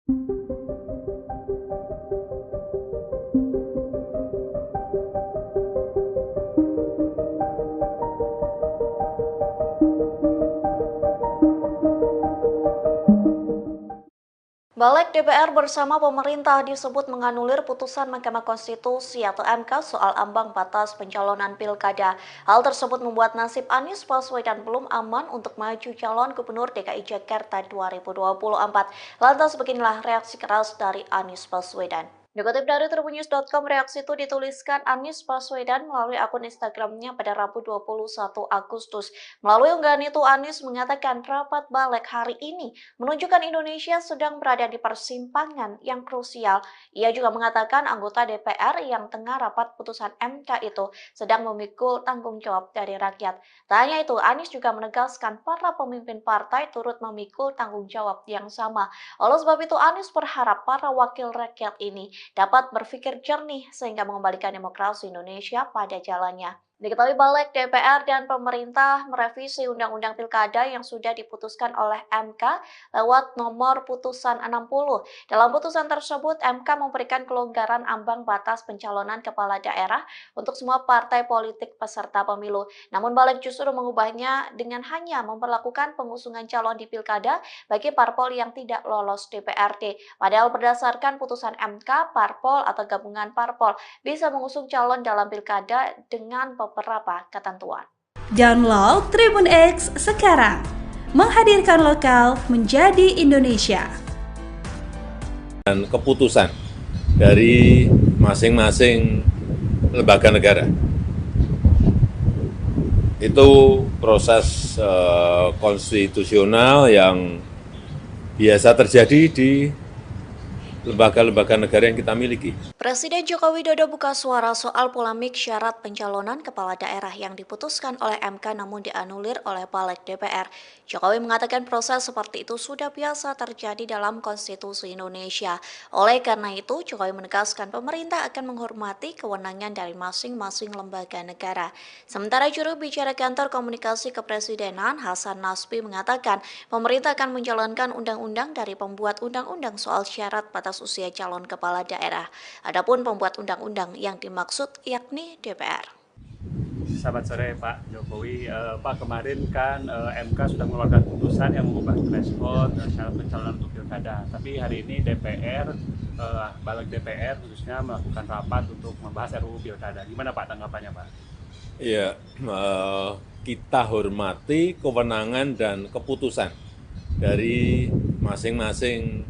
Balik DPR bersama pemerintah disebut menganulir putusan Mahkamah Konstitusi atau MK soal ambang batas pencalonan pilkada. Hal tersebut membuat nasib Anies Baswedan belum aman untuk maju calon gubernur DKI Jakarta 2024. Lantas beginilah reaksi keras dari Anies Baswedan. Dikutip dari tribunnews.com, reaksi itu dituliskan Anies Baswedan melalui akun Instagramnya pada Rabu 21 Agustus. Melalui unggahan itu, Anies mengatakan rapat balik hari ini menunjukkan Indonesia sedang berada di persimpangan yang krusial. Ia juga mengatakan anggota DPR yang tengah rapat putusan MK itu sedang memikul tanggung jawab dari rakyat. Tak hanya itu, Anies juga menegaskan para pemimpin partai turut memikul tanggung jawab yang sama. Oleh sebab itu, Anies berharap para wakil rakyat ini dapat berpikir jernih sehingga mengembalikan demokrasi Indonesia pada jalannya. Diketahui balik DPR dan pemerintah merevisi Undang-Undang Pilkada yang sudah diputuskan oleh MK lewat nomor putusan 60. Dalam putusan tersebut, MK memberikan kelonggaran ambang batas pencalonan kepala daerah untuk semua partai politik peserta pemilu. Namun balik justru mengubahnya dengan hanya memperlakukan pengusungan calon di Pilkada bagi parpol yang tidak lolos DPRD. Padahal berdasarkan putusan MK, parpol atau gabungan parpol bisa mengusung calon dalam Pilkada dengan beberapa ketentuan. Download Tribun X sekarang, menghadirkan lokal menjadi Indonesia. Dan keputusan dari masing-masing lembaga negara itu proses konstitusional yang biasa terjadi di lembaga-lembaga negara yang kita miliki. Presiden Joko Widodo buka suara soal polemik syarat pencalonan kepala daerah yang diputuskan oleh MK namun dianulir oleh Balik DPR. Jokowi mengatakan proses seperti itu sudah biasa terjadi dalam konstitusi Indonesia. Oleh karena itu, Jokowi menegaskan pemerintah akan menghormati kewenangan dari masing-masing lembaga negara. Sementara juru bicara kantor komunikasi kepresidenan Hasan Nasbi mengatakan pemerintah akan menjalankan undang-undang dari pembuat undang-undang soal syarat batas usia calon kepala daerah. Adapun pembuat undang-undang yang dimaksud yakni DPR. Selamat sore Pak Jokowi. Pak, kemarin kan MK sudah mengeluarkan putusan yang mengubah threshold syarat pencalonan untuk pilkada. Tapi hari ini DPR, Balik DPR khususnya melakukan rapat untuk membahas RUU pilkada. Gimana Pak tanggapannya Pak? Ya, kita hormati kewenangan dan keputusan dari masing-masing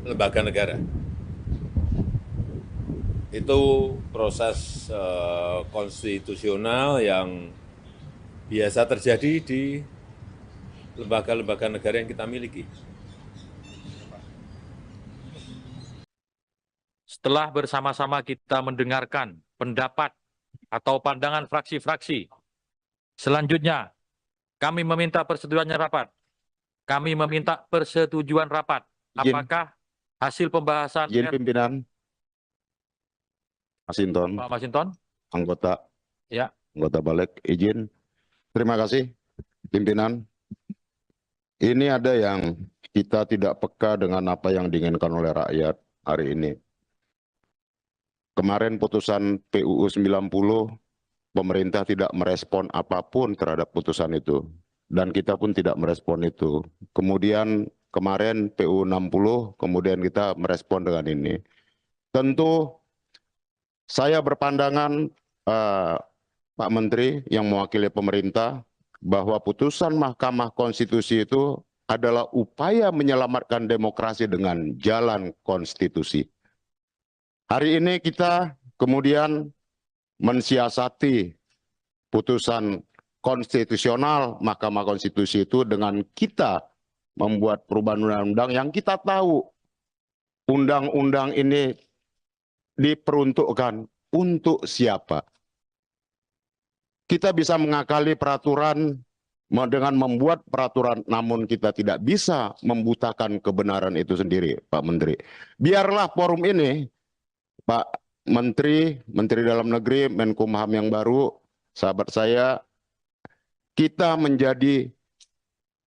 lembaga negara. Itu proses konstitusional yang biasa terjadi di lembaga-lembaga negara yang kita miliki. Setelah bersama-sama kita mendengarkan pendapat atau pandangan fraksi-fraksi, selanjutnya kami meminta persetujuan rapat. Kami meminta persetujuan rapat. Apakah hasil pembahasan pimpinan Masinton, Pak Masinton? anggota Balik, izin. Terima kasih, pimpinan. Ini ada yang kita tidak peka dengan apa yang diinginkan oleh rakyat hari ini. Kemarin putusan PUU 90, pemerintah tidak merespon apapun terhadap putusan itu. Dan kita pun tidak merespon itu. Kemudian kemarin PUU 60, kemudian kita merespon dengan ini. Tentu saya berpandangan, Pak Menteri yang mewakili pemerintah, bahwa putusan Mahkamah Konstitusi itu adalah upaya menyelamatkan demokrasi dengan jalan konstitusi. Hari ini kita kemudian mensiasati putusan konstitusional Mahkamah Konstitusi itu dengan kita membuat perubahan undang-undang yang kita tahu undang-undang ini diperuntukkan untuk siapa. Kita bisa mengakali peraturan dengan membuat peraturan, namun kita tidak bisa membutakan kebenaran itu sendiri, Pak Menteri. Biarlah forum ini, Pak Menteri, Menteri Dalam Negeri, Menkumham yang baru, sahabat saya, kita menjadi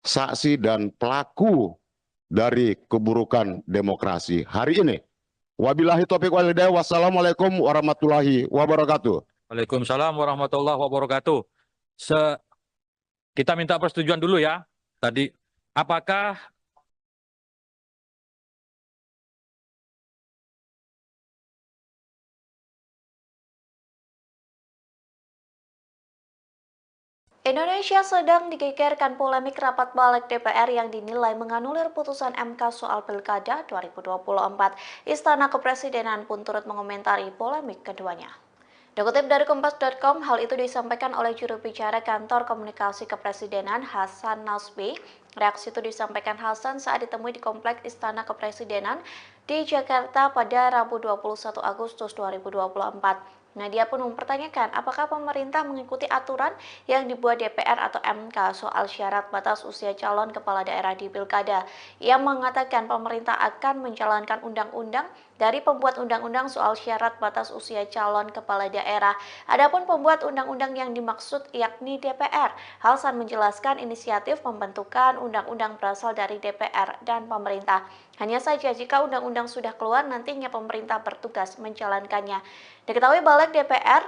saksi dan pelaku dari keburukan demokrasi hari ini. Wabillahi taufiq wal hidayah. Wassalamualaikum warahmatullahi wabarakatuh. Waalaikumsalam warahmatullahi wabarakatuh. Kita minta persetujuan dulu ya. Tadi, apakah Indonesia sedang digegerkan polemik rapat balik DPR yang dinilai menganulir putusan MK soal Pilkada 2024. Istana Kepresidenan pun turut mengomentari polemik keduanya. Dikutip dari Kompas.com, hal itu disampaikan oleh juru bicara Kantor Komunikasi Kepresidenan Hasan Nasbi. Reaksi itu disampaikan Hasan saat ditemui di Kompleks Istana Kepresidenan di Jakarta pada Rabu 21 Agustus 2024. Dia pun mempertanyakan apakah pemerintah mengikuti aturan yang dibuat DPR atau MK soal syarat batas usia calon kepala daerah di Pilkada. Ia mengatakan pemerintah akan menjalankan undang-undang dari pembuat undang-undang soal syarat batas usia calon kepala daerah. Adapun pembuat undang-undang yang dimaksud yakni DPR. Hasan menjelaskan inisiatif pembentukan undang-undang berasal dari DPR dan pemerintah. Hanya saja jika undang-undang sudah keluar, nantinya pemerintah bertugas menjalankannya. Diketahui Balik DPR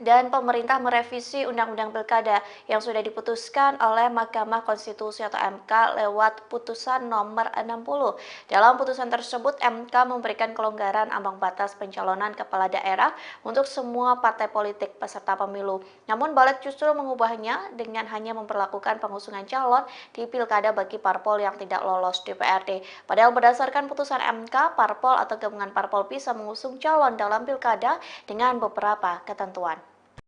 dan pemerintah merevisi Undang-Undang Pilkada yang sudah diputuskan oleh Mahkamah Konstitusi atau MK lewat putusan nomor 60. Dalam putusan tersebut, MK memberikan kelonggaran ambang batas pencalonan kepala daerah untuk semua partai politik peserta pemilu. Namun Balik justru mengubahnya dengan hanya memperlakukan pengusungan calon di Pilkada bagi parpol yang tidak lolos DPRD. Padahal berdasarkan putusan MK, parpol atau gabungan parpol bisa mengusung calon dalam Pilkada dengan beberapa ketentuan.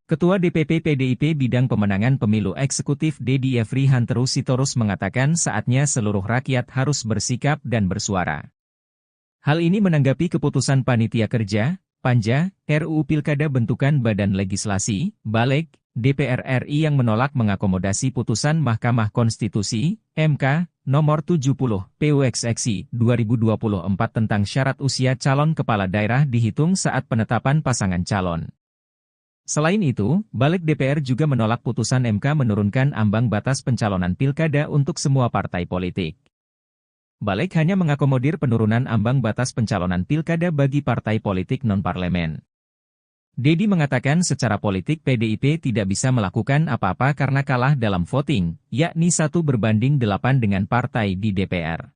Ketua DPP PDIP Bidang Pemenangan Pemilu Eksekutif Dedi Yefri Hanteru Sitorus mengatakan saatnya seluruh rakyat harus bersikap dan bersuara. Hal ini menanggapi keputusan Panitia Kerja, Panja, RUU Pilkada bentukan Badan Legislasi, Balik, DPR RI yang menolak mengakomodasi putusan Mahkamah Konstitusi, MK, nomor 70, PUXXI 2024 tentang syarat usia calon kepala daerah dihitung saat penetapan pasangan calon. Selain itu, Balik DPR juga menolak putusan MK menurunkan ambang batas pencalonan pilkada untuk semua partai politik. Balik hanya mengakomodir penurunan ambang batas pencalonan pilkada bagi partai politik non-parlemen. Dedi mengatakan secara politik PDIP tidak bisa melakukan apa-apa karena kalah dalam voting, yakni 1:8 dengan partai di DPR.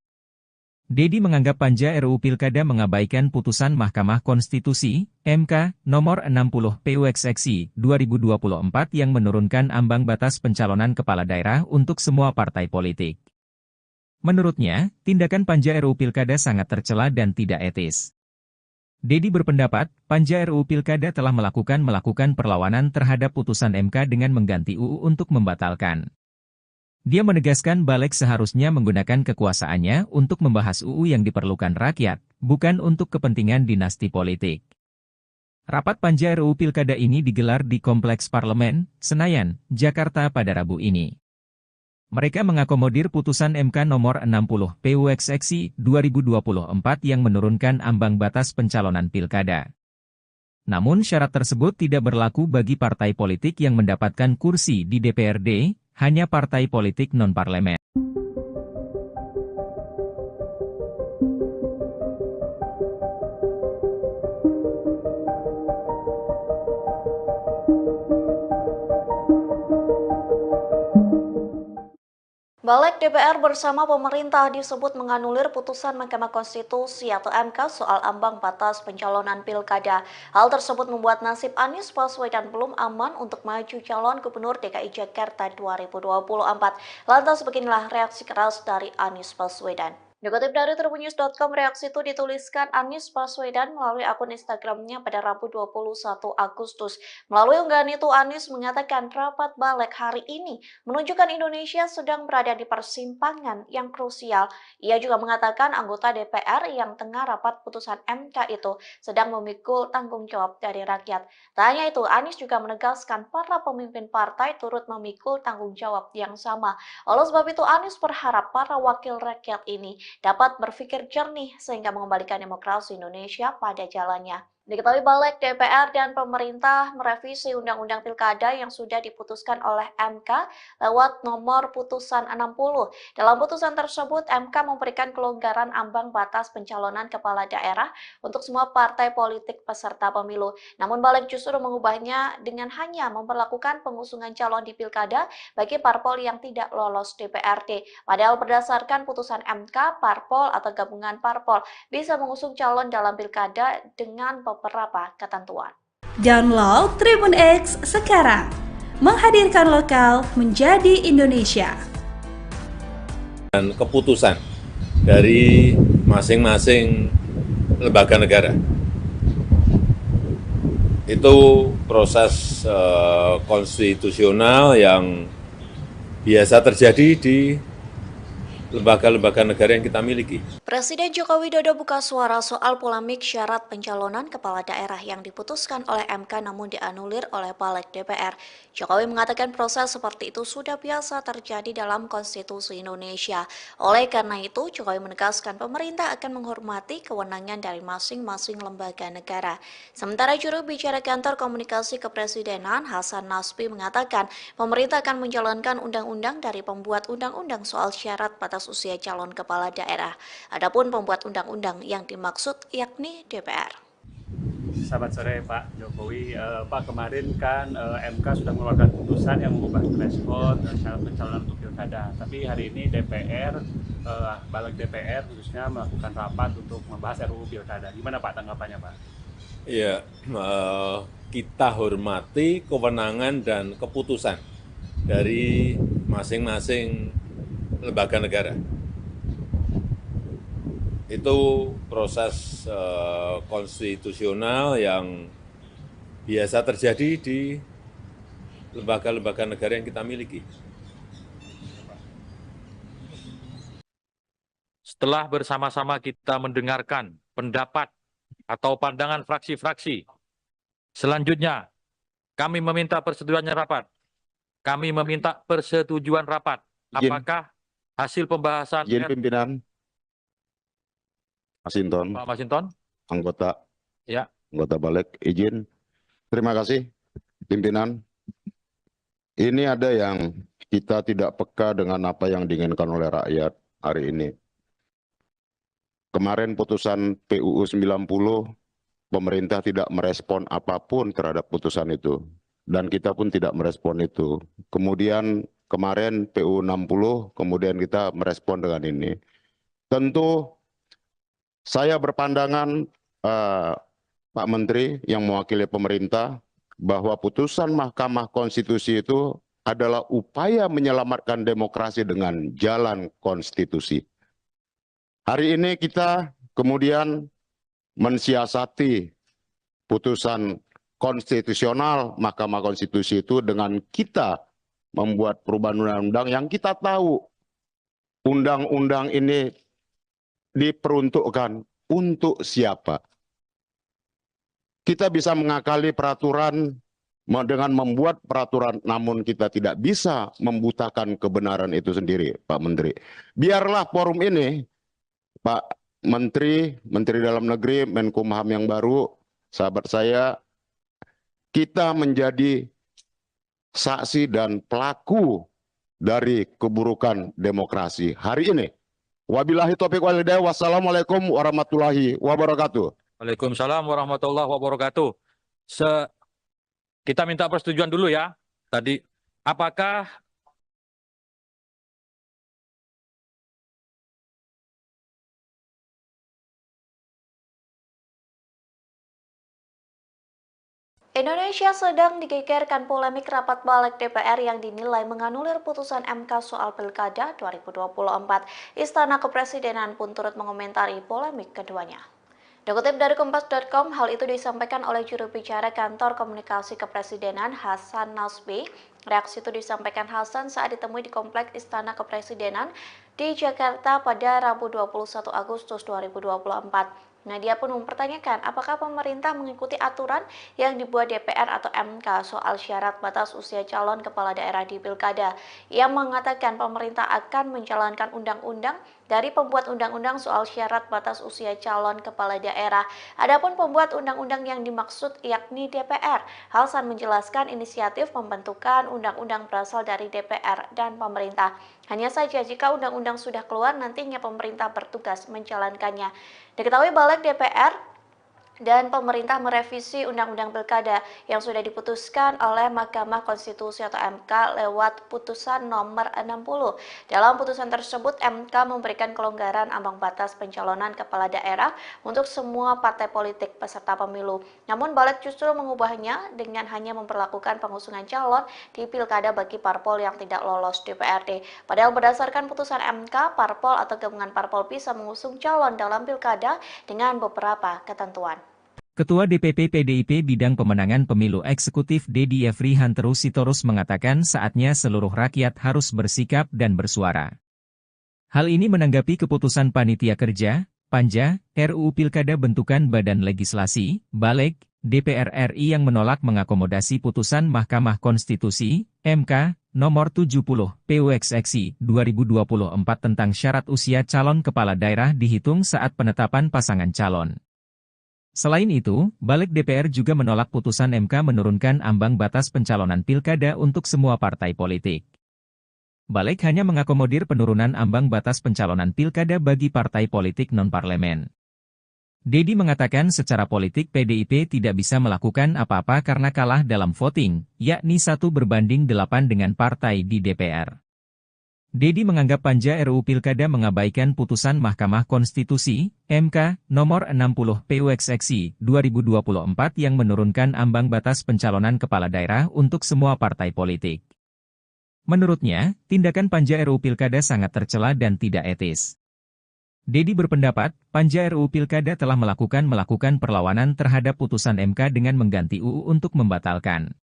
Dedi menganggap Panja RUU Pilkada mengabaikan putusan Mahkamah Konstitusi, MK, nomor 60 PUXXI 2024 yang menurunkan ambang batas pencalonan kepala daerah untuk semua partai politik. Menurutnya, tindakan Panja RUU Pilkada sangat tercela dan tidak etis. Dedi berpendapat, Panja RUU Pilkada telah melakukan perlawanan terhadap putusan MK dengan mengganti UU untuk membatalkan. Dia menegaskan Balik seharusnya menggunakan kekuasaannya untuk membahas UU yang diperlukan rakyat, bukan untuk kepentingan dinasti politik. Rapat Panja RUU Pilkada ini digelar di Kompleks Parlemen, Senayan, Jakarta pada Rabu ini. Mereka mengakomodir putusan MK nomor 60 PUXXI 2024 yang menurunkan ambang batas pencalonan pilkada. Namun syarat tersebut tidak berlaku bagi partai politik yang mendapatkan kursi di DPRD, hanya partai politik non-parlemen. Balik DPR bersama pemerintah disebut menganulir putusan Mahkamah Konstitusi atau MK soal ambang batas pencalonan pilkada. Hal tersebut membuat nasib Anies Baswedan belum aman untuk maju calon Gubernur DKI Jakarta 2024. Lantas beginilah reaksi keras dari Anies Baswedan. Dikutip dari tribunnews.com, reaksi itu dituliskan Anies Baswedan melalui akun Instagramnya pada Rabu 21 Agustus. Melalui unggahan itu, Anies mengatakan rapat balik hari ini menunjukkan Indonesia sedang berada di persimpangan yang krusial. Ia juga mengatakan anggota DPR yang tengah rapat putusan MK itu sedang memikul tanggung jawab dari rakyat. Tak hanya itu, Anies juga menegaskan para pemimpin partai turut memikul tanggung jawab yang sama. Oleh sebab itu, Anies berharap para wakil rakyat ini dapat berpikir jernih sehingga mengembalikan demokrasi Indonesia pada jalannya. Diketahui Balik DPR dan pemerintah merevisi Undang-Undang Pilkada yang sudah diputuskan oleh MK lewat nomor putusan 60. Dalam putusan tersebut, MK memberikan kelonggaran ambang batas pencalonan kepala daerah untuk semua partai politik peserta pemilu. Namun Balik justru mengubahnya dengan hanya memperlakukan pengusungan calon di Pilkada bagi parpol yang tidak lolos DPRD. Padahal berdasarkan putusan MK, parpol atau gabungan parpol bisa mengusung calon dalam Pilkada dengan beberapa ketentuan. Download Tribun X sekarang, menghadirkan lokal menjadi Indonesia. Dan keputusan dari masing-masing lembaga negara. Itu proses konstitusional yang biasa terjadi di lembaga-lembaga negara yang kita miliki. Presiden Joko Widodo buka suara soal polemik syarat pencalonan kepala daerah yang diputuskan oleh MK namun dianulir oleh Balik DPR. Jokowi mengatakan proses seperti itu sudah biasa terjadi dalam konstitusi Indonesia. Oleh karena itu, Jokowi menegaskan pemerintah akan menghormati kewenangan dari masing-masing lembaga negara. Sementara juru bicara kantor komunikasi kepresidenan Hasan Nasbi mengatakan pemerintah akan menjalankan undang-undang dari pembuat undang-undang soal syarat batas usia calon kepala daerah. Adapun pembuat undang-undang yang dimaksud yakni DPR. Selamat sore Pak Jokowi. Pak, kemarin kan MK sudah mengeluarkan putusan yang mengubah threshold syarat pencalonan untuk pilkada. Tapi hari ini DPR, Balik DPR khususnya melakukan rapat untuk membahas RUU pilkada. Gimana Pak tanggapannya Pak? Ya, kita hormati kewenangan dan keputusan dari masing-masing lembaga negara. Itu proses konstitusional yang biasa terjadi di lembaga-lembaga negara yang kita miliki. Setelah bersama-sama kita mendengarkan pendapat atau pandangan fraksi-fraksi, selanjutnya kami meminta persetujuannya rapat. Kami meminta persetujuan rapat. Apakah hasil pembahasan Izin pimpinan Masinton, Pak Masinton? anggota Balik, izin. Terima kasih, pimpinan. Ini ada yang kita tidak peka dengan apa yang diinginkan oleh rakyat hari ini. Kemarin putusan PUU 90, pemerintah tidak merespon apapun terhadap putusan itu. Dan kita pun tidak merespon itu. Kemudian kemarin PUU 60, kemudian kita merespon dengan ini. Tentu saya berpandangan Pak Menteri yang mewakili pemerintah bahwa putusan Mahkamah Konstitusi itu adalah upaya menyelamatkan demokrasi dengan jalan konstitusi. Hari ini kita kemudian mensiasati putusan konstitusional Mahkamah Konstitusi itu dengan kita membuat perubahan undang-undang yang kita tahu undang-undang ini diperuntukkan untuk siapa. Kita bisa mengakali peraturan dengan membuat peraturan, namun kita tidak bisa membutakan kebenaran itu sendiri, Pak Menteri. Biarlah forum ini, Pak Menteri, Menteri Dalam Negeri, Menkumham yang baru, sahabat saya, kita menjadi saksi dan pelaku dari keburukan demokrasi hari ini. Wabillahi taufiq wal hidayah. Wassalamualaikum warahmatullahi wabarakatuh. Waalaikumsalam warahmatullahi wabarakatuh. Kita minta persetujuan dulu ya. Tadi, apakah Indonesia sedang digegerkan polemik rapat Balik DPR yang dinilai menganulir putusan MK soal Pilkada 2024. Istana Kepresidenan pun turut mengomentari polemik keduanya. Dikutip dari Kompas.com, hal itu disampaikan oleh juru bicara kantor komunikasi kepresidenan Hasan Nasbi. Reaksi itu disampaikan Hasan saat ditemui di Kompleks Istana Kepresidenan di Jakarta pada Rabu 21 Agustus 2024. Dia pun mempertanyakan apakah pemerintah mengikuti aturan yang dibuat DPR atau MK soal syarat batas usia calon kepala daerah di Pilkada. Ia mengatakan pemerintah akan menjalankan undang-undang dari pembuat undang-undang soal syarat batas usia calon kepala daerah. Adapun pembuat undang-undang yang dimaksud yakni DPR. Hasan menjelaskan inisiatif pembentukan undang-undang berasal dari DPR dan pemerintah. Hanya saja jika undang-undang sudah keluar, nantinya pemerintah bertugas menjalankannya. Diketahui Balik DPR dan pemerintah merevisi Undang-Undang Pilkada yang sudah diputuskan oleh Mahkamah Konstitusi atau MK lewat putusan nomor 60. Dalam putusan tersebut, MK memberikan kelonggaran ambang batas pencalonan kepala daerah untuk semua partai politik peserta pemilu. Namun Balik justru mengubahnya dengan hanya memperlakukan pengusungan calon di Pilkada bagi parpol yang tidak lolos DPRD. Padahal berdasarkan putusan MK, parpol atau gabungan parpol bisa mengusung calon dalam Pilkada dengan beberapa ketentuan. Ketua DPP PDIP Bidang Pemenangan Pemilu Eksekutif Dedi Efrihan Sitorus mengatakan saatnya seluruh rakyat harus bersikap dan bersuara. Hal ini menanggapi keputusan Panitia Kerja, Panja, RUU Pilkada bentukan Badan Legislasi, Balik, DPR RI yang menolak mengakomodasi putusan Mahkamah Konstitusi, MK, nomor 70, PUXXI 2024 tentang syarat usia calon kepala daerah dihitung saat penetapan pasangan calon. Selain itu, Balik DPR juga menolak putusan MK menurunkan ambang batas pencalonan pilkada untuk semua partai politik. Balik hanya mengakomodir penurunan ambang batas pencalonan pilkada bagi partai politik non-parlemen. Dedi mengatakan secara politik PDIP tidak bisa melakukan apa-apa karena kalah dalam voting, yakni 1/8 dengan partai di DPR. Dedi menganggap Panja RUU Pilkada mengabaikan putusan Mahkamah Konstitusi, MK, nomor 60 PUXXI 2024 yang menurunkan ambang batas pencalonan kepala daerah untuk semua partai politik. Menurutnya, tindakan Panja RUU Pilkada sangat tercela dan tidak etis. Dedi berpendapat, Panja RUU Pilkada telah melakukan perlawanan terhadap putusan MK dengan mengganti UU untuk membatalkan.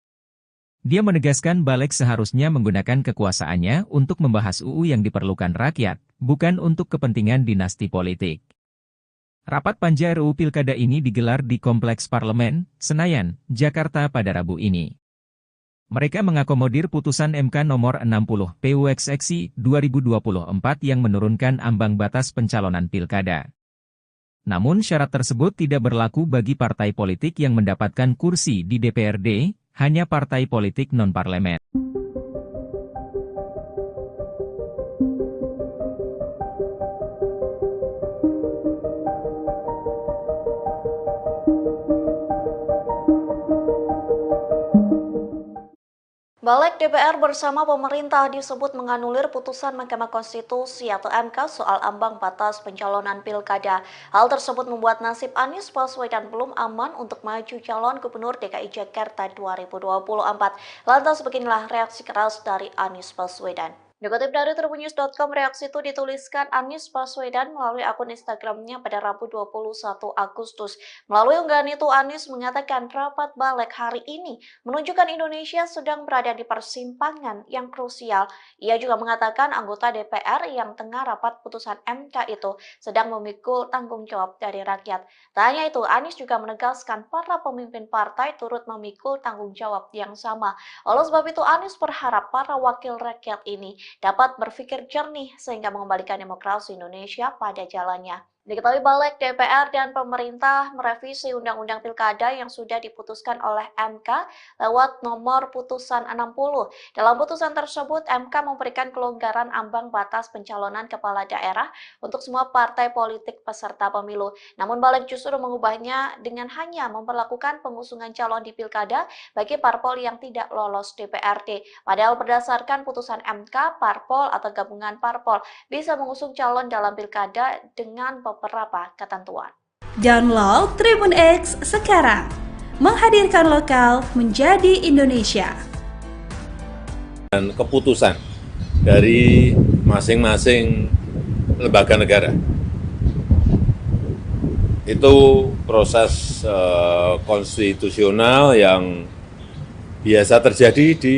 Dia menegaskan Balik seharusnya menggunakan kekuasaannya untuk membahas UU yang diperlukan rakyat, bukan untuk kepentingan dinasti politik. Rapat Panja RUU Pilkada ini digelar di Kompleks Parlemen, Senayan, Jakarta pada Rabu ini. Mereka mengakomodir putusan MK nomor 60 PUXXI 2024 yang menurunkan ambang batas pencalonan pilkada. Namun syarat tersebut tidak berlaku bagi partai politik yang mendapatkan kursi di DPRD, hanya partai politik non-parlemen. Balik DPR bersama pemerintah disebut menganulir putusan Mahkamah Konstitusi atau MK soal ambang batas pencalonan pilkada. Hal tersebut membuat nasib Anies Baswedan belum aman untuk maju calon Gubernur DKI Jakarta 2024. Lantas beginilah reaksi keras dari Anies Baswedan. Dikutip dari tribunnews.com, reaksi itu dituliskan Anies Baswedan melalui akun Instagramnya pada Rabu 21 Agustus. Melalui unggahan itu, Anies mengatakan rapat Balik hari ini menunjukkan Indonesia sedang berada di persimpangan yang krusial. Ia juga mengatakan anggota DPR yang tengah rapat putusan MK itu sedang memikul tanggung jawab dari rakyat. Tak hanya itu, Anies juga menegaskan para pemimpin partai turut memikul tanggung jawab yang sama. Oleh sebab itu, Anies berharap para wakil rakyat ini dapat berpikir jernih sehingga mengembalikan demokrasi Indonesia pada jalannya. Diketahui Balik DPR dan pemerintah merevisi Undang-Undang Pilkada yang sudah diputuskan oleh MK lewat nomor putusan 60. Dalam putusan tersebut, MK memberikan kelonggaran ambang batas pencalonan kepala daerah untuk semua partai politik peserta pemilu. Namun Balik justru mengubahnya dengan hanya memperlakukan pengusungan calon di Pilkada bagi parpol yang tidak lolos DPRD. Padahal berdasarkan putusan MK, parpol atau gabungan parpol bisa mengusung calon dalam Pilkada dengan beberapa ketentuan. Download Tribun X sekarang, menghadirkan lokal menjadi Indonesia. Dan keputusan dari masing-masing lembaga negara itu proses konstitusional yang biasa terjadi di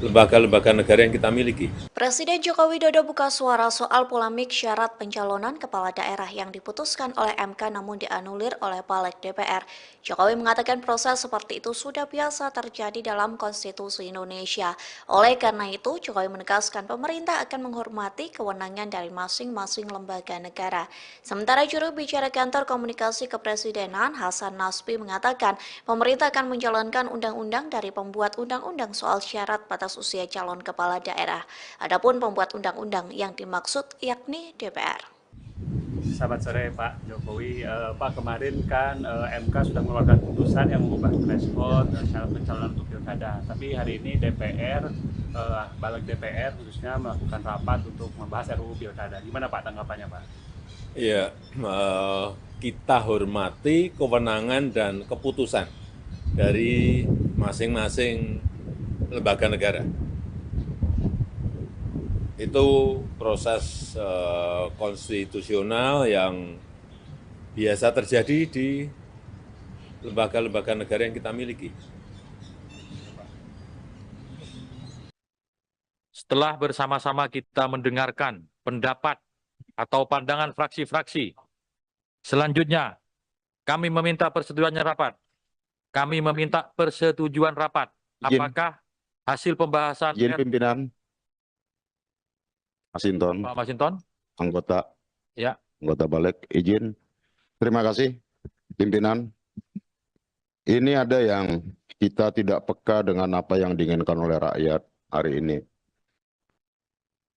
lembaga-lembaga negara yang kita miliki. Presiden Joko Widodo buka suara soal polemik syarat pencalonan kepala daerah yang diputuskan oleh MK namun dianulir oleh Balik DPR. Jokowi mengatakan proses seperti itu sudah biasa terjadi dalam konstitusi Indonesia. Oleh karena itu, Jokowi menegaskan pemerintah akan menghormati kewenangan dari masing-masing lembaga negara. Sementara juru bicara kantor komunikasi kepresidenan Hasan Nasbi mengatakan pemerintah akan menjalankan undang-undang dari pembuat undang-undang soal syarat batas usia calon kepala daerah. Adapun pembuat undang-undang yang dimaksud yakni DPR. Selamat sore Pak Jokowi. Pak, kemarin kan MK sudah mengeluarkan putusan yang mengubah threshold syarat pencalonan untuk pilkada. Tapi hari ini DPR, Balik DPR khususnya melakukan rapat untuk membahas RUU pilkada. Gimana Pak tanggapannya Pak? Ya, kita hormati kewenangan dan keputusan dari masing-masing lembaga negara. Itu proses konstitusional yang biasa terjadi di lembaga-lembaga negara yang kita miliki. Setelah bersama-sama kita mendengarkan pendapat atau pandangan fraksi-fraksi, selanjutnya kami meminta persetujuannya rapat. Kami meminta persetujuan rapat. Apakah hasil pembahasan Izin pimpinan. Masinton, Pak Masinton? anggota Ya. Balik, izin. Terima kasih, pimpinan. Ini ada yang kita tidak peka dengan apa yang diinginkan oleh rakyat hari ini.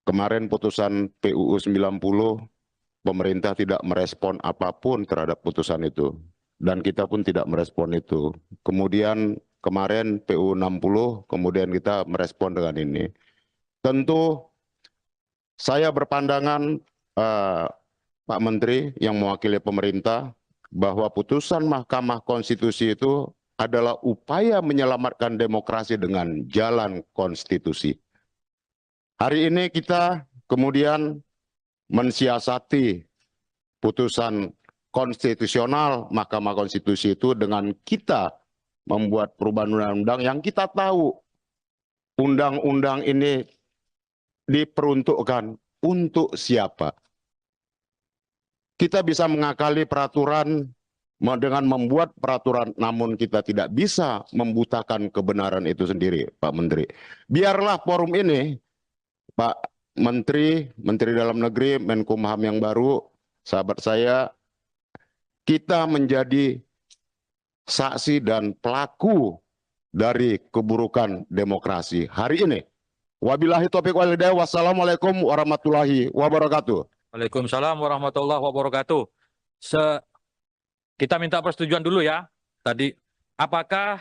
Kemarin putusan PUU 90, pemerintah tidak merespon apapun terhadap putusan itu. Dan kita pun tidak merespon itu. Kemudian kemarin PUU 60, kemudian kita merespon dengan ini. Tentu saya berpandangan, Pak Menteri yang mewakili pemerintah, bahwa putusan Mahkamah Konstitusi itu adalah upaya menyelamatkan demokrasi dengan jalan konstitusi. Hari ini kita kemudian mensiasati putusan konstitusional Mahkamah Konstitusi itu dengan kita membuat perubahan undang-undang yang kita tahu undang-undang ini diperuntukkan untuk siapa. Kita bisa mengakali peraturan dengan membuat peraturan, namun kita tidak bisa membutakan kebenaran itu sendiri, Pak Menteri. Biarlah forum ini, Pak Menteri, Menteri Dalam Negeri, Menkumham yang baru, sahabat saya, kita menjadi saksi dan pelaku dari keburukan demokrasi hari ini. Wabillahi taufiq wal hidayah. Wassalamualaikum warahmatullahi wabarakatuh. Waalaikumsalam warahmatullahi wabarakatuh. Kita minta persetujuan dulu ya. Tadi, apakah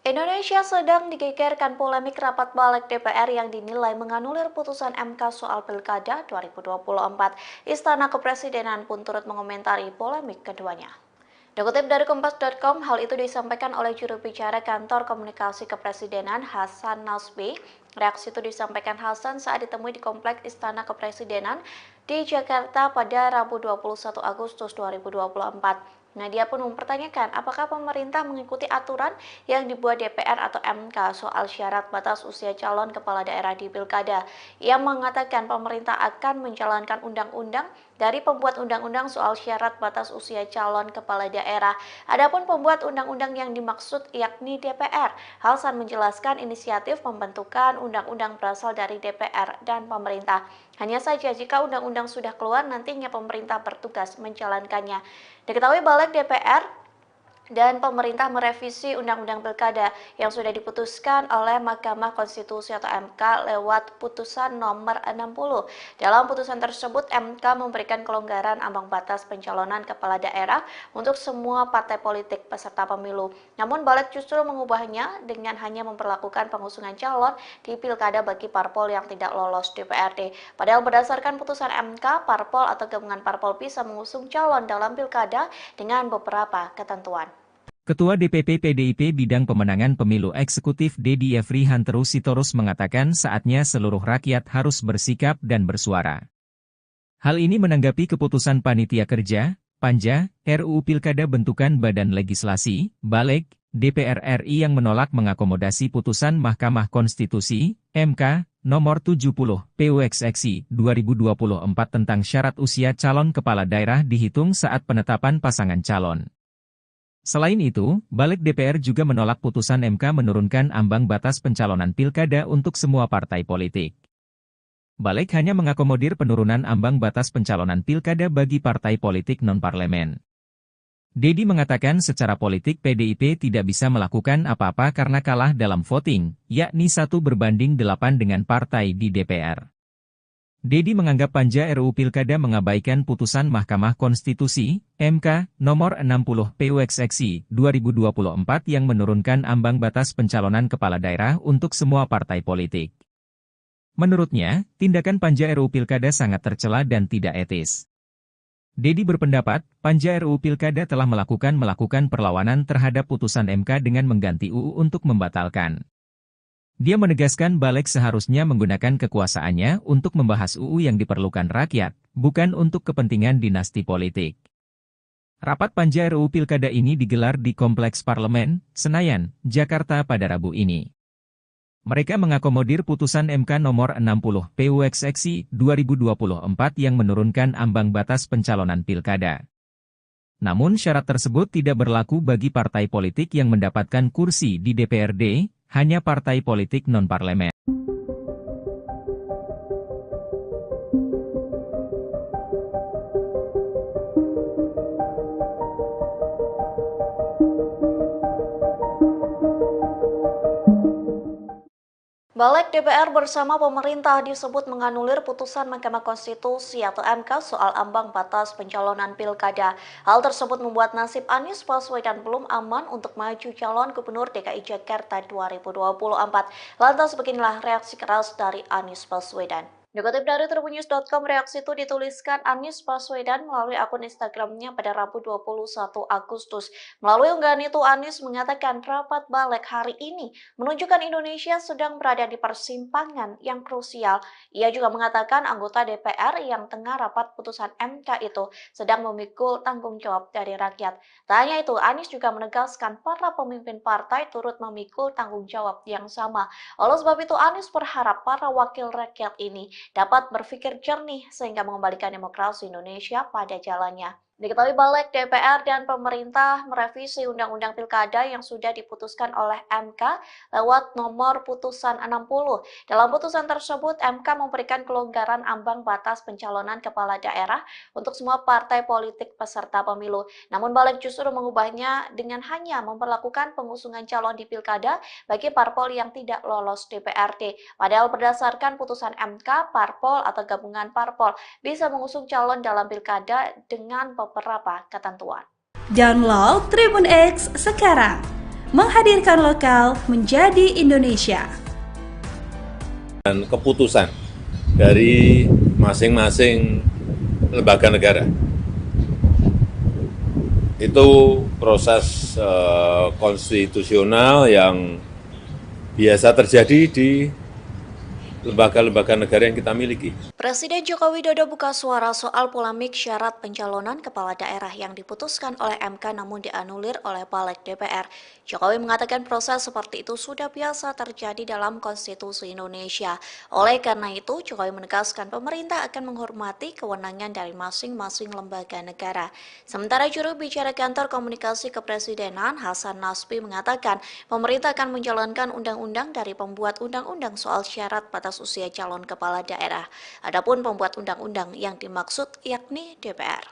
Indonesia sedang digegerkan polemik rapat Balik DPR yang dinilai menganulir putusan MK soal Pilkada 2024. Istana Kepresidenan pun turut mengomentari polemik keduanya. Dikutip dari Kompas.com, hal itu disampaikan oleh juru bicara kantor komunikasi kepresidenan Hasan Nasbi. Reaksi itu disampaikan Hasan saat ditemui di Kompleks Istana Kepresidenan di Jakarta pada Rabu 21 Agustus 2024. Nah, dia pun mempertanyakan apakah pemerintah mengikuti aturan yang dibuat DPR atau MK soal syarat batas usia calon kepala daerah di Pilkada. Ia mengatakan pemerintah akan menjalankan undang-undang dari pembuat undang-undang soal syarat batas usia calon kepala daerah. Adapun pembuat undang-undang yang dimaksud yakni DPR. Hasan menjelaskan inisiatif pembentukan undang-undang berasal dari DPR dan pemerintah. Hanya saja jika undang-undang sudah keluar, nantinya pemerintah bertugas menjalankannya. Diketahui Balik DPR dan pemerintah merevisi Undang-Undang Pilkada yang sudah diputuskan oleh Mahkamah Konstitusi atau MK lewat putusan nomor 60. Dalam putusan tersebut, MK memberikan kelonggaran ambang batas pencalonan kepala daerah untuk semua partai politik peserta pemilu. Namun Balik justru mengubahnya dengan hanya memperlakukan pengusungan calon di Pilkada bagi parpol yang tidak lolos DPRD. Padahal berdasarkan putusan MK, parpol atau gabungan parpol bisa mengusung calon dalam Pilkada dengan beberapa ketentuan. Ketua DPP PDIP Bidang Pemenangan Pemilu Eksekutif DDIEFRI Hanteru Sitorus mengatakan saatnya seluruh rakyat harus bersikap dan bersuara. Hal ini menanggapi keputusan Panitia Kerja, Panja, RUU Pilkada bentukan Badan Legislasi, Balik, DPR RI yang menolak mengakomodasi putusan Mahkamah Konstitusi, MK, nomor 70, PUXXI, 2024 tentang syarat usia calon kepala daerah dihitung saat penetapan pasangan calon. Selain itu, Balik DPR juga menolak putusan MK menurunkan ambang batas pencalonan pilkada untuk semua partai politik. Balik hanya mengakomodir penurunan ambang batas pencalonan pilkada bagi partai politik non-parlemen. Dedi mengatakan secara politik PDIP tidak bisa melakukan apa-apa karena kalah dalam voting, yakni 1:8 dengan partai di DPR. Dedi menganggap Panja RUU Pilkada mengabaikan putusan Mahkamah Konstitusi, MK, nomor 60 PUXXI, 2024 yang menurunkan ambang batas pencalonan kepala daerah untuk semua partai politik. Menurutnya, tindakan Panja RUU Pilkada sangat tercela dan tidak etis. Dedi berpendapat, Panja RUU Pilkada telah melakukan perlawanan terhadap putusan MK dengan mengganti UU untuk membatalkan. Dia menegaskan Balik seharusnya menggunakan kekuasaannya untuk membahas UU yang diperlukan rakyat, bukan untuk kepentingan dinasti politik. Rapat Panja RUU Pilkada ini digelar di Kompleks Parlemen, Senayan, Jakarta pada Rabu ini. Mereka mengakomodir putusan MK nomor 60 PUXXI 2024 yang menurunkan ambang batas pencalonan pilkada. Namun syarat tersebut tidak berlaku bagi partai politik yang mendapatkan kursi di DPRD, hanya partai politik non-parlemen. Balik DPR bersama pemerintah disebut menganulir putusan Mahkamah Konstitusi atau MK soal ambang batas pencalonan pilkada. Hal tersebut membuat nasib Anies Baswedan belum aman untuk maju calon Gubernur DKI Jakarta 2024. Lantas beginilah reaksi keras dari Anies Baswedan. Dikutip dari tribunnews.com, reaksi itu dituliskan Anies Baswedan melalui akun Instagramnya pada Rabu 21 Agustus. Melalui unggahan itu, Anies mengatakan rapat Balik hari ini menunjukkan Indonesia sedang berada di persimpangan yang krusial. Ia juga mengatakan anggota DPR yang tengah rapat putusan MK itu sedang memikul tanggung jawab dari rakyat. Tak hanya itu, Anies juga menegaskan para pemimpin partai turut memikul tanggung jawab yang sama. Oleh sebab itu, Anies berharap para wakil rakyat ini dapat berpikir jernih sehingga mengembalikan demokrasi Indonesia pada jalannya. Diketahui Balik DPR dan pemerintah merevisi Undang-Undang Pilkada yang sudah diputuskan oleh MK lewat nomor putusan 60. Dalam putusan tersebut, MK memberikan kelonggaran ambang batas pencalonan kepala daerah untuk semua partai politik peserta pemilu. Namun Balik justru mengubahnya dengan hanya memperlakukan pengusungan calon di Pilkada bagi parpol yang tidak lolos DPRD. Padahal berdasarkan putusan MK, parpol atau gabungan parpol bisa mengusung calon dalam Pilkada dengan beberapa ketentuan. Download Tribun X sekarang, menghadirkan lokal menjadi Indonesia. Dan keputusan dari masing-masing lembaga negara. Itu proses konstitusional yang biasa terjadi di lembaga-lembaga negara yang kita miliki. Presiden Joko Widodo buka suara soal polemik syarat pencalonan kepala daerah yang diputuskan oleh MK namun dianulir oleh Balik DPR. Jokowi mengatakan proses seperti itu sudah biasa terjadi dalam konstitusi Indonesia. Oleh karena itu, Jokowi menegaskan pemerintah akan menghormati kewenangan dari masing-masing lembaga negara. Sementara juru bicara kantor komunikasi kepresidenan Hasan Nasbi mengatakan pemerintah akan menjalankan undang-undang dari pembuat undang-undang soal syarat batas usia calon kepala daerah. Adapun pembuat undang-undang yang dimaksud yakni DPR.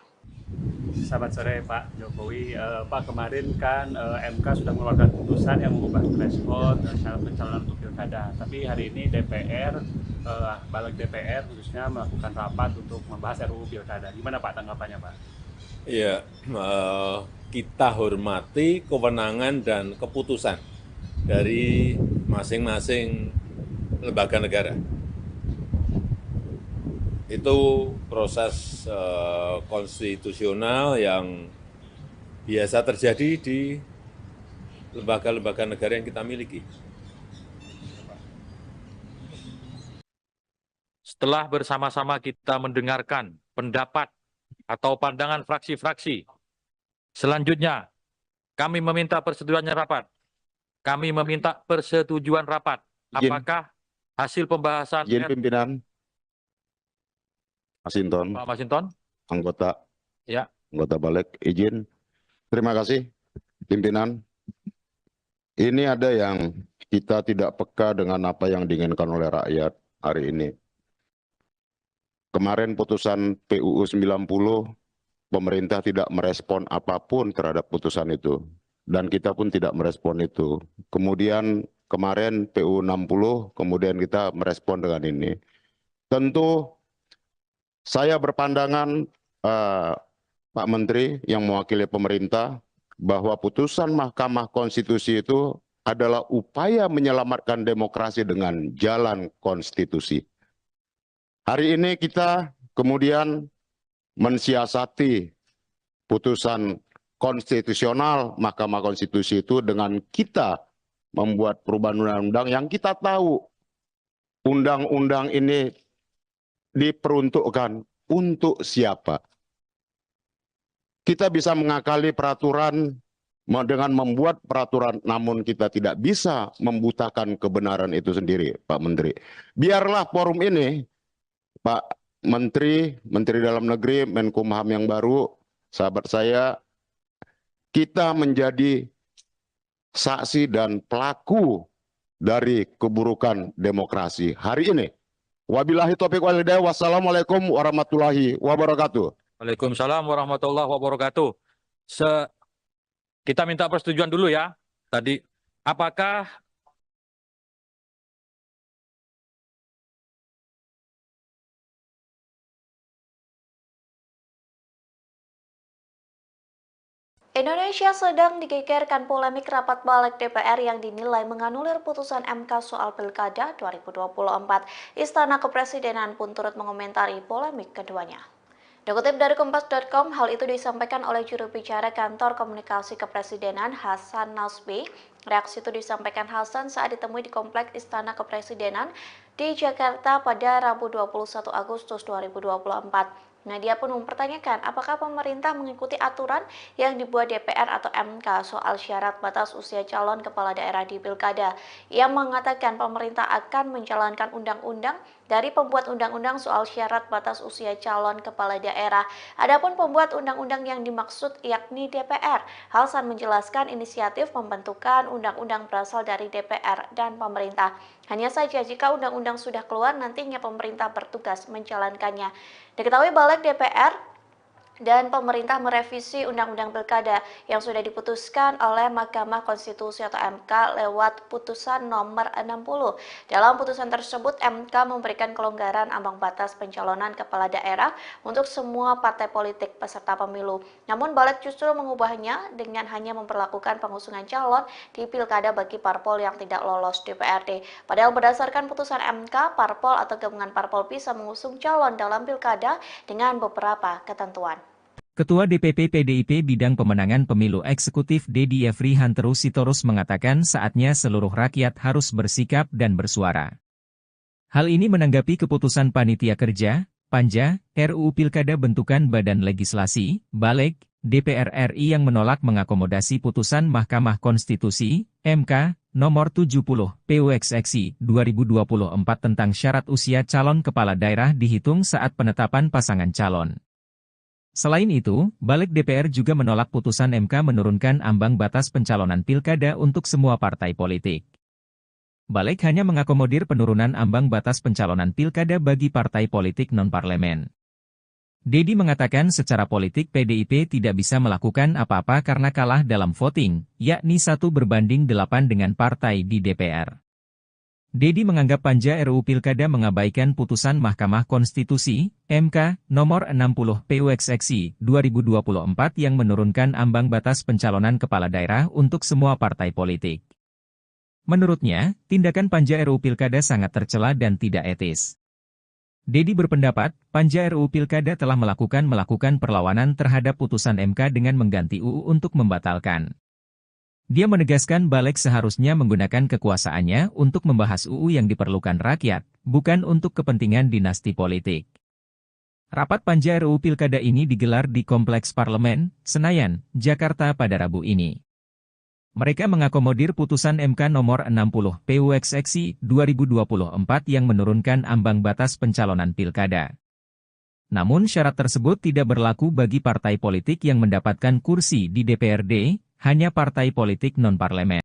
Selamat sore Pak Jokowi. Pak, kemarin kan MK sudah mengeluarkan putusan yang mengubah threshold syarat pencalonan untuk pilkada. Tapi hari ini DPR, Balik DPR khususnya melakukan rapat untuk membahas RUU pilkada. Gimana Pak tanggapannya Pak? Ya, kita hormati kewenangan dan keputusan dari masing-masing lembaga negara. Itu proses konstitusional yang biasa terjadi di lembaga-lembaga negara yang kita miliki. Setelah bersama-sama kita mendengarkan pendapat atau pandangan fraksi-fraksi. Selanjutnya, kami meminta persetujuannya rapat. Kami meminta persetujuan rapat. Izin. Apakah hasil pembahasan Izin pimpinan. Masinton, Pak Masinton? anggota Ya. anggota balik, izin. Terima kasih, pimpinan. Ini ada yang kita tidak peka dengan apa yang diinginkan oleh rakyat hari ini. Kemarin putusan PUU 90, pemerintah tidak merespon apapun terhadap putusan itu. Dan kita pun tidak merespon itu. Kemudian kemarin PUU 60, kemudian kita merespon dengan ini. Tentu saya berpandangan Pak Menteri yang mewakili pemerintah bahwa putusan Mahkamah Konstitusi itu adalah upaya menyelamatkan demokrasi dengan jalan konstitusi. Hari ini kita kemudian mensiasati putusan konstitusional Mahkamah Konstitusi itu dengan kita membuat perubahan undang-undang yang kita tahu undang-undang ini diperuntukkan untuk siapa. Kita bisa mengakali peraturan dengan membuat peraturan, namun kita tidak bisa membutakan kebenaran itu sendiri, Pak Menteri. Biarlah forum ini, Pak Menteri, Menteri Dalam Negeri, Menkumham yang baru, sahabat saya, kita menjadi saksi dan pelaku dari keburukan demokrasi hari ini. Wabillahi taufiq wal hidayah. Wassalamualaikum warahmatullahi wabarakatuh. Waalaikumsalam warahmatullahi wabarakatuh. Kita minta persetujuan dulu ya. Tadi, apakah Indonesia sedang digegerkan polemik rapat balik DPR yang dinilai menganulir putusan MK soal Pilkada 2024. Istana Kepresidenan pun turut mengomentari polemik keduanya. Dikutip dari Kompas.com, hal itu disampaikan oleh juru bicara Kantor Komunikasi Kepresidenan Hasan Nasbi. Reaksi itu disampaikan Hasan saat ditemui di Kompleks Istana Kepresidenan di Jakarta pada Rabu 21 Agustus 2024. Nah, dia pun mempertanyakan apakah pemerintah mengikuti aturan yang dibuat DPR atau MK soal syarat batas usia calon kepala daerah di Pilkada. Ia mengatakan pemerintah akan menjalankan undang-undang dari pembuat undang-undang soal syarat batas usia calon kepala daerah. Adapun pembuat undang-undang yang dimaksud yakni DPR. Hasan menjelaskan inisiatif pembentukan undang-undang berasal dari DPR dan pemerintah. Hanya saja jika undang-undang sudah keluar, nantinya pemerintah bertugas menjalankannya. Diketahui Balik DPR dan pemerintah merevisi Undang-Undang Pilkada yang sudah diputuskan oleh Mahkamah Konstitusi atau MK lewat putusan nomor 60. Dalam putusan tersebut, MK memberikan kelonggaran ambang batas pencalonan kepala daerah untuk semua partai politik peserta pemilu. Namun Balik justru mengubahnya dengan hanya memperlakukan pengusungan calon di Pilkada bagi parpol yang tidak lolos DPRD. Padahal berdasarkan putusan MK, parpol atau gabungan parpol bisa mengusung calon dalam Pilkada dengan beberapa ketentuan. Ketua DPP PDIP Bidang Pemenangan Pemilu Eksekutif Dedi Yefri Hanteru Sitorus mengatakan saatnya seluruh rakyat harus bersikap dan bersuara. Hal ini menanggapi keputusan Panitia Kerja, Panja, RUU Pilkada bentukan Badan Legislasi, Balik, DPR RI yang menolak mengakomodasi putusan Mahkamah Konstitusi, MK, nomor 70, PUXXI 2024 tentang syarat usia calon kepala daerah dihitung saat penetapan pasangan calon. Selain itu, Balik DPR juga menolak putusan MK menurunkan ambang batas pencalonan pilkada untuk semua partai politik. Balik hanya mengakomodir penurunan ambang batas pencalonan pilkada bagi partai politik non-parlemen. Dedi mengatakan secara politik PDIP tidak bisa melakukan apa-apa karena kalah dalam voting, yakni 1:8 dengan partai di DPR. Dedi menganggap Panja RUU Pilkada mengabaikan putusan Mahkamah Konstitusi, MK, nomor 60 PUXXI 2024 yang menurunkan ambang batas pencalonan kepala daerah untuk semua partai politik. Menurutnya, tindakan Panja RUU Pilkada sangat tercela dan tidak etis. Dedi berpendapat, Panja RUU Pilkada telah melakukan perlawanan terhadap putusan MK dengan mengganti UU untuk membatalkan. Dia menegaskan Balik seharusnya menggunakan kekuasaannya untuk membahas UU yang diperlukan rakyat, bukan untuk kepentingan dinasti politik. Rapat panja RUU Pilkada ini digelar di Kompleks Parlemen, Senayan, Jakarta pada Rabu ini. Mereka mengakomodir putusan MK nomor 60 PUXXI 2024 yang menurunkan ambang batas pencalonan pilkada. Namun syarat tersebut tidak berlaku bagi partai politik yang mendapatkan kursi di DPRD, hanya partai politik non-parlemen.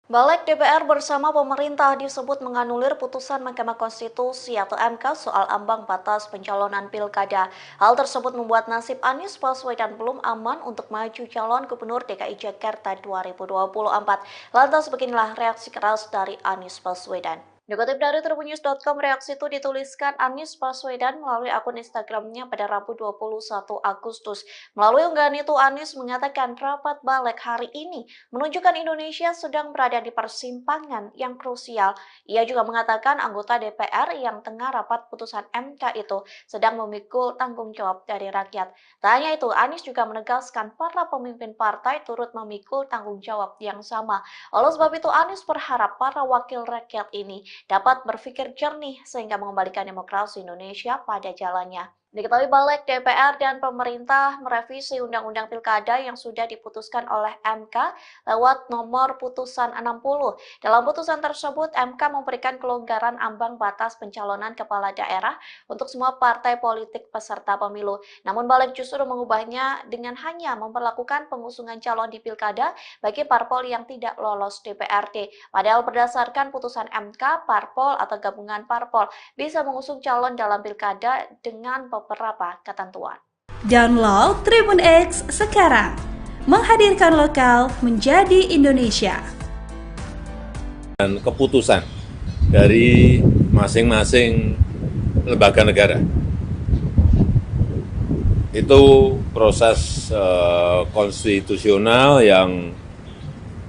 Balik DPR bersama pemerintah disebut menganulir putusan Mahkamah Konstitusi atau MK soal ambang batas pencalonan pilkada. Hal tersebut membuat nasib Anies Baswedan belum aman untuk maju calon Gubernur DKI Jakarta 2024. Lantas beginilah reaksi keras dari Anies Baswedan. Dikutip dari tribunnews.com, reaksi itu dituliskan Anies Baswedan melalui akun Instagramnya pada Rabu 21 Agustus. Melalui unggahan itu, Anies mengatakan rapat balik hari ini menunjukkan Indonesia sedang berada di persimpangan yang krusial. Ia juga mengatakan anggota DPR yang tengah rapat putusan MK itu sedang memikul tanggung jawab dari rakyat. Tak hanya itu, Anies juga menegaskan para pemimpin partai turut memikul tanggung jawab yang sama. Oleh sebab itu, Anies berharap para wakil rakyat ini dapat berpikir jernih sehingga mengembalikan demokrasi Indonesia pada jalannya. Diketahui balik DPR dan pemerintah merevisi Undang-Undang Pilkada yang sudah diputuskan oleh MK lewat nomor putusan 60. Dalam putusan tersebut, MK memberikan kelonggaran ambang batas pencalonan kepala daerah untuk semua partai politik peserta pemilu. Namun balik justru mengubahnya dengan hanya memperlakukan pengusungan calon di Pilkada bagi parpol yang tidak lolos DPRD. Padahal berdasarkan putusan MK, parpol atau gabungan parpol bisa mengusung calon dalam Pilkada dengan beberapa ketentuan. Download Tribun X sekarang, menghadirkan lokal menjadi Indonesia. Dan keputusan dari masing-masing lembaga negara. Itu proses konstitusional yang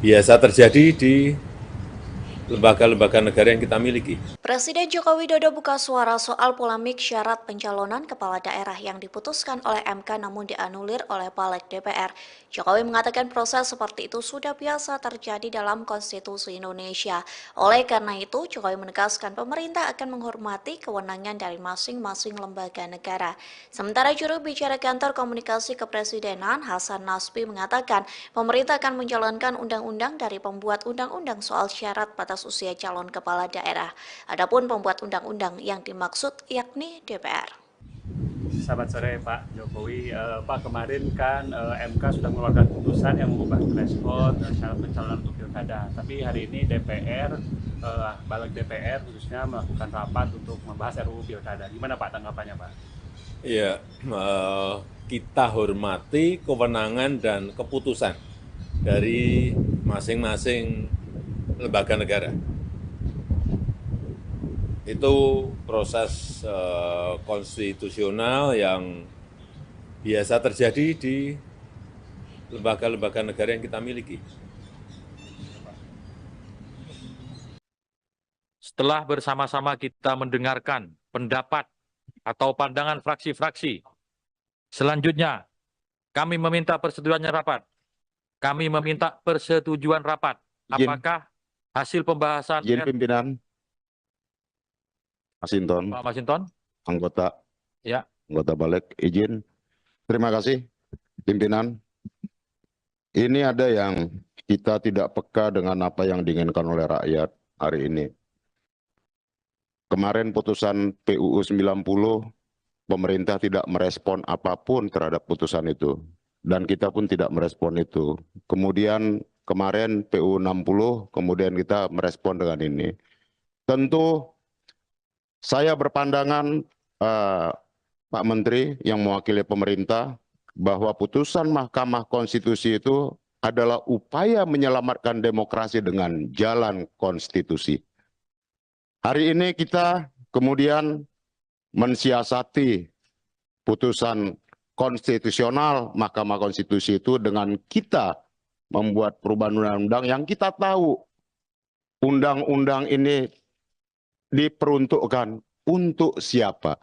biasa terjadi di lembaga-lembaga negara yang kita miliki. Presiden Joko Widodo buka suara soal polemik syarat pencalonan kepala daerah yang diputuskan oleh MK namun dianulir oleh Balik DPR. Jokowi mengatakan proses seperti itu sudah biasa terjadi dalam konstitusi Indonesia. Oleh karena itu, Jokowi menegaskan pemerintah akan menghormati kewenangan dari masing-masing lembaga negara. Sementara juru bicara kantor komunikasi kepresidenan Hasan Nasbi mengatakan pemerintah akan menjalankan undang-undang dari pembuat undang-undang soal syarat batas usia calon kepala daerah. Adapun pembuat undang-undang yang dimaksud yakni DPR. Selamat sore Pak Jokowi. Pak, kemarin kan MK sudah mengeluarkan putusan yang mengubah threshold syarat pencalonan untuk pilkada. Tapi hari ini DPR, Balik DPR khususnya melakukan rapat untuk membahas RUU pilkada. Gimana Pak tanggapannya Pak? Ya, kita hormati kewenangan dan keputusan dari masing-masing lembaga negara. Itu proses konstitusional yang biasa terjadi di lembaga-lembaga negara yang kita miliki. Setelah bersama-sama kita mendengarkan pendapat atau pandangan fraksi-fraksi, selanjutnya kami meminta persetujuannya rapat. Kami meminta persetujuan rapat. Apakah hasil pembahasan Izin pimpinan. Masinton, Pak Masinton? anggota Ya. anggota Balik, izin. Terima kasih, pimpinan. Ini ada yang kita tidak peka dengan apa yang diinginkan oleh rakyat hari ini. Kemarin putusan PUU 90, pemerintah tidak merespon apapun terhadap putusan itu. Dan kita pun tidak merespon itu. Kemudian kemarin PUU 60, kemudian kita merespon dengan ini. Tentu saya berpandangan, Pak Menteri yang mewakili pemerintah, bahwa putusan Mahkamah Konstitusi itu adalah upaya menyelamatkan demokrasi dengan jalan konstitusi. Hari ini kita kemudian mensiasati putusan konstitusional Mahkamah Konstitusi itu dengan kita membuat perubahan undang-undang yang kita tahu undang-undang ini diperuntukkan untuk siapa.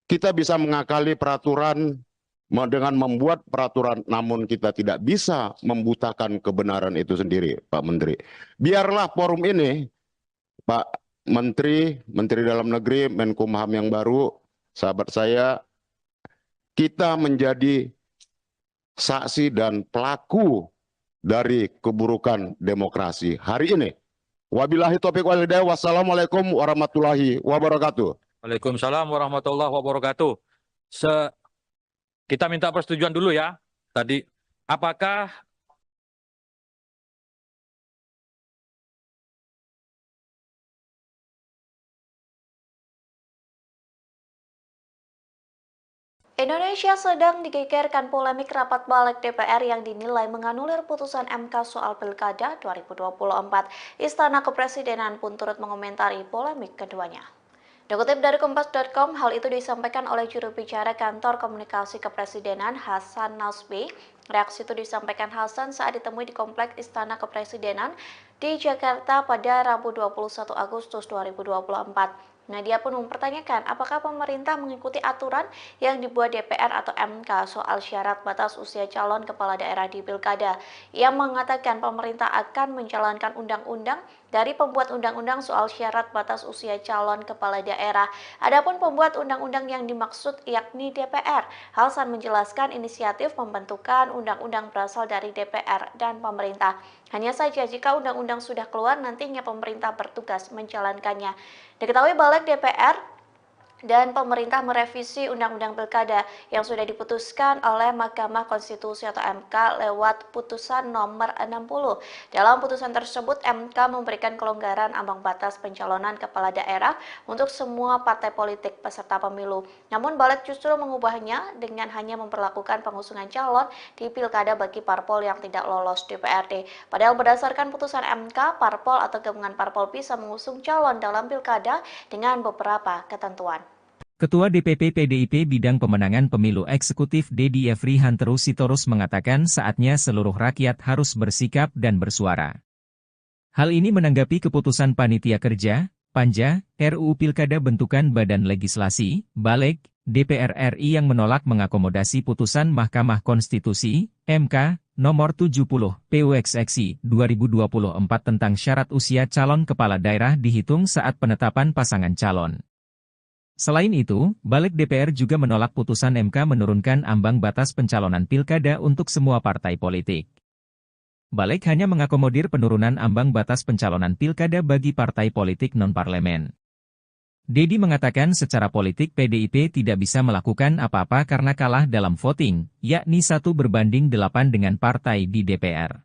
Kita bisa mengakali peraturan dengan membuat peraturan, namun kita tidak bisa membutakan kebenaran itu sendiri, Pak Menteri. Biarlah forum ini, Pak Menteri, Menteri Dalam Negeri, Menkumham yang baru, sahabat saya, kita menjadi saksi dan pelaku dari keburukan demokrasi hari ini. Wabillahi taufiq wal hidayah. Wassalamualaikum warahmatullahi wabarakatuh. Waalaikumsalam warahmatullahi wabarakatuh. Kita minta persetujuan dulu ya. Tadi, apakah Indonesia sedang digegerkan polemik rapat balik DPR yang dinilai menganulir putusan MK soal Pilkada 2024. Istana Kepresidenan pun turut mengomentari polemik keduanya. Dikutip dari Kompas.com, hal itu disampaikan oleh juru bicara Kantor Komunikasi Kepresidenan Hasan Nasbi. Reaksi itu disampaikan Hasan saat ditemui di Kompleks Istana Kepresidenan di Jakarta pada Rabu 21 Agustus 2024. Dia pun mempertanyakan apakah pemerintah mengikuti aturan yang dibuat DPR atau MK soal syarat batas usia calon kepala daerah di Pilkada. Ia mengatakan pemerintah akan menjalankan undang-undang dari pembuat undang-undang soal syarat batas usia calon kepala daerah. Adapun pembuat undang-undang yang dimaksud yakni DPR. Hasan menjelaskan inisiatif pembentukan undang-undang berasal dari DPR dan pemerintah. Hanya saja jika undang-undang sudah keluar, nantinya pemerintah bertugas menjalankannya. Diketahui balik DPR dan pemerintah merevisi Undang-Undang Pilkada yang sudah diputuskan oleh Mahkamah Konstitusi atau MK lewat putusan nomor 60. Dalam putusan tersebut, MK memberikan kelonggaran ambang batas pencalonan kepala daerah untuk semua partai politik peserta pemilu. Namun balik justru mengubahnya dengan hanya memperlakukan pengusungan calon di Pilkada bagi parpol yang tidak lolos DPRD. Padahal berdasarkan putusan MK, parpol atau gabungan parpol bisa mengusung calon dalam Pilkada dengan beberapa ketentuan. Ketua DPP PDIP Bidang Pemenangan Pemilu Eksekutif Dedi Yefri Hanteru Sitorus mengatakan saatnya seluruh rakyat harus bersikap dan bersuara. Hal ini menanggapi keputusan Panitia Kerja, Panja, RUU Pilkada bentukan Badan Legislasi, Balik, DPR RI yang menolak mengakomodasi putusan Mahkamah Konstitusi, MK, nomor 70, PUXXI 2024 tentang syarat usia calon kepala daerah dihitung saat penetapan pasangan calon. Selain itu, Balik DPR juga menolak putusan MK menurunkan ambang batas pencalonan pilkada untuk semua partai politik. Balik hanya mengakomodir penurunan ambang batas pencalonan pilkada bagi partai politik non-parlemen. Dedi mengatakan secara politik PDIP tidak bisa melakukan apa-apa karena kalah dalam voting, yakni 1:8 dengan partai di DPR.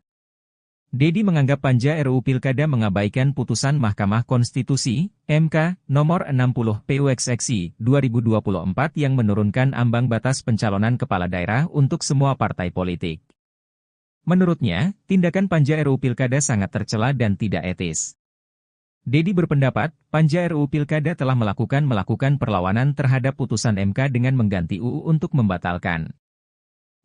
Dedi menganggap Panja RUU Pilkada mengabaikan putusan Mahkamah Konstitusi, MK, nomor 60 PUXXI 2024 yang menurunkan ambang batas pencalonan kepala daerah untuk semua partai politik. Menurutnya, tindakan Panja RUU Pilkada sangat tercela dan tidak etis. Dedi berpendapat, Panja RUU Pilkada telah melakukan perlawanan terhadap putusan MK dengan mengganti UU untuk membatalkan.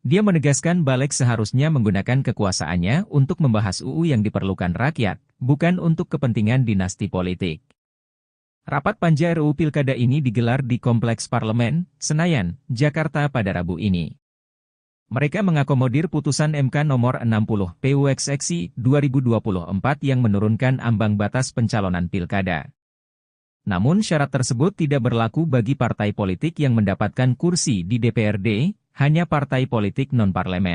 Dia menegaskan Balik seharusnya menggunakan kekuasaannya untuk membahas UU yang diperlukan rakyat, bukan untuk kepentingan dinasti politik. Rapat Panja RUU Pilkada ini digelar di Kompleks Parlemen, Senayan, Jakarta pada Rabu ini. Mereka mengakomodir putusan MK nomor 60 PUXXI 2024 yang menurunkan ambang batas pencalonan pilkada. Namun syarat tersebut tidak berlaku bagi partai politik yang mendapatkan kursi di DPRD, hanya partai politik non-parlemen.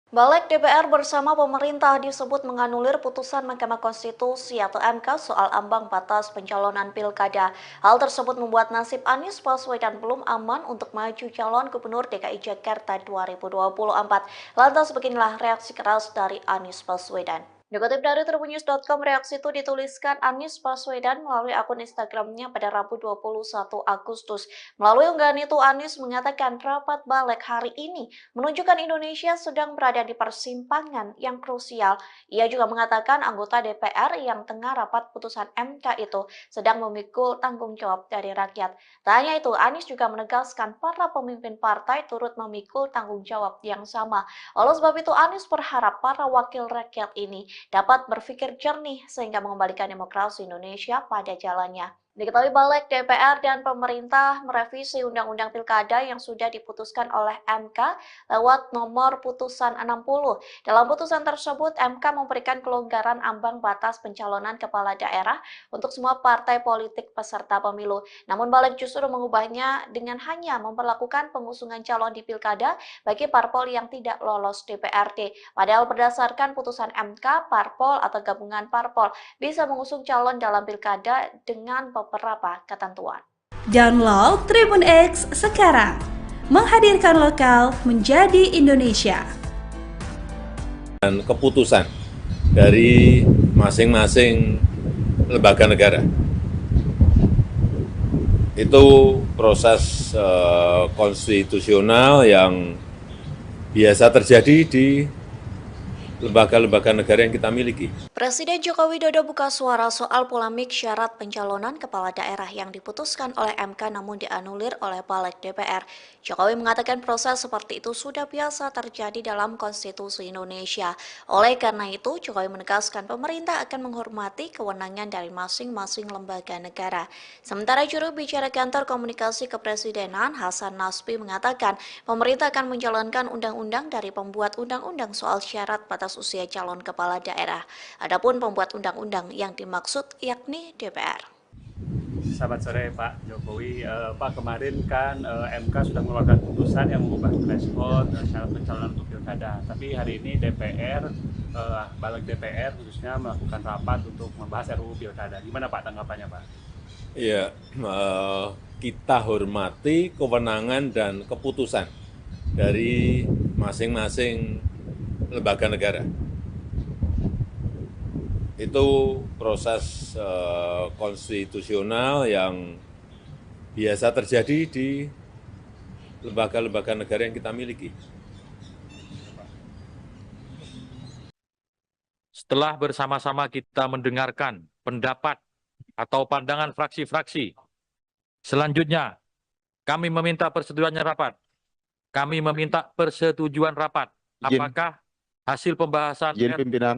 Balik DPR bersama pemerintah disebut menganulir putusan Mahkamah Konstitusi atau MK soal ambang batas pencalonan pilkada. Hal tersebut membuat nasib Anies Baswedan belum aman untuk maju calon Gubernur DKI Jakarta 2024. Lantas beginilah reaksi keras dari Anies Baswedan. Dikutip dari tribunnews.com, reaksi itu dituliskan Anies Baswedan melalui akun Instagramnya pada Rabu 21 Agustus. Melalui unggahan itu, Anies mengatakan rapat balik hari ini menunjukkan Indonesia sedang berada di persimpangan yang krusial. Ia juga mengatakan anggota DPR yang tengah rapat putusan MK itu sedang memikul tanggung jawab dari rakyat. Tak hanya itu, Anies juga menegaskan para pemimpin partai turut memikul tanggung jawab yang sama. Oleh sebab itu, Anies berharap para wakil rakyat ini dapat berpikir jernih sehingga mengembalikan demokrasi Indonesia pada jalannya. Diketahui balik DPR dan pemerintah merevisi Undang-Undang Pilkada yang sudah diputuskan oleh MK lewat nomor putusan 60. Dalam putusan tersebut, MK memberikan kelonggaran ambang batas pencalonan kepala daerah untuk semua partai politik peserta pemilu. Namun balik justru mengubahnya dengan hanya memperlakukan pengusungan calon di Pilkada bagi parpol yang tidak lolos DPRD. Padahal berdasarkan putusan MK, parpol atau gabungan parpol bisa mengusung calon dalam Pilkada dengan beberapa ketentuan. Download Tribun X sekarang, menghadirkan lokal menjadi Indonesia. Dan keputusan dari masing-masing lembaga negara. Itu proses konstitusional yang biasa terjadi di lembaga-lembaga negara yang kita miliki. Presiden Joko Widodo buka suara soal polemik syarat pencalonan kepala daerah yang diputuskan oleh MK namun dianulir oleh Balik DPR. Jokowi mengatakan proses seperti itu sudah biasa terjadi dalam konstitusi Indonesia. Oleh karena itu, Jokowi menegaskan pemerintah akan menghormati kewenangan dari masing-masing lembaga negara. Sementara juru bicara kantor komunikasi kepresidenan Hasan Nasbi mengatakan pemerintah akan menjalankan undang-undang dari pembuat undang-undang soal syarat batas usia calon kepala daerah. Adapun pembuat undang-undang yang dimaksud yakni DPR. Selamat sore Pak Jokowi. Pak, kemarin kan MK sudah mengeluarkan putusan yang mengubah threshold syarat pencalonan untuk pilkada. Tapi hari ini DPR, balik DPR khususnya melakukan rapat untuk membahas RUU pilkada. Gimana Pak tanggapannya Pak? Ya, kita hormati kewenangan dan keputusan dari masing-masing lembaga negara. Itu proses konstitusional yang biasa terjadi di lembaga-lembaga negara yang kita miliki. Setelah bersama-sama kita mendengarkan pendapat atau pandangan fraksi-fraksi, selanjutnya kami meminta persetujuannya rapat. Kami meminta persetujuan rapat. Apakah hasil pembahasan Izin pimpinan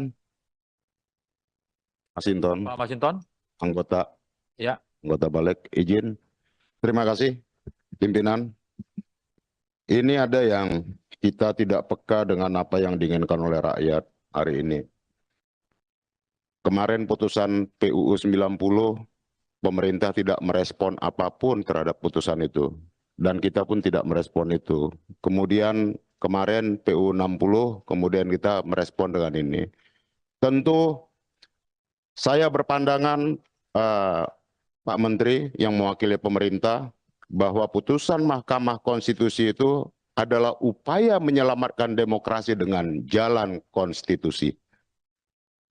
Masinton, Pak Masinton? anggota Ya. balik, izin. Terima kasih, pimpinan. Ini ada yang kita tidak peka dengan apa yang diinginkan oleh rakyat hari ini. Kemarin putusan PUU 90, pemerintah tidak merespon apapun terhadap putusan itu. Dan kita pun tidak merespon itu. Kemudian kemarin PUU 60, kemudian kita merespon dengan ini. Tentu saya berpandangan Pak Menteri yang mewakili pemerintah bahwa putusan Mahkamah Konstitusi itu adalah upaya menyelamatkan demokrasi dengan jalan konstitusi.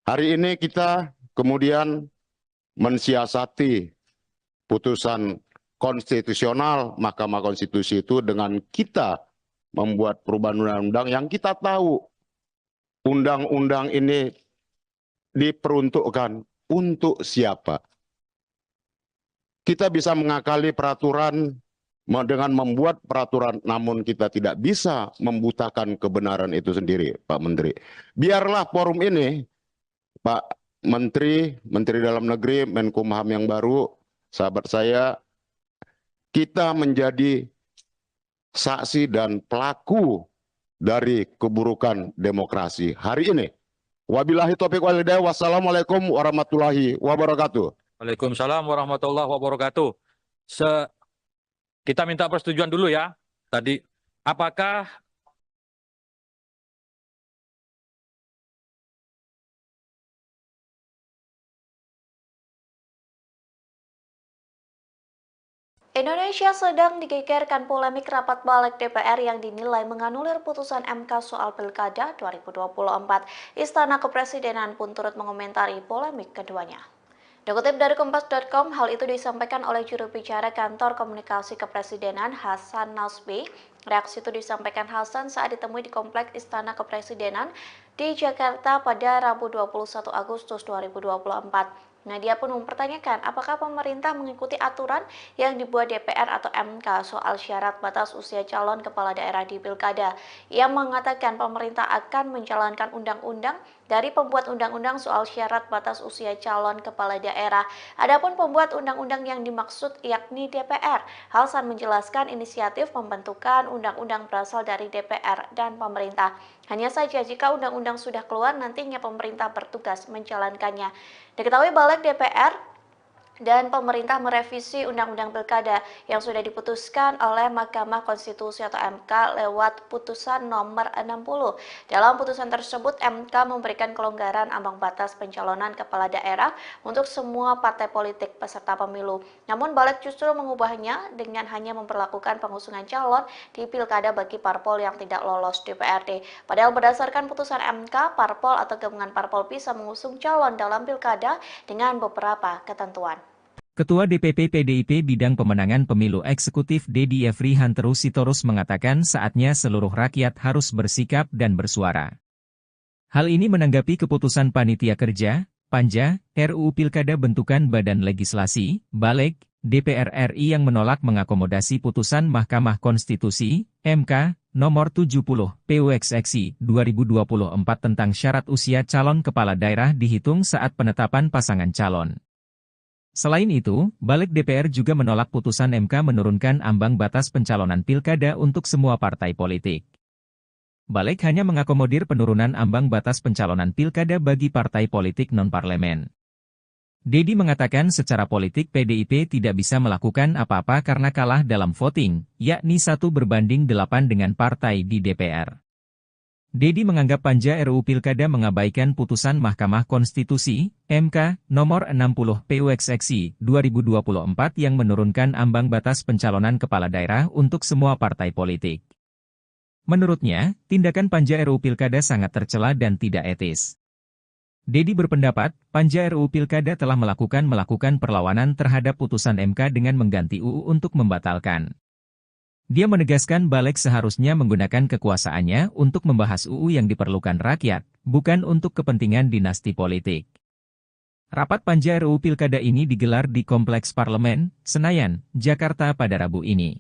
Hari ini kita kemudian mensiasati putusan konstitusional Mahkamah Konstitusi itu dengan kita membuat perubahan undang-undang yang kita tahu undang-undang ini diperuntukkan untuk siapa. Kita bisa mengakali peraturan dengan membuat peraturan, namun kita tidak bisa membutakan kebenaran itu sendiri, Pak Menteri. Biarlah forum ini, Pak Menteri, Menteri Dalam Negeri, Menkumham yang baru, sahabat saya, kita menjadi saksi dan pelaku dari keburukan demokrasi hari ini. Wabillahi taufiq wal hidayah. Wassalamualaikum warahmatullahi wabarakatuh. Waalaikumsalam warahmatullahi wabarakatuh. Kita minta persetujuan dulu ya. Tadi, apakah Indonesia sedang digegerkan polemik rapat balik DPR yang dinilai menganulir putusan MK soal Pilkada 2024. Istana Kepresidenan pun turut mengomentari polemik keduanya. Dikutip dari Kompas.com, hal itu disampaikan oleh juru bicara Kantor Komunikasi Kepresidenan Hasan Nasbi. Reaksi itu disampaikan Hasan saat ditemui di Kompleks Istana Kepresidenan di Jakarta pada Rabu 21 Agustus 2024. Dia pun mempertanyakan apakah pemerintah mengikuti aturan yang dibuat DPR atau MK soal syarat batas usia calon kepala daerah di Pilkada. Ia mengatakan pemerintah akan menjalankan undang-undang dari pembuat undang-undang soal syarat batas usia calon kepala daerah. Adapun pembuat undang-undang yang dimaksud yakni DPR. Hasan menjelaskan inisiatif pembentukan undang-undang berasal dari DPR dan pemerintah. Hanya saja jika undang-undang sudah keluar, nantinya pemerintah bertugas menjalankannya. Diketahui Balik DPR dan pemerintah merevisi Undang-Undang Pilkada yang sudah diputuskan oleh Mahkamah Konstitusi atau MK lewat putusan nomor 60. Dalam putusan tersebut, MK memberikan kelonggaran ambang batas pencalonan kepala daerah untuk semua partai politik peserta pemilu. Namun Balik justru mengubahnya dengan hanya memperlakukan pengusungan calon di Pilkada bagi parpol yang tidak lolos DPRD. Padahal berdasarkan putusan MK, parpol atau gabungan parpol bisa mengusung calon dalam Pilkada dengan beberapa ketentuan. Ketua DPP PDIP Bidang Pemenangan Pemilu Eksekutif Dedi Yefri Hanteru Sitorus mengatakan saatnya seluruh rakyat harus bersikap dan bersuara. Hal ini menanggapi keputusan Panitia Kerja, Panja, RUU Pilkada bentukan Badan Legislasi, Balik, DPR RI yang menolak mengakomodasi putusan Mahkamah Konstitusi, MK, nomor 70, PUXXI 2024 tentang syarat usia calon kepala daerah dihitung saat penetapan pasangan calon. Selain itu, Balik DPR juga menolak putusan MK menurunkan ambang batas pencalonan pilkada untuk semua partai politik. Balik hanya mengakomodir penurunan ambang batas pencalonan pilkada bagi partai politik non-parlemen. Dedi mengatakan secara politik PDIP tidak bisa melakukan apa-apa karena kalah dalam voting, yakni 1/8 dengan partai di DPR. Dedi menganggap Panja RUU Pilkada mengabaikan putusan Mahkamah Konstitusi, MK, nomor 60 PUXXI 2024 yang menurunkan ambang batas pencalonan kepala daerah untuk semua partai politik. Menurutnya, tindakan Panja RUU Pilkada sangat tercela dan tidak etis. Dedi berpendapat, Panja RUU Pilkada telah melakukan perlawanan terhadap putusan MK dengan mengganti UU untuk membatalkan. Dia menegaskan Balik seharusnya menggunakan kekuasaannya untuk membahas UU yang diperlukan rakyat, bukan untuk kepentingan dinasti politik. Rapat Panja RUU Pilkada ini digelar di Kompleks Parlemen, Senayan, Jakarta pada Rabu ini.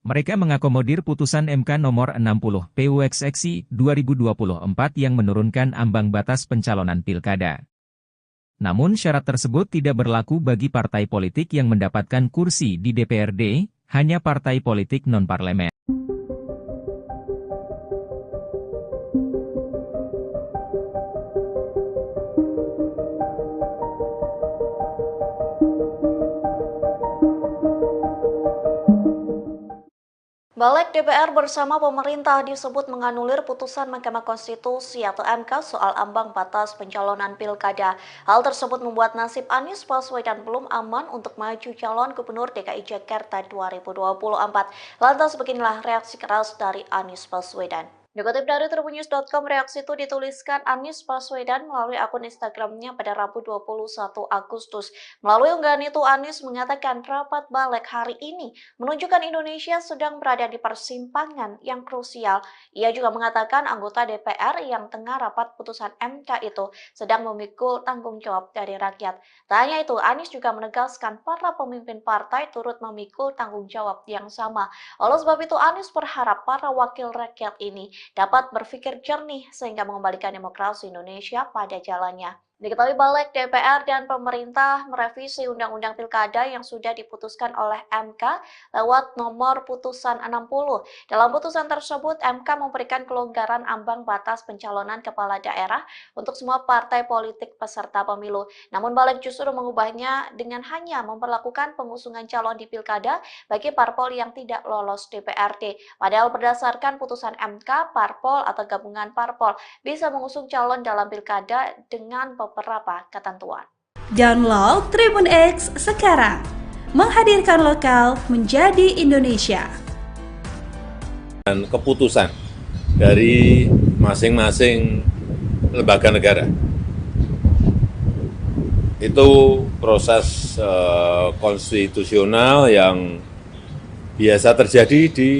Mereka mengakomodir putusan MK nomor 60 PUXXI 2024 yang menurunkan ambang batas pencalonan pilkada. Namun syarat tersebut tidak berlaku bagi partai politik yang mendapatkan kursi di DPRD, hanya partai politik non-parlemen. Balik DPR bersama pemerintah disebut menganulir putusan Mahkamah Konstitusi atau MK soal ambang batas pencalonan pilkada. Hal tersebut membuat nasib Anies Baswedan belum aman untuk maju calon Gubernur DKI Jakarta 2024. Lantas beginilah reaksi keras dari Anies Baswedan. Dikutip dari tribunnews.com, reaksi itu dituliskan Anies Baswedan melalui akun Instagramnya pada Rabu 21 Agustus. Melalui unggahan itu, Anies mengatakan rapat Balik hari ini menunjukkan Indonesia sedang berada di persimpangan yang krusial. Ia juga mengatakan anggota DPR yang tengah rapat putusan MK itu sedang memikul tanggung jawab dari rakyat. Tak hanya itu, Anies juga menegaskan para pemimpin partai turut memikul tanggung jawab yang sama. Oleh sebab itu, Anies berharap para wakil rakyat ini dapat berpikir jernih sehingga mengembalikan demokrasi Indonesia pada jalannya. Diketahui Balik DPR dan pemerintah merevisi Undang-Undang Pilkada yang sudah diputuskan oleh MK lewat nomor putusan 60. Dalam putusan tersebut, MK memberikan kelonggaran ambang batas pencalonan kepala daerah untuk semua partai politik peserta pemilu. Namun Balik justru mengubahnya dengan hanya memperlakukan pengusungan calon di Pilkada bagi parpol yang tidak lolos DPRD. Padahal berdasarkan putusan MK, parpol atau gabungan parpol bisa mengusung calon dalam Pilkada dengan beberapa ketentuan. Download Tribun X sekarang, menghadirkan lokal menjadi Indonesia. Dan keputusan dari masing-masing lembaga negara. Itu proses konstitusional yang biasa terjadi di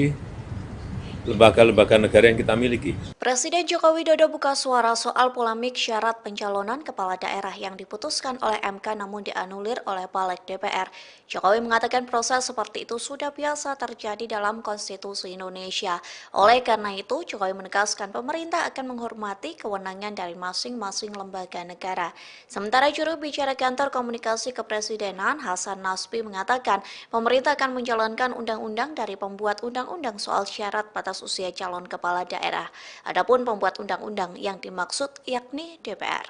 lembaga-lembaga negara yang kita miliki. Presiden Joko Widodo buka suara soal polemik syarat pencalonan kepala daerah yang diputuskan oleh MK namun dianulir oleh Balik DPR. Jokowi mengatakan proses seperti itu sudah biasa terjadi dalam konstitusi Indonesia. Oleh karena itu, Jokowi menegaskan pemerintah akan menghormati kewenangan dari masing-masing lembaga negara. Sementara juru bicara kantor komunikasi kepresidenan Hasan Nasbi mengatakan pemerintah akan menjalankan undang-undang dari pembuat undang-undang soal syarat batas usia calon kepala daerah. Adapun pembuat undang-undang yang dimaksud yakni DPR.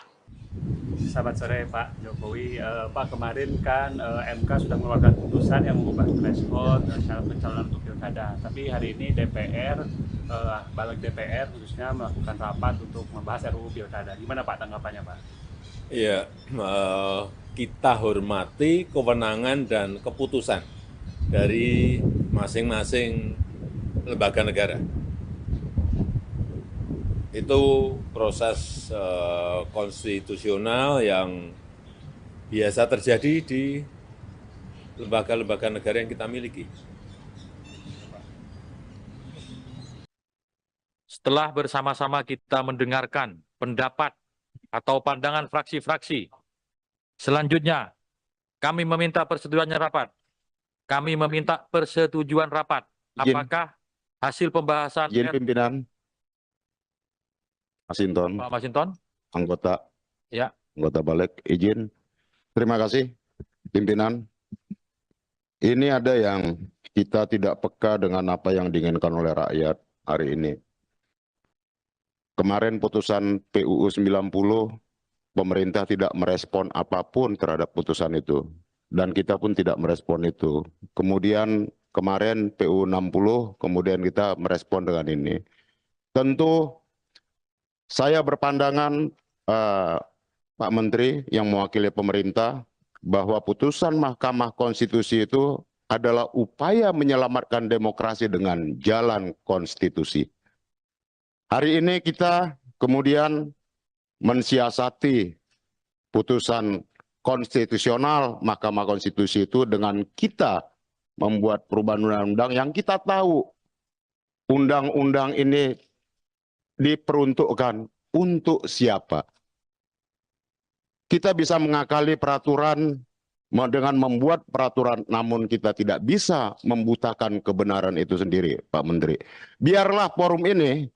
Selamat sore Pak Jokowi. Pak, kemarin kan MK sudah mengeluarkan putusan yang mengubah threshold syarat pencalonan untuk pilkada. Tapi hari ini DPR, Balik DPR khususnya melakukan rapat untuk membahas RUU pilkada. Gimana Pak tanggapannya Pak? Ya, kita hormati kewenangan dan keputusan dari masing-masing lembaga negara. Itu proses konstitusional yang biasa terjadi di lembaga-lembaga negara yang kita miliki. Setelah bersama-sama kita mendengarkan pendapat atau pandangan fraksi-fraksi, selanjutnya kami meminta persetujuan rapat. Kami meminta persetujuan rapat. Apakah hasil pembahasan Izin pimpinan, Masinton, Pak Masinton? anggota Ya. Balik, izin. Terima kasih, pimpinan. Ini ada yang kita tidak peka dengan apa yang diinginkan oleh rakyat hari ini. Kemarin putusan PUU 90, pemerintah tidak merespon apapun terhadap putusan itu. Dan kita pun tidak merespon itu. Kemudian kemarin PUU 60, kemudian kita merespon dengan ini. Tentu saya berpandangan Pak Menteri yang mewakili pemerintah bahwa putusan Mahkamah Konstitusi itu adalah upaya menyelamatkan demokrasi dengan jalan konstitusi. Hari ini kita kemudian mensiasati putusan konstitusional Mahkamah Konstitusi itu dengan kita membuat perubahan undang-undang yang kita tahu undang-undang ini diperuntukkan untuk siapa. Kita bisa mengakali peraturan dengan membuat peraturan, namun kita tidak bisa membutakan kebenaran itu sendiri, Pak Menteri. Biarlah forum ini,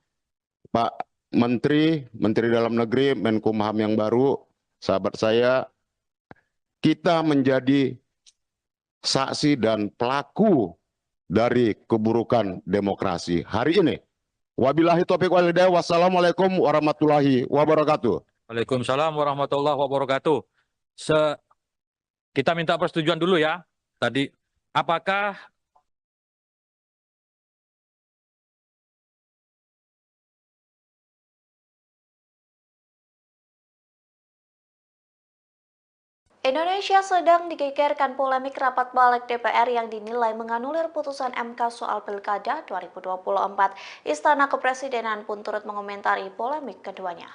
Pak Menteri, Menteri Dalam Negeri, Menkumham yang baru, sahabat saya, kita menjadi saksi dan pelaku dari keburukan demokrasi hari ini. Wabillahi taufiq wal hidayah. Wassalamualaikum warahmatullahi wabarakatuh. Waalaikumsalam warahmatullahi wabarakatuh. Kita minta persetujuan dulu ya. Tadi, apakah Indonesia sedang digegerkan polemik rapat Balik DPR yang dinilai menganulir putusan MK soal Pilkada 2024. Istana Kepresidenan pun turut mengomentari polemik keduanya.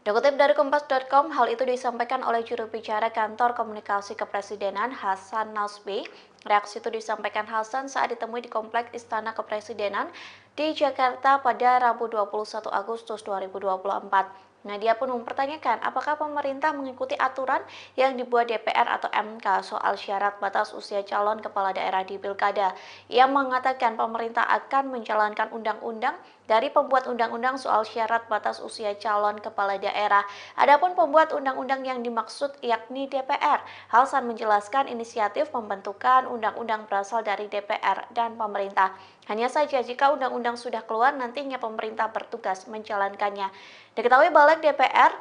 Dikutip dari Kompas.com, hal itu disampaikan oleh juru bicara kantor komunikasi kepresidenan Hasan Nasbi. Reaksi itu disampaikan Hasan saat ditemui di Kompleks Istana Kepresidenan di Jakarta pada Rabu 21 Agustus 2024. Dia pun mempertanyakan apakah pemerintah mengikuti aturan yang dibuat DPR atau MK soal syarat batas usia calon kepala daerah di Pilkada. Ia mengatakan pemerintah akan menjalankan undang-undang dari pembuat undang-undang soal syarat batas usia calon kepala daerah. Adapun pembuat undang-undang yang dimaksud yakni DPR. Hasan menjelaskan inisiatif pembentukan undang-undang berasal dari DPR dan pemerintah. Hanya saja jika undang-undang sudah keluar, nantinya pemerintah bertugas menjalankannya. Diketahui Balik DPR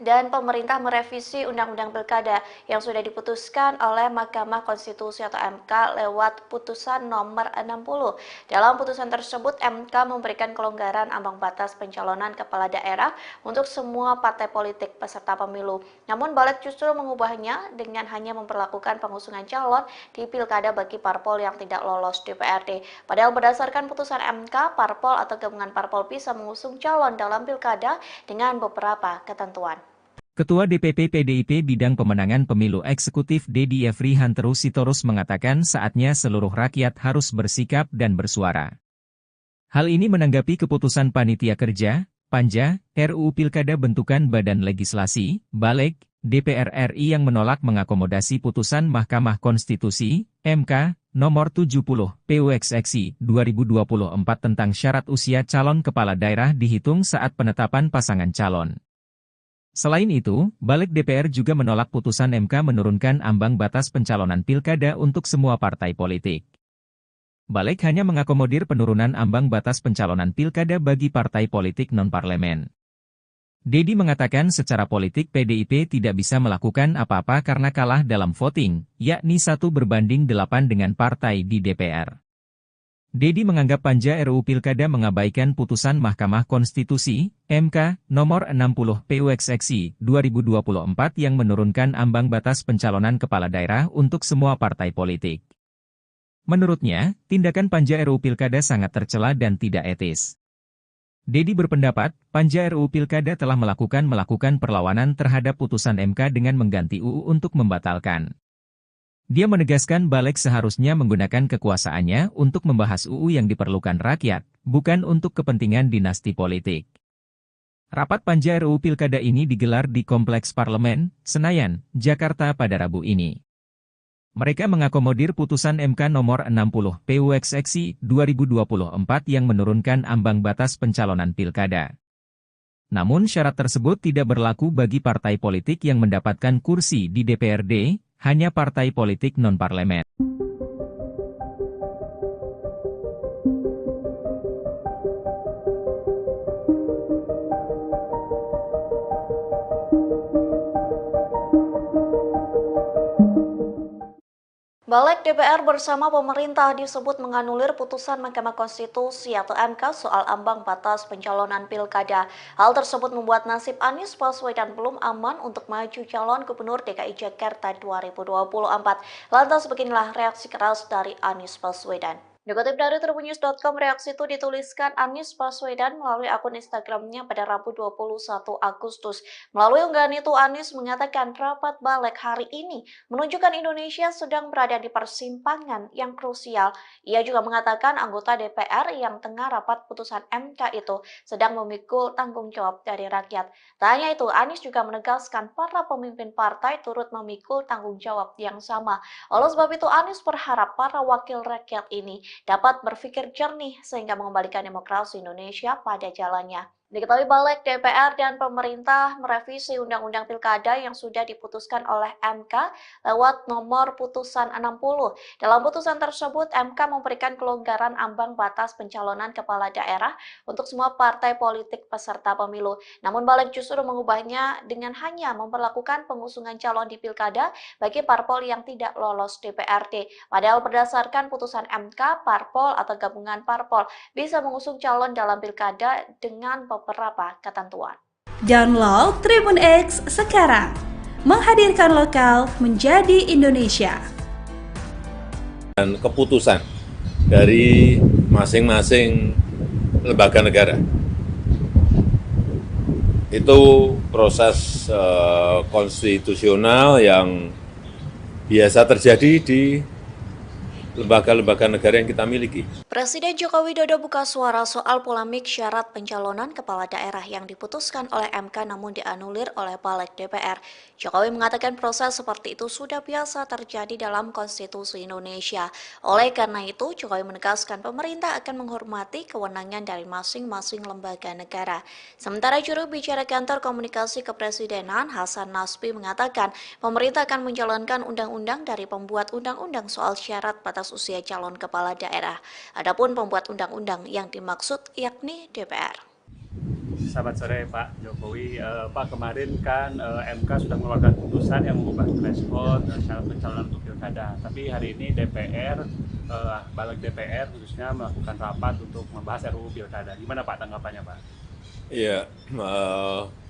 dan pemerintah merevisi Undang-Undang Pilkada yang sudah diputuskan oleh Mahkamah Konstitusi atau MK lewat putusan nomor 60. Dalam putusan tersebut, MK memberikan kelonggaran ambang batas pencalonan kepala daerah untuk semua partai politik peserta pemilu. Namun balik justru mengubahnya dengan hanya memperlakukan pengusungan calon di Pilkada bagi parpol yang tidak lolos DPRD. Padahal berdasarkan putusan MK, parpol atau gabungan parpol bisa mengusung calon dalam Pilkada dengan beberapa ketentuan. Ketua DPP PDIP Bidang Pemenangan Pemilu Eksekutif Dedi Efri Hanterus Sitorus mengatakan saatnya seluruh rakyat harus bersikap dan bersuara. Hal ini menanggapi keputusan Panitia Kerja, Panja, RUU Pilkada bentukan Badan Legislasi, Baleg, DPR RI yang menolak mengakomodasi putusan Mahkamah Konstitusi, MK, nomor 70, PUXXI 2024 tentang syarat usia calon kepala daerah dihitung saat penetapan pasangan calon. Selain itu, Baleg DPR juga menolak putusan MK menurunkan ambang batas pencalonan pilkada untuk semua partai politik. Baleg hanya mengakomodir penurunan ambang batas pencalonan pilkada bagi partai politik non-parlemen. Dedi mengatakan secara politik PDIP tidak bisa melakukan apa-apa karena kalah dalam voting, yakni 1/8 dengan partai di DPR. Dedi menganggap Panja RUU Pilkada mengabaikan putusan Mahkamah Konstitusi, MK, nomor 60 PUXXI 2024 yang menurunkan ambang batas pencalonan kepala daerah untuk semua partai politik. Menurutnya, tindakan Panja RUU Pilkada sangat tercela dan tidak etis. Dedi berpendapat, Panja RUU Pilkada telah melakukan perlawanan terhadap putusan MK dengan mengganti UU untuk membatalkan. Dia menegaskan Baleg seharusnya menggunakan kekuasaannya untuk membahas UU yang diperlukan rakyat, bukan untuk kepentingan dinasti politik. Rapat Panja RUU Pilkada ini digelar di Kompleks Parlemen, Senayan, Jakarta pada Rabu ini. Mereka mengakomodir putusan MK nomor 60 PUXXI 2024 yang menurunkan ambang batas pencalonan pilkada. Namun syarat tersebut tidak berlaku bagi partai politik yang mendapatkan kursi di DPRD, hanya partai politik non-parlemen. Baleg DPR bersama pemerintah disebut menganulir putusan Mahkamah Konstitusi atau MK soal ambang batas pencalonan pilkada. Hal tersebut membuat nasib Anies Baswedan belum aman untuk maju calon Gubernur DKI Jakarta 2024. Lantas beginilah reaksi keras dari Anies Baswedan. Dikutip dari tribunnews.com, reaksi itu dituliskan Anies Baswedan melalui akun Instagramnya pada Rabu 21 Agustus. Melalui unggahan itu, Anies mengatakan rapat Baleg hari ini menunjukkan Indonesia sedang berada di persimpangan yang krusial. Ia juga mengatakan anggota DPR yang tengah rapat putusan MK itu sedang memikul tanggung jawab dari rakyat. Tak hanya itu, Anies juga menegaskan para pemimpin partai turut memikul tanggung jawab yang sama. Oleh sebab itu, Anies berharap para wakil rakyat ini dapat berpikir jernih sehingga mengembalikan demokrasi Indonesia pada jalannya. Diketahui Baleg DPR dan pemerintah merevisi Undang-Undang Pilkada yang sudah diputuskan oleh MK lewat nomor putusan 60. Dalam putusan tersebut, MK memberikan kelonggaran ambang batas pencalonan kepala daerah untuk semua partai politik peserta pemilu. Namun Baleg justru mengubahnya dengan hanya memperlakukan pengusungan calon di Pilkada bagi parpol yang tidak lolos DPRD. Padahal berdasarkan putusan MK, parpol atau gabungan parpol bisa mengusung calon dalam Pilkada dengan beberapa ketentuan. Download Tribun X sekarang, menghadirkan lokal menjadi Indonesia. Dan keputusan dari masing-masing lembaga negara itu proses konstitusional yang biasa terjadi di lembaga-lembaga negara yang kita miliki. Presiden Joko Widodo buka suara soal polemik syarat pencalonan kepala daerah yang diputuskan oleh MK namun dianulir oleh Baleg DPR. Jokowi mengatakan proses seperti itu sudah biasa terjadi dalam konstitusi Indonesia. Oleh karena itu, Jokowi menegaskan pemerintah akan menghormati kewenangan dari masing-masing lembaga negara. Sementara juru bicara kantor komunikasi kepresidenan Hasan Nasbi mengatakan pemerintah akan menjalankan undang-undang dari pembuat undang-undang soal syarat batas usia calon kepala daerah. Adapun pembuat undang-undang yang dimaksud yakni DPR. Selamat sore Pak Jokowi. Pak, kemarin kan MK sudah mengeluarkan putusan yang mengubah threshold syarat pencalonan untuk pilkada. Tapi hari ini DPR, balik DPR khususnya melakukan rapat untuk membahas RUU pilkada. Gimana Pak tanggapannya Pak? Ya,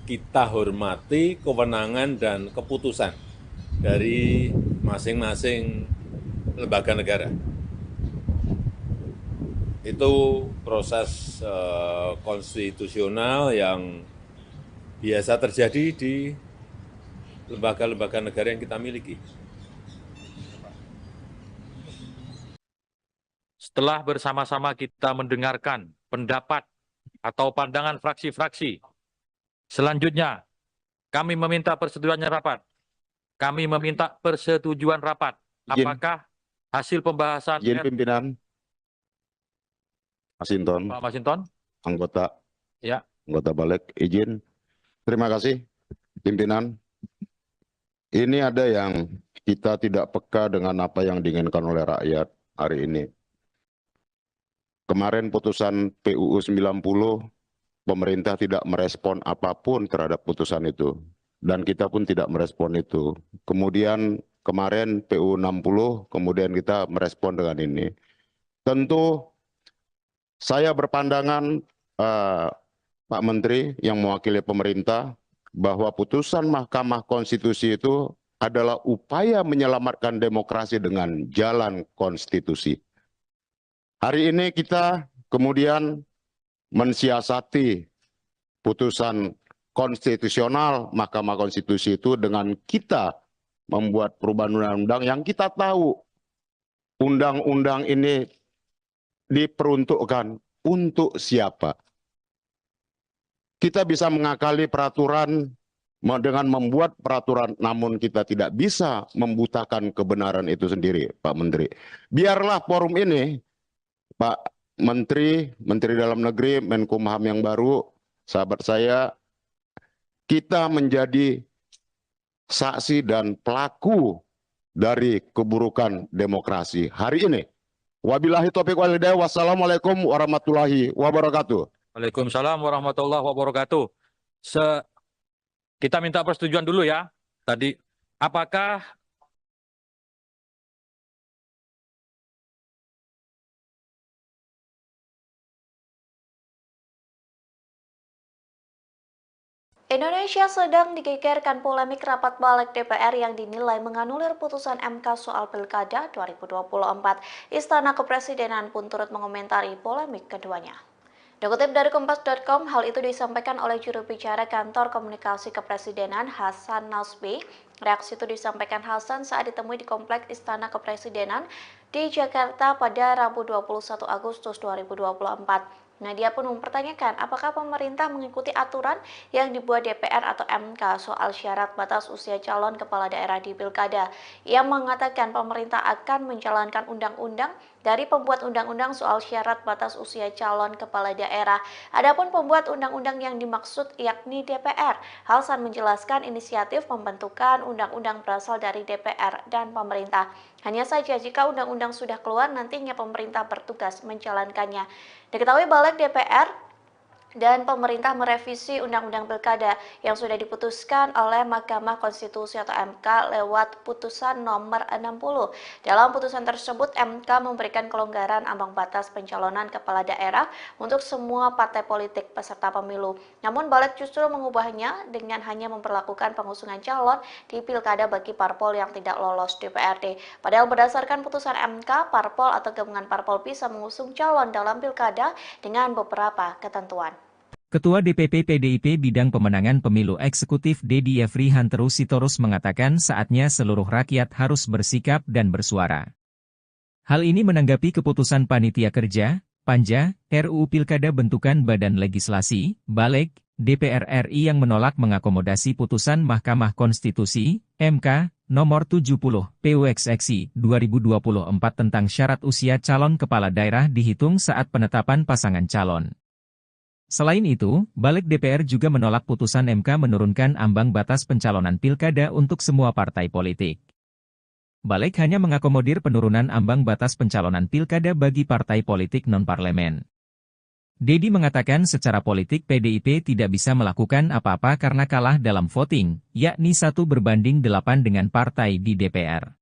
kita hormati kewenangan dan keputusan dari masing-masing lembaga negara. Itu proses konstitusional yang biasa terjadi di lembaga-lembaga negara yang kita miliki. Setelah bersama-sama kita mendengarkan pendapat atau pandangan fraksi-fraksi, selanjutnya kami meminta persetujuannya rapat. Kami meminta persetujuan rapat. Apakah hasil pembahasan Izin pimpinan, Masinton, Pak Masinton? anggota Ya. anggota balik, izin. Terima kasih, pimpinan. Ini ada yang kita tidak peka dengan apa yang diinginkan oleh rakyat hari ini. Kemarin putusan PUU 90, pemerintah tidak merespon apapun terhadap putusan itu. Dan kita pun tidak merespon itu. Kemudian kemarin PUU 60, kemudian kita merespon dengan ini. Tentu saya berpandangan, Pak Menteri yang mewakili pemerintah, bahwa putusan Mahkamah Konstitusi itu adalah upaya menyelamatkan demokrasi dengan jalan konstitusi. Hari ini kita kemudian mensiasati putusan konstitusional Mahkamah Konstitusi itu dengan kita membuat perubahan undang-undang yang kita tahu undang-undang ini diperuntukkan untuk siapa. Kita bisa mengakali peraturan dengan membuat peraturan, namun kita tidak bisa membutakan kebenaran itu sendiri, Pak Menteri. Biarlah forum ini, Pak Menteri, Menteri Dalam Negeri, Menkumham yang baru, sahabat saya, kita menjadi saksi dan pelaku dari keburukan demokrasi hari ini. Wabillahi taufiq wal hidayah. Wassalamualaikum warahmatullahi wabarakatuh. Waalaikumsalam warahmatullahi wabarakatuh. Kita minta persetujuan dulu ya. Tadi, apakah Indonesia sedang digegerkan polemik rapat balik DPR yang dinilai menganulir putusan MK soal Pilkada 2024. Istana Kepresidenan pun turut mengomentari polemik keduanya. Dikutip dari Kompas.com, hal itu disampaikan oleh juru bicara Kantor Komunikasi Kepresidenan Hasan Nasbi. Reaksi itu disampaikan Hasan saat ditemui di Kompleks Istana Kepresidenan di Jakarta pada Rabu 21 Agustus 2024. Nah, dia pun mempertanyakan apakah pemerintah mengikuti aturan yang dibuat DPR atau MK soal syarat batas usia calon kepala daerah di Pilkada. Ia mengatakan pemerintah akan menjalankan undang-undang dari pembuat undang-undang soal syarat batas usia calon kepala daerah. Adapun pembuat undang-undang yang dimaksud yakni DPR. Hasan menjelaskan inisiatif pembentukan undang-undang berasal dari DPR dan pemerintah. Hanya saja jika undang-undang sudah keluar, nantinya pemerintah bertugas menjalankannya. Diketahui balik DPR dan pemerintah merevisi Undang-Undang Pilkada yang sudah diputuskan oleh Mahkamah Konstitusi atau MK lewat putusan nomor 60. Dalam putusan tersebut, MK memberikan kelonggaran ambang batas pencalonan kepala daerah untuk semua partai politik peserta pemilu. Namun balik justru mengubahnya dengan hanya memperlakukan pengusungan calon di Pilkada bagi parpol yang tidak lolos DPRD. Padahal berdasarkan putusan MK, parpol atau gabungan parpol bisa mengusung calon dalam Pilkada dengan beberapa ketentuan. Ketua DPP PDIP Bidang Pemenangan Pemilu Eksekutif Dedi Yefri Hanteru Sitorus mengatakan saatnya seluruh rakyat harus bersikap dan bersuara. Hal ini menanggapi keputusan Panitia Kerja, Panja, RUU Pilkada bentukan Badan Legislasi, Balik, DPR RI yang menolak mengakomodasi putusan Mahkamah Konstitusi, MK, nomor 70, PUXXI 2024 tentang syarat usia calon kepala daerah dihitung saat penetapan pasangan calon. Selain itu, Balik DPR juga menolak putusan MK menurunkan ambang batas pencalonan pilkada untuk semua partai politik. Balik hanya mengakomodir penurunan ambang batas pencalonan pilkada bagi partai politik non-parlemen. Dedi mengatakan secara politik PDIP tidak bisa melakukan apa-apa karena kalah dalam voting, yakni 1:8 dengan partai di DPR.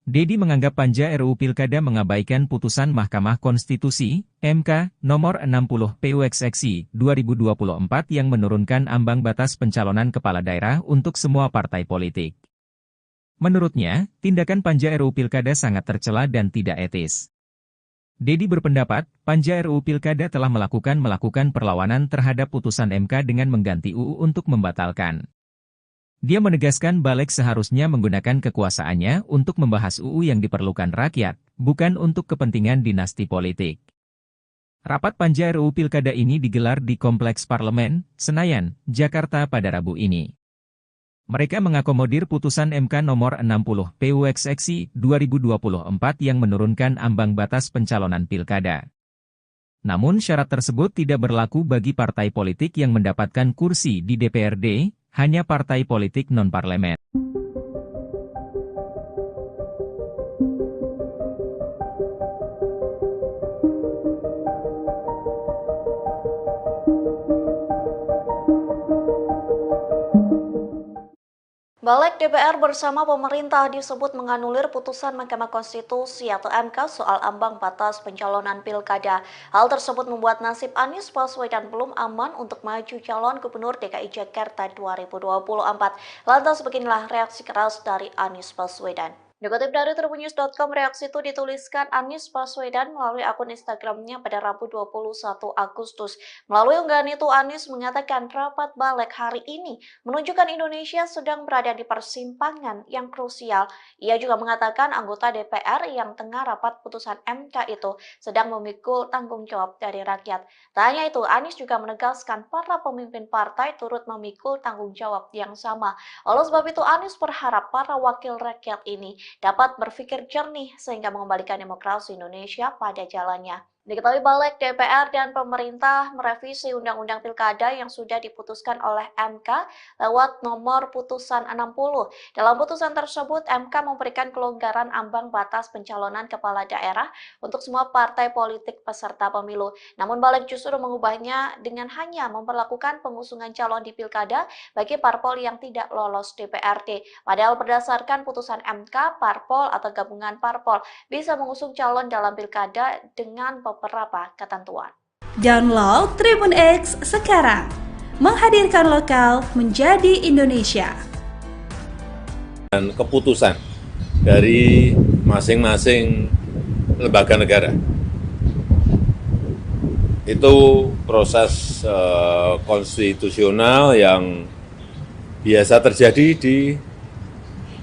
Dedi menganggap panja RUU Pilkada mengabaikan putusan Mahkamah Konstitusi, MK, nomor 60 PUXXI 2024 yang menurunkan ambang batas pencalonan kepala daerah untuk semua partai politik. Menurutnya, tindakan panja RUU Pilkada sangat tercela dan tidak etis. Dedi berpendapat, panja RUU Pilkada telah melakukan perlawanan terhadap putusan MK dengan mengganti UU untuk membatalkan. Dia menegaskan balik seharusnya menggunakan kekuasaannya untuk membahas UU yang diperlukan rakyat, bukan untuk kepentingan dinasti politik. Rapat panja RUU Pilkada ini digelar di Kompleks Parlemen, Senayan, Jakarta pada Rabu ini. Mereka mengakomodir putusan MK nomor 60 PUXXI 2024 yang menurunkan ambang batas pencalonan pilkada. Namun syarat tersebut tidak berlaku bagi partai politik yang mendapatkan kursi di DPRD, hanya partai politik non-parlemen. Balik DPR bersama pemerintah disebut menganulir putusan Mahkamah Konstitusi atau MK soal ambang batas pencalonan pilkada. Hal tersebut membuat nasib Anies Baswedan belum aman untuk maju calon Gubernur DKI Jakarta 2024. Lantas beginilah reaksi keras dari Anies Baswedan. Dikutip dari tribunnews.com, reaksi itu dituliskan Anies Baswedan melalui akun Instagramnya pada Rabu 21 Agustus. Melalui unggahan itu, Anies mengatakan rapat balik hari ini menunjukkan Indonesia sedang berada di persimpangan yang krusial. Ia juga mengatakan anggota DPR yang tengah rapat putusan MK itu sedang memikul tanggung jawab dari rakyat. Tak hanya itu, Anies juga menegaskan para pemimpin partai turut memikul tanggung jawab yang sama. Oleh sebab itu, Anies berharap para wakil rakyat ini dapat berpikir jernih sehingga mengembalikan demokrasi Indonesia pada jalannya. Diketahui balik DPR dan pemerintah merevisi Undang-Undang Pilkada yang sudah diputuskan oleh MK lewat nomor putusan 60. Dalam putusan tersebut, MK memberikan kelonggaran ambang batas pencalonan kepala daerah untuk semua partai politik peserta pemilu. Namun balik justru mengubahnya dengan hanya memperlakukan pengusungan calon di Pilkada bagi parpol yang tidak lolos DPRD. Padahal berdasarkan putusan MK, parpol atau gabungan parpol bisa mengusung calon dalam Pilkada dengan beberapa ketentuan. Download Tribun X sekarang, menghadirkan lokal menjadi Indonesia. Dan keputusan dari masing-masing lembaga negara. Itu proses konstitusional yang biasa terjadi di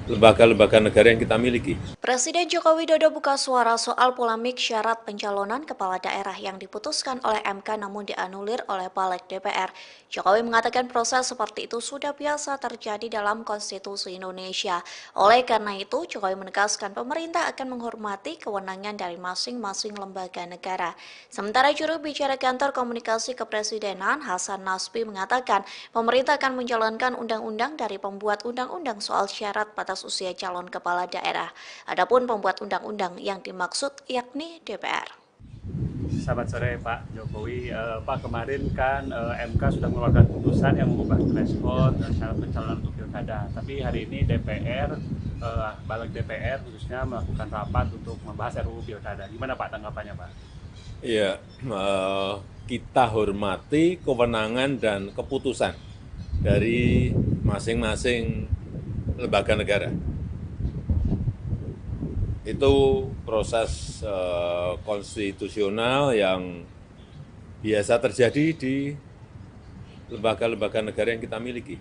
lembaga-lembaga negara yang kita miliki. Presiden Joko Widodo buka suara soal polemik syarat pencalonan kepala daerah yang diputuskan oleh MK namun dianulir oleh Balik DPR. Jokowi mengatakan proses seperti itu sudah biasa terjadi dalam konstitusi Indonesia. Oleh karena itu, Jokowi menegaskan pemerintah akan menghormati kewenangan dari masing-masing lembaga negara. Sementara juru bicara kantor komunikasi kepresidenan Hasan Nasbi mengatakan pemerintah akan menjalankan undang-undang dari pembuat undang-undang soal syarat batas usia calon kepala daerah. Adapun pembuat undang-undang yang dimaksud yakni DPR. Selamat sore Pak Jokowi. Pak, kemarin kan MK sudah mengeluarkan putusan yang mengubah threshold syarat pencalonan untuk pilkada. Tapi hari ini DPR, balik DPR khususnya melakukan rapat untuk membahas RUU pilkada. Gimana Pak tanggapannya Pak? Iya, kita hormati kewenangan dan keputusan dari masing-masing lembaga negara. Itu proses konstitusional yang biasa terjadi di lembaga-lembaga negara yang kita miliki.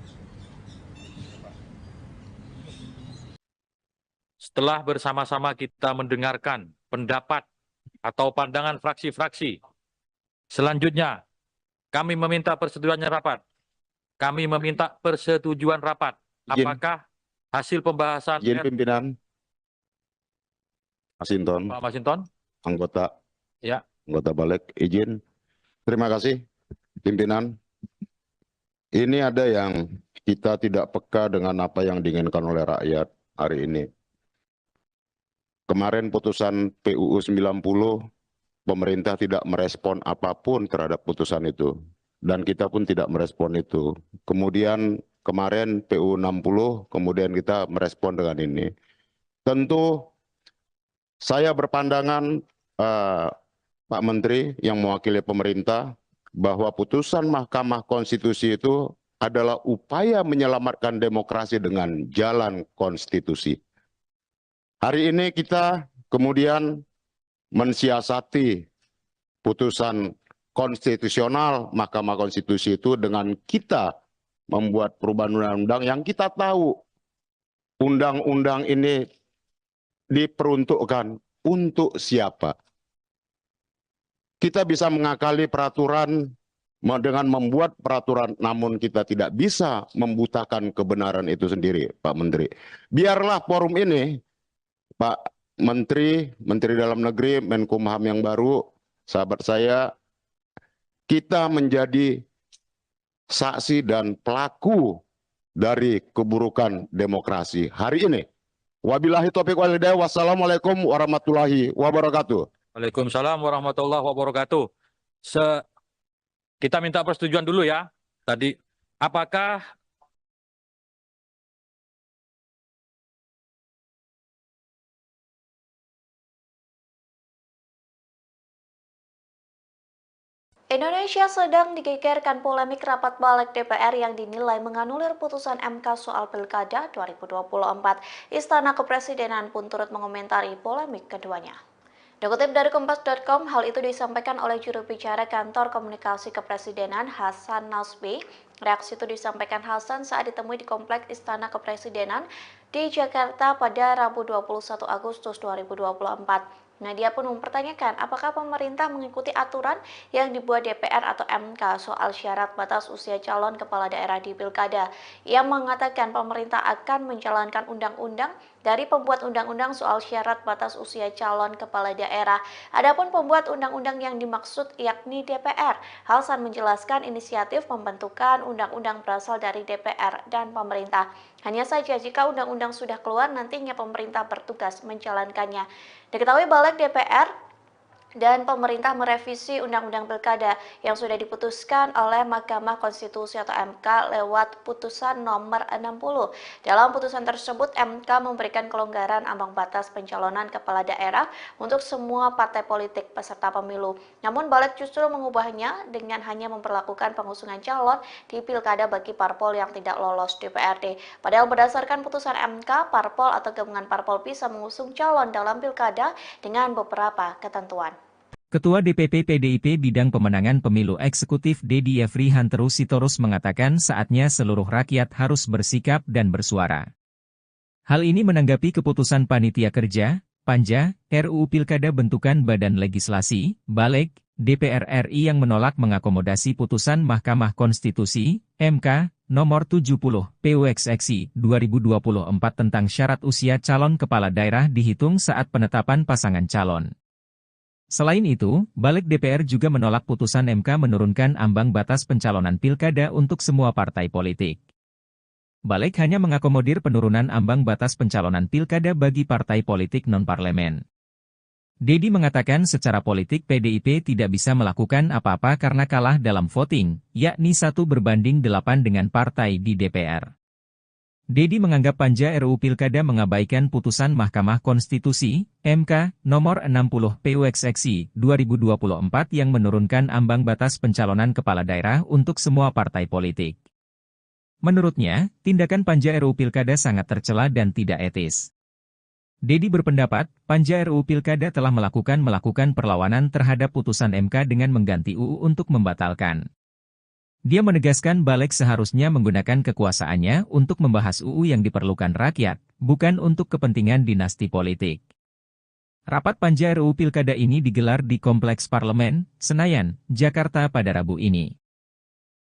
Setelah bersama-sama kita mendengarkan pendapat atau pandangan fraksi-fraksi, selanjutnya kami meminta persetujuannya rapat. Kami meminta persetujuan rapat. Apakah hasil pembahasan Izin pimpinan. Masinton, Pak Masinton? anggota Ya. anggota balik, izin. Terima kasih, pimpinan. Ini ada yang kita tidak peka dengan apa yang diinginkan oleh rakyat hari ini. Kemarin putusan PUU 90 pemerintah tidak merespon apapun terhadap putusan itu. Dan kita pun tidak merespon itu. Kemudian kemarin PU 60, kemudian kita merespon dengan ini. Tentu saya berpandangan Pak Menteri yang mewakili pemerintah bahwa putusan Mahkamah Konstitusi itu adalah upaya menyelamatkan demokrasi dengan jalan konstitusi. Hari ini kita kemudian mensiasati putusan konstitusional Mahkamah Konstitusi itu dengan kita membuat perubahan undang-undang yang kita tahu undang-undang ini diperuntukkan untuk siapa. Kita bisa mengakali peraturan dengan membuat peraturan, namun kita tidak bisa membutakan kebenaran itu sendiri, Pak Menteri. Biarlah forum ini, Pak Menteri, Menteri Dalam Negeri, Menkumham yang baru, sahabat saya, kita menjadi saksi dan pelaku dari keburukan demokrasi hari ini. Wabillahi taufiq wal hidayah. Wassalamualaikum warahmatullahi wabarakatuh. Waalaikumsalam warahmatullahi wabarakatuh. Kita minta persetujuan dulu ya. Tadi, apakah Indonesia sedang digegerkan polemik rapat balik DPR yang dinilai menganulir putusan MK soal Pilkada 2024. Istana Kepresidenan pun turut mengomentari polemik keduanya. Dikutip dari Kompas.com, hal itu disampaikan oleh juru bicara Kantor Komunikasi Kepresidenan Hasan Nasbi. Reaksi itu disampaikan Hasan saat ditemui di Kompleks Istana Kepresidenan di Jakarta pada Rabu 21 Agustus 2024. Nah, dia pun mempertanyakan apakah pemerintah mengikuti aturan yang dibuat DPR atau MK soal syarat batas usia calon kepala daerah di Pilkada. Ia mengatakan pemerintah akan menjalankan undang-undang dari pembuat undang-undang soal syarat batas usia calon kepala daerah. Adapun pembuat undang-undang yang dimaksud yakni DPR. Hasan menjelaskan inisiatif pembentukan undang-undang berasal dari DPR dan pemerintah. Hanya saja jika undang-undang sudah keluar, nantinya pemerintah bertugas menjalankannya. Diketahui Balik DPR dan pemerintah merevisi Undang-Undang Pilkada yang sudah diputuskan oleh Mahkamah Konstitusi atau MK lewat putusan nomor 60. Dalam putusan tersebut, MK memberikan kelonggaran ambang batas pencalonan kepala daerah untuk semua partai politik peserta pemilu. Namun Balik justru mengubahnya dengan hanya memperlakukan pengusungan calon di Pilkada bagi parpol yang tidak lolos DPRD. Padahal berdasarkan putusan MK, parpol atau gabungan parpol bisa mengusung calon dalam Pilkada dengan beberapa ketentuan. Ketua DPP PDIP Bidang Pemenangan Pemilu Eksekutif Dedi Yefri Hanteru Sitorus mengatakan saatnya seluruh rakyat harus bersikap dan bersuara. Hal ini menanggapi keputusan Panitia Kerja, Panja, RUU Pilkada bentukan Badan Legislasi, Balik, DPR RI yang menolak mengakomodasi putusan Mahkamah Konstitusi, MK, nomor 70, PUXXI 2024 tentang syarat usia calon kepala daerah dihitung saat penetapan pasangan calon. Selain itu, Balik DPR juga menolak putusan MK menurunkan ambang batas pencalonan pilkada untuk semua partai politik. Balik hanya mengakomodir penurunan ambang batas pencalonan pilkada bagi partai politik non-parlemen. Dedi mengatakan secara politik PDIP tidak bisa melakukan apa-apa karena kalah dalam voting, yakni 1/8 dengan partai di DPR. Dedi menganggap Panja RUU Pilkada mengabaikan putusan Mahkamah Konstitusi, MK, nomor 60 PUXXI 2024 yang menurunkan ambang batas pencalonan kepala daerah untuk semua partai politik. Menurutnya, tindakan Panja RUU Pilkada sangat tercela dan tidak etis. Dedi berpendapat, Panja RUU Pilkada telah melakukan perlawanan terhadap putusan MK dengan mengganti UU untuk membatalkan. Dia menegaskan Balik seharusnya menggunakan kekuasaannya untuk membahas UU yang diperlukan rakyat, bukan untuk kepentingan dinasti politik. Rapat Panja RUU Pilkada ini digelar di Kompleks Parlemen, Senayan, Jakarta pada Rabu ini.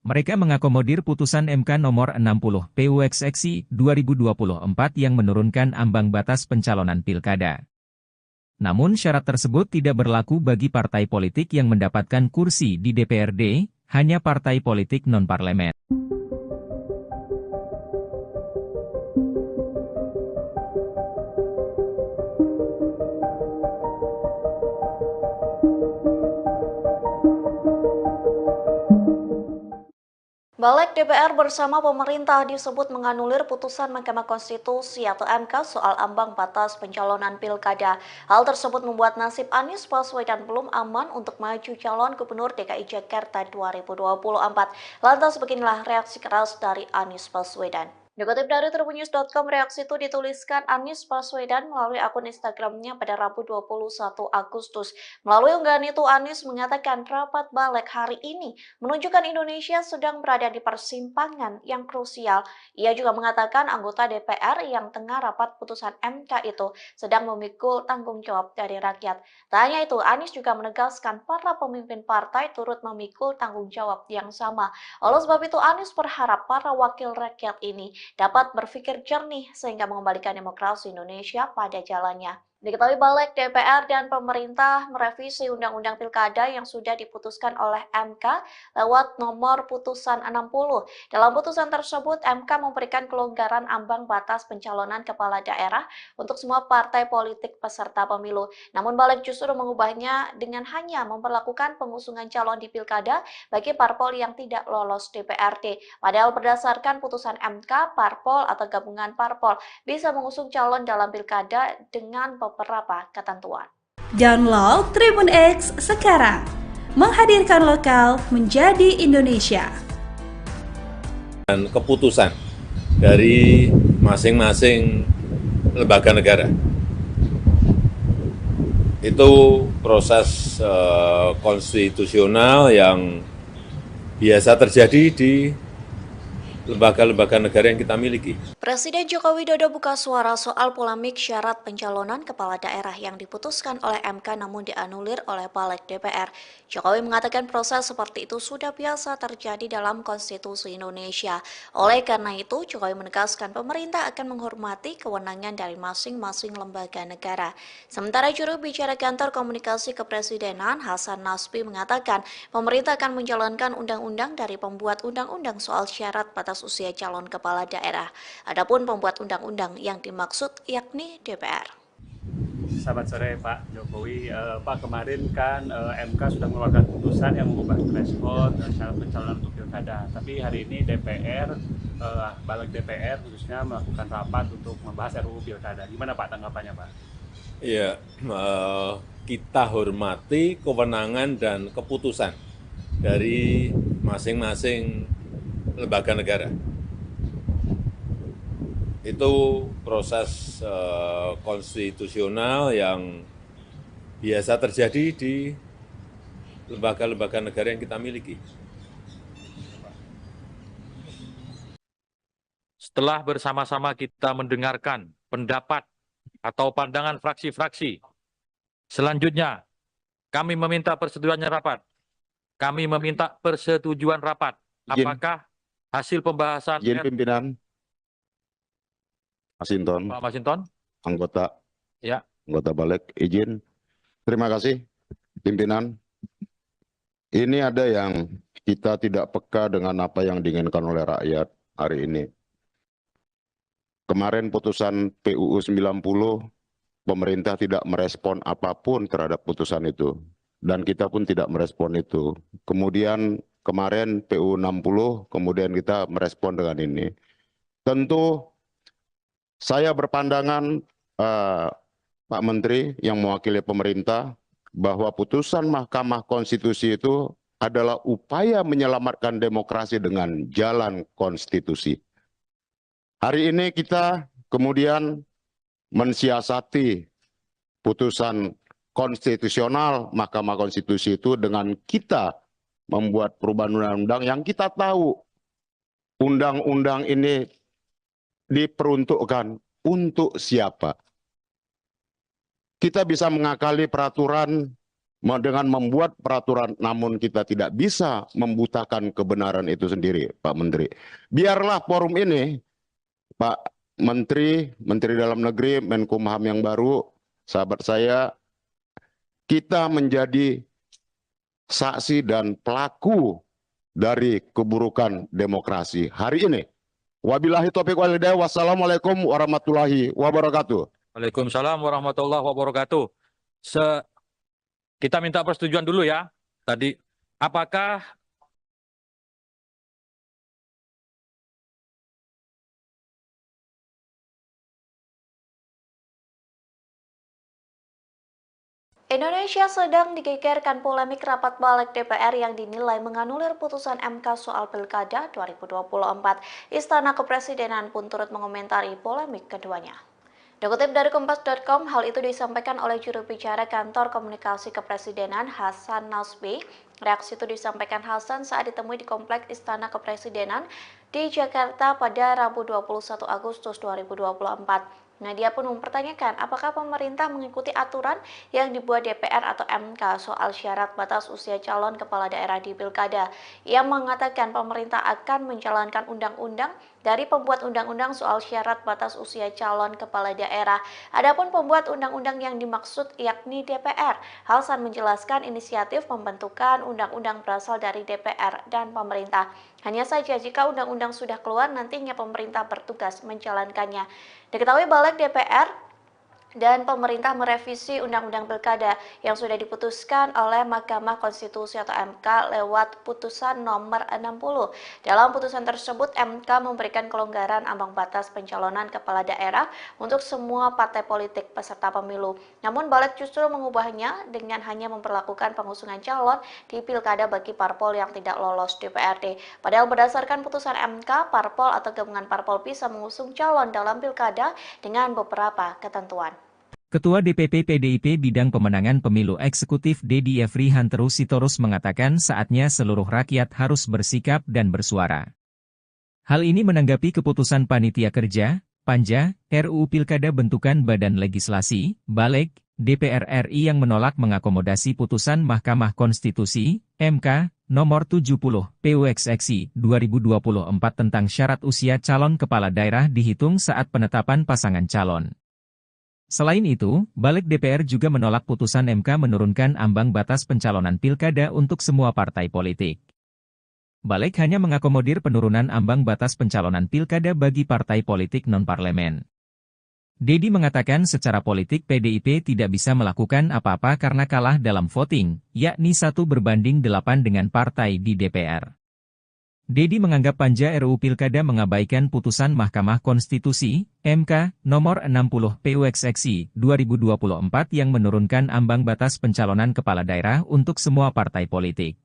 Mereka mengakomodir putusan MK nomor 60 PUXXI 2024 yang menurunkan ambang batas pencalonan pilkada. Namun syarat tersebut tidak berlaku bagi partai politik yang mendapatkan kursi di DPRD, hanya partai politik non-parlemen. Balik DPR bersama pemerintah disebut menganulir putusan Mahkamah Konstitusi atau MK soal ambang batas pencalonan pilkada. Hal tersebut membuat nasib Anies Baswedan belum aman untuk maju calon Gubernur DKI Jakarta 2024. Lantas beginilah reaksi keras dari Anies Baswedan. Dikutip dari tribunnews.com, reaksi itu dituliskan Anies Baswedan melalui akun Instagramnya pada Rabu 21 Agustus. Melalui unggahan itu, Anies mengatakan rapat balik hari ini menunjukkan Indonesia sedang berada di persimpangan yang krusial. Ia juga mengatakan anggota DPR yang tengah rapat putusan MK itu sedang memikul tanggung jawab dari rakyat. Tak hanya itu, Anies juga menegaskan para pemimpin partai turut memikul tanggung jawab yang sama. Oleh sebab itu, Anies berharap para wakil rakyat ini dapat berpikir jernih sehingga mengembalikan demokrasi Indonesia pada jalannya. Diketahui balik DPR dan pemerintah merevisi Undang-Undang Pilkada yang sudah diputuskan oleh MK lewat nomor putusan 60. Dalam putusan tersebut, MK memberikan kelonggaran ambang batas pencalonan kepala daerah untuk semua partai politik peserta pemilu. Namun balik justru mengubahnya dengan hanya memperlakukan pengusungan calon di Pilkada bagi parpol yang tidak lolos DPRD. Padahal berdasarkan putusan MK, parpol atau gabungan parpol bisa mengusung calon dalam Pilkada dengan beberapa ketentuan. Download Tribun X sekarang, menghadirkan lokal menjadi Indonesia. Dan keputusan dari masing-masing lembaga negara. Itu proses konstitusional yang biasa terjadi di lembaga-lembaga negara yang kita miliki. Presiden Joko Widodo buka suara soal polemik syarat pencalonan kepala daerah yang diputuskan oleh MK namun dianulir oleh Balik DPR. Jokowi mengatakan proses seperti itu sudah biasa terjadi dalam konstitusi Indonesia. Oleh karena itu, Jokowi menegaskan pemerintah akan menghormati kewenangan dari masing-masing lembaga negara. Sementara juru bicara kantor komunikasi kepresidenan Hasan Nasbi mengatakan pemerintah akan menjalankan undang-undang dari pembuat undang-undang soal syarat batas usia calon kepala daerah. Adapun pembuat undang-undang yang dimaksud yakni DPR. Selamat sore Pak Jokowi. Pak, kemarin kan MK sudah mengeluarkan putusan yang mengubah threshold syarat pencalonan untuk pilkada. Tapi hari ini DPR, balik DPR khususnya melakukan rapat untuk membahas RUU pilkada. Gimana Pak tanggapannya Pak? Ya, kita hormati kewenangan dan keputusan dari masing-masing lembaga negara. Itu proses konstitusional yang biasa terjadi di lembaga-lembaga negara yang kita miliki. Setelah bersama-sama kita mendengarkan pendapat atau pandangan fraksi-fraksi, selanjutnya kami meminta persetujuannya rapat. Kami meminta persetujuan rapat. Apakah hasil pembahasan Izin pimpinan Masinton, Pak Masinton? anggota balik, izin. Terima kasih, pimpinan. Ini ada yang kita tidak peka dengan apa yang diinginkan oleh rakyat hari ini. Kemarin putusan PUU 90, pemerintah tidak merespon apapun terhadap putusan itu. Dan kita pun tidak merespon itu. Kemudian kemarin PUU 60, kemudian kita merespon dengan ini. Tentu saya berpandangan Pak Menteri yang mewakili pemerintah bahwa putusan Mahkamah Konstitusi itu adalah upaya menyelamatkan demokrasi dengan jalan konstitusi. Hari ini kita kemudian mensiasati putusan konstitusional Mahkamah Konstitusi itu dengan kita membuat perubahan undang-undang yang kita tahu undang-undang ini diperuntukkan untuk siapa. Kita bisa mengakali peraturan dengan membuat peraturan, namun kita tidak bisa membutakan kebenaran itu sendiri, Pak Menteri. Biarlah forum ini, Pak Menteri, Menteri Dalam Negeri, Menkumham yang baru, sahabat saya, kita menjadi saksi dan pelaku dari keburukan demokrasi hari ini. Wabillahi taufiq wal hidayah. Wassalamualaikum warahmatullahi wabarakatuh. Waalaikumsalam warahmatullahi wabarakatuh. Kita minta persetujuan dulu ya. Tadi, apakah Indonesia sedang digegerkan polemik rapat balik DPR yang dinilai menganulir putusan MK soal Pilkada 2024. Istana Kepresidenan pun turut mengomentari polemik keduanya. Dikutip dari Kompas.com, hal itu disampaikan oleh juru bicara Kantor Komunikasi Kepresidenan Hasan Nasbi. Reaksi itu disampaikan Hasan saat ditemui di Kompleks Istana Kepresidenan di Jakarta pada Rabu 21 Agustus 2024. Dia pun mempertanyakan apakah pemerintah mengikuti aturan yang dibuat DPR atau MK soal syarat batas usia calon kepala daerah di Pilkada. Ia mengatakan pemerintah akan menjalankan undang-undang dari pembuat undang-undang soal syarat batas usia calon kepala daerah. Adapun pembuat undang-undang yang dimaksud yakni DPR. Hasan menjelaskan inisiatif pembentukan undang-undang berasal dari DPR dan pemerintah. Hanya saja jika undang-undang sudah keluar, nantinya pemerintah bertugas menjalankannya. Diketahui Balik DPR dan pemerintah merevisi Undang-Undang Pilkada yang sudah diputuskan oleh Mahkamah Konstitusi atau MK lewat putusan nomor 60. Dalam putusan tersebut, MK memberikan kelonggaran ambang batas pencalonan kepala daerah untuk semua partai politik peserta pemilu. Namun Balik justru mengubahnya dengan hanya memperlakukan pengusungan calon di Pilkada bagi parpol yang tidak lolos DPRD. Padahal berdasarkan putusan MK, parpol atau gabungan parpol bisa mengusung calon dalam Pilkada dengan beberapa ketentuan. Ketua DPP PDIP Bidang Pemenangan Pemilu Eksekutif Dedi Yefri Hanteru Sitorus mengatakan saatnya seluruh rakyat harus bersikap dan bersuara. Hal ini menanggapi keputusan Panitia Kerja, Panja, RUU Pilkada bentukan Badan Legislasi, Balik, DPR RI yang menolak mengakomodasi putusan Mahkamah Konstitusi, MK, nomor 70, PUXXI 2024 tentang syarat usia calon kepala daerah dihitung saat penetapan pasangan calon. Selain itu, Balik DPR juga menolak putusan MK menurunkan ambang batas pencalonan pilkada untuk semua partai politik. Balik hanya mengakomodir penurunan ambang batas pencalonan pilkada bagi partai politik non-parlemen. Dedi mengatakan secara politik PDIP tidak bisa melakukan apa-apa karena kalah dalam voting, yakni 1 berbanding 8 dengan partai di DPR. Dedi menganggap Panja RUU Pilkada mengabaikan putusan Mahkamah Konstitusi, MK, nomor 60 PUXXI 2024 yang menurunkan ambang batas pencalonan kepala daerah untuk semua partai politik.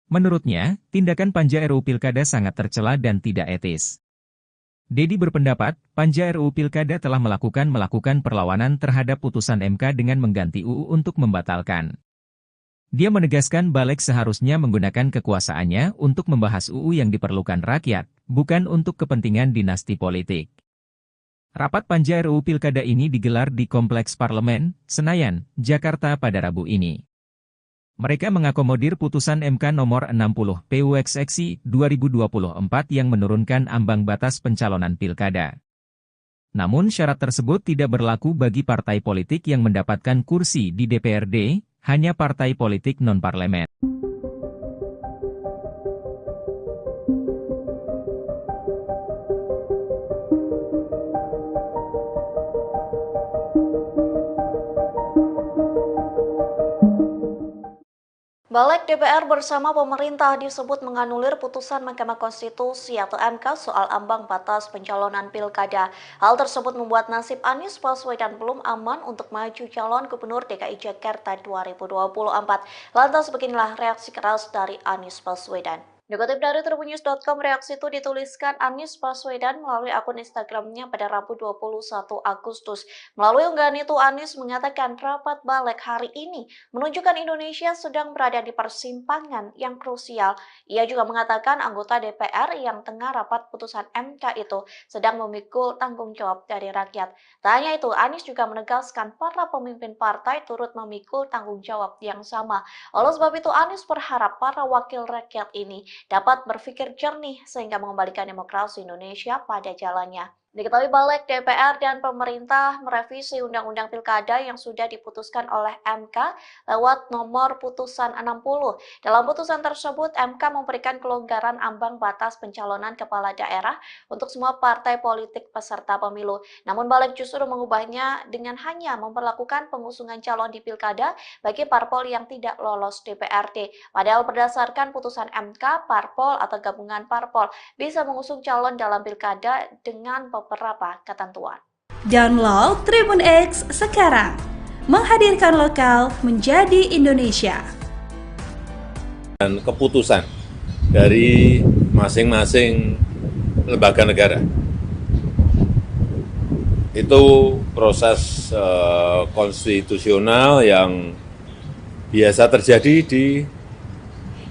Menurutnya, tindakan Panja RUU Pilkada sangat tercela dan tidak etis. Dedi berpendapat, Panja RUU Pilkada telah melakukan perlawanan terhadap putusan MK dengan mengganti UU untuk membatalkan. Dia menegaskan Balik seharusnya menggunakan kekuasaannya untuk membahas UU yang diperlukan rakyat, bukan untuk kepentingan dinasti politik. Rapat Panja RUU Pilkada ini digelar di Kompleks Parlemen, Senayan, Jakarta pada Rabu ini. Mereka mengakomodir putusan MK nomor 60 PUXXI 2024 yang menurunkan ambang batas pencalonan pilkada. Namun syarat tersebut tidak berlaku bagi partai politik yang mendapatkan kursi di DPRD, hanya partai politik non-parlemen. Balik DPR bersama pemerintah disebut menganulir putusan Mahkamah Konstitusi atau MK soal ambang batas pencalonan pilkada. Hal tersebut membuat nasib Anies Baswedan belum aman untuk maju calon Gubernur DKI Jakarta 2024. Lantas beginilah reaksi keras dari Anies Baswedan. Dikutip dari tribunnews.com, reaksi itu dituliskan Anies Baswedan melalui akun Instagramnya pada Rabu 21 Agustus. Melalui unggahan itu, Anies mengatakan rapat balik hari ini menunjukkan Indonesia sedang berada di persimpangan yang krusial. Ia juga mengatakan anggota DPR yang tengah rapat putusan MK itu sedang memikul tanggung jawab dari rakyat. Tak hanya itu, Anies juga menegaskan para pemimpin partai turut memikul tanggung jawab yang sama. Oleh sebab itu, Anies berharap para wakil rakyat ini dapat berpikir jernih sehingga mengembalikan demokrasi Indonesia pada jalannya. Diketahui Balik DPR dan pemerintah merevisi Undang-Undang Pilkada yang sudah diputuskan oleh MK lewat nomor putusan 60. Dalam putusan tersebut, MK memberikan kelonggaran ambang batas pencalonan kepala daerah untuk semua partai politik peserta pemilu. Namun Balik justru mengubahnya dengan hanya memperlakukan pengusungan calon di Pilkada bagi parpol yang tidak lolos DPRD. Padahal berdasarkan putusan MK, parpol atau gabungan parpol bisa mengusung calon dalam Pilkada dengan beberapa ketentuan. Download Tribun X sekarang, menghadirkan lokal menjadi Indonesia. Dan keputusan dari masing-masing lembaga negara. Itu proses konstitusional yang biasa terjadi di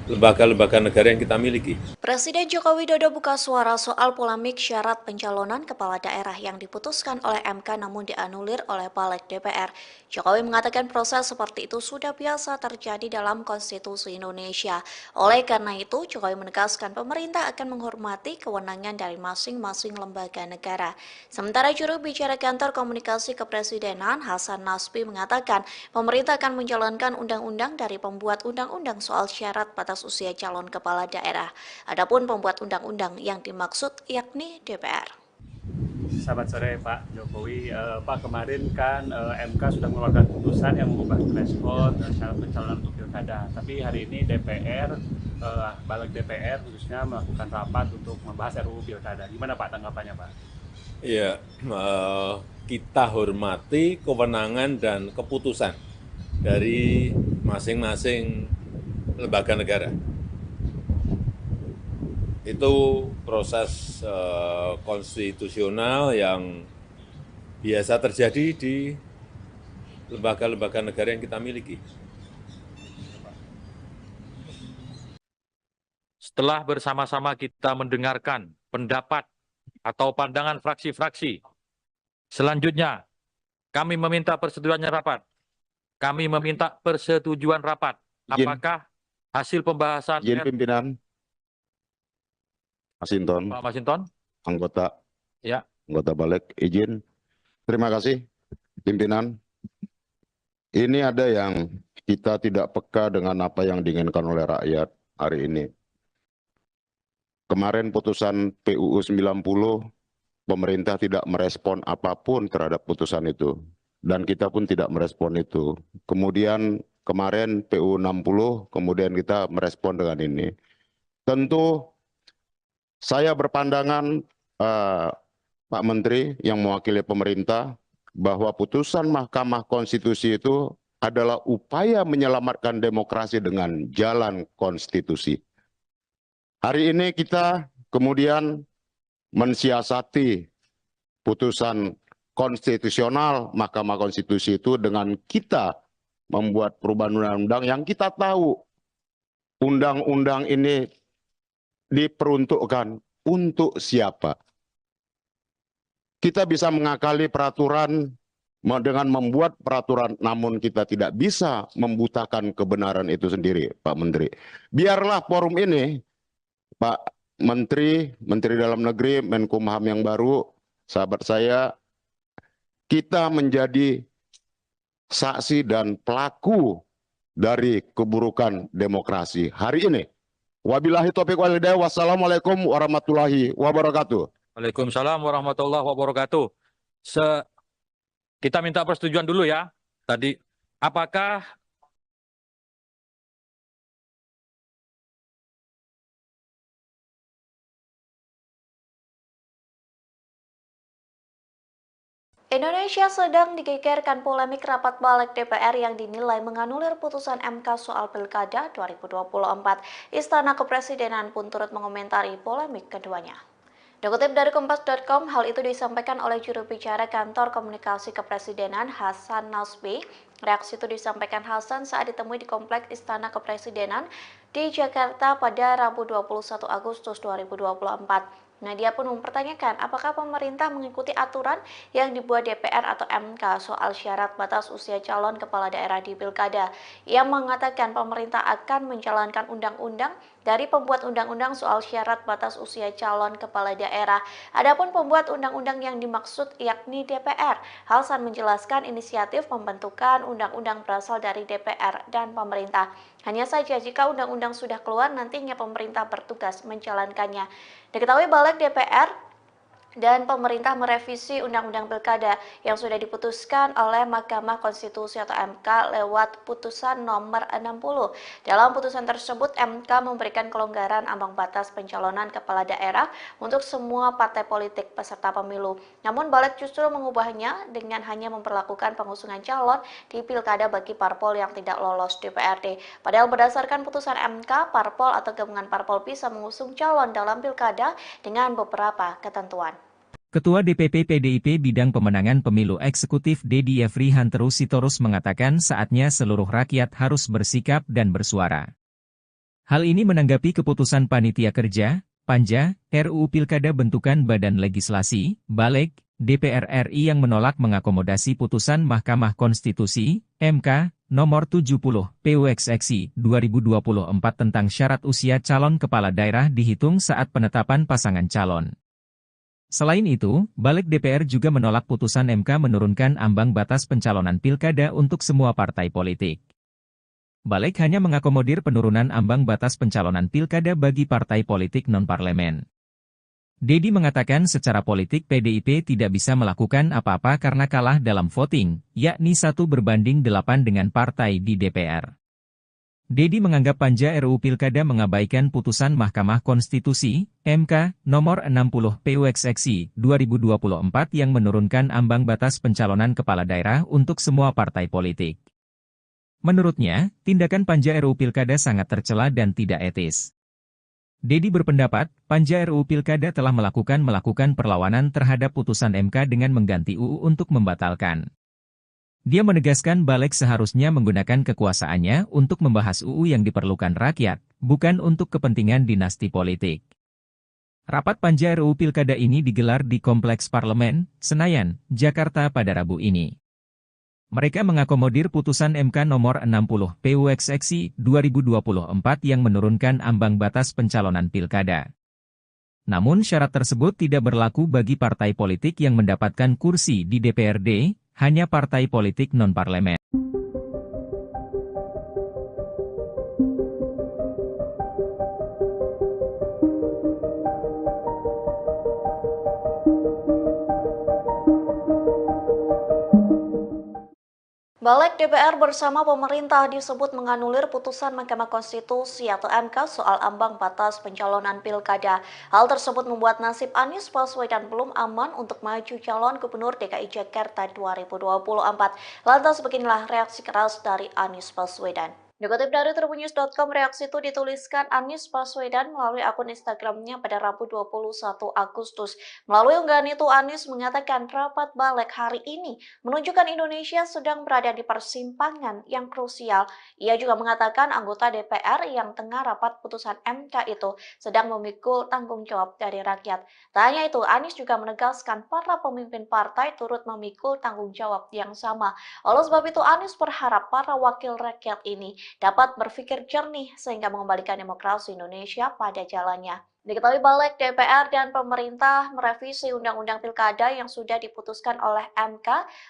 lembaga-lembaga negara yang kita miliki. Presiden Joko Widodo buka suara soal polemik syarat pencalonan kepala daerah yang diputuskan oleh MK namun dianulir oleh Balik DPR. Jokowi mengatakan proses seperti itu sudah biasa terjadi dalam konstitusi Indonesia. Oleh karena itu, Jokowi menegaskan pemerintah akan menghormati kewenangan dari masing-masing lembaga negara. Sementara juru bicara kantor komunikasi kepresidenan Hasan Nasbi mengatakan pemerintah akan menjalankan undang-undang dari pembuat undang-undang soal syarat batas usia calon kepala daerah. Adapun pembuat undang-undang yang dimaksud yakni DPR. Selamat sore Pak Jokowi. Pak, kemarin kan MK sudah mengeluarkan putusan yang mengubah threshold syarat pencalonan untuk pilkada. Tapi hari ini DPR, Balik DPR khususnya melakukan rapat untuk membahas RUU pilkada. Gimana Pak tanggapannya Pak? Ya, kita hormati kewenangan dan keputusan dari masing-masing lembaga negara. Itu proses konstitusional yang biasa terjadi di lembaga-lembaga negara yang kita miliki. Setelah bersama-sama kita mendengarkan pendapat atau pandangan fraksi-fraksi, selanjutnya kami meminta persetujuannya rapat. Kami meminta persetujuan rapat. Apakah hasil pembahasan Izin pimpinan. Masinton, Pak Masinton? anggota Ya. Balik, izin. Terima kasih, pimpinan. Ini ada yang kita tidak peka dengan apa yang diinginkan oleh rakyat hari ini. Kemarin putusan PUU 90, pemerintah tidak merespon apapun terhadap putusan itu. Dan kita pun tidak merespon itu. Kemudian kemarin PUU 60, kemudian kita merespon dengan ini. Tentu saya berpandangan, Pak Menteri yang mewakili pemerintah, bahwa putusan Mahkamah Konstitusi itu adalah upaya menyelamatkan demokrasi dengan jalan konstitusi. Hari ini kita kemudian mensiasati putusan konstitusional Mahkamah Konstitusi itu dengan kita membuat perubahan undang-undang yang kita tahu undang-undang ini diperuntukkan untuk siapa. Kita bisa mengakali peraturan dengan membuat peraturan, namun kita tidak bisa membutakan kebenaran itu sendiri, Pak Menteri. Biarlah forum ini, Pak Menteri, Menteri Dalam Negeri, Menkumham yang baru, sahabat saya, kita menjadi saksi dan pelaku dari keburukan demokrasi hari ini. Wabillahi taufiq wal hidayah. Wassalamualaikum warahmatullahi wabarakatuh. Waalaikumsalam warahmatullahi wabarakatuh. Kita minta persetujuan dulu ya. Tadi, apakah Indonesia sedang digegerkan polemik rapat Balik DPR yang dinilai menganulir putusan MK soal Pilkada 2024. Istana Kepresidenan pun turut mengomentari polemik keduanya. Dikutip dari Kompas.com, hal itu disampaikan oleh juru bicara kantor komunikasi kepresidenan Hasan Nasbi. Reaksi itu disampaikan Hasan saat ditemui di Kompleks Istana Kepresidenan di Jakarta pada Rabu 21 Agustus 2024. Dia pun mempertanyakan apakah pemerintah mengikuti aturan yang dibuat DPR atau MK soal syarat batas usia calon kepala daerah di Pilkada. Ia mengatakan pemerintah akan menjalankan undang-undang dari pembuat undang-undang soal syarat batas usia calon kepala daerah. Adapun pembuat undang-undang yang dimaksud yakni DPR. Hasan menjelaskan inisiatif pembentukan undang-undang berasal dari DPR dan pemerintah. Hanya saja jika undang-undang sudah keluar, nantinya pemerintah bertugas menjalankannya. Diketahui Balik DPR dan pemerintah merevisi Undang-Undang Pilkada yang sudah diputuskan oleh Mahkamah Konstitusi atau MK lewat putusan nomor 60. Dalam putusan tersebut, MK memberikan kelonggaran ambang batas pencalonan kepala daerah untuk semua partai politik peserta pemilu. Namun balik justru mengubahnya dengan hanya memperlakukan pengusungan calon di Pilkada bagi parpol yang tidak lolos DPRD. Padahal berdasarkan putusan MK, parpol atau gabungan parpol bisa mengusung calon dalam Pilkada dengan beberapa ketentuan. Ketua DPP PDIP Bidang Pemenangan Pemilu Eksekutif Dedi Yefri Hanterus Sitorus mengatakan saatnya seluruh rakyat harus bersikap dan bersuara. Hal ini menanggapi keputusan Panitia Kerja, Panja, RUU Pilkada bentukan Badan Legislasi, Balik, DPR RI yang menolak mengakomodasi putusan Mahkamah Konstitusi, MK, nomor 70, PUXXI 2024 tentang syarat usia calon kepala daerah dihitung saat penetapan pasangan calon. Selain itu, Balik DPR juga menolak putusan MK menurunkan ambang batas pencalonan pilkada untuk semua partai politik. Balik hanya mengakomodir penurunan ambang batas pencalonan pilkada bagi partai politik non-parlemen. Dedi mengatakan secara politik PDIP tidak bisa melakukan apa-apa karena kalah dalam voting, yakni 1/8 dengan partai di DPR. Dedi menganggap Panja RUU Pilkada mengabaikan putusan Mahkamah Konstitusi, MK, nomor 60 PUXXI 2024 yang menurunkan ambang batas pencalonan kepala daerah untuk semua partai politik. Menurutnya, tindakan Panja RUU Pilkada sangat tercela dan tidak etis. Dedi berpendapat, Panja RUU Pilkada telah melakukan perlawanan terhadap putusan MK dengan mengganti UU untuk membatalkan. Dia menegaskan Balik seharusnya menggunakan kekuasaannya untuk membahas UU yang diperlukan rakyat, bukan untuk kepentingan dinasti politik. Rapat Panja RUU Pilkada ini digelar di Kompleks Parlemen, Senayan, Jakarta pada Rabu ini. Mereka mengakomodir putusan MK nomor 60 PUXXI 2024 yang menurunkan ambang batas pencalonan pilkada. Namun syarat tersebut tidak berlaku bagi partai politik yang mendapatkan kursi di DPRD, hanya partai politik non-parlemen. Balik DPR bersama pemerintah disebut menganulir putusan Mahkamah Konstitusi atau MK soal ambang batas pencalonan pilkada. Hal tersebut membuat nasib Anies Baswedan belum aman untuk maju calon Gubernur DKI Jakarta 2024. Lantas beginilah reaksi keras dari Anies Baswedan. Dikutip dari tribunnews.com, reaksi itu dituliskan Anies Baswedan melalui akun Instagramnya pada Rabu 21 Agustus. Melalui unggahan itu, Anies mengatakan rapat Balik hari ini menunjukkan Indonesia sedang berada di persimpangan yang krusial. Ia juga mengatakan anggota DPR yang tengah rapat putusan MK itu sedang memikul tanggung jawab dari rakyat. Tak hanya itu, Anies juga menegaskan para pemimpin partai turut memikul tanggung jawab yang sama. Oleh sebab itu, Anies berharap para wakil rakyat ini dapat berpikir jernih sehingga mengembalikan demokrasi Indonesia pada jalannya. Diketahui Balik DPR dan pemerintah merevisi Undang-Undang Pilkada yang sudah diputuskan oleh MK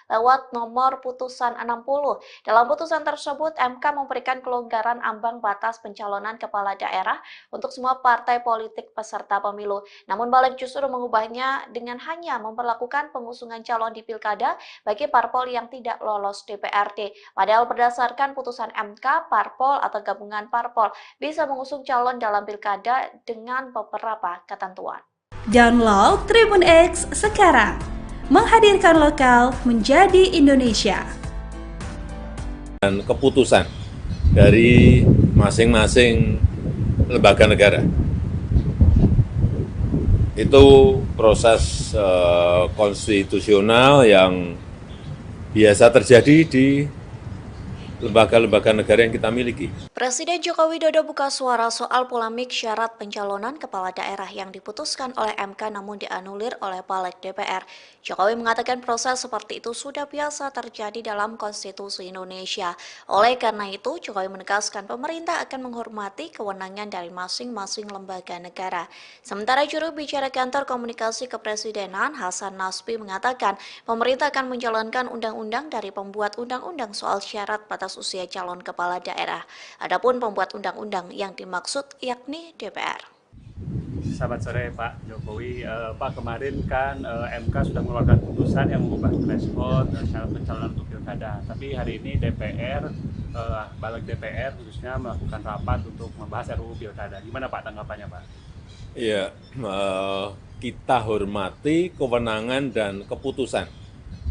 lewat nomor putusan 60. Dalam putusan tersebut, MK memberikan kelonggaran ambang batas pencalonan kepala daerah untuk semua partai politik peserta pemilu. Namun Balik justru mengubahnya dengan hanya memperlakukan pengusungan calon di Pilkada bagi parpol yang tidak lolos DPRD. Padahal berdasarkan putusan MK, parpol atau gabungan parpol bisa mengusung calon dalam Pilkada dengan beberapa ketentuan. Download Tribun X sekarang, menghadirkan lokal menjadi Indonesia. Dan keputusan dari masing-masing lembaga negara itu proses konstitusional yang biasa terjadi di lembaga-lembaga negara yang kita miliki. Presiden Joko Widodo buka suara soal polemik syarat pencalonan kepala daerah yang diputuskan oleh MK namun dianulir oleh Balik DPR. Jokowi mengatakan proses seperti itu sudah biasa terjadi dalam konstitusi Indonesia. Oleh karena itu, Jokowi menegaskan pemerintah akan menghormati kewenangan dari masing-masing lembaga negara. Sementara juru bicara kantor komunikasi kepresidenan Hasan Nasbi mengatakan pemerintah akan menjalankan undang-undang dari pembuat undang-undang soal syarat batas usia calon kepala daerah. Adapun pembuat undang-undang yang dimaksud yakni DPR. Selamat sore Pak Jokowi. Pak, kemarin kan MK sudah mengeluarkan putusan yang mengubah threshold syarat pencalonan untuk pilkada. Tapi hari ini DPR, balik DPR khususnya melakukan rapat untuk membahas RUU pilkada. Gimana Pak tanggapannya Pak? Ya, kita hormati kewenangan dan keputusan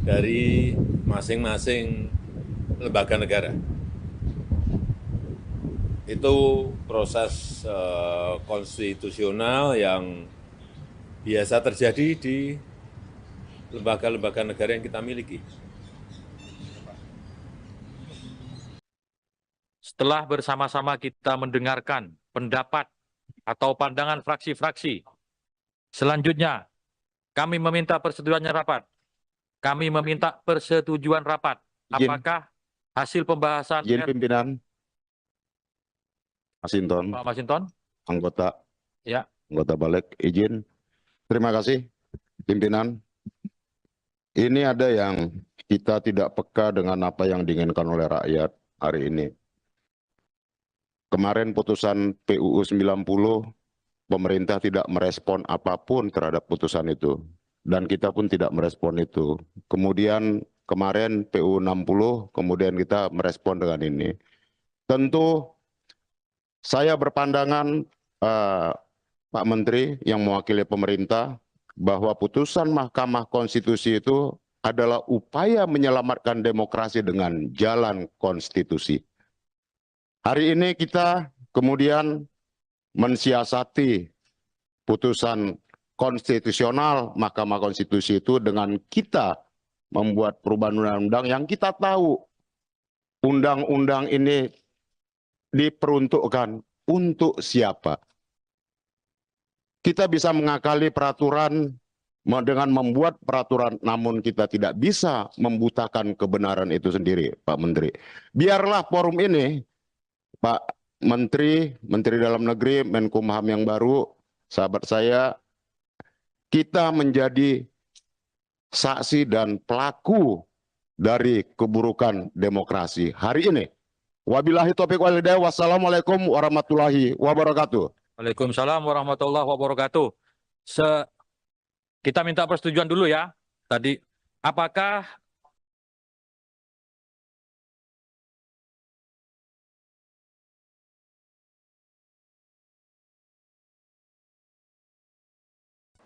dari masing-masing lembaga negara. Itu proses konstitusional yang biasa terjadi di lembaga-lembaga negara yang kita miliki. Setelah bersama-sama kita mendengarkan pendapat atau pandangan fraksi-fraksi, selanjutnya kami meminta persetujuannya rapat. Kami meminta persetujuan rapat. Apakah hasil pembahasan Izin pimpinan. Masinton, Pak Masinton? anggota Ya. anggota balik, izin. Terima kasih, pimpinan. Ini ada yang kita tidak peka dengan apa yang diinginkan oleh rakyat hari ini. Kemarin putusan PUU 90, pemerintah tidak merespon apapun terhadap putusan itu. Dan kita pun tidak merespon itu. Kemudian kemarin PUU 60, kemudian kita merespon dengan ini. Tentu saya berpandangan, Pak Menteri yang mewakili pemerintah, bahwa putusan Mahkamah Konstitusi itu adalah upaya menyelamatkan demokrasi dengan jalan konstitusi. Hari ini kita kemudian mensiasati putusan konstitusional Mahkamah Konstitusi itu dengan kita membuat perubahan undang-undang yang kita tahu undang-undang ini diperuntukkan untuk siapa. Kita bisa mengakali peraturan dengan membuat peraturan, namun kita tidak bisa membutakan kebenaran itu sendiri, Pak Menteri. Biarlah forum ini, Pak Menteri, Menteri Dalam Negeri, Menkumham yang baru, sahabat saya, kita menjadi saksi dan pelaku dari keburukan demokrasi hari ini. Wabillahi taufiq wal hidayah. Wassalamualaikum warahmatullahi wabarakatuh. Waalaikumsalam warahmatullahi wabarakatuh. Kita minta persetujuan dulu ya. Tadi, apakah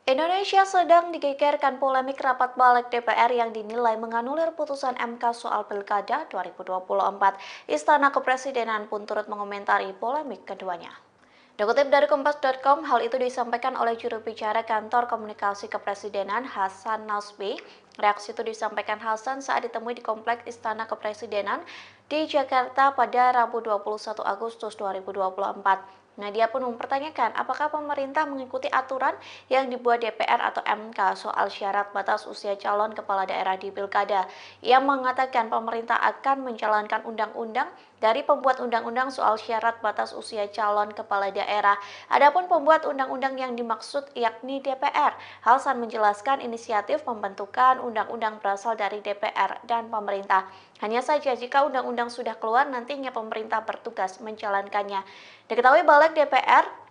Indonesia sedang digegerkan polemik rapat balik DPR yang dinilai menganulir putusan MK soal Pilkada 2024. Istana Kepresidenan pun turut mengomentari polemik keduanya. Dikutip dari Kompas.com, hal itu disampaikan oleh juru bicara Kantor Komunikasi Kepresidenan Hasan Nasbi. Reaksi itu disampaikan Hasan saat ditemui di Kompleks Istana Kepresidenan di Jakarta pada Rabu 21 Agustus 2024. Nah, dia pun mempertanyakan apakah pemerintah mengikuti aturan yang dibuat DPR atau MK soal syarat batas usia calon kepala daerah di Pilkada. Ia mengatakan pemerintah akan menjalankan undang-undang dari pembuat undang-undang soal syarat batas usia calon kepala daerah. Adapun pembuat undang-undang yang dimaksud yakni DPR. Hasan menjelaskan inisiatif pembentukan undang-undang berasal dari DPR dan pemerintah. Hanya saja jika undang-undang sudah keluar, nantinya pemerintah bertugas menjalankannya. Diketahui balik DPR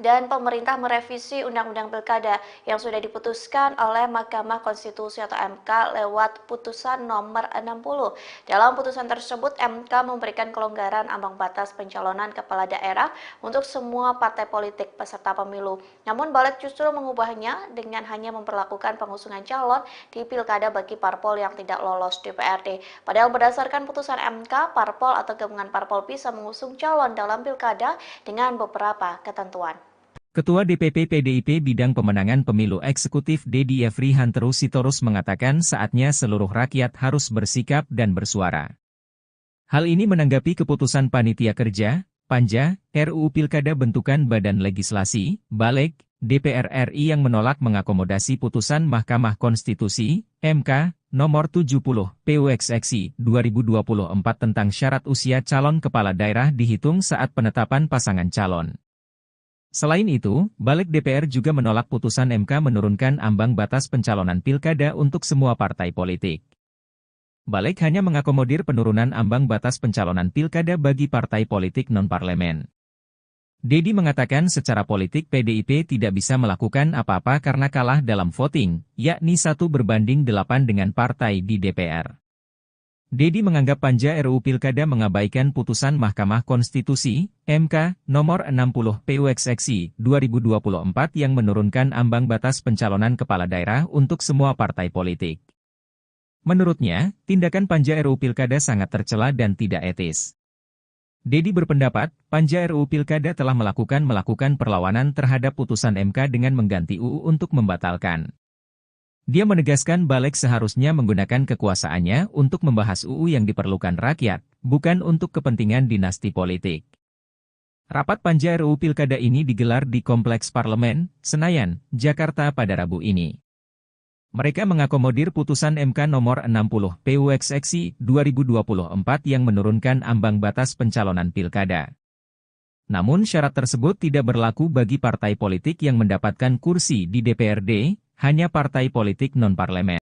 dan pemerintah merevisi Undang-Undang Pilkada yang sudah diputuskan oleh Mahkamah Konstitusi atau MK lewat putusan nomor 60. Dalam putusan tersebut, MK memberikan kelonggaran ambang batas pencalonan kepala daerah untuk semua partai politik peserta pemilu. Namun balik justru mengubahnya dengan hanya memperlakukan pengusungan calon di Pilkada bagi parpol yang tidak lolos DPRD. Padahal berdasarkan putusan MK, parpol atau gabungan parpol bisa mengusung calon dalam Pilkada dengan beberapa ketentuan. Ketua DPP PDIP Bidang Pemenangan Pemilu Eksekutif Dedi Yefri Hanteru Sitorus mengatakan saatnya seluruh rakyat harus bersikap dan bersuara. Hal ini menanggapi keputusan Panitia Kerja, Panja, RUU Pilkada bentukan Badan Legislasi, Balik, DPR RI yang menolak mengakomodasi putusan Mahkamah Konstitusi, MK, nomor 70, PUXXI 2024 tentang syarat usia calon kepala daerah dihitung saat penetapan pasangan calon. Selain itu, Balik DPR juga menolak putusan MK menurunkan ambang batas pencalonan pilkada untuk semua partai politik. Balik hanya mengakomodir penurunan ambang batas pencalonan pilkada bagi partai politik non-parlemen. Dedi mengatakan secara politik PDIP tidak bisa melakukan apa-apa karena kalah dalam voting, yakni 1:8 dengan partai di DPR. Dedi menganggap panja RUU Pilkada mengabaikan putusan Mahkamah Konstitusi, MK, nomor 60 PUXXI 2024 yang menurunkan ambang batas pencalonan kepala daerah untuk semua partai politik. Menurutnya, tindakan panja RUU Pilkada sangat tercela dan tidak etis. Dedi berpendapat, panja RUU Pilkada telah melakukan perlawanan terhadap putusan MK dengan mengganti UU untuk membatalkan. Dia menegaskan balik seharusnya menggunakan kekuasaannya untuk membahas UU yang diperlukan rakyat, bukan untuk kepentingan dinasti politik. Rapat panja RUU Pilkada ini digelar di Kompleks Parlemen, Senayan, Jakarta pada Rabu ini. Mereka mengakomodir putusan MK nomor 60 PUXXI 2024 yang menurunkan ambang batas pencalonan pilkada. Namun syarat tersebut tidak berlaku bagi partai politik yang mendapatkan kursi di DPRD, hanya partai politik non-parlemen.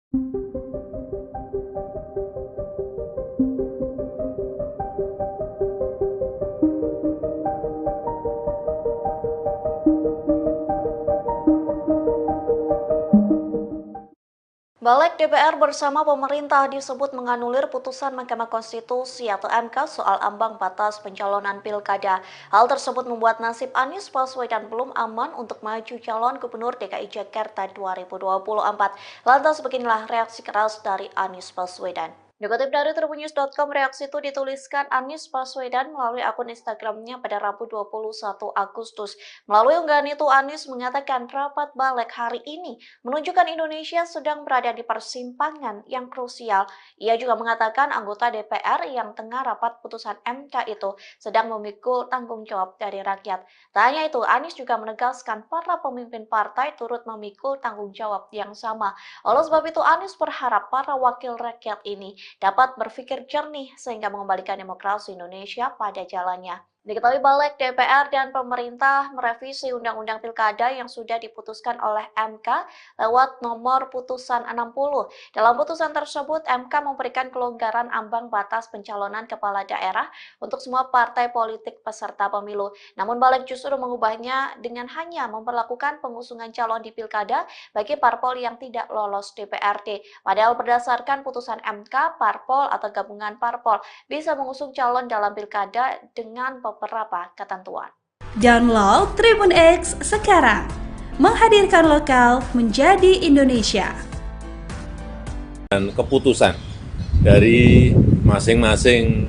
Balik DPR bersama pemerintah disebut menganulir putusan Mahkamah Konstitusi atau MK soal ambang batas pencalonan pilkada. Hal tersebut membuat nasib Anies Baswedan belum aman untuk maju calon Gubernur DKI Jakarta 2024. Lantas beginilah reaksi keras dari Anies Baswedan. Dikutip dari tribunnews.com, reaksi itu dituliskan Anies Baswedan melalui akun Instagramnya pada Rabu 21 Agustus. Melalui unggahan itu, Anies mengatakan rapat balik hari ini menunjukkan Indonesia sedang berada di persimpangan yang krusial. Ia juga mengatakan anggota DPR yang tengah rapat putusan MK itu sedang memikul tanggung jawab dari rakyat. Tak hanya itu, Anies juga menegaskan para pemimpin partai turut memikul tanggung jawab yang sama. Oleh sebab itu, Anies berharap para wakil rakyat ini dapat berpikir jernih sehingga mengembalikan demokrasi Indonesia pada jalannya. Diketahui balik DPR dan pemerintah merevisi Undang-Undang Pilkada yang sudah diputuskan oleh MK lewat nomor putusan 60. Dalam putusan tersebut, MK memberikan kelonggaran ambang batas pencalonan kepala daerah untuk semua partai politik peserta pemilu. Namun balik justru mengubahnya dengan hanya memperlakukan pengusungan calon di Pilkada bagi parpol yang tidak lolos DPRD. Padahal berdasarkan putusan MK, parpol atau gabungan parpol bisa mengusung calon dalam Pilkada dengan beberapa ketentuan. Download Tribun X sekarang, menghadirkan lokal menjadi Indonesia. Dan keputusan dari masing-masing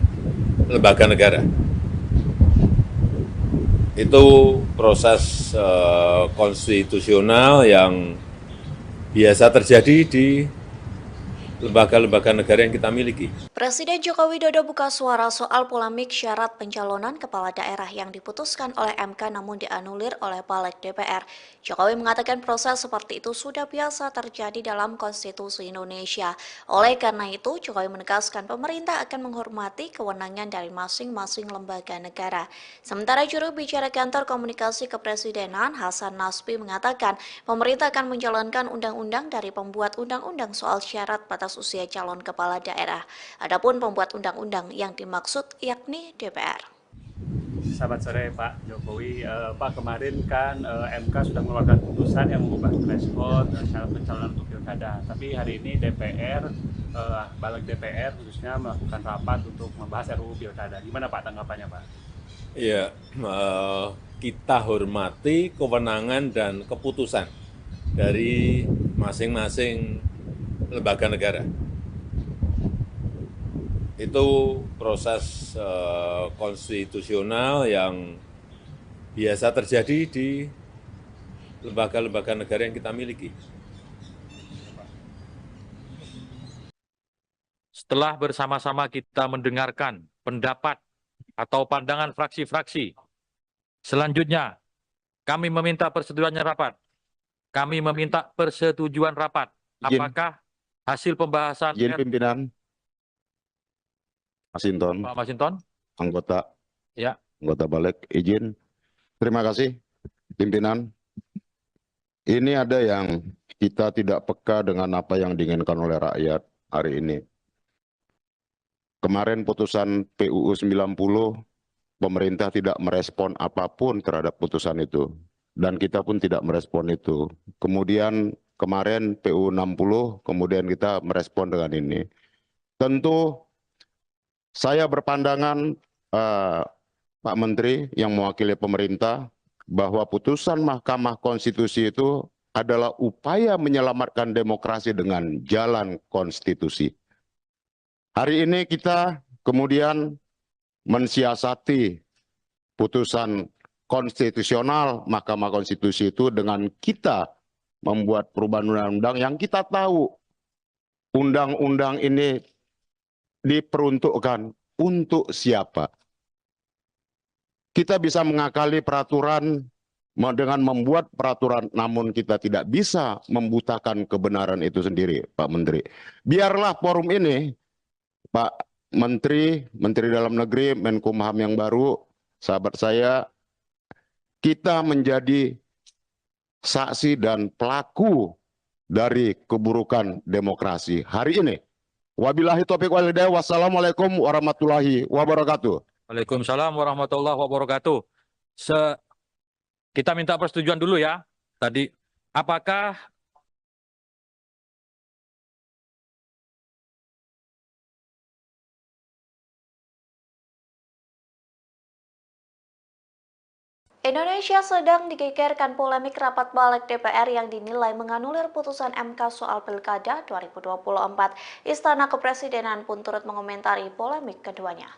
lembaga negara. Itu proses konstitusional yang biasa terjadi di lembaga-lembaga negara yang kita miliki. Presiden Joko Widodo buka suara soal polemik syarat pencalonan kepala daerah yang diputuskan oleh MK namun dianulir oleh Balik DPR. Jokowi mengatakan proses seperti itu sudah biasa terjadi dalam konstitusi Indonesia. Oleh karena itu, Jokowi menegaskan pemerintah akan menghormati kewenangan dari masing-masing lembaga negara. Sementara juru bicara kantor komunikasi kepresidenan Hasan Nasbi mengatakan pemerintah akan menjalankan undang-undang dari pembuat undang-undang soal syarat batas usia calon kepala daerah. Adapun pembuat undang-undang yang dimaksud yakni DPR. Selamat sore Pak Jokowi. Pak, kemarin kan MK sudah mengeluarkan putusan yang mengubah threshold syarat pencalonan untuk pilkada. Tapi hari ini DPR, balik DPR khususnya melakukan rapat untuk membahas RUU pilkada. Gimana Pak tanggapannya Pak? Ya, kita hormati kewenangan dan keputusan dari masing-masing lembaga negara. Itu proses konstitusional yang biasa terjadi di lembaga-lembaga negara yang kita miliki. Setelah bersama-sama kita mendengarkan pendapat atau pandangan fraksi-fraksi, selanjutnya kami meminta persetujuannya rapat. Kami meminta persetujuan rapat. Apakah hasil pembahasan Izin pimpinan Masinton, Pak Masinton? anggota Ya. anggota balik, izin. Terima kasih pimpinan. Ini ada yang kita tidak peka dengan apa yang diinginkan oleh rakyat hari ini. Kemarin putusan PUU 90 pemerintah tidak merespon apapun terhadap putusan itu. Dan kita pun tidak merespon itu. Kemudian kemarin PU 60, kemudian kita merespon dengan ini. Tentu saya berpandangan Pak Menteri yang mewakili pemerintah bahwa putusan Mahkamah Konstitusi itu adalah upaya menyelamatkan demokrasi dengan jalan konstitusi. Hari ini kita kemudian mensiasati putusan konstitusional Mahkamah Konstitusi itu dengan kita membuat perubahan undang-undang yang kita tahu undang-undang ini diperuntukkan untuk siapa. Kita bisa mengakali peraturan dengan membuat peraturan, namun kita tidak bisa membutakan kebenaran itu sendiri, Pak Menteri. Biarlah forum ini, Pak Menteri, Menteri Dalam Negeri, Menkumham yang baru, sahabat saya, kita menjadi saksi dan pelaku dari keburukan demokrasi hari ini. Wabillahi taufiq wal hidayah. Wassalamualaikum warahmatullahi wabarakatuh. Waalaikumsalam warahmatullahi wabarakatuh. Kita minta persetujuan dulu ya. Tadi, apakah Indonesia sedang digegerkan polemik rapat balik DPR yang dinilai menganulir putusan MK soal Pilkada 2024. Istana Kepresidenan pun turut mengomentari polemik keduanya.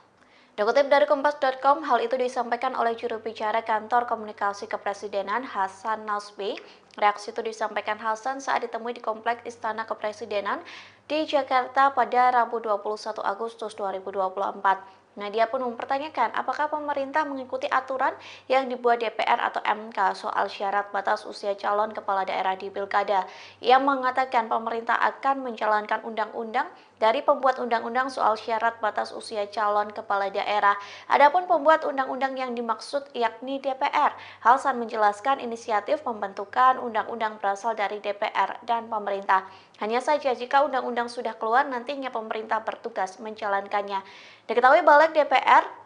Dikutip dari Kompas.com, hal itu disampaikan oleh juru bicara Kantor Komunikasi Kepresidenan Hasan Nasbi. Reaksi itu disampaikan Hasan saat ditemui di Kompleks Istana Kepresidenan di Jakarta pada Rabu 21 Agustus 2024. Dia pun mempertanyakan apakah pemerintah mengikuti aturan yang dibuat DPR atau MK soal syarat batas usia calon kepala daerah di Pilkada. Ia mengatakan pemerintah akan menjalankan undang-undang dari pembuat undang-undang soal syarat batas usia calon kepala daerah. Adapun pembuat undang-undang yang dimaksud yakni DPR. Hasan menjelaskan inisiatif pembentukan undang-undang berasal dari DPR dan pemerintah. Hanya saja jika undang-undang sudah keluar, nantinya pemerintah bertugas menjalankannya. Diketahui balik DPR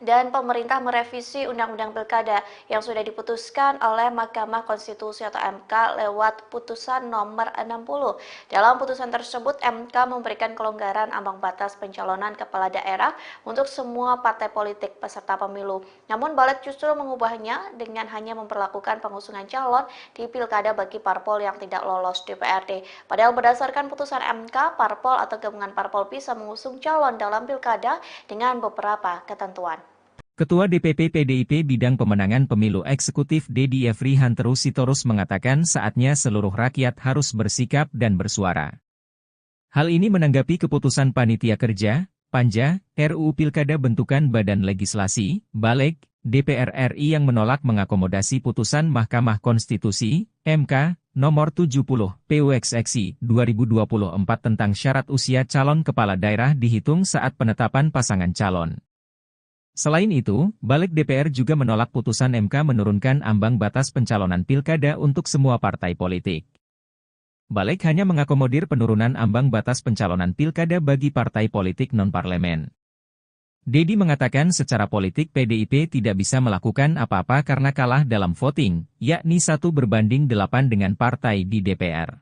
dan pemerintah merevisi Undang-Undang Pilkada yang sudah diputuskan oleh Mahkamah Konstitusi atau MK lewat putusan nomor 60. Dalam putusan tersebut, MK memberikan kelonggaran ambang batas pencalonan kepala daerah untuk semua partai politik peserta pemilu. Namun balik justru mengubahnya dengan hanya memperlakukan pengusungan calon di Pilkada bagi parpol yang tidak lolos DPRD. Padahal berdasarkan putusan MK, parpol atau gabungan parpol bisa mengusung calon dalam Pilkada dengan beberapa ketentuan. Ketua DPP PDIP Bidang Pemenangan Pemilu Eksekutif Dedi Yefri Hanteru Sitorus mengatakan saatnya seluruh rakyat harus bersikap dan bersuara. Hal ini menanggapi keputusan Panitia Kerja, Panja, RUU Pilkada bentukan Badan Legislasi, Balik, DPR RI yang menolak mengakomodasi putusan Mahkamah Konstitusi, MK, nomor 70, PUXXI 2024 tentang syarat usia calon kepala daerah dihitung saat penetapan pasangan calon. Selain itu, Balik DPR juga menolak putusan MK menurunkan ambang batas pencalonan pilkada untuk semua partai politik. Balik hanya mengakomodir penurunan ambang batas pencalonan pilkada bagi partai politik non-parlemen. Dedi mengatakan secara politik PDIP tidak bisa melakukan apa-apa karena kalah dalam voting, yakni 1/8 dengan partai di DPR.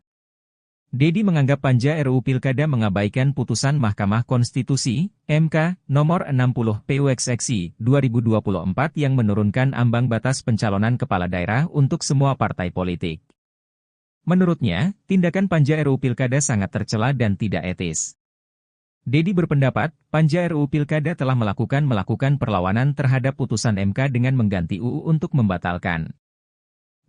Dedi menganggap Panja RUU Pilkada mengabaikan putusan Mahkamah Konstitusi, MK, nomor 60 PUXXI 2024 yang menurunkan ambang batas pencalonan kepala daerah untuk semua partai politik. Menurutnya, tindakan Panja RUU Pilkada sangat tercela dan tidak etis. Dedi berpendapat, Panja RUU Pilkada telah melakukan perlawanan terhadap putusan MK dengan mengganti UU untuk membatalkan.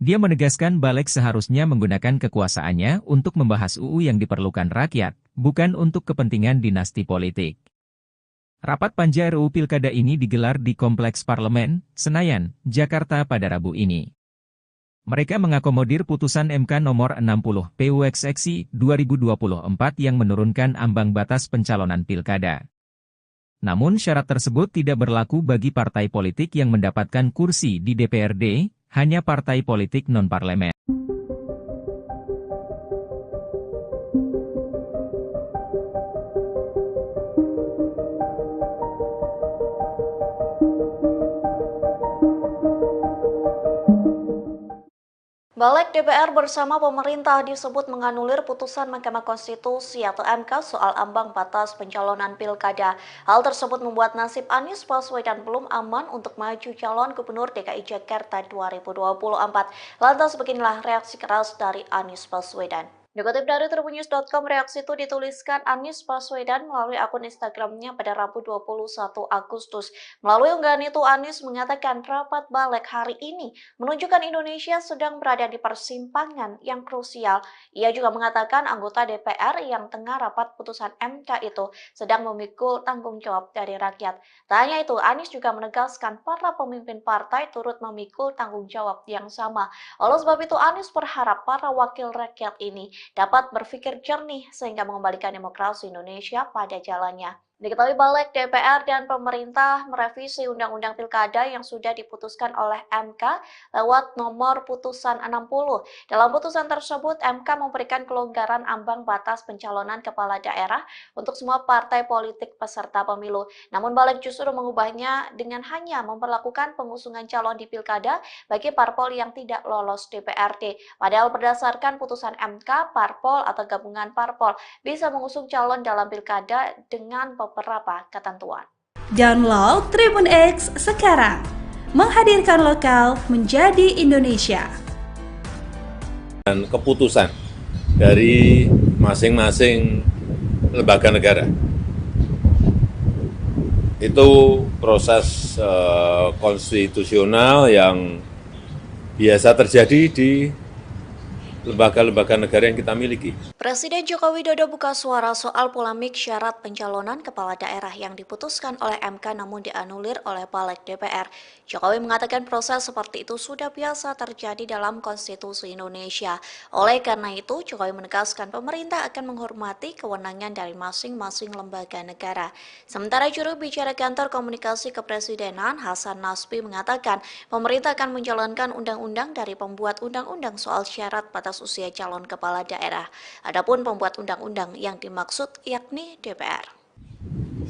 Dia menegaskan Balik seharusnya menggunakan kekuasaannya untuk membahas UU yang diperlukan rakyat, bukan untuk kepentingan dinasti politik. Rapat Panja RUU Pilkada ini digelar di Kompleks Parlemen, Senayan, Jakarta pada Rabu ini. Mereka mengakomodir putusan MK nomor 60 PUXXI 2024 yang menurunkan ambang batas pencalonan pilkada. Namun syarat tersebut tidak berlaku bagi partai politik yang mendapatkan kursi di DPRD, hanya partai politik non-parlemen. Balik DPR bersama pemerintah disebut menganulir putusan Mahkamah Konstitusi atau MK soal ambang batas pencalonan pilkada. Hal tersebut membuat nasib Anies Baswedan belum aman untuk maju calon Gubernur DKI Jakarta 2024. Lantas beginilah reaksi keras dari Anies Baswedan. Dikutip dari tribunnews.com, reaksi itu dituliskan Anies Baswedan melalui akun Instagramnya pada Rabu 21 Agustus. Melalui unggahan itu, Anies mengatakan rapat balik hari ini menunjukkan Indonesia sedang berada di persimpangan yang krusial. Ia juga mengatakan anggota DPR yang tengah rapat putusan MK itu sedang memikul tanggung jawab dari rakyat. Tak hanya itu, Anies juga menegaskan para pemimpin partai turut memikul tanggung jawab yang sama. Oleh sebab itu, Anies berharap para wakil rakyat ini dapat berpikir jernih sehingga mengembalikan demokrasi Indonesia pada jalannya. Diketahui balik DPR dan pemerintah merevisi Undang-Undang Pilkada yang sudah diputuskan oleh MK lewat nomor putusan 60. Dalam putusan tersebut, MK memberikan kelonggaran ambang batas pencalonan kepala daerah untuk semua partai politik peserta pemilu. Namun balik justru mengubahnya dengan hanya memperlakukan pengusungan calon di Pilkada bagi parpol yang tidak lolos DPRD. Padahal berdasarkan putusan MK, parpol atau gabungan parpol bisa mengusung calon dalam Pilkada dengan beberapa ketentuan. Download Tribun X sekarang, menghadirkan lokal menjadi Indonesia. Dan keputusan dari masing-masing lembaga negara. Itu proses konstitusional yang biasa terjadi di lembaga-lembaga negara yang kita miliki. Presiden Joko Widodo buka suara soal polemik syarat pencalonan kepala daerah yang diputuskan oleh MK namun dianulir oleh Balik DPR. Jokowi mengatakan proses seperti itu sudah biasa terjadi dalam konstitusi Indonesia. Oleh karena itu, Jokowi menegaskan pemerintah akan menghormati kewenangan dari masing-masing lembaga negara. Sementara juru bicara kantor komunikasi kepresidenan Hasan Nasbi mengatakan pemerintah akan menjalankan undang-undang dari pembuat undang-undang soal syarat batas usia calon kepala daerah. Adapun pembuat undang-undang yang dimaksud yakni DPR.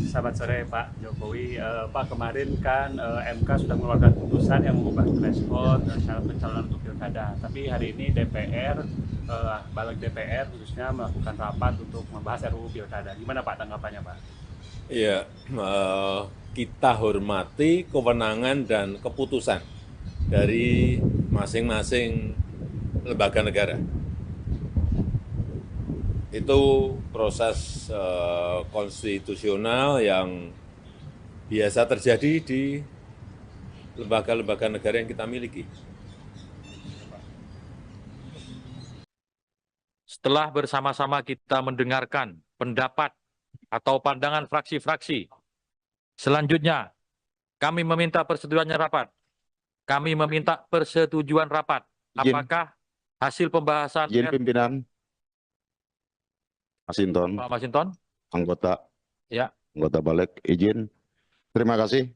Selamat sore Pak Jokowi. Pak, kemarin kan MK sudah mengeluarkan putusan yang mengubah threshold syarat pencalonan untuk pilkada. Tapi hari ini DPR, balik DPR khususnya melakukan rapat untuk membahas RUU pilkada. Gimana Pak tanggapannya Pak? Ya, kita hormati kewenangan dan keputusan dari masing-masing lembaga negara. Itu proses konstitusional yang biasa terjadi di lembaga-lembaga negara yang kita miliki. Setelah bersama-sama kita mendengarkan pendapat atau pandangan fraksi-fraksi, selanjutnya kami meminta persetujuannya rapat. Kami meminta persetujuan rapat. Apakah hasil pembahasan Pimpinan Masinton, Pak Masinton? anggota Balik, izin. Terima kasih,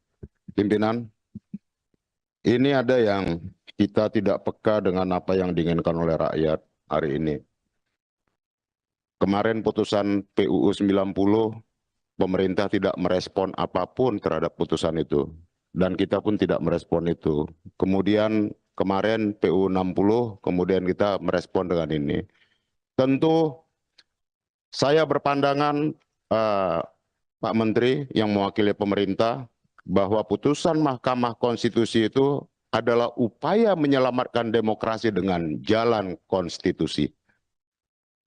pimpinan. Ini ada yang kita tidak peka dengan apa yang diinginkan oleh rakyat hari ini. Kemarin putusan PUU 90, pemerintah tidak merespon apapun terhadap putusan itu. Dan kita pun tidak merespon itu. Kemudian kemarin PUU 60, kemudian kita merespon dengan ini. Tentu saya berpandangan, Pak Menteri yang mewakili pemerintah, bahwa putusan Mahkamah Konstitusi itu adalah upaya menyelamatkan demokrasi dengan jalan konstitusi.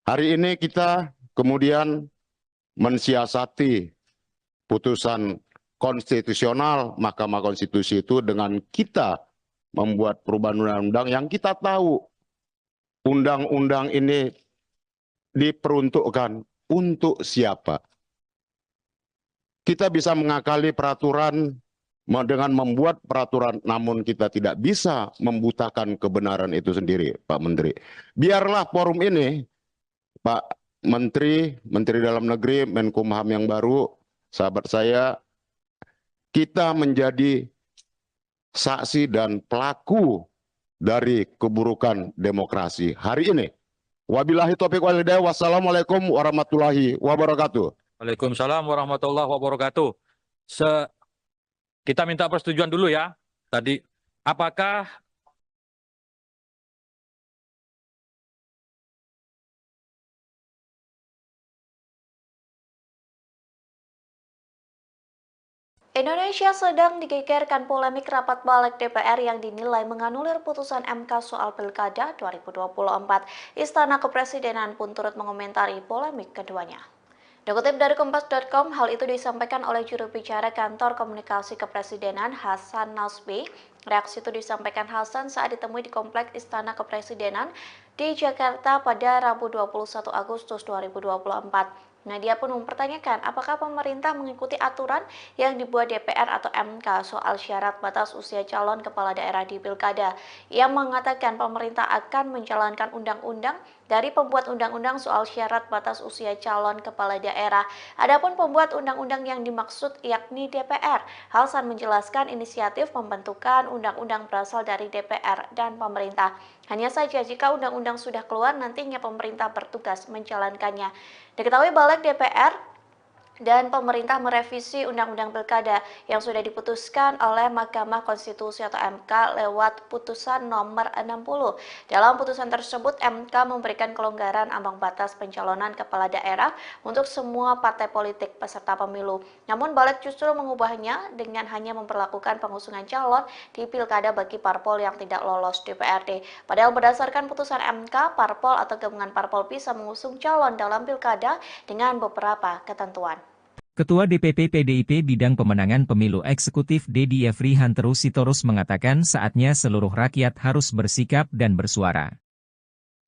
Hari ini kita kemudian mensiasati putusan konstitusional Mahkamah Konstitusi itu dengan kita membuat perubahan undang-undang yang kita tahu undang-undang ini diperuntukkan untuk siapa. Kita bisa mengakali peraturan dengan membuat peraturan, namun kita tidak bisa membutakan kebenaran itu sendiri, Pak Menteri. Biarlah forum ini, Pak Menteri, Menteri Dalam Negeri, Menkumham yang baru, sahabat saya, kita menjadi saksi dan pelaku dari keburukan demokrasi hari ini. Wabillahi taufiq wal hidayah. Wassalamualaikum warahmatullahi wabarakatuh. Waalaikumsalam warahmatullahi wabarakatuh. Kita minta persetujuan dulu ya. Tadi, apakah Indonesia sedang digegerkan polemik rapat balik DPR yang dinilai menganulir putusan MK soal Pilkada 2024. Istana Kepresidenan pun turut mengomentari polemik keduanya. Dikutip dari Kompas.com, hal itu disampaikan oleh juru bicara Kantor Komunikasi Kepresidenan Hasan Nasbi. Reaksi itu disampaikan Hasan saat ditemui di Kompleks Istana Kepresidenan di Jakarta pada Rabu 21 Agustus 2024. Dia pun mempertanyakan apakah pemerintah mengikuti aturan yang dibuat DPR atau MK soal syarat batas usia calon kepala daerah di Pilkada. Ia mengatakan pemerintah akan menjalankan undang-undang dari pembuat undang-undang soal syarat batas usia calon kepala daerah. Adapun pembuat undang-undang yang dimaksud yakni DPR. Hasan menjelaskan inisiatif pembentukan undang-undang berasal dari DPR dan pemerintah. Hanya saja jika undang-undang sudah keluar, nantinya pemerintah bertugas menjalankannya. Diketahui Balik DPR dan pemerintah merevisi Undang-Undang Pilkada yang sudah diputuskan oleh Mahkamah Konstitusi atau MK lewat putusan nomor 60. Dalam putusan tersebut, MK memberikan kelonggaran ambang batas pencalonan kepala daerah untuk semua partai politik peserta pemilu. Namun Balik justru mengubahnya dengan hanya memperlakukan pengusungan calon di Pilkada bagi parpol yang tidak lolos DPRD. Padahal berdasarkan putusan MK, parpol atau gabungan parpol bisa mengusung calon dalam Pilkada dengan beberapa ketentuan. Ketua DPP PDIP Bidang Pemenangan Pemilu Eksekutif Dedi Yefri Hanteru Sitorus mengatakan saatnya seluruh rakyat harus bersikap dan bersuara.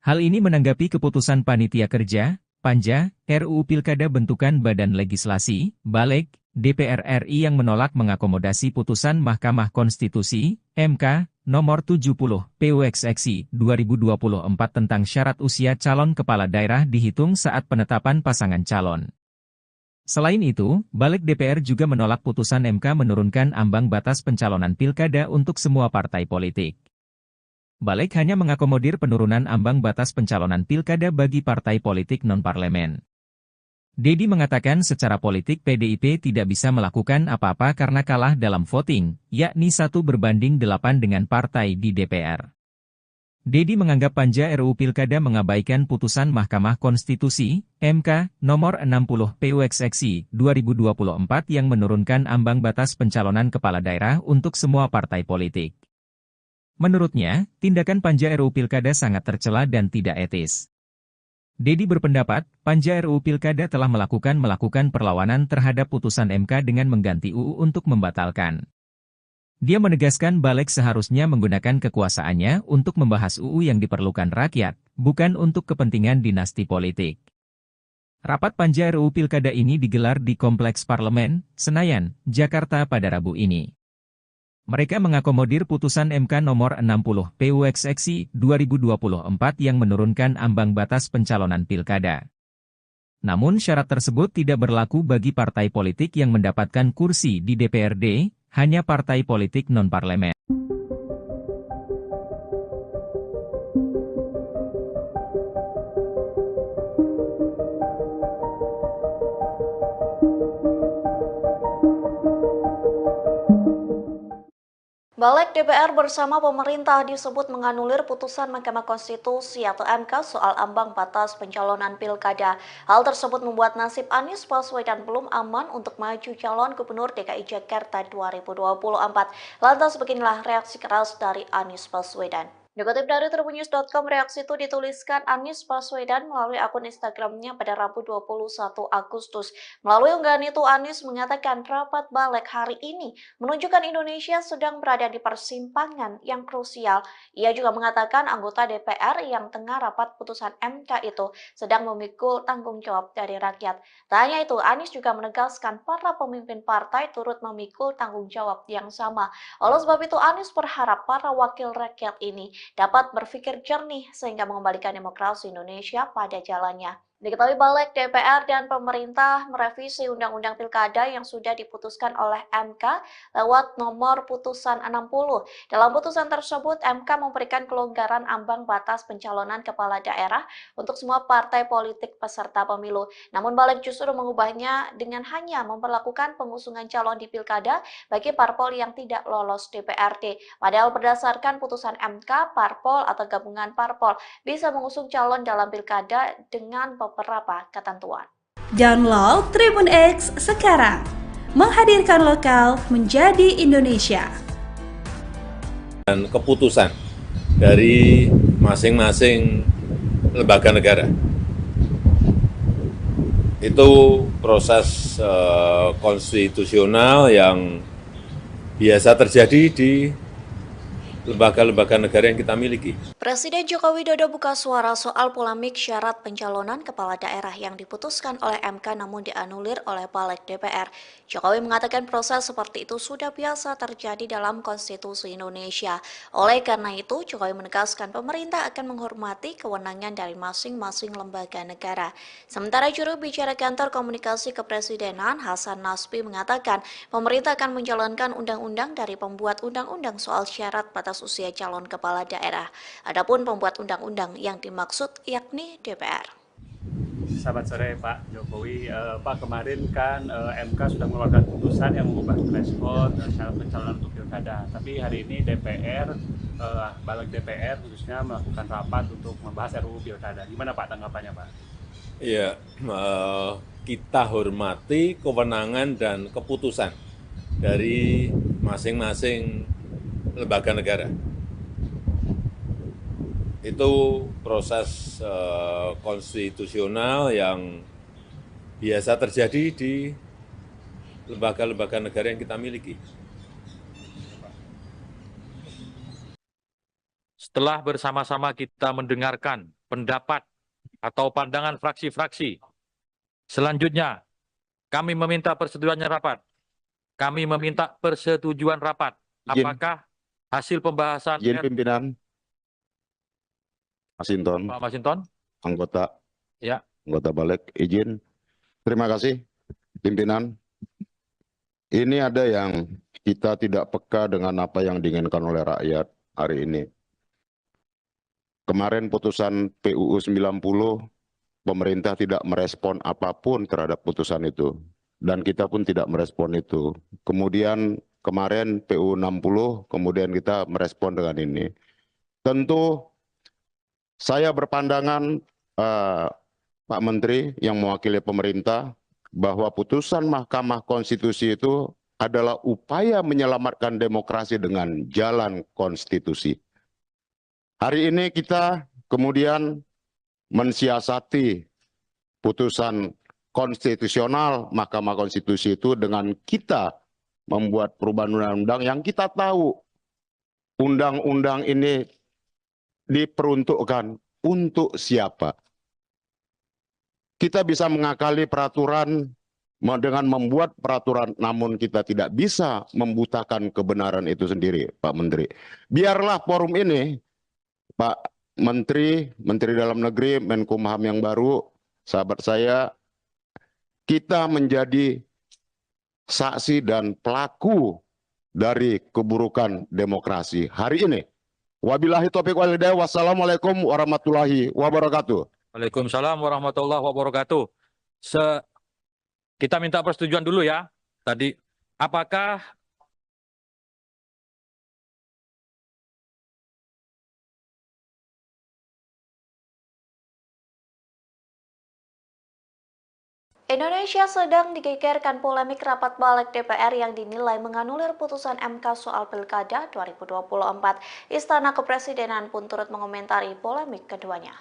Hal ini menanggapi keputusan Panitia Kerja, Panja, RUU Pilkada bentukan Badan Legislasi, Balik, DPR RI yang menolak mengakomodasi putusan Mahkamah Konstitusi, MK, nomor 70, PUXXI 2024 tentang syarat usia calon kepala daerah dihitung saat penetapan pasangan calon. Selain itu, Balik DPR juga menolak putusan MK menurunkan ambang batas pencalonan pilkada untuk semua partai politik. Balik hanya mengakomodir penurunan ambang batas pencalonan pilkada bagi partai politik non-parlemen. Dedi mengatakan secara politik PDIP tidak bisa melakukan apa-apa karena kalah dalam voting, yakni 1 berbanding 8 dengan partai di DPR. Dedi menganggap Panja RUU Pilkada mengabaikan putusan Mahkamah Konstitusi, MK, nomor 60 PUXXI 2024 yang menurunkan ambang batas pencalonan kepala daerah untuk semua partai politik. Menurutnya, tindakan Panja RUU Pilkada sangat tercela dan tidak etis. Dedi berpendapat, Panja RUU Pilkada telah melakukan perlawanan terhadap putusan MK dengan mengganti UU untuk membatalkan. Dia menegaskan Balik seharusnya menggunakan kekuasaannya untuk membahas UU yang diperlukan rakyat, bukan untuk kepentingan dinasti politik. Rapat Panja RUU Pilkada ini digelar di Kompleks Parlemen, Senayan, Jakarta pada Rabu ini. Mereka mengakomodir putusan MK nomor 60 PUXXI 2024 yang menurunkan ambang batas pencalonan pilkada. Namun syarat tersebut tidak berlaku bagi partai politik yang mendapatkan kursi di DPRD, hanya partai politik non-parlemen. Balik DPR bersama pemerintah disebut menganulir putusan Mahkamah Konstitusi atau MK soal ambang batas pencalonan pilkada. Hal tersebut membuat nasib Anies Baswedan belum aman untuk maju calon Gubernur DKI Jakarta 2024. Lantas beginilah reaksi keras dari Anies Baswedan. Dikutip dari tribunnews.com, reaksi itu dituliskan Anies Baswedan melalui akun Instagramnya pada Rabu 21 Agustus. Melalui unggahan itu, Anies mengatakan rapat balik hari ini menunjukkan Indonesia sedang berada di persimpangan yang krusial. Ia juga mengatakan anggota DPR yang tengah rapat putusan MK itu sedang memikul tanggung jawab dari rakyat. Tak hanya itu, Anies juga menegaskan para pemimpin partai turut memikul tanggung jawab yang sama. Oleh sebab itu, Anies berharap para wakil rakyat ini dapat berpikir jernih sehingga mengembalikan demokrasi Indonesia pada jalannya. Diketahui Balik DPR dan pemerintah merevisi Undang-Undang Pilkada yang sudah diputuskan oleh MK lewat nomor putusan 60. Dalam putusan tersebut, MK memberikan kelonggaran ambang batas pencalonan kepala daerah untuk semua partai politik peserta pemilu. Namun Balik justru mengubahnya dengan hanya memperlakukan pengusungan calon di Pilkada bagi parpol yang tidak lolos DPRD. Padahal berdasarkan putusan MK, parpol atau gabungan parpol bisa mengusung calon dalam Pilkada dengan beberapa ketentuan. Download Tribun X sekarang, menghadirkan lokal menjadi Indonesia. Dan keputusan dari masing-masing lembaga negara. Itu proses konstitusional yang biasa terjadi di lembaga-lembaga negara yang kita miliki. Presiden Joko Widodo buka suara soal polemik syarat pencalonan kepala daerah yang diputuskan oleh MK namun dianulir oleh Balik DPR. Jokowi mengatakan proses seperti itu sudah biasa terjadi dalam konstitusi Indonesia. Oleh karena itu, Jokowi menegaskan pemerintah akan menghormati kewenangan dari masing-masing lembaga negara. Sementara juru bicara kantor komunikasi kepresidenan Hasan Nasbi mengatakan pemerintah akan menjalankan undang-undang dari pembuat undang-undang soal syarat batas usia calon kepala daerah. Adapun pembuat undang-undang yang dimaksud yakni DPR. Selamat sore Pak Jokowi. Pak, kemarin kan MK sudah mengeluarkan putusan yang mengubah threshold syarat pencalonan untuk pilkada. Tapi hari ini DPR, Balik DPR khususnya melakukan rapat untuk membahas RUU pilkada. Gimana Pak tanggapannya Pak? Ya, kita hormati kewenangan dan keputusan dari masing-masing lembaga negara. Itu proses konstitusional yang biasa terjadi di lembaga-lembaga negara yang kita miliki. Setelah bersama-sama kita mendengarkan pendapat atau pandangan fraksi-fraksi, selanjutnya kami meminta persetujuannya rapat. Kami meminta persetujuan rapat. Apakah hasil pembahasan Izin pimpinan, Masinton, Pak Masinton? anggota Ya. Balik, izin. Terima kasih, pimpinan. Ini ada yang kita tidak peka dengan apa yang diinginkan oleh rakyat hari ini. Kemarin putusan PUU 90, pemerintah tidak merespon apapun terhadap putusan itu. Dan kita pun tidak merespon itu. Kemudian kemarin PUU 60, kemudian kita merespon dengan ini. Tentu saya berpandangan Pak Menteri yang mewakili pemerintah bahwa putusan Mahkamah Konstitusi itu adalah upaya menyelamatkan demokrasi dengan jalan konstitusi. Hari ini kita kemudian mensiasati putusan konstitusional Mahkamah Konstitusi itu dengan kita membuat perubahan undang-undang yang kita tahu undang-undang ini diperuntukkan untuk siapa. Kita bisa mengakali peraturan dengan membuat peraturan, namun kita tidak bisa membutakan kebenaran itu sendiri, Pak Menteri. Biarlah forum ini, Pak Menteri, Menteri Dalam Negeri, Menkumham yang baru, sahabat saya, kita menjadi saksi dan pelaku dari keburukan demokrasi hari ini. Wabillahi taufiq wal hidayah. Wassalamualaikum warahmatullahi wabarakatuh. Waalaikumsalam warahmatullahi wabarakatuh. Kita minta persetujuan dulu ya. Tadi, apakah Indonesia sedang digegerkan polemik rapat Balik DPR yang dinilai menganulir putusan MK soal Pilkada 2024. Istana Kepresidenan pun turut mengomentari polemik keduanya.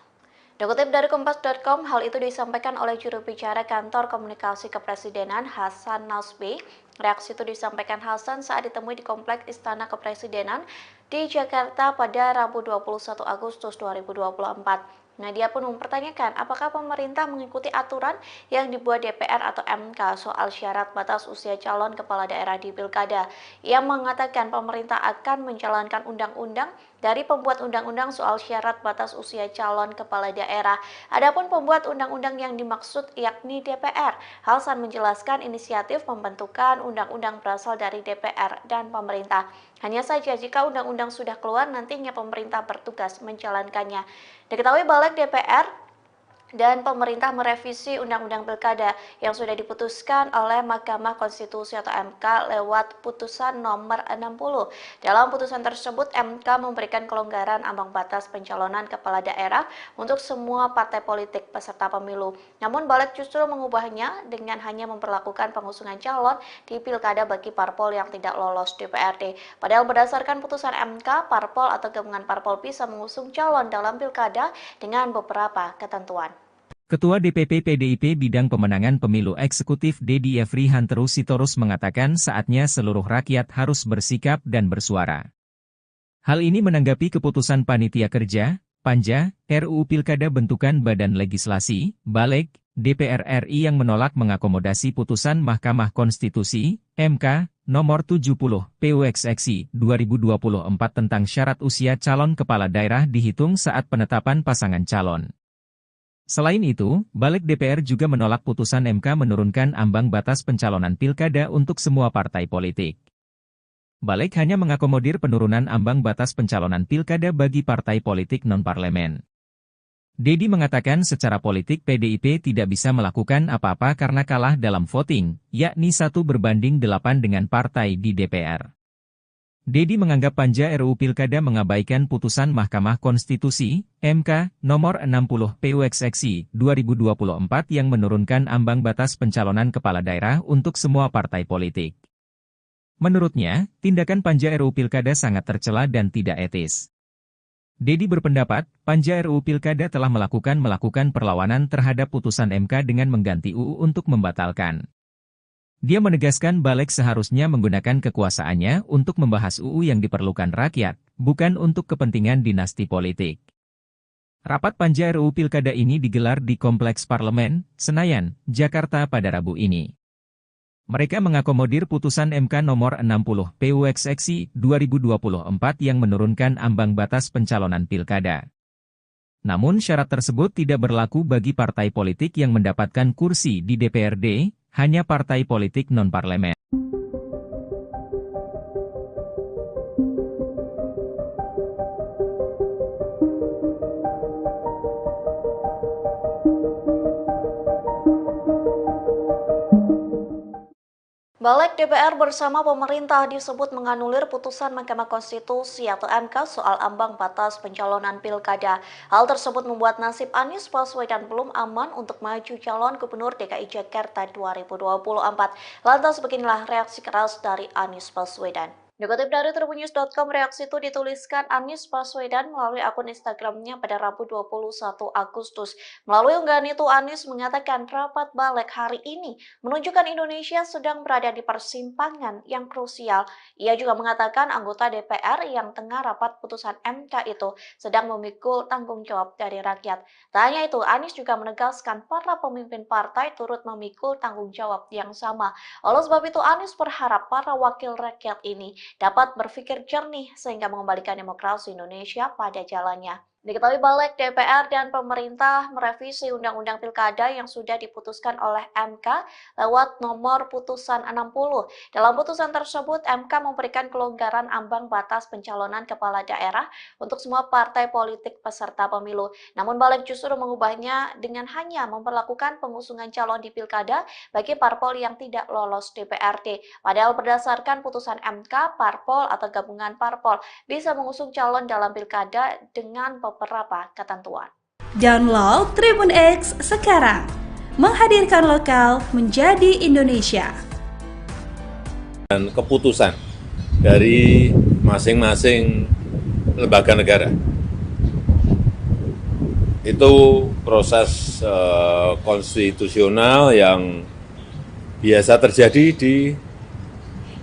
Dikutip dari Kompas.com, hal itu disampaikan oleh juru bicara kantor komunikasi kepresidenan Hasan Nasbi. Reaksi itu disampaikan Hasan saat ditemui di Kompleks Istana Kepresidenan di Jakarta pada Rabu 21 Agustus 2024. Dia pun mempertanyakan apakah pemerintah mengikuti aturan yang dibuat DPR atau MK soal syarat batas usia calon kepala daerah di Pilkada. Ia mengatakan pemerintah akan menjalankan undang-undang dari pembuat undang-undang soal syarat batas usia calon kepala daerah. Adapun pembuat undang-undang yang dimaksud yakni DPR. Hasan menjelaskan inisiatif pembentukan undang-undang berasal dari DPR dan pemerintah. Hanya saja jika undang-undang sudah keluar, nantinya pemerintah bertugas menjalankannya. Diketahui Balik DPR dan pemerintah merevisi Undang-Undang Pilkada yang sudah diputuskan oleh Mahkamah Konstitusi atau MK lewat putusan nomor 60. Dalam putusan tersebut, MK memberikan kelonggaran ambang batas pencalonan kepala daerah untuk semua partai politik peserta pemilu. Namun balik justru mengubahnya dengan hanya memperlakukan pengusungan calon di Pilkada bagi parpol yang tidak lolos DPRD. Padahal berdasarkan putusan MK, parpol atau gabungan parpol bisa mengusung calon dalam Pilkada dengan beberapa ketentuan. Ketua DPP PDIP Bidang Pemenangan Pemilu Eksekutif Dedi Yefri Hanterus Sitorus mengatakan saatnya seluruh rakyat harus bersikap dan bersuara. Hal ini menanggapi keputusan Panitia Kerja, Panja, RUU Pilkada bentukan Badan Legislasi, Baleg, DPR RI yang menolak mengakomodasi putusan Mahkamah Konstitusi, MK, nomor 70, PUXXI 2024 tentang syarat usia calon kepala daerah dihitung saat penetapan pasangan calon. Selain itu, Balik DPR juga menolak putusan MK menurunkan ambang batas pencalonan pilkada untuk semua partai politik. Balik hanya mengakomodir penurunan ambang batas pencalonan pilkada bagi partai politik non-parlemen. Dedi mengatakan secara politik PDIP tidak bisa melakukan apa-apa karena kalah dalam voting, yakni 1/8 dengan partai di DPR. Dedi menganggap Panja RUU Pilkada mengabaikan putusan Mahkamah Konstitusi, MK, nomor 60 PUXXI 2024 yang menurunkan ambang batas pencalonan kepala daerah untuk semua partai politik. Menurutnya, tindakan Panja RUU Pilkada sangat tercela dan tidak etis. Dedi berpendapat, Panja RUU Pilkada telah melakukan perlawanan terhadap putusan MK dengan mengganti UU untuk membatalkan. Dia menegaskan Balik seharusnya menggunakan kekuasaannya untuk membahas UU yang diperlukan rakyat, bukan untuk kepentingan dinasti politik. Rapat Panja RUU Pilkada ini digelar di Kompleks Parlemen, Senayan, Jakarta pada Rabu ini. Mereka mengakomodir putusan MK nomor 60 PUXXI 2024 yang menurunkan ambang batas pencalonan pilkada. Namun syarat tersebut tidak berlaku bagi partai politik yang mendapatkan kursi di DPRD, hanya partai politik non-parlemen. Balik DPR bersama pemerintah disebut menganulir putusan Mahkamah Konstitusi atau MK soal ambang batas pencalonan pilkada. Hal tersebut membuat nasib Anies Baswedan belum aman untuk maju calon Gubernur DKI Jakarta 2024. Lantas beginilah reaksi keras dari Anies Baswedan. Dikutip dari tribunnews.com, reaksi itu dituliskan Anies Baswedan melalui akun Instagramnya pada Rabu 21 Agustus. Melalui unggahan itu, Anies mengatakan rapat Balik hari ini menunjukkan Indonesia sedang berada di persimpangan yang krusial. Ia juga mengatakan anggota DPR yang tengah rapat putusan MK itu sedang memikul tanggung jawab dari rakyat. Tak hanya itu, Anies juga menegaskan para pemimpin partai turut memikul tanggung jawab yang sama. Oleh sebab itu, Anies berharap para wakil rakyat ini dapat berpikir jernih sehingga mengembalikan demokrasi Indonesia pada jalannya. Diketahui Balik DPR dan pemerintah merevisi Undang-Undang Pilkada yang sudah diputuskan oleh MK lewat nomor putusan 60. Dalam putusan tersebut, MK memberikan kelonggaran ambang batas pencalonan kepala daerah untuk semua partai politik peserta pemilu. Namun Balik justru mengubahnya dengan hanya memperlakukan pengusungan calon di Pilkada bagi parpol yang tidak lolos DPRD. Padahal berdasarkan putusan MK, parpol atau gabungan parpol bisa mengusung calon dalam Pilkada dengan beberapa ketentuan. Download Tribun X sekarang, menghadirkan lokal menjadi Indonesia. Dan keputusan dari masing-masing lembaga negara. Itu proses konstitusional yang biasa terjadi di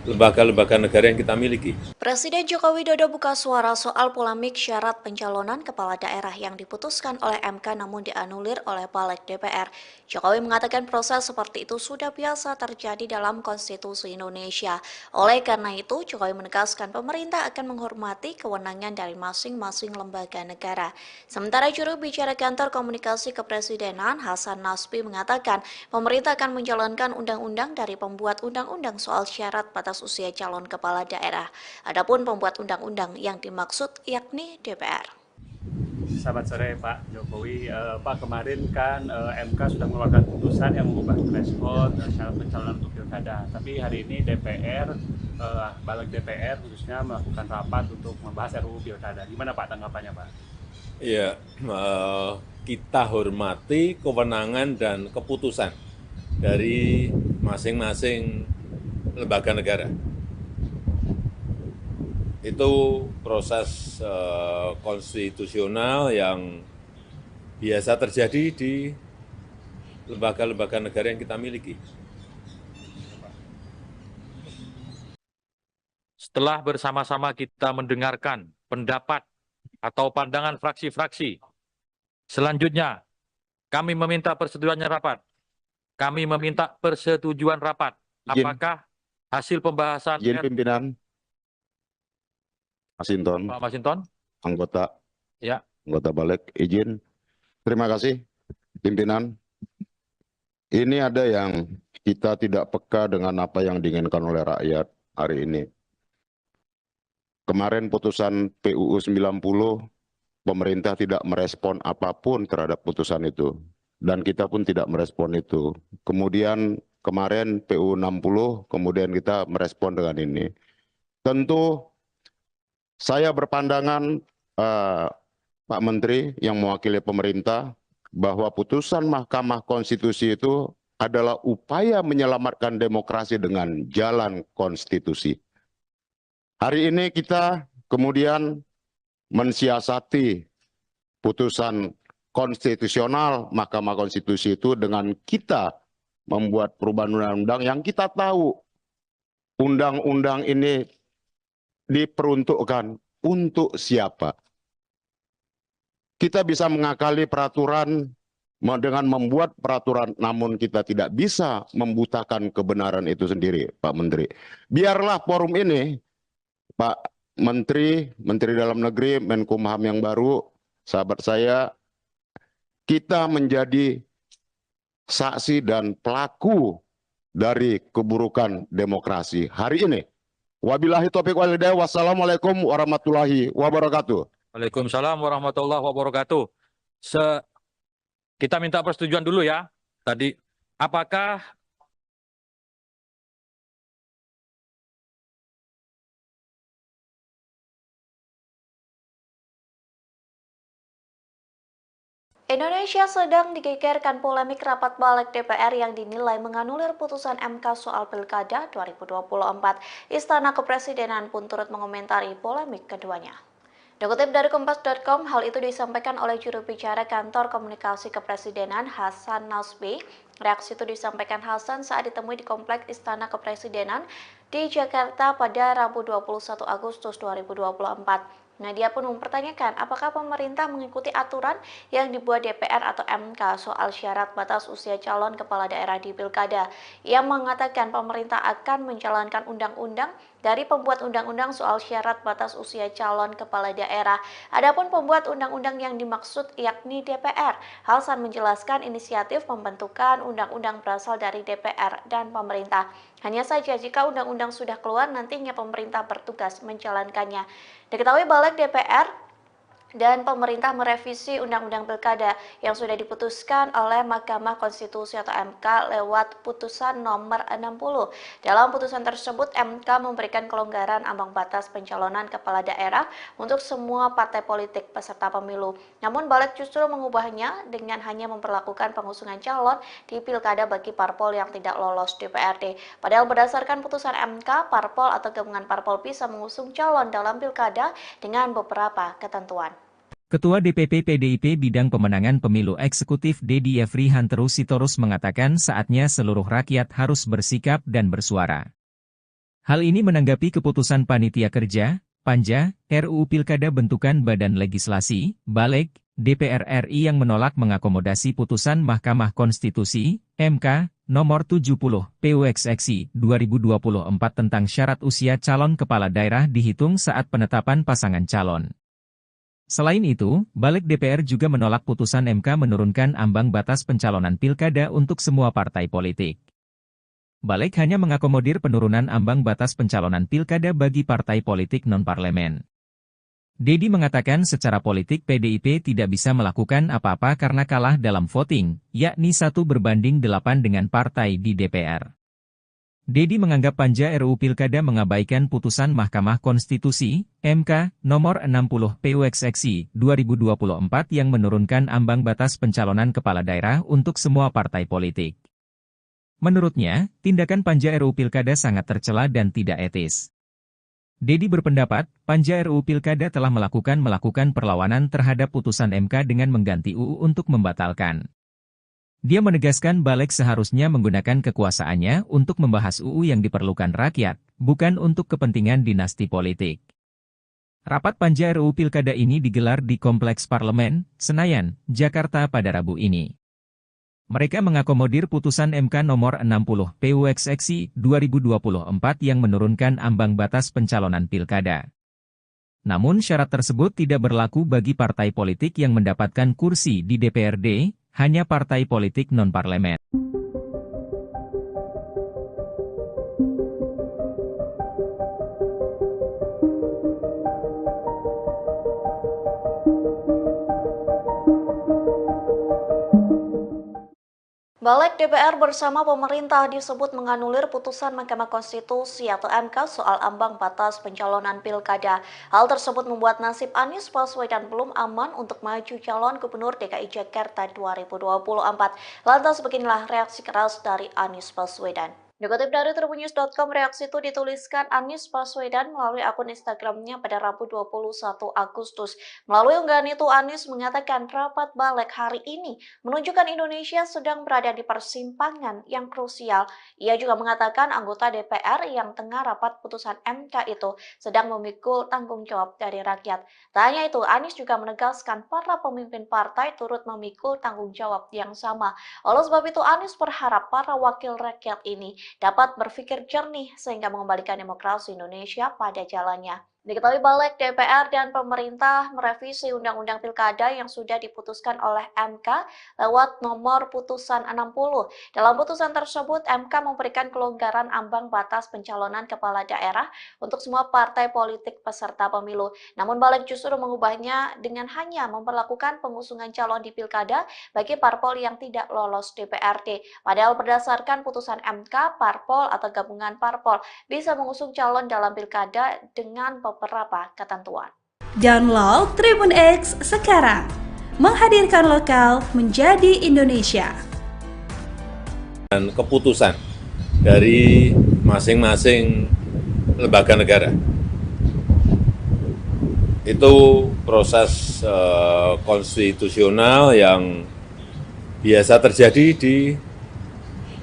lembaga-lembaga negara yang kita miliki. Presiden Joko Widodo buka suara soal polemik syarat pencalonan kepala daerah yang diputuskan oleh MK namun dianulir oleh Balik DPR. Jokowi mengatakan proses seperti itu sudah biasa terjadi dalam konstitusi Indonesia. Oleh karena itu, Jokowi menegaskan pemerintah akan menghormati kewenangan dari masing-masing lembaga negara. Sementara juru bicara kantor komunikasi kepresidenan Hasan Nasbi mengatakan pemerintah akan menjalankan undang-undang dari pembuat undang-undang soal syarat batas usia calon kepala daerah. Adapun pembuat undang-undang yang dimaksud yakni DPR. Selamat sore Pak Jokowi. Pak, kemarin kan MK sudah mengeluarkan putusan yang mengubah threshold syarat pencalonan untuk pilkada. Tapi hari ini DPR, balik DPR khususnya melakukan rapat untuk membahas RUU pilkada. Gimana Pak tanggapannya Pak? Ya, kita hormati kewenangan dan keputusan dari masing-masing lembaga negara. Itu proses konstitusional yang biasa terjadi di lembaga-lembaga negara yang kita miliki. Setelah bersama-sama kita mendengarkan pendapat atau pandangan fraksi-fraksi, selanjutnya kami meminta persetujuan rapat. Kami meminta persetujuan rapat. Apakah hasil pembahasan Izin pimpinan. Masinton, Pak Masinton? anggota Ya. anggota balik, izin. Terima kasih, pimpinan. Ini ada yang kita tidak peka dengan apa yang diinginkan oleh rakyat hari ini. Kemarin putusan PUU 90, pemerintah tidak merespon apapun terhadap putusan itu. Dan kita pun tidak merespon itu. Kemudian kemarin PUU 60, kemudian kita merespon dengan ini. Tentu saya berpandangan, Pak Menteri yang mewakili pemerintah, bahwa putusan Mahkamah Konstitusi itu adalah upaya menyelamatkan demokrasi dengan jalan konstitusi. Hari ini kita kemudian mensiasati putusan konstitusional Mahkamah Konstitusi itu dengan kita membuat perubahan undang-undang yang kita tahu undang-undang ini diperuntukkan untuk siapa. Kita bisa mengakali peraturan dengan membuat peraturan, namun kita tidak bisa membutakan kebenaran itu sendiri, Pak Menteri. Biarlah forum ini, Pak Menteri, Menteri Dalam Negeri, Menkumham yang baru, sahabat saya, kita menjadi saksi dan pelaku dari keburukan demokrasi hari ini. Wabillahi taufiq wal hidayah. Wassalamualaikum warahmatullahi wabarakatuh. Waalaikumsalam warahmatullahi wabarakatuh. Kita minta persetujuan dulu ya. Tadi, apakah Indonesia sedang digegerkan polemik rapat balik DPR yang dinilai menganulir putusan MK soal Pilkada 2024. Istana Kepresidenan pun turut mengomentari polemik keduanya. Dikutip dari Kompas.com, hal itu disampaikan oleh juru bicara Kantor Komunikasi Kepresidenan Hasan Nasbi. Reaksi itu disampaikan Hasan saat ditemui di Kompleks Istana Kepresidenan di Jakarta pada Rabu 21 Agustus 2024. Nah, dia pun mempertanyakan apakah pemerintah mengikuti aturan yang dibuat DPR atau MK soal syarat batas usia calon kepala daerah di Pilkada. Ia mengatakan pemerintah akan menjalankan undang-undang dari pembuat undang-undang soal syarat batas usia calon kepala daerah. Adapun pembuat undang-undang yang dimaksud yakni DPR. Hasan menjelaskan inisiatif pembentukan undang-undang berasal dari DPR dan pemerintah. Hanya saja jika undang-undang sudah keluar, nantinya pemerintah bertugas menjalankannya. Diketahui balik DPR dan pemerintah merevisi Undang-Undang Pilkada yang sudah diputuskan oleh Mahkamah Konstitusi atau MK lewat putusan nomor 60. Dalam putusan tersebut, MK memberikan kelonggaran ambang batas pencalonan kepala daerah untuk semua partai politik peserta pemilu. Namun balik justru mengubahnya dengan hanya memperlakukan pengusungan calon di Pilkada bagi parpol yang tidak lolos DPRD. Padahal berdasarkan putusan MK, parpol atau gabungan parpol bisa mengusung calon dalam Pilkada dengan beberapa ketentuan. Ketua DPP PDIP Bidang Pemenangan Pemilu Eksekutif Dedi Yefri Hanteru Sitorus mengatakan saatnya seluruh rakyat harus bersikap dan bersuara. Hal ini menanggapi keputusan Panitia Kerja, Panja, RUU Pilkada bentukan Badan Legislasi, Balik, DPR RI yang menolak mengakomodasi putusan Mahkamah Konstitusi, MK, nomor 70, PUXXI 2024 tentang syarat usia calon kepala daerah dihitung saat penetapan pasangan calon. Selain itu, Balik DPR juga menolak putusan MK menurunkan ambang batas pencalonan pilkada untuk semua partai politik. Balik hanya mengakomodir penurunan ambang batas pencalonan pilkada bagi partai politik non-parlemen. Dedi mengatakan secara politik PDIP tidak bisa melakukan apa-apa karena kalah dalam voting, yakni 1:8 dengan partai di DPR. Dedi menganggap panja RUU Pilkada mengabaikan putusan Mahkamah Konstitusi, MK, nomor 60 PUXXI 2024 yang menurunkan ambang batas pencalonan kepala daerah untuk semua partai politik. Menurutnya, tindakan panja RUU Pilkada sangat tercela dan tidak etis. Dedi berpendapat, panja RUU Pilkada telah melakukan perlawanan terhadap putusan MK dengan mengganti UU untuk membatalkan. Dia menegaskan balik seharusnya menggunakan kekuasaannya untuk membahas UU yang diperlukan rakyat, bukan untuk kepentingan dinasti politik. Rapat panja RUU Pilkada ini digelar di Kompleks Parlemen, Senayan, Jakarta pada Rabu ini. Mereka mengakomodir putusan MK nomor 60 PUXXI 2024 yang menurunkan ambang batas pencalonan pilkada. Namun syarat tersebut tidak berlaku bagi partai politik yang mendapatkan kursi di DPRD, hanya partai politik non-parlemen. Balik DPR bersama pemerintah disebut menganulir putusan Mahkamah Konstitusi atau MK soal ambang batas pencalonan pilkada. Hal tersebut membuat nasib Anies Baswedan belum aman untuk maju calon gubernur DKI Jakarta 2024. Lantas beginilah reaksi keras dari Anies Baswedan. Dikutip dari tribunnews.com, reaksi itu dituliskan Anies Baswedan melalui akun Instagramnya pada Rabu 21 Agustus. Melalui unggahan itu, Anies mengatakan rapat balik hari ini menunjukkan Indonesia sedang berada di persimpangan yang krusial. Ia juga mengatakan anggota DPR yang tengah rapat putusan MK itu sedang memikul tanggung jawab dari rakyat. Tak hanya itu, Anies juga menegaskan para pemimpin partai turut memikul tanggung jawab yang sama. Oleh sebab itu, Anies berharap para wakil rakyat ini dapat berpikir jernih sehingga mengembalikan demokrasi Indonesia pada jalannya. Diketahui balik DPR dan pemerintah merevisi Undang-Undang Pilkada yang sudah diputuskan oleh MK lewat nomor putusan 60. Dalam putusan tersebut, MK memberikan kelonggaran ambang batas pencalonan kepala daerah untuk semua partai politik peserta pemilu. Namun balik justru mengubahnya dengan hanya memperlakukan pengusungan calon di Pilkada bagi parpol yang tidak lolos DPRD. Padahal berdasarkan putusan MK, parpol atau gabungan parpol bisa mengusung calon dalam Pilkada dengan beberapa ketentuan. Download Tribun X sekarang, menghadirkan lokal menjadi Indonesia. Dan keputusan dari masing-masing lembaga negara. Itu proses konstitusional yang biasa terjadi di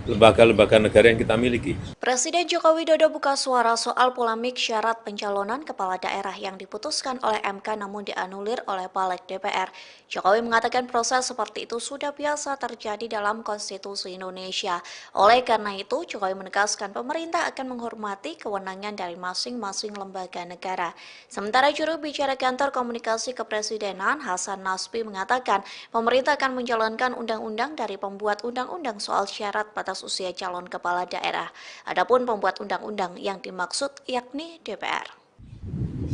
lembaga-lembaga negara yang kita miliki. Presiden Joko Widodo buka suara soal polemik syarat pencalonan kepala daerah yang diputuskan oleh MK namun dianulir oleh Balik DPR. Jokowi mengatakan proses seperti itu sudah biasa terjadi dalam konstitusi Indonesia. Oleh karena itu, Jokowi menegaskan pemerintah akan menghormati kewenangan dari masing-masing lembaga negara. Sementara juru bicara kantor komunikasi kepresidenan Hasan Nasbi mengatakan pemerintah akan menjalankan undang-undang dari pembuat undang-undang soal syarat batas usia calon kepala daerah. Adapun pembuat undang-undang yang dimaksud yakni DPR.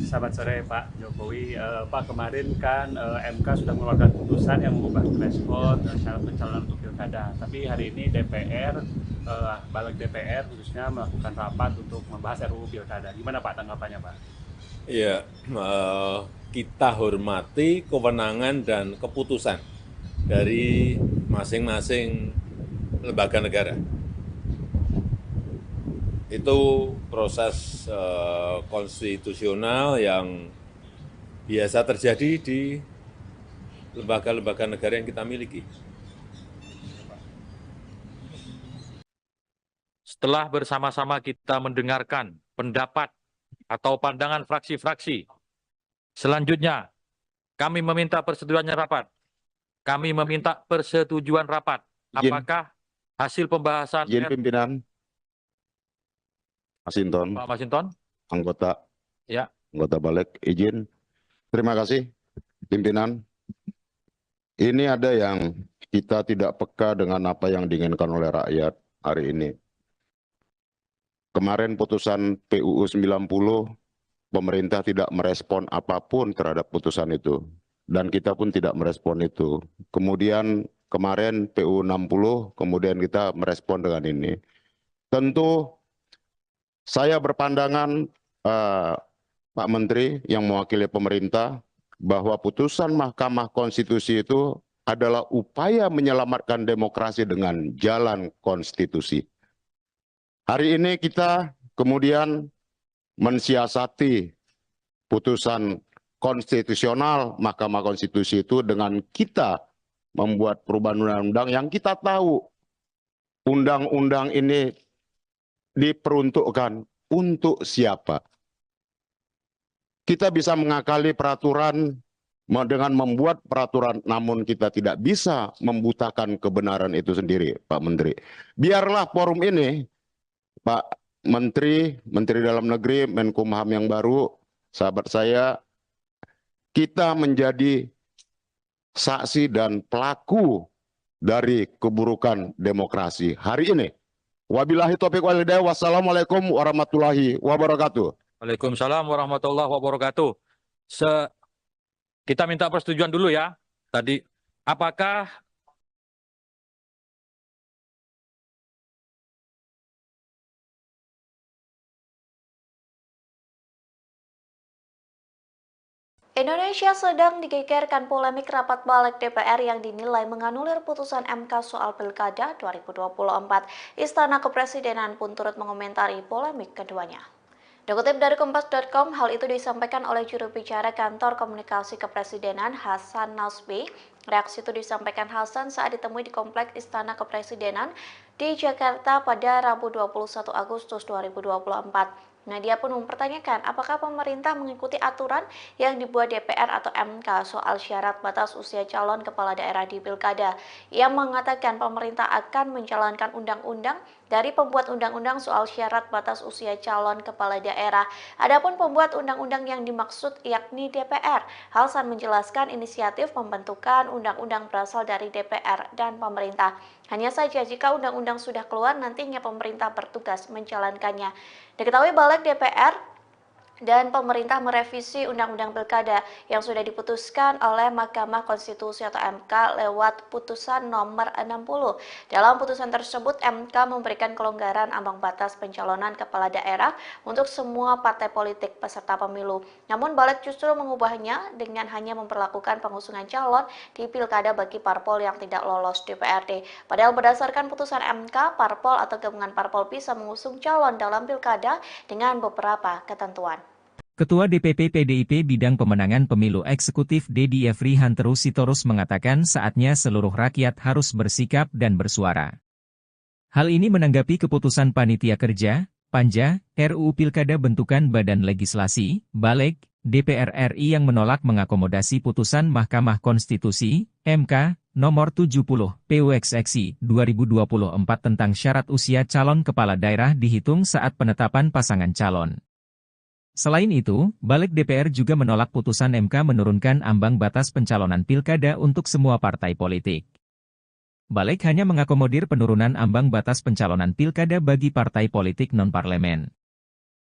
Selamat sore Pak Jokowi. Pak, kemarin kan MK sudah mengeluarkan putusan yang mengubah threshold syarat pencalonan untuk pilkada. Tapi hari ini DPR, balik DPR khususnya melakukan rapat untuk membahas RUU pilkada. Gimana Pak tanggapannya Pak? Ya, kita hormati kewenangan dan keputusan dari masing-masing lembaga negara. Itu proses konstitusional yang biasa terjadi di lembaga-lembaga negara yang kita miliki. Setelah bersama-sama kita mendengarkan pendapat atau pandangan fraksi-fraksi, selanjutnya kami meminta persetujuannya rapat. Kami meminta persetujuan rapat. Apakah hasil pembahasan Izin pimpinan. Masinton, Pak Masinton? anggota balik, izin. Terima kasih, pimpinan. Ini ada yang kita tidak peka dengan apa yang diinginkan oleh rakyat hari ini. Kemarin putusan PUU 90 pemerintah tidak merespon apapun terhadap putusan itu. Dan kita pun tidak merespon itu. Kemudian kemarin PU 60, kemudian kita merespon dengan ini. Tentu saya berpandangan Pak Menteri yang mewakili pemerintah bahwa putusan Mahkamah Konstitusi itu adalah upaya menyelamatkan demokrasi dengan jalan konstitusi. Hari ini kita kemudian mensiasati putusan konstitusional Mahkamah Konstitusi itu dengan kita membuat perubahan undang-undang yang kita tahu undang-undang ini diperuntukkan untuk siapa. Kita bisa mengakali peraturan dengan membuat peraturan, namun kita tidak bisa membutakan kebenaran itu sendiri, Pak Menteri. Biarlah forum ini, Pak Menteri, Menteri Dalam Negeri, Menkumham yang baru, sahabat saya, kita menjadi saksi dan pelaku dari keburukan demokrasi hari ini. Wabillahi taufiq wal hidayah. Wassalamualaikum warahmatullahi wabarakatuh. Waalaikumsalam warahmatullahi wabarakatuh. Kita minta persetujuan dulu ya. Tadi, apakah Indonesia sedang digegerkan polemik rapat balik DPR yang dinilai menganulir putusan MK soal Pilkada 2024. Istana Kepresidenan pun turut mengomentari polemik keduanya. Dikutip dari Kompas.com, hal itu disampaikan oleh juru bicara Kantor Komunikasi Kepresidenan Hasan Nasbi. Reaksi itu disampaikan Hasan saat ditemui di Kompleks Istana Kepresidenan di Jakarta pada Rabu 21 Agustus 2024. Dia pun mempertanyakan apakah pemerintah mengikuti aturan yang dibuat DPR atau MK soal syarat batas usia calon kepala daerah di Pilkada. Ia mengatakan pemerintah akan menjalankan undang-undang dari pembuat undang-undang soal syarat batas usia calon kepala daerah. Adapun pembuat undang-undang yang dimaksud yakni DPR. Hasan menjelaskan inisiatif pembentukan undang-undang berasal dari DPR dan pemerintah. Hanya saja jika undang-undang sudah keluar, nantinya pemerintah bertugas menjalankannya. Diketahui Balik DPR dan pemerintah merevisi Undang-Undang Pilkada yang sudah diputuskan oleh Mahkamah Konstitusi atau MK lewat putusan nomor 60. Dalam putusan tersebut, MK memberikan kelonggaran ambang batas pencalonan kepala daerah untuk semua partai politik peserta pemilu. Namun Balik justru mengubahnya dengan hanya memperlakukan pengusungan calon di Pilkada bagi parpol yang tidak lolos DPRD. Padahal berdasarkan putusan MK, parpol atau gabungan parpol bisa mengusung calon dalam Pilkada dengan beberapa ketentuan. Ketua DPP PDIP Bidang Pemenangan Pemilu Eksekutif Dedi Yefri Hanteru Sitorus mengatakan saatnya seluruh rakyat harus bersikap dan bersuara. Hal ini menanggapi keputusan Panitia Kerja, Panja, RUU Pilkada bentukan Badan Legislasi, Balik, DPR RI yang menolak mengakomodasi putusan Mahkamah Konstitusi, MK, nomor 70, PUXXI 2024 tentang syarat usia calon kepala daerah dihitung saat penetapan pasangan calon. Selain itu, Balik DPR juga menolak putusan MK menurunkan ambang batas pencalonan pilkada untuk semua partai politik. Balik hanya mengakomodir penurunan ambang batas pencalonan pilkada bagi partai politik non-parlemen.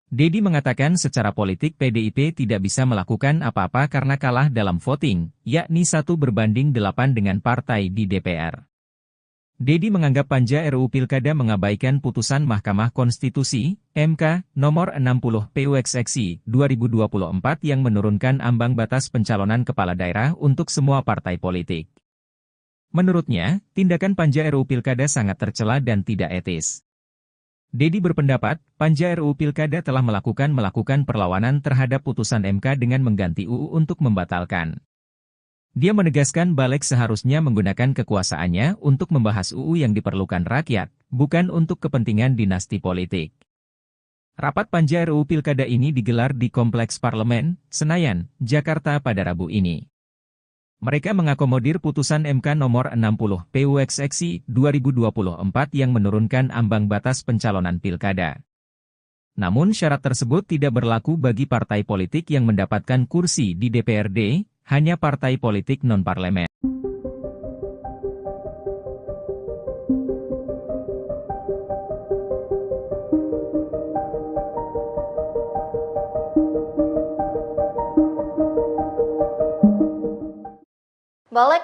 Dedi mengatakan secara politik PDIP tidak bisa melakukan apa-apa karena kalah dalam voting, yakni 1 berbanding 8 dengan partai di DPR. Dedi menganggap Panja RUU Pilkada mengabaikan putusan Mahkamah Konstitusi, MK, nomor 60 PUXXI 2024 yang menurunkan ambang batas pencalonan kepala daerah untuk semua partai politik. Menurutnya, tindakan Panja RUU Pilkada sangat tercela dan tidak etis. Dedi berpendapat, Panja RUU Pilkada telah melakukan perlawanan terhadap putusan MK dengan mengganti UU untuk membatalkan. Dia menegaskan Balik seharusnya menggunakan kekuasaannya untuk membahas UU yang diperlukan rakyat, bukan untuk kepentingan dinasti politik. Rapat Panja RUU Pilkada ini digelar di Kompleks Parlemen, Senayan, Jakarta pada Rabu ini. Mereka mengakomodir putusan MK nomor 60 PUXXI 2024 yang menurunkan ambang batas pencalonan pilkada. Namun syarat tersebut tidak berlaku bagi partai politik yang mendapatkan kursi di DPRD, hanya partai politik non-parlemen.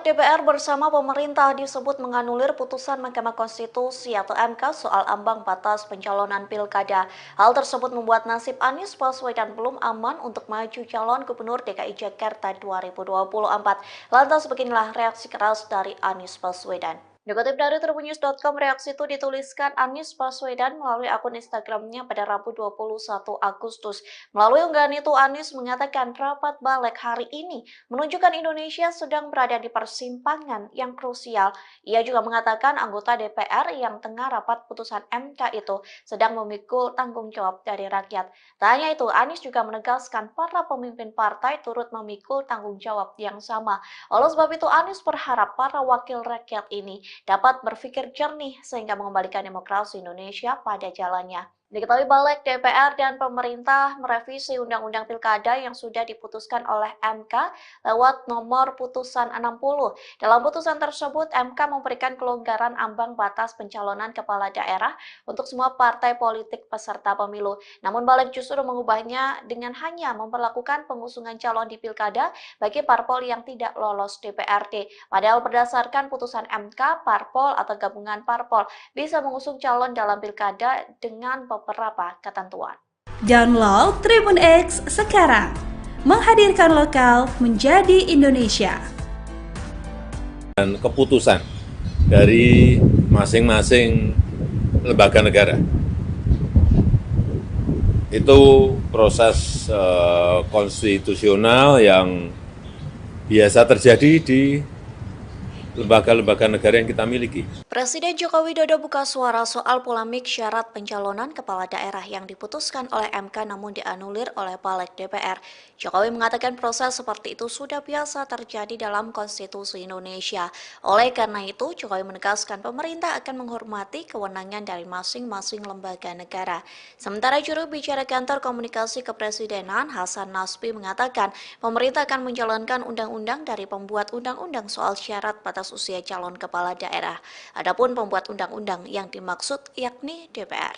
Balik DPR bersama pemerintah disebut menganulir putusan Mahkamah Konstitusi atau MK soal ambang batas pencalonan pilkada. Hal tersebut membuat nasib Anies Baswedan belum aman untuk maju calon Gubernur DKI Jakarta 2024. Lantas beginilah reaksi keras dari Anies Baswedan. Dikutip dari tribunnews.com, reaksi itu dituliskan Anies Baswedan melalui akun Instagramnya pada Rabu 21 Agustus. Melalui unggahan itu, Anies mengatakan rapat balik hari ini menunjukkan Indonesia sedang berada di persimpangan yang krusial. Ia juga mengatakan anggota DPR yang tengah rapat putusan MK itu sedang memikul tanggung jawab dari rakyat. Tak hanya itu, Anies juga menegaskan para pemimpin partai turut memikul tanggung jawab yang sama. Oleh sebab itu, Anies berharap para wakil rakyat ini dapat berpikir jernih sehingga mengembalikan demokrasi Indonesia pada jalannya. Diketahui balik DPR dan pemerintah merevisi Undang-Undang Pilkada yang sudah diputuskan oleh MK lewat nomor putusan 60. Dalam putusan tersebut, MK memberikan kelonggaran ambang batas pencalonan kepala daerah untuk semua partai politik peserta pemilu. Namun balik justru mengubahnya dengan hanya memperlakukan pengusungan calon di Pilkada bagi parpol yang tidak lolos DPRD. Padahal berdasarkan putusan MK, parpol atau gabungan parpol bisa mengusung calon dalam Pilkada dengan beberapa ketentuan. Download Tribun X sekarang, menghadirkan lokal menjadi Indonesia. Dan keputusan dari masing-masing lembaga negara. Itu proses konstitusional yang biasa terjadi di lembaga-lembaga negara yang kita miliki. Presiden Joko Widodo buka suara soal polemik syarat pencalonan kepala daerah yang diputuskan oleh MK namun dianulir oleh Balik DPR. Jokowi mengatakan proses seperti itu sudah biasa terjadi dalam konstitusi Indonesia. Oleh karena itu, Jokowi menegaskan pemerintah akan menghormati kewenangan dari masing-masing lembaga negara. Sementara juru bicara kantor komunikasi kepresidenan Hasan Nasbi mengatakan pemerintah akan menjalankan undang-undang dari pembuat undang-undang soal syarat batas usia calon kepala daerah. Adapun pembuat undang-undang yang dimaksud yakni DPR.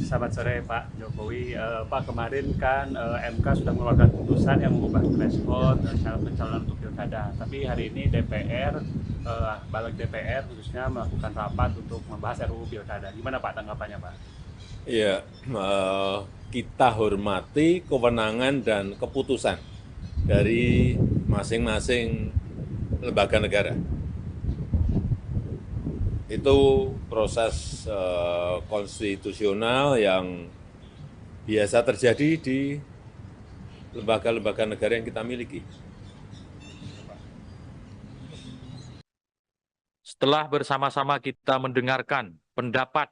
Selamat sore Pak Jokowi. Pak, kemarin kan MK sudah mengeluarkan putusan yang mengubah threshold syarat pencalonan untuk pilkada. Tapi hari ini DPR, balik DPR khususnya melakukan rapat untuk membahas RUU pilkada. Gimana Pak tanggapannya Pak? Ya, kita hormati kewenangan dan keputusan dari masing-masing lembaga negara. Itu proses konstitusional yang biasa terjadi di lembaga-lembaga negara yang kita miliki. Setelah bersama-sama kita mendengarkan pendapat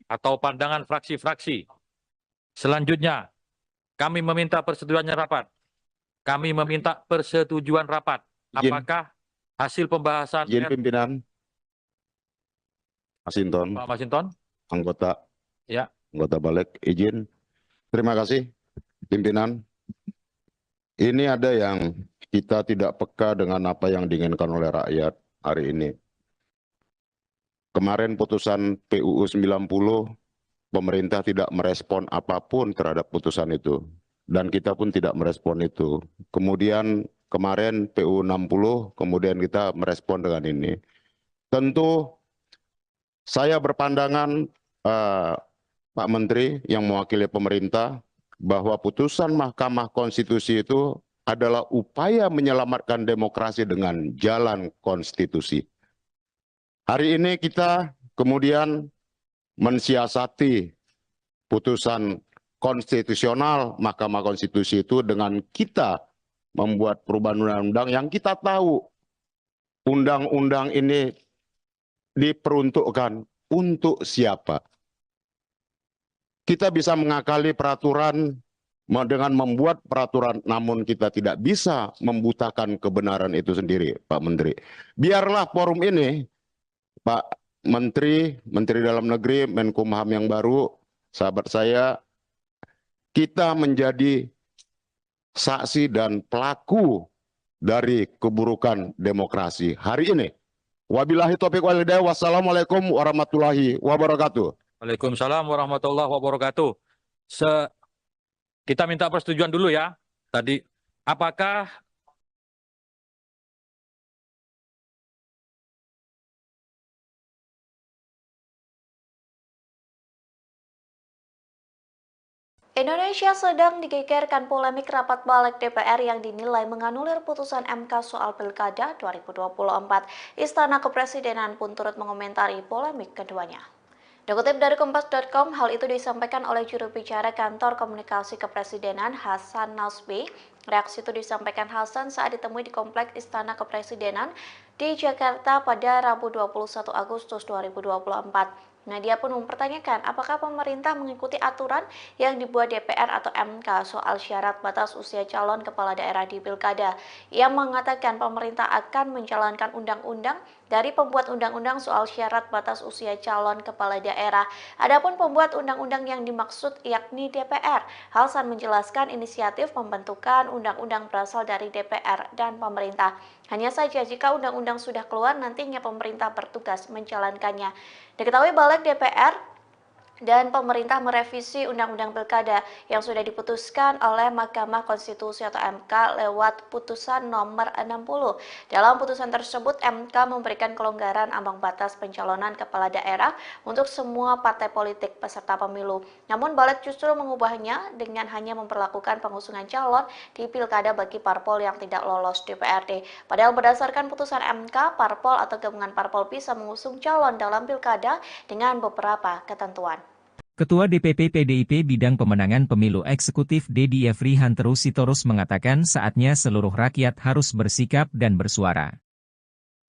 atau pandangan fraksi-fraksi, selanjutnya kami meminta persetujuannya rapat. Kami meminta persetujuan rapat. Apakah hasil pembahasan Izin pimpinan Masinton, Pak Masinton? anggota Balik, izin. Terima kasih, pimpinan. Ini ada yang kita tidak peka dengan apa yang diinginkan oleh rakyat hari ini. Kemarin putusan PUU 90, pemerintah tidak merespon apapun terhadap putusan itu. Dan kita pun tidak merespon itu. Kemudian kemarin PUU 60, kemudian kita merespon dengan ini. Tentu saya berpandangan Pak Menteri yang mewakili pemerintah bahwa putusan Mahkamah Konstitusi itu adalah upaya menyelamatkan demokrasi dengan jalan konstitusi. Hari ini kita kemudian mensiasati putusan konstitusional Mahkamah Konstitusi itu dengan kita membuat perubahan undang-undang yang kita tahu undang-undang ini diperuntukkan untuk siapa. Kita bisa mengakali peraturan dengan membuat peraturan, namun kita tidak bisa membutakan kebenaran itu sendiri, Pak Menteri. Biarlah forum ini, Pak Menteri, Menteri Dalam Negeri, Menkumham yang baru, sahabat saya, kita menjadi saksi dan pelaku dari keburukan demokrasi hari ini. Wabillahi taufiq wal hidayah. Wassalamualaikum warahmatullahi wabarakatuh. Waalaikumsalam warahmatullahi wabarakatuh. Kita minta persetujuan dulu ya. Tadi, apakah Indonesia sedang digegerkan polemik rapat balik DPR yang dinilai menganulir putusan MK soal Pilkada 2024. Istana Kepresidenan pun turut mengomentari polemik keduanya. Dikutip dari Kompas.com, hal itu disampaikan oleh juru bicara Kantor Komunikasi Kepresidenan Hasan Nasbi. Reaksi itu disampaikan Hasan saat ditemui di Kompleks Istana Kepresidenan di Jakarta pada Rabu 21 Agustus 2024. Dia pun mempertanyakan apakah pemerintah mengikuti aturan yang dibuat DPR atau MK soal syarat batas usia calon kepala daerah di Pilkada. Ia mengatakan pemerintah akan menjalankan undang-undang dari pembuat undang-undang soal syarat batas usia calon kepala daerah. Adapun pembuat undang-undang yang dimaksud yakni DPR. Hasan menjelaskan inisiatif pembentukan undang-undang berasal dari DPR dan pemerintah. Hanya saja jika undang-undang sudah keluar, nantinya pemerintah bertugas menjalankannya. Diketahui Balik DPR dan pemerintah merevisi Undang-Undang Pilkada yang sudah diputuskan oleh Mahkamah Konstitusi atau MK lewat putusan nomor 60. Dalam putusan tersebut, MK memberikan kelonggaran ambang batas pencalonan kepala daerah untuk semua partai politik peserta pemilu. Namun Balik justru mengubahnya dengan hanya memperlakukan pengusungan calon di Pilkada bagi parpol yang tidak lolos DPRD. Padahal berdasarkan putusan MK, parpol atau gabungan parpol bisa mengusung calon dalam Pilkada dengan beberapa ketentuan. Ketua DPP PDIP Bidang Pemenangan Pemilu Eksekutif Dedi Yefri Hanteru Sitorus mengatakan saatnya seluruh rakyat harus bersikap dan bersuara.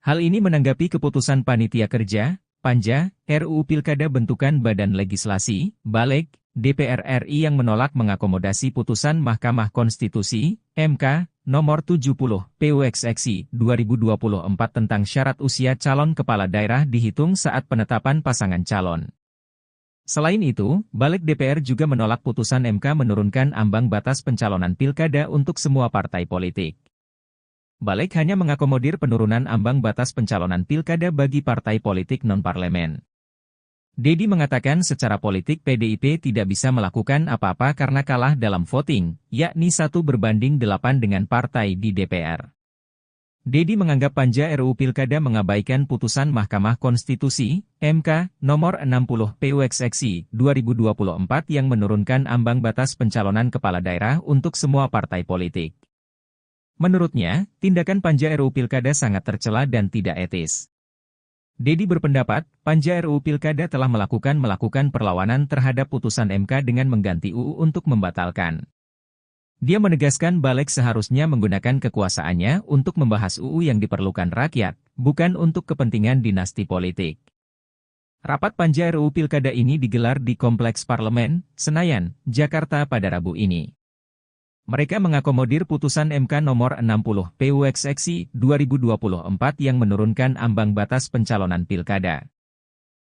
Hal ini menanggapi keputusan Panitia Kerja, Panja, RUU Pilkada bentukan Badan Legislasi, Balik, DPR RI yang menolak mengakomodasi putusan Mahkamah Konstitusi, MK, nomor 70, PUXXI 2024 tentang syarat usia calon kepala daerah dihitung saat penetapan pasangan calon. Selain itu, Balik DPR juga menolak putusan MK menurunkan ambang batas pencalonan pilkada untuk semua partai politik. Balik hanya mengakomodir penurunan ambang batas pencalonan pilkada bagi partai politik non-parlemen. Dedi mengatakan secara politik PDIP tidak bisa melakukan apa-apa karena kalah dalam voting, yakni 1/8 dengan partai di DPR. Dedi menganggap Panja RUU Pilkada mengabaikan putusan Mahkamah Konstitusi, MK, nomor 60 PUXXI 2024 yang menurunkan ambang batas pencalonan kepala daerah untuk semua partai politik. Menurutnya, tindakan Panja RUU Pilkada sangat tercela dan tidak etis. Dedi berpendapat, Panja RUU Pilkada telah melakukan perlawanan terhadap putusan MK dengan mengganti UU untuk membatalkan. Dia menegaskan Balik seharusnya menggunakan kekuasaannya untuk membahas UU yang diperlukan rakyat, bukan untuk kepentingan dinasti politik. Rapat Panja RUU Pilkada ini digelar di Kompleks Parlemen, Senayan, Jakarta pada Rabu ini. Mereka mengakomodir putusan MK nomor 60 PUXXI 2024 yang menurunkan ambang batas pencalonan pilkada.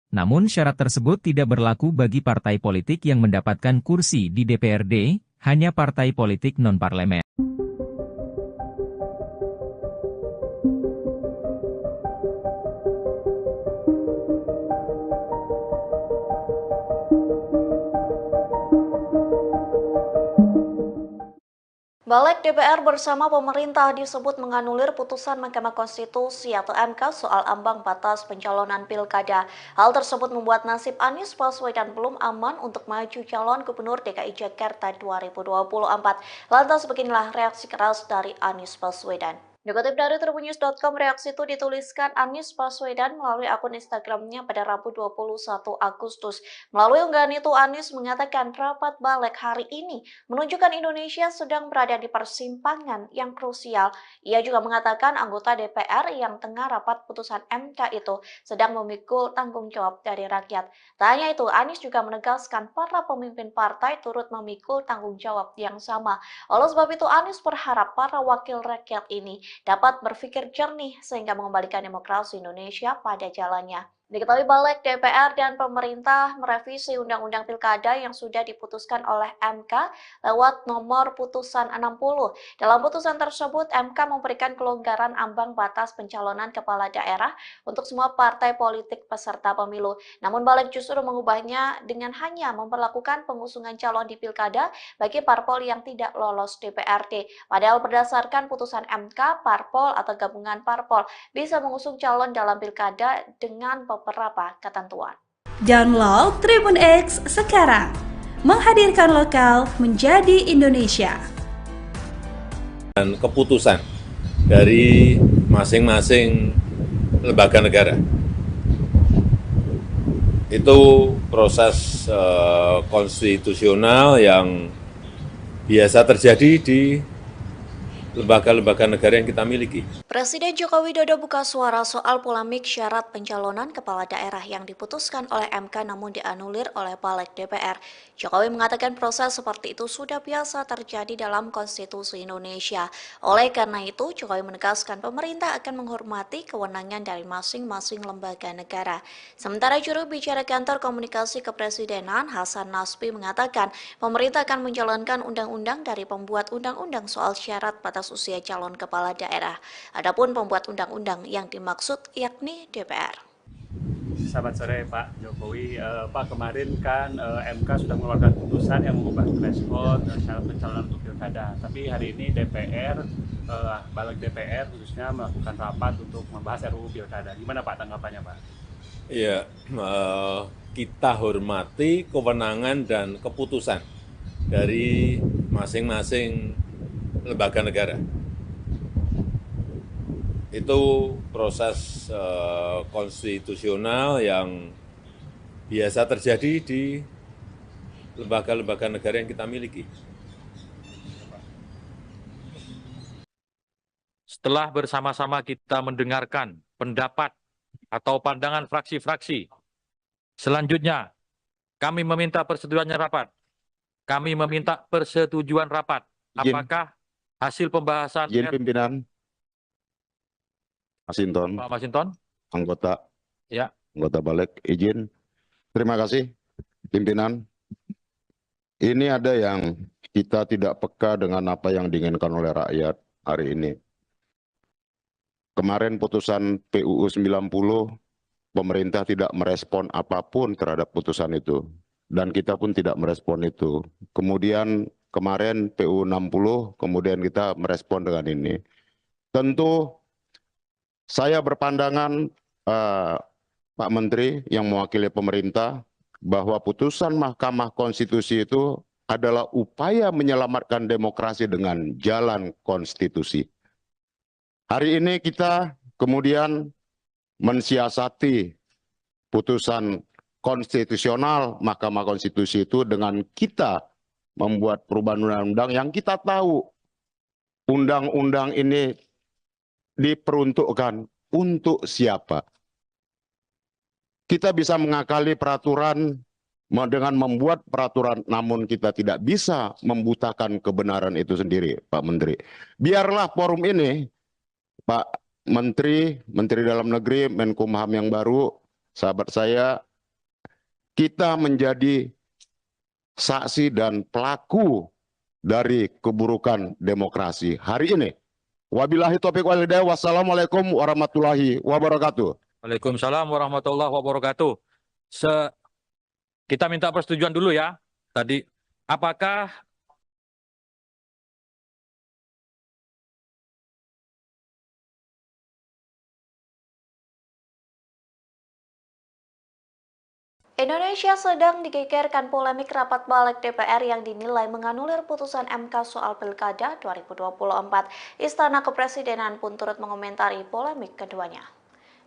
Namun syarat tersebut tidak berlaku bagi partai politik yang mendapatkan kursi di DPRD, hanya partai politik non-parlemen. Balik DPR bersama pemerintah disebut menganulir putusan Mahkamah Konstitusi atau MK soal ambang batas pencalonan pilkada. Hal tersebut membuat nasib Anies Baswedan belum aman untuk maju calon Gubernur DKI Jakarta 2024. Lantas beginilah reaksi keras dari Anies Baswedan. Dikutip dari tribunnews.com, reaksi itu dituliskan Anies Baswedan melalui akun Instagramnya pada Rabu 21 Agustus. Melalui unggahan itu, Anies mengatakan rapat Balik hari ini menunjukkan Indonesia sedang berada di persimpangan yang krusial. Ia juga mengatakan anggota DPR yang tengah rapat putusan MK itu sedang memikul tanggung jawab dari rakyat. Tak hanya itu, Anies juga menegaskan para pemimpin partai turut memikul tanggung jawab yang sama. Oleh sebab itu, Anies berharap para wakil rakyat ini dapat berpikir jernih sehingga mengembalikan demokrasi Indonesia pada jalannya. Diketahui Balik DPR dan pemerintah merevisi Undang-Undang Pilkada yang sudah diputuskan oleh MK lewat nomor putusan 60. Dalam putusan tersebut, MK memberikan kelonggaran ambang batas pencalonan kepala daerah untuk semua partai politik peserta pemilu. Namun Balik justru mengubahnya dengan hanya memperlakukan pengusungan calon di Pilkada bagi parpol yang tidak lolos DPRD. Padahal berdasarkan putusan MK, parpol atau gabungan parpol bisa mengusung calon dalam Pilkada dengan beberapa ketentuan. Download Tribun X sekarang, menghadirkan lokal menjadi Indonesia. Dan keputusan dari masing-masing lembaga negara. Itu proses konstitusional yang biasa terjadi di lembaga-lembaga negara yang kita miliki. Presiden Joko Widodo buka suara soal polemik syarat pencalonan kepala daerah yang diputuskan oleh MK namun dianulir oleh Balik DPR. Jokowi mengatakan proses seperti itu sudah biasa terjadi dalam konstitusi Indonesia. Oleh karena itu, Jokowi menegaskan pemerintah akan menghormati kewenangan dari masing-masing lembaga negara. Sementara juru bicara kantor komunikasi kepresidenan Hasan Nasbi mengatakan pemerintah akan menjalankan undang-undang dari pembuat undang-undang soal syarat batas usia calon kepala daerah. Adapun pembuat undang-undang yang dimaksud yakni DPR. Selamat sore Pak Jokowi. Pak, kemarin kan MK sudah mengeluarkan putusan yang mengubah threshold syarat pencalonan untuk pilkada. Tapi hari ini DPR, Balik DPR khususnya melakukan rapat untuk membahas RUU pilkada. Gimana Pak tanggapannya Pak? Ya, kita hormati kewenangan dan keputusan dari masing-masing lembaga negara. Itu proses konstitusional yang biasa terjadi di lembaga-lembaga negara yang kita miliki. Setelah bersama-sama kita mendengarkan pendapat atau pandangan fraksi-fraksi, selanjutnya kami meminta persetujuannya rapat. Kami meminta persetujuan rapat. Apakah hasil pembahasan Izin pimpinan. Masinton, Pak Masinton? anggota Ya. Balik, izin. Terima kasih, pimpinan. Ini ada yang kita tidak peka dengan apa yang diinginkan oleh rakyat hari ini. Kemarin putusan PUU 90, pemerintah tidak merespon apapun terhadap putusan itu. Dan kita pun tidak merespon itu. Kemudian kemarin PUU 60, kemudian kita merespon dengan ini. Tentu saya berpandangan, Pak Menteri yang mewakili pemerintah, bahwa putusan Mahkamah Konstitusi itu adalah upaya menyelamatkan demokrasi dengan jalan konstitusi. Hari ini kita kemudian mensiasati putusan konstitusional Mahkamah Konstitusi itu dengan kita membuat perubahan undang-undang yang kita tahu undang-undang ini diperuntukkan untuk siapa. Kita bisa mengakali peraturan dengan membuat peraturan, namun kita tidak bisa membutakan kebenaran itu sendiri, Pak Menteri. Biarlah forum ini, Pak Menteri, Menteri Dalam Negeri, Menkumham yang baru, sahabat saya, kita menjadi saksi dan pelaku dari keburukan demokrasi hari ini. Wabillahi taufiq wal hidayah. Wassalamualaikum warahmatullahi wabarakatuh. Waalaikumsalam warahmatullahi wabarakatuh. Kita minta persetujuan dulu ya. Tadi, apakah Indonesia sedang digegerkan polemik rapat Balik DPR yang dinilai menganulir putusan MK soal Pilkada 2024. Istana Kepresidenan pun turut mengomentari polemik keduanya.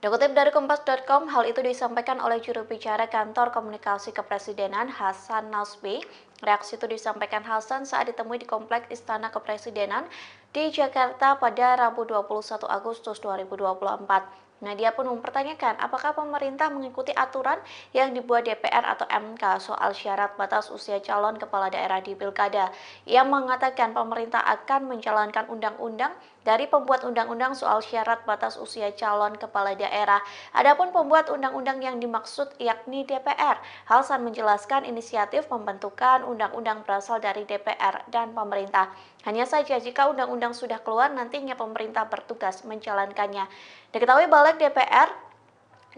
Dikutip dari Kompas.com, hal itu disampaikan oleh juru bicara kantor komunikasi kepresidenan Hasan Nasbi. Reaksi itu disampaikan Hasan saat ditemui di Kompleks Istana Kepresidenan di Jakarta pada Rabu 21 Agustus 2024. Dia pun mempertanyakan apakah pemerintah mengikuti aturan yang dibuat DPR atau MK soal syarat batas usia calon kepala daerah di Pilkada. Ia mengatakan pemerintah akan menjalankan undang-undang dari pembuat undang-undang soal syarat batas usia calon kepala daerah. Adapun pembuat undang-undang yang dimaksud yakni DPR. Hasan menjelaskan inisiatif pembentukan undang-undang berasal dari DPR dan pemerintah. Hanya saja jika undang-undang sudah keluar, nantinya pemerintah bertugas menjalankannya. Diketahui Balik DPR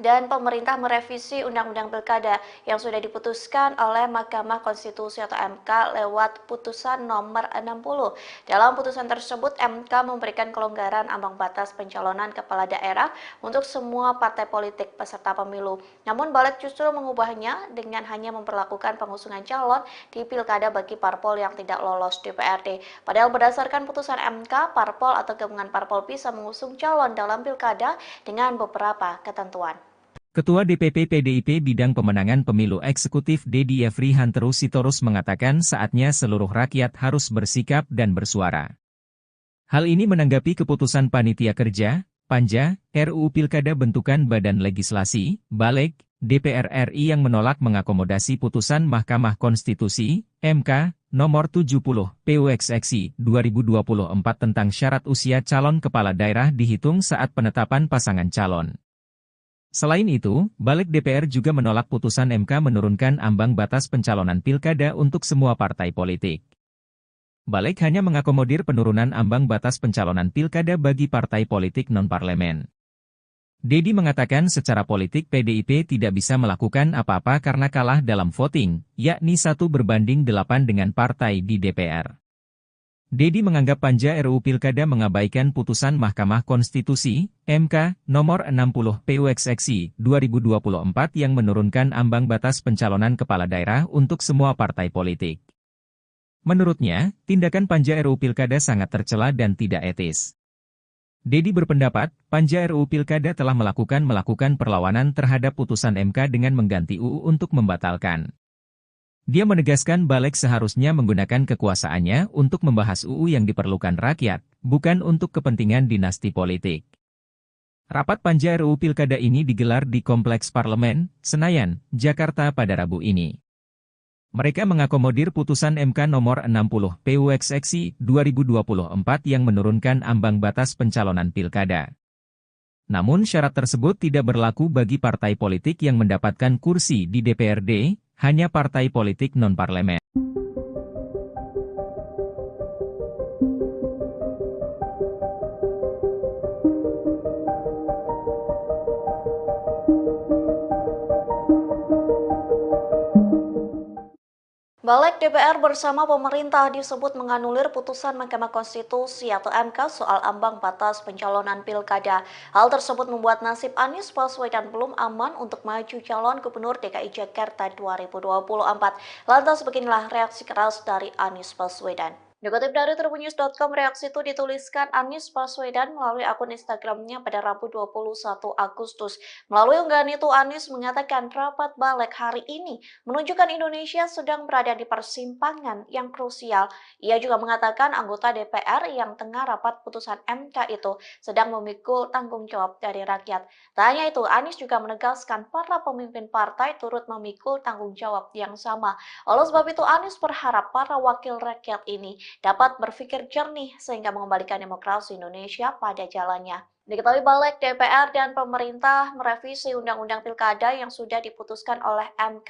dan pemerintah merevisi Undang-Undang Pilkada yang sudah diputuskan oleh Mahkamah Konstitusi atau MK lewat putusan nomor 60. Dalam putusan tersebut, MK memberikan kelonggaran ambang batas pencalonan kepala daerah untuk semua partai politik peserta pemilu. Namun balik justru mengubahnya dengan hanya memperlakukan pengusungan calon di Pilkada bagi parpol yang tidak lolos DPRD. Padahal berdasarkan putusan MK, parpol atau gabungan parpol bisa mengusung calon dalam Pilkada dengan beberapa ketentuan. Ketua DPP PDIP Bidang Pemenangan Pemilu Eksekutif Dedi Yefri Hanteru Sitorus mengatakan saatnya seluruh rakyat harus bersikap dan bersuara. Hal ini menanggapi keputusan Panitia Kerja, Panja, RUU Pilkada bentukan Badan Legislasi, Baleg, DPR RI yang menolak mengakomodasi putusan Mahkamah Konstitusi, MK, nomor 70, PUXXI, 2024 tentang syarat usia calon kepala daerah dihitung saat penetapan pasangan calon. Selain itu, Balik DPR juga menolak putusan MK menurunkan ambang batas pencalonan pilkada untuk semua partai politik. Balik hanya mengakomodir penurunan ambang batas pencalonan pilkada bagi partai politik non-parlemen. Dedi mengatakan secara politik PDIP tidak bisa melakukan apa-apa karena kalah dalam voting, yakni 1/8 dengan partai di DPR. Dedi menganggap Panja RUU Pilkada mengabaikan putusan Mahkamah Konstitusi, MK, nomor 60 PUXXI, 2024 yang menurunkan ambang batas pencalonan kepala daerah untuk semua partai politik. Menurutnya, tindakan Panja RUU Pilkada sangat tercela dan tidak etis. Dedi berpendapat, Panja RUU Pilkada telah melakukan perlawanan terhadap putusan MK dengan mengganti UU untuk membatalkan. Dia menegaskan Balik seharusnya menggunakan kekuasaannya untuk membahas UU yang diperlukan rakyat, bukan untuk kepentingan dinasti politik. Rapat Panja RUU Pilkada ini digelar di Kompleks Parlemen, Senayan, Jakarta pada Rabu ini. Mereka mengakomodir putusan MK nomor 60 PUXXI 2024 yang menurunkan ambang batas pencalonan pilkada. Namun syarat tersebut tidak berlaku bagi partai politik yang mendapatkan kursi di DPRD, hanya partai politik non-parlemen. Balik DPR bersama pemerintah disebut menganulir putusan Mahkamah Konstitusi atau MK soal ambang batas pencalonan pilkada. Hal tersebut membuat nasib Anies Baswedan belum aman untuk maju calon Gubernur DKI Jakarta 2024. Lantas beginilah reaksi keras dari Anies Baswedan. Dikutip dari tribunnews.com, reaksi itu dituliskan Anies Baswedan melalui akun Instagramnya pada Rabu 21 Agustus. Melalui unggahan itu, Anies mengatakan rapat Balik hari ini menunjukkan Indonesia sedang berada di persimpangan yang krusial. Ia juga mengatakan anggota DPR yang tengah rapat putusan MK itu sedang memikul tanggung jawab dari rakyat. Tak hanya itu, Anies juga menegaskan para pemimpin partai turut memikul tanggung jawab yang sama. Oleh sebab itu, Anies berharap para wakil rakyat ini dapat berpikir jernih sehingga mengembalikan demokrasi Indonesia pada jalannya. Diketahui Balik DPR dan pemerintah merevisi Undang-Undang Pilkada yang sudah diputuskan oleh MK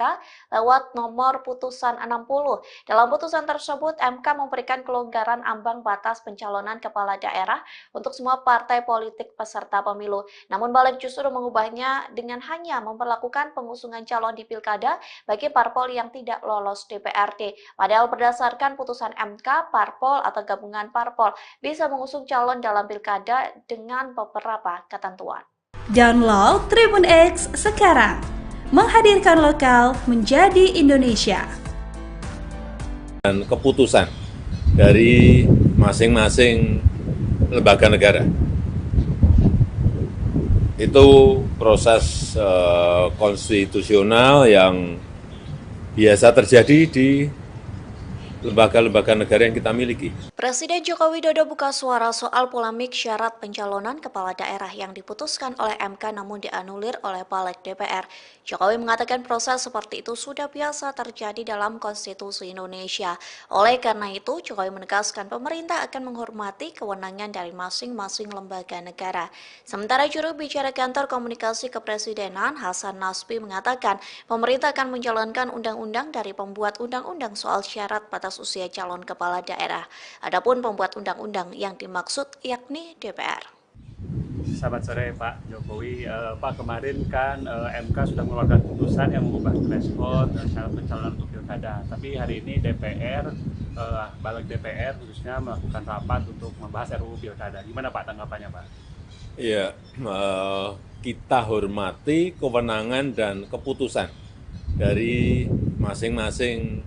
lewat nomor putusan 60. Dalam putusan tersebut, MK memberikan kelonggaran ambang batas pencalonan kepala daerah untuk semua partai politik peserta pemilu. Namun Balik justru mengubahnya dengan hanya memperlakukan pengusungan calon di Pilkada bagi parpol yang tidak lolos DPRD. Padahal berdasarkan putusan MK, parpol atau gabungan parpol bisa mengusung calon dalam Pilkada dengan beberapa ketentuan. Download Tribun X sekarang, menghadirkan lokal menjadi Indonesia. Dan keputusan dari masing-masing lembaga negara. Itu proses konstitusional yang biasa terjadi di lembaga-lembaga negara yang kita miliki. Presiden Joko Widodo buka suara soal polemik syarat pencalonan kepala daerah yang diputuskan oleh MK namun dianulir oleh Balik DPR. Jokowi mengatakan proses seperti itu sudah biasa terjadi dalam konstitusi Indonesia. Oleh karena itu, Jokowi menegaskan pemerintah akan menghormati kewenangan dari masing-masing lembaga negara. Sementara juru bicara kantor komunikasi kepresidenan Hasan Nasbi mengatakan pemerintah akan menjalankan undang-undang dari pembuat undang-undang soal syarat batas usia calon kepala daerah. Adapun pembuat undang-undang yang dimaksud yakni DPR. Selamat sore Pak Jokowi. Pak, kemarin kan MK sudah mengeluarkan putusan yang mengubah threshold syarat pencalonan untuk pilkada. Tapi hari ini DPR, balik DPR khususnya melakukan rapat untuk membahas RUU pilkada. Gimana Pak tanggapannya Pak? Ya, kita hormati kewenangan dan keputusan dari masing-masing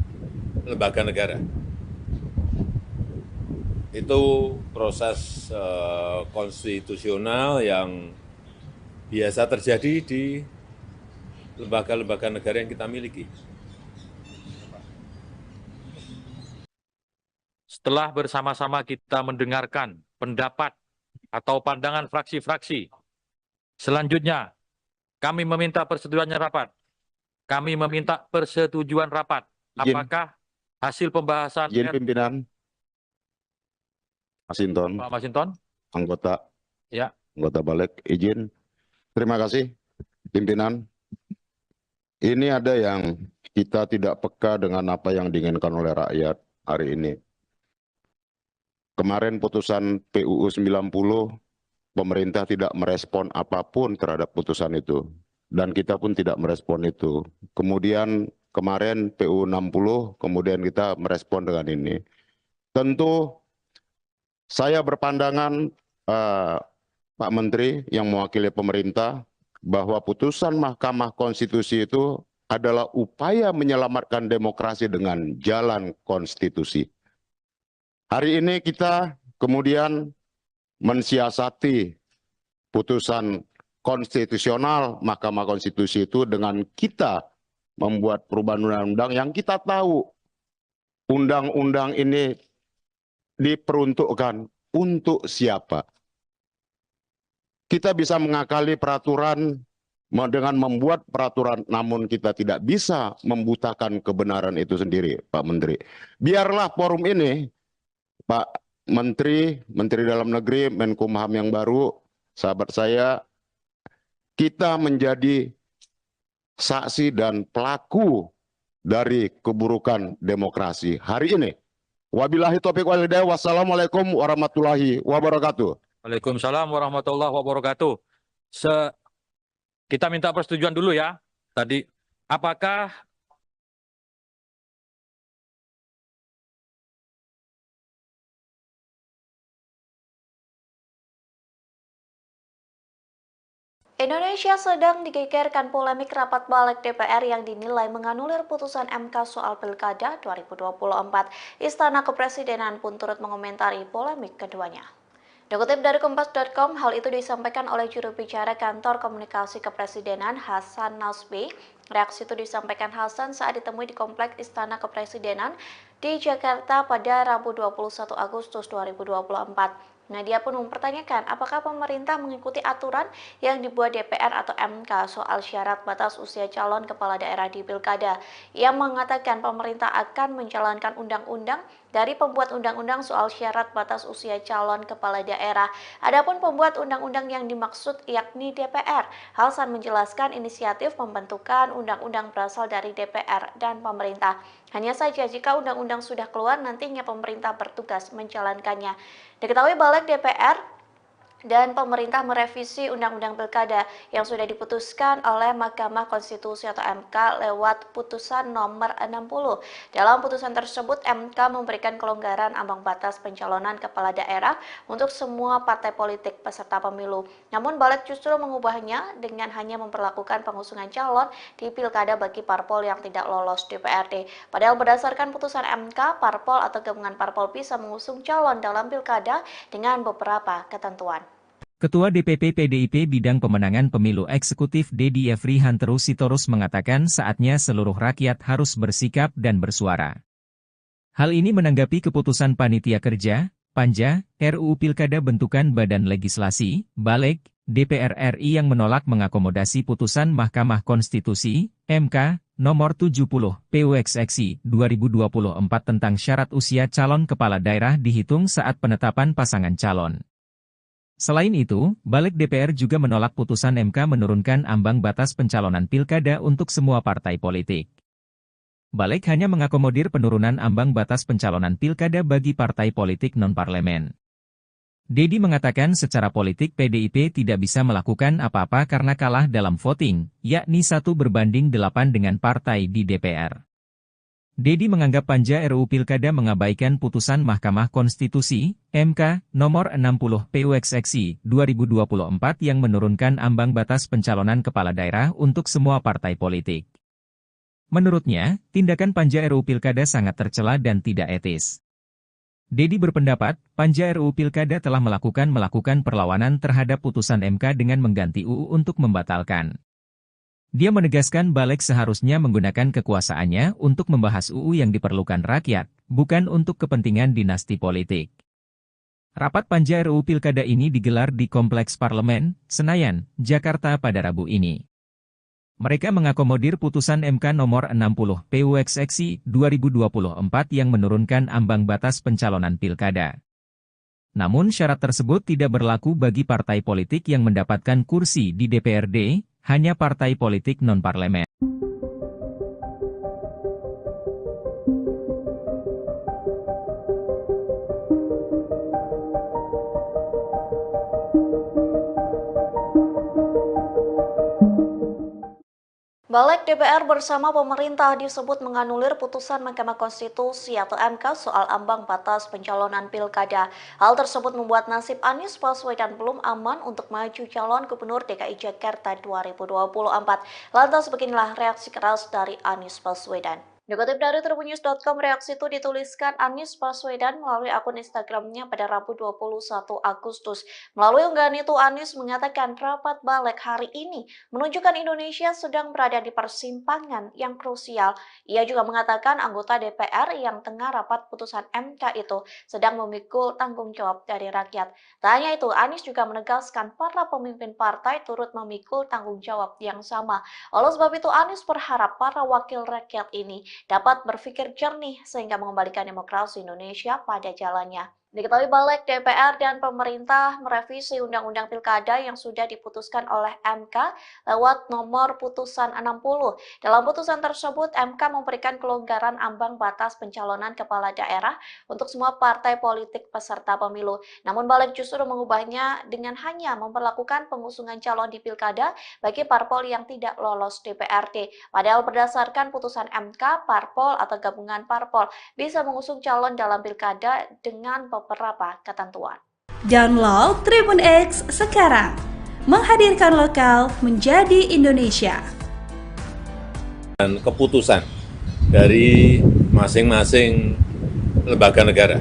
lembaga negara. Itu proses konstitusional yang biasa terjadi di lembaga-lembaga negara yang kita miliki. Setelah bersama-sama kita mendengarkan pendapat atau pandangan fraksi-fraksi, selanjutnya kami meminta persetujuannya rapat. Kami meminta persetujuan rapat. Apakah hasil pembahasan Izin pimpinan. Masinton, Pak Masinton? anggota Ya. anggota balik, izin. Terima kasih, pimpinan. Ini ada yang kita tidak peka dengan apa yang diinginkan oleh rakyat hari ini. Kemarin putusan PUU 90, pemerintah tidak merespon apapun terhadap putusan itu. Dan kita pun tidak merespon itu. Kemudian kemarin PUU 60, kemudian kita merespon dengan ini. Tentu saya berpandangan, Pak Menteri yang mewakili pemerintah, bahwa putusan Mahkamah Konstitusi itu adalah upaya menyelamatkan demokrasi dengan jalan konstitusi. Hari ini kita kemudian mensiasati putusan konstitusional Mahkamah Konstitusi itu dengan kita membuat perubahan undang-undang yang kita tahu undang-undang ini diperuntukkan untuk siapa. Kita bisa mengakali peraturan dengan membuat peraturan, namun kita tidak bisa membutakan kebenaran itu sendiri, Pak Menteri. Biarlah forum ini, Pak Menteri, Menteri Dalam Negeri, Menkumham yang baru, sahabat saya, kita menjadi saksi dan pelaku dari keburukan demokrasi hari ini. Wabillahi taufiq wal hidayah. Wassalamualaikum warahmatullahi wabarakatuh. Waalaikumsalam warahmatullahi wabarakatuh. Kita minta persetujuan dulu ya. Tadi, apakah Indonesia sedang digegerkan polemik rapat balik DPR yang dinilai menganulir putusan MK soal Pilkada 2024. Istana Kepresidenan pun turut mengomentari polemik keduanya. Dikutip dari Kompas.com, hal itu disampaikan oleh juru bicara Kantor Komunikasi Kepresidenan Hasan Nasbi. Reaksi itu disampaikan Hasan saat ditemui di Kompleks Istana Kepresidenan di Jakarta pada Rabu 21 Agustus 2024. Dia pun mempertanyakan apakah pemerintah mengikuti aturan yang dibuat DPR atau MK soal syarat batas usia calon kepala daerah di Pilkada. Ia mengatakan pemerintah akan menjalankan undang-undang dari pembuat undang-undang soal syarat batas usia calon kepala daerah. Adapun pembuat undang-undang yang dimaksud yakni DPR. Hasan menjelaskan inisiatif pembentukan undang-undang berasal dari DPR dan pemerintah. Hanya saja jika undang-undang sudah keluar, nantinya pemerintah bertugas menjalankannya. Diketahui balik DPR dan pemerintah merevisi Undang-Undang Pilkada yang sudah diputuskan oleh Mahkamah Konstitusi atau MK lewat putusan nomor 60. Dalam putusan tersebut, MK memberikan kelonggaran ambang batas pencalonan kepala daerah untuk semua partai politik peserta pemilu. Namun balik justru mengubahnya dengan hanya memperlakukan pengusungan calon di Pilkada bagi parpol yang tidak lolos DPRD. Padahal berdasarkan putusan MK, parpol atau gabungan parpol bisa mengusung calon dalam Pilkada dengan beberapa ketentuan. Ketua DPP PDIP Bidang Pemenangan Pemilu Eksekutif Dedi Yefri Hanteru Sitorus mengatakan saatnya seluruh rakyat harus bersikap dan bersuara. Hal ini menanggapi keputusan Panitia Kerja, Panja, RUU Pilkada bentukan Badan Legislasi, Balik, DPR RI yang menolak mengakomodasi putusan Mahkamah Konstitusi, MK, nomor 70, PUXXI 2024 tentang syarat usia calon kepala daerah dihitung saat penetapan pasangan calon. Selain itu, Balik DPR juga menolak putusan MK menurunkan ambang batas pencalonan pilkada untuk semua partai politik. Balik hanya mengakomodir penurunan ambang batas pencalonan pilkada bagi partai politik non-parlemen. Dedi mengatakan secara politik PDIP tidak bisa melakukan apa-apa karena kalah dalam voting, yakni 1:8 dengan partai di DPR. Dedi menganggap panja RUU Pilkada mengabaikan putusan Mahkamah Konstitusi, MK, nomor 60 PUXXI 2024 yang menurunkan ambang batas pencalonan kepala daerah untuk semua partai politik. Menurutnya, tindakan panja RUU Pilkada sangat tercela dan tidak etis. Dedi berpendapat, panja RUU Pilkada telah melakukan perlawanan terhadap putusan MK dengan mengganti UU untuk membatalkan. Dia menegaskan balik seharusnya menggunakan kekuasaannya untuk membahas UU yang diperlukan rakyat, bukan untuk kepentingan dinasti politik. Rapat panja RUU Pilkada ini digelar di Kompleks Parlemen, Senayan, Jakarta pada Rabu ini. Mereka mengakomodir putusan MK nomor 60 PUXXI 2024 yang menurunkan ambang batas pencalonan pilkada. Namun syarat tersebut tidak berlaku bagi partai politik yang mendapatkan kursi di DPRD, hanya partai politik non-parlemen. Balik DPR bersama pemerintah disebut menganulir putusan Mahkamah Konstitusi atau MK soal ambang batas pencalonan pilkada. Hal tersebut membuat nasib Anies Baswedan belum aman untuk maju calon Gubernur DKI Jakarta 2024. Lantas beginilah reaksi keras dari Anies Baswedan. Dikutip dari tribunnews.com, reaksi itu dituliskan Anies Baswedan melalui akun Instagramnya pada Rabu 21 Agustus. Melalui unggahan itu, Anies mengatakan rapat balik hari ini menunjukkan Indonesia sedang berada di persimpangan yang krusial. Ia juga mengatakan anggota DPR yang tengah rapat putusan MK itu sedang memikul tanggung jawab dari rakyat. Tak hanya itu, Anies juga menegaskan para pemimpin partai turut memikul tanggung jawab yang sama. Oleh sebab itu, Anies berharap para wakil rakyat ini dapat berpikir jernih sehingga mengembalikan demokrasi Indonesia pada jalannya. Diketahui balik DPR dan pemerintah merevisi Undang-Undang Pilkada yang sudah diputuskan oleh MK lewat nomor putusan 60. Dalam putusan tersebut, MK memberikan kelonggaran ambang batas pencalonan kepala daerah untuk semua partai politik peserta pemilu. Namun balik justru mengubahnya dengan hanya memperlakukan pengusungan calon di Pilkada bagi parpol yang tidak lolos DPRD. Padahal berdasarkan putusan MK, parpol atau gabungan parpol bisa mengusung calon dalam Pilkada dengan beberapa ketentuan. Download Tribun X sekarang, menghadirkan lokal menjadi Indonesia. Dan keputusan dari masing-masing lembaga negara.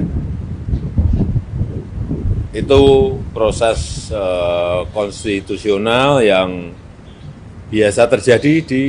Itu proses konstitusional yang biasa terjadi di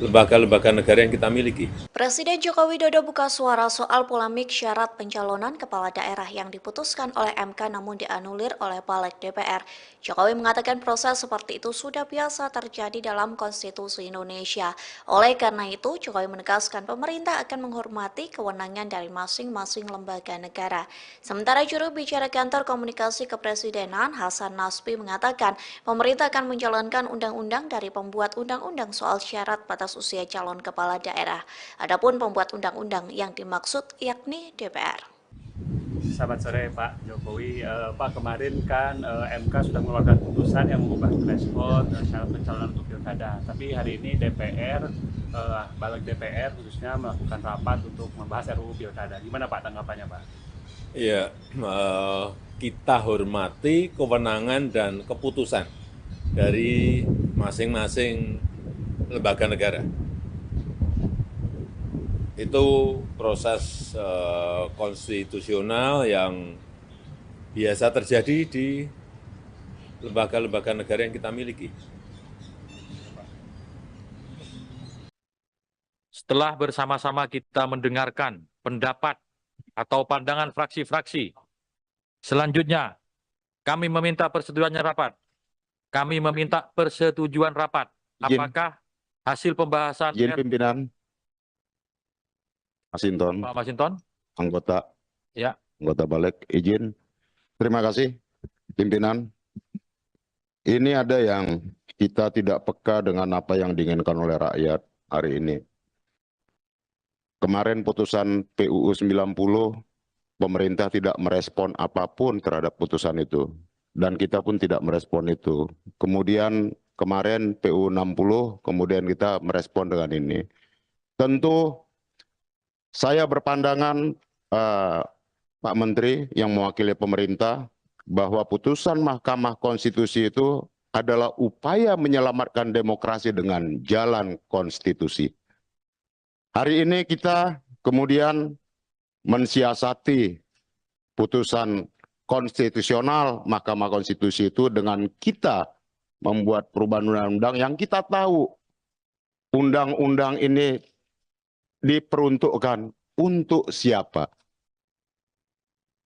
lembaga-lembaga negara yang kita miliki. Presiden Joko Widodo buka suara soal polemik syarat pencalonan kepala daerah yang diputuskan oleh MK namun dianulir oleh Balik DPR. Jokowi mengatakan proses seperti itu sudah biasa terjadi dalam konstitusi Indonesia. Oleh karena itu, Jokowi menegaskan pemerintah akan menghormati kewenangan dari masing-masing lembaga negara. Sementara juru bicara kantor komunikasi kepresidenan Hasan Nasbi mengatakan pemerintah akan menjalankan undang-undang dari pembuat undang-undang soal syarat batas usia calon kepala daerah. Adapun pembuat undang-undang yang dimaksud yakni DPR. Selamat sore Pak Jokowi. Pak, kemarin kan MK sudah mengeluarkan putusan yang mengubah threshold syarat pencalonan untuk pilkada. Tapi hari ini DPR, balik DPR khususnya melakukan rapat untuk membahas RUU pilkada. Gimana Pak tanggapannya Pak? Ya, kita hormati kewenangan dan keputusan dari masing-masing lembaga negara. Itu proses konstitusional yang biasa terjadi di lembaga-lembaga negara yang kita miliki. Setelah bersama-sama kita mendengarkan pendapat atau pandangan fraksi-fraksi, selanjutnya kami meminta persetujuannya rapat. Kami meminta persetujuan rapat. Apakah hasil pembahasan Izin pimpinan. Masinton, Pak Masinton? anggota Ya. anggota balik, izin. Terima kasih, pimpinan. Ini ada yang kita tidak peka dengan apa yang diinginkan oleh rakyat hari ini. Kemarin putusan PUU 90 pemerintah tidak merespon apapun terhadap putusan itu. Dan kita pun tidak merespon itu. Kemudian kemarin PU 60, kemudian kita merespon dengan ini. Tentu saya berpandangan Pak Menteri yang mewakili pemerintah bahwa putusan Mahkamah Konstitusi itu adalah upaya menyelamatkan demokrasi dengan jalan konstitusi. Hari ini kita kemudian mensiasati putusan konstitusional Mahkamah Konstitusi itu dengan kita membuat perubahan undang-undang yang kita tahu undang-undang ini diperuntukkan untuk siapa.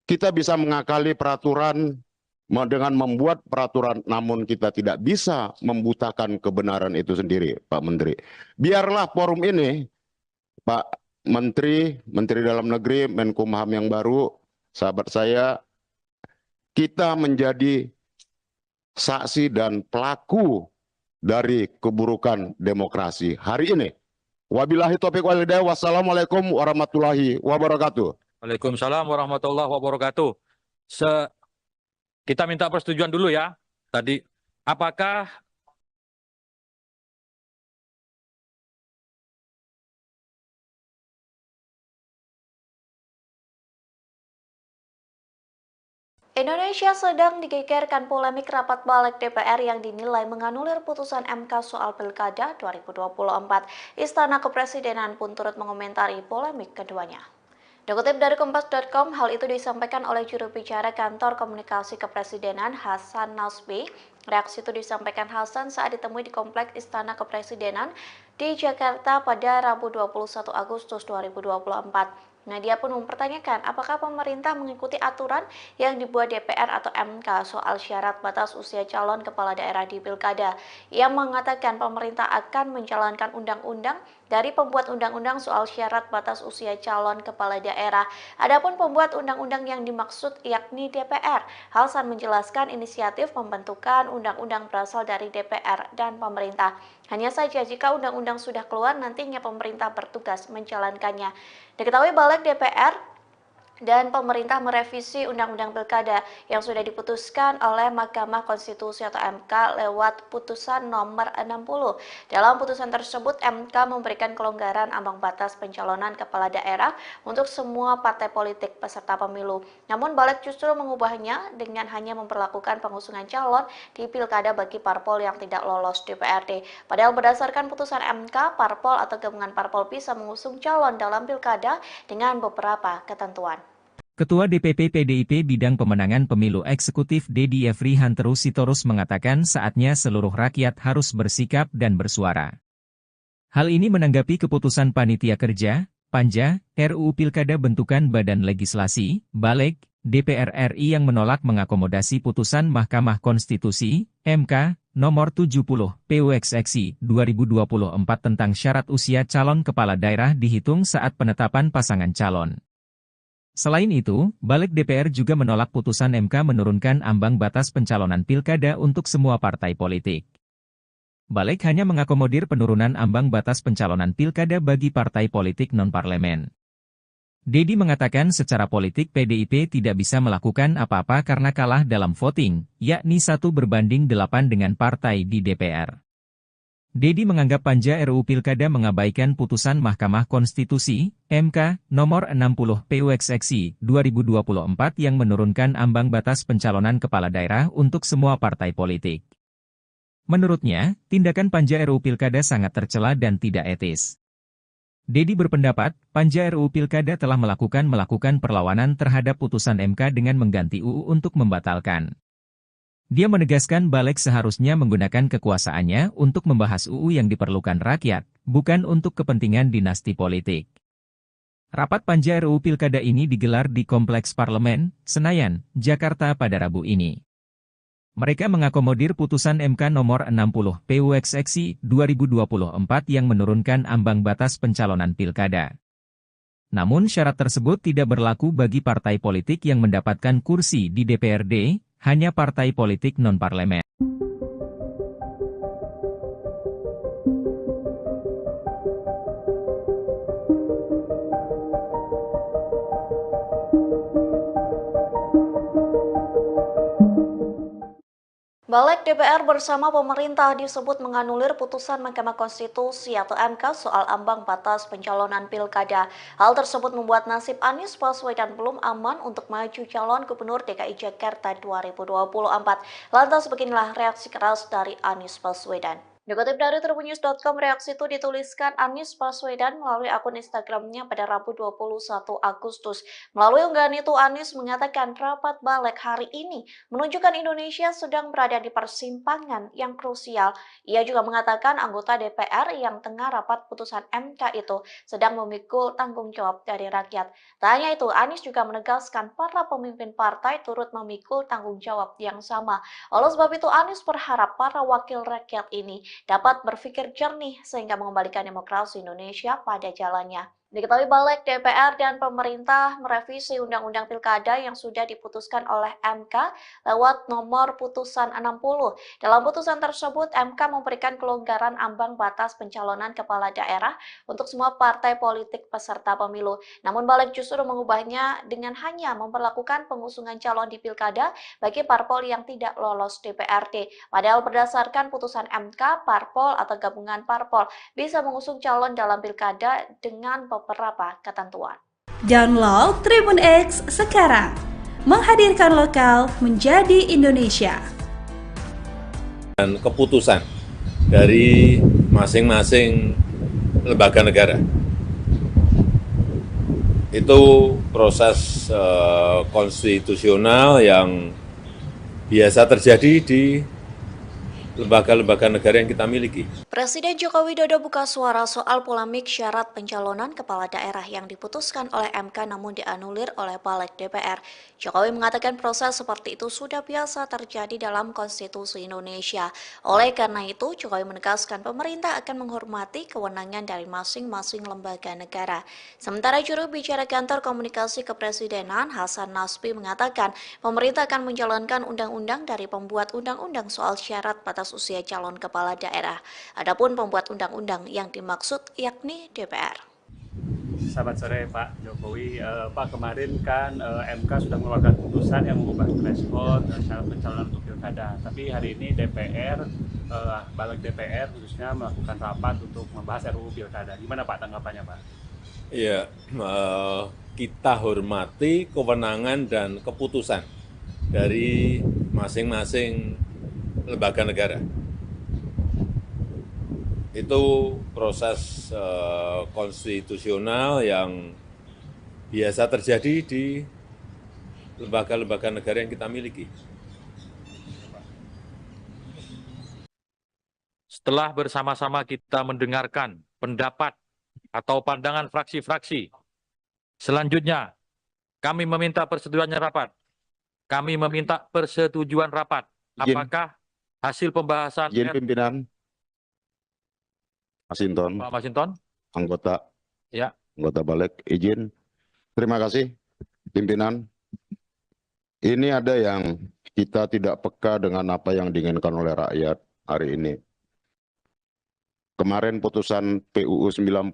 Kita bisa mengakali peraturan dengan membuat peraturan, namun kita tidak bisa membutakan kebenaran itu sendiri, Pak Menteri. Biarlah forum ini, Pak Menteri, Menteri Dalam Negeri, Menkumham yang baru, sahabat saya, kita menjadi saksi dan pelaku dari keburukan demokrasi hari ini. Wabillahi taufiq wal hidayah. Wassalamualaikum warahmatullahi wabarakatuh. Waalaikumsalam warahmatullahi wabarakatuh. Kita minta persetujuan dulu ya. Tadi, apakah Indonesia sedang digegerkan polemik rapat balik DPR yang dinilai menganulir putusan MK soal Pilkada 2024. Istana Kepresidenan pun turut mengomentari polemik keduanya. Dikutip dari Kompas.com, hal itu disampaikan oleh juru bicara Kantor Komunikasi Kepresidenan Hasan Nasbi. Reaksi itu disampaikan Hasan saat ditemui di Kompleks Istana Kepresidenan di Jakarta pada Rabu 21 Agustus 2024. Dia pun mempertanyakan apakah pemerintah mengikuti aturan yang dibuat DPR atau MK soal syarat batas usia calon kepala daerah di Pilkada. Ia mengatakan pemerintah akan menjalankan undang-undang dari pembuat undang-undang soal syarat batas usia calon kepala daerah. Adapun pembuat undang-undang yang dimaksud yakni DPR. Hasan menjelaskan inisiatif pembentukan undang-undang berasal dari DPR dan pemerintah. Hanya saja jika undang-undang sudah keluar, nantinya pemerintah bertugas menjalankannya. Diketahui Balik DPR dan pemerintah merevisi Undang-Undang Pilkada yang sudah diputuskan oleh Mahkamah Konstitusi atau MK lewat putusan nomor 60. Dalam putusan tersebut, MK memberikan kelonggaran ambang batas pencalonan kepala daerah untuk semua partai politik peserta pemilu. Namun Balik justru mengubahnya dengan hanya memperlakukan pengusungan calon di Pilkada bagi parpol yang tidak lolos DPRD. Padahal berdasarkan putusan MK, parpol atau gabungan parpol bisa mengusung calon dalam Pilkada dengan beberapa ketentuan. Ketua DPP PDIP Bidang Pemenangan Pemilu Eksekutif Dedi Yefri Hanteru Sitorus mengatakan saatnya seluruh rakyat harus bersikap dan bersuara. Hal ini menanggapi keputusan Panitia Kerja, Panja, RUU Pilkada bentukan Badan Legislasi, Balik, DPR RI yang menolak mengakomodasi putusan Mahkamah Konstitusi, MK, nomor 70, PUXXI 2024 tentang syarat usia calon kepala daerah dihitung saat penetapan pasangan calon. Selain itu, Balik DPR juga menolak putusan MK menurunkan ambang batas pencalonan pilkada untuk semua partai politik. Balik hanya mengakomodir penurunan ambang batas pencalonan pilkada bagi partai politik non-parlemen. Dedi mengatakan secara politik PDIP tidak bisa melakukan apa-apa karena kalah dalam voting, yakni 1:8 dengan partai di DPR. Dedi menganggap Panja RUU Pilkada mengabaikan putusan Mahkamah Konstitusi, MK, nomor 60 PUXXI 2024 yang menurunkan ambang batas pencalonan kepala daerah untuk semua partai politik. Menurutnya, tindakan Panja RUU Pilkada sangat tercela dan tidak etis. Dedi berpendapat, Panja RUU Pilkada telah melakukan perlawanan terhadap putusan MK dengan mengganti UU untuk membatalkan. Dia menegaskan Balik seharusnya menggunakan kekuasaannya untuk membahas UU yang diperlukan rakyat, bukan untuk kepentingan dinasti politik. Rapat Panja RUU Pilkada ini digelar di Kompleks Parlemen, Senayan, Jakarta pada Rabu ini. Mereka mengakomodir putusan MK nomor 60 PUXXI 2024 yang menurunkan ambang batas pencalonan pilkada. Namun syarat tersebut tidak berlaku bagi partai politik yang mendapatkan kursi di DPRD, hanya partai politik non-parlemen. Balik DPR bersama pemerintah disebut menganulir putusan Mahkamah Konstitusi atau MK soal ambang batas pencalonan pilkada. Hal tersebut membuat nasib Anies Baswedan belum aman untuk maju calon gubernur DKI Jakarta 2024. Lantas beginilah reaksi keras dari Anies Baswedan. Dikutip dari tribunnews.com, reaksi itu dituliskan Anies Baswedan melalui akun Instagramnya pada Rabu 21 Agustus. Melalui unggahan itu, Anies mengatakan rapat balik hari ini menunjukkan Indonesia sedang berada di persimpangan yang krusial. Ia juga mengatakan anggota DPR yang tengah rapat putusan MK itu sedang memikul tanggung jawab dari rakyat. Tak hanya itu, Anies juga menegaskan para pemimpin partai turut memikul tanggung jawab yang sama. Oleh sebab itu, Anies berharap para wakil rakyat ini dapat berpikir jernih sehingga mengembalikan demokrasi Indonesia pada jalannya. Diketahui balik DPR dan pemerintah merevisi Undang-Undang Pilkada yang sudah diputuskan oleh MK lewat nomor putusan 60. Dalam putusan tersebut, MK memberikan kelonggaran ambang batas pencalonan kepala daerah untuk semua partai politik peserta pemilu. Namun balik justru mengubahnya dengan hanya memperlakukan pengusungan calon di Pilkada bagi parpol yang tidak lolos DPRD. Padahal berdasarkan putusan MK, parpol atau gabungan parpol bisa mengusung calon dalam Pilkada dengan beberapa ketentuan. Download Tribun X sekarang, menghadirkan lokal menjadi Indonesia. Dan keputusan dari masing-masing lembaga negara. Itu proses konstitusional yang biasa terjadi di lembaga-lembaga negara yang kita miliki. Presiden Joko Widodo buka suara soal polemik syarat pencalonan kepala daerah yang diputuskan oleh MK namun dianulir oleh Balik DPR. Jokowi mengatakan proses seperti itu sudah biasa terjadi dalam konstitusi Indonesia. Oleh karena itu, Jokowi menegaskan pemerintah akan menghormati kewenangan dari masing-masing lembaga negara. Sementara juru bicara kantor komunikasi kepresidenan Hasan Nasbi mengatakan pemerintah akan menjalankan undang-undang dari pembuat undang-undang soal syarat batas usia calon kepala daerah. Adapun pembuat undang-undang yang dimaksud yakni DPR. Selamat sore Pak Jokowi. Pak, kemarin kan MK sudah mengeluarkan putusan yang mengubah threshold syarat pencalonan untuk pilkada. Tapi hari ini DPR, balik DPR khususnya melakukan rapat untuk membahas RUU pilkada. Gimana Pak tanggapannya Pak? Ya, kita hormati kewenangan dan keputusan dari masing-masing lembaga negara. Itu proses konstitusional yang biasa terjadi di lembaga-lembaga negara yang kita miliki. Setelah bersama-sama kita mendengarkan pendapat atau pandangan fraksi-fraksi, selanjutnya kami meminta persetujuannya rapat. Kami meminta persetujuan rapat. Apakah hasil pembahasan Izin pimpinan Masinton, Pak Masinton? anggota Balik, izin. Terima kasih, pimpinan. Ini ada yang kita tidak peka dengan apa yang diinginkan oleh rakyat hari ini. Kemarin putusan PUU 90,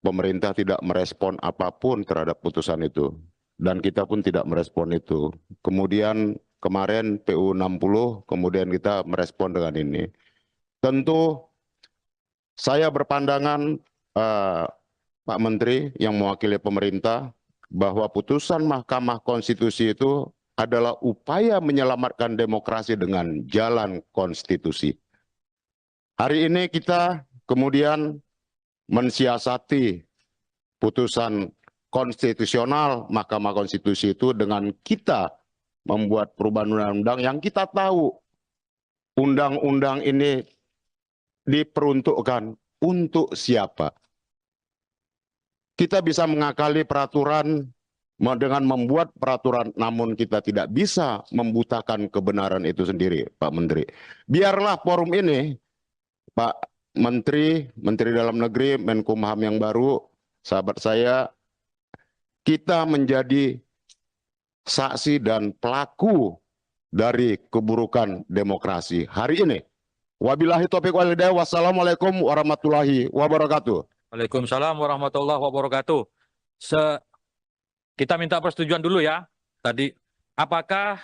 pemerintah tidak merespon apapun terhadap putusan itu. Dan kita pun tidak merespon itu. Kemudian kemarin PUU 60, kemudian kita merespon dengan ini. Tentu saya berpandangan, Pak Menteri yang mewakili pemerintah, bahwa putusan Mahkamah Konstitusi itu adalah upaya menyelamatkan demokrasi dengan jalan konstitusi. Hari ini kita kemudian mensiasati putusan konstitusional Mahkamah Konstitusi itu dengan kita membuat perubahan undang-undang yang kita tahu undang-undang ini diperuntukkan untuk siapa. Kita bisa mengakali peraturan dengan membuat peraturan, namun kita tidak bisa membutakan kebenaran itu sendiri, Pak Menteri. Biarlah forum ini, Pak Menteri, Menteri Dalam Negeri, Menkumham yang baru, sahabat saya, kita menjadi saksi dan pelaku dari keburukan demokrasi hari ini. Wabillahi taufiq wal hidayah. Wassalamualaikum warahmatullahi wabarakatuh. Waalaikumsalam warahmatullahi wabarakatuh. Kita minta persetujuan dulu ya. Tadi, apakah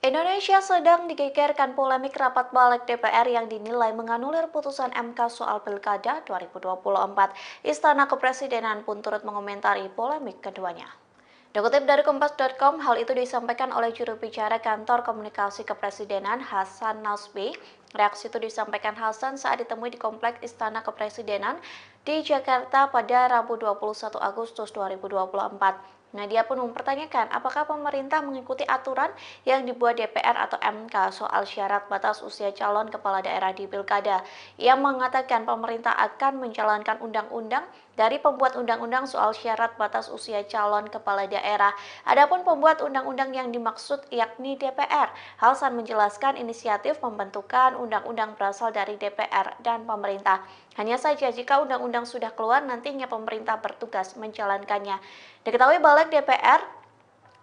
Indonesia sedang digegerkan polemik rapat balik DPR yang dinilai menganulir putusan MK soal Pilkada 2024. Istana Kepresidenan pun turut mengomentari polemik keduanya. Dikutip dari Kompas.com, hal itu disampaikan oleh juru bicara Kantor Komunikasi Kepresidenan Hasan Nasbi. Reaksi itu disampaikan Hasan saat ditemui di Kompleks Istana Kepresidenan di Jakarta pada Rabu 21 Agustus 2024. Dia pun mempertanyakan apakah pemerintah mengikuti aturan yang dibuat DPR atau MK soal syarat batas usia calon kepala daerah di Pilkada. Ia mengatakan pemerintah akan menjalankan undang-undang dari pembuat undang-undang soal syarat batas usia calon kepala daerah. Adapun pembuat undang-undang yang dimaksud yakni DPR. Hasan menjelaskan inisiatif pembentukan undang-undang berasal dari DPR dan pemerintah. Hanya saja jika undang-undang sudah keluar, nantinya pemerintah bertugas menjalankannya. Diketahui Balik DPR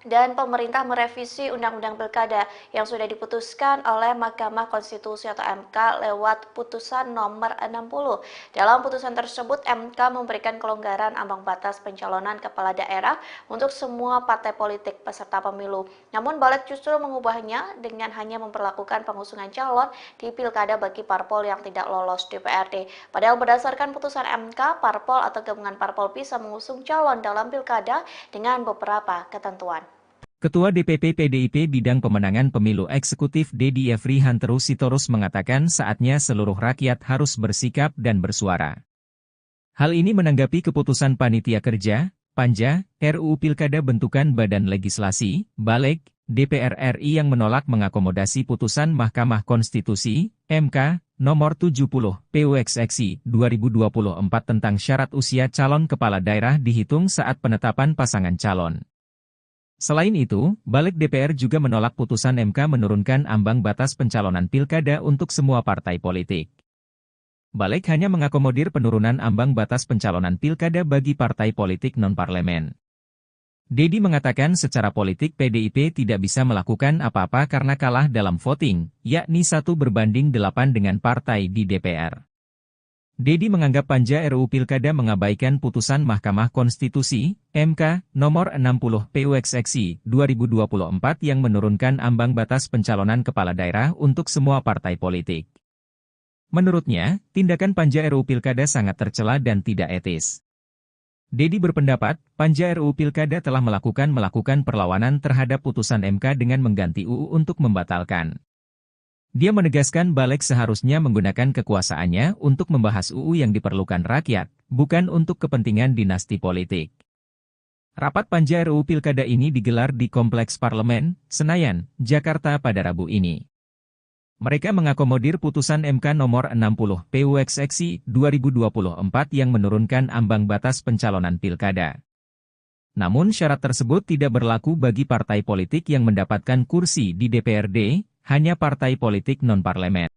dan pemerintah merevisi Undang-Undang Pilkada yang sudah diputuskan oleh Mahkamah Konstitusi atau MK lewat putusan nomor 60. Dalam putusan tersebut, MK memberikan kelonggaran ambang batas pencalonan kepala daerah untuk semua partai politik peserta pemilu. Namun Balik justru mengubahnya dengan hanya memperlakukan pengusungan calon di Pilkada bagi parpol yang tidak lolos DPRD. Padahal berdasarkan putusan MK, parpol atau gabungan parpol bisa mengusung calon dalam Pilkada dengan beberapa ketentuan. Ketua DPP PDIP Bidang Pemenangan Pemilu Eksekutif Dedi Yefri Hanteru Sitorus mengatakan saatnya seluruh rakyat harus bersikap dan bersuara. Hal ini menanggapi keputusan Panitia Kerja, Panja, RUU Pilkada bentukan Badan Legislasi, Balik, DPR RI yang menolak mengakomodasi putusan Mahkamah Konstitusi, MK, nomor 70, PUXXI 2024 tentang syarat usia calon kepala daerah dihitung saat penetapan pasangan calon. Selain itu, Balik DPR juga menolak putusan MK menurunkan ambang batas pencalonan pilkada untuk semua partai politik. Balik hanya mengakomodir penurunan ambang batas pencalonan pilkada bagi partai politik non-parlemen. Dedi mengatakan secara politik PDIP tidak bisa melakukan apa-apa karena kalah dalam voting, yakni 1/8 dengan partai di DPR. Dedi menganggap Panja RUU Pilkada mengabaikan putusan Mahkamah Konstitusi, MK, nomor 60 PUXXI 2024 yang menurunkan ambang batas pencalonan kepala daerah untuk semua partai politik. Menurutnya, tindakan Panja RUU Pilkada sangat tercela dan tidak etis. Dedi berpendapat, Panja RUU Pilkada telah melakukan perlawanan terhadap putusan MK dengan mengganti UU untuk membatalkan. Dia menegaskan Balik seharusnya menggunakan kekuasaannya untuk membahas UU yang diperlukan rakyat, bukan untuk kepentingan dinasti politik. Rapat Panja RUU Pilkada ini digelar di Kompleks Parlemen, Senayan, Jakarta pada Rabu ini. Mereka mengakomodir putusan MK nomor 60 PUXXI 2024 yang menurunkan ambang batas pencalonan pilkada. Namun syarat tersebut tidak berlaku bagi partai politik yang mendapatkan kursi di DPRD, hanya partai politik non-parlemen.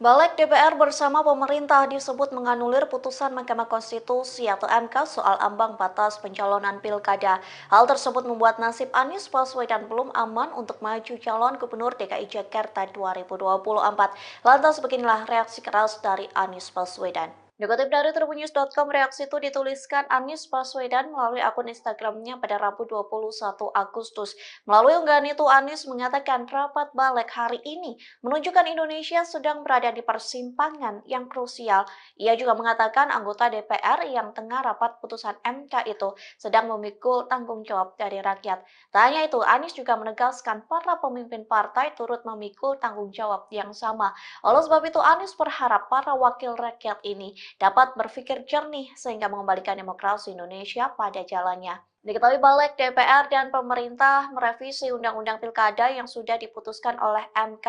Balik DPR bersama pemerintah disebut menganulir putusan Mahkamah Konstitusi atau MK soal ambang batas pencalonan pilkada. Hal tersebut membuat nasib Anies Baswedan belum aman untuk maju calon Gubernur DKI Jakarta 2024. Lantas beginilah reaksi keras dari Anies Baswedan. Dikutip dari tribunnews.com, reaksi itu dituliskan Anies Baswedan melalui akun Instagramnya pada Rabu 21 Agustus. Melalui unggahan itu, Anies mengatakan rapat Balik hari ini menunjukkan Indonesia sedang berada di persimpangan yang krusial. Ia juga mengatakan anggota DPR yang tengah rapat putusan MK itu sedang memikul tanggung jawab dari rakyat. Tak hanya itu, Anies juga menegaskan para pemimpin partai turut memikul tanggung jawab yang sama. Oleh sebab itu, Anies berharap para wakil rakyat ini dapat berpikir jernih sehingga mengembalikan demokrasi Indonesia pada jalannya. Diketahui Balik DPR dan pemerintah merevisi Undang-Undang Pilkada yang sudah diputuskan oleh MK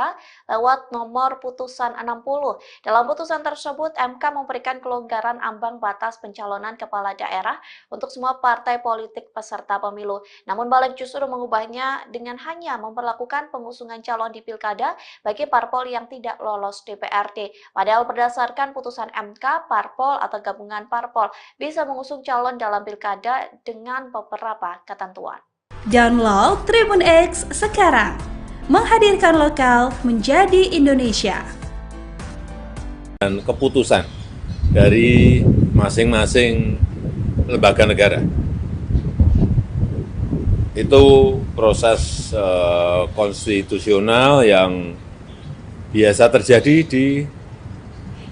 lewat nomor putusan 60. Dalam putusan tersebut, MK memberikan kelonggaran ambang batas pencalonan kepala daerah untuk semua partai politik peserta pemilu. Namun Balik justru mengubahnya dengan hanya memperlakukan pengusungan calon di Pilkada bagi parpol yang tidak lolos DPRD. Padahal berdasarkan putusan MK, parpol atau gabungan parpol bisa mengusung calon dalam Pilkada dengan beberapa ketentuan. Download Tribun X sekarang, menghadirkan lokal menjadi Indonesia. Dan keputusan dari masing-masing lembaga negara. Itu proses konstitusional yang biasa terjadi di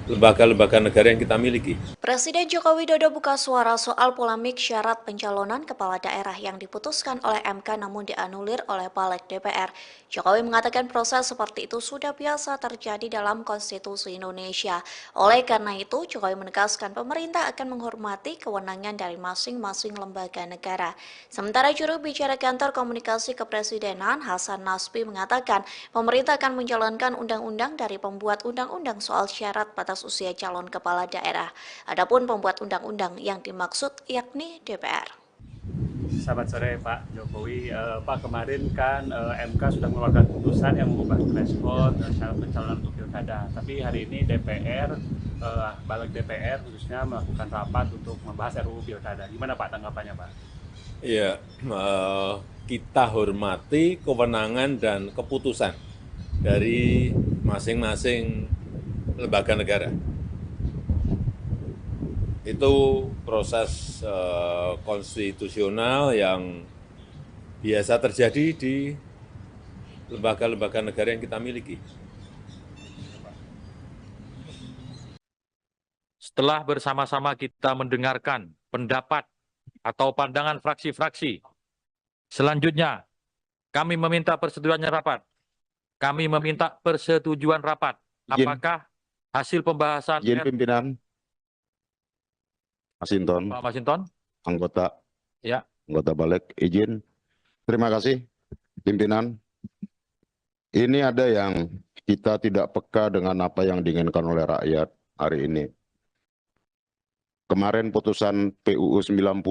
lembaga-lembaga negara yang kita miliki. Presiden Joko Widodo buka suara soal polemik syarat pencalonan kepala daerah yang diputuskan oleh MK namun dianulir oleh Balik DPR. Jokowi mengatakan proses seperti itu sudah biasa terjadi dalam konstitusi Indonesia. Oleh karena itu, Jokowi menegaskan pemerintah akan menghormati kewenangan dari masing-masing lembaga negara. Sementara juru bicara kantor komunikasi kepresidenan Hasan Nasbi mengatakan pemerintah akan menjalankan undang-undang dari pembuat undang-undang soal syarat batas usia calon kepala daerah. Adapun pembuat undang-undang yang dimaksud yakni DPR. Selamat sore Pak Jokowi. Pak, kemarin kan MK sudah mengeluarkan putusan yang mengubah threshold syarat pencalonan untuk pilkada. Tapi hari ini DPR, Balik DPR khususnya melakukan rapat untuk membahas RUU pilkada. Gimana Pak tanggapannya Pak? Ya, kita hormati kewenangan dan keputusan dari masing-masing lembaga negara. Itu proses konstitusional yang biasa terjadi di lembaga-lembaga negara yang kita miliki. Setelah bersama-sama kita mendengarkan pendapat atau pandangan fraksi-fraksi, selanjutnya kami meminta persetujuan rapat. Kami meminta persetujuan rapat. Apakah hasil pembahasan Izin pimpinan. Masinton, Pak Masinton? anggota Ya. Balik, izin. Terima kasih, pimpinan. Ini ada yang kita tidak peka dengan apa yang diinginkan oleh rakyat hari ini. Kemarin putusan PUU 90,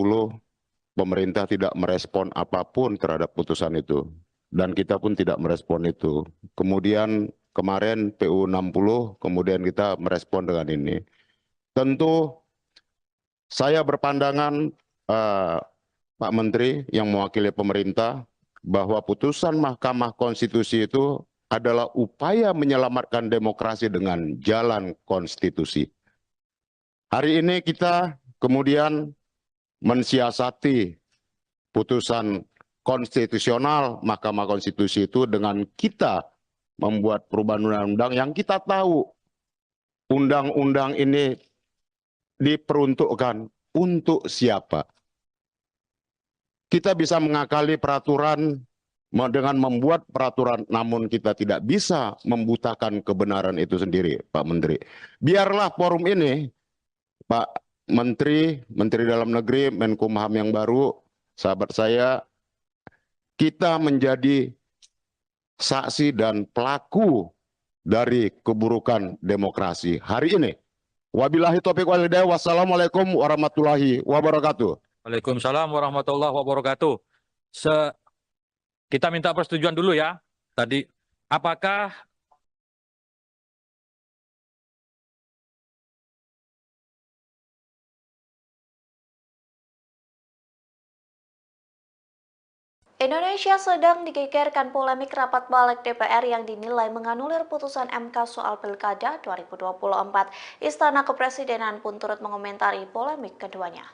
pemerintah tidak merespon apapun terhadap putusan itu. Dan kita pun tidak merespon itu. Kemudian kemarin PUU 60, kemudian kita merespon dengan ini. Tentu saya berpandangan, Pak Menteri yang mewakili pemerintah, bahwa putusan Mahkamah Konstitusi itu adalah upaya menyelamatkan demokrasi dengan jalan konstitusi. Hari ini kita kemudian mensiasati putusan konstitusional Mahkamah Konstitusi itu dengan kita membuat perubahan undang-undang yang kita tahu undang-undang ini diperuntukkan untuk siapa. Kita bisa mengakali peraturan dengan membuat peraturan, namun kita tidak bisa membutakan kebenaran itu sendiri, Pak Menteri. Biarlah forum ini, Pak Menteri, Menteri Dalam Negeri, Menkumham yang baru, sahabat saya, kita menjadi saksi dan pelaku dari keburukan demokrasi hari ini. Wabillahi taufiq wal hidayah. Wassalamualaikum warahmatullahi wabarakatuh. Waalaikumsalam warahmatullahi wabarakatuh. Kita minta persetujuan dulu ya. Tadi, apakah Indonesia sedang digegerkan polemik rapat Balik DPR yang dinilai menganulir putusan MK soal Pilkada 2024. Istana Kepresidenan pun turut mengomentari polemik keduanya.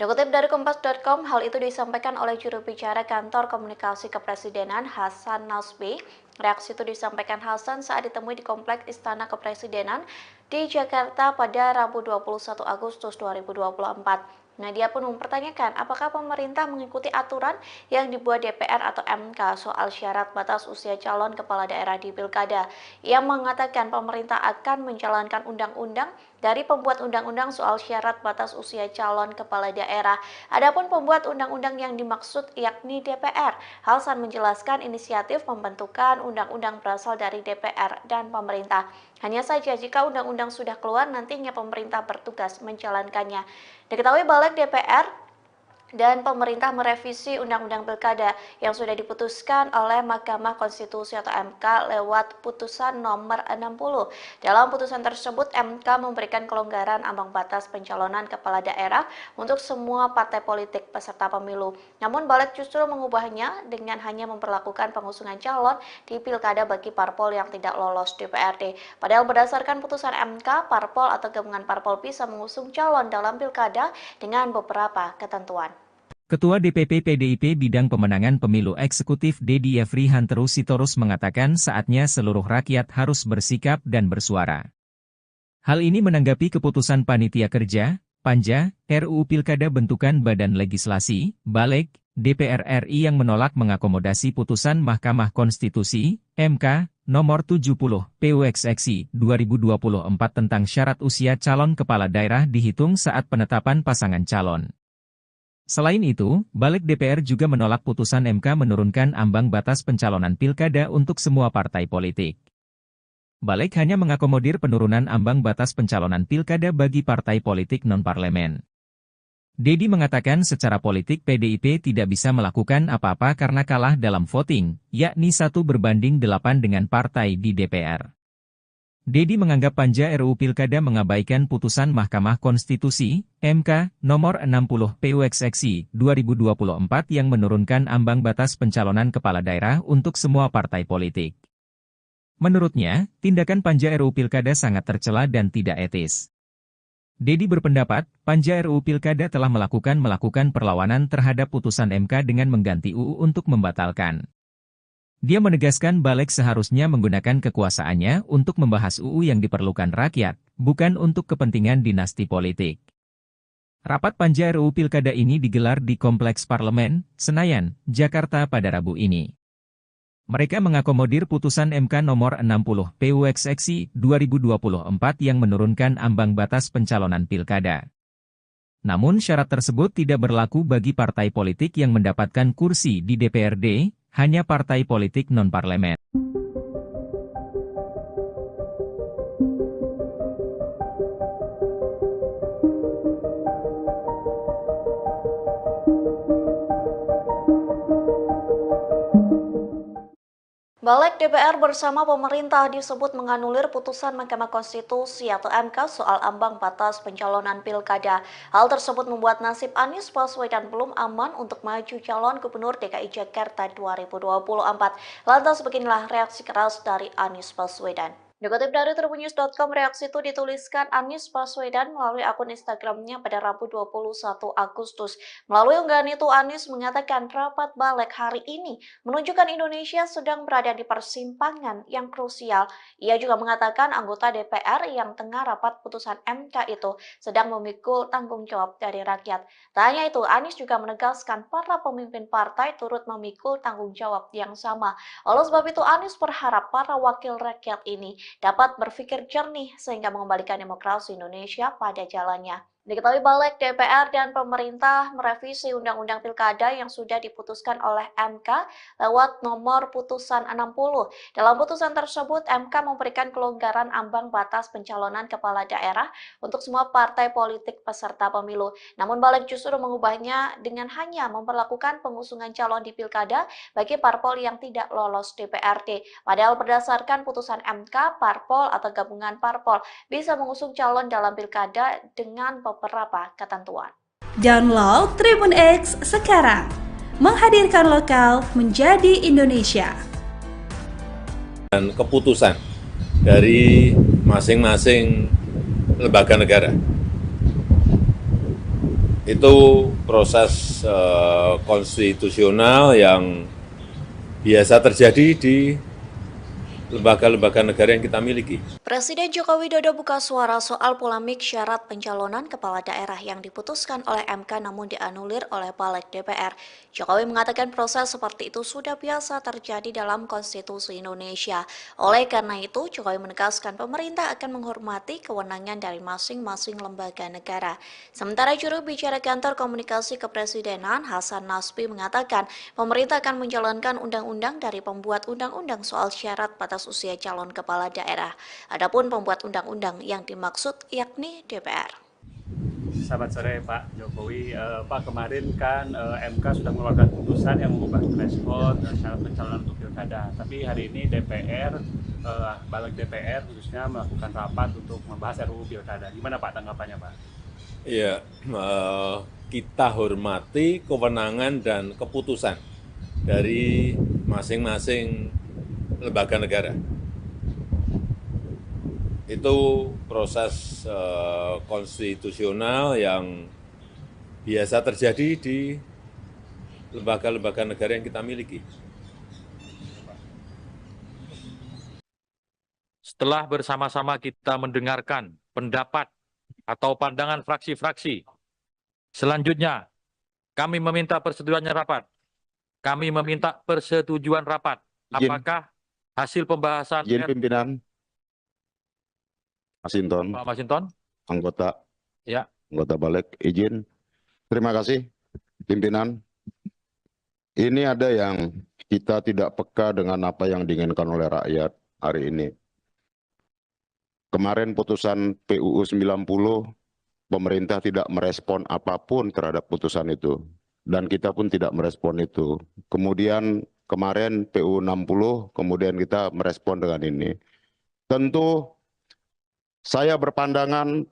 Dikutip dari Kompas.com, hal itu disampaikan oleh juru bicara kantor komunikasi kepresidenan Hasan Nasbi. Reaksi itu disampaikan Hasan saat ditemui di Kompleks Istana Kepresidenan di Jakarta pada Rabu 21 Agustus 2024. Dia pun mempertanyakan apakah pemerintah mengikuti aturan yang dibuat DPR atau MK soal syarat batas usia calon kepala daerah di Pilkada. Ia mengatakan pemerintah akan menjalankan undang-undang dari pembuat undang-undang soal syarat batas usia calon kepala daerah. Adapun pembuat undang-undang yang dimaksud yakni DPR. Hasan menjelaskan inisiatif pembentukan undang-undang berasal dari DPR dan pemerintah. Hanya saja jika undang-undang sudah keluar, nantinya pemerintah bertugas menjalankannya. Diketahui Balik DPR dan pemerintah merevisi Undang-Undang Pilkada yang sudah diputuskan oleh Mahkamah Konstitusi atau MK lewat putusan nomor 60. Dalam putusan tersebut, MK memberikan kelonggaran ambang batas pencalonan kepala daerah untuk semua partai politik peserta pemilu. Namun Balik justru mengubahnya dengan hanya memperlakukan pengusungan calon di Pilkada bagi parpol yang tidak lolos DPRD. Padahal berdasarkan putusan MK, parpol atau gabungan parpol bisa mengusung calon dalam Pilkada dengan beberapa ketentuan. Ketua DPP PDIP Bidang Pemenangan Pemilu Eksekutif Dedi Yefri Hanteru Sitorus mengatakan saatnya seluruh rakyat harus bersikap dan bersuara. Hal ini menanggapi keputusan Panitia Kerja, Panja, RUU Pilkada bentukan Badan Legislasi, Balik, DPR RI yang menolak mengakomodasi putusan Mahkamah Konstitusi, MK, nomor 70, PUXXI 2024 tentang syarat usia calon kepala daerah dihitung saat penetapan pasangan calon. Selain itu, Balik DPR juga menolak putusan MK menurunkan ambang batas pencalonan pilkada untuk semua partai politik. Balik hanya mengakomodir penurunan ambang batas pencalonan pilkada bagi partai politik non-parlemen. Dedi mengatakan secara politik PDIP tidak bisa melakukan apa-apa karena kalah dalam voting, yakni 1:8 dengan partai di DPR. Dedi menganggap Panja RUU Pilkada mengabaikan putusan Mahkamah Konstitusi, MK, nomor 60 PUXXI 2024 yang menurunkan ambang batas pencalonan kepala daerah untuk semua partai politik. Menurutnya, tindakan Panja RUU Pilkada sangat tercela dan tidak etis. Dedi berpendapat, Panja RUU Pilkada telah melakukan perlawanan terhadap putusan MK dengan mengganti UU untuk membatalkan. Dia menegaskan Balik seharusnya menggunakan kekuasaannya untuk membahas UU yang diperlukan rakyat, bukan untuk kepentingan dinasti politik. Rapat Panja RUU Pilkada ini digelar di Kompleks Parlemen, Senayan, Jakarta pada Rabu ini. Mereka mengakomodir putusan MK nomor 60 PUXXI 2024 yang menurunkan ambang batas pencalonan pilkada. Namun syarat tersebut tidak berlaku bagi partai politik yang mendapatkan kursi di DPRD, hanya partai politik non-parlemen. Balik DPR bersama pemerintah disebut menganulir putusan Mahkamah Konstitusi atau MK soal ambang batas pencalonan pilkada. Hal tersebut membuat nasib Anies Baswedan belum aman untuk maju calon Gubernur DKI Jakarta 2024. Lantas beginilah reaksi keras dari Anies Baswedan. Dikutip dari tribunnews.com, reaksi itu dituliskan Anies Baswedan melalui akun Instagramnya pada Rabu 21 Agustus. Melalui unggahan itu, Anies mengatakan rapat Balik hari ini menunjukkan Indonesia sedang berada di persimpangan yang krusial. Ia juga mengatakan anggota DPR yang tengah rapat putusan MK itu sedang memikul tanggung jawab dari rakyat. Tak hanya itu, Anies juga menegaskan para pemimpin partai turut memikul tanggung jawab yang sama. Oleh sebab itu, Anies berharap para wakil rakyat ini dapat berpikir jernih sehingga mengembalikan demokrasi Indonesia pada jalannya. Diketahui Balik DPR dan pemerintah merevisi Undang-Undang Pilkada yang sudah diputuskan oleh MK lewat nomor putusan 60. Dalam putusan tersebut, MK memberikan kelonggaran ambang batas pencalonan kepala daerah untuk semua partai politik peserta pemilu. Namun Balik justru mengubahnya dengan hanya memperlakukan pengusungan calon di Pilkada bagi parpol yang tidak lolos DPRD. Padahal berdasarkan putusan MK, parpol atau gabungan parpol bisa mengusung calon dalam Pilkada dengan beberapa ketentuan. Download Tribun X sekarang, menghadirkan lokal menjadi Indonesia. Dan keputusan dari masing-masing lembaga negara itu proses konstitusional yang biasa terjadi di lembaga-lembaga negara yang kita miliki. Presiden Joko Widodo buka suara soal polemik syarat pencalonan kepala daerah yang diputuskan oleh MK namun dianulir oleh Balik DPR. Jokowi mengatakan proses seperti itu sudah biasa terjadi dalam konstitusi Indonesia. Oleh karena itu, Jokowi menegaskan pemerintah akan menghormati kewenangan dari masing-masing lembaga negara. Sementara juru bicara kantor komunikasi kepresidenan Hasan Nasbi mengatakan pemerintah akan menjalankan undang-undang dari pembuat undang-undang soal syarat batas usia calon kepala daerah. Adapun pembuat undang-undang yang dimaksud yakni DPR. Selamat sore Pak Jokowi. Pak, kemarin kan MK sudah mengeluarkan putusan yang mengubah threshold syarat pencalonan untuk pilkada. Tapi hari ini DPR, balik DPR khususnya melakukan rapat untuk membahas RUU pilkada. Gimana Pak tanggapannya Pak? Ya, kita hormati kewenangan dan keputusan dari masing-masing lembaga negara. Itu proses konstitusional yang biasa terjadi di lembaga-lembaga negara yang kita miliki. Setelah bersama-sama kita mendengarkan pendapat atau pandangan fraksi-fraksi, selanjutnya kami meminta persetujuannya rapat. Kami meminta persetujuan rapat. Apakah hasil pembahasan Izin pimpinan. Masinton, Pak Masinton? anggota Ya. anggota balik, izin. Terima kasih, pimpinan. Ini ada yang kita tidak peka dengan apa yang diinginkan oleh rakyat hari ini. Kemarin putusan PUU 90, pemerintah tidak merespon apapun terhadap putusan itu. Dan kita pun tidak merespon itu. Kemudian kemarin PUU 60, kemudian kita merespon dengan ini. Tentu saya berpandangan,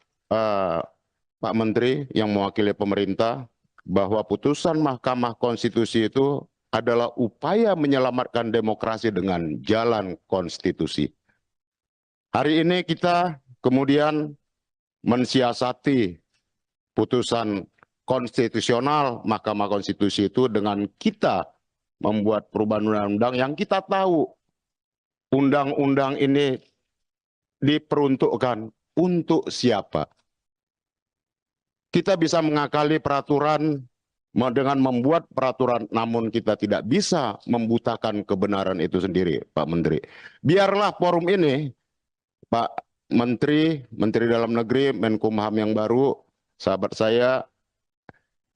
Pak Menteri yang mewakili pemerintah, bahwa putusan Mahkamah Konstitusi itu adalah upaya menyelamatkan demokrasi dengan jalan konstitusi. Hari ini kita kemudian mensiasati putusan konstitusional Mahkamah Konstitusi itu dengan kita membuat perubahan undang-undang yang kita tahu undang-undang ini diperuntukkan untuk siapa. Kita bisa mengakali peraturan dengan membuat peraturan, namun kita tidak bisa membutakan kebenaran itu sendiri, Pak Menteri. Biarlah forum ini, Pak Menteri, Menteri Dalam Negeri, Menkumham yang baru, sahabat saya,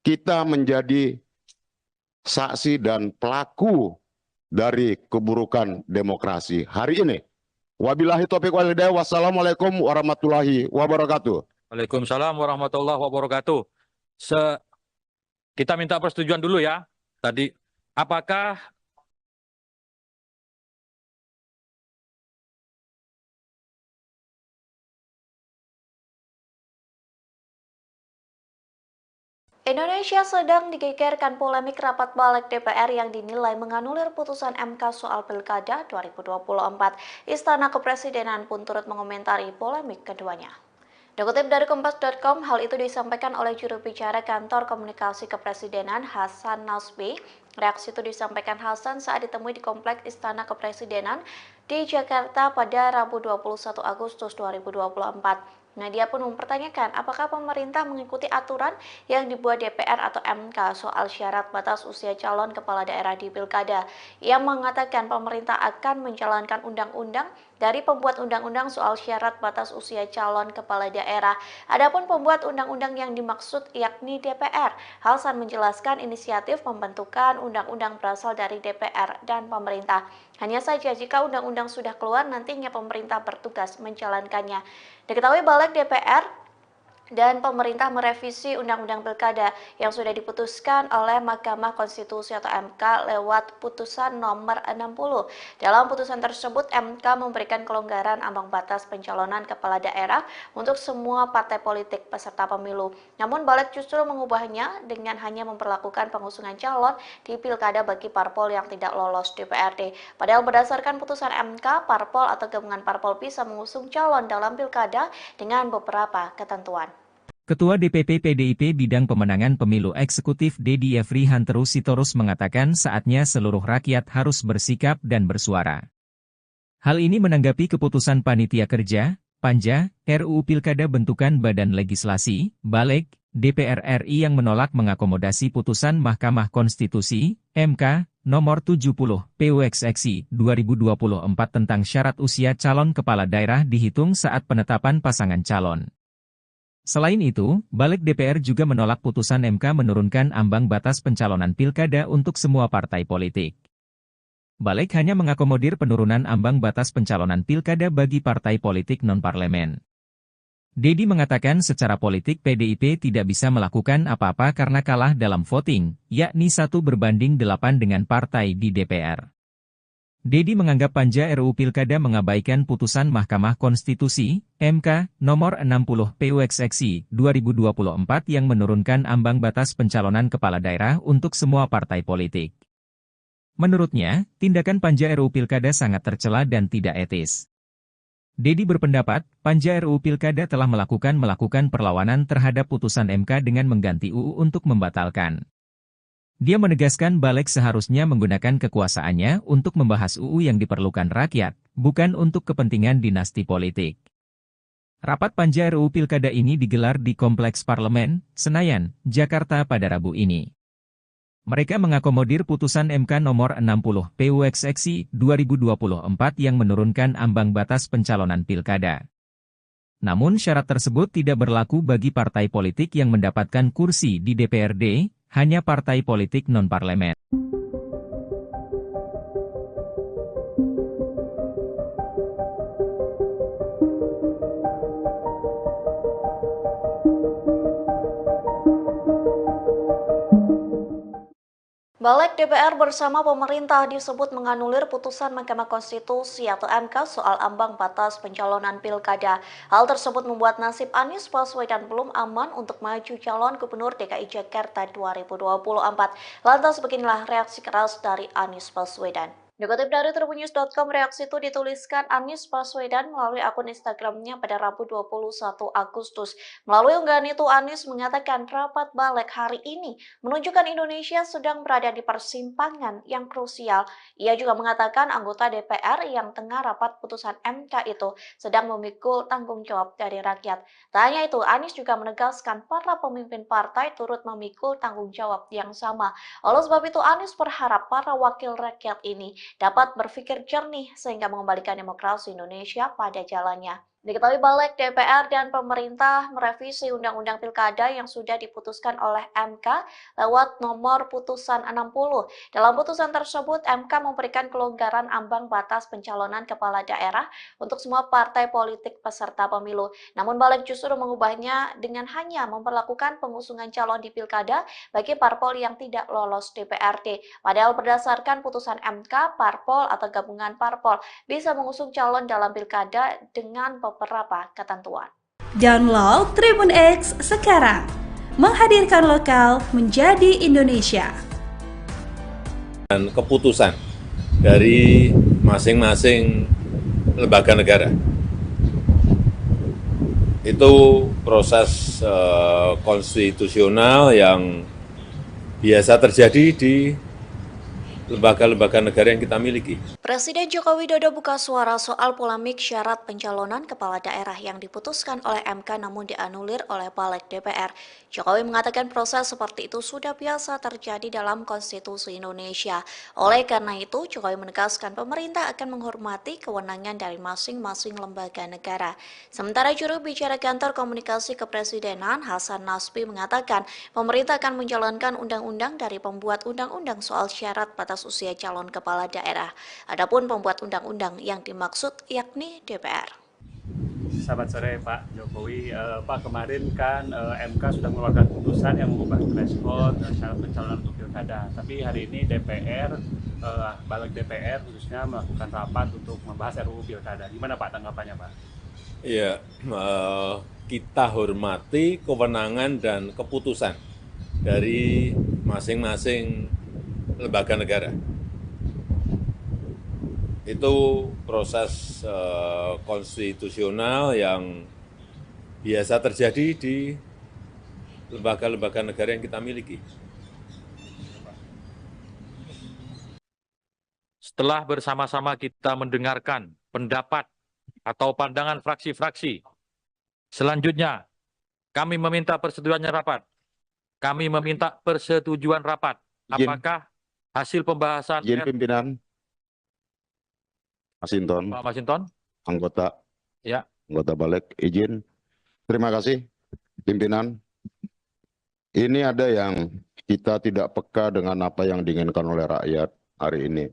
kita menjadi saksi dan pelaku dari keburukan demokrasi hari ini. Wabillahi taufiq wal hidayah. Wassalamualaikum warahmatullahi wabarakatuh. Waalaikumsalam warahmatullahi wabarakatuh. Kita minta persetujuan dulu ya. Tadi, apakah Indonesia sedang digegerkan polemik rapat balik DPR yang dinilai menganulir putusan MK soal Pilkada 2024. Istana Kepresidenan pun turut mengomentari polemik keduanya. Dikutip dari Kompas.com, hal itu disampaikan oleh juru bicara Kantor Komunikasi Kepresidenan Hasan Nasbi. Reaksi itu disampaikan Hasan saat ditemui di Kompleks Istana Kepresidenan di Jakarta pada Rabu 21 Agustus 2024. Dia pun mempertanyakan apakah pemerintah mengikuti aturan yang dibuat DPR atau MK soal syarat batas usia calon kepala daerah di Pilkada. Ia mengatakan pemerintah akan menjalankan undang-undang dari pembuat undang-undang soal syarat batas usia calon kepala daerah. Adapun pembuat undang-undang yang dimaksud yakni DPR. Hasan menjelaskan inisiatif pembentukan undang-undang berasal dari DPR dan pemerintah. Hanya saja jika undang-undang sudah keluar, nantinya pemerintah bertugas menjalankannya. Diketahui balik DPR dan pemerintah merevisi Undang-Undang Pilkada yang sudah diputuskan oleh Mahkamah Konstitusi atau MK lewat putusan nomor 60. Dalam putusan tersebut, MK memberikan kelonggaran ambang batas pencalonan kepala daerah untuk semua partai politik peserta pemilu. Namun balik justru mengubahnya dengan hanya memperlakukan pengusungan calon di Pilkada bagi parpol yang tidak lolos DPRD. Padahal berdasarkan putusan MK, parpol atau gabungan parpol bisa mengusung calon dalam Pilkada dengan beberapa ketentuan. Ketua DPP PDIP Bidang Pemenangan Pemilu Eksekutif Dedi Yefri Hanteru Sitorus mengatakan saatnya seluruh rakyat harus bersikap dan bersuara. Hal ini menanggapi keputusan Panitia Kerja, Panja, RUU Pilkada bentukan Badan Legislasi, Balik, DPR RI yang menolak mengakomodasi putusan Mahkamah Konstitusi, MK, nomor 70, PUXXI 2024 tentang syarat usia calon kepala daerah dihitung saat penetapan pasangan calon. Selain itu, Balik DPR juga menolak putusan MK menurunkan ambang batas pencalonan pilkada untuk semua partai politik. Balik hanya mengakomodir penurunan ambang batas pencalonan pilkada bagi partai politik non-parlemen. Dedi mengatakan secara politik PDIP tidak bisa melakukan apa-apa karena kalah dalam voting, yakni 1:8 dengan partai di DPR. Dedi menganggap panja RUU Pilkada mengabaikan putusan Mahkamah Konstitusi, MK, nomor 60 PUXXI 2024 yang menurunkan ambang batas pencalonan kepala daerah untuk semua partai politik. Menurutnya, tindakan panja RUU Pilkada sangat tercela dan tidak etis. Dedi berpendapat, panja RUU Pilkada telah melakukan perlawanan terhadap putusan MK dengan mengganti UU untuk membatalkan. Dia menegaskan balik seharusnya menggunakan kekuasaannya untuk membahas UU yang diperlukan rakyat, bukan untuk kepentingan dinasti politik. Rapat panja RUU Pilkada ini digelar di Kompleks Parlemen, Senayan, Jakarta pada Rabu ini. Mereka mengakomodir putusan MK nomor 60 PUXXI 2024 yang menurunkan ambang batas pencalonan pilkada. Namun syarat tersebut tidak berlaku bagi partai politik yang mendapatkan kursi di DPRD, hanya partai politik non-parlemen. Balik DPR bersama pemerintah disebut menganulir putusan Mahkamah Konstitusi atau MK soal ambang batas pencalonan pilkada. Hal tersebut membuat nasib Anies Baswedan belum aman untuk maju calon Gubernur DKI Jakarta 2024. Lantas beginilah reaksi keras dari Anies Baswedan. Dikutip dari tribunnews.com, reaksi itu dituliskan Anies Baswedan melalui akun Instagramnya pada Rabu 21 Agustus. Melalui unggahan itu, Anies mengatakan rapat balik hari ini menunjukkan Indonesia sedang berada di persimpangan yang krusial. Ia juga mengatakan anggota DPR yang tengah rapat putusan MK itu sedang memikul tanggung jawab dari rakyat. Tak hanya itu, Anies juga menegaskan para pemimpin partai turut memikul tanggung jawab yang sama. Oleh sebab itu, Anies berharap para wakil rakyat ini dapat berpikir jernih sehingga mengembalikan demokrasi Indonesia pada jalannya. Diketahui balik DPR dan pemerintah merevisi Undang-Undang Pilkada yang sudah diputuskan oleh MK lewat nomor putusan 60. Dalam putusan tersebut, MK memberikan kelonggaran ambang batas pencalonan kepala daerah untuk semua partai politik peserta pemilu. Namun balik justru mengubahnya dengan hanya memperlakukan pengusungan calon di Pilkada bagi parpol yang tidak lolos DPRD. Padahal berdasarkan putusan MK, parpol atau gabungan parpol bisa mengusung calon dalam Pilkada dengan beberapa ketentuan. Download Tribun X sekarang, menghadirkan lokal menjadi Indonesia. Dan keputusan dari masing-masing lembaga negara itu proses konstitusional yang biasa terjadi di lembaga-lembaga negara yang kita miliki. Presiden Joko Widodo buka suara soal polemik syarat pencalonan kepala daerah yang diputuskan oleh MK namun dianulir oleh balik DPR. Jokowi mengatakan proses seperti itu sudah biasa terjadi dalam konstitusi Indonesia. Oleh karena itu, Jokowi menegaskan pemerintah akan menghormati kewenangan dari masing-masing lembaga negara. Sementara juru bicara kantor komunikasi kepresidenan Hasan Nasbi mengatakan pemerintah akan menjalankan undang-undang dari pembuat undang-undang soal syarat batas usia calon kepala daerah. Adapun pembuat undang-undang yang dimaksud yakni DPR. Selamat sore Pak Jokowi. Pak, kemarin kan MK sudah mengeluarkan putusan yang mengubah threshold syarat pencalonan untuk pilkada. Tapi hari ini DPR, balik DPR khususnya melakukan rapat untuk membahas RUU pilkada. Gimana Pak tanggapannya Pak? Ya, kita hormati kewenangan dan keputusan dari masing-masing lembaga negara. Itu proses konstitusional yang biasa terjadi di lembaga-lembaga negara yang kita miliki. Setelah bersama-sama kita mendengarkan pendapat atau pandangan fraksi-fraksi, selanjutnya kami meminta persetujuannya rapat. Kami meminta persetujuan rapat. Apakah hasil pembahasan Izin pimpinan Masinton, Pak Masinton? anggota Ya. anggota balik, izin. Terima kasih pimpinan. Ini ada yang kita tidak peka dengan apa yang diinginkan oleh rakyat hari ini.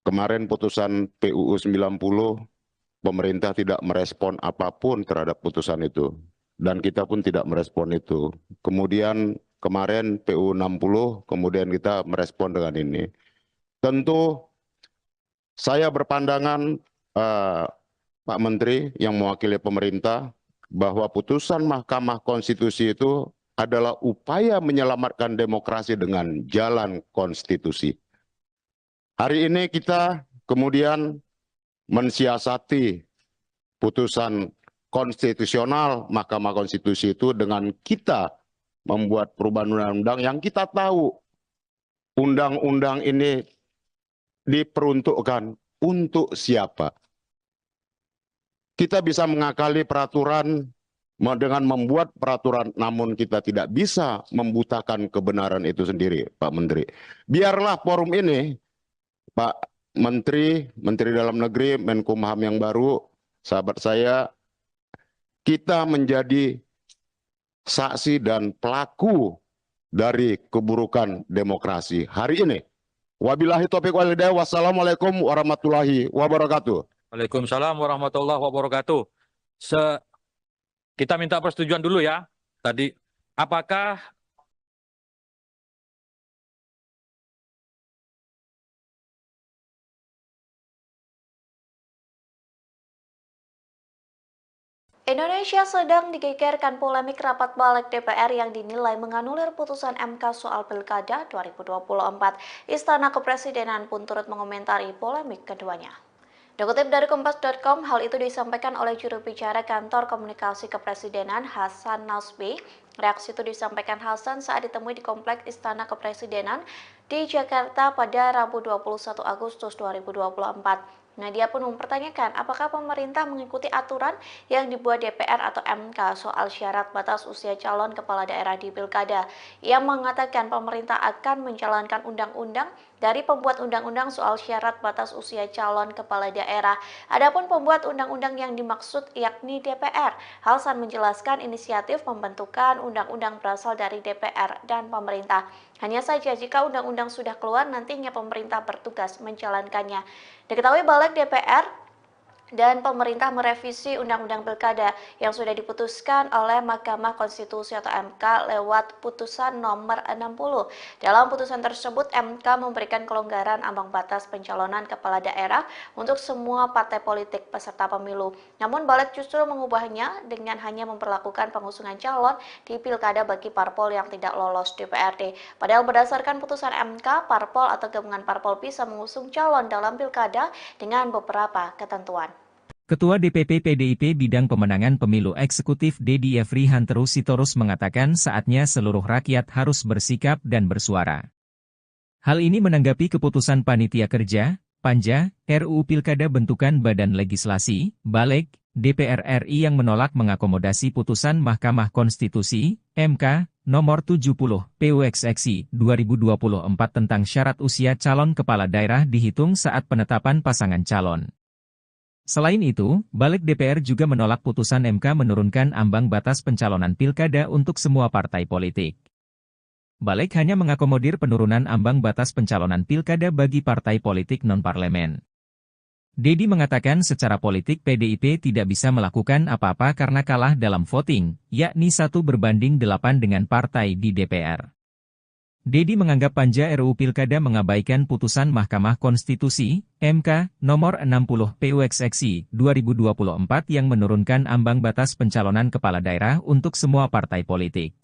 Kemarin putusan PUU 90 pemerintah tidak merespon apapun terhadap putusan itu. Dan kita pun tidak merespon itu. Kemudian kemarin PU 60, kemudian kita merespon dengan ini. Tentu saya berpandangan Pak Menteri yang mewakili pemerintah bahwa putusan Mahkamah Konstitusi itu adalah upaya menyelamatkan demokrasi dengan jalan konstitusi. Hari ini kita kemudian mensiasati putusan konstitusional Mahkamah Konstitusi itu dengan kita membuat perubahan undang-undang yang kita tahu undang-undang ini diperuntukkan untuk siapa. Kita bisa mengakali peraturan dengan membuat peraturan, namun kita tidak bisa membutakan kebenaran itu sendiri, Pak Menteri. Biarlah forum ini, Pak Menteri, Menteri Dalam Negeri, Menkumham yang baru, sahabat saya, kita menjadi saksi dan pelaku dari keburukan demokrasi hari ini. Wabillahi taufiq wal hidayah. Wassalamualaikum warahmatullahi wabarakatuh. Waalaikumsalam warahmatullahi wabarakatuh. Kita minta persetujuan dulu ya. Tadi, apakah Indonesia sedang digegerkan polemik rapat balik DPR yang dinilai menganulir putusan MK soal Pilkada 2024. Istana Kepresidenan pun turut mengomentari polemik keduanya. Dikutip dari Kompas.com, hal itu disampaikan oleh juru bicara Kantor Komunikasi Kepresidenan Hasan Nasbi. Reaksi itu disampaikan Hasan saat ditemui di Kompleks Istana Kepresidenan di Jakarta pada Rabu 21 Agustus 2024. Dia pun mempertanyakan apakah pemerintah mengikuti aturan yang dibuat DPR atau MK soal syarat batas usia calon kepala daerah di Pilkada. Ia mengatakan pemerintah akan menjalankan undang-undang dari pembuat undang-undang soal syarat batas usia calon kepala daerah. Adapun pembuat undang-undang yang dimaksud yakni DPR. Hasan menjelaskan inisiatif pembentukan undang-undang berasal dari DPR dan pemerintah. Hanya saja jika undang-undang sudah keluar, nantinya pemerintah bertugas menjalankannya. Diketahui Balik DPR dan pemerintah merevisi Undang-Undang Pilkada yang sudah diputuskan oleh Mahkamah Konstitusi atau MK lewat putusan nomor 60. Dalam putusan tersebut, MK memberikan kelonggaran ambang batas pencalonan kepala daerah untuk semua partai politik peserta pemilu. Namun Balik justru mengubahnya dengan hanya memperlakukan pengusungan calon di Pilkada bagi parpol yang tidak lolos DPRD. Padahal berdasarkan putusan MK, parpol atau gabungan parpol bisa mengusung calon dalam Pilkada dengan beberapa ketentuan. Ketua DPP PDIP Bidang Pemenangan Pemilu Eksekutif Dedi Yefri Hanteru Sitorus mengatakan saatnya seluruh rakyat harus bersikap dan bersuara. Hal ini menanggapi keputusan Panitia Kerja, Panja, RUU Pilkada bentukan Badan Legislasi, Balik, DPR RI yang menolak mengakomodasi putusan Mahkamah Konstitusi, MK, nomor 70, PUXXI 2024 tentang syarat usia calon kepala daerah dihitung saat penetapan pasangan calon. Selain itu, Balik DPR juga menolak putusan MK menurunkan ambang batas pencalonan pilkada untuk semua partai politik. Balik hanya mengakomodir penurunan ambang batas pencalonan pilkada bagi partai politik non-parlemen. Dedi mengatakan secara politik PDIP tidak bisa melakukan apa-apa karena kalah dalam voting, yakni 1:8 dengan partai di DPR. Dedi menganggap Panja RUU Pilkada mengabaikan putusan Mahkamah Konstitusi, MK, nomor 60 PUXXI 2024 yang menurunkan ambang batas pencalonan kepala daerah untuk semua partai politik.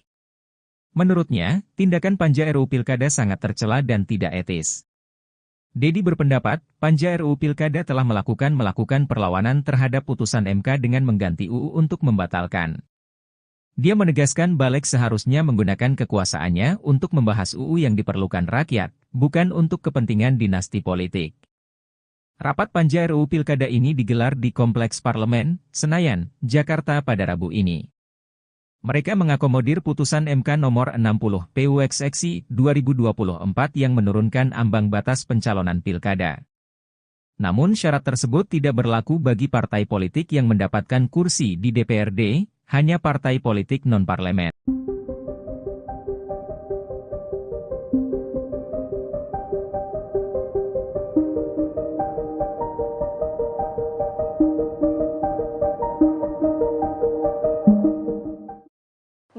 Menurutnya, tindakan Panja RUU Pilkada sangat tercela dan tidak etis. Dedi berpendapat, Panja RUU Pilkada telah melakukan perlawanan terhadap putusan MK dengan mengganti UU untuk membatalkan. Dia menegaskan Balik seharusnya menggunakan kekuasaannya untuk membahas UU yang diperlukan rakyat, bukan untuk kepentingan dinasti politik. Rapat Panja RUU Pilkada ini digelar di Kompleks Parlemen, Senayan, Jakarta pada Rabu ini. Mereka mengakomodir putusan MK nomor 60 PUXXI 2024 yang menurunkan ambang batas pencalonan pilkada. Namun syarat tersebut tidak berlaku bagi partai politik yang mendapatkan kursi di DPRD, hanya partai politik non-parlemen.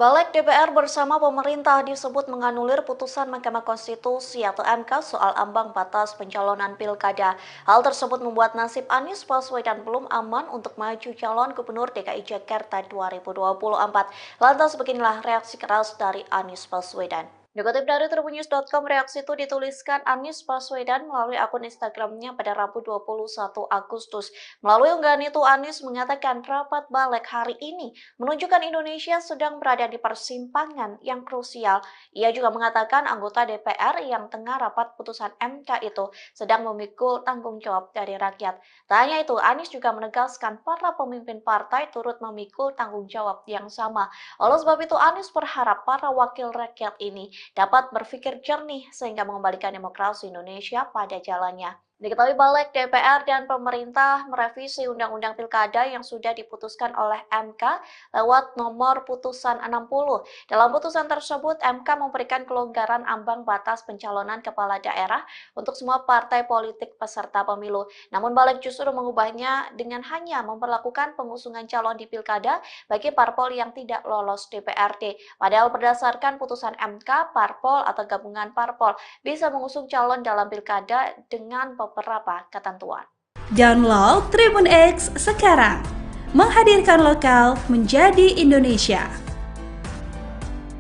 Balik DPR bersama pemerintah disebut menganulir putusan Mahkamah Konstitusi atau MK soal ambang batas pencalonan pilkada. Hal tersebut membuat nasib Anies Baswedan belum aman untuk maju calon gubernur DKI Jakarta 2024. Lantas beginilah reaksi keras dari Anies Baswedan. Dikutip dari tribunnews.com, reaksi itu dituliskan Anies Baswedan melalui akun Instagramnya pada Rabu 21 Agustus. Melalui unggahan itu, Anies mengatakan rapat balik hari ini menunjukkan Indonesia sedang berada di persimpangan yang krusial. Ia juga mengatakan anggota DPR yang tengah rapat putusan MK itu sedang memikul tanggung jawab dari rakyat. Tak hanya itu, Anies juga menegaskan para pemimpin partai turut memikul tanggung jawab yang sama. Oleh sebab itu, Anies berharap para wakil rakyat ini dapat berpikir jernih sehingga mengembalikan demokrasi Indonesia pada jalannya. Diketahui balik DPR dan pemerintah merevisi Undang-Undang Pilkada yang sudah diputuskan oleh MK lewat nomor putusan 60. Dalam putusan tersebut, MK memberikan kelonggaran ambang batas pencalonan kepala daerah untuk semua partai politik peserta pemilu. Namun balik justru mengubahnya dengan hanya memperlakukan pengusungan calon di Pilkada bagi parpol yang tidak lolos DPRD. Padahal berdasarkan putusan MK, parpol atau gabungan parpol bisa mengusung calon dalam Pilkada dengan beberapa ketentuan. Download Tribun X sekarang, menghadirkan lokal menjadi Indonesia.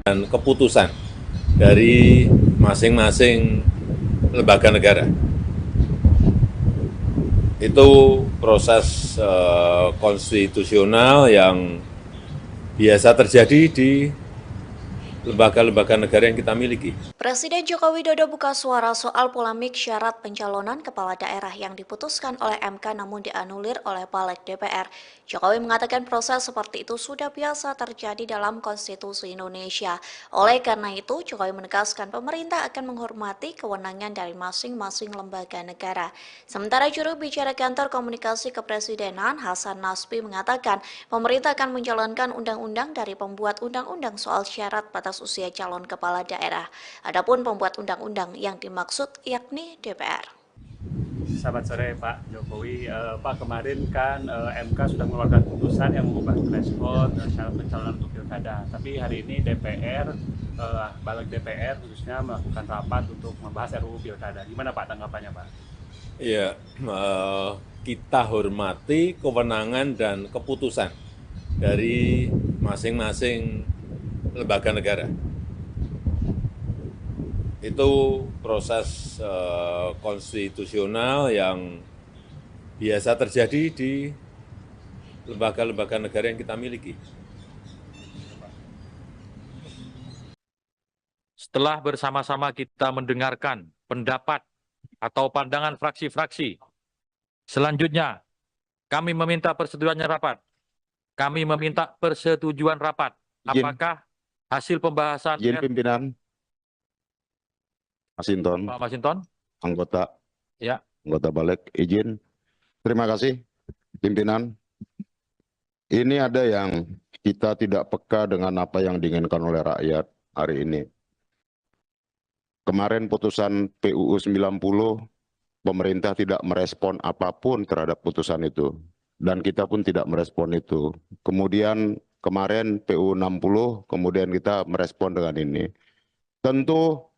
Dan keputusan dari masing-masing lembaga negara. Itu proses konstitusional yang biasa terjadi di lembaga-lembaga negara yang kita miliki. Presiden Joko Widodo buka suara soal polemik syarat pencalonan kepala daerah yang diputuskan oleh MK namun dianulir oleh Balik DPR. Jokowi mengatakan proses seperti itu sudah biasa terjadi dalam konstitusi Indonesia. Oleh karena itu, Jokowi menegaskan pemerintah akan menghormati kewenangan dari masing-masing lembaga negara. Sementara juru bicara kantor komunikasi kepresidenan Hasan Nasbi mengatakan pemerintah akan menjalankan undang-undang dari pembuat undang-undang soal syarat batas usia calon kepala daerah. Adapun pembuat undang-undang yang dimaksud yakni DPR. Selamat sore Pak Jokowi. Pak, kemarin kan MK sudah mengeluarkan putusan yang mengubah threshold syarat pencalonan untuk pilkada. Tapi hari ini DPR, balik DPR khususnya melakukan rapat untuk membahas RUU pilkada. Gimana Pak tanggapannya Pak? Ya, kita hormati kewenangan dan keputusan dari masing-masing lembaga negara. Itu proses konstitusional yang biasa terjadi di lembaga-lembaga negara yang kita miliki. Setelah bersama-sama kita mendengarkan pendapat atau pandangan fraksi-fraksi, selanjutnya kami meminta persetujuannya rapat. Kami meminta persetujuan rapat. Apakah hasil pembahasan Izin pimpinan Masinton, Pak Masinton? anggota Balik, izin. Terima kasih, pimpinan. Ini ada yang kita tidak peka dengan apa yang diinginkan oleh rakyat hari ini. Kemarin putusan PUU 90, pemerintah tidak merespon apapun terhadap putusan itu. Dan kita pun tidak merespon itu. Kemudian kemarin PUU 60, kemudian kita merespon dengan ini. Tentu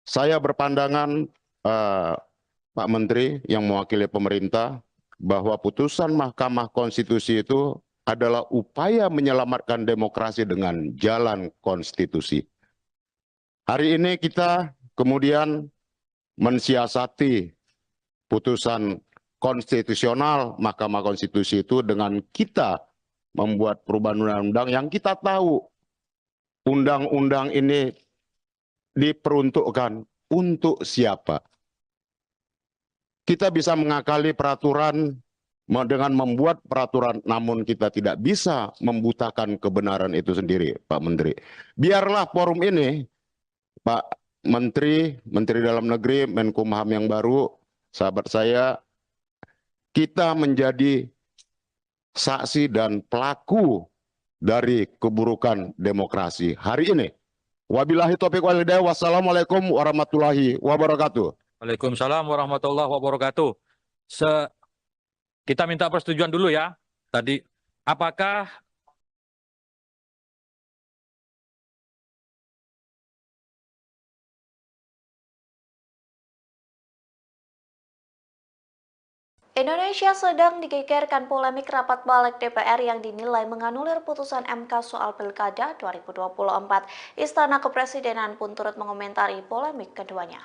saya berpandangan Pak Menteri yang mewakili pemerintah bahwa putusan Mahkamah Konstitusi itu adalah upaya menyelamatkan demokrasi dengan jalan konstitusi. Hari ini kita kemudian mensiasati putusan konstitusional Mahkamah Konstitusi itu dengan kita membuat perubahan undang-undang yang kita tahu undang-undang ini diperuntukkan untuk siapa. Kita bisa mengakali peraturan dengan membuat peraturan, namun kita tidak bisa membutakan kebenaran itu sendiri, Pak Menteri. Biarlah forum ini, Pak Menteri, Menteri Dalam Negeri, Menkumham yang baru, sahabat saya, kita menjadi saksi dan pelaku dari keburukan demokrasi hari ini. Wabillahi taufiq wal hidayah. Wassalamualaikum warahmatullahi wabarakatuh. Waalaikumsalam warahmatullahi wabarakatuh. Kita minta persetujuan dulu ya. Tadi, apakah Indonesia sedang digegerkan polemik rapat balik DPR yang dinilai menganulir putusan MK soal Pilkada 2024. Istana Kepresidenan pun turut mengomentari polemik keduanya.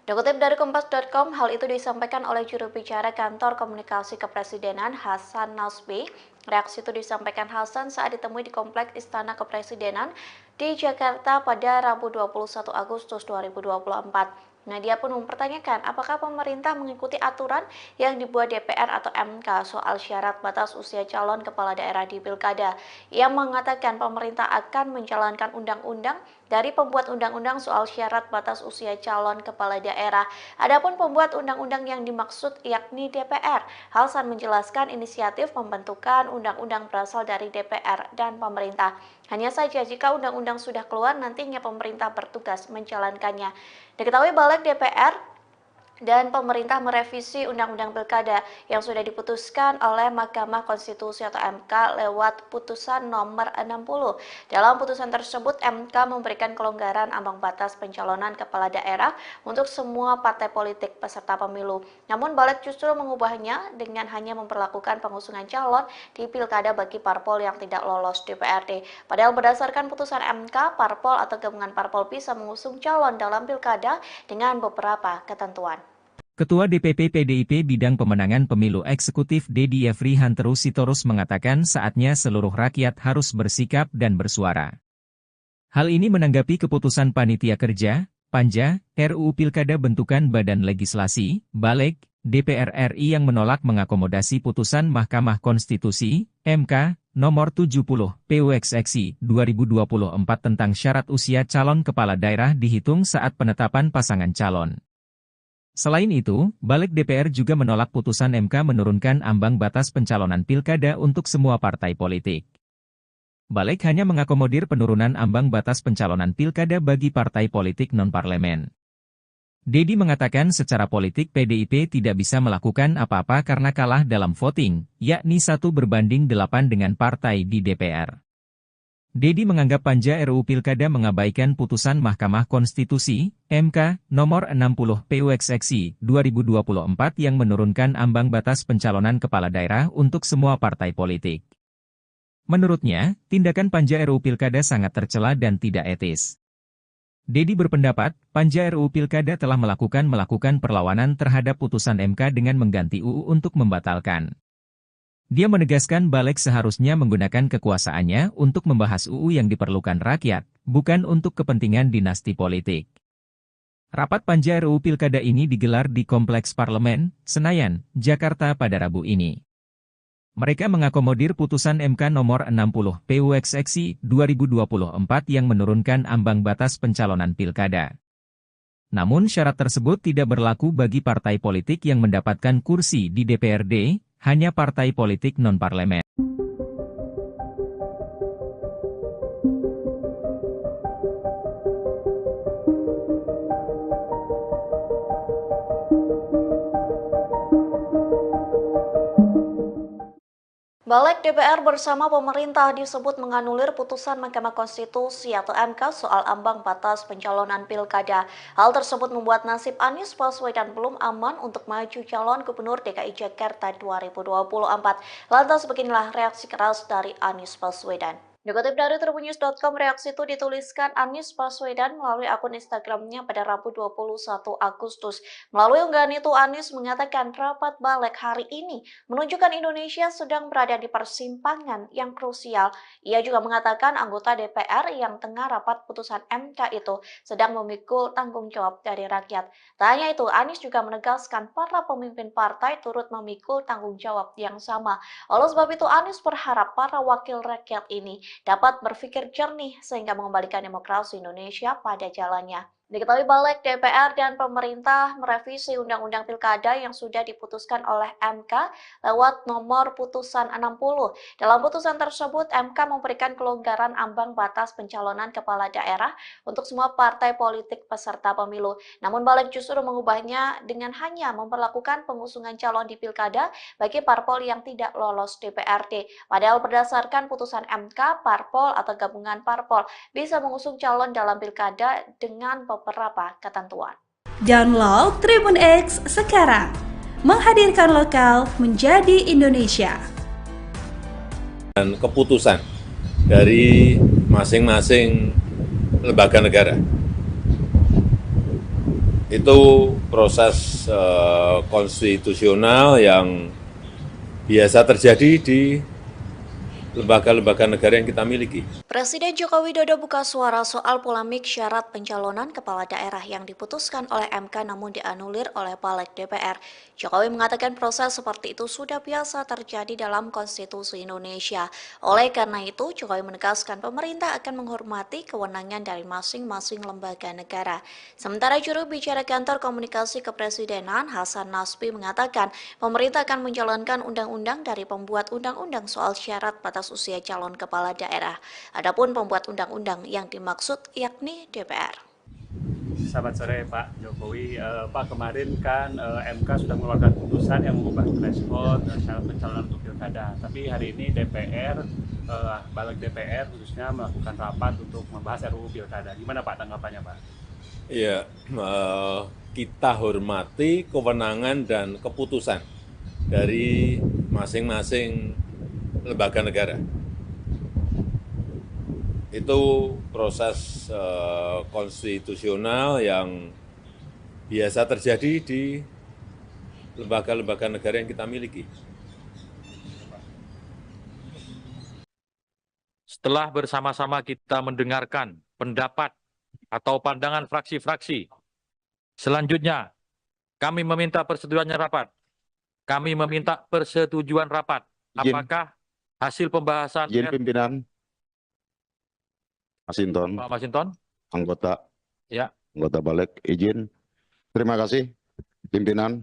Dikutip dari Kompas.com, hal itu disampaikan oleh juru bicara Kantor Komunikasi Kepresidenan Hasan Nasbi. Reaksi itu disampaikan Hasan saat ditemui di Kompleks Istana Kepresidenan di Jakarta pada Rabu 21 Agustus 2024. Dia pun mempertanyakan apakah pemerintah mengikuti aturan yang dibuat DPR atau MK soal syarat batas usia calon kepala daerah di Pilkada. Ia mengatakan pemerintah akan menjalankan undang-undang dari pembuat undang-undang soal syarat batas usia calon kepala daerah. Adapun pembuat undang-undang yang dimaksud yakni DPR. Hasan menjelaskan inisiatif pembentukan undang-undang berasal dari DPR dan pemerintah. Hanya saja jika undang-undang sudah keluar, nantinya pemerintah bertugas menjalankannya. Diketahui Balik DPR dan pemerintah merevisi Undang-Undang Pilkada yang sudah diputuskan oleh Mahkamah Konstitusi atau MK lewat putusan nomor 60. Dalam putusan tersebut, MK memberikan kelonggaran ambang batas pencalonan kepala daerah untuk semua partai politik peserta pemilu. Namun Balik justru mengubahnya dengan hanya memperlakukan pengusungan calon di Pilkada bagi parpol yang tidak lolos DPRD. Padahal berdasarkan putusan MK, parpol atau gabungan parpol bisa mengusung calon dalam Pilkada dengan beberapa ketentuan. Ketua DPP PDIP Bidang Pemenangan Pemilu Eksekutif Dedi Yefri Hanteru Sitorus mengatakan saatnya seluruh rakyat harus bersikap dan bersuara. Hal ini menanggapi keputusan Panitia Kerja, Panja, RUU Pilkada bentukan Badan Legislasi, Balik, DPR RI yang menolak mengakomodasi putusan Mahkamah Konstitusi, MK, nomor 70, PUXXI 2024 tentang syarat usia calon kepala daerah dihitung saat penetapan pasangan calon. Selain itu, Balik DPR juga menolak putusan MK menurunkan ambang batas pencalonan pilkada untuk semua partai politik. Balik hanya mengakomodir penurunan ambang batas pencalonan pilkada bagi partai politik non-parlemen. Dedi mengatakan secara politik PDIP tidak bisa melakukan apa-apa karena kalah dalam voting, yakni 1/8 dengan partai di DPR. Dedi menganggap Panja RUU Pilkada mengabaikan putusan Mahkamah Konstitusi, MK, nomor 60 PUXXI 2024 yang menurunkan ambang batas pencalonan kepala daerah untuk semua partai politik. Menurutnya, tindakan Panja RUU Pilkada sangat tercela dan tidak etis. Dedi berpendapat, Panja RUU Pilkada telah melakukan perlawanan terhadap putusan MK dengan mengganti UU untuk membatalkan. Dia menegaskan Balik seharusnya menggunakan kekuasaannya untuk membahas UU yang diperlukan rakyat, bukan untuk kepentingan dinasti politik. Rapat Panja RUU Pilkada ini digelar di Kompleks Parlemen, Senayan, Jakarta pada Rabu ini. Mereka mengakomodir putusan MK nomor 60 PUXXI 2024 yang menurunkan ambang batas pencalonan pilkada. Namun syarat tersebut tidak berlaku bagi partai politik yang mendapatkan kursi di DPRD, hanya partai politik non-parlemen. Balik DPR bersama pemerintah disebut menganulir putusan Mahkamah Konstitusi atau MK soal ambang batas pencalonan pilkada. Hal tersebut membuat nasib Anies Baswedan belum aman untuk maju calon Gubernur DKI Jakarta 2024. Lantas beginilah reaksi keras dari Anies Baswedan. Dikutip dari tribunnews.com, reaksi itu dituliskan Anies Baswedan melalui akun Instagramnya pada Rabu 21 Agustus. Melalui unggahan itu, Anies mengatakan rapat balik hari ini menunjukkan Indonesia sedang berada di persimpangan yang krusial. Ia juga mengatakan anggota DPR yang tengah rapat putusan MK itu sedang memikul tanggung jawab dari rakyat. Tak hanya itu, Anies juga menegaskan para pemimpin partai turut memikul tanggung jawab yang sama. Oleh sebab itu, Anies berharap para wakil rakyat ini dapat berpikir jernih sehingga mengembalikan demokrasi Indonesia pada jalannya. Diketahui Balik DPR dan pemerintah merevisi Undang-Undang Pilkada yang sudah diputuskan oleh MK lewat nomor putusan 60. Dalam putusan tersebut, MK memberikan kelonggaran ambang batas pencalonan kepala daerah untuk semua partai politik peserta pemilu. Namun Balik justru mengubahnya dengan hanya memperlakukan pengusungan calon di Pilkada bagi parpol yang tidak lolos DPRD. Padahal berdasarkan putusan MK, parpol atau gabungan parpol bisa mengusung calon dalam Pilkada dengan beberapa ketentuan. Download Tribun X sekarang, menghadirkan lokal menjadi Indonesia. Dan keputusan dari masing-masing lembaga negara. Itu proses konstitusional yang biasa terjadi di lembaga-lembaga negara yang kita miliki. Presiden Joko Widodo buka suara soal polemik syarat pencalonan kepala daerah yang diputuskan oleh MK namun dianulir oleh Balik DPR. Jokowi mengatakan proses seperti itu sudah biasa terjadi dalam konstitusi Indonesia. Oleh karena itu, Jokowi menegaskan pemerintah akan menghormati kewenangan dari masing-masing lembaga negara. Sementara juru bicara kantor komunikasi kepresidenan Hasan Nasbi mengatakan pemerintah akan menjalankan undang-undang dari pembuat undang-undang soal syarat batas usia calon kepala daerah. Adapun pembuat undang-undang yang dimaksud yakni DPR. Selamat sore Pak Jokowi. Pak, kemarin kan MK sudah mengeluarkan putusan yang mengubah threshold syarat pencalonan untuk pilkada. Tapi hari ini DPR, Balik DPR khususnya melakukan rapat untuk membahas RUU pilkada. Gimana Pak tanggapannya Pak? Ya, kita hormati kewenangan dan keputusan dari masing-masing lembaga negara. Itu proses konstitusional yang biasa terjadi di lembaga-lembaga negara yang kita miliki. Setelah bersama-sama kita mendengarkan pendapat atau pandangan fraksi-fraksi, selanjutnya kami meminta persetujuannya rapat. Kami meminta persetujuan rapat. Apakah hasil pembahasan Izin pimpinan, Masinton, Pak Masinton? anggota Ya. Balik, izin. Terima kasih, pimpinan.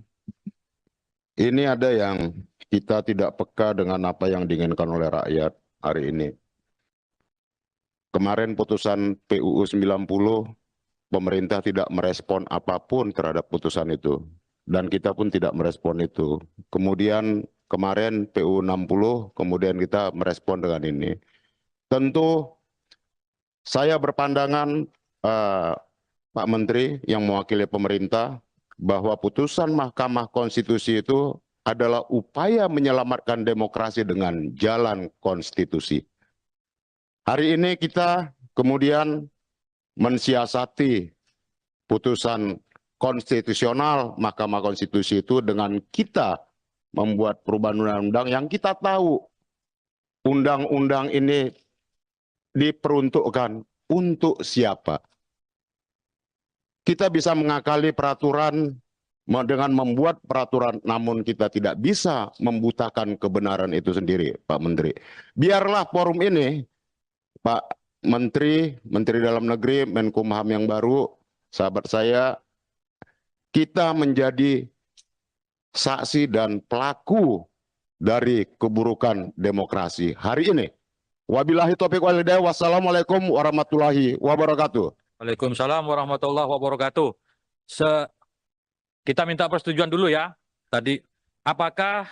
Ini ada yang kita tidak peka dengan apa yang diinginkan oleh rakyat hari ini. Kemarin putusan PUU 90, pemerintah tidak merespon apapun terhadap putusan itu. Dan kita pun tidak merespon itu. Kemudian kemarin PUU 60, kemudian kita merespon dengan ini. Tentu saya berpandangan Pak Menteri yang mewakili pemerintah bahwa putusan Mahkamah Konstitusi itu adalah upaya menyelamatkan demokrasi dengan jalan konstitusi. Hari ini kita kemudian mensiasati putusan konstitusional Mahkamah Konstitusi itu dengan kita membuat perubahan undang-undang yang kita tahu undang-undang ini diperuntukkan untuk siapa. Kita bisa mengakali peraturan dengan membuat peraturan, namun kita tidak bisa membutakan kebenaran itu sendiri, Pak Menteri. Biarlah forum ini, Pak Menteri, Menteri Dalam Negeri, Menkumham yang baru, sahabat saya, kita menjadi saksi dan pelaku dari keburukan demokrasi hari ini. Wabillahi taufiq wal hidayah. Wassalamualaikum warahmatullahi wabarakatuh. Waalaikumsalam warahmatullahi wabarakatuh. Kita minta persetujuan dulu ya. Tadi, apakah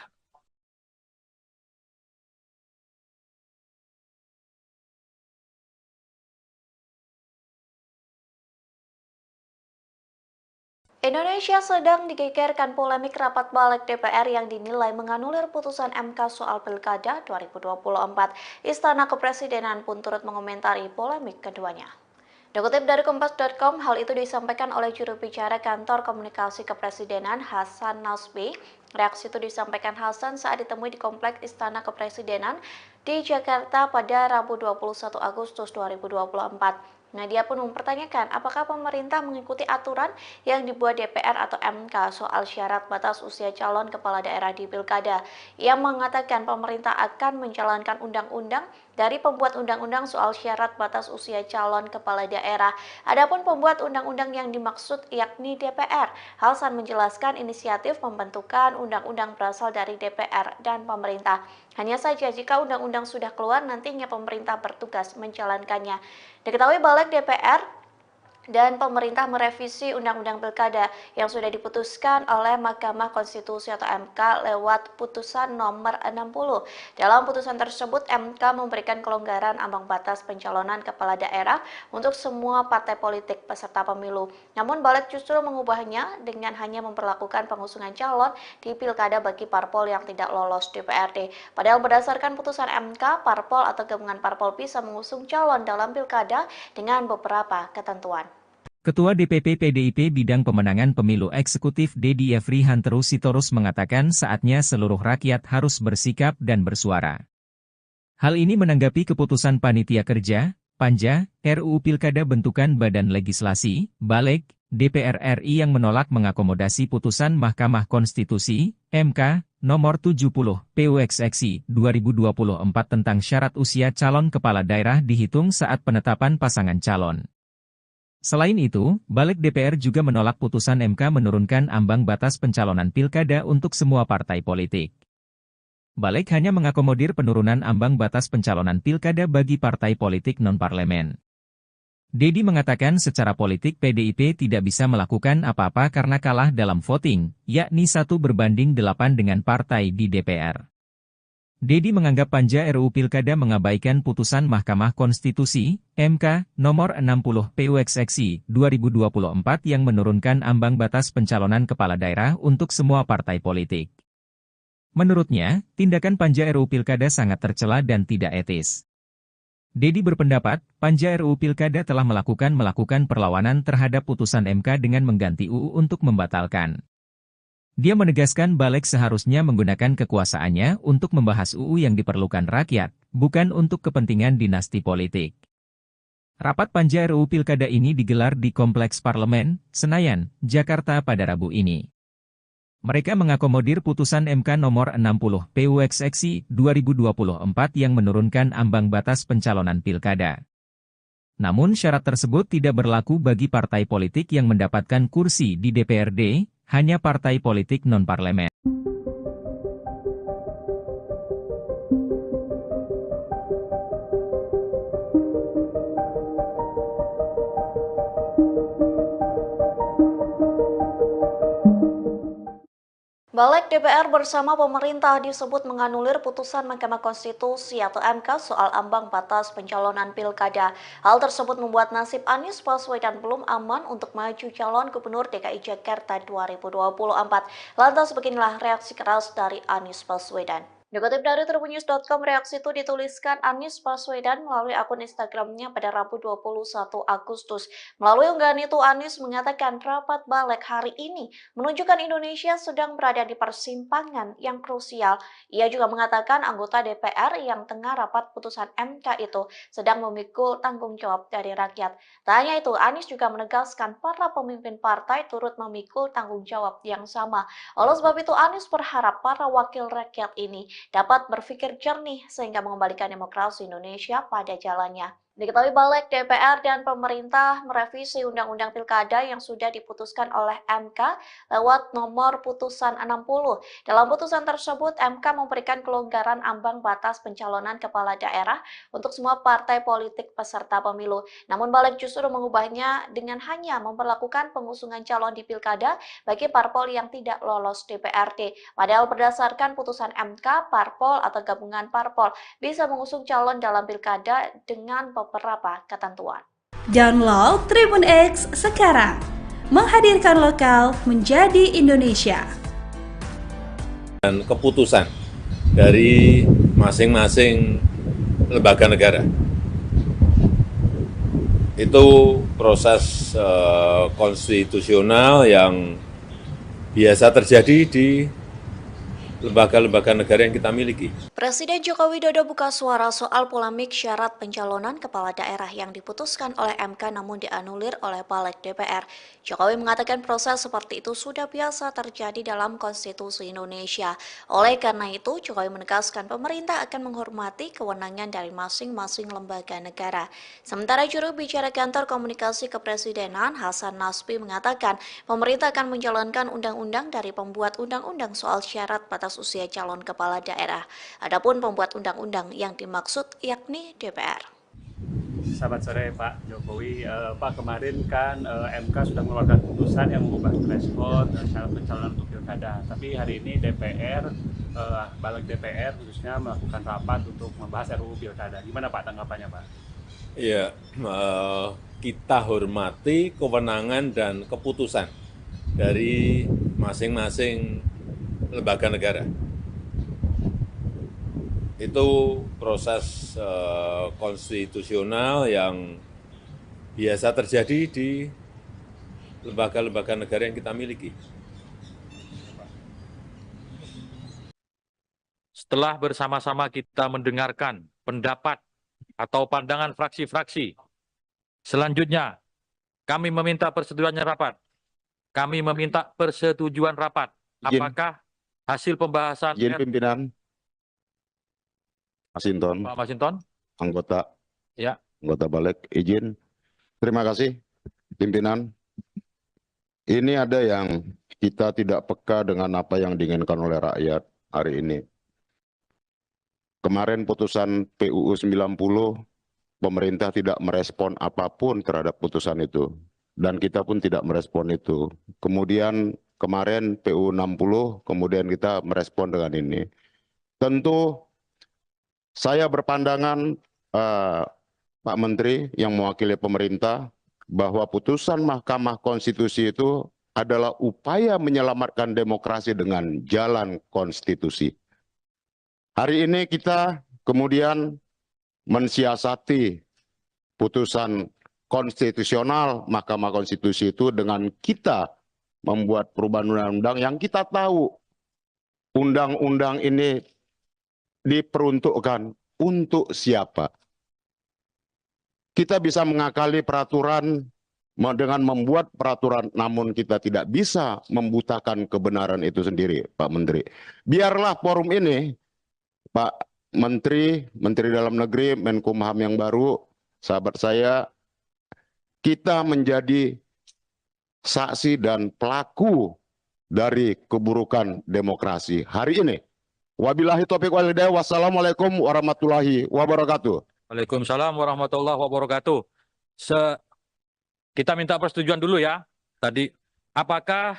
Indonesia sedang digegerkan polemik rapat Balik DPR yang dinilai menganulir putusan MK soal Pilkada 2024. Istana Kepresidenan pun turut mengomentari polemik keduanya. Dikutip dari Kompas.com, hal itu disampaikan oleh juru bicara kantor komunikasi kepresidenan Hasan Nasbi. Reaksi itu disampaikan Hasan saat ditemui di Kompleks Istana Kepresidenan di Jakarta pada Rabu 21 Agustus 2024. Dia pun mempertanyakan apakah pemerintah mengikuti aturan yang dibuat DPR atau MK soal syarat batas usia calon kepala daerah di Pilkada. Ia mengatakan pemerintah akan menjalankan undang-undang dari pembuat undang-undang soal syarat batas usia calon kepala daerah. Adapun pembuat undang-undang yang dimaksud yakni DPR. Hasan menjelaskan inisiatif pembentukan undang-undang berasal dari DPR dan pemerintah. Hanya saja jika undang-undang sudah keluar, nantinya pemerintah bertugas menjalankannya. Diketahui Balik DPR dan pemerintah merevisi Undang-Undang Pilkada yang sudah diputuskan oleh Mahkamah Konstitusi atau MK lewat putusan nomor 60. Dalam putusan tersebut, MK memberikan kelonggaran ambang batas pencalonan kepala daerah untuk semua partai politik peserta pemilu. Namun balik justru mengubahnya dengan hanya memperlakukan pengusungan calon di Pilkada bagi parpol yang tidak lolos DPRD. Padahal berdasarkan putusan MK, parpol atau gabungan parpol bisa mengusung calon dalam Pilkada dengan beberapa ketentuan. Ketua DPP PDIP Bidang Pemenangan Pemilu Eksekutif Dedi Yefri Hanteru Sitorus mengatakan saatnya seluruh rakyat harus bersikap dan bersuara. Hal ini menanggapi keputusan Panitia Kerja, Panja, RUU Pilkada bentukan Badan Legislasi, Baleg, DPR RI yang menolak mengakomodasi putusan Mahkamah Konstitusi, MK, nomor 70, PUXXI 2024 tentang syarat usia calon kepala daerah dihitung saat penetapan pasangan calon. Selain itu, Balik DPR juga menolak putusan MK menurunkan ambang batas pencalonan pilkada untuk semua partai politik. Balik hanya mengakomodir penurunan ambang batas pencalonan pilkada bagi partai politik non-parlemen. Dedi mengatakan secara politik PDIP tidak bisa melakukan apa-apa karena kalah dalam voting, yakni 1/8 dengan partai di DPR. Dedi menganggap Panja RUU Pilkada mengabaikan putusan Mahkamah Konstitusi, MK, nomor 60 PUXXI 2024 yang menurunkan ambang batas pencalonan kepala daerah untuk semua partai politik. Menurutnya, tindakan Panja RUU Pilkada sangat tercela dan tidak etis. Dedi berpendapat, Panja RUU Pilkada telah melakukan perlawanan terhadap putusan MK dengan mengganti UU untuk membatalkan. Dia menegaskan Balik seharusnya menggunakan kekuasaannya untuk membahas UU yang diperlukan rakyat, bukan untuk kepentingan dinasti politik. Rapat Panja RUU Pilkada ini digelar di Kompleks Parlemen, Senayan, Jakarta pada Rabu ini. Mereka mengakomodir putusan MK nomor 60 PUXXI 2024 yang menurunkan ambang batas pencalonan pilkada. Namun syarat tersebut tidak berlaku bagi partai politik yang mendapatkan kursi di DPRD, hanya partai politik non-parlemen. Balik DPR bersama pemerintah disebut menganulir putusan Mahkamah Konstitusi atau MK soal ambang batas pencalonan pilkada. Hal tersebut membuat nasib Anies Baswedan belum aman untuk maju calon Gubernur DKI Jakarta 2024. Lantas beginilah reaksi keras dari Anies Baswedan. Dikutip dari tribunnews.com, reaksi itu dituliskan Anies Baswedan melalui akun Instagramnya pada Rabu 21 Agustus. Melalui unggahan itu, Anies mengatakan rapat Balik hari ini menunjukkan Indonesia sedang berada di persimpangan yang krusial. Ia juga mengatakan anggota DPR yang tengah rapat putusan MK itu sedang memikul tanggung jawab dari rakyat. Tak hanya itu, Anies juga menegaskan para pemimpin partai turut memikul tanggung jawab yang sama. Oleh sebab itu, Anies berharap para wakil rakyat ini dapat berpikir jernih sehingga mengembalikan demokrasi Indonesia pada jalannya. Diketahui Balik DPR dan pemerintah merevisi Undang-Undang Pilkada yang sudah diputuskan oleh MK lewat nomor putusan 60. Dalam putusan tersebut, MK memberikan kelonggaran ambang batas pencalonan kepala daerah untuk semua partai politik peserta pemilu. Namun Balik justru mengubahnya dengan hanya memperlakukan pengusungan calon di Pilkada bagi parpol yang tidak lolos DPRD. Padahal berdasarkan putusan MK, parpol atau gabungan parpol bisa mengusung calon dalam Pilkada dengan beberapa ketentuan. Download Tribun X sekarang, menghadirkan lokal menjadi Indonesia. Dan keputusan dari masing-masing lembaga negara. Itu proses konstitusional yang biasa terjadi di lembaga-lembaga negara yang kita miliki. Presiden Joko Widodo buka suara soal polemik syarat pencalonan kepala daerah yang diputuskan oleh MK namun dianulir oleh Balik DPR. Jokowi mengatakan proses seperti itu sudah biasa terjadi dalam konstitusi Indonesia. Oleh karena itu, Jokowi menegaskan pemerintah akan menghormati kewenangan dari masing-masing lembaga negara. Sementara juru bicara kantor komunikasi kepresidenan Hasan Nasbi mengatakan pemerintah akan menjalankan undang-undang dari pembuat undang-undang soal syarat batas usia calon kepala daerah. Adapun pembuat undang-undang yang dimaksud yakni DPR. Selamat sore Pak Jokowi. Pak, kemarin kan MK sudah mengeluarkan putusan yang mengubah threshold syarat pencalonan untuk pilkada. Tapi hari ini DPR, balik DPR khususnya melakukan rapat untuk membahas RUU pilkada. Gimana Pak tanggapannya Pak? Ya, kita hormati kewenangan dan keputusan dari masing-masing lembaga negara. Itu proses konstitusional yang biasa terjadi di lembaga-lembaga negara yang kita miliki. Setelah bersama-sama kita mendengarkan pendapat atau pandangan fraksi-fraksi, selanjutnya kami meminta persetujuan rapat. Kami meminta persetujuan rapat. Apakah hasil pembahasan Izin pimpinan. Masinton, Pak Masinton? anggota Ya. anggota balik, izin. Terima kasih, pimpinan. Ini ada yang kita tidak peka dengan apa yang diinginkan oleh rakyat hari ini. Kemarin putusan PUU 90, pemerintah tidak merespon apapun terhadap putusan itu. Dan kita pun tidak merespon itu. Kemudian kemarin PUU 60, kemudian kita merespon dengan ini. Tentu saya berpandangan, Pak Menteri yang mewakili pemerintah, bahwa putusan Mahkamah Konstitusi itu adalah upaya menyelamatkan demokrasi dengan jalan konstitusi. Hari ini kita kemudian mensiasati putusan konstitusional Mahkamah Konstitusi itu dengan kita membuat perubahan undang-undang yang kita tahu undang-undang ini diperuntukkan untuk siapa. Kita bisa mengakali peraturan dengan membuat peraturan, namun kita tidak bisa membutakan kebenaran itu sendiri, Pak Menteri. Biarlah forum ini, Pak Menteri, Menteri Dalam Negeri, Menkumham yang baru, sahabat saya, kita menjadi saksi dan pelaku dari keburukan demokrasi hari ini. Wabillahi taufiq wal hidayah. Wassalamualaikum warahmatullahi wabarakatuh. Waalaikumsalam warahmatullahi wabarakatuh. Kita minta persetujuan dulu ya. Tadi, apakah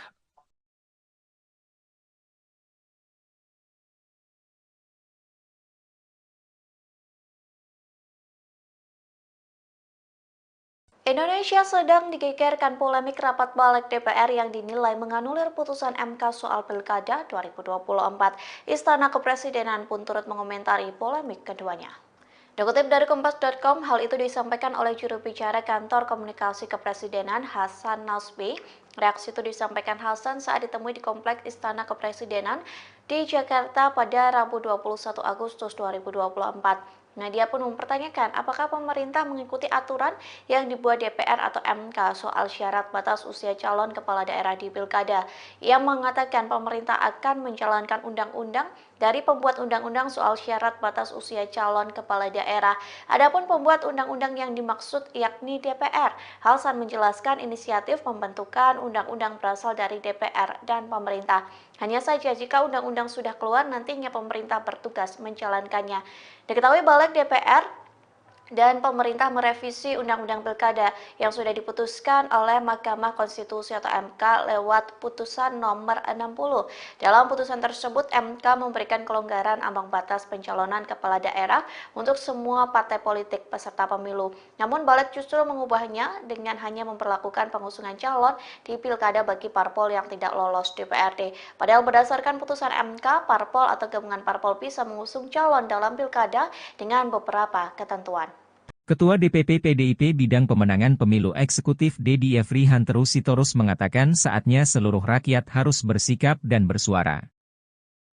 Indonesia sedang digegerkan polemik rapat balik DPR yang dinilai menganulir putusan MK soal Pilkada 2024. Istana Kepresidenan pun turut mengomentari polemik keduanya. Dikutip dari Kompas.com, hal itu disampaikan oleh juru bicara Kantor Komunikasi Kepresidenan Hasan Nasbi. Reaksi itu disampaikan Hasan saat ditemui di Kompleks Istana Kepresidenan di Jakarta pada Rabu 21 Agustus 2024. Dia pun mempertanyakan apakah pemerintah mengikuti aturan yang dibuat DPR atau MK soal syarat batas usia calon kepala daerah di Pilkada. Ia mengatakan pemerintah akan menjalankan undang-undang dari pembuat undang-undang soal syarat batas usia calon kepala daerah. Adapun pembuat undang-undang yang dimaksud yakni DPR. Hasan menjelaskan inisiatif pembentukan undang-undang berasal dari DPR dan pemerintah. Hanya saja jika undang-undang sudah keluar, nantinya pemerintah bertugas menjalankannya. Diketahui balik DPR dan pemerintah merevisi Undang-Undang Pilkada yang sudah diputuskan oleh Mahkamah Konstitusi atau MK lewat putusan nomor 60. Dalam putusan tersebut, MK memberikan kelonggaran ambang batas pencalonan kepala daerah untuk semua partai politik peserta pemilu. Namun balik justru mengubahnya dengan hanya memperlakukan pengusungan calon di Pilkada bagi parpol yang tidak lolos DPRD. Padahal berdasarkan putusan MK, parpol atau gabungan parpol bisa mengusung calon dalam Pilkada dengan beberapa ketentuan. Ketua DPP PDIP Bidang Pemenangan Pemilu Eksekutif Dedi Yefri Hanteru Sitorus mengatakan saatnya seluruh rakyat harus bersikap dan bersuara.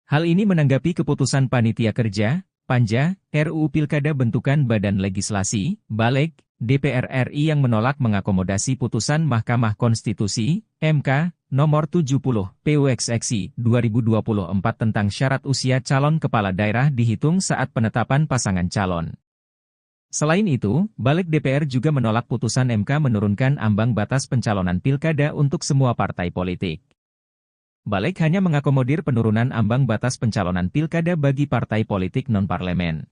Hal ini menanggapi keputusan Panitia Kerja, Panja, RUU Pilkada bentukan Badan Legislasi, Balik, DPR RI yang menolak mengakomodasi putusan Mahkamah Konstitusi, MK, nomor 70, PUXXI 2024 tentang syarat usia calon kepala daerah dihitung saat penetapan pasangan calon. Selain itu, Balik DPR juga menolak putusan MK menurunkan ambang batas pencalonan pilkada untuk semua partai politik. Balik hanya mengakomodir penurunan ambang batas pencalonan pilkada bagi partai politik non-parlemen.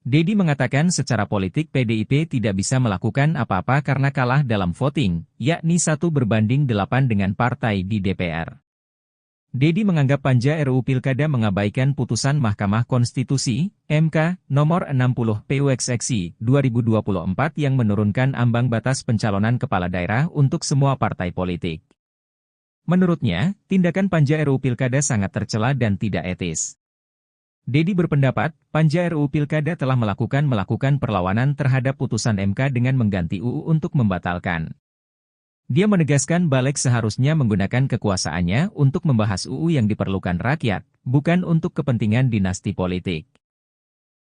Dedi mengatakan secara politik PDIP tidak bisa melakukan apa-apa karena kalah dalam voting, yakni 1:8 dengan partai di DPR. Dedi menganggap panja RUU Pilkada mengabaikan putusan Mahkamah Konstitusi, MK, nomor 60 PUXXI 2024 yang menurunkan ambang batas pencalonan kepala daerah untuk semua partai politik. Menurutnya, tindakan panja RUU Pilkada sangat tercela dan tidak etis. Dedi berpendapat, panja RUU Pilkada telah melakukan perlawanan terhadap putusan MK dengan mengganti UU untuk membatalkan. Dia menegaskan balik seharusnya menggunakan kekuasaannya untuk membahas UU yang diperlukan rakyat, bukan untuk kepentingan dinasti politik.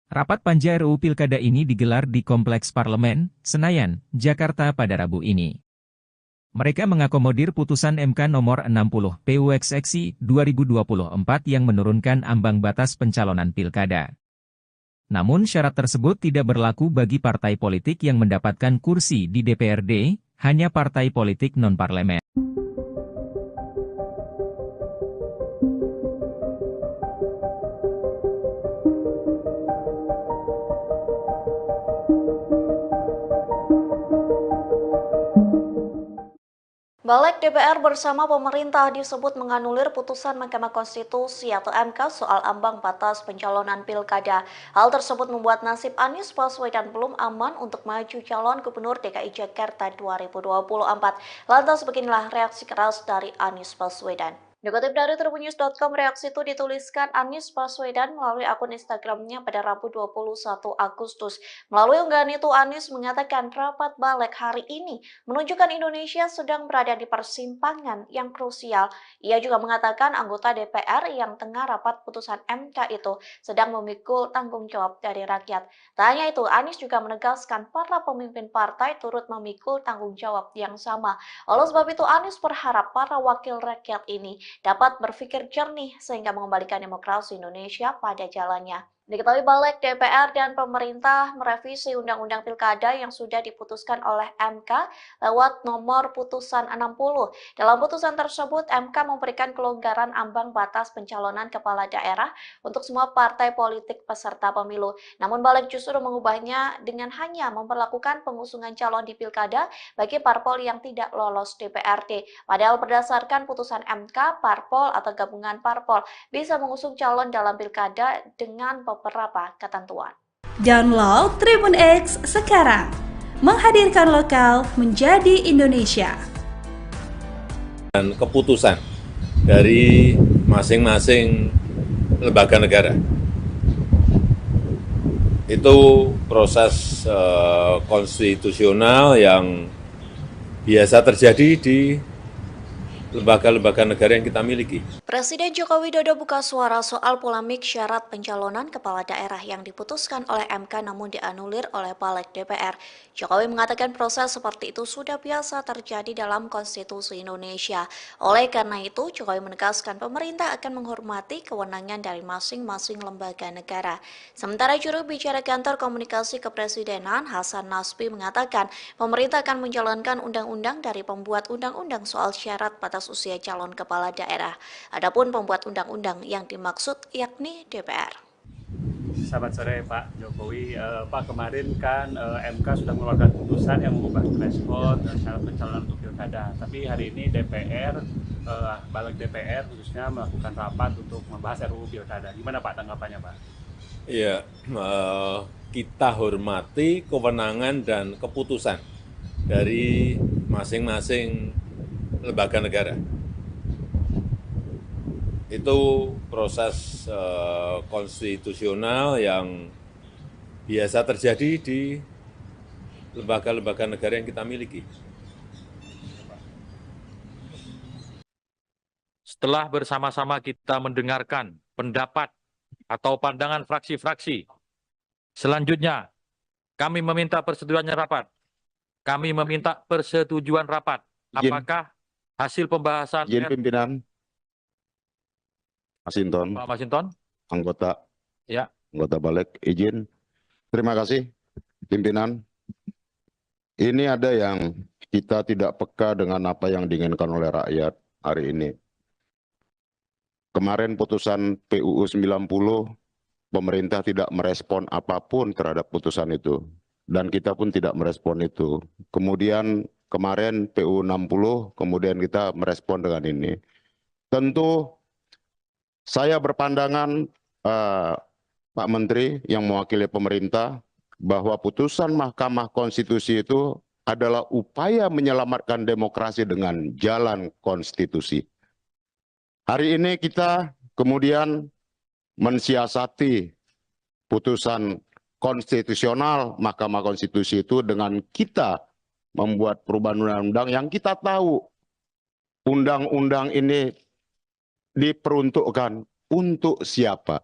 Rapat panja RUU Pilkada ini digelar di Kompleks Parlemen, Senayan, Jakarta pada Rabu ini. Mereka mengakomodir putusan MK nomor 60 PUXXI 2024 yang menurunkan ambang batas pencalonan pilkada. Namun syarat tersebut tidak berlaku bagi partai politik yang mendapatkan kursi di DPRD, hanya partai politik non-parlemen. Balik DPR bersama pemerintah disebut menganulir putusan Mahkamah Konstitusi atau MK soal ambang batas pencalonan pilkada. Hal tersebut membuat nasib Anies Baswedan belum aman untuk maju calon Gubernur DKI Jakarta 2024. Lantas beginilah reaksi keras dari Anies Baswedan. Dikutip dari tribunnews.com, reaksi itu dituliskan Anies Baswedan melalui akun Instagramnya pada Rabu 21 Agustus. Melalui unggahan itu, Anies mengatakan rapat balik hari ini menunjukkan Indonesia sedang berada di persimpangan yang krusial. Ia juga mengatakan anggota DPR yang tengah rapat putusan MK itu sedang memikul tanggung jawab dari rakyat. Tak hanya itu, Anies juga menegaskan para pemimpin partai turut memikul tanggung jawab yang sama. Oleh sebab itu, Anies berharap para wakil rakyat ini dapat berpikir jernih sehingga mengembalikan demokrasi Indonesia pada jalannya. Diketahui balik DPR dan pemerintah merevisi Undang-Undang Pilkada yang sudah diputuskan oleh MK lewat nomor putusan 60. Dalam putusan tersebut, MK memberikan kelonggaran ambang batas pencalonan kepala daerah untuk semua partai politik peserta pemilu. Namun balik justru mengubahnya dengan hanya memperlakukan pengusungan calon di Pilkada bagi parpol yang tidak lolos DPRD. Padahal berdasarkan putusan MK, parpol atau gabungan parpol bisa mengusung calon dalam Pilkada dengan beberapa ketentuan. Download Tribun X sekarang, menghadirkan lokal menjadi Indonesia. Dan keputusan dari masing-masing lembaga negara. Itu proses konstitusional yang biasa terjadi di lembaga-lembaga negara yang kita miliki. Presiden Joko Widodo buka suara soal polemik syarat pencalonan kepala daerah yang diputuskan oleh MK namun dianulir oleh balik DPR. Jokowi mengatakan proses seperti itu sudah biasa terjadi dalam konstitusi Indonesia. Oleh karena itu, Jokowi menegaskan pemerintah akan menghormati kewenangan dari masing-masing lembaga negara. Sementara juru bicara kantor komunikasi kepresidenan Hasan Nasbi mengatakan pemerintah akan menjalankan undang-undang dari pembuat undang-undang soal syarat batas usia calon kepala daerah. Adapun pembuat undang-undang yang dimaksud yakni DPR. Selamat sore Pak Jokowi. Pak, kemarin kan MK sudah mengeluarkan putusan yang mengubah threshold syarat pencalonan untuk pilkada. Tapi hari ini DPR, balik DPR khususnya melakukan rapat untuk membahas RUU pilkada. Gimana Pak tanggapannya Pak? Ya, kita hormati kewenangan dan keputusan dari masing-masing lembaga negara. Itu proses konstitusional yang biasa terjadi di lembaga-lembaga negara yang kita miliki. Setelah bersama-sama kita mendengarkan pendapat atau pandangan fraksi-fraksi, selanjutnya kami meminta persetujuannya rapat. Kami meminta persetujuan rapat. Apakah hasil pembahasan Izin pimpinan Masinton, Pak Masinton? anggota Ya. anggota balik, izin. Terima kasih pimpinan. Ini ada yang kita tidak peka dengan apa yang diinginkan oleh rakyat hari ini. Kemarin putusan PUU 90 pemerintah tidak merespon apapun terhadap putusan itu. Dan kita pun tidak merespon itu. Kemudian kemarin PU 60, kemudian kita merespon dengan ini. Tentu saya berpandangan Pak Menteri yang mewakili pemerintah bahwa putusan Mahkamah Konstitusi itu adalah upaya menyelamatkan demokrasi dengan jalan konstitusi. Hari ini kita kemudian mensiasati putusan konstitusional Mahkamah Konstitusi itu dengan kita membuat perubahan undang-undang yang kita tahu undang-undang ini diperuntukkan untuk siapa.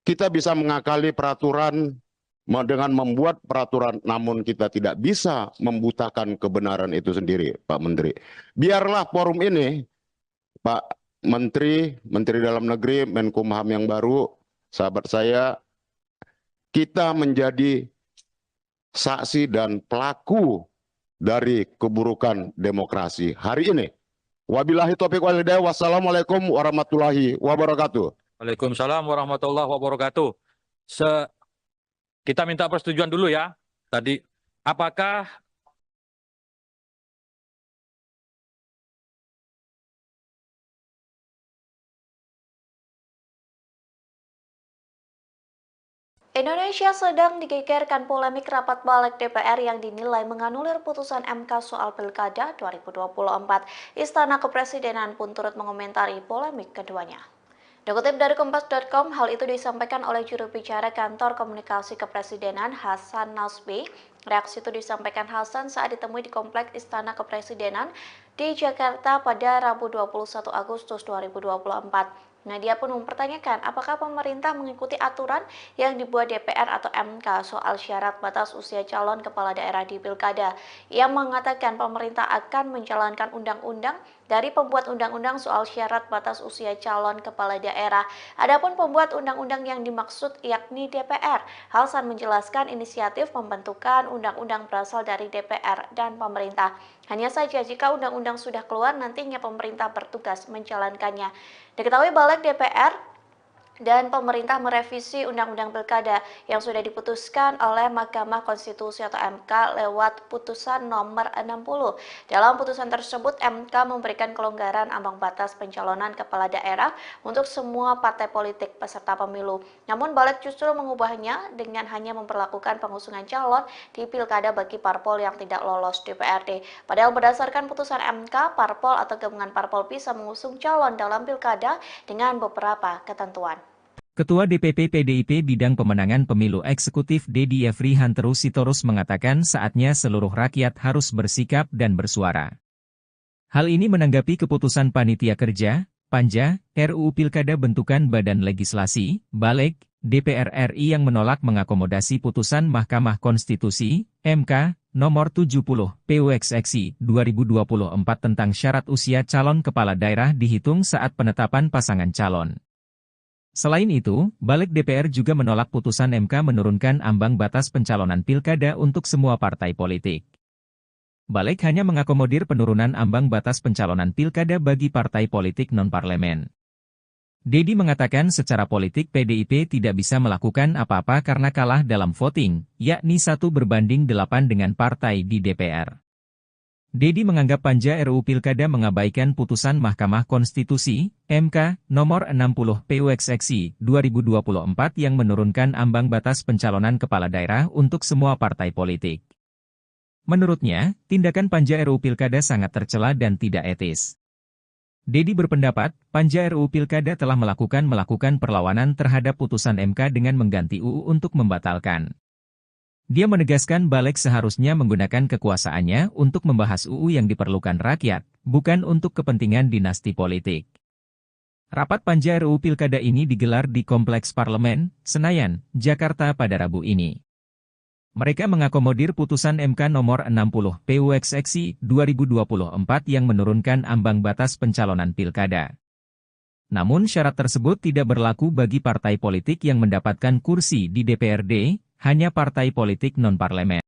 Kita bisa mengakali peraturan dengan membuat peraturan, namun kita tidak bisa membutakan kebenaran itu sendiri, Pak Menteri. Biarlah forum ini, Pak Menteri, Menteri Dalam Negeri, Menkumham yang baru, sahabat saya, kita menjadi saksi dan pelaku dari keburukan demokrasi hari ini. Wabillahi taufiq wal hidayah. Wassalamualaikum warahmatullahi wabarakatuh. Waalaikumsalam warahmatullahi wabarakatuh. Kita minta persetujuan dulu ya. Tadi, apakah Indonesia sedang digegerkan polemik rapat balik DPR yang dinilai menganulir putusan MK soal Pilkada 2024. Istana Kepresidenan pun turut mengomentari polemik keduanya. Dikutip dari Kompas.com, hal itu disampaikan oleh juru bicara Kantor Komunikasi Kepresidenan Hasan Nasbi. Reaksi itu disampaikan Hasan saat ditemui di Kompleks Istana Kepresidenan di Jakarta pada Rabu 21 Agustus 2024. Dia pun mempertanyakan apakah pemerintah mengikuti aturan yang dibuat DPR atau MK soal syarat batas usia calon kepala daerah di Pilkada. Ia mengatakan pemerintah akan menjalankan undang-undang dari pembuat undang-undang soal syarat batas usia calon kepala daerah. Adapun pembuat undang-undang yang dimaksud yakni DPR. Hasan menjelaskan inisiatif pembentukan undang-undang berasal dari DPR dan pemerintah. Hanya saja jika undang-undang sudah keluar, nantinya pemerintah bertugas menjalankannya. Diketahui Balik DPR dan pemerintah merevisi Undang-Undang Pilkada yang sudah diputuskan oleh Mahkamah Konstitusi atau MK lewat putusan nomor 60. Dalam putusan tersebut, MK memberikan kelonggaran ambang batas pencalonan kepala daerah untuk semua partai politik peserta pemilu. Namun Balik justru mengubahnya dengan hanya memperlakukan pengusungan calon di Pilkada bagi parpol yang tidak lolos DPRD. Padahal berdasarkan putusan MK, parpol atau gabungan parpol bisa mengusung calon dalam Pilkada dengan beberapa ketentuan. Ketua DPP PDIP Bidang Pemenangan Pemilu Eksekutif Dedi Yefri Hanteru Sitorus mengatakan saatnya seluruh rakyat harus bersikap dan bersuara. Hal ini menanggapi keputusan Panitia Kerja, Panja, RUU Pilkada bentukan Badan Legislasi, Balik, DPR RI yang menolak mengakomodasi putusan Mahkamah Konstitusi, MK, nomor 70, PUXXI 2024 tentang syarat usia calon kepala daerah dihitung saat penetapan pasangan calon. Selain itu, Balik DPR juga menolak putusan MK menurunkan ambang batas pencalonan pilkada untuk semua partai politik. Balik hanya mengakomodir penurunan ambang batas pencalonan pilkada bagi partai politik non-parlemen. Dedi mengatakan secara politik PDIP tidak bisa melakukan apa-apa karena kalah dalam voting, yakni 1:8 dengan partai di DPR. Dedi menganggap Panja RUU Pilkada mengabaikan putusan Mahkamah Konstitusi, MK, nomor 60 PUXXI 2024 yang menurunkan ambang batas pencalonan kepala daerah untuk semua partai politik. Menurutnya, tindakan Panja RUU Pilkada sangat tercela dan tidak etis. Dedi berpendapat, Panja RUU Pilkada telah melakukan perlawanan terhadap putusan MK dengan mengganti UU untuk membatalkan. Dia menegaskan Balik seharusnya menggunakan kekuasaannya untuk membahas UU yang diperlukan rakyat, bukan untuk kepentingan dinasti politik. Rapat Panja RUU Pilkada ini digelar di Kompleks Parlemen, Senayan, Jakarta pada Rabu ini. Mereka mengakomodir putusan MK nomor 60 PUXXI 2024 yang menurunkan ambang batas pencalonan pilkada. Namun syarat tersebut tidak berlaku bagi partai politik yang mendapatkan kursi di DPRD, hanya partai politik non-parlemen.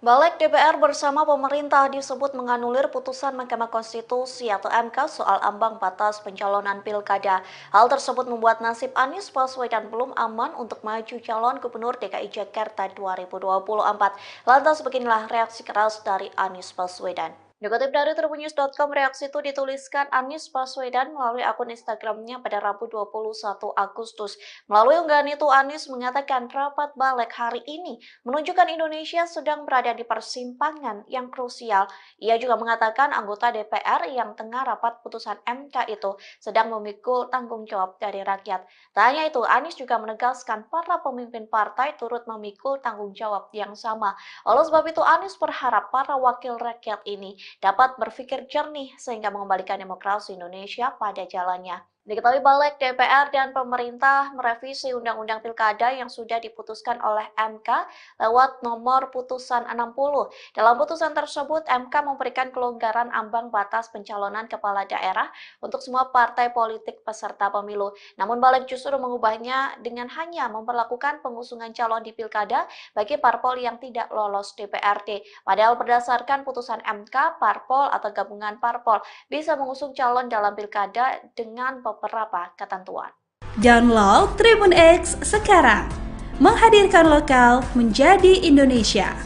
Balik DPR bersama pemerintah disebut menganulir putusan Mahkamah Konstitusi atau MK soal ambang batas pencalonan pilkada. Hal tersebut membuat nasib Anies Baswedan belum aman untuk maju calon gubernur DKI Jakarta 2024. Lantas beginilah reaksi keras dari Anies Baswedan. Dikutip dari tribunnews.com, reaksi itu dituliskan Anies Baswedan melalui akun Instagramnya pada Rabu 21 Agustus. Melalui unggahan itu, Anies mengatakan rapat balik hari ini menunjukkan Indonesia sedang berada di persimpangan yang krusial. Ia juga mengatakan anggota DPR yang tengah rapat putusan MK itu sedang memikul tanggung jawab dari rakyat. Tak hanya itu, Anies juga menegaskan para pemimpin partai turut memikul tanggung jawab yang sama. Oleh sebab itu, Anies berharap para wakil rakyat ini dapat berpikir jernih sehingga mengembalikan demokrasi Indonesia pada jalannya. Diketahui balik DPR dan pemerintah merevisi Undang-Undang Pilkada yang sudah diputuskan oleh MK lewat nomor putusan 60. Dalam putusan tersebut, MK memberikan kelonggaran ambang batas pencalonan kepala daerah untuk semua partai politik peserta pemilu. Namun balik justru mengubahnya dengan hanya memperlakukan pengusungan calon di Pilkada bagi parpol yang tidak lolos DPRD. Padahal berdasarkan putusan MK, parpol atau gabungan parpol bisa mengusung calon dalam Pilkada dengan beberapa ketentuan. Download Tribun X sekarang, menghadirkan lokal menjadi Indonesia.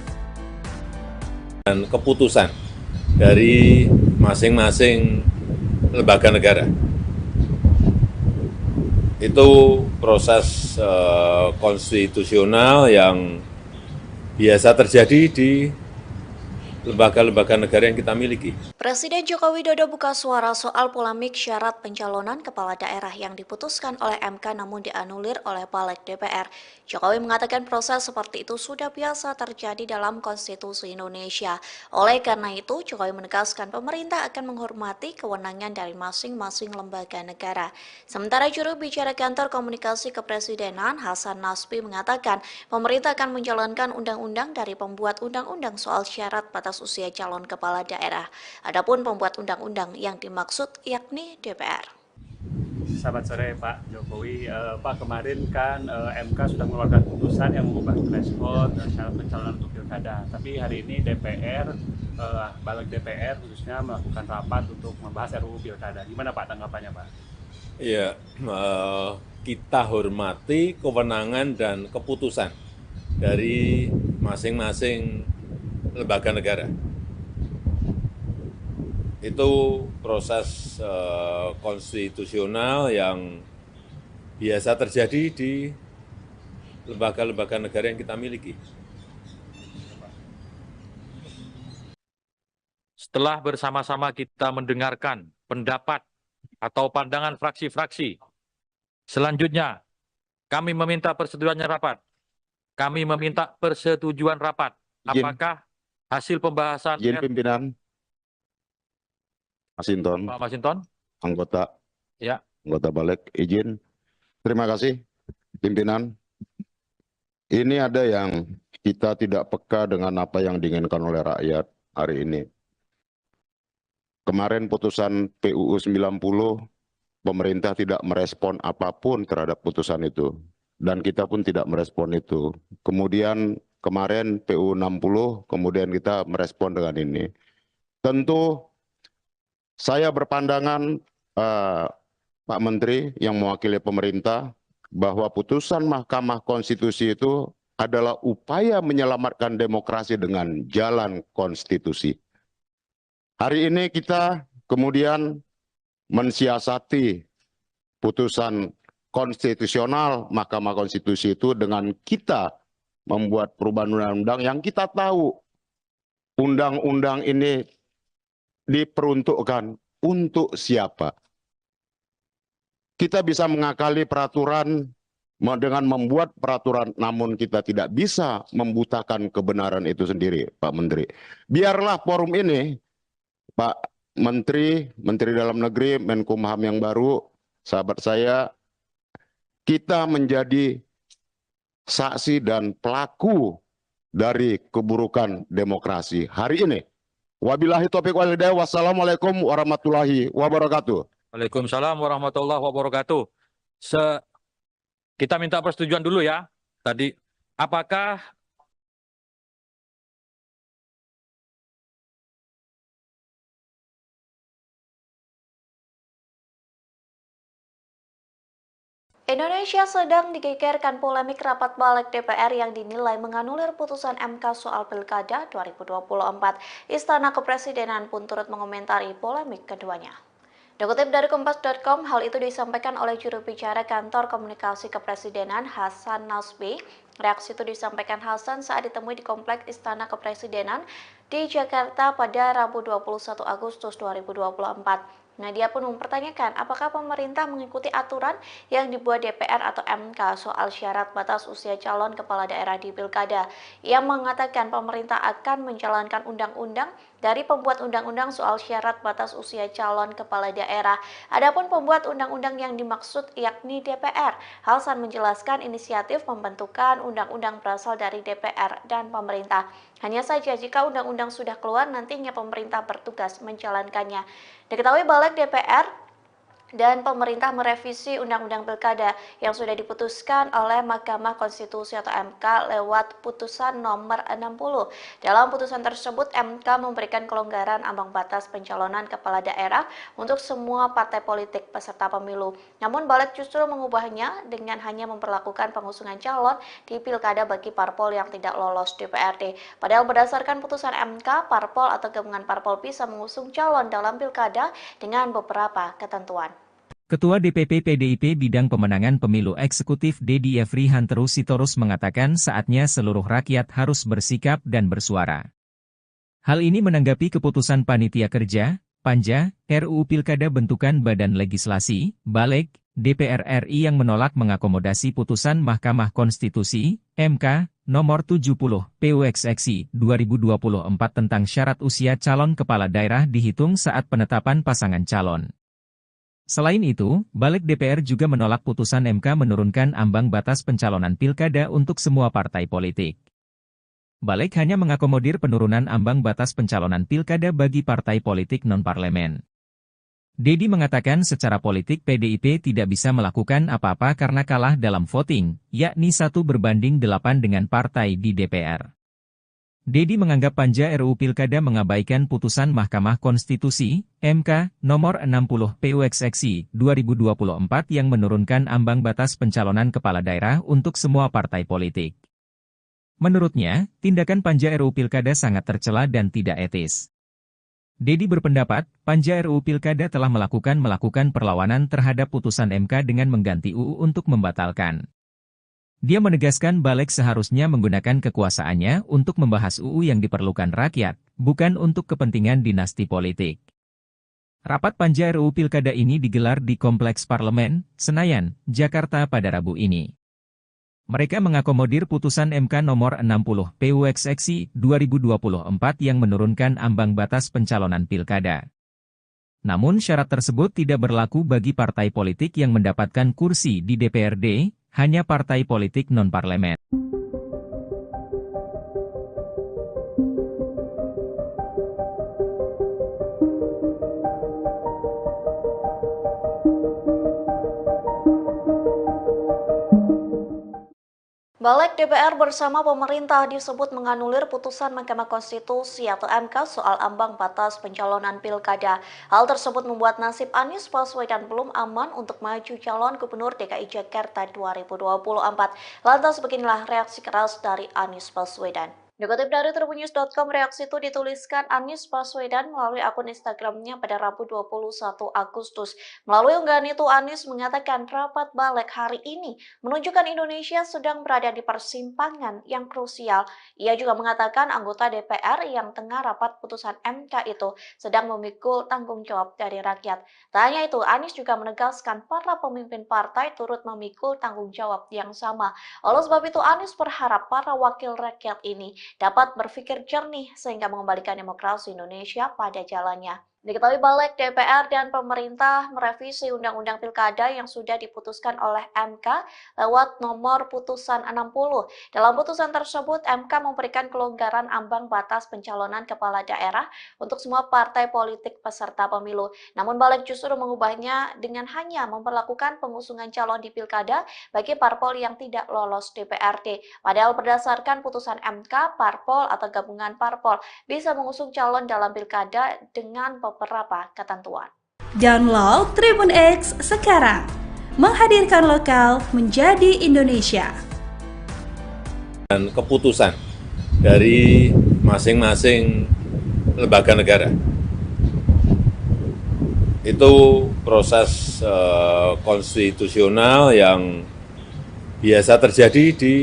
Dan keputusan dari masing-masing lembaga negara. Itu proses konstitusional yang biasa terjadi di lembaga-lembaga negara yang kita miliki. Presiden Joko Widodo buka suara soal polemik syarat pencalonan kepala daerah yang diputuskan oleh MK namun dianulir oleh Balik DPR. Jokowi mengatakan proses seperti itu sudah biasa terjadi dalam konstitusi Indonesia. Oleh karena itu, Jokowi menegaskan pemerintah akan menghormati kewenangan dari masing-masing lembaga negara. Sementara juru bicara kantor komunikasi kepresidenan Hasan Nasbi mengatakan pemerintah akan menjalankan undang-undang dari pembuat undang-undang soal syarat batas usia calon kepala daerah. Adapun pembuat undang-undang yang dimaksud yakni DPR. Selamat sore Pak Jokowi. Pak, kemarin kan MK sudah mengeluarkan putusan yang mengubah threshold syarat pencalonan untuk pilkada. Tapi hari ini DPR, balik DPR khususnya melakukan rapat untuk membahas RUU pilkada. Gimana Pak tanggapannya Pak? Ya, kita hormati kewenangan dan keputusan dari masing-masing lembaga negara. Itu proses konstitusional yang biasa terjadi di lembaga-lembaga negara yang kita miliki. Setelah bersama-sama kita mendengarkan pendapat atau pandangan fraksi-fraksi, selanjutnya kami meminta persetujuannya rapat. Kami meminta persetujuan rapat. Apakah hasil pembahasan pimpinan Masinton, Pak Masinton? anggota Balik, izin. Terima kasih, pimpinan. Ini ada yang kita tidak peka dengan apa yang diinginkan oleh rakyat hari ini. Kemarin putusan PUU 90, pemerintah tidak merespon apapun terhadap putusan itu. Dan kita pun tidak merespon itu. Kemudian kemarin PUU 60, kemudian kita merespon dengan ini. Tentu saya berpandangan, Pak Menteri yang mewakili pemerintah, bahwa putusan Mahkamah Konstitusi itu adalah upaya menyelamatkan demokrasi dengan jalan konstitusi. Hari ini kita kemudian mensiasati putusan konstitusional Mahkamah Konstitusi itu dengan kita membuat perubahan undang-undang yang kita tahu undang-undang ini diperuntukkan untuk siapa. Kita bisa mengakali peraturan dengan membuat peraturan, namun kita tidak bisa membutakan kebenaran itu sendiri, Pak Menteri. Biarlah forum ini, Pak Menteri, Menteri Dalam Negeri, Menkumham yang baru, sahabat saya, kita menjadi saksi dan pelaku dari keburukan demokrasi hari ini. Wabillahi taufiq wal hidayah. Wassalamualaikum warahmatullahi wabarakatuh. Waalaikumsalam warahmatullahi wabarakatuh. Kita minta persetujuan dulu ya. Tadi, apakah Indonesia sedang digegerkan polemik rapat balik DPR yang dinilai menganulir putusan MK soal Pilkada 2024. Istana Kepresidenan pun turut mengomentari polemik keduanya. Dikutip dari Kompas.com, hal itu disampaikan oleh juru bicara Kantor Komunikasi Kepresidenan Hasan Nasbi. Reaksi itu disampaikan Hasan saat ditemui di Kompleks Istana Kepresidenan di Jakarta pada Rabu 21 Agustus 2024. Dia pun mempertanyakan apakah pemerintah mengikuti aturan yang dibuat DPR atau MK soal syarat batas usia calon kepala daerah di Pilkada. Ia mengatakan pemerintah akan menjalankan undang-undang dari pembuat undang-undang soal syarat batas usia calon kepala daerah. Adapun pembuat undang-undang yang dimaksud yakni DPR. Hasan menjelaskan inisiatif pembentukan undang-undang berasal dari DPR dan pemerintah. Hanya saja jika undang-undang sudah keluar, nantinya pemerintah bertugas menjalankannya. Diketahui Balik DPR dan pemerintah merevisi Undang-Undang Pilkada yang sudah diputuskan oleh Mahkamah Konstitusi atau MK lewat putusan nomor 60. Dalam putusan tersebut, MK memberikan kelonggaran ambang batas pencalonan kepala daerah untuk semua partai politik peserta pemilu. Namun Balik justru mengubahnya dengan hanya memperlakukan pengusungan calon di Pilkada bagi parpol yang tidak lolos DPRD. Padahal berdasarkan putusan MK, parpol atau gabungan parpol bisa mengusung calon dalam Pilkada dengan beberapa ketentuan. Ketua DPP PDIP Bidang Pemenangan Pemilu Eksekutif Dedi Yefri Hanteru Sitorus mengatakan saatnya seluruh rakyat harus bersikap dan bersuara. Hal ini menanggapi keputusan Panitia Kerja, Panja, RUU Pilkada bentukan Badan Legislasi, Balik, DPR RI yang menolak mengakomodasi putusan Mahkamah Konstitusi, MK, nomor 70, PUXXI 2024 tentang syarat usia calon kepala daerah dihitung saat penetapan pasangan calon. Selain itu, Balik DPR juga menolak putusan MK menurunkan ambang batas pencalonan pilkada untuk semua partai politik. Balik hanya mengakomodir penurunan ambang batas pencalonan pilkada bagi partai politik non-parlemen. Dedi mengatakan secara politik PDIP tidak bisa melakukan apa-apa karena kalah dalam voting, yakni 1/8 dengan partai di DPR. Dedi menganggap Panja RUU Pilkada mengabaikan putusan Mahkamah Konstitusi, MK, nomor 60 PUXXI 2024 yang menurunkan ambang batas pencalonan kepala daerah untuk semua partai politik. Menurutnya, tindakan Panja RUU Pilkada sangat tercela dan tidak etis. Dedi berpendapat, Panja RUU Pilkada telah melakukan perlawanan terhadap putusan MK dengan mengganti UU untuk membatalkan. Dia menegaskan Balik seharusnya menggunakan kekuasaannya untuk membahas UU yang diperlukan rakyat, bukan untuk kepentingan dinasti politik. Rapat Panja RUU Pilkada ini digelar di Kompleks Parlemen, Senayan, Jakarta pada Rabu ini. Mereka mengakomodir putusan MK nomor 60 PUXXI 2024 yang menurunkan ambang batas pencalonan pilkada. Namun syarat tersebut tidak berlaku bagi partai politik yang mendapatkan kursi di DPRD, hanya partai politik non-parlemen. Balik DPR bersama pemerintah disebut menganulir putusan Mahkamah Konstitusi atau MK soal ambang batas pencalonan pilkada. Hal tersebut membuat nasib Anies Baswedan belum aman untuk maju calon Gubernur DKI Jakarta 2024. Lantas beginilah reaksi keras dari Anies Baswedan. Dikutip dari tribunnews.com, reaksi itu dituliskan Anies Baswedan melalui akun Instagramnya pada Rabu 21 Agustus. Melalui unggahan itu, Anies mengatakan rapat balik hari ini menunjukkan Indonesia sedang berada di persimpangan yang krusial. Ia juga mengatakan anggota DPR yang tengah rapat putusan MK itu sedang memikul tanggung jawab dari rakyat. Tak hanya itu, Anies juga menegaskan para pemimpin partai turut memikul tanggung jawab yang sama. Oleh sebab itu, Anies berharap para wakil rakyat ini dapat berpikir jernih sehingga mengembalikan demokrasi Indonesia pada jalannya. Diketahui Balik DPR dan pemerintah merevisi Undang-Undang Pilkada yang sudah diputuskan oleh MK lewat nomor putusan 60. Dalam putusan tersebut, MK memberikan kelonggaran ambang batas pencalonan kepala daerah untuk semua partai politik peserta pemilu. Namun Balik justru mengubahnya dengan hanya memperlakukan pengusungan calon di Pilkada bagi parpol yang tidak lolos DPRD. Padahal berdasarkan putusan MK, parpol atau gabungan parpol bisa mengusung calon dalam Pilkada dengan beberapa ketentuan. Download Tribun X sekarang, menghadirkan lokal menjadi Indonesia. Dan keputusan dari masing-masing lembaga negara. Itu proses konstitusional yang biasa terjadi di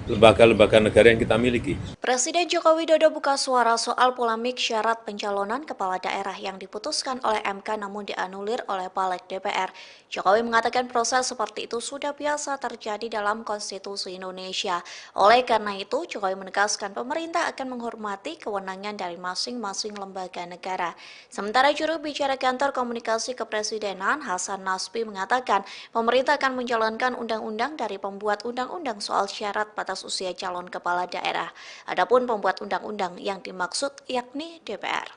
lembaga-lembaga negara yang kita miliki. Presiden Joko Widodo buka suara soal polemik syarat pencalonan kepala daerah yang diputuskan oleh MK namun dianulir oleh Balik DPR. Jokowi mengatakan proses seperti itu sudah biasa terjadi dalam konstitusi Indonesia. Oleh karena itu, Jokowi menegaskan pemerintah akan menghormati kewenangan dari masing-masing lembaga negara. Sementara juru bicara kantor komunikasi kepresidenan Hasan Nasbi mengatakan pemerintah akan menjalankan undang-undang dari pembuat undang-undang soal syarat batas usia calon kepala daerah. Adapun pembuat undang-undang yang dimaksud yakni DPR.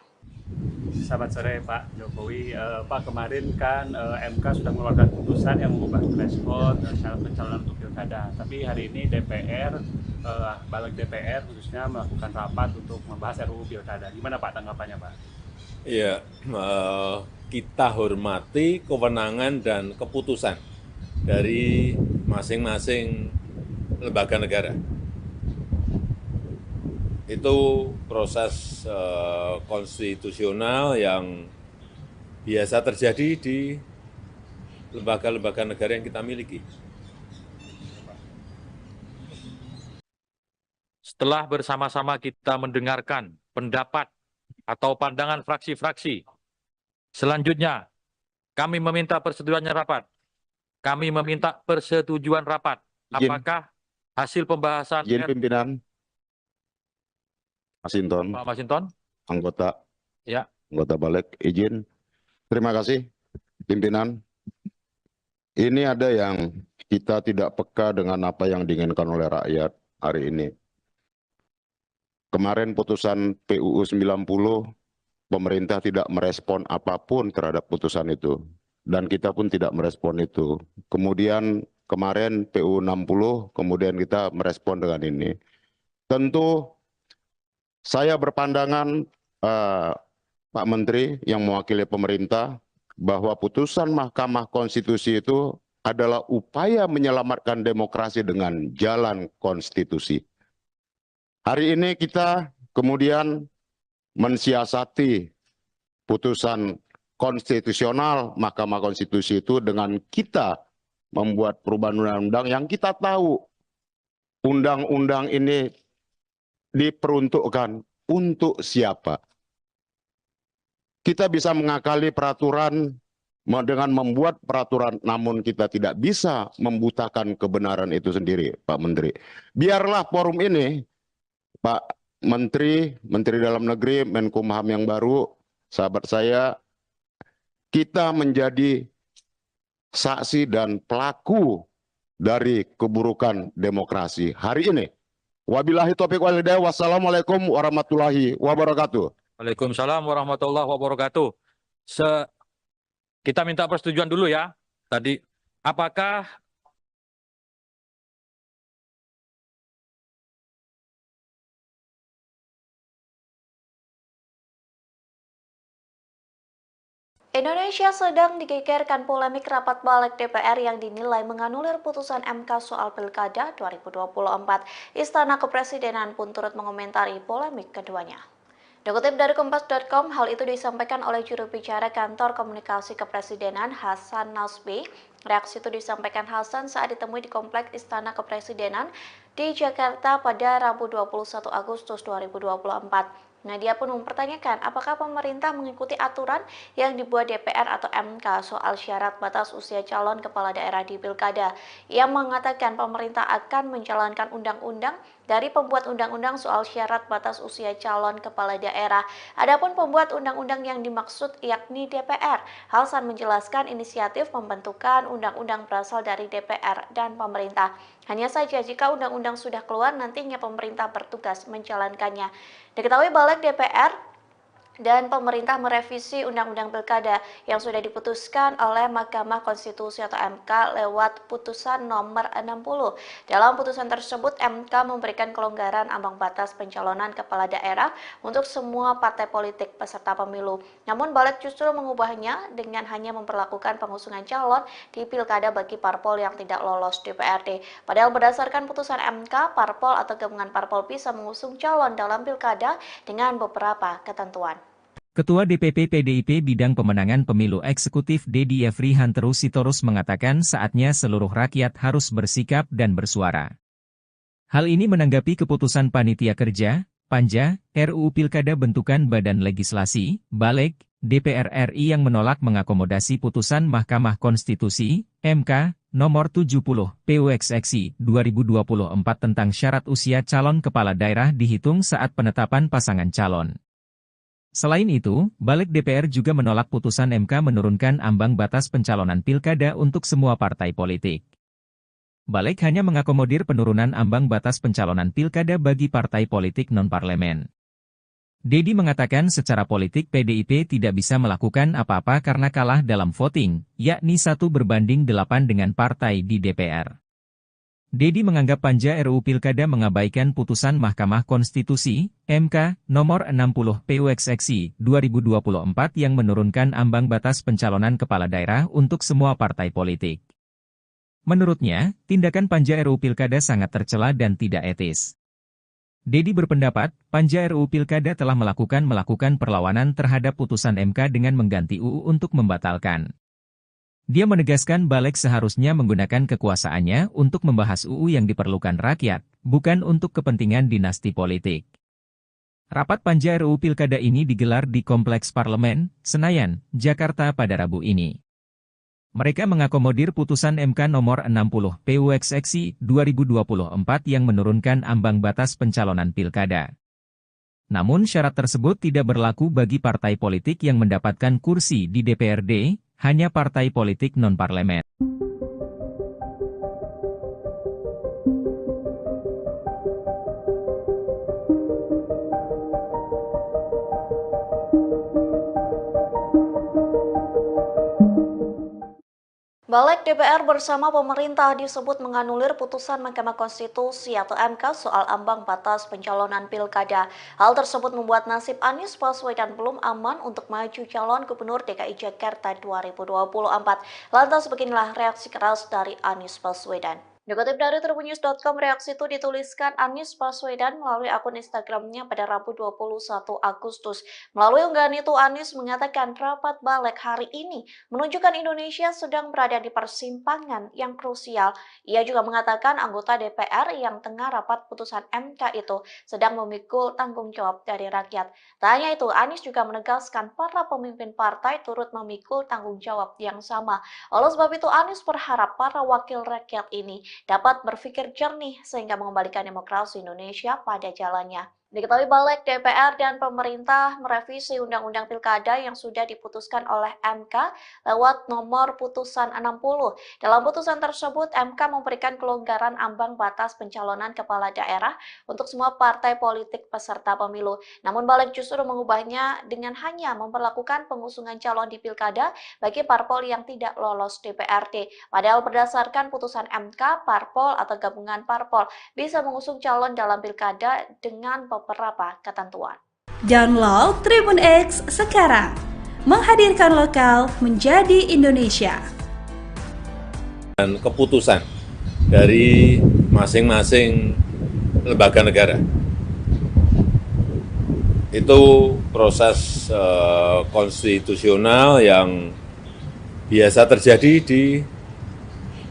Selamat sore Pak Jokowi. Pak, kemarin kan MK sudah mengeluarkan putusan yang mengubah threshold syarat pencalonan untuk pilkada. Tapi hari ini DPR, Balik DPR khususnya melakukan rapat untuk membahas RUU pilkada. Gimana Pak tanggapannya Pak? Ya, kita hormati kewenangan dan keputusan dari masing-masing lembaga negara. Itu proses konstitusional yang biasa terjadi di lembaga-lembaga negara yang kita miliki. Setelah bersama-sama kita mendengarkan pendapat atau pandangan fraksi-fraksi, selanjutnya kami meminta persetujuan rapat. Kami meminta persetujuan rapat. Apakah hasil pembahasan Izin pimpinan. Masinton, Pak Masinton? anggota Ya. Balik, izin. Terima kasih, pimpinan. Ini ada yang kita tidak peka dengan apa yang diinginkan oleh rakyat hari ini. Kemarin putusan PUU 90, pemerintah tidak merespon apapun terhadap putusan itu. Dan kita pun tidak merespon itu. Kemudian kemarin PUU 60, kemudian kita merespon dengan ini. Tentu saya berpandangan, Pak Menteri yang mewakili pemerintah, bahwa putusan Mahkamah Konstitusi itu adalah upaya menyelamatkan demokrasi dengan jalan konstitusi. Hari ini kita kemudian mensiasati putusan konstitusional Mahkamah Konstitusi itu dengan kita membuat perubahan undang-undang yang kita tahu undang-undang ini diperuntukkan untuk siapa. Kita bisa mengakali peraturan dengan membuat peraturan, namun kita tidak bisa membutakan kebenaran itu sendiri, Pak Menteri. Biarlah forum ini, Pak Menteri, Menteri Dalam Negeri, Menkumham yang baru, sahabat saya, kita menjadi saksi dan pelaku dari keburukan demokrasi hari ini. Wabillahi taufiq wal hidayah. Wassalamualaikum warahmatullahi wabarakatuh. Waalaikumsalam warahmatullahi wabarakatuh. Kita minta persetujuan dulu ya. Tadi, apakah Indonesia sedang digegerkan polemik rapat Balik DPR yang dinilai menganulir putusan MK soal Pilkada 2024. Istana Kepresidenan pun turut mengomentari polemik keduanya. Dikutip dari Kompas.com, hal itu disampaikan oleh juru bicara kantor komunikasi kepresidenan Hasan Nasbi. Reaksi itu disampaikan Hasan saat ditemui di Kompleks Istana Kepresidenan di Jakarta pada Rabu 21 Agustus 2024. Dia pun mempertanyakan apakah pemerintah mengikuti aturan yang dibuat DPR atau MK soal syarat batas usia calon kepala daerah di Pilkada. Ia mengatakan pemerintah akan menjalankan undang-undang dari pembuat undang-undang soal syarat batas usia calon kepala daerah. Adapun pembuat undang-undang yang dimaksud yakni DPR. Hasan menjelaskan inisiatif pembentukan undang-undang berasal dari DPR dan pemerintah. Hanya saja jika undang-undang sudah keluar, nantinya pemerintah bertugas menjalankannya. Diketahui Balik DPR dan pemerintah merevisi Undang-Undang Pilkada yang sudah diputuskan oleh Mahkamah Konstitusi atau MK lewat putusan nomor 60. Dalam putusan tersebut, MK memberikan kelonggaran ambang batas pencalonan kepala daerah untuk semua partai politik peserta pemilu. Namun Balik justru mengubahnya dengan hanya memperlakukan pengusungan calon di Pilkada bagi parpol yang tidak lolos DPRD. Padahal berdasarkan putusan MK, parpol atau gabungan parpol bisa mengusung calon dalam Pilkada dengan beberapa ketentuan. Ketua DPP PDIP Bidang Pemenangan Pemilu Eksekutif Dedi Yefri Hanteru Sitorus mengatakan saatnya seluruh rakyat harus bersikap dan bersuara. Hal ini menanggapi keputusan Panitia Kerja, Panja, RUU Pilkada bentukan Badan Legislasi, Balik, DPR RI yang menolak mengakomodasi putusan Mahkamah Konstitusi, MK, nomor 70, PUXXI 2024 tentang syarat usia calon kepala daerah dihitung saat penetapan pasangan calon. Selain itu, Balik DPR juga menolak putusan MK menurunkan ambang batas pencalonan pilkada untuk semua partai politik. Balik hanya mengakomodir penurunan ambang batas pencalonan pilkada bagi partai politik non-parlemen. Dedi mengatakan secara politik PDIP tidak bisa melakukan apa-apa karena kalah dalam voting, yakni 1/8 dengan partai di DPR. Dedi menganggap Panja RUU Pilkada mengabaikan putusan Mahkamah Konstitusi, MK, nomor 60 PUXXI 2024 yang menurunkan ambang batas pencalonan kepala daerah untuk semua partai politik. Menurutnya, tindakan Panja RUU Pilkada sangat tercela dan tidak etis. Dedi berpendapat, Panja RUU Pilkada telah melakukan perlawanan terhadap putusan MK dengan mengganti UU untuk membatalkan. Dia menegaskan Balik seharusnya menggunakan kekuasaannya untuk membahas UU yang diperlukan rakyat, bukan untuk kepentingan dinasti politik. Rapat Panja RUU Pilkada ini digelar di Kompleks Parlemen, Senayan, Jakarta pada Rabu ini. Mereka mengakomodir putusan MK nomor 60 PUXXI 2024 yang menurunkan ambang batas pencalonan pilkada. Namun syarat tersebut tidak berlaku bagi partai politik yang mendapatkan kursi di DPRD, hanya partai politik non-parlemen. Balik DPR bersama pemerintah disebut menganulir putusan Mahkamah Konstitusi atau MK soal ambang batas pencalonan pilkada. Hal tersebut membuat nasib Anies Baswedan belum aman untuk maju calon Gubernur DKI Jakarta 2024. Lantas beginilah reaksi keras dari Anies Baswedan. Dikutip dari tribunnews.com, reaksi itu dituliskan Anies Baswedan melalui akun Instagramnya pada Rabu 21 Agustus. Melalui unggahan itu, Anies mengatakan rapat Balik hari ini menunjukkan Indonesia sedang berada di persimpangan yang krusial. Ia juga mengatakan anggota DPR yang tengah rapat putusan MK itu sedang memikul tanggung jawab dari rakyat. Tak hanya itu, Anies juga menegaskan para pemimpin partai turut memikul tanggung jawab yang sama. Oleh sebab itu, Anies berharap para wakil rakyat ini dapat berpikir jernih sehingga mengembalikan demokrasi Indonesia pada jalannya. Diketahui Balik DPR dan pemerintah merevisi Undang-Undang Pilkada yang sudah diputuskan oleh MK lewat nomor putusan 60. Dalam putusan tersebut, MK memberikan kelonggaran ambang batas pencalonan kepala daerah untuk semua partai politik peserta pemilu. Namun Balik justru mengubahnya dengan hanya memperlakukan pengusungan calon di Pilkada bagi parpol yang tidak lolos DPRD. Padahal berdasarkan putusan MK, parpol atau gabungan parpol bisa mengusung calon dalam Pilkada dengan beberapa ketentuan. Download Tribun X sekarang, menghadirkan lokal menjadi Indonesia. Dan keputusan dari masing-masing lembaga negara. Itu proses konstitusional yang biasa terjadi di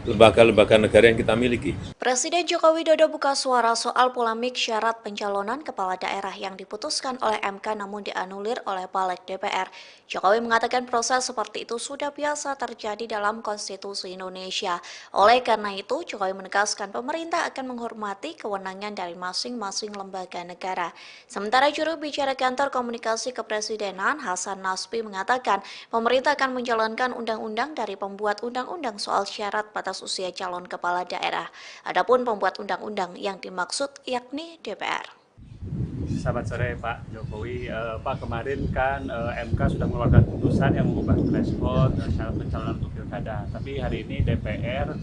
lembaga-lembaga negara yang kita miliki. Presiden Joko Widodo buka suara soal polemik syarat pencalonan kepala daerah yang diputuskan oleh MK namun dianulir oleh Balik DPR. Jokowi mengatakan proses seperti itu sudah biasa terjadi dalam konstitusi Indonesia. Oleh karena itu, Jokowi menegaskan pemerintah akan menghormati kewenangan dari masing-masing lembaga negara. Sementara juru bicara kantor komunikasi kepresidenan Hasan Nasbi mengatakan pemerintah akan menjalankan undang-undang dari pembuat undang-undang soal syarat batas usia calon kepala daerah. Adapun pembuat undang-undang yang dimaksud yakni DPR. Selamat sore Pak Jokowi. Pak, kemarin kan MK sudah mengeluarkan putusan yang mengubah threshold syarat pencalonan untuk pilkada. Tapi hari ini DPR,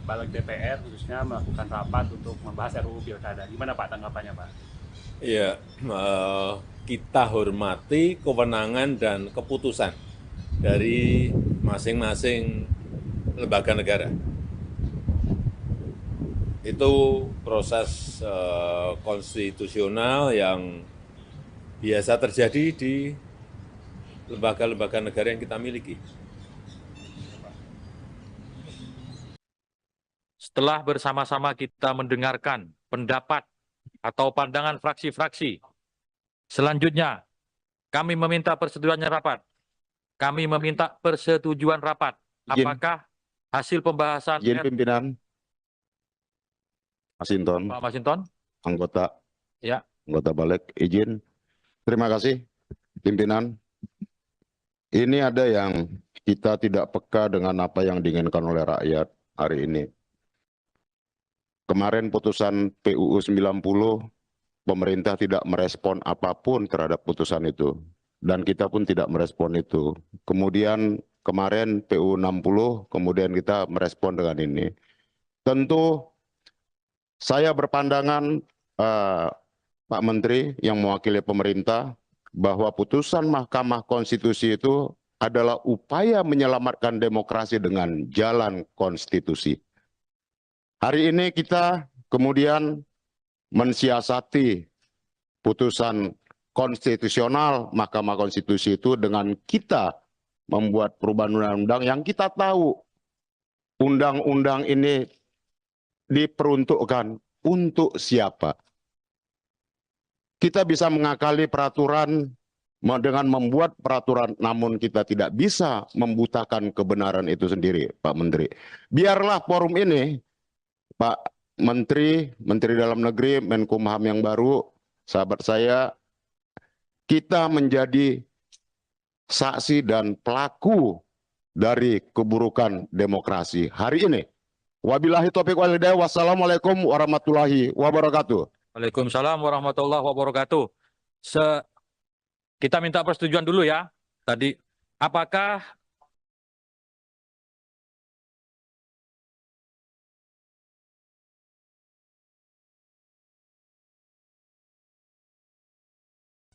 balik DPR khususnya melakukan rapat untuk membahas RUU pilkada. Gimana Pak tanggapannya Pak? Ya, kita hormati kewenangan dan keputusan dari masing-masing lembaga negara. Itu proses konstitusional yang biasa terjadi di lembaga-lembaga negara yang kita miliki. Setelah bersama-sama kita mendengarkan pendapat atau pandangan fraksi-fraksi, selanjutnya kami meminta persetujuannya rapat. Kami meminta persetujuan rapat. Apakah hasil pembahasan Izin pimpinan. Masinton, Pak Masinton? anggota Ya. anggota balik, izin. Terima kasih, pimpinan. Ini ada yang kita tidak peka dengan apa yang diinginkan oleh rakyat hari ini. Kemarin putusan PUU 90, pemerintah tidak merespon apapun terhadap putusan itu. Dan kita pun tidak merespon itu. Kemudian kemarin PUU 60, kemudian kita merespon dengan ini. Tentu saya berpandangan, Pak Menteri yang mewakili pemerintah, bahwa putusan Mahkamah Konstitusi itu adalah upaya menyelamatkan demokrasi dengan jalan konstitusi. Hari ini kita kemudian mensiasati putusan konstitusional Mahkamah Konstitusi itu dengan kita membuat perubahan undang-undang yang kita tahu undang-undang ini diperuntukkan untuk siapa. Kita bisa mengakali peraturan dengan membuat peraturan, namun kita tidak bisa membutakan kebenaran itu sendiri, Pak Menteri. Biarlah forum ini, Pak Menteri, Menteri Dalam Negeri, Menkumham yang baru, sahabat saya, kita menjadi saksi dan pelaku dari keburukan demokrasi hari ini. Wabillahi taufiq wal hidayah. Wassalamualaikum warahmatullahi wabarakatuh. Waalaikumsalam warahmatullahi wabarakatuh. Kita minta persetujuan dulu ya. Tadi, apakah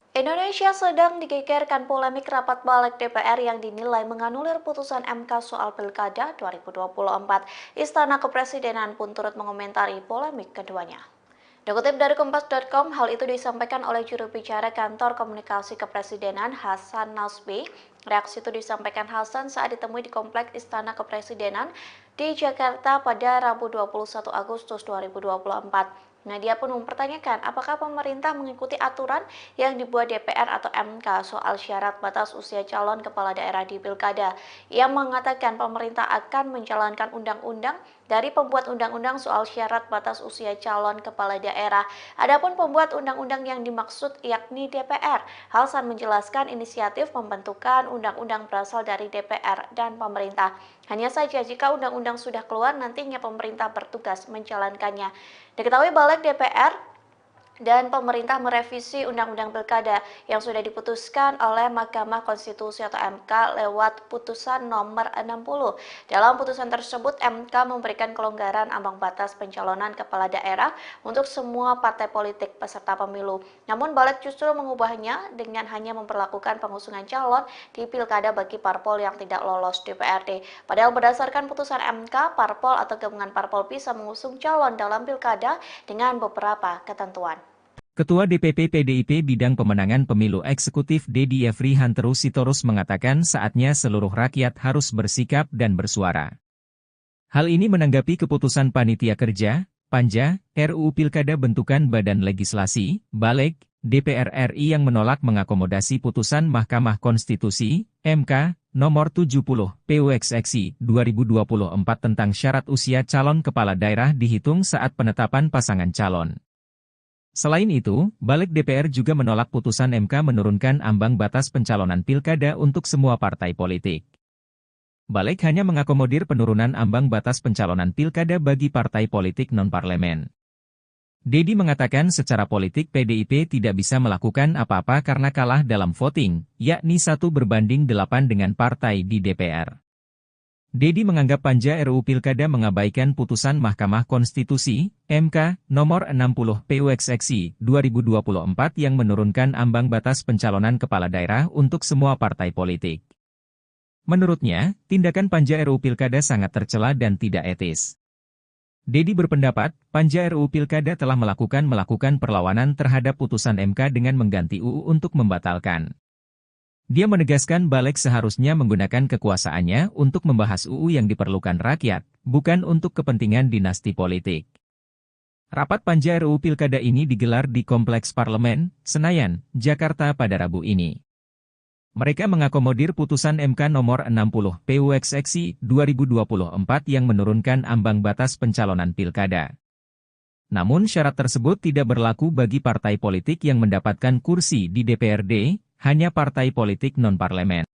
Indonesia sedang digegerkan polemik rapat balik DPR yang dinilai menganulir putusan MK soal Pilkada 2024. Istana Kepresidenan pun turut mengomentari polemik keduanya. Dikutip dari Kompas.com, hal itu disampaikan oleh juru bicara Kantor Komunikasi Kepresidenan Hasan Nasbi. Reaksi itu disampaikan Hasan saat ditemui di Kompleks Istana Kepresidenan di Jakarta pada Rabu 21 Agustus 2024. Dia pun mempertanyakan apakah pemerintah mengikuti aturan yang dibuat DPR atau MK soal syarat batas usia calon kepala daerah di Pilkada. Ia mengatakan pemerintah akan menjalankan undang-undang dari pembuat undang-undang soal syarat batas usia calon kepala daerah. Adapun pembuat undang-undang yang dimaksud yakni DPR. Hasan menjelaskan inisiatif pembentukan undang-undang berasal dari DPR dan pemerintah. Hanya saja jika undang-undang sudah keluar, nantinya pemerintah bertugas menjalankannya. Diketahui balik DPR dan pemerintah merevisi Undang-Undang Pilkada yang sudah diputuskan oleh Mahkamah Konstitusi atau MK lewat putusan nomor 60. Dalam putusan tersebut, MK memberikan kelonggaran ambang batas pencalonan kepala daerah untuk semua partai politik peserta pemilu. Namun balik justru mengubahnya dengan hanya memperlakukan pengusungan calon di Pilkada bagi parpol yang tidak lolos DPRD. Padahal berdasarkan putusan MK, parpol atau gabungan parpol bisa mengusung calon dalam Pilkada dengan beberapa ketentuan. Ketua DPP PDIP Bidang Pemenangan Pemilu Eksekutif Dedi Yefri Hanteru Sitorus mengatakan saatnya seluruh rakyat harus bersikap dan bersuara. Hal ini menanggapi keputusan Panitia Kerja, Panja, RUU Pilkada bentukan Badan Legislasi, Balik, DPR RI yang menolak mengakomodasi putusan Mahkamah Konstitusi, MK, nomor 70, PUXXI 2024 tentang syarat usia calon kepala daerah dihitung saat penetapan pasangan calon. Selain itu, Balik DPR juga menolak putusan MK menurunkan ambang batas pencalonan pilkada untuk semua partai politik. Balik hanya mengakomodir penurunan ambang batas pencalonan pilkada bagi partai politik non-parlemen. Dedi mengatakan secara politik PDIP tidak bisa melakukan apa-apa karena kalah dalam voting, yakni 1:8 dengan partai di DPR. Dedi menganggap panja RUU Pilkada mengabaikan putusan Mahkamah Konstitusi, MK, nomor 60 PUXXI 2024 yang menurunkan ambang batas pencalonan kepala daerah untuk semua partai politik. Menurutnya, tindakan panja RUU Pilkada sangat tercela dan tidak etis. Dedi berpendapat, panja RUU Pilkada telah melakukan perlawanan terhadap putusan MK dengan mengganti UU untuk membatalkan. Dia menegaskan balik seharusnya menggunakan kekuasaannya untuk membahas UU yang diperlukan rakyat, bukan untuk kepentingan dinasti politik. Rapat panja RUU Pilkada ini digelar di Kompleks Parlemen, Senayan, Jakarta pada Rabu ini. Mereka mengakomodir putusan MK nomor 60 PUXXI 2024 yang menurunkan ambang batas pencalonan pilkada. Namun syarat tersebut tidak berlaku bagi partai politik yang mendapatkan kursi di DPRD, hanya partai politik non-parlemen.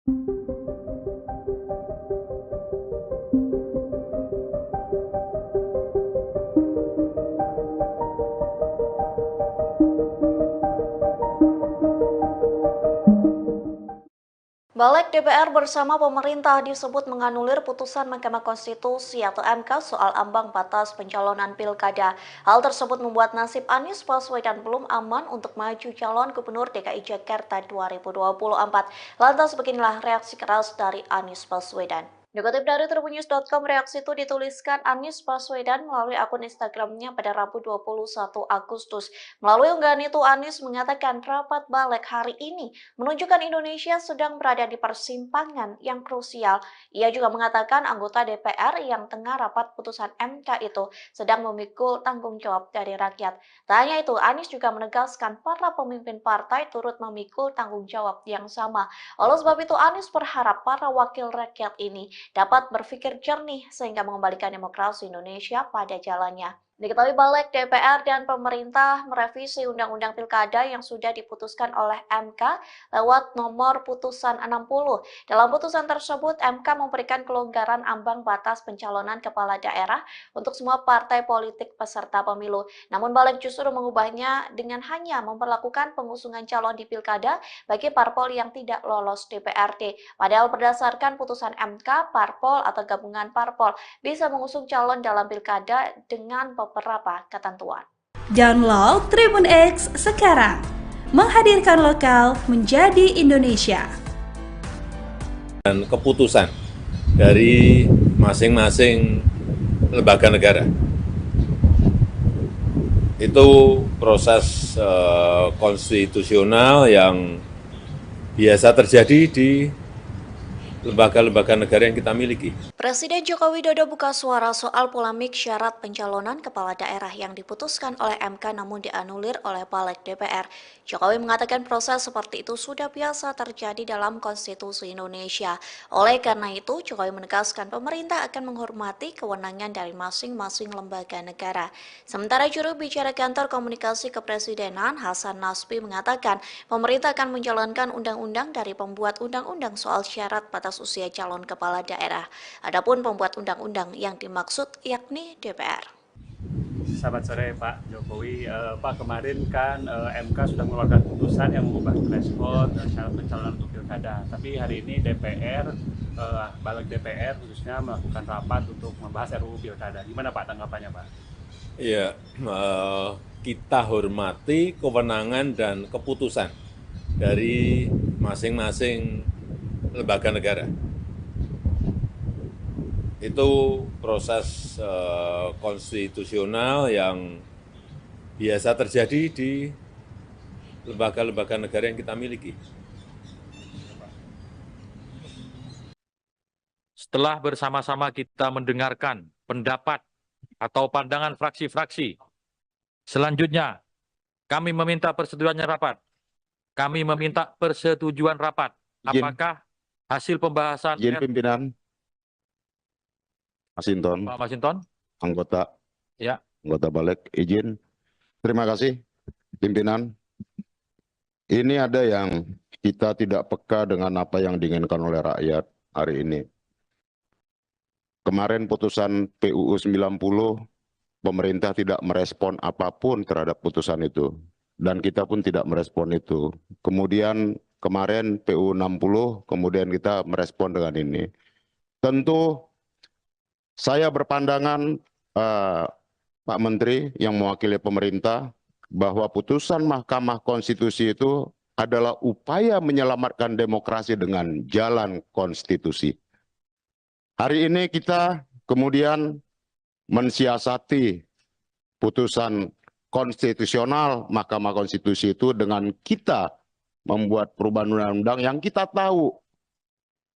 Balik DPR bersama pemerintah disebut menganulir putusan Mahkamah Konstitusi atau MK soal ambang batas pencalonan pilkada. Hal tersebut membuat nasib Anies Baswedan belum aman untuk maju calon Gubernur DKI Jakarta 2024. Lantas beginilah reaksi keras dari Anies Baswedan. Dikutip dari tribunnews.com, reaksi itu dituliskan Anies Baswedan melalui akun Instagramnya pada Rabu 21 Agustus. Melalui unggahan itu, Anies mengatakan rapat balik hari ini menunjukkan Indonesia sedang berada di persimpangan yang krusial. Ia juga mengatakan anggota DPR yang tengah rapat putusan MK itu sedang memikul tanggung jawab dari rakyat. Tak hanya itu, Anies juga menegaskan para pemimpin partai turut memikul tanggung jawab yang sama. Oleh sebab itu, Anies berharap para wakil rakyat ini dapat berpikir jernih sehingga mengembalikan demokrasi Indonesia pada jalannya. Diketahui balik DPR dan pemerintah merevisi Undang-Undang Pilkada yang sudah diputuskan oleh MK lewat nomor putusan 60. Dalam putusan tersebut, MK memberikan kelonggaran ambang batas pencalonan kepala daerah untuk semua partai politik peserta pemilu. Namun balik justru mengubahnya dengan hanya memperlakukan pengusungan calon di Pilkada bagi parpol yang tidak lolos DPRD. Padahal berdasarkan putusan MK, parpol atau gabungan parpol bisa mengusung calon dalam Pilkada dengan beberapa ketentuan. Download Tribun X sekarang, menghadirkan lokal menjadi Indonesia. Dan keputusan dari masing-masing lembaga negara. Itu proses konstitusional yang biasa terjadi di lembaga-lembaga negara yang kita miliki. Presiden Joko Widodo buka suara soal polemik syarat pencalonan kepala daerah yang diputuskan oleh MK namun dianulir oleh Balik DPR. Jokowi mengatakan proses seperti itu sudah biasa terjadi dalam konstitusi Indonesia. Oleh karena itu, Jokowi menegaskan pemerintah akan menghormati kewenangan dari masing-masing lembaga negara. Sementara juru bicara kantor komunikasi kepresidenan Hasan Nasbi mengatakan pemerintah akan menjalankan undang-undang dari pembuat undang-undang soal syarat batas usia calon kepala daerah. Adapun pembuat undang-undang yang dimaksud yakni DPR. Selamat sore Pak Jokowi. Pak, kemarin kan MK sudah mengeluarkan putusan yang mengubah threshold syarat pencalonan untuk pilkada. Tapi hari ini DPR, balik DPR khususnya melakukan rapat untuk membahas RUU pilkada. Gimana Pak tanggapannya Pak? Ya, kita hormati kewenangan dan keputusan dari masing-masing lembaga negara. Itu proses konstitusional yang biasa terjadi di lembaga-lembaga negara yang kita miliki. Setelah bersama-sama kita mendengarkan pendapat atau pandangan fraksi-fraksi, selanjutnya kami meminta persetujuannya rapat. Kami meminta persetujuan rapat. Apakah hasil pembahasan Izin pimpinan Masinton, Pak Masinton? anggota Balik, izin. Terima kasih, pimpinan. Ini ada yang kita tidak peka dengan apa yang diinginkan oleh rakyat hari ini. Kemarin putusan PUU 90 pemerintah tidak merespon apapun terhadap putusan itu. Dan kita pun tidak merespon itu. Kemudian kemarin PU 60, kemudian kita merespon dengan ini. Tentu saya berpandangan Pak Menteri yang mewakili pemerintah bahwa putusan Mahkamah Konstitusi itu adalah upaya menyelamatkan demokrasi dengan jalan konstitusi. Hari ini kita kemudian mensiasati putusan konstitusional Mahkamah Konstitusi itu dengan kita membuat perubahan undang-undang yang kita tahu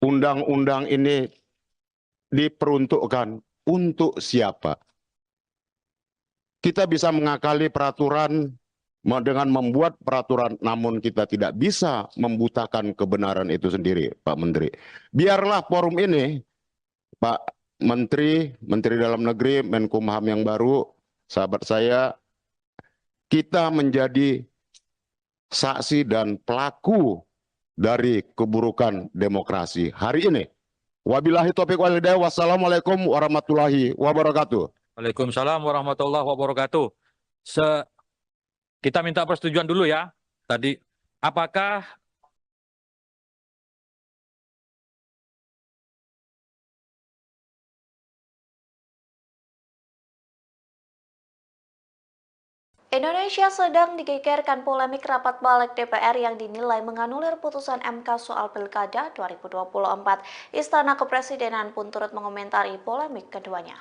undang-undang ini diperuntukkan untuk siapa. Kita bisa mengakali peraturan dengan membuat peraturan, namun kita tidak bisa membutakan kebenaran itu sendiri, Pak Menteri. Biarlah forum ini, Pak Menteri, Menteri Dalam Negeri, Menkumham yang baru, sahabat saya, kita menjadi saksi dan pelaku dari keburukan demokrasi hari ini. Wabillahi taufiq wal hidayah. Wassalamualaikum warahmatullahi wabarakatuh. Waalaikumsalam warahmatullahi wabarakatuh. Kita minta persetujuan dulu ya. Tadi, apakah Indonesia sedang digegerkan polemik rapat balik DPR yang dinilai menganulir putusan MK soal Pilkada 2024. Istana Kepresidenan pun turut mengomentari polemik keduanya.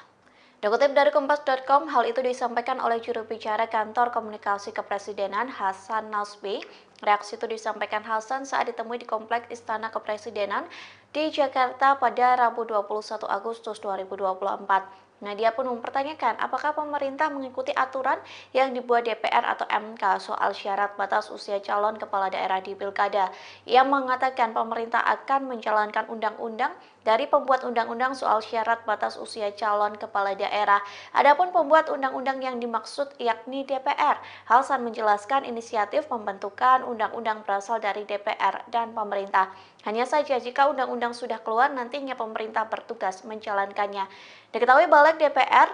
Dikutip dari Kompas.com, hal itu disampaikan oleh juru bicara Kantor Komunikasi Kepresidenan Hasan Nasbi. Reaksi itu disampaikan Hasan saat ditemui di Kompleks Istana Kepresidenan di Jakarta pada Rabu 21 Agustus 2024. Dia pun mempertanyakan apakah pemerintah mengikuti aturan yang dibuat DPR atau MK soal syarat batas usia calon kepala daerah di Pilkada. Ia mengatakan pemerintah akan menjalankan undang-undang dari pembuat undang-undang soal syarat batas usia calon kepala daerah. Adapun pembuat undang-undang yang dimaksud yakni DPR. Hasan menjelaskan inisiatif pembentukan undang-undang berasal dari DPR dan pemerintah. Hanya saja jika undang-undang sudah keluar, nantinya pemerintah bertugas menjalankannya. Diketahui Balik DPR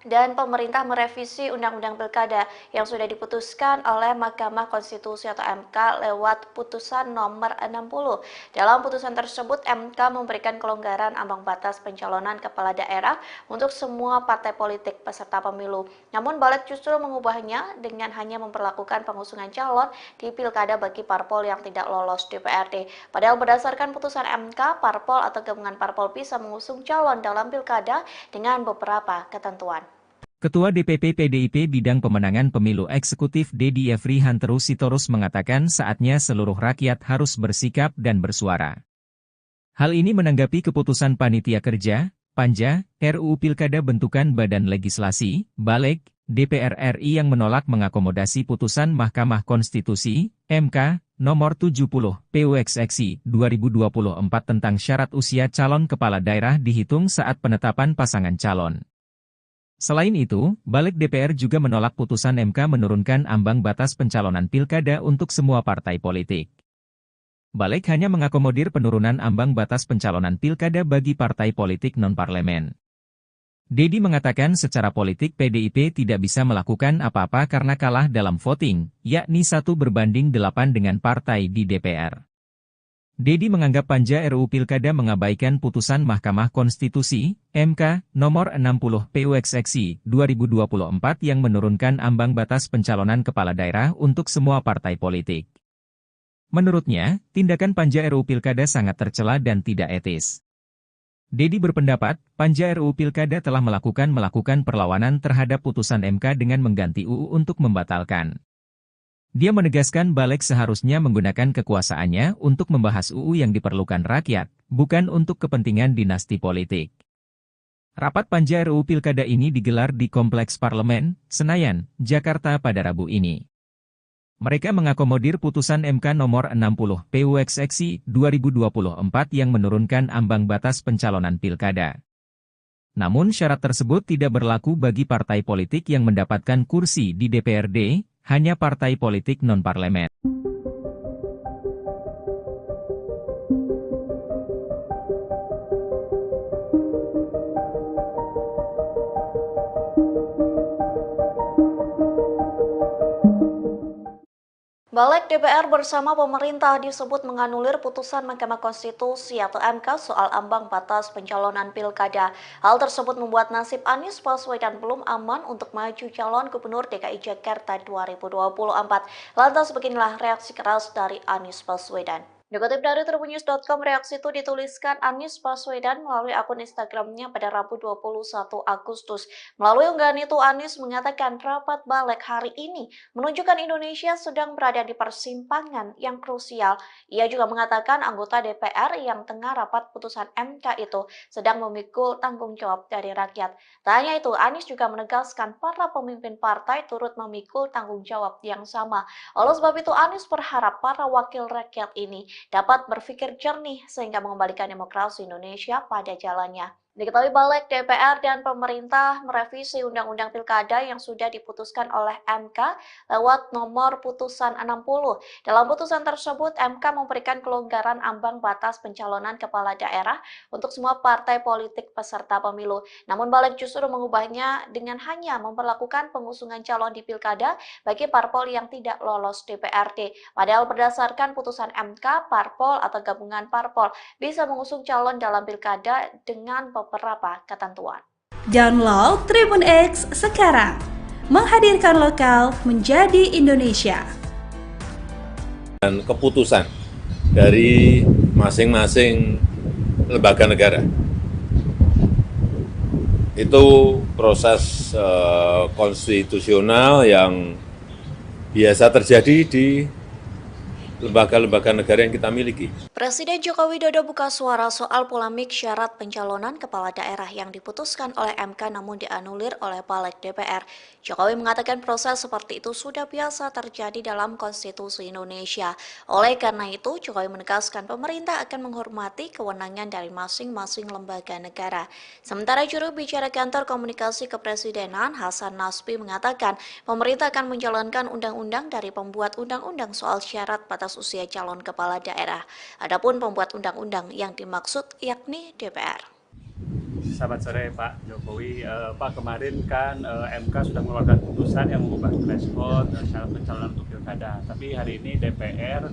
dan pemerintah merevisi Undang-Undang Pilkada yang sudah diputuskan oleh Mahkamah Konstitusi atau MK lewat putusan nomor 60. Dalam putusan tersebut, MK memberikan kelonggaran ambang batas pencalonan kepala daerah untuk semua partai politik peserta pemilu. Namun Balik justru mengubahnya dengan hanya memperlakukan pengusungan calon di Pilkada bagi parpol yang tidak lolos DPRD. Padahal berdasarkan putusan MK, parpol atau gabungan parpol bisa mengusung calon dalam Pilkada dengan beberapa ketentuan. Ketua DPP PDIP Bidang Pemenangan Pemilu Eksekutif Dedi Yefri Hanteru Sitorus mengatakan saatnya seluruh rakyat harus bersikap dan bersuara. Hal ini menanggapi keputusan Panitia Kerja, Panja, RUU Pilkada bentukan Badan Legislasi, Balik, DPR RI yang menolak mengakomodasi putusan Mahkamah Konstitusi, MK, nomor 70, PUXXI 2024 tentang syarat usia calon kepala daerah dihitung saat penetapan pasangan calon. Selain itu, Balik DPR juga menolak putusan MK menurunkan ambang batas pencalonan pilkada untuk semua partai politik. Balik hanya mengakomodir penurunan ambang batas pencalonan pilkada bagi partai politik non-parlemen. Dedi mengatakan secara politik PDIP tidak bisa melakukan apa-apa karena kalah dalam voting, yakni 1:8 dengan partai di DPR. Dedi menganggap Panja RUU Pilkada mengabaikan putusan Mahkamah Konstitusi, MK, nomor 60 PUXXI 2024 yang menurunkan ambang batas pencalonan kepala daerah untuk semua partai politik. Menurutnya, tindakan Panja RUU Pilkada sangat tercela dan tidak etis. Dedi berpendapat, Panja RUU Pilkada telah melakukan perlawanan terhadap putusan MK dengan mengganti UU untuk membatalkan. Dia menegaskan Balik seharusnya menggunakan kekuasaannya untuk membahas UU yang diperlukan rakyat, bukan untuk kepentingan dinasti politik. Rapat Panja RUU Pilkada ini digelar di Kompleks Parlemen, Senayan, Jakarta pada Rabu ini. Mereka mengakomodir putusan MK nomor 60 PUXXI 2024 yang menurunkan ambang batas pencalonan pilkada. Namun syarat tersebut tidak berlaku bagi partai politik yang mendapatkan kursi di DPRD, hanya partai politik non-parlemen. Balik DPR bersama pemerintah disebut menganulir putusan Mahkamah Konstitusi atau MK soal ambang batas pencalonan pilkada. Hal tersebut membuat nasib Anies Baswedan belum aman untuk maju calon gubernur DKI Jakarta 2024. Lantas beginilah reaksi keras dari Anies Baswedan. Dikutip dari tribunnews.com, reaksi itu dituliskan Anies Baswedan melalui akun Instagramnya pada Rabu 21 Agustus. Melalui unggahan itu, Anies mengatakan rapat balik hari ini menunjukkan Indonesia sedang berada di persimpangan yang krusial. Ia juga mengatakan anggota DPR yang tengah rapat putusan MK itu sedang memikul tanggung jawab dari rakyat. Tak hanya itu, Anies juga menegaskan para pemimpin partai turut memikul tanggung jawab yang sama. Oleh sebab itu, Anies berharap para wakil rakyat ini dapat berpikir jernih sehingga mengembalikan demokrasi Indonesia pada jalannya. Diketahui balik DPR dan pemerintah merevisi Undang-Undang Pilkada yang sudah diputuskan oleh MK lewat nomor putusan 60. Dalam putusan tersebut, MK memberikan kelonggaran ambang batas pencalonan kepala daerah untuk semua partai politik peserta pemilu. Namun balik justru mengubahnya dengan hanya memperlakukan pengusungan calon di Pilkada bagi parpol yang tidak lolos DPRD. Padahal berdasarkan putusan MK, parpol atau gabungan parpol bisa mengusung calon dalam Pilkada dengan beberapa ketentuan. Download Tribun X sekarang, menghadirkan lokal menjadi Indonesia. Dan keputusan dari masing-masing lembaga negara. Itu proses konstitusional yang biasa terjadi di lembaga-lembaga negara yang kita miliki. Presiden Joko Widodo buka suara soal polemik syarat pencalonan kepala daerah yang diputuskan oleh MK namun dianulir oleh Balik DPR. Jokowi mengatakan proses seperti itu sudah biasa terjadi dalam konstitusi Indonesia. Oleh karena itu, Jokowi menegaskan pemerintah akan menghormati kewenangan dari masing-masing lembaga negara. Sementara juru bicara kantor komunikasi kepresidenan Hasan Nasbi mengatakan pemerintah akan menjalankan undang-undang dari pembuat undang-undang soal syarat batas usia calon kepala daerah. Adapun pembuat undang-undang yang dimaksud yakni DPR. Selamat sore Pak Jokowi. Pak, kemarin kan MK sudah mengeluarkan putusan yang mengubah threshold syarat pencalonan untuk pilkada. Tapi hari ini DPR,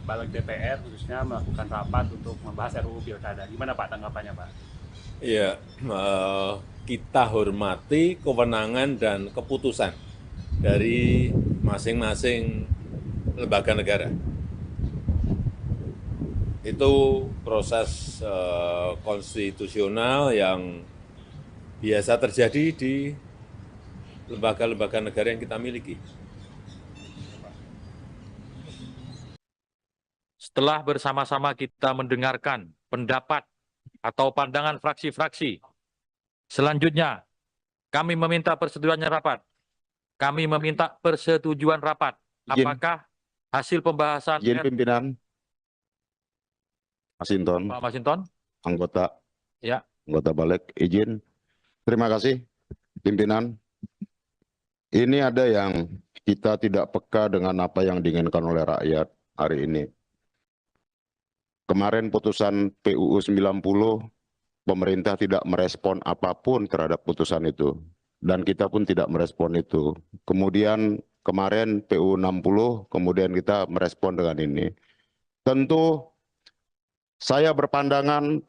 balik DPR khususnya melakukan rapat untuk membahas RUU pilkada. Gimana Pak tanggapannya Pak? Ya, kita hormati kewenangan dan keputusan dari masing-masing lembaga negara. Itu proses konstitusional yang biasa terjadi di lembaga-lembaga negara yang kita miliki. Setelah bersama-sama kita mendengarkan pendapat atau pandangan fraksi-fraksi, selanjutnya kami meminta persetujuannya rapat. Kami meminta persetujuan rapat. Apakah hasil pembahasan Izin pimpinan Masinton, Pak Masinton? anggota Balik, izin. Terima kasih, pimpinan. Ini ada yang kita tidak peka dengan apa yang diinginkan oleh rakyat hari ini. Kemarin putusan PUU 90, pemerintah tidak merespon apapun terhadap putusan itu. Dan kita pun tidak merespon itu. Kemudian kemarin PUU 60, kemudian kita merespon dengan ini. Tentu saya berpandangan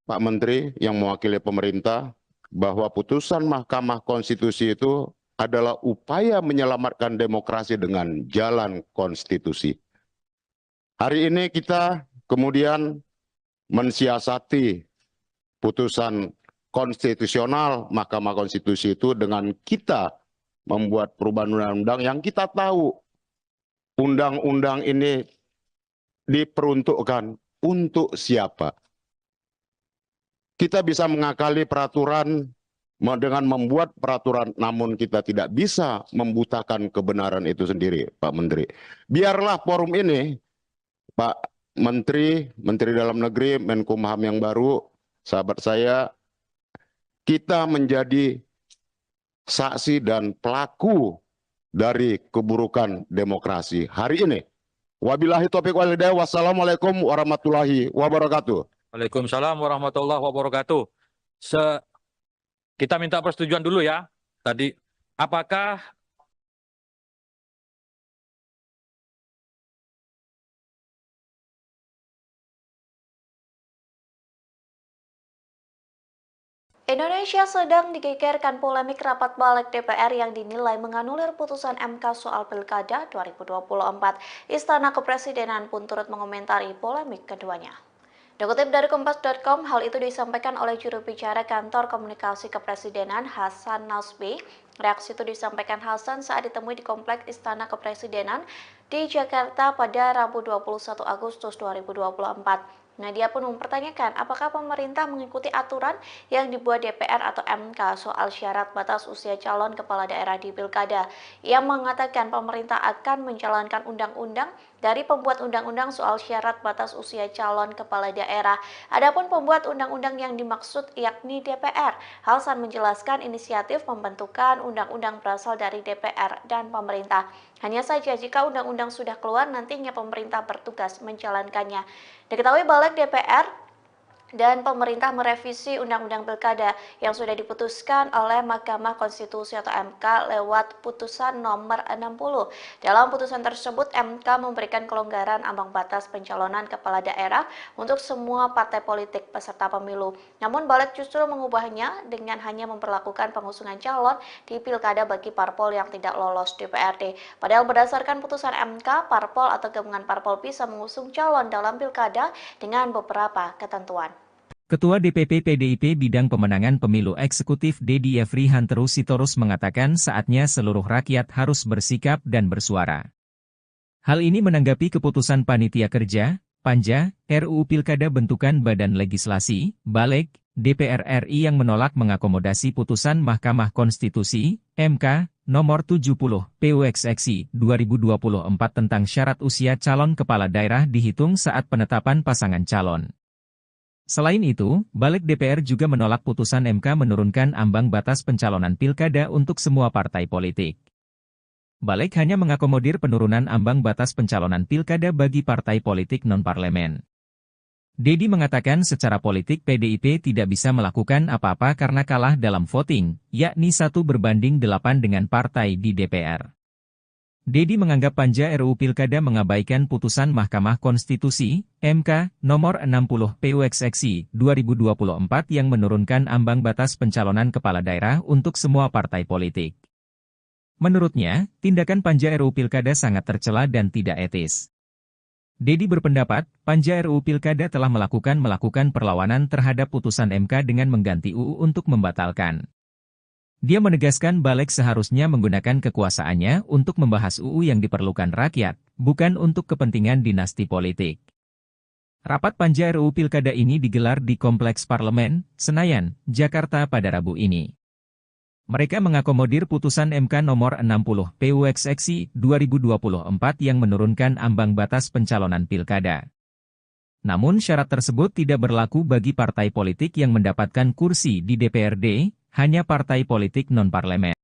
Pak Menteri yang mewakili pemerintah bahwa putusan Mahkamah Konstitusi itu adalah upaya menyelamatkan demokrasi dengan jalan konstitusi. Hari ini kita kemudian mensiasati putusan konstitusional Mahkamah Konstitusi itu dengan kita membuat perubahan undang-undang yang kita tahu undang-undang ini diperuntukkan untuk siapa. Kita bisa mengakali peraturan dengan membuat peraturan, namun kita tidak bisa membutakan kebenaran itu sendiri, Pak Menteri. Biarlah forum ini, Pak Menteri, Menteri Dalam Negeri, Menkumham yang baru, sahabat saya, kita menjadi saksi dan pelaku dari keburukan demokrasi hari ini. Wabillahi taufiq wal hidayah. Wassalamualaikum warahmatullahi wabarakatuh. Waalaikumsalam warahmatullahi wabarakatuh. Kita minta persetujuan dulu ya. Tadi, apakah Indonesia sedang digegerkan polemik rapat balik DPR yang dinilai menganulir putusan MK soal Pilkada 2024. Istana Kepresidenan pun turut mengomentari polemik keduanya. Dikutip dari Kompas.com, hal itu disampaikan oleh juru bicara Kantor Komunikasi Kepresidenan Hasan Nasbi. Reaksi itu disampaikan Hasan saat ditemui di Kompleks Istana Kepresidenan di Jakarta pada Rabu 21 Agustus 2024. Dia pun mempertanyakan apakah pemerintah mengikuti aturan yang dibuat DPR atau MK soal syarat batas usia calon kepala daerah di Pilkada. Ia mengatakan pemerintah akan menjalankan undang-undang dari pembuat undang-undang soal syarat batas usia calon kepala daerah. Adapun pembuat undang-undang yang dimaksud yakni DPR. Hasan menjelaskan inisiatif pembentukan undang-undang berasal dari DPR dan pemerintah. Hanya saja jika undang-undang sudah keluar, nantinya pemerintah bertugas menjalankannya. Diketahui Balik DPR dan pemerintah merevisi Undang-Undang Pilkada yang sudah diputuskan oleh Mahkamah Konstitusi atau MK lewat putusan nomor 60. Dalam putusan tersebut, MK memberikan kelonggaran ambang batas pencalonan kepala daerah untuk semua partai politik peserta pemilu. Namun Balik justru mengubahnya dengan hanya memperlakukan pengusungan calon di Pilkada bagi parpol yang tidak lolos DPRD. Padahal berdasarkan putusan MK, parpol atau gabungan parpol bisa mengusung calon dalam Pilkada dengan beberapa ketentuan. Ketua DPP PDIP Bidang Pemenangan Pemilu Eksekutif Dedi Yefri Hanteru Sitorus mengatakan saatnya seluruh rakyat harus bersikap dan bersuara. Hal ini menanggapi keputusan Panitia Kerja, Panja, RUU Pilkada bentukan Badan Legislasi, Balik, DPR RI yang menolak mengakomodasi putusan Mahkamah Konstitusi, MK, nomor 70, PUXXI 2024 tentang syarat usia calon kepala daerah dihitung saat penetapan pasangan calon. Selain itu, Balik DPR juga menolak putusan MK menurunkan ambang batas pencalonan pilkada untuk semua partai politik. Balik hanya mengakomodir penurunan ambang batas pencalonan pilkada bagi partai politik non-parlemen. Dedi mengatakan secara politik PDIP tidak bisa melakukan apa-apa karena kalah dalam voting, yakni 1 berbanding 8 dengan partai di DPR. Dedi menganggap Panja RUU Pilkada mengabaikan putusan Mahkamah Konstitusi, MK, nomor 60 PUXXI 2024 yang menurunkan ambang batas pencalonan kepala daerah untuk semua partai politik. Menurutnya, tindakan Panja RUU Pilkada sangat tercela dan tidak etis. Dedi berpendapat, Panja RUU Pilkada telah melakukan perlawanan terhadap putusan MK dengan mengganti UU untuk membatalkan. Dia menegaskan Balik seharusnya menggunakan kekuasaannya untuk membahas UU yang diperlukan rakyat, bukan untuk kepentingan dinasti politik. Rapat Panja RUU Pilkada ini digelar di Kompleks Parlemen, Senayan, Jakarta pada Rabu ini. Mereka mengakomodir putusan MK nomor 60 PUXXI 2024 yang menurunkan ambang batas pencalonan pilkada. Namun syarat tersebut tidak berlaku bagi partai politik yang mendapatkan kursi di DPRD, hanya partai politik non-parlemen.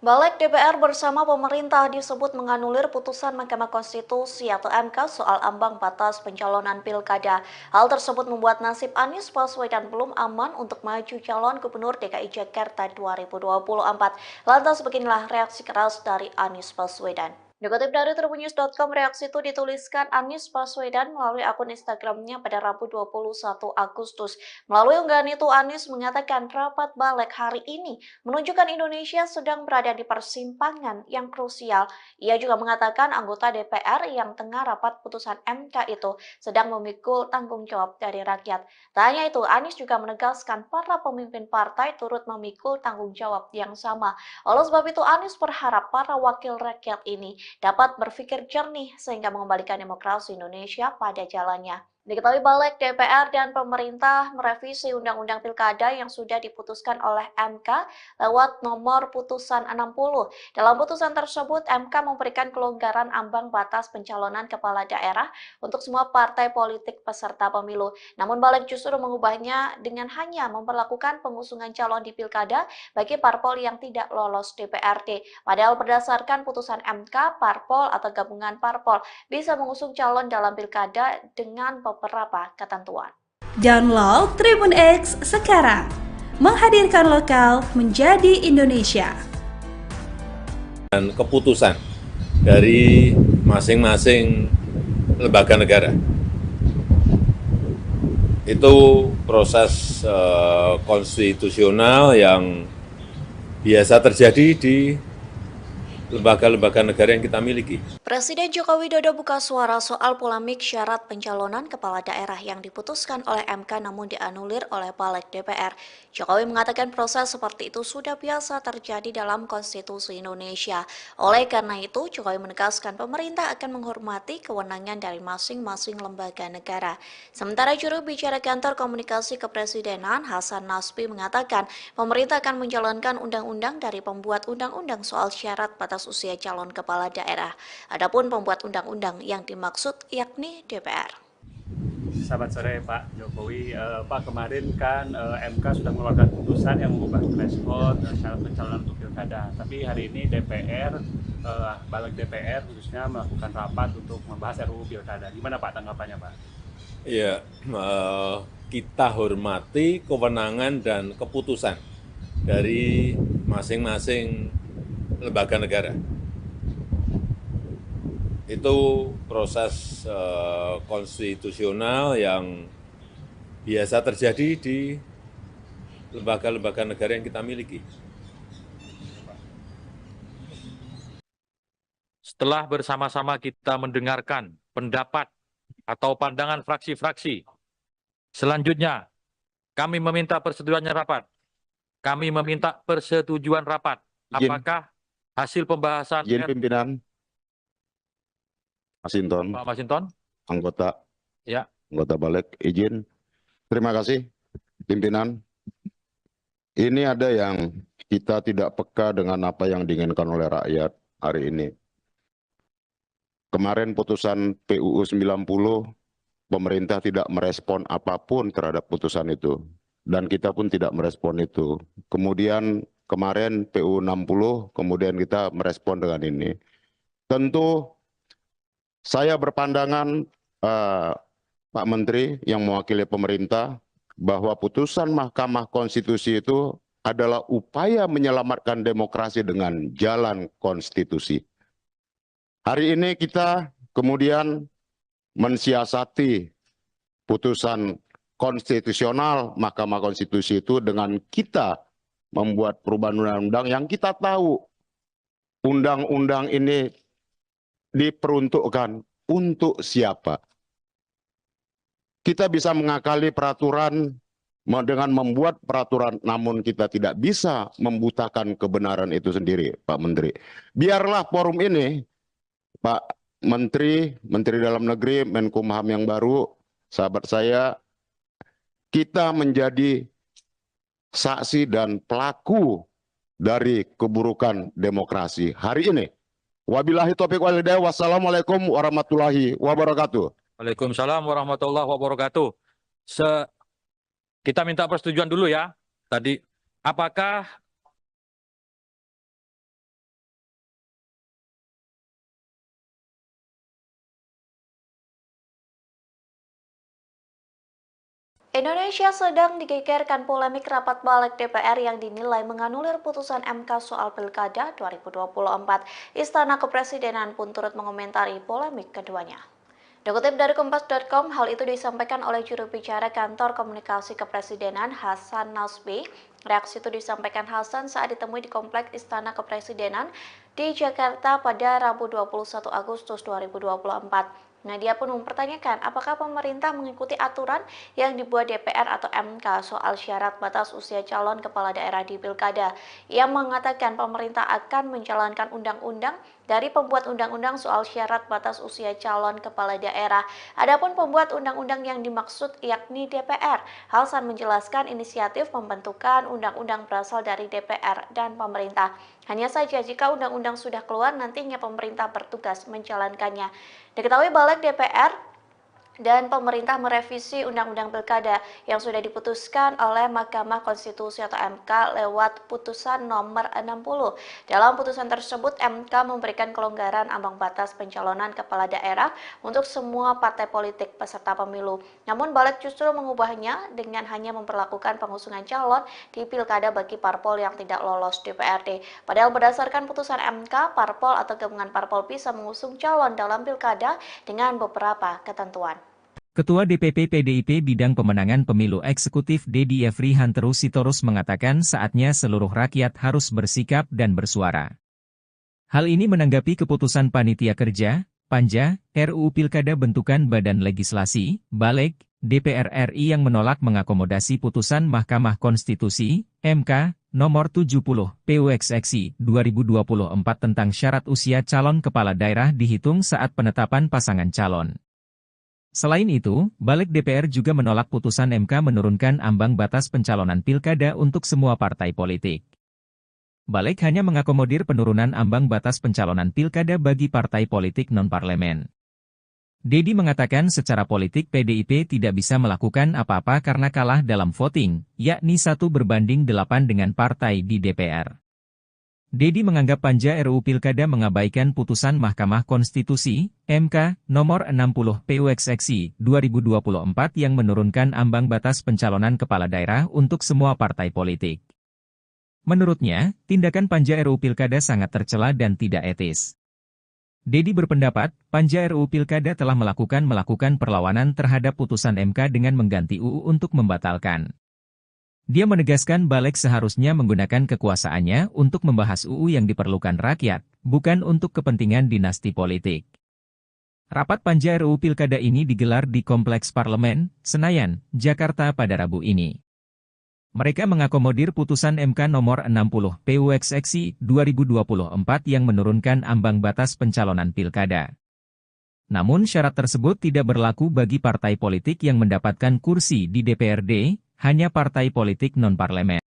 Balik DPR bersama pemerintah disebut menganulir putusan Mahkamah Konstitusi atau MK soal ambang batas pencalonan pilkada. Hal tersebut membuat nasib Anies Baswedan belum aman untuk maju calon Gubernur DKI Jakarta 2024. Lantas beginilah reaksi keras dari Anies Baswedan. Dikutip dari tribunnews.com, reaksi itu dituliskan Anies Baswedan melalui akun Instagramnya pada Rabu 21 Agustus. Melalui unggahan itu, Anies mengatakan rapat Balik hari ini menunjukkan Indonesia sedang berada di persimpangan yang krusial. Ia juga mengatakan anggota DPR yang tengah rapat putusan MK itu sedang memikul tanggung jawab dari rakyat. Tak hanya itu, Anies juga menegaskan para pemimpin partai turut memikul tanggung jawab yang sama. Oleh sebab itu, Anies berharap para wakil rakyat ini dapat berpikir jernih sehingga mengembalikan demokrasi Indonesia pada jalannya. Diketahui Balik DPR dan pemerintah merevisi Undang-Undang Pilkada yang sudah diputuskan oleh MK lewat nomor putusan 60. Dalam putusan tersebut, MK memberikan kelonggaran ambang batas pencalonan kepala daerah untuk semua partai politik peserta pemilu. Namun Balik justru mengubahnya dengan hanya memperlakukan pengusungan calon di Pilkada bagi parpol yang tidak lolos DPRD. Padahal berdasarkan putusan MK, parpol atau gabungan parpol bisa mengusung calon dalam Pilkada dengan beberapa ketentuan. Download Tribun X sekarang, menghadirkan lokal menjadi Indonesia. Dan keputusan dari masing-masing lembaga negara. Itu proses konstitusional yang biasa terjadi di lembaga-lembaga negara yang kita miliki. Presiden Joko Widodo buka suara soal polemik syarat pencalonan kepala daerah yang diputuskan oleh MK namun dianulir oleh Balik DPR. Jokowi mengatakan proses seperti itu sudah biasa terjadi dalam konstitusi Indonesia. Oleh karena itu, Jokowi menegaskan pemerintah akan menghormati kewenangan dari masing-masing lembaga negara. Sementara juru bicara kantor komunikasi kepresidenan Hasan Nasbi mengatakan pemerintah akan menjalankan undang-undang dari pembuat undang-undang soal syarat batas usia calon kepala daerah. Adapun pembuat undang-undang yang dimaksud yakni DPR. Selamat sore Pak Jokowi. Pak, kemarin kan MK sudah mengeluarkan putusan yang mengubah threshold syarat pencalonan untuk pilkada. Tapi hari ini DPR, Balik DPR khususnya melakukan rapat untuk membahas RUU pilkada. Gimana Pak tanggapannya Pak? Ya, kita hormati kewenangan dan keputusan dari masing-masing lembaga negara. Itu proses konstitusional yang biasa terjadi di lembaga-lembaga negara yang kita miliki. Setelah bersama-sama kita mendengarkan pendapat atau pandangan fraksi-fraksi, selanjutnya kami meminta persetujuannya rapat. Kami meminta persetujuan rapat. Apakah hasil pembahasan Izin pimpinan, Masinton, Pak Masinton? anggota Ya. Balik, izin. Terima kasih, pimpinan. Ini ada yang kita tidak peka dengan apa yang diinginkan oleh rakyat hari ini. Kemarin putusan PUU 90, pemerintah tidak merespon apapun terhadap putusan itu. Dan kita pun tidak merespon itu. Kemudian kemarin PUU 60, kemudian kita merespon dengan ini. Tentu saya berpandangan Pak Menteri yang mewakili pemerintah bahwa putusan Mahkamah Konstitusi itu adalah upaya menyelamatkan demokrasi dengan jalan konstitusi. Hari ini kita kemudian mensiasati putusan konstitusional Mahkamah Konstitusi itu dengan kita membuat perubahan undang-undang yang kita tahu undang-undang ini diperuntukkan untuk siapa. Kita bisa mengakali peraturan dengan membuat peraturan, namun kita tidak bisa membutakan kebenaran itu sendiri, Pak Menteri. Biarlah forum ini, Pak Menteri, Menteri Dalam Negeri, Menkumham yang baru, sahabat saya, kita menjadi saksi dan pelaku dari keburukan demokrasi hari ini. Wabillahi taufiq wal hidayah. Wassalamualaikum warahmatullahi wabarakatuh. Waalaikumsalam warahmatullahi wabarakatuh. Kita minta persetujuan dulu ya. Tadi, apakah Indonesia sedang digegerkan polemik rapat Balik DPR yang dinilai menganulir putusan MK soal Pilkada 2024. Istana Kepresidenan pun turut mengomentari polemik keduanya. Dikutip dari Kompas.com, hal itu disampaikan oleh juru bicara kantor komunikasi kepresidenan Hasan Nasbi. Reaksi itu disampaikan Hasan saat ditemui di Kompleks Istana Kepresidenan di Jakarta pada Rabu 21 Agustus 2024. Dia pun mempertanyakan apakah pemerintah mengikuti aturan yang dibuat DPR atau MK soal syarat batas usia calon kepala daerah di Pilkada. Ia mengatakan pemerintah akan menjalankan undang-undang dari pembuat undang-undang soal syarat batas usia calon kepala daerah. Adapun pembuat undang-undang yang dimaksud yakni DPR. Hasan menjelaskan inisiatif pembentukan undang-undang berasal dari DPR dan pemerintah. Hanya saja jika undang-undang sudah keluar, nantinya pemerintah bertugas menjalankannya. Diketahui Balik DPR dan pemerintah merevisi Undang-Undang Pilkada yang sudah diputuskan oleh Mahkamah Konstitusi atau MK lewat putusan nomor 60. Dalam putusan tersebut, MK memberikan kelonggaran ambang batas pencalonan kepala daerah untuk semua partai politik peserta pemilu. Namun balik justru mengubahnya dengan hanya memperlakukan pengusungan calon di Pilkada bagi parpol yang tidak lolos DPRD. Padahal berdasarkan putusan MK, parpol atau gabungan parpol bisa mengusung calon dalam Pilkada dengan beberapa ketentuan. Ketua DPP PDIP Bidang Pemenangan Pemilu Eksekutif Dedi Efri Hanteru Sitorus mengatakan saatnya seluruh rakyat harus bersikap dan bersuara. Hal ini menanggapi keputusan Panitia Kerja, Panja, RUU Pilkada bentukan Badan Legislasi, Baleg, DPR RI yang menolak mengakomodasi putusan Mahkamah Konstitusi, MK, nomor 70, PUXXI 2024 tentang syarat usia calon kepala daerah dihitung saat penetapan pasangan calon. Selain itu, Balik DPR juga menolak putusan MK menurunkan ambang batas pencalonan pilkada untuk semua partai politik. Balik hanya mengakomodir penurunan ambang batas pencalonan pilkada bagi partai politik non-parlemen. Dedi mengatakan secara politik PDIP tidak bisa melakukan apa-apa karena kalah dalam voting, yakni 1/8 dengan partai di DPR. Dedi menganggap Panja RUU Pilkada mengabaikan putusan Mahkamah Konstitusi, MK, nomor 60 PUXXI 2024 yang menurunkan ambang batas pencalonan kepala daerah untuk semua partai politik. Menurutnya, tindakan Panja RUU Pilkada sangat tercela dan tidak etis. Dedi berpendapat, Panja RUU Pilkada telah melakukan perlawanan terhadap putusan MK dengan mengganti UU untuk membatalkan. Dia menegaskan Balik seharusnya menggunakan kekuasaannya untuk membahas UU yang diperlukan rakyat, bukan untuk kepentingan dinasti politik. Rapat Panja RUU Pilkada ini digelar di Kompleks Parlemen, Senayan, Jakarta pada Rabu ini. Mereka mengakomodir putusan MK nomor 60 PUXXI 2024 yang menurunkan ambang batas pencalonan pilkada. Namun syarat tersebut tidak berlaku bagi partai politik yang mendapatkan kursi di DPRD, hanya partai politik non-parlemen.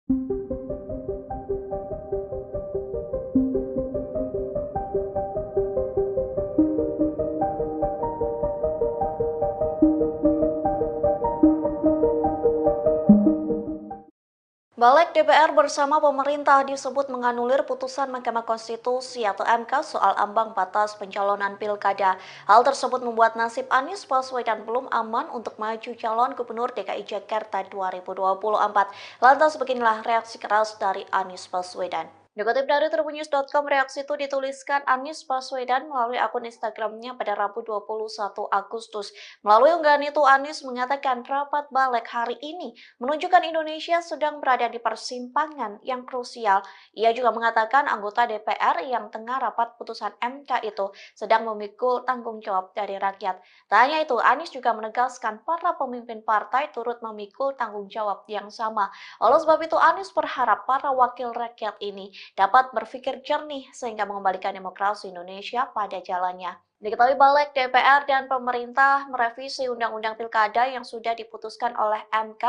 Balik DPR bersama pemerintah disebut menganulir putusan Mahkamah Konstitusi atau MK soal ambang batas pencalonan pilkada. Hal tersebut membuat nasib Anies Baswedan belum aman untuk maju calon Gubernur DKI Jakarta 2024. Lantas beginilah reaksi keras dari Anies Baswedan. Dikutip dari tribunnews.com, reaksi itu dituliskan Anies Baswedan melalui akun Instagramnya pada Rabu 21 Agustus. Melalui unggahan itu, Anies mengatakan rapat Balik hari ini menunjukkan Indonesia sedang berada di persimpangan yang krusial. Ia juga mengatakan anggota DPR yang tengah rapat putusan MK itu sedang memikul tanggung jawab dari rakyat. Tak hanya itu, Anies juga menegaskan para pemimpin partai turut memikul tanggung jawab yang sama. Oleh sebab itu, Anies berharap para wakil rakyat ini dapat berpikir jernih sehingga mengembalikan demokrasi Indonesia pada jalannya. Diketahui Balik DPR dan pemerintah merevisi Undang-Undang Pilkada yang sudah diputuskan oleh MK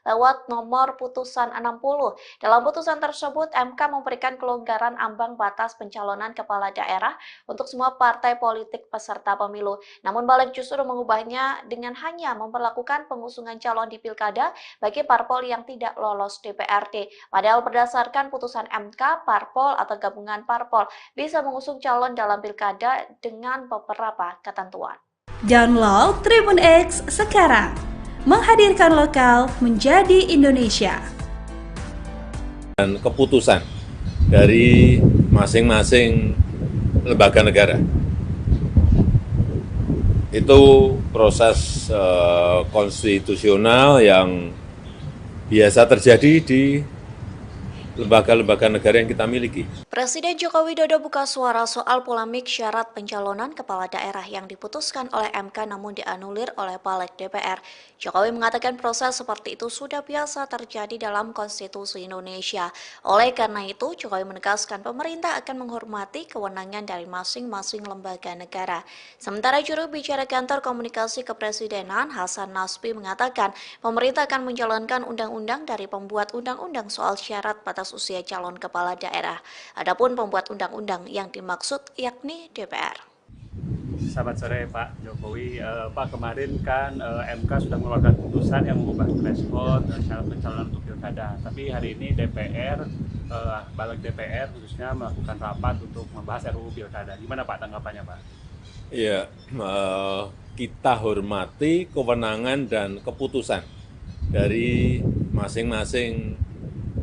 lewat nomor putusan 60. Dalam putusan tersebut, MK memberikan kelonggaran ambang batas pencalonan kepala daerah untuk semua partai politik peserta pemilu. Namun Balik justru mengubahnya dengan hanya memperlakukan pengusungan calon di Pilkada bagi parpol yang tidak lolos DPRD. Padahal berdasarkan putusan MK, parpol atau gabungan parpol bisa mengusung calon dalam Pilkada dengan beberapa ketentuan. Download Tribun X sekarang, menghadirkan lokal menjadi Indonesia. Dan keputusan dari masing-masing lembaga negara. Itu proses konstitusional yang biasa terjadi di lembaga-lembaga negara yang kita miliki. Presiden Joko Widodo buka suara soal polemik syarat pencalonan kepala daerah yang diputuskan oleh MK namun dianulir oleh Balik DPR. Jokowi mengatakan proses seperti itu sudah biasa terjadi dalam konstitusi Indonesia. Oleh karena itu, Jokowi menegaskan pemerintah akan menghormati kewenangan dari masing-masing lembaga negara. Sementara juru bicara kantor komunikasi kepresidenan Hasan Nasbi mengatakan pemerintah akan menjalankan undang-undang dari pembuat undang-undang soal syarat batas usia calon kepala daerah. Adapun pembuat undang-undang yang dimaksud yakni DPR. Selamat sore Pak Jokowi. Pak, kemarin kan MK sudah mengeluarkan putusan yang mengubah threshold syarat pencalonan untuk pilkada. Tapi hari ini DPR, balik DPR khususnya melakukan rapat untuk membahas RUU pilkada. Gimana Pak tanggapannya Pak? Ya, kita hormati kewenangan dan keputusan dari masing-masing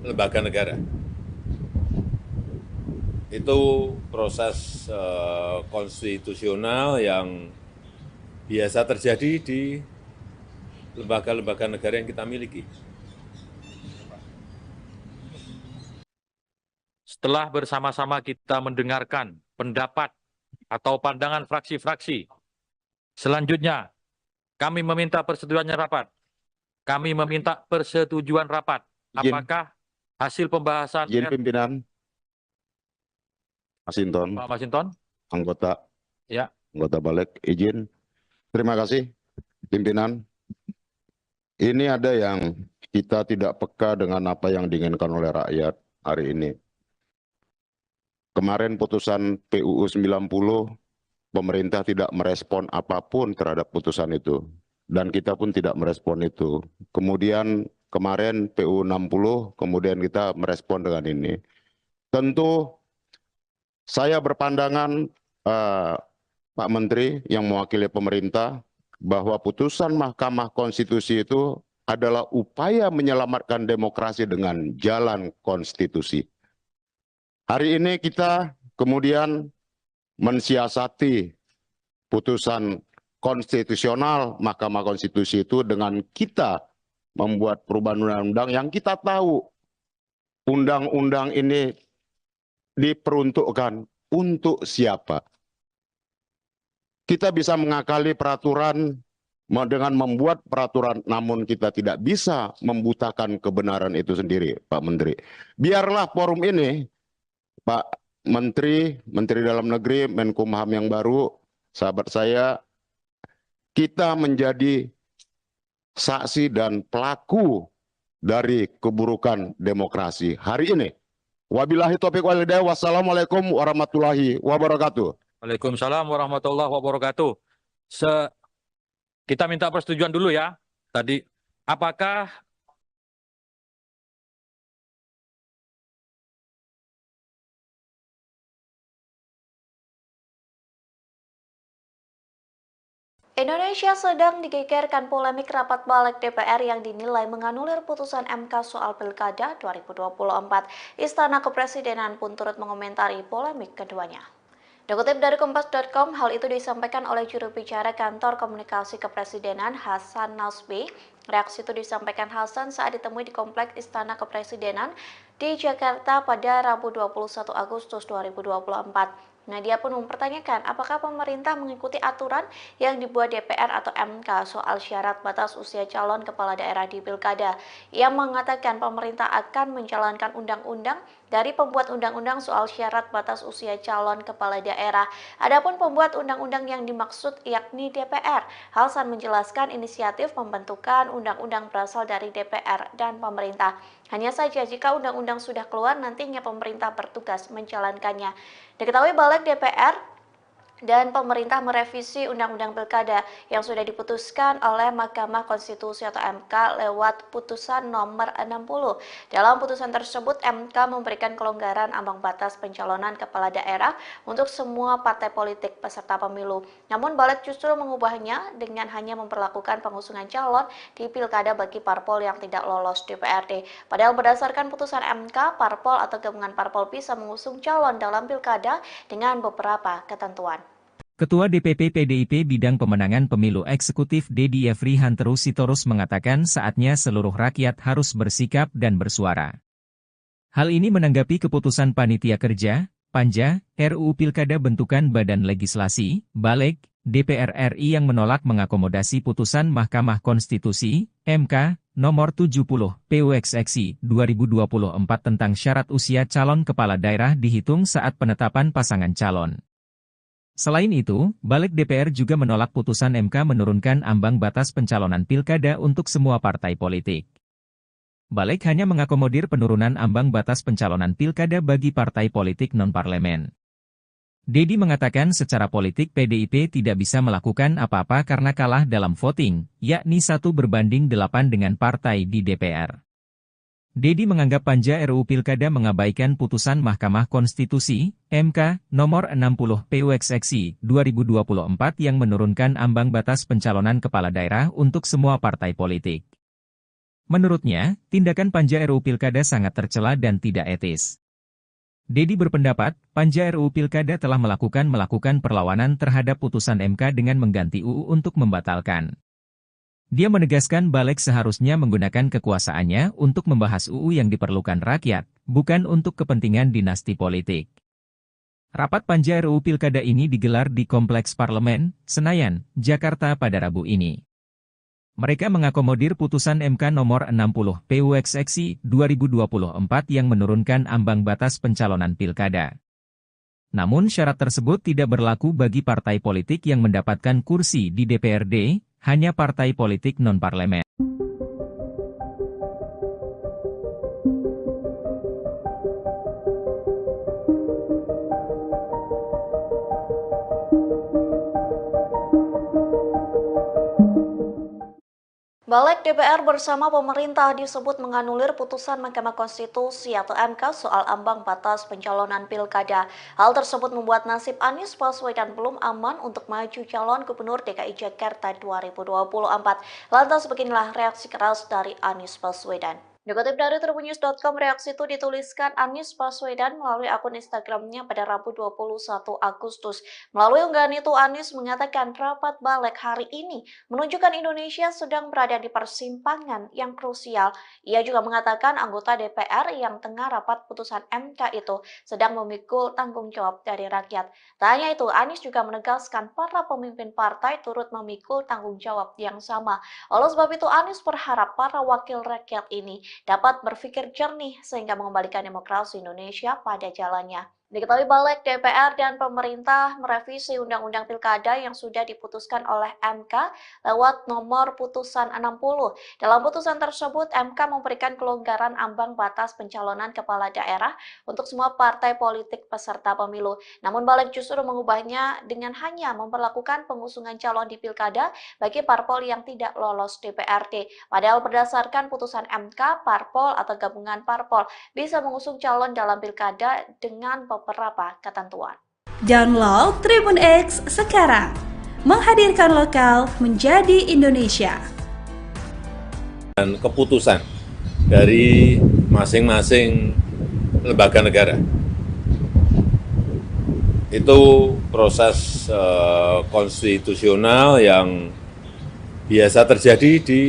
lembaga negara. Itu proses konstitusional yang biasa terjadi di lembaga-lembaga negara yang kita miliki. Setelah bersama-sama kita mendengarkan pendapat atau pandangan fraksi-fraksi, selanjutnya kami meminta persetujuannya rapat. Kami meminta persetujuan rapat. Apakah hasil pembahasan Izin pimpinan. Masinton, Pak Masinton? anggota Ya. anggota balik, izin. Terima kasih, pimpinan. Ini ada yang kita tidak peka dengan apa yang diinginkan oleh rakyat hari ini. Kemarin putusan PUU 90, pemerintah tidak merespon apapun terhadap putusan itu. Dan kita pun tidak merespon itu. Kemudian kemarin PUU 60, kemudian kita merespon dengan ini. Tentu saya berpandangan, Pak Menteri yang mewakili pemerintah, bahwa putusan Mahkamah Konstitusi itu adalah upaya menyelamatkan demokrasi dengan jalan konstitusi. Hari ini kita kemudian mensiasati putusan konstitusional Mahkamah Konstitusi itu dengan kita membuat perubahan undang-undang yang kita tahu undang-undang ini diperuntukkan untuk siapa. Kita bisa mengakali peraturan dengan membuat peraturan, namun kita tidak bisa membutakan kebenaran itu sendiri, Pak Menteri. Biarlah forum ini, Pak Menteri, Menteri Dalam Negeri, Menkumham yang baru, sahabat saya, kita menjadi saksi dan pelaku dari keburukan demokrasi hari ini. Wabillahi taufiq wal hidayah. Wassalamualaikum warahmatullahi wabarakatuh. Waalaikumsalam warahmatullahi wabarakatuh. Kita minta persetujuan dulu ya. Tadi, apakah Indonesia sedang digegerkan polemik rapat balik DPR yang dinilai menganulir putusan MK soal Pilkada 2024. Istana Kepresidenan pun turut mengomentari polemik keduanya. Dikutip dari Kompas.com, hal itu disampaikan oleh juru bicara Kantor Komunikasi Kepresidenan Hasan Nasbi. Reaksi itu disampaikan Hasan saat ditemui di Kompleks Istana Kepresidenan di Jakarta pada Rabu 21 Agustus 2024. Nah, dia pun mempertanyakan apakah pemerintah mengikuti aturan yang dibuat DPR atau MK soal syarat batas usia calon kepala daerah di Pilkada. Ia mengatakan pemerintah akan menjalankan undang-undang dari pembuat undang-undang soal syarat batas usia calon kepala daerah. Adapun pembuat undang-undang yang dimaksud yakni DPR. Hasan menjelaskan inisiatif pembentukan undang-undang berasal dari DPR dan pemerintah. Hanya saja jika undang-undang sudah keluar, nantinya pemerintah bertugas menjalankannya. Diketahui balik DPR dan pemerintah merevisi Undang-Undang Pilkada yang sudah diputuskan oleh Mahkamah Konstitusi atau MK lewat putusan nomor 60. Dalam putusan tersebut, MK memberikan kelonggaran ambang batas pencalonan kepala daerah untuk semua partai politik peserta pemilu. Namun balik justru mengubahnya dengan hanya memperlakukan pengusungan calon di Pilkada bagi parpol yang tidak lolos DPRD. Padahal berdasarkan putusan MK, parpol atau gabungan parpol bisa mengusung calon dalam Pilkada dengan beberapa ketentuan. Ketua DPP PDIP Bidang Pemenangan Pemilu Eksekutif Dedi Yefri Hanteru Sitorus mengatakan saatnya seluruh rakyat harus bersikap dan bersuara. Hal ini menanggapi keputusan Panitia Kerja, Panja, RUU Pilkada bentukan Badan Legislasi, Balik, DPR RI yang menolak mengakomodasi putusan Mahkamah Konstitusi, MK, nomor 70, PUXXI 2024 tentang syarat usia calon kepala daerah dihitung saat penetapan pasangan calon. Selain itu, Balik DPR juga menolak putusan MK menurunkan ambang batas pencalonan pilkada untuk semua partai politik. Balik hanya mengakomodir penurunan ambang batas pencalonan pilkada bagi partai politik non-parlemen. Dedi mengatakan secara politik PDIP tidak bisa melakukan apa-apa karena kalah dalam voting, yakni 1:8 dengan partai di DPR. Dedi menganggap panja RUU Pilkada mengabaikan putusan Mahkamah Konstitusi, MK, nomor 60 PUXXI 2024 yang menurunkan ambang batas pencalonan kepala daerah untuk semua partai politik. Menurutnya, tindakan panja RUU Pilkada sangat tercela dan tidak etis. Dedi berpendapat, panja RUU Pilkada telah melakukan perlawanan terhadap putusan MK dengan mengganti UU untuk membatalkan. Dia menegaskan balik seharusnya menggunakan kekuasaannya untuk membahas UU yang diperlukan rakyat, bukan untuk kepentingan dinasti politik. Rapat panja RUU Pilkada ini digelar di Kompleks Parlemen, Senayan, Jakarta pada Rabu ini. Mereka mengakomodir putusan MK nomor 60 PUXXI 2024 yang menurunkan ambang batas pencalonan pilkada. Namun syarat tersebut tidak berlaku bagi partai politik yang mendapatkan kursi di DPRD, hanya partai politik non-parlemen. Balik DPR bersama pemerintah disebut menganulir putusan Mahkamah Konstitusi atau MK soal ambang batas pencalonan pilkada. Hal tersebut membuat nasib Anies Baswedan belum aman untuk maju calon Gubernur DKI Jakarta 2024. Lantas beginilah reaksi keras dari Anies Baswedan. Dikutip dari tribunnews.com, reaksi itu dituliskan Anies Baswedan melalui akun Instagramnya pada Rabu 21 Agustus. Melalui unggahan itu, Anies mengatakan rapat balik hari ini menunjukkan Indonesia sedang berada di persimpangan yang krusial. Ia juga mengatakan anggota DPR yang tengah rapat putusan MK itu sedang memikul tanggung jawab dari rakyat. Tak hanya itu, Anies juga menegaskan para pemimpin partai turut memikul tanggung jawab yang sama. Oleh sebab itu, Anies berharap para wakil rakyat ini dapat berpikir jernih sehingga mengembalikan demokrasi Indonesia pada jalannya. Diketahui balik DPR dan pemerintah merevisi Undang-Undang Pilkada yang sudah diputuskan oleh MK lewat nomor putusan 60. Dalam putusan tersebut, MK memberikan kelonggaran ambang batas pencalonan kepala daerah untuk semua partai politik peserta pemilu. Namun balik justru mengubahnya dengan hanya memperlakukan pengusungan calon di Pilkada bagi parpol yang tidak lolos DPRD. Padahal berdasarkan putusan MK, parpol atau gabungan parpol bisa mengusung calon dalam Pilkada dengan beberapa ketentuan. Download Tribun X sekarang, menghadirkan lokal menjadi Indonesia. Dan keputusan dari masing-masing lembaga negara. Itu proses konstitusional yang biasa terjadi di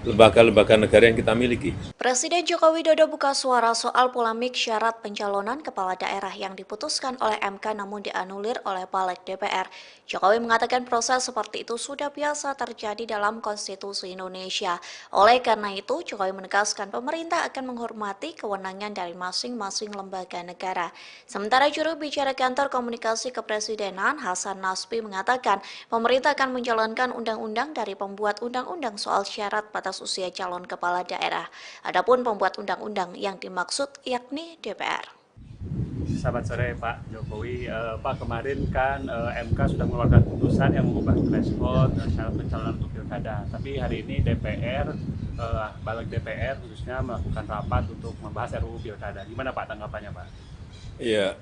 lembaga-lembaga negara yang kita miliki. Presiden Joko Widodo buka suara soal polemik syarat pencalonan kepala daerah yang diputuskan oleh MK namun dianulir oleh balik DPR. Jokowi mengatakan proses seperti itu sudah biasa terjadi dalam konstitusi Indonesia. Oleh karena itu, Jokowi menegaskan pemerintah akan menghormati kewenangan dari masing-masing lembaga negara. Sementara juru bicara kantor komunikasi kepresidenan Hasan Nasbi mengatakan pemerintah akan menjalankan undang-undang dari pembuat undang-undang soal syarat batas usia calon kepala daerah. Adapun pembuat undang-undang yang dimaksud yakni DPR. Selamat sore Pak Jokowi. Pak, kemarin kan MK sudah mengeluarkan putusan yang mengubah threshold syarat pencalonan untuk pilkada. Tapi hari ini DPR, balik DPR khususnya melakukan rapat untuk membahas RUU pilkada. Gimana Pak tanggapannya Pak? Iya,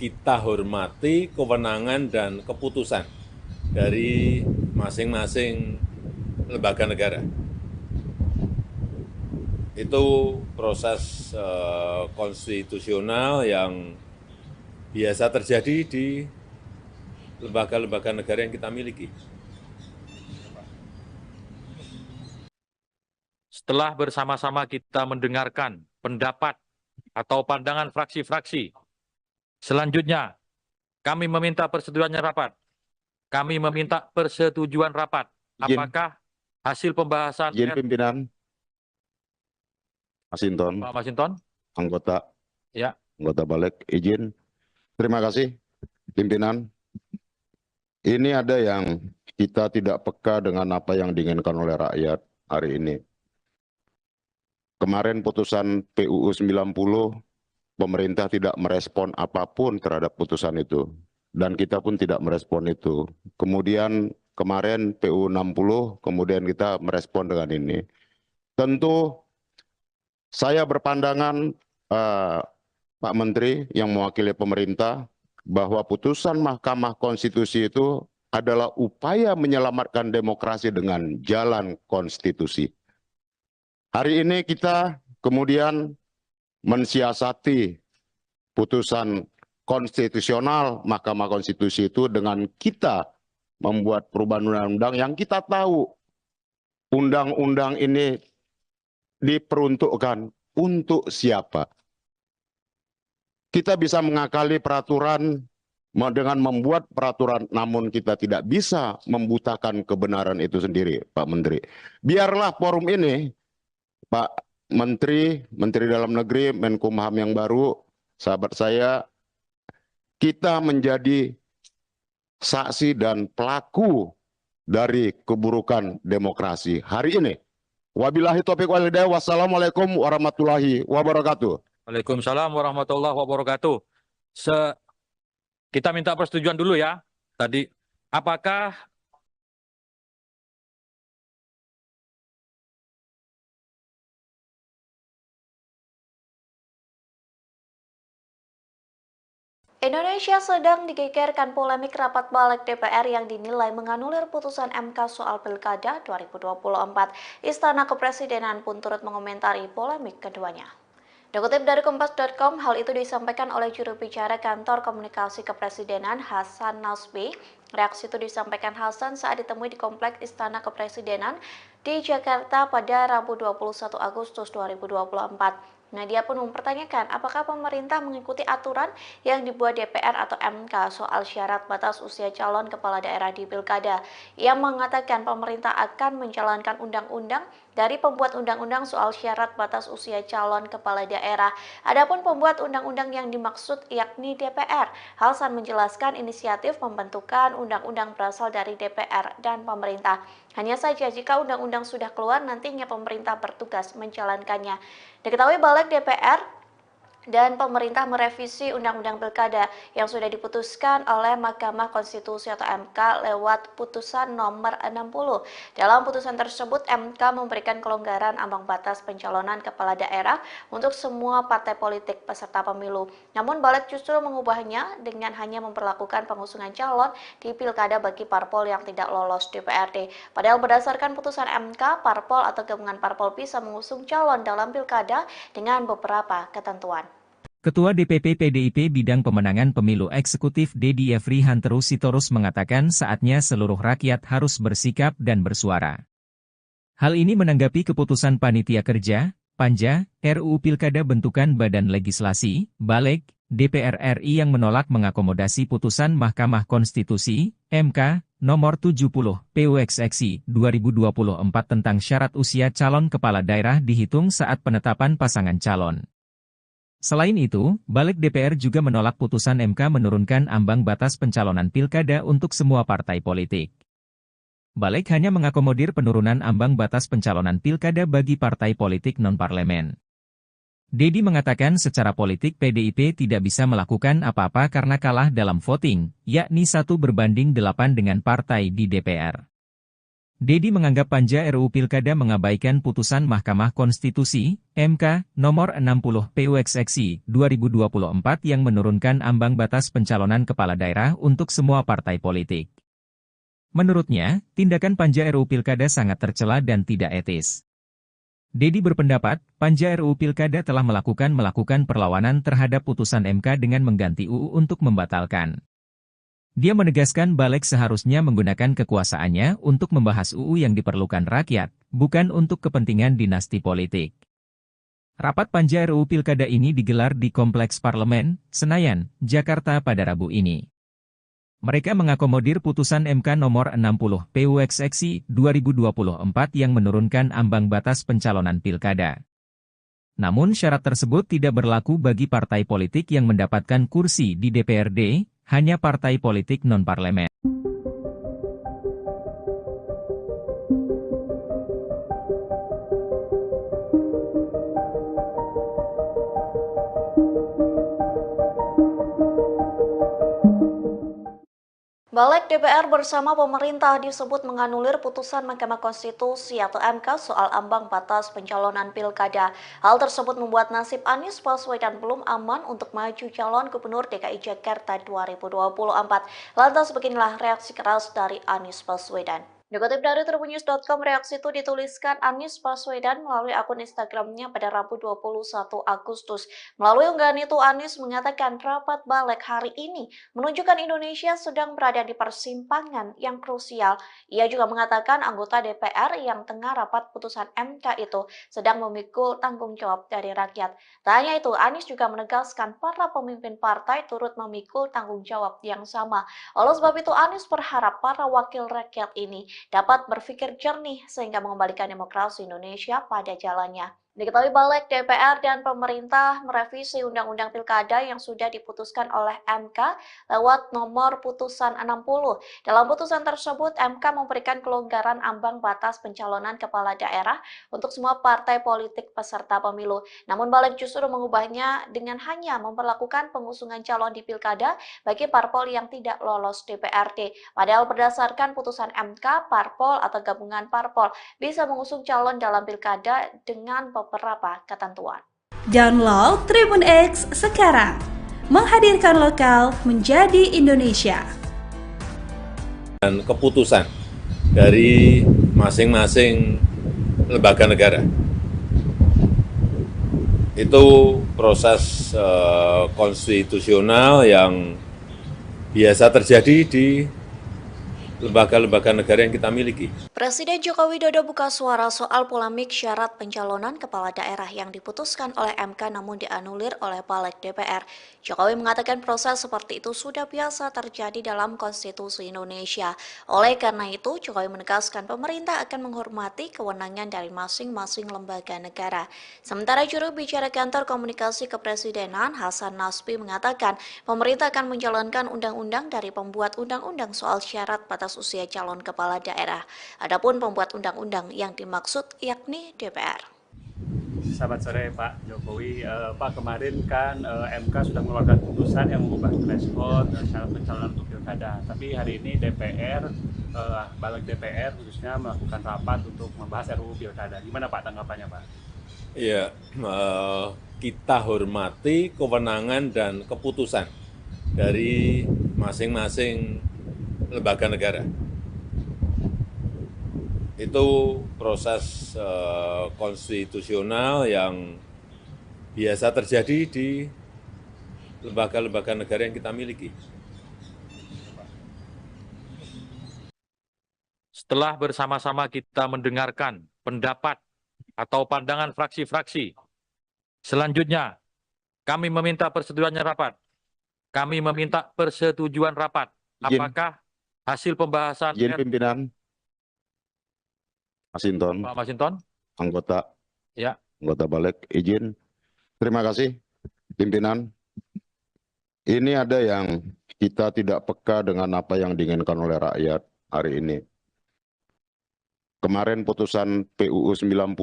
kita hormati kewenangan dan keputusan dari masing-masing lembaga negara. Itu proses konstitusional yang biasa terjadi di lembaga-lembaga negara yang kita miliki. Setelah bersama-sama kita mendengarkan pendapat atau pandangan fraksi-fraksi, selanjutnya kami meminta persetujuannya rapat. Kami meminta persetujuan rapat. Apakah hasil pembahasan Izin pimpinan Masinton, Pak Masinton? anggota Ya. anggota balik, izin. Terima kasih, pimpinan. Ini ada yang kita tidak peka dengan apa yang diinginkan oleh rakyat hari ini. Kemarin putusan PUU 90 pemerintah tidak merespon apapun terhadap putusan itu. Dan kita pun tidak merespon itu. Kemudian kemarin PU 60, kemudian kita merespon dengan ini. Tentu saya berpandangan Pak Menteri yang mewakili pemerintah bahwa putusan Mahkamah Konstitusi itu adalah upaya menyelamatkan demokrasi dengan jalan konstitusi. Hari ini kita kemudian mensiasati putusan konstitusional Mahkamah Konstitusi itu dengan kita membuat perubahan undang-undang yang kita tahu undang-undang ini diperuntukkan untuk siapa. Kita bisa mengakali peraturan dengan membuat peraturan, namun kita tidak bisa membutakan kebenaran itu sendiri, Pak Menteri. Biarlah forum ini, Pak Menteri, Menteri Dalam Negeri, Menkumham yang baru, sahabat saya, kita menjadi saksi dan pelaku dari keburukan demokrasi hari ini. Wabillahi taufiq wal hidayah. Wassalamualaikum warahmatullahi wabarakatuh. Waalaikumsalam warahmatullahi wabarakatuh. Kita minta persetujuan dulu ya. Tadi, apakah Indonesia sedang digegerkan polemik rapat balik DPR yang dinilai menganulir putusan MK soal Pilkada 2024. Istana Kepresidenan pun turut mengomentari polemik keduanya. Dikutip dari Kompas.com, hal itu disampaikan oleh juru bicara Kantor Komunikasi Kepresidenan Hasan Nasbi. Reaksi itu disampaikan Hasan saat ditemui di Kompleks Istana Kepresidenan di Jakarta pada Rabu 21 Agustus 2024. Dia pun mempertanyakan apakah pemerintah mengikuti aturan yang dibuat DPR atau MK soal syarat batas usia calon kepala daerah di Pilkada. Ia mengatakan pemerintah akan menjalankan undang-undang dari pembuat undang-undang soal syarat batas usia calon kepala daerah. Adapun pembuat undang-undang yang dimaksud yakni DPR. Hasan menjelaskan inisiatif pembentukan undang-undang berasal dari DPR dan pemerintah. Hanya saja jika undang-undang sudah keluar, nantinya pemerintah bertugas menjalankannya. Diketahui Balik DPR dan pemerintah merevisi Undang-Undang Pilkada yang sudah diputuskan oleh Mahkamah Konstitusi atau MK lewat putusan nomor 60. Dalam putusan tersebut, MK memberikan kelonggaran ambang batas pencalonan kepala daerah untuk semua partai politik peserta pemilu. Namun Balik justru mengubahnya dengan hanya memperlakukan pengusungan calon di Pilkada bagi parpol yang tidak lolos DPRD. Padahal berdasarkan putusan MK, parpol atau gabungan parpol bisa mengusung calon dalam Pilkada dengan beberapa ketentuan. Ketua DPP PDIP Bidang Pemenangan Pemilu Eksekutif Dedi Yefri Hanteru Sitorus mengatakan saatnya seluruh rakyat harus bersikap dan bersuara. Hal ini menanggapi keputusan Panitia Kerja, Panja, RUU Pilkada bentukan Badan Legislasi, Balik, DPR RI yang menolak mengakomodasi putusan Mahkamah Konstitusi, MK, nomor 70, PUXXI 2024 tentang syarat usia calon kepala daerah dihitung saat penetapan pasangan calon. Selain itu, Balik DPR juga menolak putusan MK menurunkan ambang batas pencalonan pilkada untuk semua partai politik. Balik hanya mengakomodir penurunan ambang batas pencalonan pilkada bagi partai politik non-parlemen. Dedi mengatakan secara politik PDIP tidak bisa melakukan apa-apa karena kalah dalam voting, yakni 1:8 dengan partai di DPR. Dedi menganggap Panja RUU Pilkada mengabaikan putusan Mahkamah Konstitusi, MK, nomor 60 PUXXI 2024 yang menurunkan ambang batas pencalonan kepala daerah untuk semua partai politik. Menurutnya, tindakan Panja RUU Pilkada sangat tercela dan tidak etis. Dedi berpendapat, Panja RUU Pilkada telah melakukan perlawanan terhadap putusan MK dengan mengganti UU untuk membatalkan. Dia menegaskan Balik seharusnya menggunakan kekuasaannya untuk membahas UU yang diperlukan rakyat, bukan untuk kepentingan dinasti politik. Rapat Panja RUU Pilkada ini digelar di Kompleks Parlemen, Senayan, Jakarta pada Rabu ini. Mereka mengakomodir putusan MK nomor 60 PUXXI 2024 yang menurunkan ambang batas pencalonan pilkada. Namun syarat tersebut tidak berlaku bagi partai politik yang mendapatkan kursi di DPRD, hanya partai politik non-parlemen. DPR bersama pemerintah disebut menganulir putusan Mahkamah Konstitusi atau MK soal ambang batas pencalonan pilkada. Hal tersebut membuat nasib Anies Baswedan belum aman untuk maju calon Gubernur DKI Jakarta 2024. Lantas beginilah reaksi keras dari Anies Baswedan. Dikutip dari tribunnews.com, reaksi itu dituliskan Anies Baswedan melalui akun Instagramnya pada Rabu 21 Agustus. Melalui unggahan itu, Anies mengatakan rapat balik hari ini menunjukkan Indonesia sedang berada di persimpangan yang krusial. Ia juga mengatakan anggota DPR yang tengah rapat putusan MK itu sedang memikul tanggung jawab dari rakyat. Tak hanya itu, Anies juga menegaskan para pemimpin partai turut memikul tanggung jawab yang sama. Oleh sebab itu, Anies berharap para wakil rakyat ini dapat berpikir jernih sehingga mengembalikan demokrasi Indonesia pada jalannya. Diketahui balik DPR dan pemerintah merevisi Undang-Undang Pilkada yang sudah diputuskan oleh MK lewat nomor putusan 60. Dalam putusan tersebut, MK memberikan kelonggaran ambang batas pencalonan kepala daerah untuk semua partai politik peserta pemilu. Namun balik justru mengubahnya dengan hanya memperlakukan pengusungan calon di Pilkada bagi parpol yang tidak lolos DPRD. Padahal berdasarkan putusan MK, parpol atau gabungan parpol bisa mengusung calon dalam Pilkada dengan beberapa ketentuan. Download Tribun X sekarang, menghadirkan lokal menjadi Indonesia. Dan keputusan dari masing-masing lembaga negara. Itu proses konstitusional yang biasa terjadi di lembaga-lembaga negara yang kita miliki. Presiden Joko Widodo buka suara soal polemik syarat pencalonan kepala daerah yang diputuskan oleh MK namun dianulir oleh Balik DPR. Jokowi mengatakan proses seperti itu sudah biasa terjadi dalam konstitusi Indonesia. Oleh karena itu, Jokowi menegaskan pemerintah akan menghormati kewenangan dari masing-masing lembaga negara. Sementara juru bicara kantor komunikasi kepresidenan Hasan Nasbi mengatakan pemerintah akan menjalankan undang-undang dari pembuat undang-undang soal syarat batas usia calon kepala daerah. Adapun pembuat undang-undang yang dimaksud yakni DPR. Selamat sore Pak Jokowi. Pak, kemarin kan MK sudah mengeluarkan putusan yang mengubah threshold syarat pencalonan untuk pilkada. Tapi hari ini DPR, balik DPR khususnya melakukan rapat untuk membahas RUU pilkada. Gimana Pak tanggapannya Pak? Ya, kita hormati kewenangan dan keputusan dari masing-masing lembaga negara. Itu proses konstitusional yang biasa terjadi di lembaga-lembaga negara yang kita miliki. Setelah bersama-sama kita mendengarkan pendapat atau pandangan fraksi-fraksi, selanjutnya kami meminta persetujuannya rapat. Kami meminta persetujuan rapat. Apakah hasil pembahasan Izin pimpinan. Masinton, Pak Masinton? anggota balik, izin. Terima kasih, pimpinan. Ini ada yang kita tidak peka dengan apa yang diinginkan oleh rakyat hari ini. Kemarin putusan PUU 90,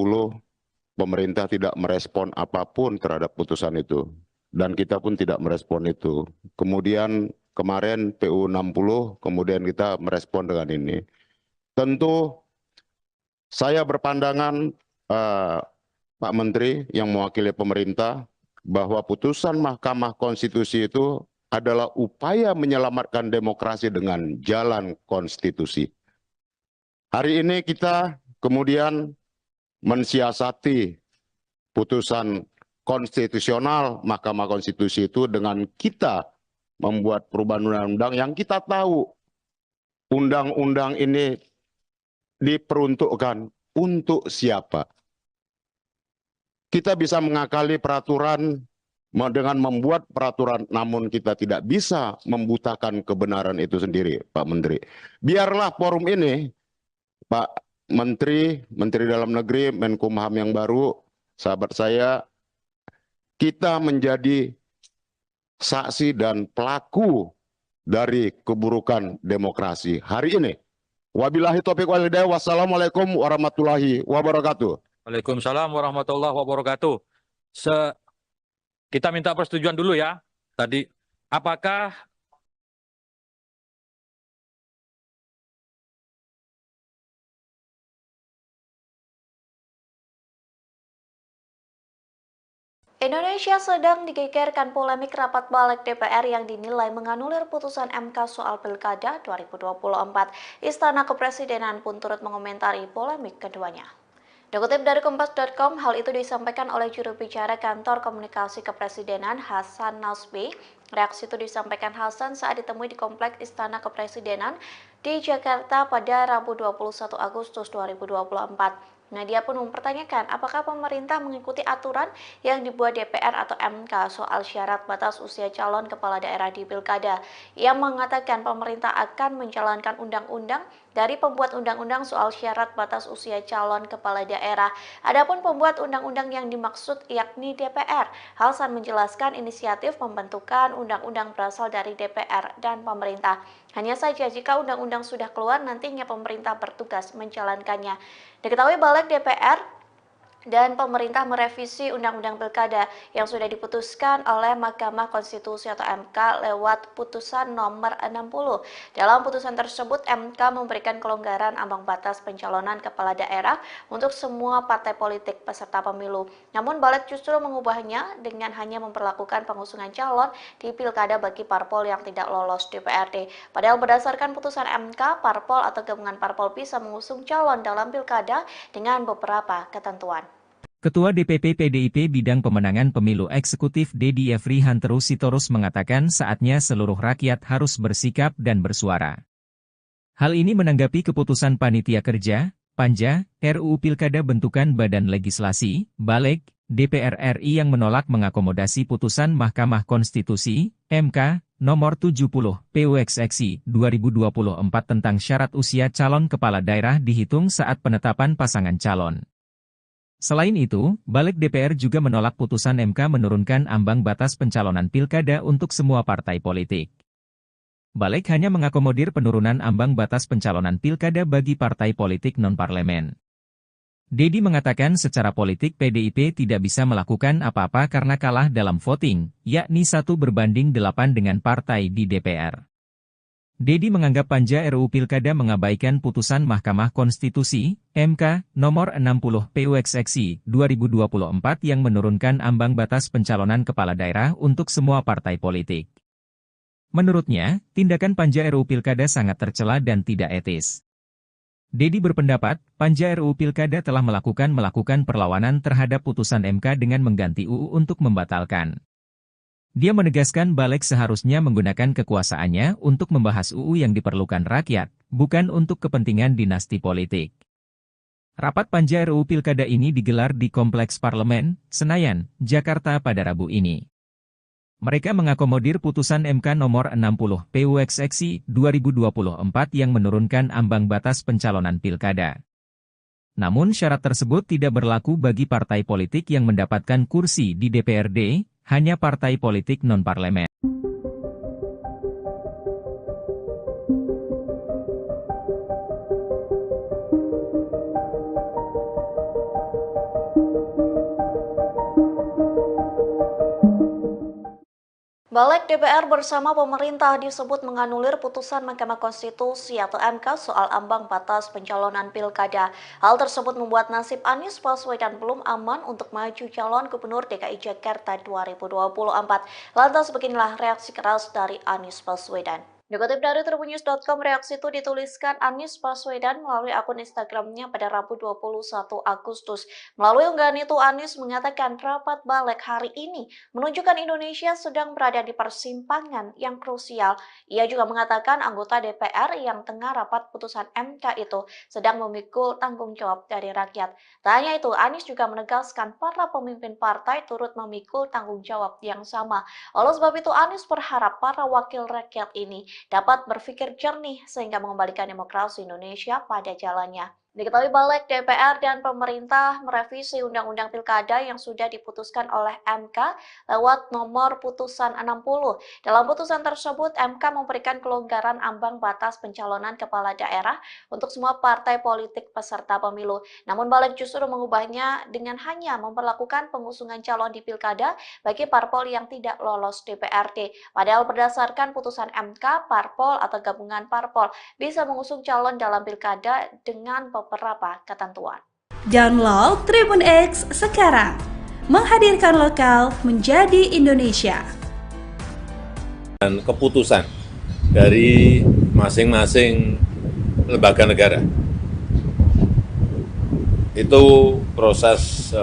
pemerintah tidak merespon apapun terhadap putusan itu. Dan kita pun tidak merespon itu. Kemudian kemarin PUU 60, kemudian kita merespon dengan ini. Tentu saya berpandangan Pak Menteri yang mewakili pemerintah bahwa putusan Mahkamah Konstitusi itu adalah upaya menyelamatkan demokrasi dengan jalan konstitusi. Hari ini kita kemudian mensiasati putusan konstitusional Mahkamah Konstitusi itu dengan kita membuat perubahan undang-undang yang kita tahu undang-undang ini diperuntukkan untuk siapa. Kita bisa mengakali peraturan dengan membuat peraturan, namun kita tidak bisa membutakan kebenaran itu sendiri, Pak Menteri. Biarlah forum ini, Pak Menteri, Menteri Dalam Negeri, Menkumham yang baru, sahabat saya, kita menjadi saksi dan pelaku dari keburukan demokrasi hari ini. Wabillahi taufiq wal hidayah. Wassalamualaikum warahmatullahi wabarakatuh. Waalaikumsalam warahmatullahi wabarakatuh. Kita minta persetujuan dulu ya. Tadi, apakah Indonesia sedang digegerkan polemik rapat balik DPR yang dinilai menganulir putusan MK soal Pilkada 2024. Istana Kepresidenan pun turut mengomentari polemik keduanya. Dikutip dari Kompas.com, hal itu disampaikan oleh juru bicara Kantor Komunikasi Kepresidenan Hasan Nasbi. Reaksi itu disampaikan Hasan saat ditemui di Kompleks Istana Kepresidenan di Jakarta pada Rabu 21 Agustus 2024. Dia pun mempertanyakan apakah pemerintah mengikuti aturan yang dibuat DPR atau MK soal syarat batas usia calon kepala daerah di Pilkada. Ia mengatakan pemerintah akan menjalankan undang-undang dari pembuat undang-undang soal syarat batas usia calon kepala daerah. Adapun pembuat undang-undang yang dimaksud yakni DPR. Hasan menjelaskan inisiatif pembentukan undang-undang berasal dari DPR dan pemerintah. Hanya saja jika undang-undang sudah keluar, nantinya pemerintah bertugas menjalankannya. Diketahui Balik DPR dan pemerintah merevisi Undang-Undang Pilkada yang sudah diputuskan oleh Mahkamah Konstitusi atau MK lewat putusan nomor 60. Dalam putusan tersebut, MK memberikan kelonggaran ambang batas pencalonan kepala daerah untuk semua partai politik peserta pemilu. Namun Balik justru mengubahnya dengan hanya memperlakukan pengusungan calon di Pilkada bagi parpol yang tidak lolos DPRD. Padahal berdasarkan putusan MK, parpol atau gabungan parpol bisa mengusung calon dalam Pilkada dengan beberapa ketentuan. Ketua DPP PDIP Bidang Pemenangan Pemilu Eksekutif Dedi Yefri Hanteru Sitorus mengatakan saatnya seluruh rakyat harus bersikap dan bersuara. Hal ini menanggapi keputusan Panitia Kerja, Panja, RUU Pilkada bentukan Badan Legislasi, Balik, DPR RI yang menolak mengakomodasi putusan Mahkamah Konstitusi, MK, nomor 70, PUXXI 2024 tentang syarat usia calon kepala daerah dihitung saat penetapan pasangan calon. Selain itu, Balik DPR juga menolak putusan MK menurunkan ambang batas pencalonan pilkada untuk semua partai politik. Balik hanya mengakomodir penurunan ambang batas pencalonan pilkada bagi partai politik non-parlemen. Dedi mengatakan secara politik PDIP tidak bisa melakukan apa-apa karena kalah dalam voting, yakni 1:8 dengan partai di DPR. Dedi menganggap Panja RUU Pilkada mengabaikan putusan Mahkamah Konstitusi, MK, nomor 60 PUXXI 2024 yang menurunkan ambang batas pencalonan kepala daerah untuk semua partai politik. Menurutnya, tindakan Panja RUU Pilkada sangat tercela dan tidak etis. Dedi berpendapat, Panja RUU Pilkada telah melakukan perlawanan terhadap putusan MK dengan mengganti UU untuk membatalkan. Dia menegaskan Balik seharusnya menggunakan kekuasaannya untuk membahas UU yang diperlukan rakyat, bukan untuk kepentingan dinasti politik. Rapat Panja RUU Pilkada ini digelar di Kompleks Parlemen, Senayan, Jakarta pada Rabu ini. Mereka mengakomodir putusan MK nomor 60 PUXXI 2024 yang menurunkan ambang batas pencalonan pilkada. Namun syarat tersebut tidak berlaku bagi partai politik yang mendapatkan kursi di DPRD, hanya partai politik non-parlemen. Balik DPR bersama pemerintah disebut menganulir putusan Mahkamah Konstitusi atau MK soal ambang batas pencalonan pilkada. Hal tersebut membuat nasib Anies Baswedan belum aman untuk maju calon Gubernur DKI Jakarta 2024. Lantas beginilah reaksi keras dari Anies Baswedan. Dikutip dari tribunnews.com, reaksi itu dituliskan Anies Baswedan melalui akun Instagramnya pada Rabu 21 Agustus. Melalui unggahan itu, Anies mengatakan rapat balik hari ini menunjukkan Indonesia sedang berada di persimpangan yang krusial. Ia juga mengatakan anggota DPR yang tengah rapat putusan MK itu sedang memikul tanggung jawab dari rakyat. Tak hanya itu, Anies juga menegaskan para pemimpin partai turut memikul tanggung jawab yang sama. Oleh sebab itu, Anies berharap para wakil rakyat ini dapat berpikir jernih sehingga mengembalikan demokrasi Indonesia pada jalannya. Diketahui Balik DPR dan pemerintah merevisi Undang-Undang Pilkada yang sudah diputuskan oleh MK lewat nomor putusan 60. Dalam putusan tersebut, MK memberikan kelonggaran ambang batas pencalonan kepala daerah untuk semua partai politik peserta pemilu. Namun Balik justru mengubahnya dengan hanya memperlakukan pengusungan calon di Pilkada bagi parpol yang tidak lolos DPRD. Padahal berdasarkan putusan MK, parpol atau gabungan parpol bisa mengusung calon dalam Pilkada dengan beberapa ketentuan. Download Tribun X sekarang, menghadirkan lokal menjadi Indonesia. Dan keputusan dari masing-masing lembaga negara. Itu proses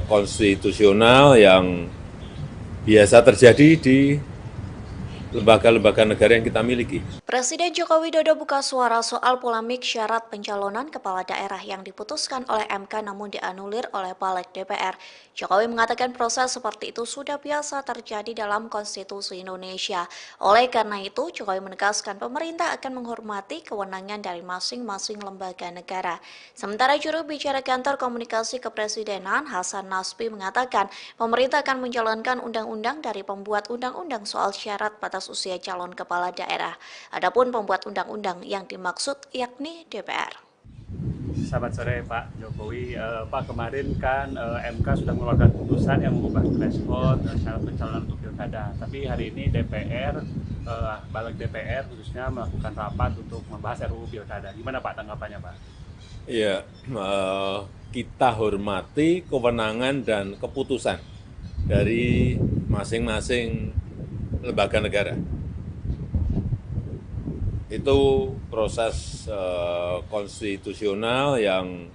konstitusional yang biasa terjadi di lembaga-lembaga negara yang kita miliki. Presiden Joko Widodo buka suara soal polemik syarat pencalonan kepala daerah yang diputuskan oleh MK namun dianulir oleh Balik DPR. Jokowi mengatakan proses seperti itu sudah biasa terjadi dalam konstitusi Indonesia. Oleh karena itu, Jokowi menegaskan pemerintah akan menghormati kewenangan dari masing-masing lembaga negara. Sementara juru bicara kantor komunikasi kepresidenan Hasan Nasbi mengatakan pemerintah akan menjalankan undang-undang dari pembuat undang-undang soal syarat batas usia calon kepala daerah. Adapun pembuat undang-undang yang dimaksud yakni DPR. Selamat sore Pak Jokowi. Pak, kemarin kan MK sudah mengeluarkan putusan yang mengubah threshold syarat pencalonan untuk pilkada. Tapi hari ini DPR, Balik DPR khususnya melakukan rapat untuk membahas RUU pilkada. Gimana Pak tanggapannya Pak? Ya, kita hormati kewenangan dan keputusan dari masing-masing lembaga negara. Itu proses konstitusional yang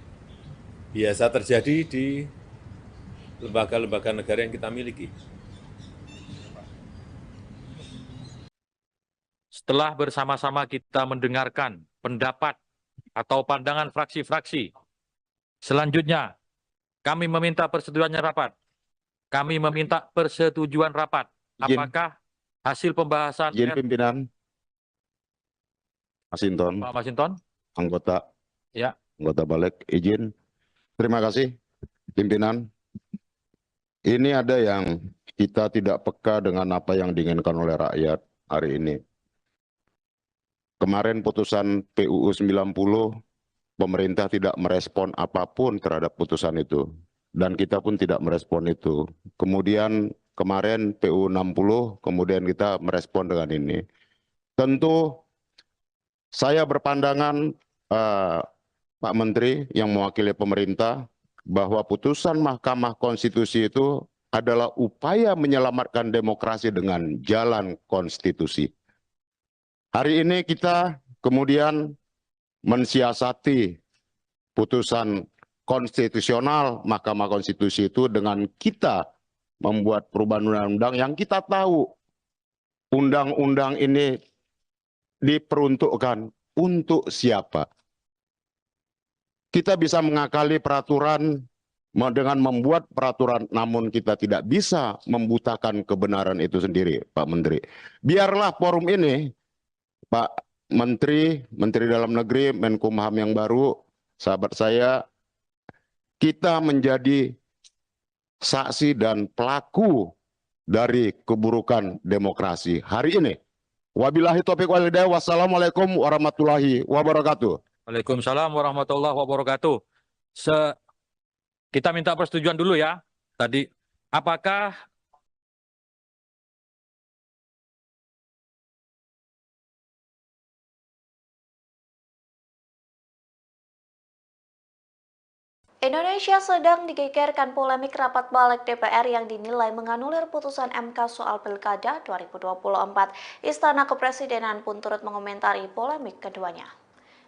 biasa terjadi di lembaga-lembaga negara yang kita miliki. Setelah bersama-sama kita mendengarkan pendapat atau pandangan fraksi-fraksi, selanjutnya kami meminta persetujuannya rapat. Kami meminta persetujuan rapat. Apakah hasil pembahasan Izin pimpinan Masinton, Pak Masinton? anggota Ya. anggota Balik, izin. Terima kasih, pimpinan. Ini ada yang kita tidak peka dengan apa yang diinginkan oleh rakyat hari ini. Kemarin putusan PUU 90, pemerintah tidak merespon apapun terhadap putusan itu. Dan kita pun tidak merespon itu. Kemudian kemarin PUU 60, kemudian kita merespon dengan ini. Tentu saya berpandangan, Pak Menteri yang mewakili pemerintah, bahwa putusan Mahkamah Konstitusi itu adalah upaya menyelamatkan demokrasi dengan jalan konstitusi. Hari ini kita kemudian mensiasati putusan konstitusional Mahkamah Konstitusi itu dengan kita membuat perubahan undang-undang yang kita tahu undang-undang ini diperuntukkan untuk siapa. Kita bisa mengakali peraturan dengan membuat peraturan, namun kita tidak bisa membutakan kebenaran itu sendiri, Pak Menteri. Biarlah forum ini, Pak Menteri, Menteri Dalam Negeri, Menkumham yang baru, sahabat saya, kita menjadi saksi dan pelaku dari keburukan demokrasi hari ini. Wabillahi taufiq wal hidayah. Wassalamualaikum warahmatullahi wabarakatuh. Waalaikumsalam warahmatullahi wabarakatuh. Kita minta persetujuan dulu ya. Tadi, apakah Indonesia sedang digegerkan polemik rapat Balik DPR yang dinilai menganulir putusan MK soal Pilkada 2024. Istana Kepresidenan pun turut mengomentari polemik keduanya.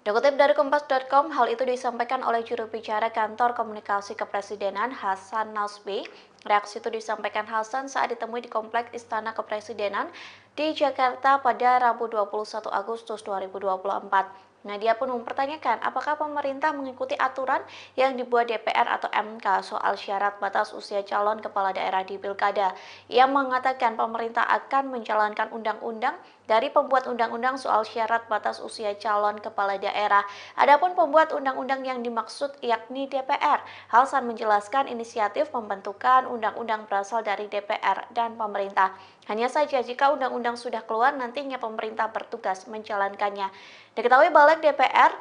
Dikutip dari Kompas.com, hal itu disampaikan oleh juru bicara kantor komunikasi kepresidenan Hasan Nasbi. Reaksi itu disampaikan Hasan saat ditemui di Kompleks Istana Kepresidenan di Jakarta pada Rabu 21 Agustus 2024. Dia pun mempertanyakan apakah pemerintah mengikuti aturan yang dibuat DPR atau MK soal syarat batas usia calon kepala daerah di Pilkada. Ia mengatakan pemerintah akan menjalankan undang-undang dari pembuat undang-undang soal syarat batas usia calon kepala daerah. Adapun pembuat undang-undang yang dimaksud yakni DPR. Hasan menjelaskan inisiatif pembentukan undang-undang berasal dari DPR dan pemerintah. Hanya saja jika undang-undang sudah keluar, nantinya pemerintah bertugas menjalankannya. Diketahui Balik DPR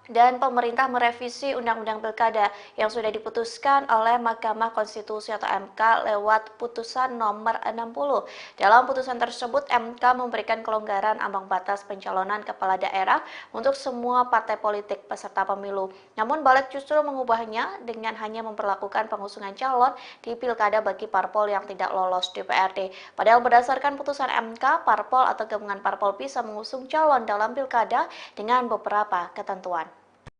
dan pemerintah merevisi Undang-Undang Pilkada yang sudah diputuskan oleh Mahkamah Konstitusi atau MK lewat putusan nomor 60. Dalam putusan tersebut, MK memberikan kelonggaran ambang batas pencalonan kepala daerah untuk semua partai politik peserta pemilu. Namun balik justru mengubahnya dengan hanya memperlakukan pengusungan calon di Pilkada bagi parpol yang tidak lolos DPRD. Padahal berdasarkan putusan MK, parpol atau gabungan parpol bisa mengusung calon dalam Pilkada dengan beberapa ketentuan.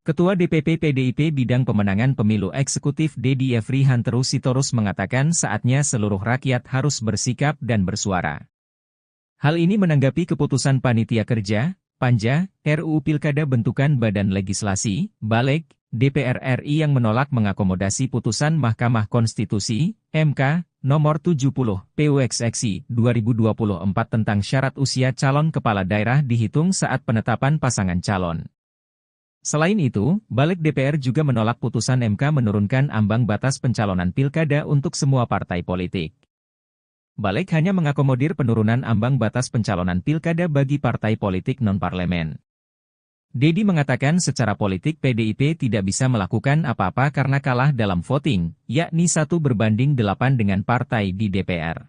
Ketua DPP PDIP Bidang Pemenangan Pemilu Eksekutif Dedi Efri Hanteru Sitorus mengatakan saatnya seluruh rakyat harus bersikap dan bersuara. Hal ini menanggapi keputusan Panitia Kerja, Panja, RUU Pilkada bentukan Badan Legislasi, Baleg, DPR RI yang menolak mengakomodasi putusan Mahkamah Konstitusi, MK, nomor 70, PUXXI 2024 tentang syarat usia calon kepala daerah dihitung saat penetapan pasangan calon. Selain itu, Balik DPR juga menolak putusan MK menurunkan ambang batas pencalonan pilkada untuk semua partai politik. Balik hanya mengakomodir penurunan ambang batas pencalonan pilkada bagi partai politik non-parlemen. Dedi mengatakan secara politik PDIP tidak bisa melakukan apa-apa karena kalah dalam voting, yakni 1 berbanding 8 dengan partai di DPR.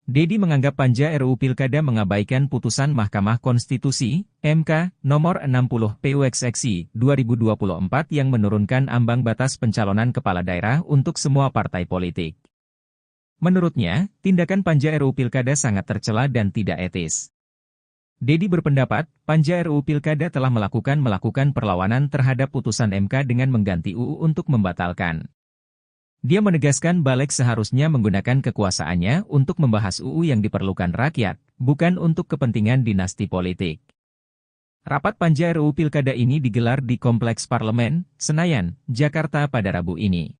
Dedi menganggap Panja RUU Pilkada mengabaikan putusan Mahkamah Konstitusi, MK, nomor 60 PUXXI 2024 yang menurunkan ambang batas pencalonan kepala daerah untuk semua partai politik. Menurutnya, tindakan Panja RUU Pilkada sangat tercela dan tidak etis. Dedi berpendapat, Panja RUU Pilkada telah melakukan perlawanan terhadap putusan MK dengan mengganti UU untuk membatalkan. Dia menegaskan Balik seharusnya menggunakan kekuasaannya untuk membahas UU yang diperlukan rakyat, bukan untuk kepentingan dinasti politik. Rapat Panja RUU Pilkada ini digelar di Kompleks Parlemen, Senayan, Jakarta pada Rabu ini.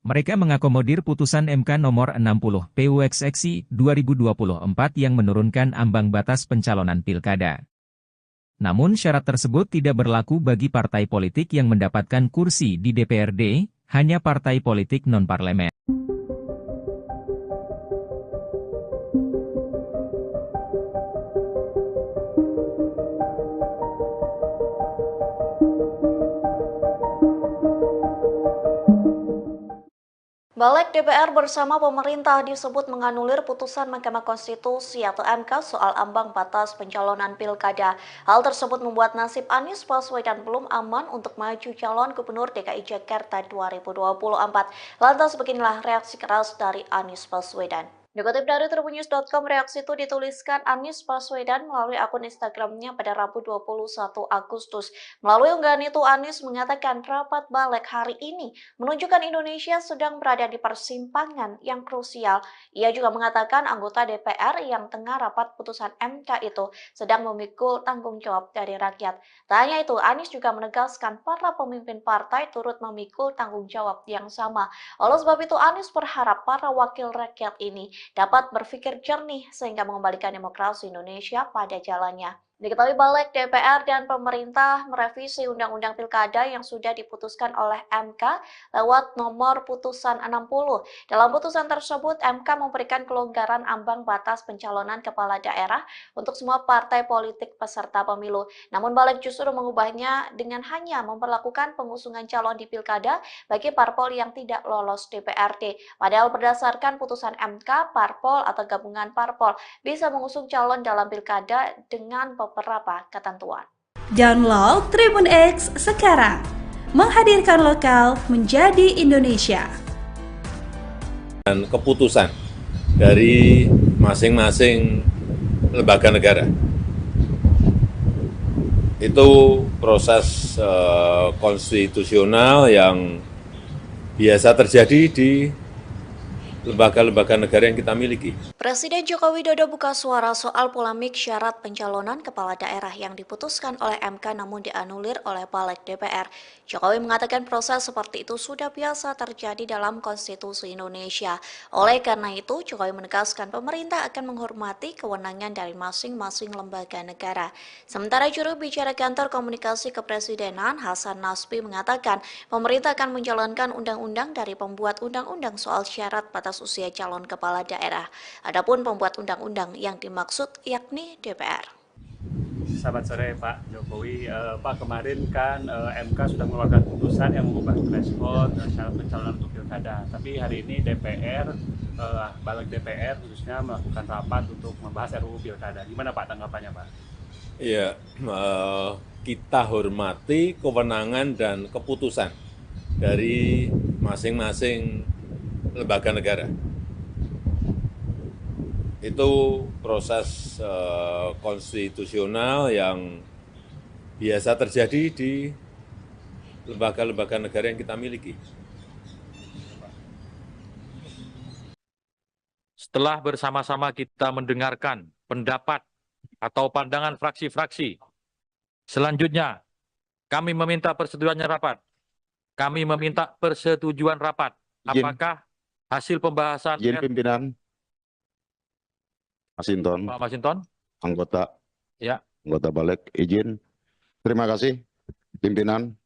Mereka mengakomodir putusan MK nomor 60 PUXXI 2024 yang menurunkan ambang batas pencalonan pilkada. Namun syarat tersebut tidak berlaku bagi partai politik yang mendapatkan kursi di DPRD, hanya partai politik non-parlemen. Balik DPR bersama pemerintah disebut menganulir putusan Mahkamah Konstitusi atau MK soal ambang batas pencalonan pilkada. Hal tersebut membuat nasib Anies Baswedan belum aman untuk maju calon Gubernur DKI Jakarta 2024. Lantas beginilah reaksi keras dari Anies Baswedan. Dikutip dari tribunnews.com, reaksi itu dituliskan Anies Baswedan melalui akun Instagramnya pada Rabu 21 Agustus. Melalui unggahan itu, Anies mengatakan rapat Balik hari ini menunjukkan Indonesia sedang berada di persimpangan yang krusial. Ia juga mengatakan anggota DPR yang tengah rapat putusan MK itu sedang memikul tanggung jawab dari rakyat. Tak hanya itu, Anies juga menegaskan para pemimpin partai turut memikul tanggung jawab yang sama. Oleh sebab itu, Anies berharap para wakil rakyat ini dapat berpikir jernih sehingga mengembalikan demokrasi Indonesia pada jalannya. Diketahui Balik DPR dan pemerintah merevisi Undang-Undang Pilkada yang sudah diputuskan oleh MK lewat nomor putusan 60. Dalam putusan tersebut, MK memberikan kelonggaran ambang batas pencalonan kepala daerah untuk semua partai politik peserta pemilu. Namun Balik justru mengubahnya dengan hanya memperlakukan pengusungan calon di Pilkada bagi parpol yang tidak lolos DPRD. Padahal berdasarkan putusan MK, parpol atau gabungan parpol bisa mengusung calon dalam Pilkada dengan beberapa ketentuan. Download Tribun X sekarang, menghadirkan lokal menjadi Indonesia. Dan keputusan dari masing-masing lembaga negara. Itu proses konstitusional yang biasa terjadi di lembaga-lembaga negara yang kita miliki. Presiden Joko Widodo buka suara soal polemik syarat pencalonan kepala daerah yang diputuskan oleh MK namun dianulir oleh Balik DPR. Jokowi mengatakan proses seperti itu sudah biasa terjadi dalam konstitusi Indonesia. Oleh karena itu, Jokowi menegaskan pemerintah akan menghormati kewenangan dari masing-masing lembaga negara. Sementara juru bicara kantor komunikasi kepresidenan Hasan Nasbi mengatakan pemerintah akan menjalankan undang-undang dari pembuat undang-undang soal syarat batas usia calon kepala daerah. Adapun pembuat undang-undang yang dimaksud yakni DPR. Selamat sore Pak Jokowi. Pak, kemarin kan MK sudah mengeluarkan putusan yang mengubah threshold syarat pencalonan untuk pilkada. Tapi hari ini DPR, balik DPR khususnya melakukan rapat untuk membahas RUU pilkada. Gimana Pak tanggapannya Pak? Ya, kita hormati kewenangan dan keputusan dari masing-masing lembaga negara. Itu proses konstitusional yang biasa terjadi di lembaga-lembaga negara yang kita miliki. Setelah bersama-sama kita mendengarkan pendapat atau pandangan fraksi-fraksi, selanjutnya kami meminta persetujuannya rapat. Kami meminta persetujuan rapat. Apakah hasil pembahasan Izin pimpinan. Masinton, Pak Masinton? anggota Ya. anggota balik, izin. Terima kasih, pimpinan.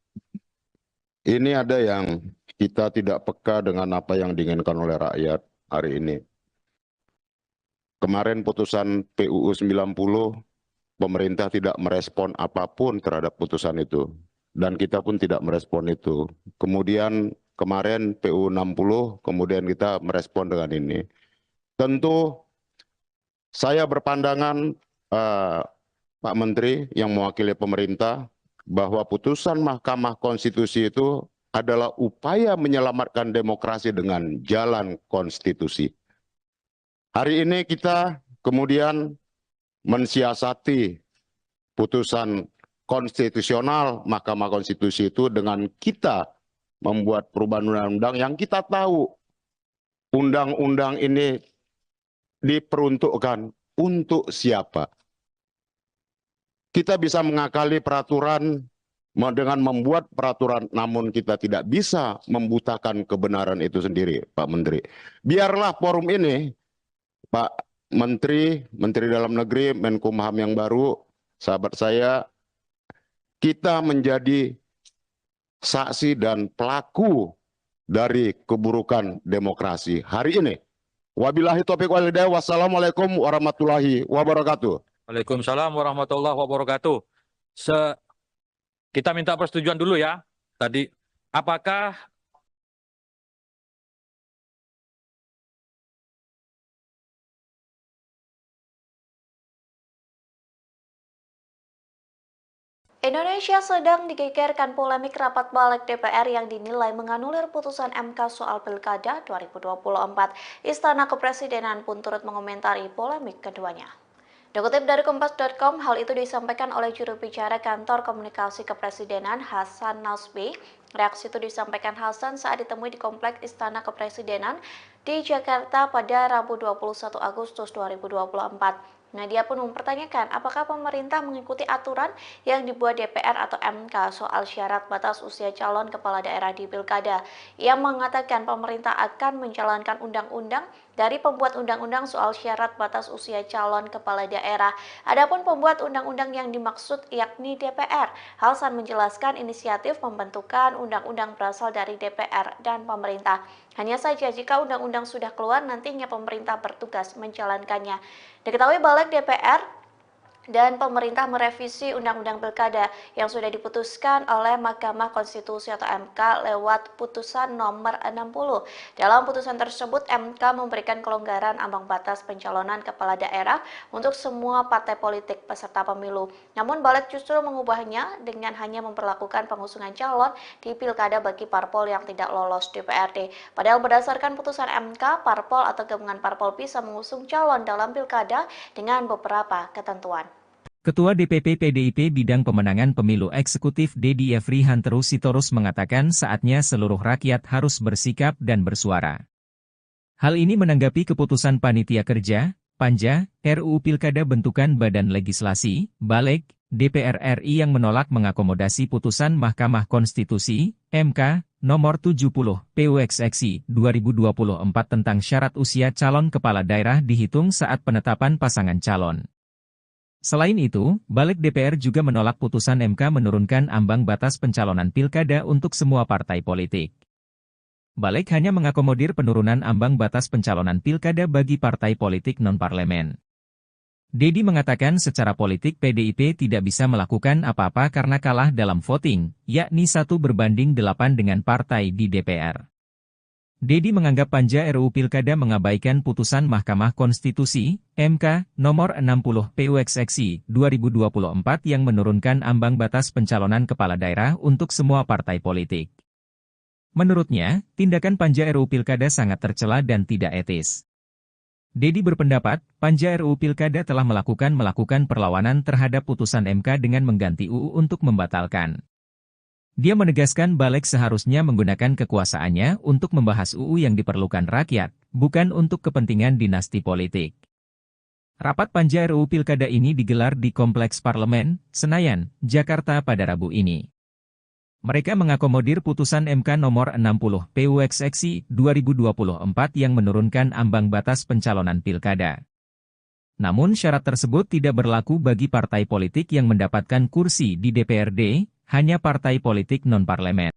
Ini ada yang kita tidak peka dengan apa yang diinginkan oleh rakyat hari ini. Kemarin putusan PUU 90, pemerintah tidak merespon apapun terhadap putusan itu. Dan kita pun tidak merespon itu. Kemudian kemarin PUU 60, kemudian kita merespon dengan ini. Tentu saya berpandangan, Pak Menteri yang mewakili pemerintah, bahwa putusan Mahkamah Konstitusi itu adalah upaya menyelamatkan demokrasi dengan jalan konstitusi. Hari ini kita kemudian mensiasati putusan konstitusional Mahkamah Konstitusi itu dengan kita membuat perubahan undang-undang yang kita tahu undang-undang ini diperuntukkan untuk siapa. Kita bisa mengakali peraturan dengan membuat peraturan, namun kita tidak bisa membutakan kebenaran itu sendiri, Pak Menteri. Biarlah forum ini, Pak Menteri, Menteri Dalam Negeri, Menkumham yang baru, sahabat saya, kita menjadi saksi dan pelaku dari keburukan demokrasi hari ini. Wabillahi taufiq wal hidayah. Wassalamualaikum warahmatullahi wabarakatuh. Waalaikumsalam warahmatullahi wabarakatuh. Kita minta persetujuan dulu ya. Tadi, apakah Indonesia sedang digegerkan polemik rapat balik DPR yang dinilai menganulir putusan MK soal Pilkada 2024. Istana Kepresidenan pun turut mengomentari polemik keduanya. Dikutip dari Kompas.com, hal itu disampaikan oleh juru bicara Kantor Komunikasi Kepresidenan Hasan Nasbi. Reaksi itu disampaikan Hasan saat ditemui di Kompleks Istana Kepresidenan di Jakarta pada Rabu 21 Agustus 2024. Nah, dia pun mempertanyakan apakah pemerintah mengikuti aturan yang dibuat DPR atau MK soal syarat batas usia calon kepala daerah di Pilkada. Ia mengatakan pemerintah akan menjalankan undang-undang dari pembuat undang-undang soal syarat batas usia calon kepala daerah. Adapun pembuat undang-undang yang dimaksud yakni DPR. Hasan menjelaskan inisiatif pembentukan undang-undang berasal dari DPR dan pemerintah. Hanya saja jika undang-undang sudah keluar, nantinya pemerintah bertugas menjalankannya. Diketahui balik DPR dan pemerintah merevisi Undang-Undang Pilkada yang sudah diputuskan oleh Mahkamah Konstitusi atau MK lewat putusan nomor 60. Dalam putusan tersebut, MK memberikan kelonggaran ambang batas pencalonan kepala daerah untuk semua partai politik peserta pemilu. Namun balik justru mengubahnya dengan hanya memperlakukan pengusungan calon di Pilkada bagi parpol yang tidak lolos DPRD. Padahal berdasarkan putusan MK, parpol atau gabungan parpol bisa mengusung calon dalam Pilkada dengan beberapa ketentuan. Ketua DPP PDIP Bidang Pemenangan Pemilu Eksekutif Dedi Yefri Hanteru Sitorus mengatakan saatnya seluruh rakyat harus bersikap dan bersuara. Hal ini menanggapi keputusan Panitia Kerja, Panja, RUU Pilkada bentukan Badan Legislasi, Balik, DPR RI yang menolak mengakomodasi putusan Mahkamah Konstitusi, MK, nomor 70, PUXXI 2024 tentang syarat usia calon kepala daerah dihitung saat penetapan pasangan calon. Selain itu, Balik DPR juga menolak putusan MK menurunkan ambang batas pencalonan pilkada untuk semua partai politik. Balik hanya mengakomodir penurunan ambang batas pencalonan pilkada bagi partai politik non-parlemen. Dedi mengatakan secara politik PDIP tidak bisa melakukan apa-apa karena kalah dalam voting, yakni 1:8 dengan partai di DPR. Dedi menganggap panja RUU Pilkada mengabaikan putusan Mahkamah Konstitusi, MK, nomor 60 PUXXI 2024 yang menurunkan ambang batas pencalonan kepala daerah untuk semua partai politik. Menurutnya, tindakan panja RUU Pilkada sangat tercela dan tidak etis. Dedi berpendapat, panja RUU Pilkada telah melakukan perlawanan terhadap putusan MK dengan mengganti UU untuk membatalkan. Dia menegaskan balik seharusnya menggunakan kekuasaannya untuk membahas UU yang diperlukan rakyat, bukan untuk kepentingan dinasti politik. Rapat panja RUU Pilkada ini digelar di Kompleks Parlemen, Senayan, Jakarta pada Rabu ini. Mereka mengakomodir putusan MK nomor 60 PUXXI 2024 yang menurunkan ambang batas pencalonan pilkada. Namun syarat tersebut tidak berlaku bagi partai politik yang mendapatkan kursi di DPRD, hanya partai politik non-parlemen.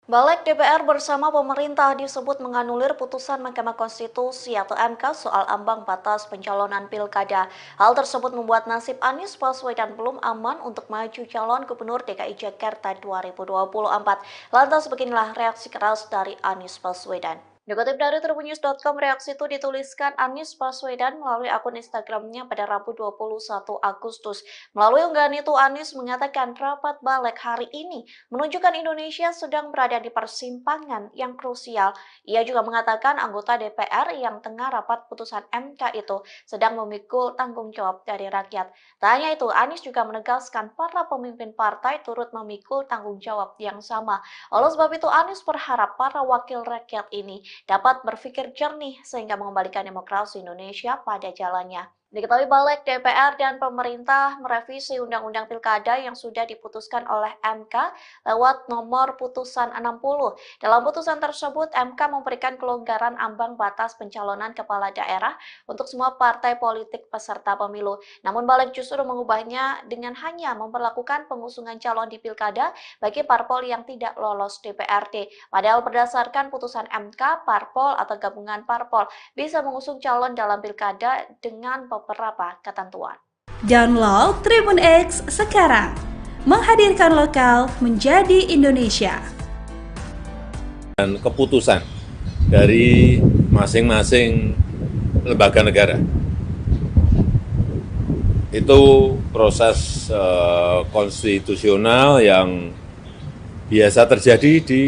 Balik DPR bersama pemerintah disebut menganulir putusan Mahkamah Konstitusi atau MK soal ambang batas pencalonan pilkada. Hal tersebut membuat nasib Anies Baswedan belum aman untuk maju calon Gubernur DKI Jakarta 2024. Lantas beginilah reaksi keras dari Anies Baswedan. Dikutip dari tribunnews.com, reaksi itu dituliskan Anies Baswedan melalui akun Instagramnya pada Rabu 21 Agustus. Melalui unggahan itu, Anies mengatakan rapat balik hari ini menunjukkan Indonesia sedang berada di persimpangan yang krusial. Ia juga mengatakan anggota DPR yang tengah rapat putusan MK itu sedang memikul tanggung jawab dari rakyat. Tak hanya itu, Anies juga menegaskan para pemimpin partai turut memikul tanggung jawab yang sama. Oleh sebab itu, Anies berharap para wakil rakyat ini dapat berpikir jernih sehingga mengembalikan demokrasi Indonesia pada jalannya. Diketahui balik DPR dan pemerintah merevisi Undang-Undang Pilkada yang sudah diputuskan oleh MK lewat nomor putusan 60. Dalam putusan tersebut, MK memberikan kelonggaran ambang batas pencalonan kepala daerah untuk semua partai politik peserta pemilu. Namun balik justru mengubahnya dengan hanya memperlakukan pengusungan calon di Pilkada bagi parpol yang tidak lolos DPRD. Padahal berdasarkan putusan MK, parpol atau gabungan parpol bisa mengusung calon dalam Pilkada dengan beberapa ketentuan. Download Tribun X sekarang, menghadirkan lokal menjadi Indonesia. Dan keputusan dari masing-masing lembaga negara. Itu proses konstitusional yang biasa terjadi di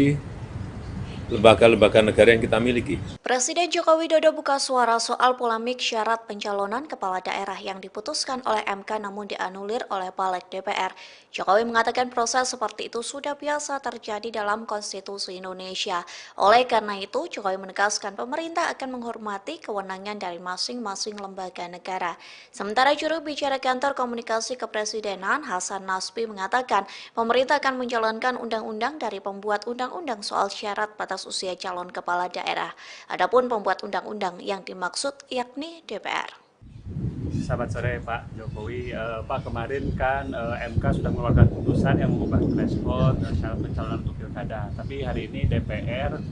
lembaga-lembaga negara yang kita miliki. Presiden Joko Widodo buka suara soal polemik syarat pencalonan kepala daerah yang diputuskan oleh MK namun dianulir oleh Balik DPR. Jokowi mengatakan proses seperti itu sudah biasa terjadi dalam konstitusi Indonesia. Oleh karena itu, Jokowi menegaskan pemerintah akan menghormati kewenangan dari masing-masing lembaga negara. Sementara juru bicara kantor komunikasi kepresidenan Hasan Nasbi mengatakan pemerintah akan menjalankan undang-undang dari pembuat undang-undang soal syarat batas usia calon kepala daerah. Adapun pembuat undang-undang yang dimaksud yakni DPR. Selamat sore Pak Jokowi. Pak, kemarin kan MK sudah mengeluarkan putusan yang mengubah threshold syarat pencalonan untuk pilkada. Tapi hari ini DPR,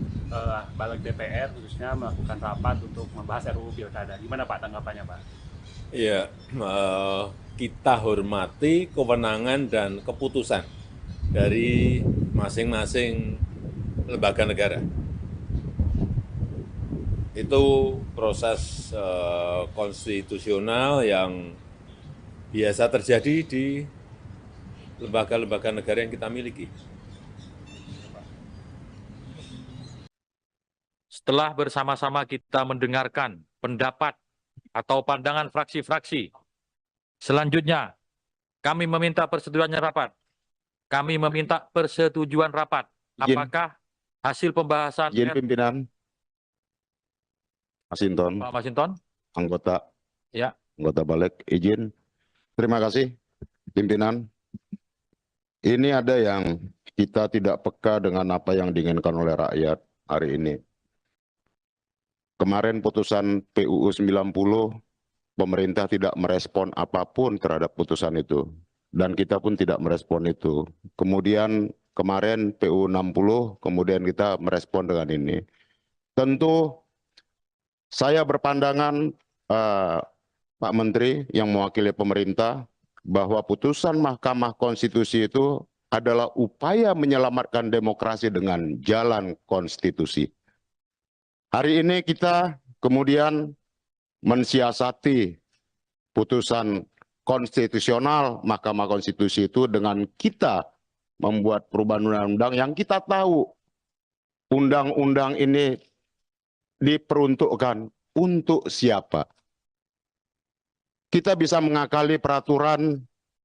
balik DPR khususnya melakukan rapat untuk membahas RUU pilkada. Gimana Pak tanggapannya Pak? Ya, kita hormati kewenangan dan keputusan dari masing-masing lembaga negara. Itu proses konstitusional yang biasa terjadi di lembaga-lembaga negara yang kita miliki. Setelah bersama-sama kita mendengarkan pendapat atau pandangan fraksi-fraksi, selanjutnya kami meminta persetujuannya rapat. Kami meminta persetujuan rapat. Apakah hasil pembahasan Izin pimpinan. Masinton, Pak Masinton? anggota balik, izin. Terima kasih, pimpinan. Ini ada yang kita tidak peka dengan apa yang diinginkan oleh rakyat hari ini. Kemarin putusan PUU 90 pemerintah tidak merespon apapun terhadap putusan itu. Dan kita pun tidak merespon itu. Kemudian kemarin PU 60, kemudian kita merespon dengan ini. Tentu saya berpandangan Pak Menteri yang mewakili pemerintah bahwa putusan Mahkamah Konstitusi itu adalah upaya menyelamatkan demokrasi dengan jalan konstitusi. Hari ini kita kemudian mensiasati putusan konstitusional Mahkamah Konstitusi itu dengan kita membuat perubahan undang-undang yang kita tahu undang-undang ini diperuntukkan untuk siapa. Kita bisa mengakali peraturan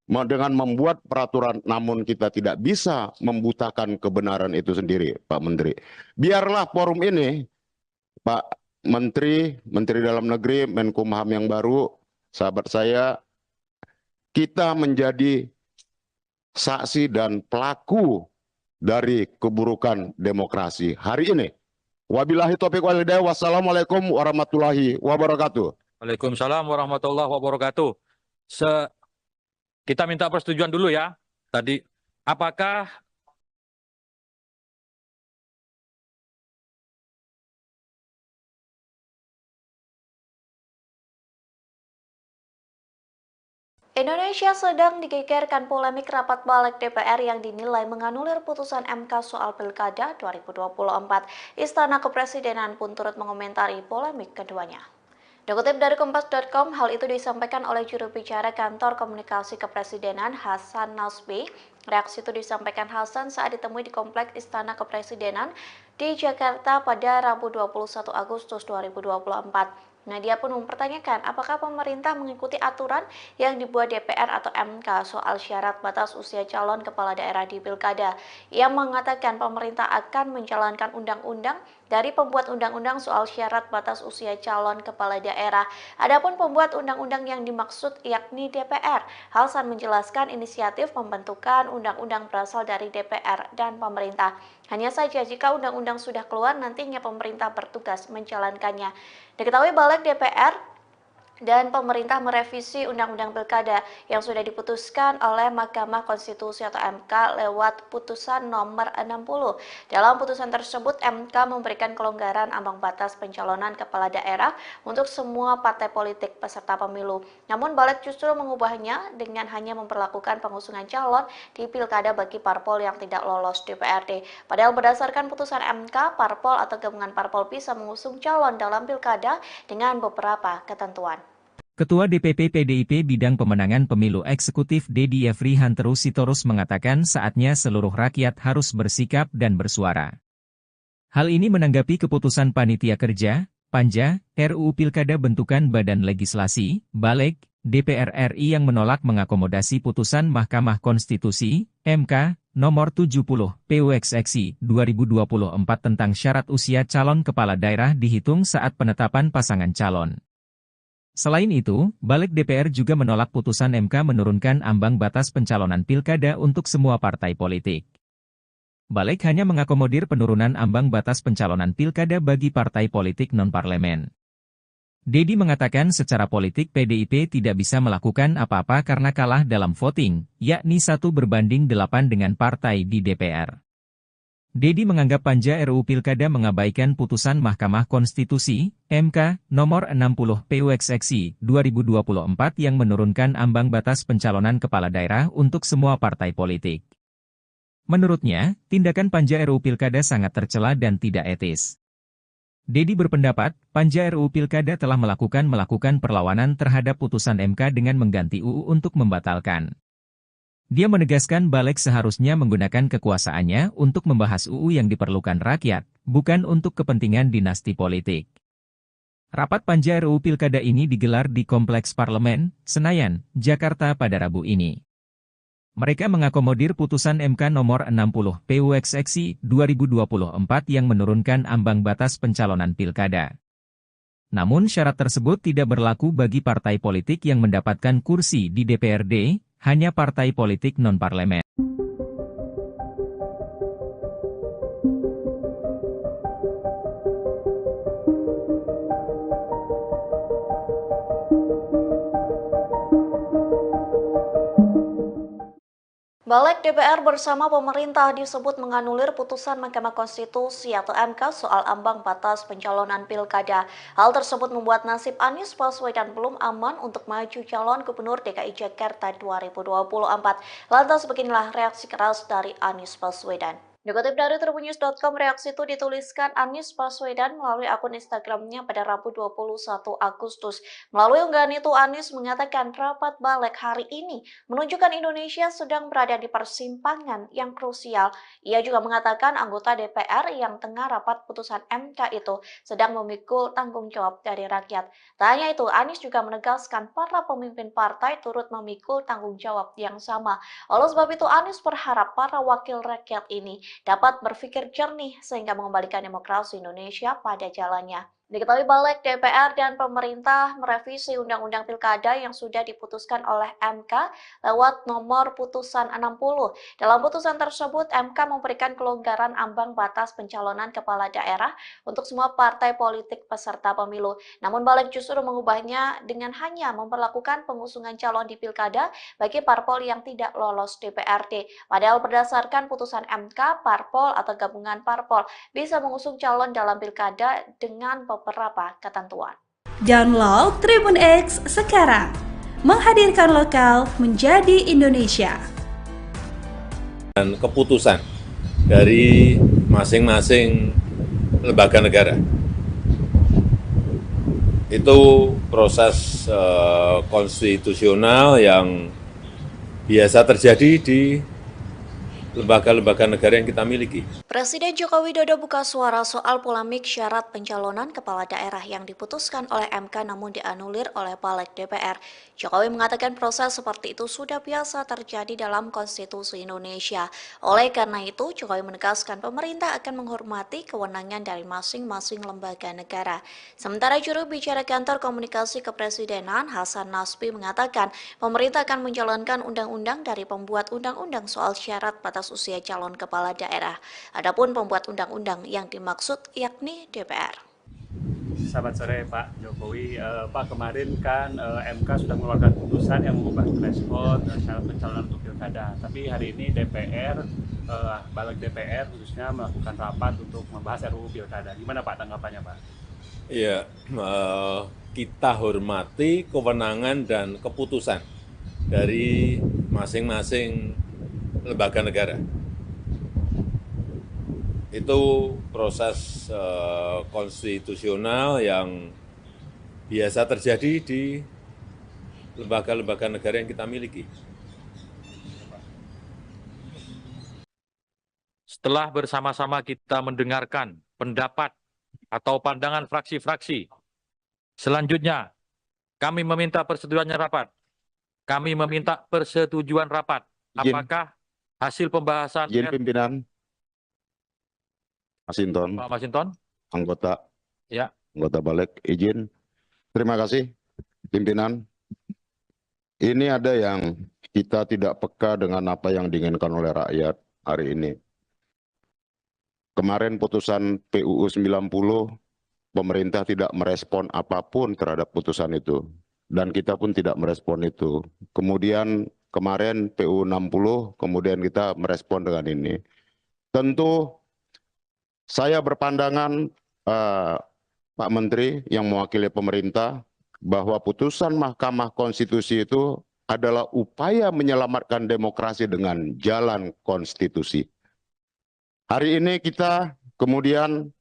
dengan membuat peraturan, namun kita tidak bisa membutakan kebenaran itu sendiri, Pak Menteri. Biarlah forum ini, Pak Menteri, Menteri Dalam Negeri, Menkumham yang baru, sahabat saya, kita menjadi saksi dan pelaku dari keburukan demokrasi hari ini. Wabillahi taufiq wal hidayah. Wassalamualaikum warahmatullahi wabarakatuh. Waalaikumsalam warahmatullahi wabarakatuh. Kita minta persetujuan dulu ya. Tadi, apakah Indonesia sedang digegerkan polemik rapat balik DPR yang dinilai menganulir putusan MK soal Pilkada 2024. Istana Kepresidenan pun turut mengomentari polemik keduanya. Dikutip dari Kompas.com, hal itu disampaikan oleh juru bicara Kantor Komunikasi Kepresidenan Hasan Nasbi. Reaksi itu disampaikan Hasan saat ditemui di Kompleks Istana Kepresidenan di Jakarta pada Rabu 21 Agustus 2024. Dia pun mempertanyakan apakah pemerintah mengikuti aturan yang dibuat DPR atau MK soal syarat batas usia calon kepala daerah di Pilkada. Ia mengatakan pemerintah akan menjalankan undang-undang dari pembuat undang-undang soal syarat batas usia calon kepala daerah. Adapun pembuat undang-undang yang dimaksud yakni DPR. Hasan menjelaskan inisiatif pembentukan undang-undang berasal dari DPR dan pemerintah. Hanya saja jika undang-undang sudah keluar, nantinya pemerintah bertugas menjalankannya. Diketahui Balik DPR dan pemerintah merevisi Undang-Undang Pilkada yang sudah diputuskan oleh Mahkamah Konstitusi atau MK lewat putusan nomor 60. Dalam putusan tersebut, MK memberikan kelonggaran ambang batas pencalonan kepala daerah untuk semua partai politik peserta pemilu. Namun Balik justru mengubahnya dengan hanya memperlakukan pengusungan calon di Pilkada bagi parpol yang tidak lolos DPRD. Padahal berdasarkan putusan MK, parpol atau gabungan parpol bisa mengusung calon dalam Pilkada dengan beberapa ketentuan. Ketua DPP PDIP Bidang Pemenangan Pemilu Eksekutif Dedi Yefri Hanteru Sitorus mengatakan saatnya seluruh rakyat harus bersikap dan bersuara. Hal ini menanggapi keputusan Panitia Kerja, Panja, RUU Pilkada bentukan Badan Legislasi, Balik, DPR RI yang menolak mengakomodasi putusan Mahkamah Konstitusi, MK, nomor 70, PUXXI 2024 tentang syarat usia calon kepala daerah dihitung saat penetapan pasangan calon. Selain itu, Balik DPR juga menolak putusan MK menurunkan ambang batas pencalonan pilkada untuk semua partai politik. Balik hanya mengakomodir penurunan ambang batas pencalonan pilkada bagi partai politik non-parlemen. Dedi mengatakan secara politik PDIP tidak bisa melakukan apa-apa karena kalah dalam voting, yakni 1/8 dengan partai di DPR. Dedi menganggap Panja RUU Pilkada mengabaikan putusan Mahkamah Konstitusi, MK, nomor 60 PUXXI 2024 yang menurunkan ambang batas pencalonan kepala daerah untuk semua partai politik. Menurutnya, tindakan Panja RUU Pilkada sangat tercela dan tidak etis. Dedi berpendapat, Panja RUU Pilkada telah melakukan perlawanan terhadap putusan MK dengan mengganti UU untuk membatalkan. Dia menegaskan Balik seharusnya menggunakan kekuasaannya untuk membahas UU yang diperlukan rakyat, bukan untuk kepentingan dinasti politik. Rapat Panja RUU Pilkada ini digelar di Kompleks Parlemen, Senayan, Jakarta pada Rabu ini. Mereka mengakomodir putusan MK nomor 60 PUXXI 2024 yang menurunkan ambang batas pencalonan pilkada. Namun syarat tersebut tidak berlaku bagi partai politik yang mendapatkan kursi di DPRD, hanya partai politik non-parlemen. Balik DPR bersama pemerintah disebut menganulir putusan Mahkamah Konstitusi atau MK soal ambang batas pencalonan pilkada. Hal tersebut membuat nasib Anies Baswedan belum aman untuk maju calon gubernur DKI Jakarta 2024. Lantas beginilah reaksi keras dari Anies Baswedan. Dikutip dari tribunnews.com, reaksi itu dituliskan Anies Baswedan melalui akun Instagramnya pada Rabu 21 Agustus. Melalui unggahan itu, Anies mengatakan rapat balik hari ini menunjukkan Indonesia sedang berada di persimpangan yang krusial. Ia juga mengatakan anggota DPR yang tengah rapat putusan MK itu sedang memikul tanggung jawab dari rakyat. Tak hanya itu, Anies juga menegaskan para pemimpin partai turut memikul tanggung jawab yang sama. Oleh sebab itu, Anies berharap para wakil rakyat ini dapat berpikir jernih sehingga mengembalikan demokrasi Indonesia pada jalannya. Diketahui balik DPR dan pemerintah merevisi Undang-Undang Pilkada yang sudah diputuskan oleh MK lewat nomor putusan 60. Dalam putusan tersebut, MK memberikan kelonggaran ambang batas pencalonan kepala daerah untuk semua partai politik peserta pemilu. Namun balik justru mengubahnya dengan hanya memperlakukan pengusungan calon di Pilkada bagi parpol yang tidak lolos DPRD. Padahal berdasarkan putusan MK, parpol atau gabungan parpol bisa mengusung calon dalam Pilkada dengan beberapa ketentuan. Download Tribun X sekarang, menghadirkan lokal menjadi Indonesia. Dan keputusan dari masing-masing lembaga negara. Itu proses konstitusional yang biasa terjadi di lembaga-lembaga negara yang kita miliki. Presiden Joko Widodo buka suara soal polemik syarat pencalonan kepala daerah yang diputuskan oleh MK namun dianulir oleh Balik DPR. Jokowi mengatakan proses seperti itu sudah biasa terjadi dalam konstitusi Indonesia. Oleh karena itu, Jokowi menegaskan pemerintah akan menghormati kewenangan dari masing-masing lembaga negara. Sementara juru bicara kantor komunikasi kepresidenan Hasan Nasbi mengatakan pemerintah akan menjalankan undang-undang dari pembuat undang-undang soal syarat batas usia calon kepala daerah. Adapun pembuat undang-undang yang dimaksud yakni DPR. Selamat sore Pak Jokowi. Pak, kemarin kan MK sudah mengeluarkan putusan yang mengubah threshold syarat pencalonan untuk pilkada. Tapi hari ini DPR, balik DPR khususnya melakukan rapat untuk membahas RUU pilkada. Gimana Pak tanggapannya Pak? Ya, kita hormati kewenangan dan keputusan dari masing-masing lembaga negara. Itu proses konstitusional yang biasa terjadi di lembaga-lembaga negara yang kita miliki. Setelah bersama-sama kita mendengarkan pendapat atau pandangan fraksi-fraksi, selanjutnya kami meminta persetujuannya rapat. Kami meminta persetujuan rapat. Apakah hasil pembahasan Pimpinan Masinton, Pak Masinton? anggota Balik, izin. Terima kasih, pimpinan. Ini ada yang kita tidak peka dengan apa yang diinginkan oleh rakyat hari ini. Kemarin putusan PUU 90, pemerintah tidak merespon apapun terhadap putusan itu. Dan kita pun tidak merespon itu. Kemudian kemarin PUU 60, kemudian kita merespon dengan ini. Tentu saya berpandangan, Pak Menteri yang mewakili pemerintah, bahwa putusan Mahkamah Konstitusi itu adalah upaya menyelamatkan demokrasi dengan jalan konstitusi. Hari ini kita kemudian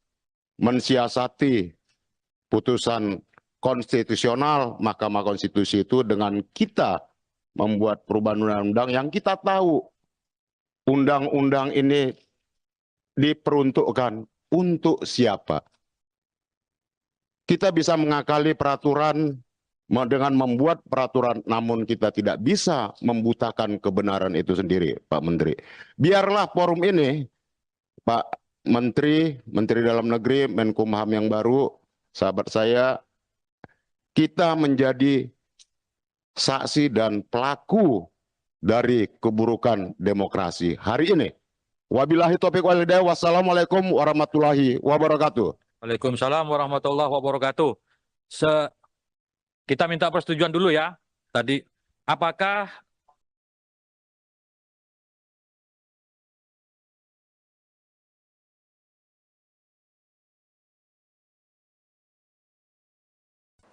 mensiasati putusan konstitusional Mahkamah Konstitusi itu dengan kita membuat perubahan undang-undang yang kita tahu undang-undang ini diperuntukkan untuk siapa. Kita bisa mengakali peraturan dengan membuat peraturan, namun kita tidak bisa membutakan kebenaran itu sendiri, Pak Menteri. Biarlah forum ini, Pak Menteri, Menteri Dalam Negeri, Menkumham yang baru, sahabat saya, kita menjadi saksi dan pelaku dari keburukan demokrasi hari ini. Wabillahi taufiq wal hidayah. Wassalamualaikum warahmatullahi wabarakatuh. Waalaikumsalam warahmatullahi wabarakatuh. Kita minta persetujuan dulu ya. Tadi, apakah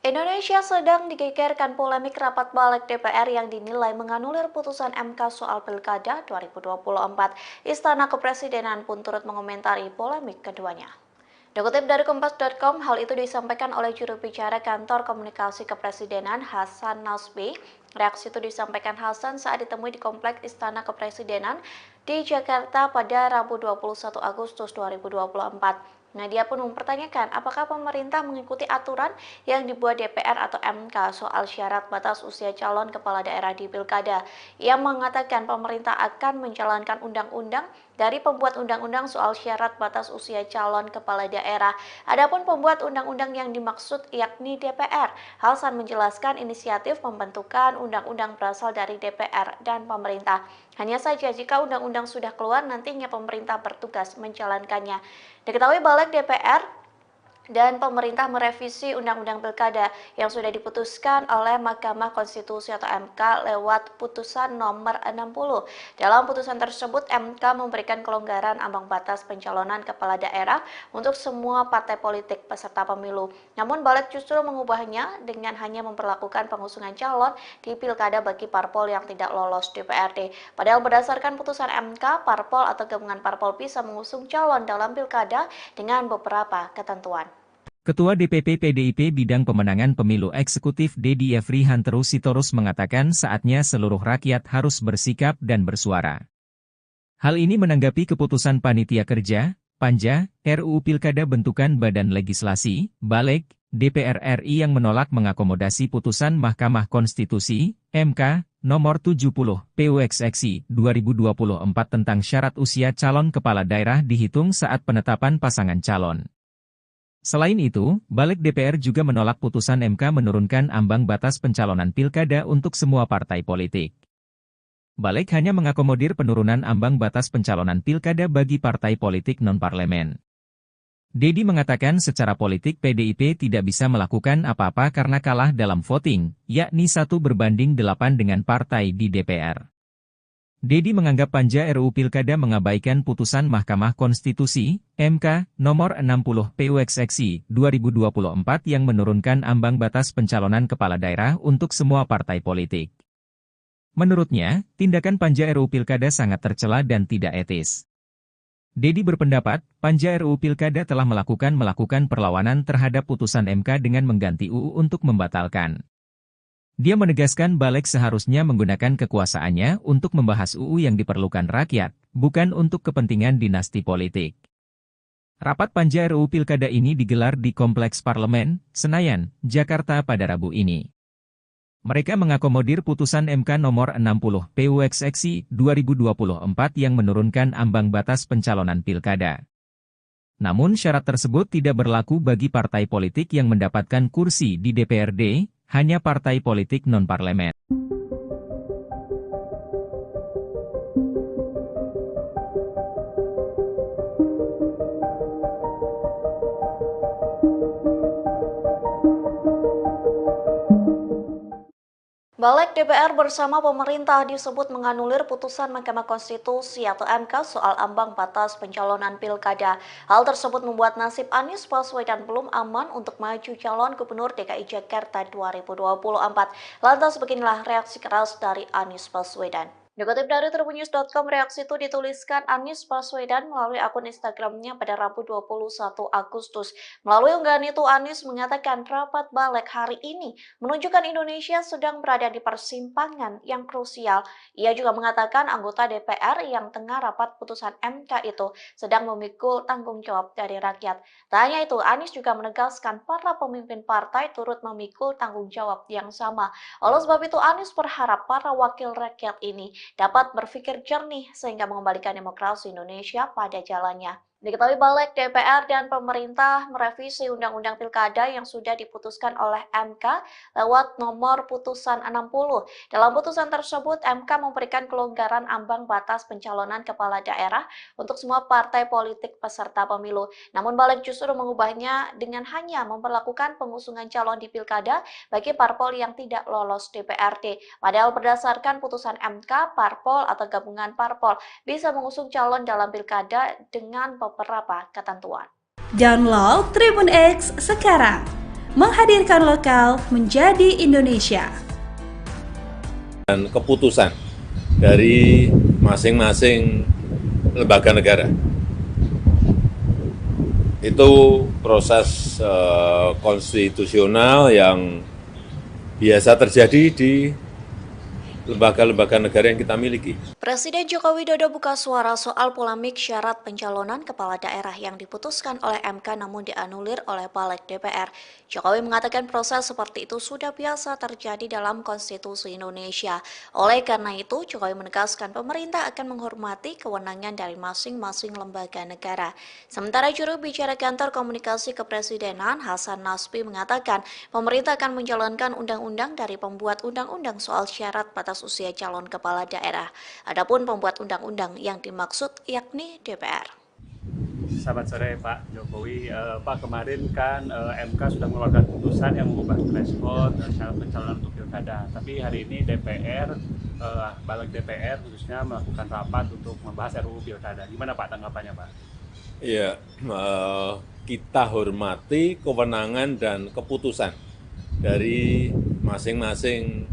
Indonesia sedang digegerkan polemik rapat balik DPR yang dinilai menganulir putusan MK soal Pilkada 2024. Istana Kepresidenan pun turut mengomentari polemik keduanya. Dikutip dari Kompas.com, hal itu disampaikan oleh juru bicara Kantor Komunikasi Kepresidenan Hasan Nasbi. Reaksi itu disampaikan Hasan saat ditemui di Kompleks Istana Kepresidenan di Jakarta pada Rabu 21 Agustus 2024. Dia pun mempertanyakan apakah pemerintah mengikuti aturan yang dibuat DPR atau MK soal syarat batas usia calon kepala daerah di Pilkada. Ia mengatakan pemerintah akan menjalankan undang-undang dari pembuat undang-undang soal syarat batas usia calon kepala daerah. Adapun pembuat undang-undang yang dimaksud yakni DPR. Hasan menjelaskan inisiatif pembentukan undang-undang berasal dari DPR dan pemerintah. Hanya saja jika undang-undang sudah keluar, nantinya pemerintah bertugas menjalankannya. Diketahui Balik DPR dan pemerintah merevisi Undang-Undang Pilkada yang sudah diputuskan oleh Mahkamah Konstitusi atau MK lewat putusan nomor 60. Dalam putusan tersebut, MK memberikan kelonggaran ambang batas pencalonan kepala daerah untuk semua partai politik peserta pemilu. Namun Balik justru mengubahnya dengan hanya memperlakukan pengusungan calon di Pilkada bagi parpol yang tidak lolos DPRD. Padahal berdasarkan putusan MK, parpol atau gabungan parpol bisa mengusung calon dalam Pilkada dengan beberapa ketentuan. Ketua DPP PDIP Bidang Pemenangan Pemilu Eksekutif Dedi Yefri Hanteru Sitorus mengatakan saatnya seluruh rakyat harus bersikap dan bersuara. Hal ini menanggapi keputusan Panitia Kerja, Panja, RUU Pilkada bentukan Badan Legislasi, Balik, DPR RI yang menolak mengakomodasi putusan Mahkamah Konstitusi, MK, nomor 70, PUXXI 2024 tentang syarat usia calon kepala daerah dihitung saat penetapan pasangan calon. Selain itu, Balik DPR juga menolak putusan MK menurunkan ambang batas pencalonan pilkada untuk semua partai politik. Balik hanya mengakomodir penurunan ambang batas pencalonan pilkada bagi partai politik non-parlemen. Dedi mengatakan secara politik PDIP tidak bisa melakukan apa-apa karena kalah dalam voting, yakni 1 berbanding 8 dengan partai di DPR. Dedi menganggap Panja RUU Pilkada mengabaikan putusan Mahkamah Konstitusi, MK, nomor 60 PUXXI 2024 yang menurunkan ambang batas pencalonan kepala daerah untuk semua partai politik. Menurutnya, tindakan Panja RUU Pilkada sangat tercela dan tidak etis. Dedi berpendapat, Panja RUU Pilkada telah melakukan perlawanan terhadap putusan MK dengan mengganti UU untuk membatalkan. Dia menegaskan Balik seharusnya menggunakan kekuasaannya untuk membahas UU yang diperlukan rakyat, bukan untuk kepentingan dinasti politik. Rapat Panja RUU Pilkada ini digelar di Kompleks Parlemen, Senayan, Jakarta pada Rabu ini. Mereka mengakomodir putusan MK nomor 60 PUXXI 2024 yang menurunkan ambang batas pencalonan pilkada. Namun syarat tersebut tidak berlaku bagi partai politik yang mendapatkan kursi di DPRD, hanya partai politik non-parlemen. Balik DPR bersama pemerintah disebut menganulir putusan Mahkamah Konstitusi atau MK soal ambang batas pencalonan pilkada. Hal tersebut membuat nasib Anies Baswedan belum aman untuk maju calon Gubernur DKI Jakarta 2024. Lantas beginilah reaksi keras dari Anies Baswedan. Dikutip dari tribunnews.com, reaksi itu dituliskan Anies Baswedan melalui akun Instagramnya pada Rabu 21 Agustus. Melalui unggahan itu, Anies mengatakan rapat Balik hari ini menunjukkan Indonesia sedang berada di persimpangan yang krusial. Ia juga mengatakan anggota DPR yang tengah rapat putusan MK itu sedang memikul tanggung jawab dari rakyat. Tak hanya itu, Anies juga menegaskan para pemimpin partai turut memikul tanggung jawab yang sama. Oleh sebab itu, Anies berharap para wakil rakyat ini dapat berpikir jernih sehingga mengembalikan demokrasi Indonesia pada jalannya. Diketahui Balik DPR dan pemerintah merevisi Undang-Undang Pilkada yang sudah diputuskan oleh MK lewat nomor putusan 60. Dalam putusan tersebut, MK memberikan kelonggaran ambang batas pencalonan kepala daerah untuk semua partai politik peserta pemilu. Namun Balik justru mengubahnya dengan hanya memperlakukan pengusungan calon di Pilkada bagi parpol yang tidak lolos DPRD. Padahal berdasarkan putusan MK, parpol atau gabungan parpol bisa mengusung calon dalam Pilkada dengan beberapa ketentuan. Download Tribun X sekarang, menghadirkan lokal menjadi Indonesia. Dan keputusan dari masing-masing lembaga negara. Itu proses konstitusional yang biasa terjadi di lembaga-lembaga negara yang kita miliki. Presiden Joko Widodo buka suara soal polemik syarat pencalonan kepala daerah yang diputuskan oleh MK namun dianulir oleh Balik DPR. Jokowi mengatakan proses seperti itu sudah biasa terjadi dalam konstitusi Indonesia. Oleh karena itu, Jokowi menegaskan pemerintah akan menghormati kewenangan dari masing-masing lembaga negara. Sementara juru bicara kantor komunikasi kepresidenan Hasan Nasbi mengatakan pemerintah akan menjalankan undang-undang dari pembuat undang-undang soal syarat batas usia calon kepala daerah. Adapun pembuat undang-undang yang dimaksud yakni DPR. Selamat sore Pak Jokowi. Pak, kemarin kan MK sudah mengeluarkan putusan yang mengubah threshold syarat pencalonan untuk pilkada. Tapi hari ini DPR, Balik DPR khususnya melakukan rapat untuk membahas RUU pilkada. Gimana Pak tanggapannya Pak? Ya, kita hormati kewenangan dan keputusan dari masing-masing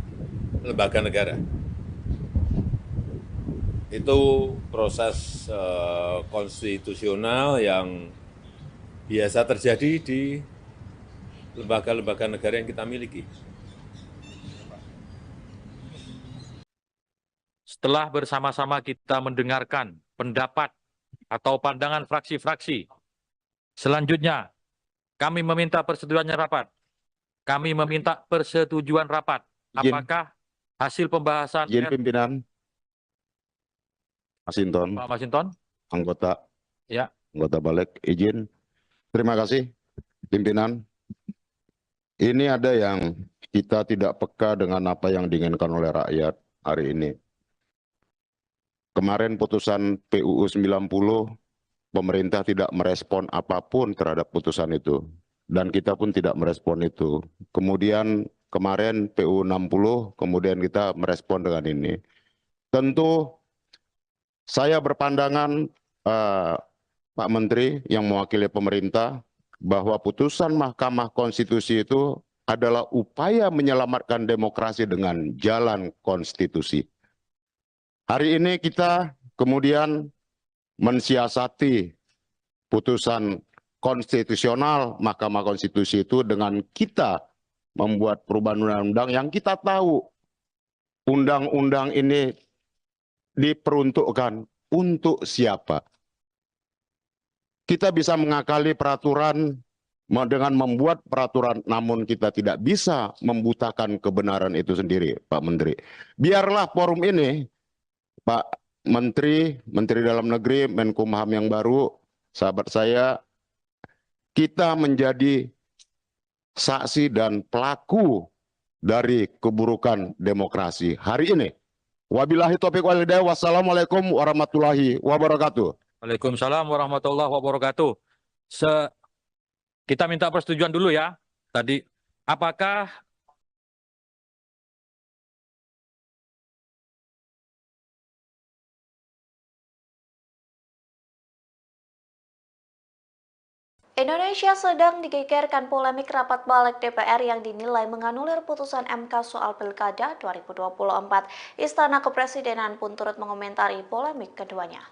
lembaga negara. Itu proses konstitusional yang biasa terjadi di lembaga-lembaga negara yang kita miliki. Setelah bersama-sama kita mendengarkan pendapat atau pandangan fraksi-fraksi, selanjutnya kami meminta persetujuan rapat. Kami meminta persetujuan rapat. Apakah hasil pembahasan Izin pimpinan. Masinton, Pak Masinton? anggota Ya. Balik, izin. Terima kasih, pimpinan. Ini ada yang kita tidak peka dengan apa yang diinginkan oleh rakyat hari ini. Kemarin putusan PUU 90, pemerintah tidak merespon apapun terhadap putusan itu. Dan kita pun tidak merespon itu. Kemudian kemarin PUU 60, kemudian kita merespon dengan ini. Tentu saya berpandangan, Pak Menteri yang mewakili pemerintah, bahwa putusan Mahkamah Konstitusi itu adalah upaya menyelamatkan demokrasi dengan jalan konstitusi. Hari ini kita kemudian mensiasati putusan konstitusional Mahkamah Konstitusi itu dengan kita membuat perubahan undang-undang yang kita tahu undang-undang ini diperuntukkan untuk siapa. Kita bisa mengakali peraturan dengan membuat peraturan, namun kita tidak bisa membutakan kebenaran itu sendiri, Pak Menteri. Biarlah forum ini, Pak Menteri, Menteri Dalam Negeri, Menkumham yang baru, sahabat saya, kita menjadi saksi dan pelaku dari keburukan demokrasi hari ini. Wabillahi taufiq wal hidayah. Wassalamualaikum warahmatullahi wabarakatuh. Waalaikumsalam warahmatullahi wabarakatuh. Kita minta persetujuan dulu ya. Tadi, apakah Indonesia sedang digegerkan polemik rapat Balik DPR yang dinilai menganulir putusan MK soal Pilkada 2024. Istana Kepresidenan pun turut mengomentari polemik keduanya.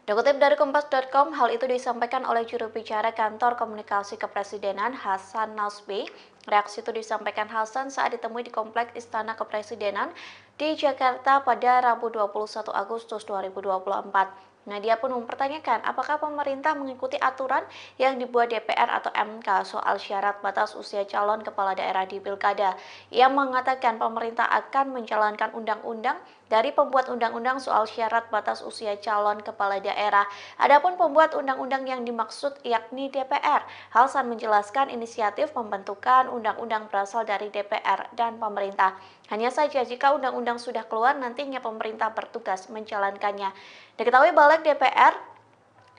Dikutip dari Kompas.com, hal itu disampaikan oleh juru bicara kantor komunikasi kepresidenan Hasan Nasbi. Reaksi itu disampaikan Hasan saat ditemui di Kompleks Istana Kepresidenan di Jakarta pada Rabu 21 Agustus 2024. Nah, dia pun mempertanyakan apakah pemerintah mengikuti aturan yang dibuat DPR atau MK soal syarat batas usia calon kepala daerah di Pilkada. Ia mengatakan pemerintah akan menjalankan undang-undang dari pembuat undang-undang soal syarat batas usia calon kepala daerah. Adapun pembuat undang-undang yang dimaksud yakni DPR. Hasan menjelaskan inisiatif pembentukan undang-undang berasal dari DPR dan pemerintah. Hanya saja jika undang-undang sudah keluar, nantinya pemerintah bertugas menjalankannya. Diketahui Balik DPR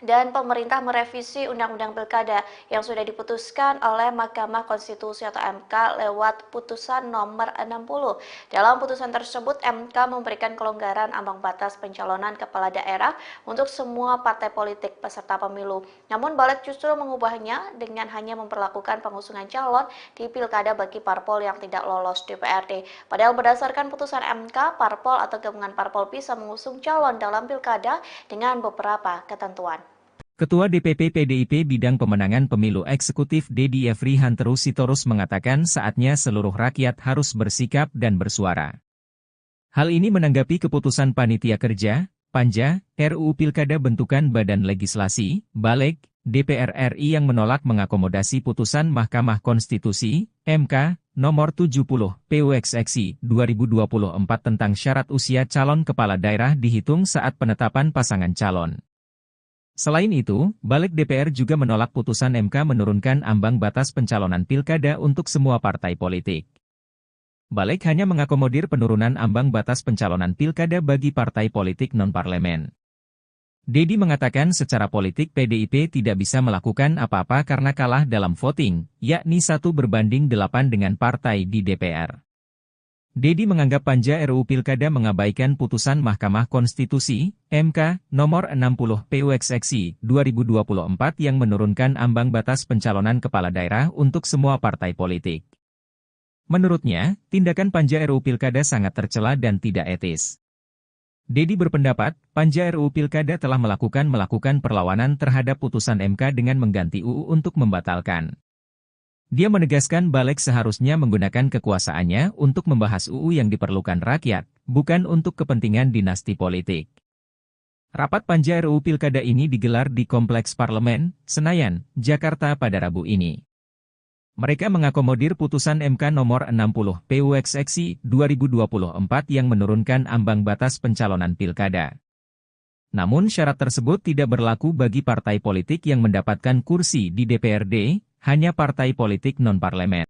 dan pemerintah merevisi Undang-Undang Pilkada yang sudah diputuskan oleh Mahkamah Konstitusi atau MK lewat putusan nomor 60. Dalam putusan tersebut, MK memberikan kelonggaran ambang batas pencalonan kepala daerah untuk semua partai politik peserta pemilu. Namun balik justru mengubahnya dengan hanya memperlakukan pengusungan calon di Pilkada bagi parpol yang tidak lolos DPRD. Padahal berdasarkan putusan MK, parpol atau gabungan parpol bisa mengusung calon dalam Pilkada dengan beberapa ketentuan. Ketua DPP PDIP Bidang Pemenangan Pemilu Eksekutif Dedi Yefri Hanteru Sitorus mengatakan saatnya seluruh rakyat harus bersikap dan bersuara. Hal ini menanggapi keputusan Panitia Kerja, Panja, RUU Pilkada bentukan Badan Legislasi, Baleg, DPR RI yang menolak mengakomodasi putusan Mahkamah Konstitusi, MK, nomor 70, PUXXI 2024 tentang syarat usia calon kepala daerah dihitung saat penetapan pasangan calon. Selain itu, Baleg DPR juga menolak putusan MK menurunkan ambang batas pencalonan pilkada untuk semua partai politik. Baleg hanya mengakomodir penurunan ambang batas pencalonan pilkada bagi partai politik non-parlemen. Dedi mengatakan secara politik PDIP tidak bisa melakukan apa-apa karena kalah dalam voting, yakni 1:8 dengan partai di DPR. Dedi menganggap Panja RUU Pilkada mengabaikan putusan Mahkamah Konstitusi, MK, nomor 60 PUXXI 2024 yang menurunkan ambang batas pencalonan kepala daerah untuk semua partai politik. Menurutnya, tindakan Panja RUU Pilkada sangat tercela dan tidak etis. Dedi berpendapat, Panja RUU Pilkada telah melakukan perlawanan terhadap putusan MK dengan mengganti UU untuk membatalkan. Dia menegaskan Baleg seharusnya menggunakan kekuasaannya untuk membahas UU yang diperlukan rakyat, bukan untuk kepentingan dinasti politik. Rapat Panja RUU Pilkada ini digelar di Kompleks Parlemen, Senayan, Jakarta pada Rabu ini. Mereka mengakomodir putusan MK nomor 60 PUXXI 2024 yang menurunkan ambang batas pencalonan pilkada. Namun syarat tersebut tidak berlaku bagi partai politik yang mendapatkan kursi di DPRD, hanya partai politik non-parlemen.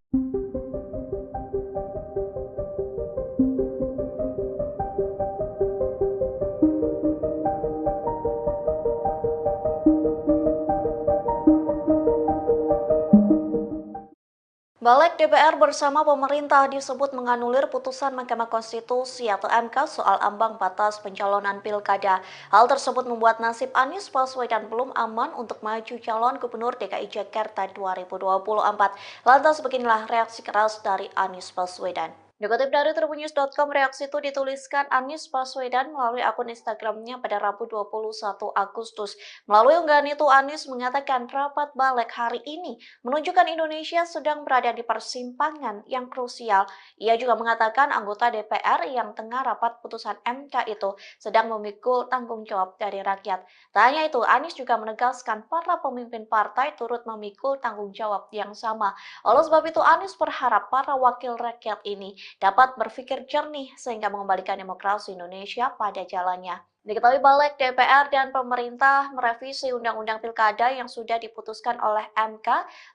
Baleg DPR bersama pemerintah disebut menganulir putusan Mahkamah Konstitusi atau MK soal ambang batas pencalonan pilkada. Hal tersebut membuat nasib Anies Baswedan belum aman untuk maju calon Gubernur DKI Jakarta 2024. Lantas beginilah reaksi keras dari Anies Baswedan. Dikutip dari tribunnews.com, reaksi itu dituliskan Anies Baswedan melalui akun Instagramnya pada Rabu 21 Agustus. Melalui unggahan itu, Anies mengatakan rapat Baleg hari ini menunjukkan Indonesia sedang berada di persimpangan yang krusial. Ia juga mengatakan anggota DPR yang tengah rapat putusan MK itu sedang memikul tanggung jawab dari rakyat. Tak hanya itu, Anies juga menegaskan para pemimpin partai turut memikul tanggung jawab yang sama. Oleh sebab itu, Anies berharap para wakil rakyat ini dapat berpikir jernih sehingga mengembalikan demokrasi Indonesia pada jalannya. Diketahui Baleg DPR dan pemerintah merevisi Undang-Undang Pilkada yang sudah diputuskan oleh MK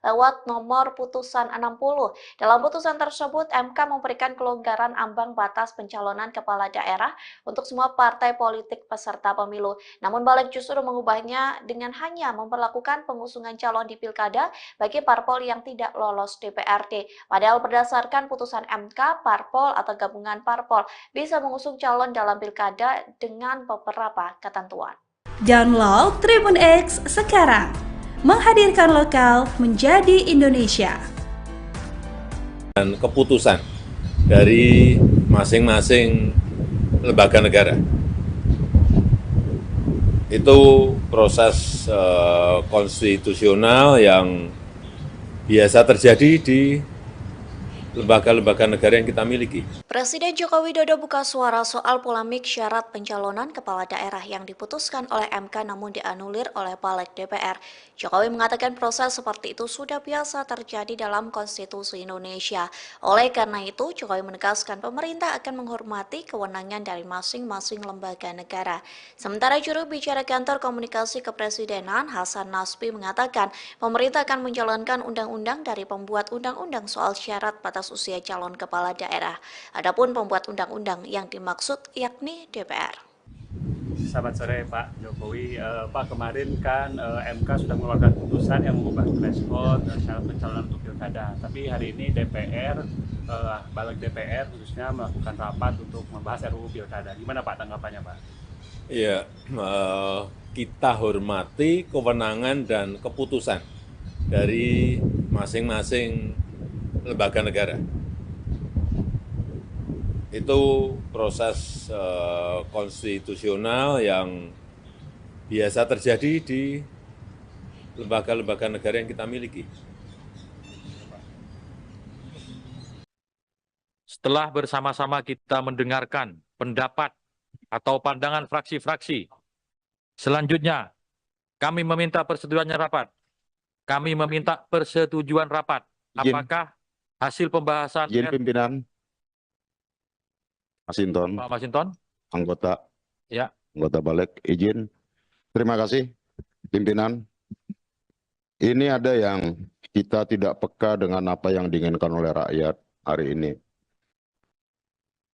lewat nomor putusan 60. Dalam putusan tersebut, MK memberikan kelonggaran ambang batas pencalonan kepala daerah untuk semua partai politik peserta pemilu. Namun Baleg justru mengubahnya dengan hanya memperlakukan pengusungan calon di Pilkada bagi parpol yang tidak lolos DPRD. Padahal berdasarkan putusan MK, parpol atau gabungan parpol bisa mengusung calon dalam Pilkada dengan beberapa ketentuan. Download Tribun X sekarang, menghadirkan lokal menjadi Indonesia. Dan keputusan dari masing-masing lembaga negara itu proses konstitusional yang biasa terjadi di lembaga-lembaga negara yang kita miliki. Presiden Joko Widodo buka suara soal polemik syarat pencalonan kepala daerah yang diputuskan oleh MK namun dianulir oleh Baleg DPR. Jokowi mengatakan proses seperti itu sudah biasa terjadi dalam konstitusi Indonesia. Oleh karena itu, Jokowi menegaskan pemerintah akan menghormati kewenangan dari masing-masing lembaga negara. Sementara juru bicara kantor komunikasi kepresidenan Hasan Nasbi mengatakan pemerintah akan menjalankan undang-undang dari pembuat undang-undang soal syarat batas usia calon kepala daerah. Adapun pembuat undang-undang yang dimaksud yakni DPR. Selamat sore Pak Jokowi. Pak, kemarin kan MK sudah mengeluarkan putusan yang mengubah threshold syarat pencalonan untuk pilkada. Tapi hari ini DPR, balik DPR khususnya melakukan rapat untuk membahas RUU pilkada. Gimana Pak tanggapannya Pak? Ya, kita hormati kewenangan dan keputusan dari masing-masing lembaga negara. Itu proses konstitusional yang biasa terjadi di lembaga-lembaga negara yang kita miliki. Setelah bersama-sama kita mendengarkan pendapat atau pandangan fraksi-fraksi, selanjutnya kami meminta persetujuannya rapat. Kami meminta persetujuan rapat. Apakah hasil pembahasan Izin pimpinan. Masinton, Pak Masinton? anggota Ya. anggota balik, izin. Terima kasih, pimpinan. Ini ada yang kita tidak peka dengan apa yang diinginkan oleh rakyat hari ini.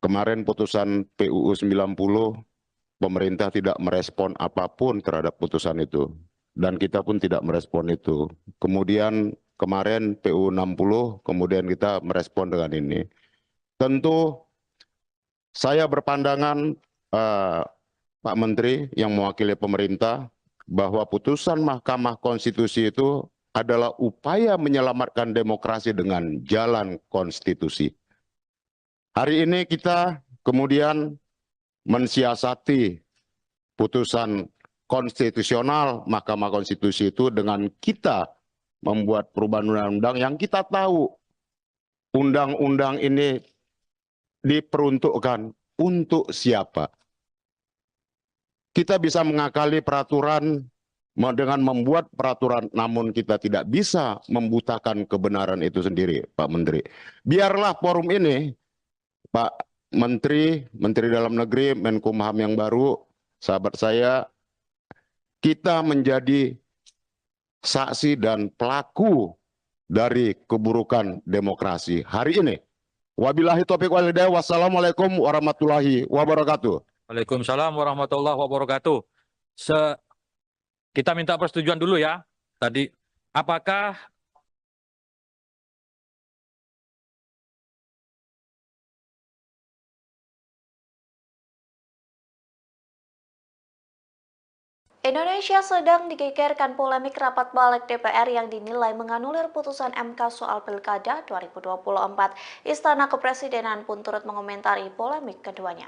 Kemarin putusan PUU 90, pemerintah tidak merespon apapun terhadap putusan itu. Dan kita pun tidak merespon itu. Kemudian kemarin PUU 60, kemudian kita merespon dengan ini. Tentu saya berpandangan, Pak Menteri yang mewakili pemerintah, bahwa putusan Mahkamah Konstitusi itu adalah upaya menyelamatkan demokrasi dengan jalan konstitusi. Hari ini kita kemudian mensiasati putusan konstitusional Mahkamah Konstitusi itu dengan kita membuat perubahan undang-undang yang kita tahu undang-undang ini diperuntukkan untuk siapa. Kita bisa mengakali peraturan dengan membuat peraturan, namun kita tidak bisa membutakan kebenaran itu sendiri, Pak Menteri. Biarlah forum ini, Pak Menteri, Menteri Dalam Negeri, Menkumham yang baru, sahabat saya, kita menjadi saksi dan pelaku dari keburukan demokrasi hari ini. Wabillahi taufiq wal hidayah. Wassalamualaikum warahmatullahi wabarakatuh. Waalaikumsalam warahmatullahi wabarakatuh. Kita minta persetujuan dulu ya. Tadi, apakah Indonesia sedang digegerkan polemik rapat balik DPR yang dinilai menganulir putusan MK soal Pilkada 2024. Istana Kepresidenan pun turut mengomentari polemik keduanya.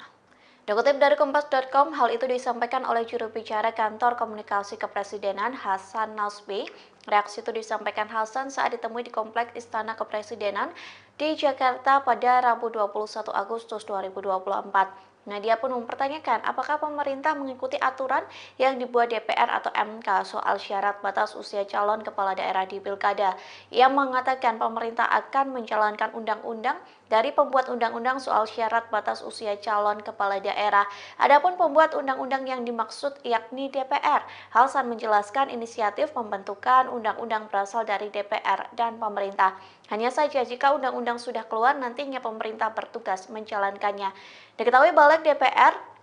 Dikutip dari Kompas.com, hal itu disampaikan oleh juru bicara Kantor Komunikasi Kepresidenan Hasan Nasbi. Reaksi itu disampaikan Hasan saat ditemui di Kompleks Istana Kepresidenan di Jakarta pada Rabu 21 Agustus 2024. Dia pun mempertanyakan apakah pemerintah mengikuti aturan yang dibuat DPR atau MK soal syarat batas usia calon kepala daerah di Pilkada. Ia mengatakan pemerintah akan menjalankan undang-undang dari pembuat undang-undang soal syarat batas usia calon kepala daerah. Adapun pembuat undang-undang yang dimaksud yakni DPR. Hasan menjelaskan inisiatif pembentukan undang-undang berasal dari DPR dan pemerintah. Hanya saja jika undang-undang sudah keluar, nantinya pemerintah bertugas menjalankannya. Diketahui balik DPR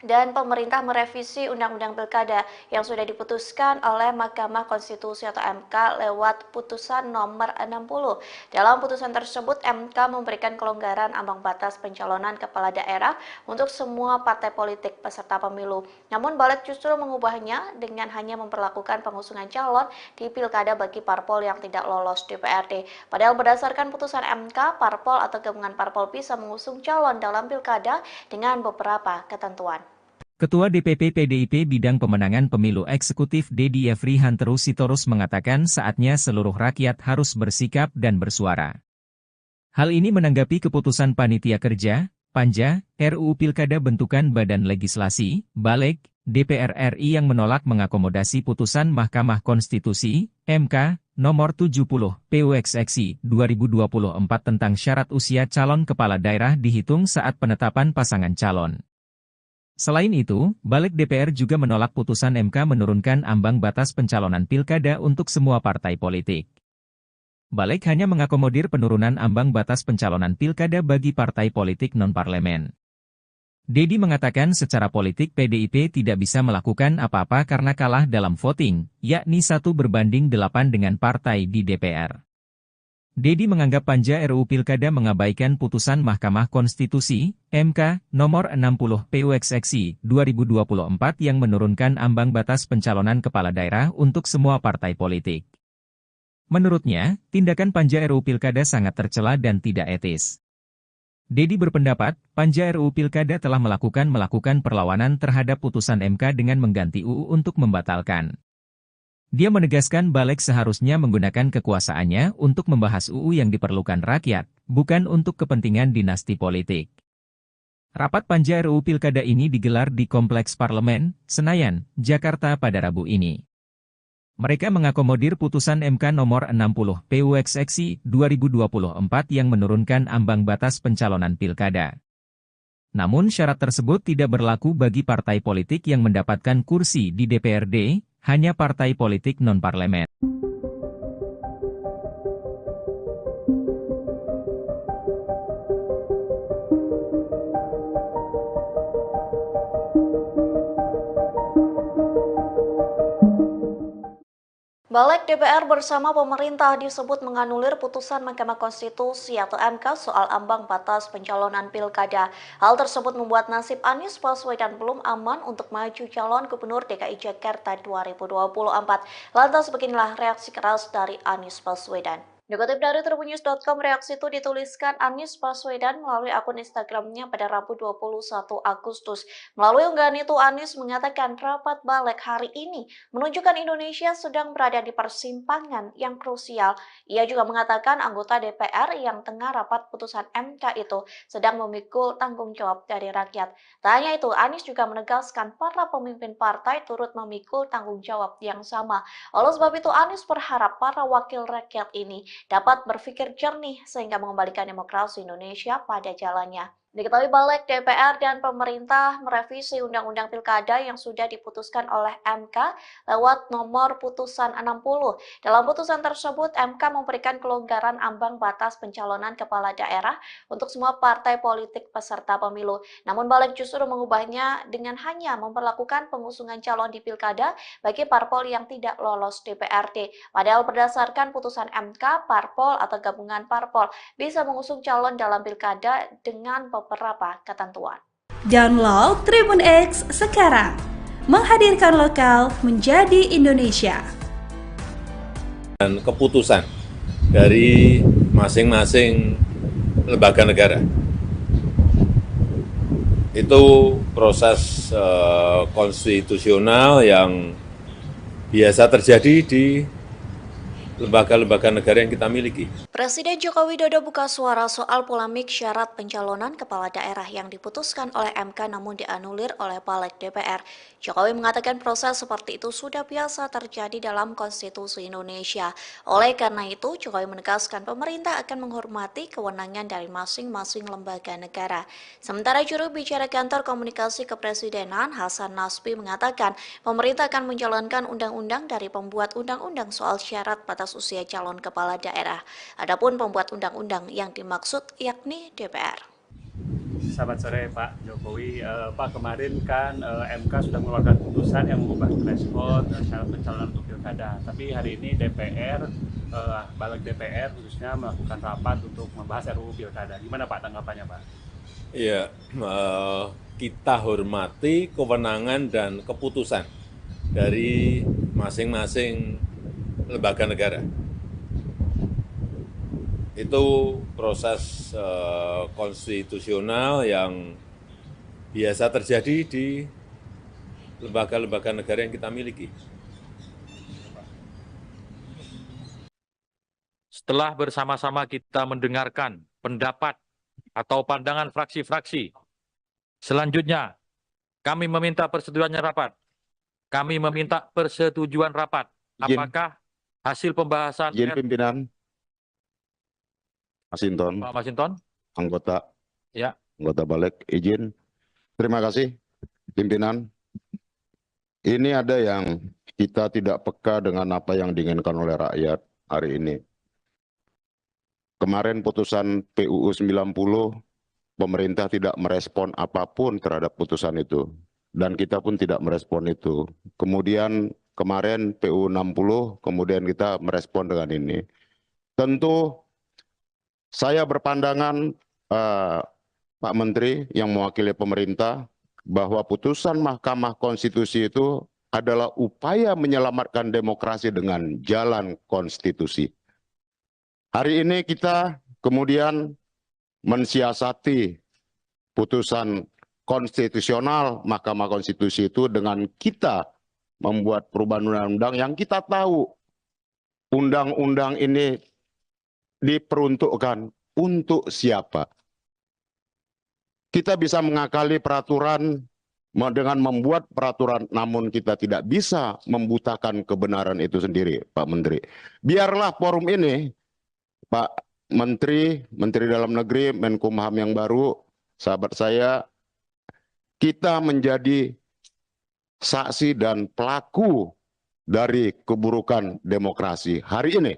dan pemerintah merevisi Undang-Undang Pilkada yang sudah diputuskan oleh Mahkamah Konstitusi atau MK lewat putusan nomor 60. Dalam putusan tersebut, MK memberikan kelonggaran ambang batas pencalonan kepala daerah untuk semua partai politik peserta pemilu. Namun balik justru mengubahnya dengan hanya memperlakukan pengusungan calon di Pilkada bagi parpol yang tidak lolos DPRD. Padahal berdasarkan putusan MK, parpol atau gabungan parpol bisa mengusung calon dalam Pilkada dengan beberapa ketentuan. Ketua DPP PDIP Bidang Pemenangan Pemilu Eksekutif Dedi Efrihan Sitorus mengatakan saatnya seluruh rakyat harus bersikap dan bersuara. Hal ini menanggapi keputusan Panitia Kerja, Panja, RUU Pilkada bentukan Badan Legislasi, Balik, DPR RI yang menolak mengakomodasi putusan Mahkamah Konstitusi, MK, nomor 70, PUXXI 2024 tentang syarat usia calon kepala daerah dihitung saat penetapan pasangan calon. Selain itu, Balik DPR juga menolak putusan MK menurunkan ambang batas pencalonan pilkada untuk semua partai politik. Balik hanya mengakomodir penurunan ambang batas pencalonan pilkada bagi partai politik non-parlemen. Dedi mengatakan secara politik PDIP tidak bisa melakukan apa-apa karena kalah dalam voting, yakni 1 berbanding 8 dengan partai di DPR. Dedi menganggap Panja RUU Pilkada mengabaikan putusan Mahkamah Konstitusi, MK, nomor 60 PUXXI 2024 yang menurunkan ambang batas pencalonan kepala daerah untuk semua partai politik. Menurutnya, tindakan Panja RUU Pilkada sangat tercela dan tidak etis. Dedi berpendapat, Panja RUU Pilkada telah melakukan perlawanan terhadap putusan MK dengan mengganti UU untuk membatalkan. Dia menegaskan Balik seharusnya menggunakan kekuasaannya untuk membahas UU yang diperlukan rakyat, bukan untuk kepentingan dinasti politik. Rapat Panja RUU Pilkada ini digelar di Kompleks Parlemen, Senayan, Jakarta pada Rabu ini. Mereka mengakomodir putusan MK nomor 60 PUXXI 2024 yang menurunkan ambang batas pencalonan pilkada. Namun syarat tersebut tidak berlaku bagi partai politik yang mendapatkan kursi di DPRD, hanya partai politik non-parlemen. Balik DPR bersama pemerintah disebut menganulir putusan Mahkamah Konstitusi atau MK soal ambang batas pencalonan pilkada. Hal tersebut membuat nasib Anies Baswedan belum aman untuk maju calon Gubernur DKI Jakarta 2024. Lantas beginilah reaksi keras dari Anies Baswedan. Dikutip dari tribunnews.com, reaksi itu dituliskan Anies Baswedan melalui akun Instagramnya pada Rabu 21 Agustus. Melalui unggahan itu, Anies mengatakan rapat Balik hari ini menunjukkan Indonesia sedang berada di persimpangan yang krusial. Ia juga mengatakan anggota DPR yang tengah rapat putusan MK itu sedang memikul tanggung jawab dari rakyat. Tak hanya itu, Anies juga menegaskan para pemimpin partai turut memikul tanggung jawab yang sama. Oleh sebab itu, Anies berharap para wakil rakyat ini dapat berpikir jernih sehingga mengembalikan demokrasi Indonesia pada jalannya. Diketahui Balik DPR dan pemerintah merevisi Undang-Undang Pilkada yang sudah diputuskan oleh MK lewat nomor putusan 60. Dalam putusan tersebut, MK memberikan kelonggaran ambang batas pencalonan kepala daerah untuk semua partai politik peserta pemilu. Namun Balik justru mengubahnya dengan hanya memperlakukan pengusungan calon di Pilkada bagi parpol yang tidak lolos DPRD. Padahal berdasarkan putusan MK, parpol atau gabungan parpol bisa mengusung calon dalam Pilkada dengan beberapa ketentuan. Download Tribun X sekarang, menghadirkan lokal menjadi Indonesia. Dan keputusan dari masing-masing lembaga negara. Itu proses konstitusional yang biasa terjadi di lembaga-lembaga negara yang kita miliki. Presiden Joko Widodo buka suara soal polemik syarat pencalonan kepala daerah yang diputuskan oleh MK namun dianulir oleh Balik DPR. Jokowi mengatakan proses seperti itu sudah biasa terjadi dalam konstitusi Indonesia. Oleh karena itu, Jokowi menegaskan pemerintah akan menghormati kewenangan dari masing-masing lembaga negara. Sementara juru bicara kantor komunikasi kepresidenan Hasan Nasbi mengatakan pemerintah akan menjalankan undang-undang dari pembuat undang-undang soal syarat batas usia calon kepala daerah. Adapun pembuat undang-undang yang dimaksud yakni DPR. Selamat sore Pak Jokowi. Pak, kemarin kan MK sudah mengeluarkan putusan yang mengubah threshold syarat pencalonan untuk pilkada. Tapi hari ini DPR, Balik DPR khususnya melakukan rapat untuk membahas RUU pilkada. Gimana Pak tanggapannya Pak? Iya, kita hormati kewenangan dan keputusan dari masing-masing lembaga negara. Itu proses konstitusional yang biasa terjadi di lembaga-lembaga negara yang kita miliki. Setelah bersama-sama kita mendengarkan pendapat atau pandangan fraksi-fraksi, selanjutnya kami meminta persetujuannya rapat. Kami meminta persetujuan rapat. Apakah hasil pembahasan Izin pimpinan. Masinton, Pak Masinton? anggota Ya. anggota Balik, izin. Terima kasih, pimpinan. Ini ada yang kita tidak peka dengan apa yang diinginkan oleh rakyat hari ini. Kemarin putusan PUU 90 pemerintah tidak merespon apapun terhadap putusan itu. Dan kita pun tidak merespon itu. Kemudian kemarin PU 60, kemudian kita merespon dengan ini. Tentu saya berpandangan Pak Menteri yang mewakili pemerintah bahwa putusan Mahkamah Konstitusi itu adalah upaya menyelamatkan demokrasi dengan jalan konstitusi. Hari ini kita kemudian mensiasati putusan konstitusional Mahkamah Konstitusi itu dengan kita membuat perubahan undang-undang yang kita tahu undang-undang ini diperuntukkan untuk siapa. Kita bisa mengakali peraturan dengan membuat peraturan, namun kita tidak bisa membutakan kebenaran itu sendiri, Pak Menteri. Biarlah forum ini, Pak Menteri, Menteri Dalam Negeri, Menkumham yang baru, sahabat saya, kita menjadi saksi dan pelaku dari keburukan demokrasi hari ini.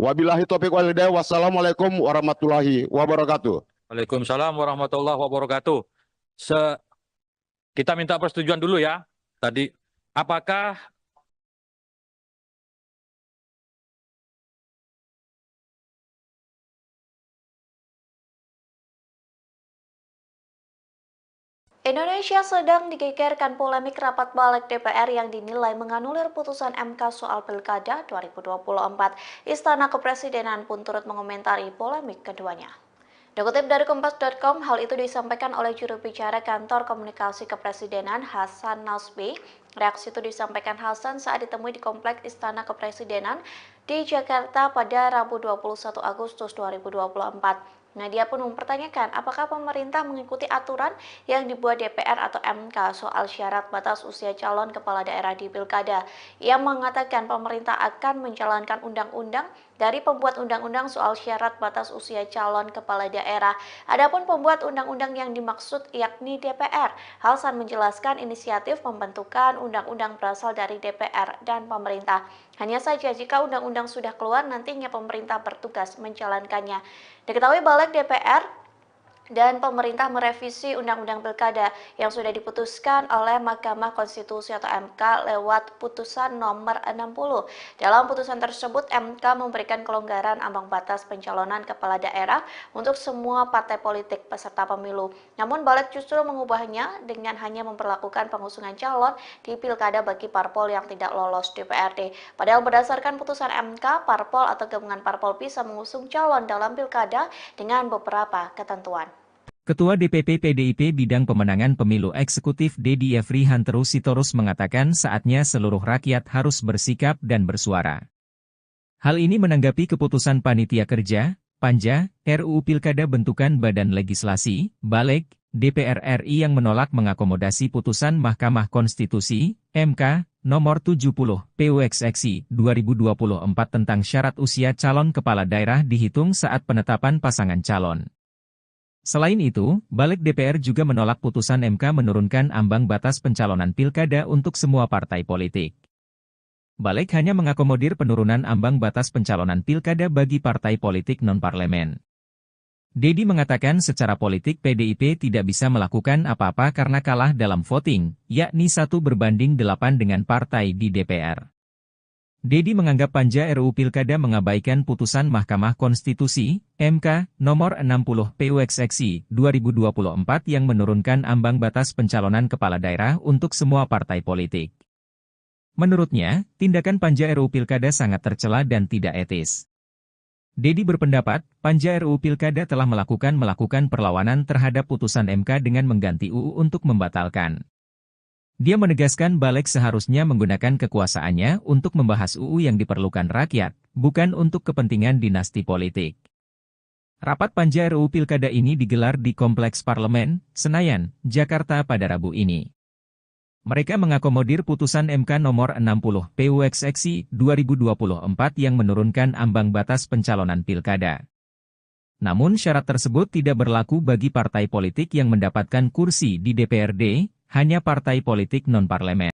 Wabillahi taufiq wal hidayah. Wassalamualaikum warahmatullahi wabarakatuh. Waalaikumsalam warahmatullahi wabarakatuh. Kita minta persetujuan dulu ya. Tadi, apakah Indonesia sedang digegerkan polemik rapat balik DPR yang dinilai menganulir putusan MK soal Pilkada 2024. Istana Kepresidenan pun turut mengomentari polemik keduanya. Dikutip dari Kompas.com, hal itu disampaikan oleh juru bicara Kantor Komunikasi Kepresidenan Hasan Nasbi. Reaksi itu disampaikan Hasan saat ditemui di Kompleks Istana Kepresidenan di Jakarta pada Rabu 21 Agustus 2024. Dia pun mempertanyakan apakah pemerintah mengikuti aturan yang dibuat DPR atau MK soal syarat batas usia calon kepala daerah di Pilkada. Ia mengatakan pemerintah akan menjalankan undang-undang dari pembuat undang-undang soal syarat batas usia calon kepala daerah. Adapun pembuat undang-undang yang dimaksud yakni DPR. Hasan menjelaskan inisiatif pembentukan undang-undang berasal dari DPR dan pemerintah. Hanya saja jika undang-undang sudah keluar, nantinya pemerintah bertugas menjalankannya. Diketahui Balik DPR dan pemerintah merevisi Undang-Undang Pilkada yang sudah diputuskan oleh Mahkamah Konstitusi atau MK lewat putusan nomor 60. Dalam putusan tersebut, MK memberikan kelonggaran ambang batas pencalonan kepala daerah untuk semua partai politik peserta pemilu. Namun Balik justru mengubahnya dengan hanya memperlakukan pengusungan calon di Pilkada bagi parpol yang tidak lolos DPRD. Padahal berdasarkan putusan MK, parpol atau gabungan parpol bisa mengusung calon dalam Pilkada dengan beberapa ketentuan. Ketua DPP PDIP Bidang Pemenangan Pemilu Eksekutif Dedi Yefri Hanteru Sitorus mengatakan saatnya seluruh rakyat harus bersikap dan bersuara. Hal ini menanggapi keputusan Panitia Kerja, Panja, RUU Pilkada bentukan Badan Legislasi, Balik, DPR RI yang menolak mengakomodasi putusan Mahkamah Konstitusi, MK, nomor 70, PUXXI 2024 tentang syarat usia calon kepala daerah dihitung saat penetapan pasangan calon. Selain itu, Balik DPR juga menolak putusan MK menurunkan ambang batas pencalonan pilkada untuk semua partai politik. Balik hanya mengakomodir penurunan ambang batas pencalonan pilkada bagi partai politik non-parlemen. Dedi mengatakan secara politik PDIP tidak bisa melakukan apa-apa karena kalah dalam voting, yakni 1:8 dengan partai di DPR. Dedi menganggap Panja RUU Pilkada mengabaikan putusan Mahkamah Konstitusi, MK, nomor 60 PUXXI 2024 yang menurunkan ambang batas pencalonan kepala daerah untuk semua partai politik. Menurutnya, tindakan Panja RUU Pilkada sangat tercela dan tidak etis. Dedi berpendapat, Panja RUU Pilkada telah melakukan perlawanan terhadap putusan MK dengan mengganti UU untuk membatalkan. Dia menegaskan Balik seharusnya menggunakan kekuasaannya untuk membahas UU yang diperlukan rakyat, bukan untuk kepentingan dinasti politik. Rapat Panja RUU Pilkada ini digelar di Kompleks Parlemen, Senayan, Jakarta pada Rabu ini. Mereka mengakomodir putusan MK nomor 60 PUXXI 2024 yang menurunkan ambang batas pencalonan pilkada. Namun syarat tersebut tidak berlaku bagi partai politik yang mendapatkan kursi di DPRD, hanya partai politik non-parlemen.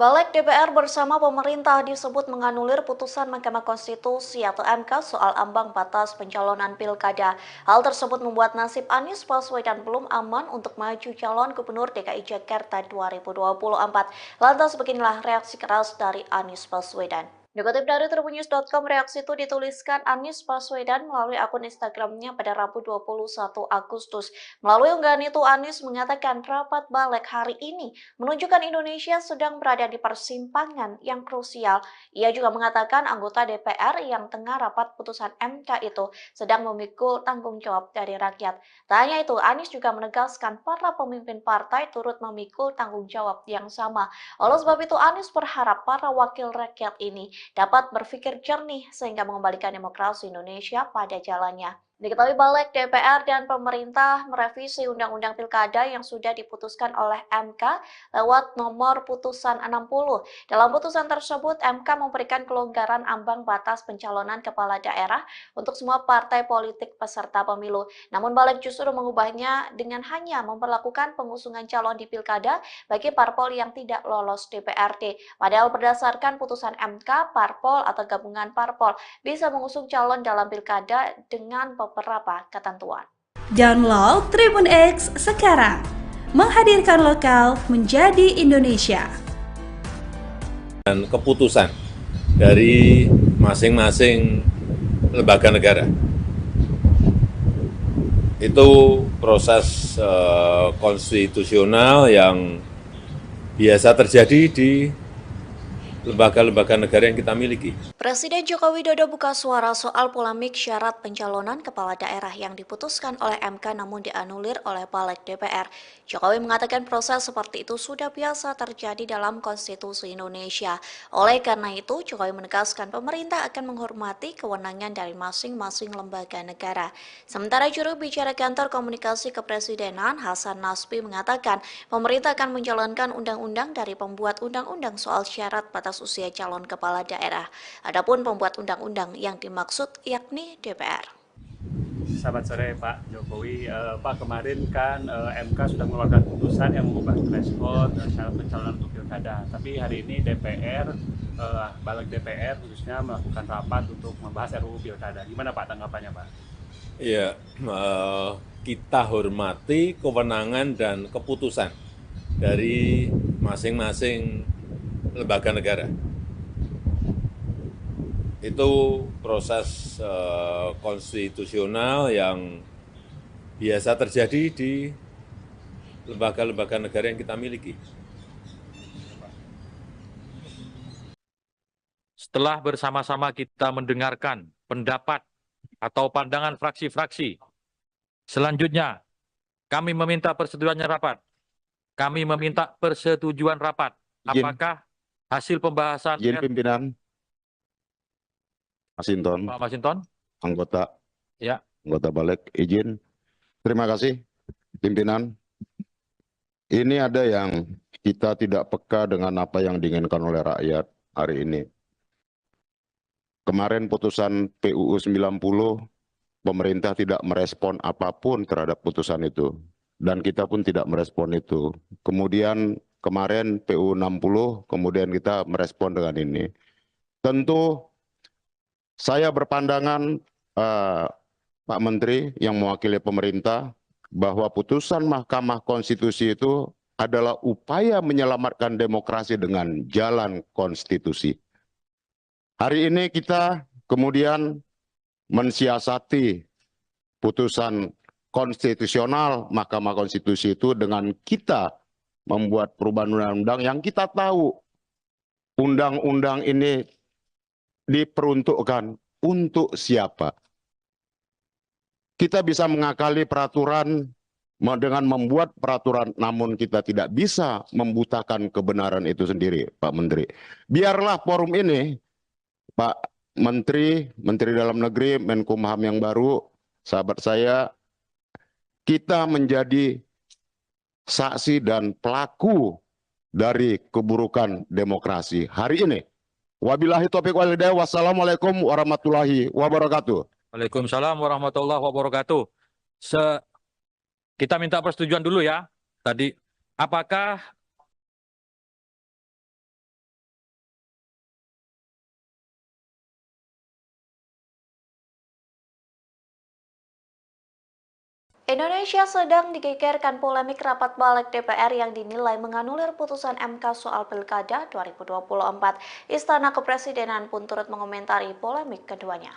Balik DPR bersama pemerintah disebut menganulir putusan Mahkamah Konstitusi atau MK soal ambang batas pencalonan pilkada. Hal tersebut membuat nasib Anies Baswedan belum aman untuk maju calon Gubernur DKI Jakarta 2024. Lantas beginilah reaksi keras dari Anies Baswedan. Dikutip dari tribunnews.com, reaksi itu dituliskan Anies Baswedan melalui akun Instagramnya pada Rabu 21 Agustus. Melalui unggahan itu, Anies mengatakan rapat balik hari ini menunjukkan Indonesia sedang berada di persimpangan yang krusial. Ia juga mengatakan anggota DPR yang tengah rapat putusan MK itu sedang memikul tanggung jawab dari rakyat. Tak hanya itu, Anies juga menegaskan para pemimpin partai turut memikul tanggung jawab yang sama. Oleh sebab itu, Anies berharap para wakil rakyat ini dapat berpikir jernih sehingga mengembalikan demokrasi Indonesia pada jalannya. Diketahui balik DPR dan pemerintah merevisi Undang-Undang Pilkada yang sudah diputuskan oleh MK lewat nomor putusan 60. Dalam putusan tersebut, MK memberikan kelonggaran ambang batas pencalonan kepala daerah untuk semua partai politik peserta pemilu. Namun balik justru mengubahnya dengan hanya memperlakukan pengusungan calon di Pilkada bagi parpol yang tidak lolos DPRD. Padahal berdasarkan putusan MK, parpol atau gabungan parpol bisa mengusung calon dalam Pilkada dengan beberapa ketentuan. Download Tribun X sekarang, menghadirkan lokal menjadi Indonesia. Dan keputusan dari masing-masing lembaga negara. Itu proses konstitusional yang biasa terjadi di lembaga-lembaga negara yang kita miliki. Presiden Joko Widodo buka suara soal polemik syarat pencalonan kepala daerah yang diputuskan oleh MK namun dianulir oleh Balik DPR. Jokowi mengatakan proses seperti itu sudah biasa terjadi dalam konstitusi Indonesia. Oleh karena itu, Jokowi menegaskan pemerintah akan menghormati kewenangan dari masing-masing lembaga negara. Sementara juru bicara kantor komunikasi kepresidenan Hasan Nasbi mengatakan pemerintah akan menjalankan undang-undang dari pembuat undang-undang soal syarat batas usia calon kepala daerah. Adapun pembuat undang-undang yang dimaksud yakni DPR. Selamat sore Pak Jokowi. Pak, kemarin kan MK sudah mengeluarkan putusan yang mengubah threshold syarat pencalonan untuk pilkada. Tapi hari ini DPR, balik DPR khususnya melakukan rapat untuk membahas RUU pilkada. Gimana Pak tanggapannya Pak? Ya, kita hormati kewenangan dan keputusan dari masing-masing lembaga negara. Itu proses konstitusional yang biasa terjadi di lembaga-lembaga negara yang kita miliki. Setelah bersama-sama kita mendengarkan pendapat atau pandangan fraksi-fraksi, selanjutnya kami meminta persetujuannya rapat. Kami meminta persetujuan rapat. Apakah hasil pembahasan Izin pimpinan Masinton, Pak Masinton? anggota Balik, izin. Terima kasih, pimpinan. Ini ada yang kita tidak peka dengan apa yang diinginkan oleh rakyat hari ini. Kemarin putusan PUU 90, pemerintah tidak merespon apapun terhadap putusan itu. Dan kita pun tidak merespon itu. Kemudian kemarin PUU 60, kemudian kita merespon dengan ini. Tentu saya berpandangan Pak Menteri yang mewakili pemerintah bahwa putusan Mahkamah Konstitusi itu adalah upaya menyelamatkan demokrasi dengan jalan konstitusi. Hari ini kita kemudian mensiasati putusan konstitusional Mahkamah Konstitusi itu dengan kita membuat perubahan undang-undang yang kita tahu undang-undang ini diperuntukkan untuk siapa. Kita bisa mengakali peraturan dengan membuat peraturan, namun kita tidak bisa membutakan kebenaran itu sendiri, Pak Menteri. Biarlah forum ini, Pak Menteri, Menteri Dalam Negeri, Menkumham yang baru, sahabat saya, kita menjadi saksi dan pelaku dari keburukan demokrasi hari ini. Wabillahi taufiq wal hidayah. Wassalamualaikum warahmatullahi wabarakatuh. Waalaikumsalam warahmatullahi wabarakatuh. Kita minta persetujuan dulu ya. Tadi, apakah Indonesia sedang digegerkan polemik rapat balik DPR yang dinilai menganulir putusan MK soal Pilkada 2024. Istana Kepresidenan pun turut mengomentari polemik keduanya.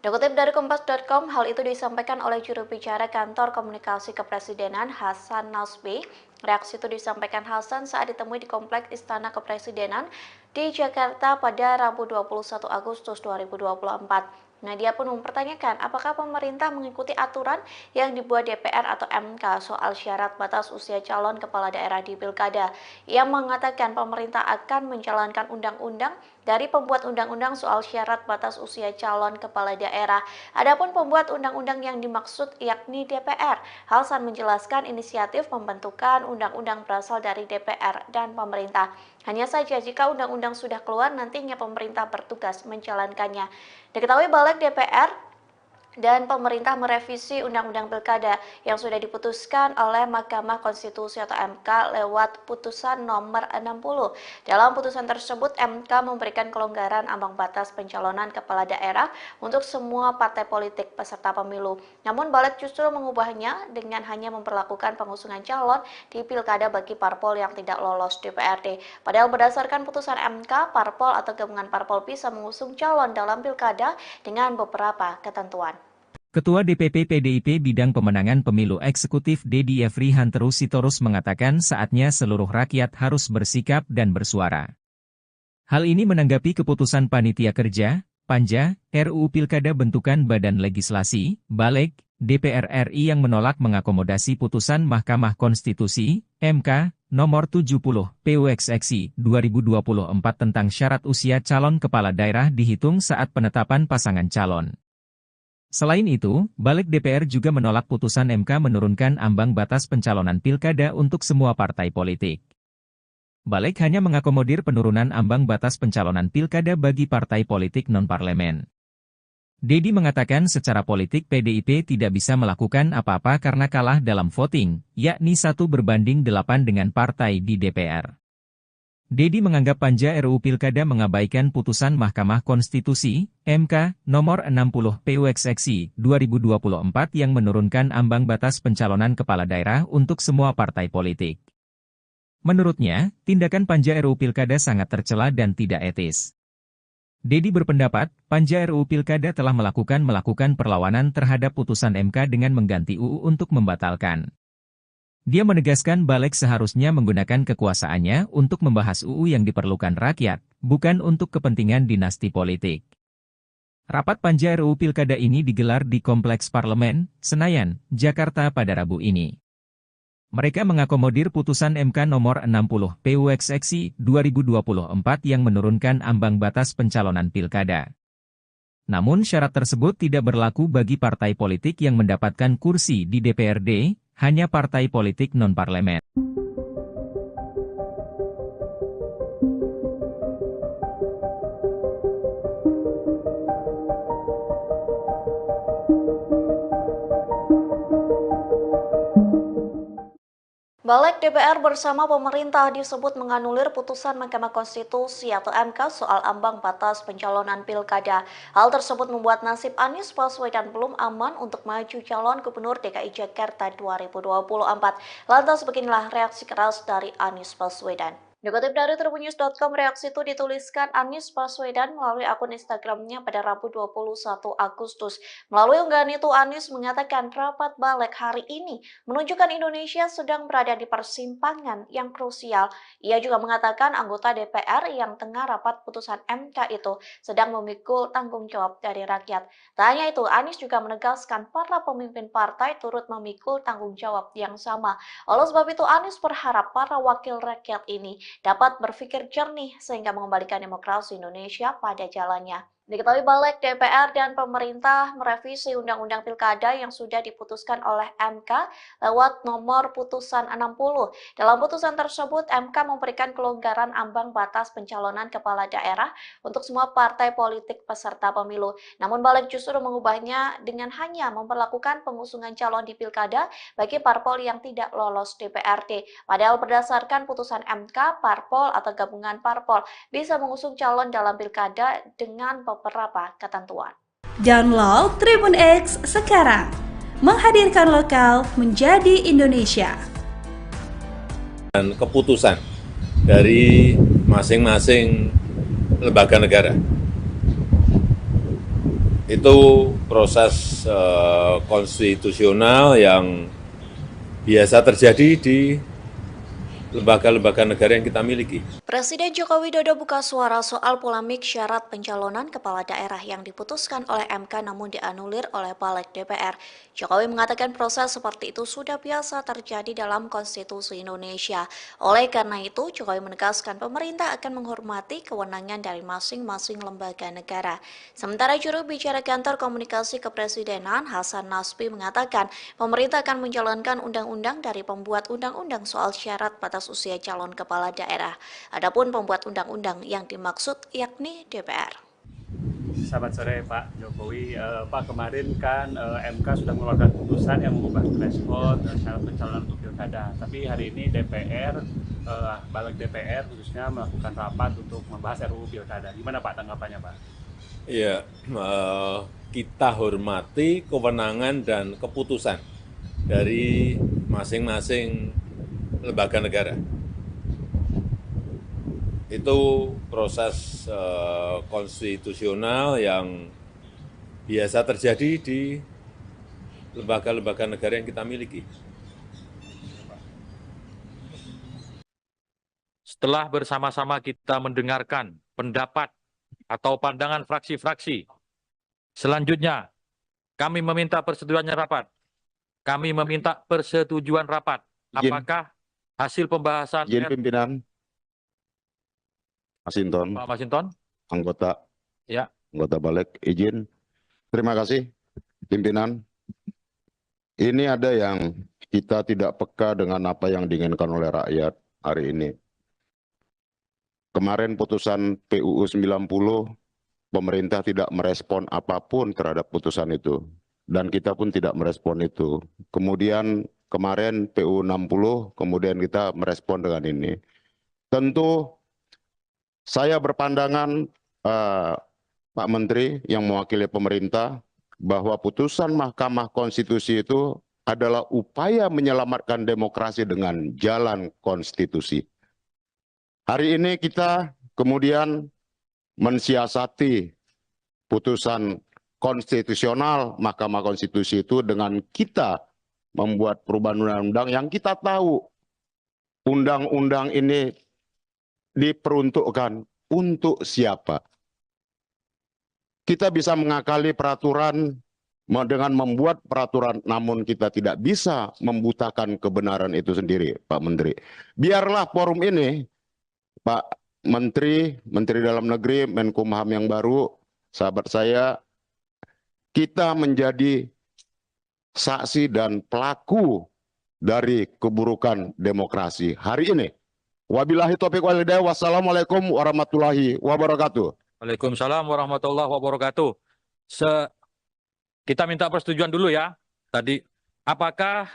Dikutip dari Kompas.com, hal itu disampaikan oleh juru bicara Kantor Komunikasi Kepresidenan Hasan Nasbi. Reaksi itu disampaikan Hasan saat ditemui di Kompleks Istana Kepresidenan di Jakarta pada Rabu 21 Agustus 2024. Nah, dia pun mempertanyakan apakah pemerintah mengikuti aturan yang dibuat DPR atau MK soal syarat batas usia calon kepala daerah di Pilkada. Ia mengatakan pemerintah akan menjalankan undang-undang dari pembuat undang-undang soal syarat batas usia calon kepala daerah. Adapun pembuat undang-undang yang dimaksud yakni DPR. Hasan menjelaskan inisiatif pembentukan undang-undang berasal dari DPR dan pemerintah. Hanya saja jika undang-undang sudah keluar, nantinya pemerintah bertugas menjalankannya. Diketahui Balik DPR dan pemerintah merevisi Undang-Undang Pilkada yang sudah diputuskan oleh Mahkamah Konstitusi atau MK lewat putusan nomor 60. Dalam putusan tersebut, MK memberikan kelonggaran ambang batas pencalonan kepala daerah untuk semua partai politik peserta pemilu. Namun Balik justru mengubahnya dengan hanya memperlakukan pengusungan calon di Pilkada bagi parpol yang tidak lolos DPRD. Padahal berdasarkan putusan MK, parpol atau gabungan parpol bisa mengusung calon dalam Pilkada dengan beberapa ketentuan. Ketua DPP PDIP Bidang Pemenangan Pemilu Eksekutif Dedi Yefri Hanteru Sitorus mengatakan saatnya seluruh rakyat harus bersikap dan bersuara. Hal ini menanggapi keputusan Panitia Kerja, Panja, RUU Pilkada bentukan Badan Legislasi, Balik, DPR RI yang menolak mengakomodasi putusan Mahkamah Konstitusi, MK, nomor 70, PUXXI 2024 tentang syarat usia calon kepala daerah dihitung saat penetapan pasangan calon. Selain itu, Balik DPR juga menolak putusan MK menurunkan ambang batas pencalonan pilkada untuk semua partai politik. Balik hanya mengakomodir penurunan ambang batas pencalonan pilkada bagi partai politik non-parlemen. Dedi mengatakan secara politik PDIP tidak bisa melakukan apa-apa karena kalah dalam voting, yakni 1/8 dengan partai di DPR. Dedi menganggap Panja RUU Pilkada mengabaikan putusan Mahkamah Konstitusi, MK, nomor 60 PUXXI 2024 yang menurunkan ambang batas pencalonan kepala daerah untuk semua partai politik. Menurutnya, tindakan Panja RUU Pilkada sangat tercela dan tidak etis. Dedi berpendapat, Panja RUU Pilkada telah melakukan perlawanan terhadap putusan MK dengan mengganti UU untuk membatalkan. Dia menegaskan Balik seharusnya menggunakan kekuasaannya untuk membahas UU yang diperlukan rakyat, bukan untuk kepentingan dinasti politik. Rapat Panja RUU Pilkada ini digelar di Kompleks Parlemen, Senayan, Jakarta pada Rabu ini. Mereka mengakomodir putusan MK nomor 60 PUXXI 2024 yang menurunkan ambang batas pencalonan pilkada. Namun syarat tersebut tidak berlaku bagi partai politik yang mendapatkan kursi di DPRD, hanya partai politik non-parlemen. Balik DPR bersama pemerintah disebut menganulir putusan Mahkamah Konstitusi atau MK soal ambang batas pencalonan pilkada. Hal tersebut membuat nasib Anies Baswedan belum aman untuk maju calon Gubernur DKI Jakarta 2024. Lantas beginilah reaksi keras dari Anies Baswedan. Dikutip dari tribunnews.com, reaksi itu dituliskan Anies Baswedan melalui akun Instagramnya pada Rabu 21 Agustus. Melalui unggahan itu, Anies mengatakan rapat balik hari ini menunjukkan Indonesia sedang berada di persimpangan yang krusial. Ia juga mengatakan anggota DPR yang tengah rapat putusan MK itu sedang memikul tanggung jawab dari rakyat. Tak hanya itu, Anies juga menegaskan para pemimpin partai turut memikul tanggung jawab yang sama. Oleh sebab itu, Anies berharap para wakil rakyat ini dapat berpikir jernih sehingga mengembalikan demokrasi Indonesia pada jalannya. Diketahui Balik DPR dan pemerintah merevisi Undang-Undang Pilkada yang sudah diputuskan oleh MK lewat nomor putusan 60. Dalam putusan tersebut, MK memberikan kelonggaran ambang batas pencalonan kepala daerah untuk semua partai politik peserta pemilu. Namun Balik justru mengubahnya dengan hanya memperlakukan pengusungan calon di Pilkada bagi parpol yang tidak lolos DPRD. Padahal berdasarkan putusan MK, parpol atau gabungan parpol bisa mengusung calon dalam Pilkada dengan beberapa ketentuan. Download Tribun X sekarang, menghadirkan lokal menjadi Indonesia. Dan keputusan dari masing-masing lembaga negara. Itu proses konstitusional yang biasa terjadi di lembaga-lembaga negara yang kita miliki. Presiden Joko Widodo buka suara soal polemik syarat pencalonan kepala daerah yang diputuskan oleh MK namun dianulir oleh Balik DPR. Jokowi mengatakan proses seperti itu sudah biasa terjadi dalam konstitusi Indonesia. Oleh karena itu, Jokowi menegaskan pemerintah akan menghormati kewenangan dari masing-masing lembaga negara. Sementara juru bicara kantor komunikasi kepresidenan Hasan Nasbi mengatakan pemerintah akan menjalankan undang-undang dari pembuat undang-undang soal syarat batas usia calon kepala daerah. Adapun pembuat undang-undang yang dimaksud yakni DPR. Selamat sore Pak Jokowi. Pak, kemarin kan MK sudah mengeluarkan putusan yang mengubah threshold syarat pencalonan untuk pilkada. Tapi hari ini DPR, Balik DPR khususnya melakukan rapat untuk membahas RUU pilkada. Gimana Pak tanggapannya Pak? Ya, kita hormati kewenangan dan keputusan dari masing-masing lembaga negara. Itu proses konstitusional yang biasa terjadi di lembaga-lembaga negara yang kita miliki. Setelah bersama-sama kita mendengarkan pendapat atau pandangan fraksi-fraksi, selanjutnya kami meminta persetujuannya rapat. Kami meminta persetujuan rapat. Apakah hasil pembahasan Izin pimpinan, Masinton, Pak Masinton? anggota Ya. anggota Balik, izin. Terima kasih, pimpinan. Ini ada yang kita tidak peka dengan apa yang diinginkan oleh rakyat hari ini. Kemarin putusan PUU 90, pemerintah tidak merespon apapun terhadap putusan itu. Dan kita pun tidak merespon itu. Kemudian kemarin PUU 60, kemudian kita merespon dengan ini. Tentu saya berpandangan, Pak Menteri yang mewakili pemerintah, bahwa putusan Mahkamah Konstitusi itu adalah upaya menyelamatkan demokrasi dengan jalan konstitusi. Hari ini kita kemudian mensiasati putusan konstitusional Mahkamah Konstitusi itu dengan kita membuat perubahan undang-undang yang kita tahu undang-undang ini diperuntukkan untuk siapa. Kita bisa mengakali peraturan dengan membuat peraturan, namun kita tidak bisa membutakan kebenaran itu sendiri, Pak Menteri. Biarlah forum ini, Pak Menteri, Menteri Dalam Negeri, Menkumham yang baru, sahabat saya, kita menjadi saksi dan pelaku dari keburukan demokrasi hari ini. Wabillahi taufiq wal hidayah. Wassalamualaikum warahmatullahi wabarakatuh. Waalaikumsalam warahmatullahi wabarakatuh. Kita minta persetujuan dulu ya. Tadi, apakah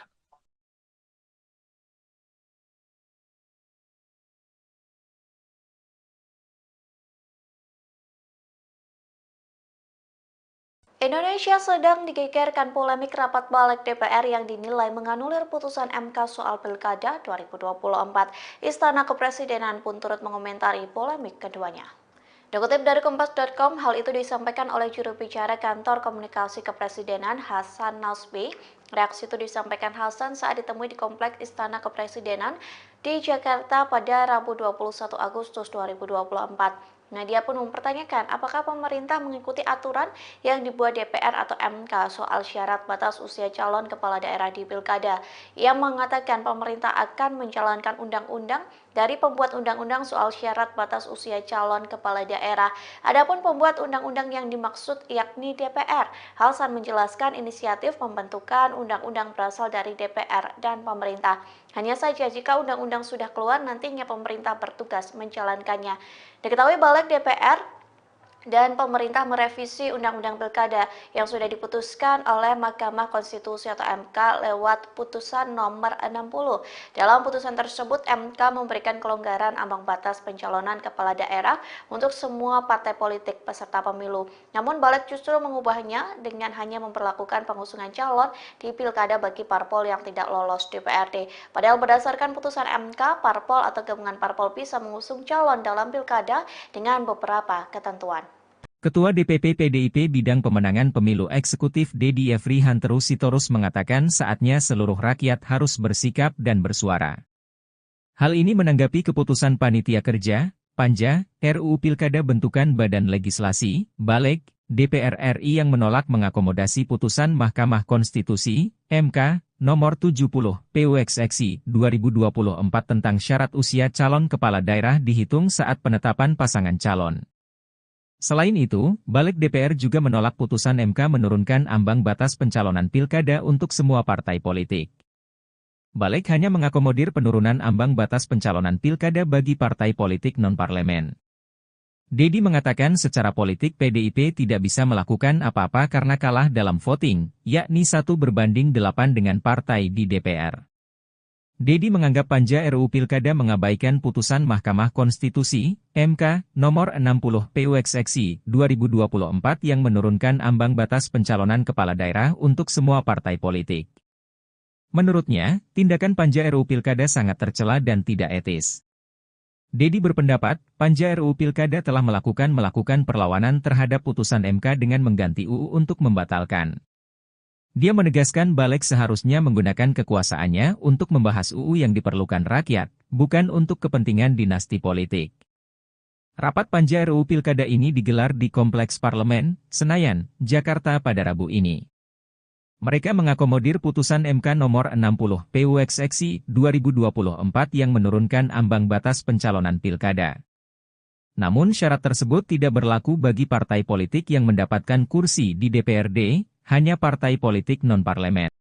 Indonesia sedang digegerkan polemik rapat Balik DPR yang dinilai menganulir putusan MK soal Pilkada 2024. Istana Kepresidenan pun turut mengomentari polemik keduanya. Dikutip dari Kompas.com, hal itu disampaikan oleh juru bicara kantor komunikasi kepresidenan Hasan Nasbi. Reaksi itu disampaikan Hasan saat ditemui di Kompleks Istana Kepresidenan di Jakarta pada Rabu 21 Agustus 2024. Dia pun mempertanyakan apakah pemerintah mengikuti aturan yang dibuat DPR atau MK soal syarat batas usia calon kepala daerah di Pilkada. Ia mengatakan pemerintah akan menjalankan undang-undang dari pembuat undang-undang soal syarat batas usia calon kepala daerah. Adapun pembuat undang-undang yang dimaksud yakni DPR. Hasan menjelaskan inisiatif pembentukan undang-undang berasal dari DPR dan pemerintah. Hanya saja jika undang-undang sudah keluar, nantinya pemerintah bertugas menjalankannya. Diketahui Balik DPR dan pemerintah merevisi Undang-Undang Pilkada yang sudah diputuskan oleh Mahkamah Konstitusi atau MK lewat putusan nomor 60. Dalam putusan tersebut, MK memberikan kelonggaran ambang batas pencalonan kepala daerah untuk semua partai politik peserta pemilu. Namun balik justru mengubahnya dengan hanya memperlakukan pengusungan calon di Pilkada bagi parpol yang tidak lolos DPRD. Padahal berdasarkan putusan MK, parpol atau gabungan parpol bisa mengusung calon dalam Pilkada dengan beberapa ketentuan. Ketua DPP PDIP Bidang Pemenangan Pemilu Eksekutif Dedi Efri Hanteru Sitorus mengatakan saatnya seluruh rakyat harus bersikap dan bersuara. Hal ini menanggapi keputusan Panitia Kerja, Panja, RUU Pilkada bentukan Badan Legislasi, Baleg, DPR RI yang menolak mengakomodasi putusan Mahkamah Konstitusi, MK, nomor 70, PUXXI 2024 tentang syarat usia calon kepala daerah dihitung saat penetapan pasangan calon. Selain itu, Balik DPR juga menolak putusan MK menurunkan ambang batas pencalonan pilkada untuk semua partai politik. Balik hanya mengakomodir penurunan ambang batas pencalonan pilkada bagi partai politik non-parlemen. Dedi mengatakan secara politik PDIP tidak bisa melakukan apa-apa karena kalah dalam voting, yakni 1/8 dengan partai di DPR. Dedi menganggap Panja RUU Pilkada mengabaikan putusan Mahkamah Konstitusi, MK, nomor 60 PUXXI 2024 yang menurunkan ambang batas pencalonan kepala daerah untuk semua partai politik. Menurutnya, tindakan Panja RUU Pilkada sangat tercela dan tidak etis. Dedi berpendapat, Panja RUU Pilkada telah melakukan perlawanan terhadap putusan MK dengan mengganti UU untuk membatalkan. Dia menegaskan Balik seharusnya menggunakan kekuasaannya untuk membahas UU yang diperlukan rakyat, bukan untuk kepentingan dinasti politik. Rapat Panja RUU Pilkada ini digelar di Kompleks Parlemen, Senayan, Jakarta pada Rabu ini. Mereka mengakomodir putusan MK nomor 60 PUXXI 2024 yang menurunkan ambang batas pencalonan pilkada. Namun syarat tersebut tidak berlaku bagi partai politik yang mendapatkan kursi di DPRD, hanya partai politik non-parlemen.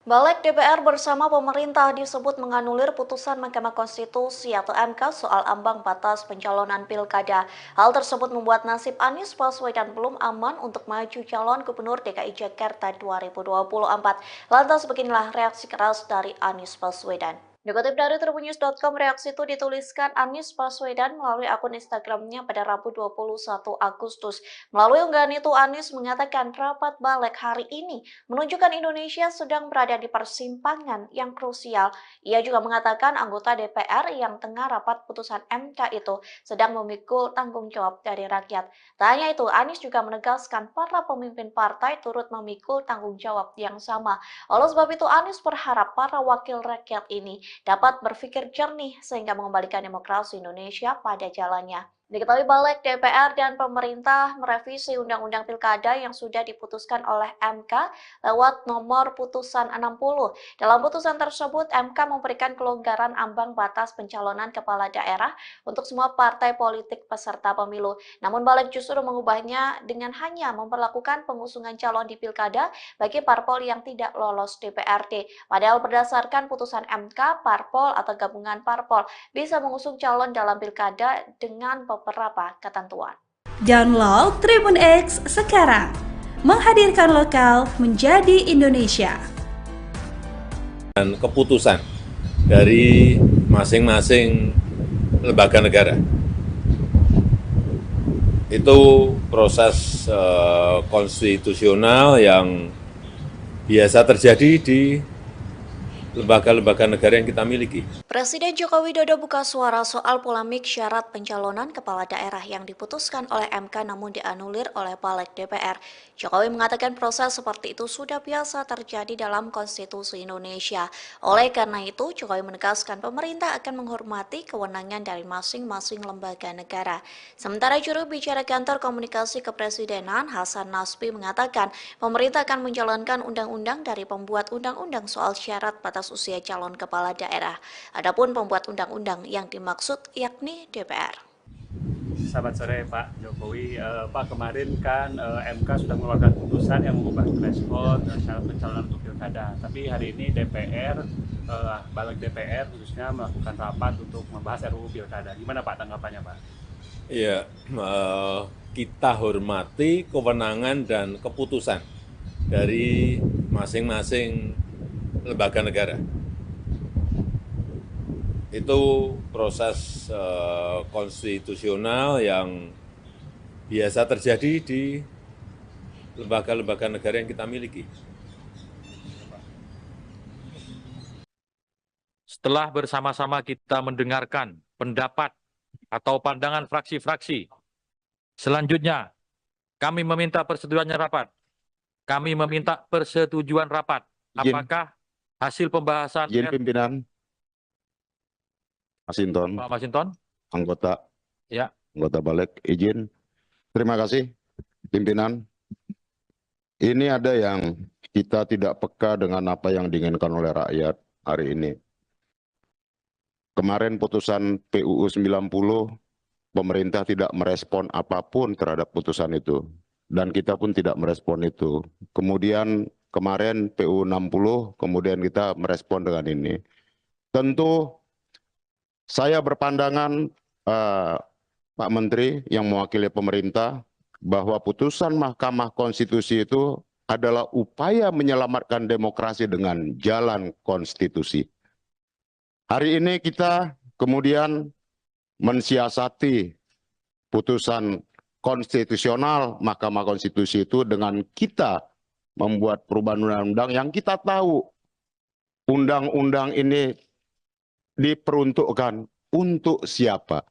Balik DPR bersama pemerintah disebut menganulir putusan Mahkamah Konstitusi atau MK soal ambang batas pencalonan pilkada. Hal tersebut membuat nasib Anies Baswedan belum aman untuk maju calon Gubernur DKI Jakarta 2024. Lantas beginilah reaksi keras dari Anies Baswedan. Dikutip dari tribunnews.com, reaksi itu dituliskan Anies Baswedan melalui akun Instagramnya pada Rabu 21 Agustus. Melalui unggahan itu, Anies mengatakan rapat Balik hari ini menunjukkan Indonesia sedang berada di persimpangan yang krusial. Ia juga mengatakan anggota DPR yang tengah rapat putusan MK itu sedang memikul tanggung jawab dari rakyat. Tak hanya itu, Anies juga menegaskan para pemimpin partai turut memikul tanggung jawab yang sama. Oleh sebab itu, Anies berharap para wakil rakyat ini dapat berpikir jernih sehingga mengembalikan demokrasi Indonesia pada jalannya. Diketahui Balik DPR dan pemerintah merevisi Undang-Undang Pilkada yang sudah diputuskan oleh MK lewat nomor putusan 60. Dalam putusan tersebut, MK memberikan kelonggaran ambang batas pencalonan kepala daerah untuk semua partai politik peserta pemilu. Namun Balik justru mengubahnya dengan hanya memperlakukan pengusungan calon di Pilkada bagi parpol yang tidak lolos DPRD. Padahal berdasarkan putusan MK, parpol atau gabungan parpol bisa mengusung calon dalam Pilkada dengan beberapa ketentuan. Download Tribun X sekarang, menghadirkan lokal menjadi Indonesia. Dan keputusan dari masing-masing lembaga negara itu proses konstitusional yang biasa terjadi di lembaga-lembaga negara yang kita miliki. Presiden Joko Widodo buka suara soal polemik syarat pencalonan kepala daerah yang diputuskan oleh MK namun dianulir oleh Balik DPR. Jokowi mengatakan proses seperti itu sudah biasa terjadi dalam konstitusi Indonesia. Oleh karena itu, Jokowi menegaskan pemerintah akan menghormati kewenangan dari masing-masing lembaga negara. Sementara juru bicara kantor komunikasi kepresidenan Hasan Nasbi mengatakan pemerintah akan menjalankan undang-undang dari pembuat undang-undang soal syarat batas usia calon kepala daerah. Adapun pembuat undang-undang yang dimaksud yakni DPR. Selamat sore Pak Jokowi. Pak, kemarin kan MK sudah mengeluarkan putusan yang mengubah threshold syarat pencalonan untuk pilkada. Tapi hari ini DPR, balik DPR khususnya melakukan rapat untuk membahas RUU pilkada. Gimana Pak tanggapannya Pak? Ya, kita hormati kewenangan dan keputusan dari masing-masing lembaga negara. Itu proses konstitusional yang biasa terjadi di lembaga-lembaga negara yang kita miliki. Setelah bersama-sama kita mendengarkan pendapat atau pandangan fraksi-fraksi, selanjutnya kami meminta persetujuannya rapat. Kami meminta persetujuan rapat. Apakah hasil pembahasan Izin pimpinan. Masinton, Pak Masinton? anggota Ya. anggota balik, izin. Terima kasih, pimpinan. Ini ada yang kita tidak peka dengan apa yang diinginkan oleh rakyat hari ini. Kemarin putusan PUU 90, pemerintah tidak merespon apapun terhadap putusan itu. Dan kita pun tidak merespon itu. Kemudian kemarin PUU 60, kemudian kita merespon dengan ini. Tentu saya berpandangan, Pak Menteri yang mewakili pemerintah, bahwa putusan Mahkamah Konstitusi itu adalah upaya menyelamatkan demokrasi dengan jalan konstitusi. Hari ini kita kemudian mensiasati putusan konstitusional Mahkamah Konstitusi itu dengan kita membuat perubahan undang-undang yang kita tahu undang-undang ini diperuntukkan untuk siapa.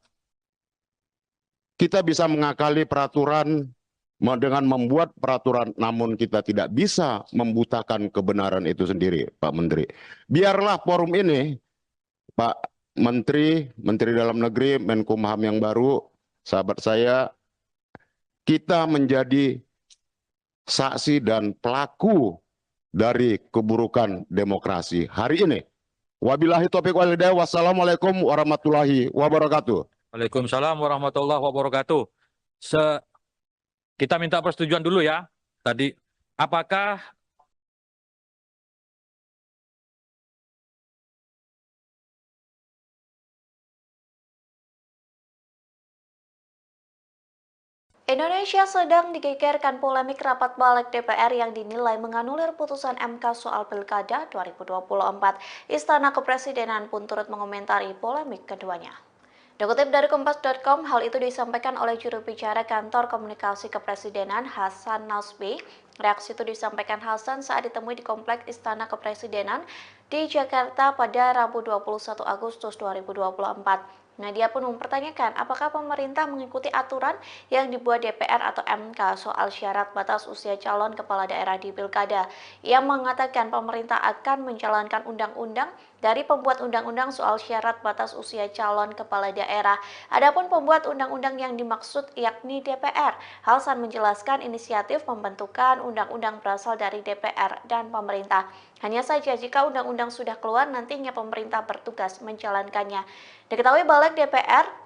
Kita bisa mengakali peraturan dengan membuat peraturan, namun kita tidak bisa membutakan kebenaran itu sendiri, Pak Menteri. Biarlah forum ini, Pak Menteri, Menteri Dalam Negeri, Menkumham yang baru, sahabat saya, kita menjadi saksi dan pelaku dari keburukan demokrasi hari ini. Wabillahi taufiq wal hidayah. Wassalamualaikum warahmatullahi wabarakatuh. Waalaikumsalam warahmatullahi wabarakatuh. Kita minta persetujuan dulu ya. Tadi, apakah Indonesia sedang digegerkan polemik rapat balik DPR yang dinilai menganulir putusan MK soal Pilkada 2024. Istana Kepresidenan pun turut mengomentari polemik keduanya. Dikutip dari Kompas.com, hal itu disampaikan oleh juru bicara Kantor Komunikasi Kepresidenan Hasan Nasbi. Reaksi itu disampaikan Hasan saat ditemui di Kompleks Istana Kepresidenan di Jakarta pada Rabu 21 Agustus 2024. Dia pun mempertanyakan apakah pemerintah mengikuti aturan yang dibuat DPR atau MK soal syarat batas usia calon kepala daerah di Pilkada. Ia mengatakan pemerintah akan menjalankan undang-undang dari pembuat undang-undang soal syarat batas usia calon kepala daerah. Adapun pembuat undang-undang yang dimaksud yakni DPR. Hasan menjelaskan inisiatif pembentukan undang-undang berasal dari DPR dan pemerintah. Hanya saja jika undang-undang sudah keluar, nantinya pemerintah bertugas menjalankannya. Diketahui balik DPR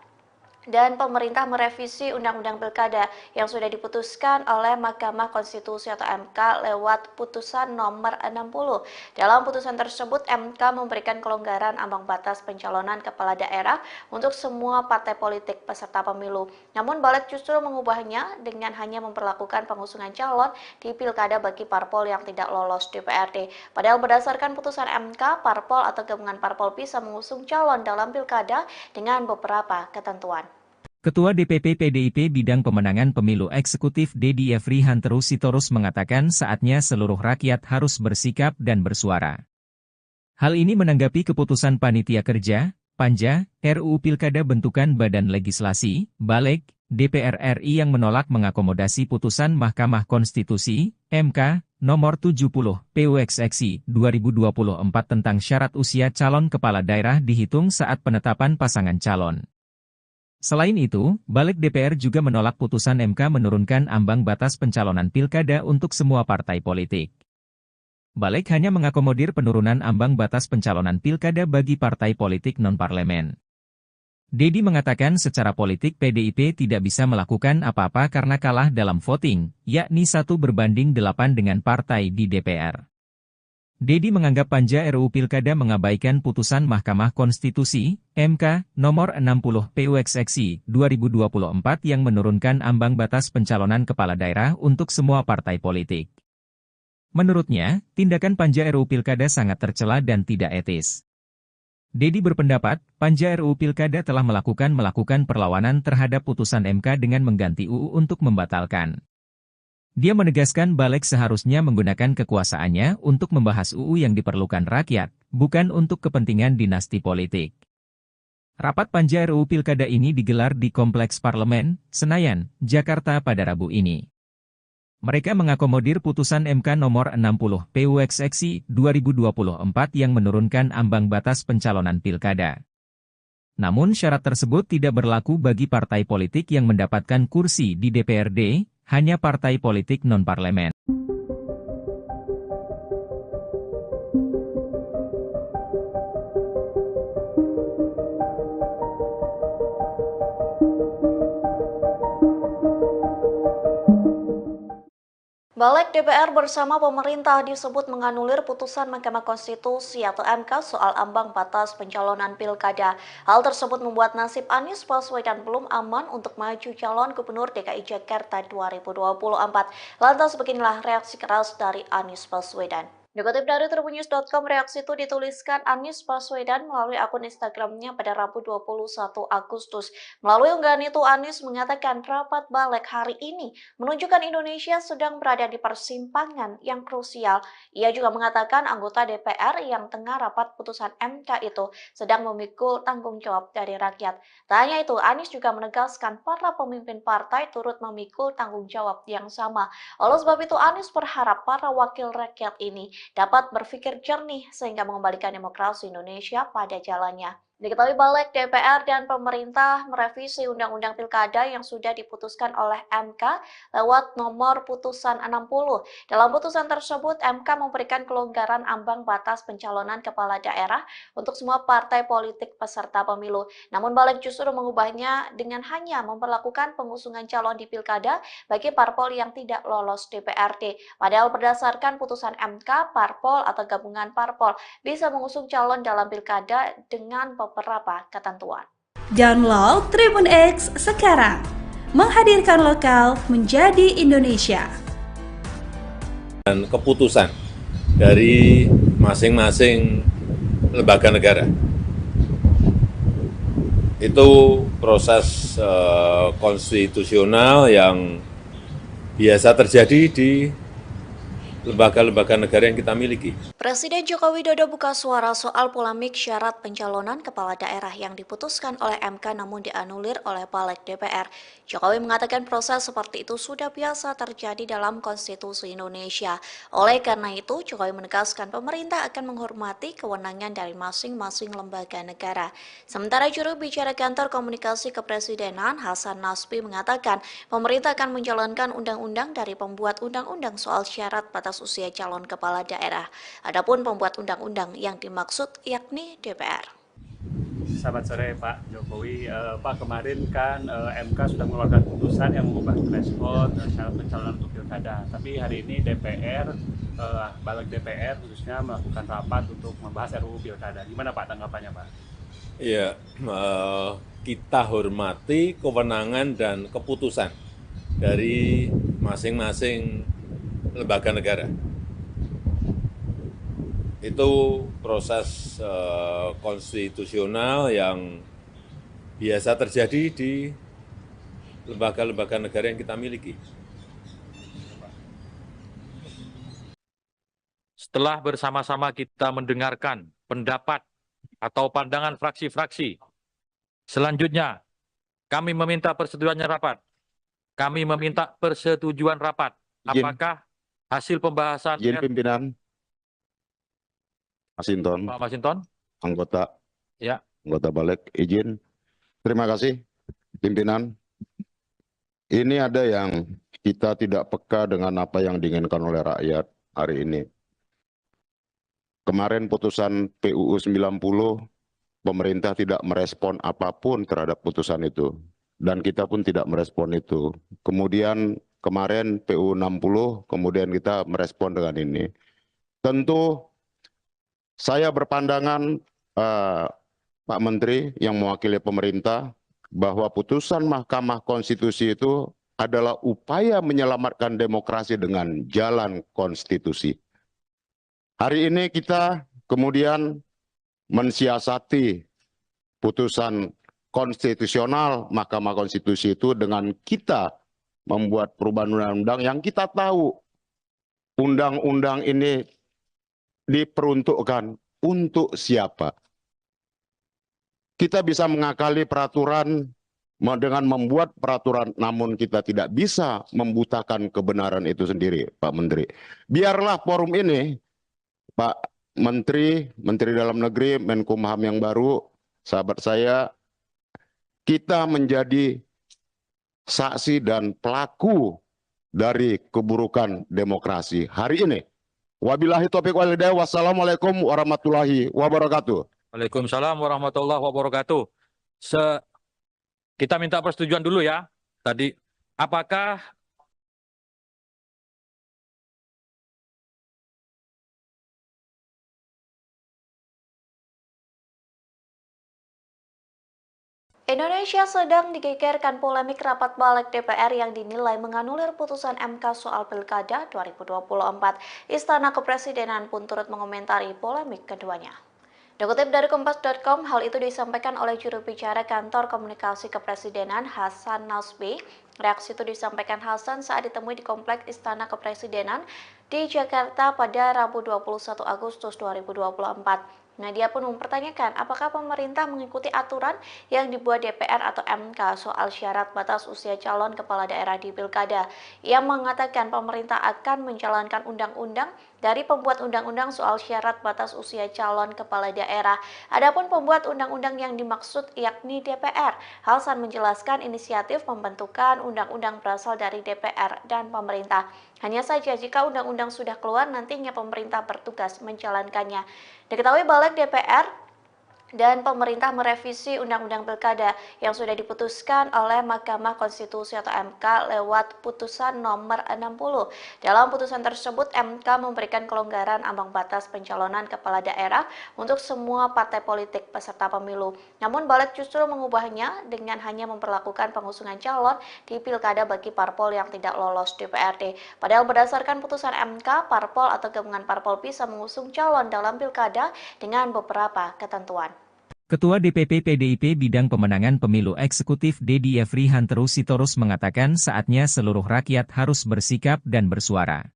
dan pemerintah merevisi Undang-Undang Pilkada yang sudah diputuskan oleh Mahkamah Konstitusi atau MK lewat putusan nomor 60. Dalam putusan tersebut, MK memberikan kelonggaran ambang batas pencalonan kepala daerah untuk semua partai politik peserta pemilu. Namun balik justru mengubahnya dengan hanya memperlakukan pengusungan calon di Pilkada bagi parpol yang tidak lolos DPRD. Padahal berdasarkan putusan MK, parpol atau gabungan parpol bisa mengusung calon dalam Pilkada dengan beberapa ketentuan. Ketua DPP PDIP Bidang Pemenangan Pemilu Eksekutif Dedi Yefri Hanteru Sitorus mengatakan saatnya seluruh rakyat harus bersikap dan bersuara. Hal ini menanggapi keputusan Panitia Kerja, Panja, RUU Pilkada bentukan Badan Legislasi, Balik, DPR RI yang menolak mengakomodasi putusan Mahkamah Konstitusi, MK, nomor 70, PUXXI 2024 tentang syarat usia calon kepala daerah dihitung saat penetapan pasangan calon. Selain itu, Balik DPR juga menolak putusan MK menurunkan ambang batas pencalonan pilkada untuk semua partai politik. Balik hanya mengakomodir penurunan ambang batas pencalonan pilkada bagi partai politik non-parlemen. Dedi mengatakan secara politik PDIP tidak bisa melakukan apa-apa karena kalah dalam voting, yakni 1:8 dengan partai di DPR. Dedi menganggap panja RUU Pilkada mengabaikan putusan Mahkamah Konstitusi, MK, nomor 60 PUXXI 2024 yang menurunkan ambang batas pencalonan kepala daerah untuk semua partai politik. Menurutnya, tindakan panja RUU Pilkada sangat tercela dan tidak etis. Dedi berpendapat, panja RUU Pilkada telah melakukan perlawanan terhadap putusan MK dengan mengganti UU untuk membatalkan. Dia menegaskan balik seharusnya menggunakan kekuasaannya untuk membahas UU yang diperlukan rakyat, bukan untuk kepentingan dinasti politik. Rapat panja RUU Pilkada ini digelar di Kompleks Parlemen, Senayan, Jakarta pada Rabu ini. Mereka mengakomodir putusan MK nomor 60 PUXXI 2024 yang menurunkan ambang batas pencalonan pilkada. Namun syarat tersebut tidak berlaku bagi partai politik yang mendapatkan kursi di DPRD, hanya partai politik non-parlemen. Balik DPR bersama pemerintah disebut menganulir putusan Mahkamah Konstitusi atau MK soal ambang batas pencalonan pilkada. Hal tersebut membuat nasib Anies Baswedan belum aman untuk maju calon Gubernur DKI Jakarta 2024. Lantas beginilah reaksi keras dari Anies Baswedan. Dikutip dari tribunnews.com, reaksi itu dituliskan Anies Baswedan melalui akun Instagramnya pada Rabu 21 Agustus. Melalui unggahan itu, Anies mengatakan rapat balik hari ini menunjukkan Indonesia sedang berada di persimpangan yang krusial. Ia juga mengatakan anggota DPR yang tengah rapat putusan MK itu sedang memikul tanggung jawab dari rakyat. Tak hanya itu, Anies juga menegaskan para pemimpin partai turut memikul tanggung jawab yang sama. Oleh sebab itu, Anies berharap para wakil rakyat ini dapat berpikir jernih sehingga mengembalikan demokrasi Indonesia pada jalannya. Diketahui balik DPR dan pemerintah merevisi Undang-Undang Pilkada yang sudah diputuskan oleh MK lewat nomor putusan 60. Dalam putusan tersebut, MK memberikan kelonggaran ambang batas pencalonan kepala daerah untuk semua partai politik peserta pemilu. Namun balik justru mengubahnya dengan hanya memperlakukan pengusungan calon di Pilkada bagi parpol yang tidak lolos DPRD. Padahal berdasarkan putusan MK, parpol atau gabungan parpol bisa mengusung calon dalam Pilkada dengan beberapa ketentuan. Download Tribun X sekarang, menghadirkan lokal menjadi Indonesia. Dan keputusan dari masing-masing lembaga negara itu proses konstitusional yang biasa terjadi di lembaga-lembaga negara yang kita miliki. Presiden Joko Widodo buka suara soal polemik syarat pencalonan kepala daerah yang diputuskan oleh MK namun dianulir oleh Balik DPR. Jokowi mengatakan proses seperti itu sudah biasa terjadi dalam konstitusi Indonesia. Oleh karena itu, Jokowi menegaskan pemerintah akan menghormati kewenangan dari masing-masing lembaga negara. Sementara juru bicara kantor komunikasi kepresidenan Hasan Nasbi mengatakan pemerintah akan menjalankan undang-undang dari pembuat undang-undang soal syarat batas usia calon kepala daerah. Adapun pembuat undang-undang yang dimaksud yakni DPR. Selamat sore Pak Jokowi. Pak, kemarin kan MK sudah mengeluarkan putusan yang mengubah threshold syarat pencalonan untuk pilkada. Tapi hari ini DPR, balik DPR khususnya melakukan rapat untuk membahas RUU pilkada. Gimana Pak tanggapannya Pak? Ya, kita hormati kewenangan dan keputusan dari masing-masing lembaga negara. Itu proses konstitusional yang biasa terjadi di lembaga-lembaga negara yang kita miliki. Setelah bersama-sama kita mendengarkan pendapat atau pandangan fraksi-fraksi, selanjutnya kami meminta persetujuannya rapat. Kami meminta persetujuan rapat. Apakah hasil pembahasan Izin pimpinan Masinton, Pak Masinton? anggota Ya. anggota balik, izin. Terima kasih pimpinan. Ini ada yang kita tidak peka dengan apa yang diinginkan oleh rakyat hari ini. Kemarin putusan PUU 90 pemerintah tidak merespon apapun terhadap putusan itu. Dan kita pun tidak merespon itu. Kemudian kemarin PU 60, kemudian kita merespon dengan ini. Tentu saya berpandangan Pak Menteri yang mewakili pemerintah bahwa putusan Mahkamah Konstitusi itu adalah upaya menyelamatkan demokrasi dengan jalan konstitusi. Hari ini kita kemudian mensiasati putusan konstitusional Mahkamah Konstitusi itu dengan kita membuat perubahan undang-undang yang kita tahu undang-undang ini diperuntukkan untuk siapa. Kita bisa mengakali peraturan dengan membuat peraturan, namun kita tidak bisa membutakan kebenaran itu sendiri, Pak Menteri. Biarlah forum ini, Pak Menteri, Menteri Dalam Negeri, Menkumham yang baru, sahabat saya, kita menjadi saksi dan pelaku dari keburukan demokrasi hari ini. Wabillahi taufiq wal hidayah. Wassalamualaikum warahmatullahi wabarakatuh. Waalaikumsalam warahmatullahi wabarakatuh. Kita minta persetujuan dulu ya. Tadi, apakah Indonesia sedang digegerkan polemik rapat balik DPR yang dinilai menganulir putusan MK soal Pilkada 2024. Istana Kepresidenan pun turut mengomentari polemik keduanya. Dikutip dari Kompas.com, hal itu disampaikan oleh juru bicara Kantor Komunikasi Kepresidenan Hasan Nasbi. Reaksi itu disampaikan Hasan saat ditemui di Kompleks Istana Kepresidenan di Jakarta pada Rabu 21 Agustus 2024. Dia pun mempertanyakan apakah pemerintah mengikuti aturan yang dibuat DPR atau MK soal syarat batas usia calon kepala daerah di Pilkada. Ia mengatakan pemerintah akan menjalankan undang-undang dari pembuat undang-undang soal syarat batas usia calon kepala daerah. Adapun pembuat undang-undang yang dimaksud yakni DPR. Hasan menjelaskan inisiatif pembentukan undang-undang berasal dari DPR dan pemerintah. Hanya saja jika undang-undang sudah keluar, nantinya pemerintah bertugas menjalankannya. Diketahui Balik DPR dan pemerintah merevisi Undang-Undang Pilkada yang sudah diputuskan oleh Mahkamah Konstitusi atau MK lewat putusan nomor 60. Dalam putusan tersebut, MK memberikan kelonggaran ambang batas pencalonan kepala daerah untuk semua partai politik peserta pemilu. Namun Balik justru mengubahnya dengan hanya memperlakukan pengusungan calon di Pilkada bagi parpol yang tidak lolos DPRD. Padahal berdasarkan putusan MK, parpol atau gabungan parpol bisa mengusung calon dalam Pilkada dengan beberapa ketentuan. Ketua DPP PDIP Bidang Pemenangan Pemilu Eksekutif Dedi Yefri Hanteru Sitorus mengatakan saatnya seluruh rakyat harus bersikap dan bersuara.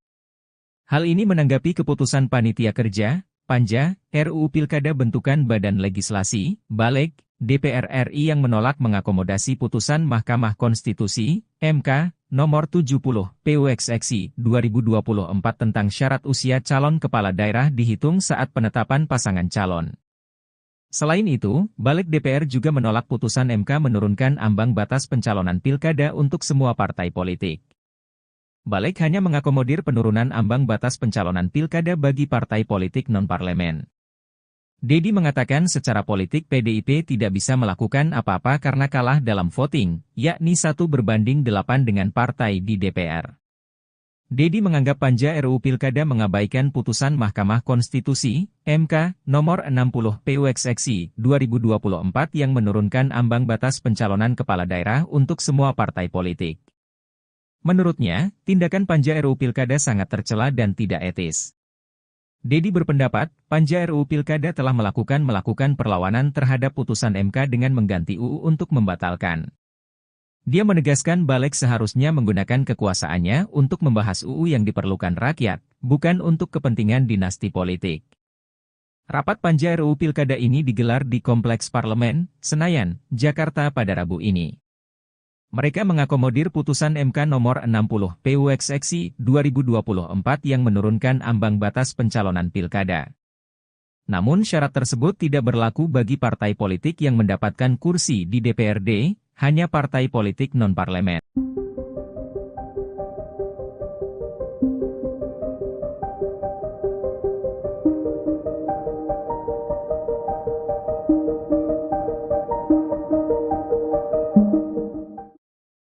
Hal ini menanggapi keputusan Panitia Kerja, Panja, RUU Pilkada bentukan Badan Legislasi, Balik, DPR RI yang menolak mengakomodasi putusan Mahkamah Konstitusi, MK, nomor 70, PUXXI 2024 tentang syarat usia calon kepala daerah dihitung saat penetapan pasangan calon. Selain itu, Balik DPR juga menolak putusan MK menurunkan ambang batas pencalonan pilkada untuk semua partai politik. Balik hanya mengakomodir penurunan ambang batas pencalonan pilkada bagi partai politik non-parlemen. Dedi mengatakan secara politik PDIP tidak bisa melakukan apa-apa karena kalah dalam voting, yakni 1/8 dengan partai di DPR. Dedi menganggap Panja RUU Pilkada mengabaikan putusan Mahkamah Konstitusi, MK, nomor 60 PUXXI 2024 yang menurunkan ambang batas pencalonan kepala daerah untuk semua partai politik. Menurutnya, tindakan Panja RUU Pilkada sangat tercela dan tidak etis. Dedi berpendapat, Panja RUU Pilkada telah melakukan perlawanan terhadap putusan MK dengan mengganti UU untuk membatalkan. Dia menegaskan Balik seharusnya menggunakan kekuasaannya untuk membahas UU yang diperlukan rakyat, bukan untuk kepentingan dinasti politik. Rapat Panja RUU Pilkada ini digelar di Kompleks Parlemen, Senayan, Jakarta pada Rabu ini. Mereka mengakomodir putusan MK nomor 60 PUXXI 2024 yang menurunkan ambang batas pencalonan pilkada. Namun syarat tersebut tidak berlaku bagi partai politik yang mendapatkan kursi di DPRD, hanya partai politik non-parlemen.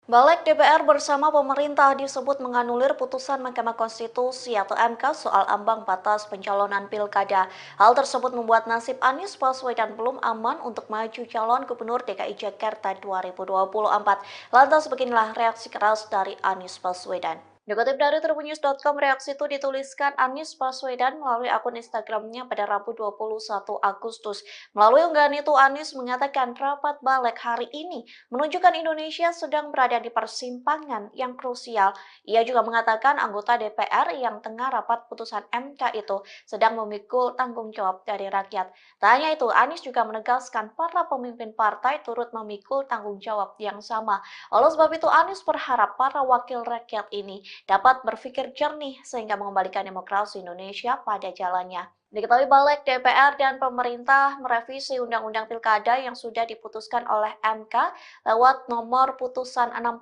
Balik DPR bersama pemerintah disebut menganulir putusan Mahkamah Konstitusi atau MK soal ambang batas pencalonan pilkada. Hal tersebut membuat nasib Anies Baswedan belum aman untuk maju calon Gubernur DKI Jakarta 2024. Lantas beginilah reaksi keras dari Anies Baswedan. Dikutip dari tribunnews.com, reaksi itu dituliskan Anies Baswedan melalui akun Instagramnya pada Rabu 21 Agustus. Melalui unggahan itu, Anies mengatakan rapat balik hari ini menunjukkan Indonesia sedang berada di persimpangan yang krusial. Ia juga mengatakan anggota DPR yang tengah rapat putusan MK itu sedang memikul tanggung jawab dari rakyat. Tak hanya itu, Anies juga menegaskan para pemimpin partai turut memikul tanggung jawab yang sama. Oleh sebab itu, Anies berharap para wakil rakyat ini dapat berpikir jernih sehingga mengembalikan demokrasi Indonesia pada jalannya. Diketahui balik DPR dan pemerintah merevisi Undang-Undang Pilkada yang sudah diputuskan oleh MK lewat nomor putusan 60.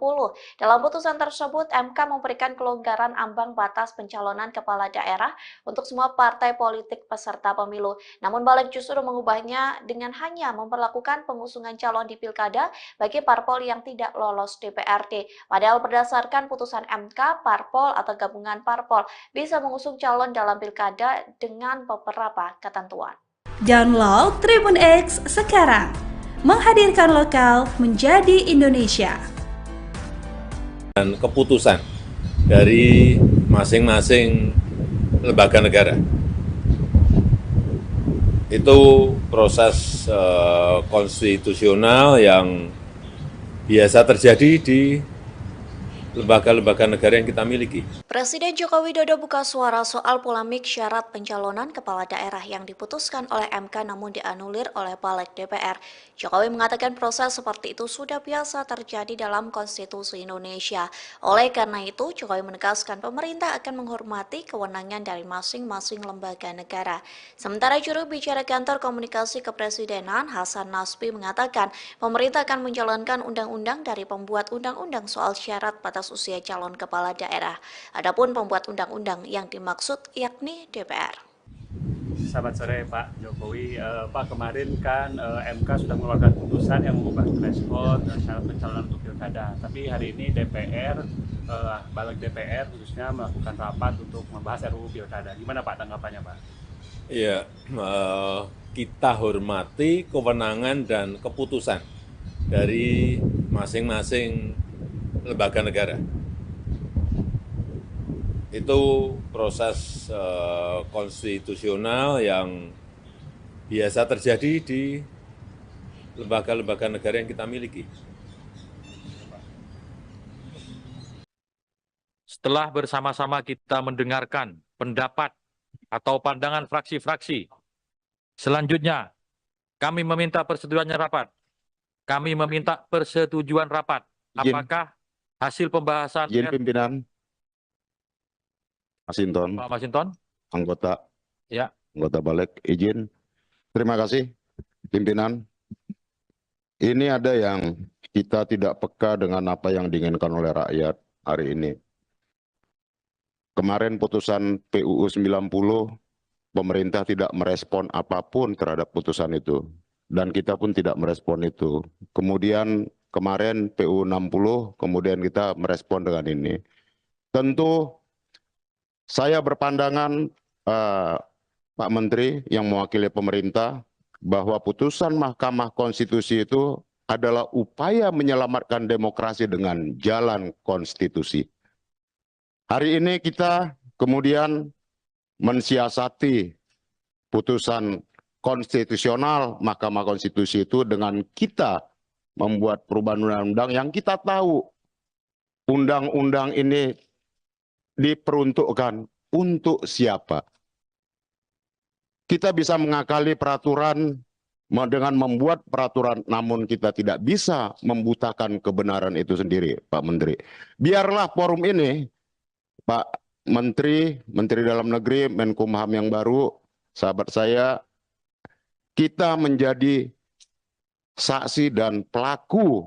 Dalam putusan tersebut, MK memberikan kelonggaran ambang batas pencalonan kepala daerah untuk semua partai politik peserta pemilu. Namun balik justru mengubahnya dengan hanya memperlakukan pengusungan calon di Pilkada bagi parpol yang tidak lolos DPRD. Padahal berdasarkan putusan MK, parpol atau gabungan parpol bisa mengusung calon dalam Pilkada dengan beberapa ketentuan. Download Tribun X sekarang, menghadirkan lokal menjadi Indonesia. Dan keputusan dari masing-masing lembaga negara. Itu proses konstitusional yang biasa terjadi di lembaga-lembaga negara yang kita miliki. Presiden Joko Widodo buka suara soal polemik syarat pencalonan kepala daerah yang diputuskan oleh MK namun dianulir oleh balik DPR. Jokowi mengatakan proses seperti itu sudah biasa terjadi dalam konstitusi Indonesia. Oleh karena itu, Jokowi menegaskan pemerintah akan menghormati kewenangan dari masing-masing lembaga negara. Sementara juru bicara kantor komunikasi kepresidenan Hasan Nasbi mengatakan pemerintah akan menjalankan undang-undang dari pembuat undang-undang soal syarat batas usia calon kepala daerah. Adapun pembuat undang-undang yang dimaksud yakni DPR. Selamat sore Pak Jokowi. Pak, kemarin kan MK sudah mengeluarkan putusan yang mengubah threshold syarat pencalonan untuk pilkada. Tapi hari ini DPR, balik DPR khususnya melakukan rapat untuk membahas RUU pilkada. Gimana Pak tanggapannya Pak? Ya, kita hormati kewenangan dan keputusan dari masing-masing lembaga negara. Itu proses konstitusional yang biasa terjadi di lembaga-lembaga negara yang kita miliki. Setelah bersama-sama kita mendengarkan pendapat atau pandangan fraksi-fraksi, selanjutnya kami meminta persetujuannya rapat. Kami meminta persetujuan rapat. Apakah hasil pembahasan Izin pimpinan. Masinton, Pak Masinton? anggota Ya. anggota balik, izin. Terima kasih, pimpinan. Ini ada yang kita tidak peka dengan apa yang diinginkan oleh rakyat hari ini. Kemarin putusan PUU 90, pemerintah tidak merespon apapun terhadap putusan itu. Dan kita pun tidak merespon itu. Kemudian kemarin PUU 60, kemudian kita merespon dengan ini. Tentu saya berpandangan, Pak Menteri yang mewakili pemerintah, bahwa putusan Mahkamah Konstitusi itu adalah upaya menyelamatkan demokrasi dengan jalan konstitusi. Hari ini kita kemudian mensiasati putusan konstitusional Mahkamah Konstitusi itu dengan kita membuat perubahan undang-undang yang kita tahu undang-undang ini diperuntukkan untuk siapa. Kita bisa mengakali peraturan dengan membuat peraturan, namun kita tidak bisa membutakan kebenaran itu sendiri, Pak Menteri. Biarlah forum ini, Pak Menteri, Menteri Dalam Negeri, Menkumham yang baru, sahabat saya, kita menjadi saksi dan pelaku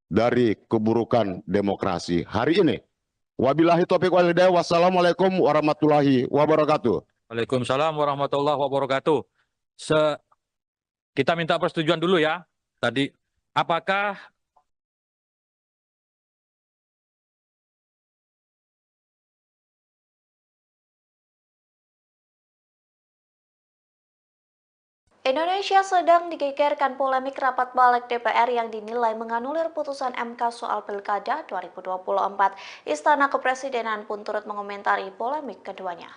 dari keburukan demokrasi hari ini. Wabillahi taufiq wal hidayah. Wassalamualaikum warahmatullahi wabarakatuh. Waalaikumsalam warahmatullahi wabarakatuh. Kita minta persetujuan dulu ya. Tadi, apakah Indonesia sedang digegerkan polemik rapat balik DPR yang dinilai menganulir putusan MK soal Pilkada 2024. Istana Kepresidenan pun turut mengomentari polemik keduanya.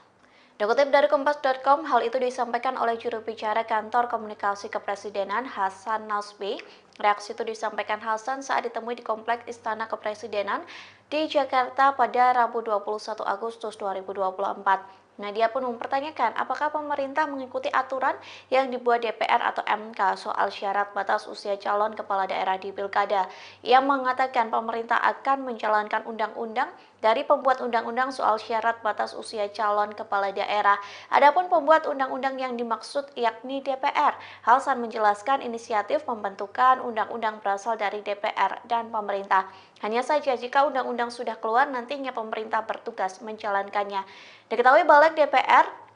Dikutip dari Kompas.com, hal itu disampaikan oleh juru bicara Kantor Komunikasi Kepresidenan Hasan Nasbi. Reaksi itu disampaikan Hasan saat ditemui di Kompleks Istana Kepresidenan di Jakarta pada Rabu 21 Agustus 2024. Dia pun mempertanyakan apakah pemerintah mengikuti aturan yang dibuat DPR atau MK soal syarat batas usia calon kepala daerah di Pilkada. Ia mengatakan pemerintah akan menjalankan undang-undang dari pembuat undang-undang soal syarat batas usia calon kepala daerah. Adapun pembuat undang-undang yang dimaksud yakni DPR. Hasan menjelaskan inisiatif pembentukan undang-undang berasal dari DPR dan pemerintah. Hanya saja jika undang-undang sudah keluar, nantinya pemerintah bertugas menjalankannya. Diketahui Balik DPR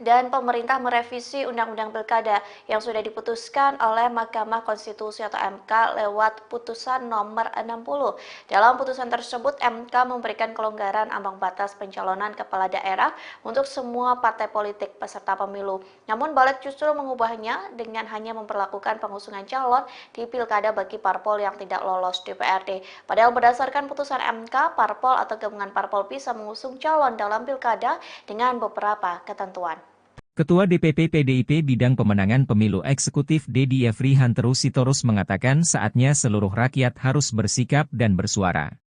dan pemerintah merevisi Undang-Undang Pilkada yang sudah diputuskan oleh Mahkamah Konstitusi atau MK lewat putusan nomor 60. Dalam putusan tersebut, MK memberikan kelonggaran ambang batas pencalonan kepala daerah untuk semua partai politik peserta pemilu. Namun Balik justru mengubahnya dengan hanya memperlakukan pengusungan calon di Pilkada bagi parpol yang tidak lolos DPRD. Padahal berdasarkan putusan MK, parpol atau gabungan parpol bisa mengusung calon dalam Pilkada dengan beberapa ketentuan. Ketua DPP PDIP Bidang Pemenangan Pemilu Eksekutif Dedi Yefri Hanteru Sitorus mengatakan saatnya seluruh rakyat harus bersikap dan bersuara.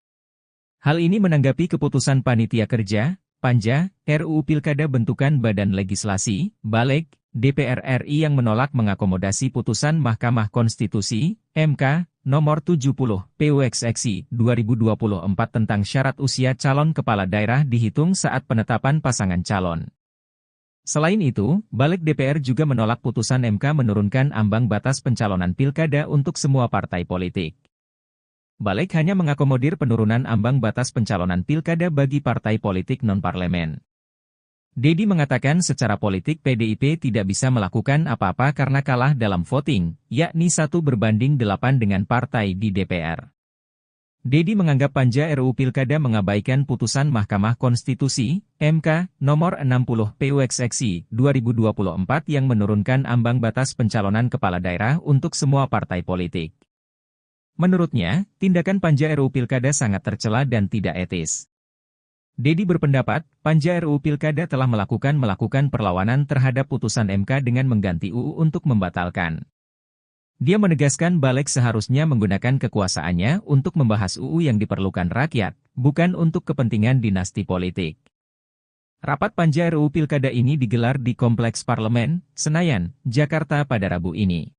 Hal ini menanggapi keputusan Panitia Kerja, Panja, RUU Pilkada bentukan Badan Legislasi, Balik, DPR RI yang menolak mengakomodasi putusan Mahkamah Konstitusi, MK, nomor 70, PUXXI 2024 tentang syarat usia calon kepala daerah dihitung saat penetapan pasangan calon. Selain itu, Balik DPR juga menolak putusan MK menurunkan ambang batas pencalonan pilkada untuk semua partai politik. Balik hanya mengakomodir penurunan ambang batas pencalonan pilkada bagi partai politik non-parlemen. Dedi mengatakan secara politik PDIP tidak bisa melakukan apa-apa karena kalah dalam voting, yakni 1:8 dengan partai di DPR. Dedi menganggap Panja RUU Pilkada mengabaikan putusan Mahkamah Konstitusi, MK, nomor 60 PUXXI 2024 yang menurunkan ambang batas pencalonan kepala daerah untuk semua partai politik. Menurutnya, tindakan Panja RUU Pilkada sangat tercela dan tidak etis. Dedi berpendapat, Panja RUU Pilkada telah melakukan perlawanan terhadap putusan MK dengan mengganti UU untuk membatalkan. Dia menegaskan Balik seharusnya menggunakan kekuasaannya untuk membahas UU yang diperlukan rakyat, bukan untuk kepentingan dinasti politik. Rapat Panja RUU Pilkada ini digelar di Kompleks Parlemen, Senayan, Jakarta pada Rabu ini.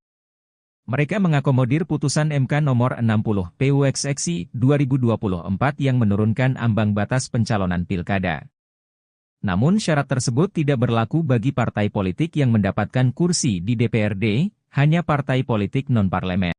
Mereka mengakomodir putusan MK nomor 60 PUXXI 2024 yang menurunkan ambang batas pencalonan pilkada. Namun syarat tersebut tidak berlaku bagi partai politik yang mendapatkan kursi di DPRD, hanya partai politik non-parlemen.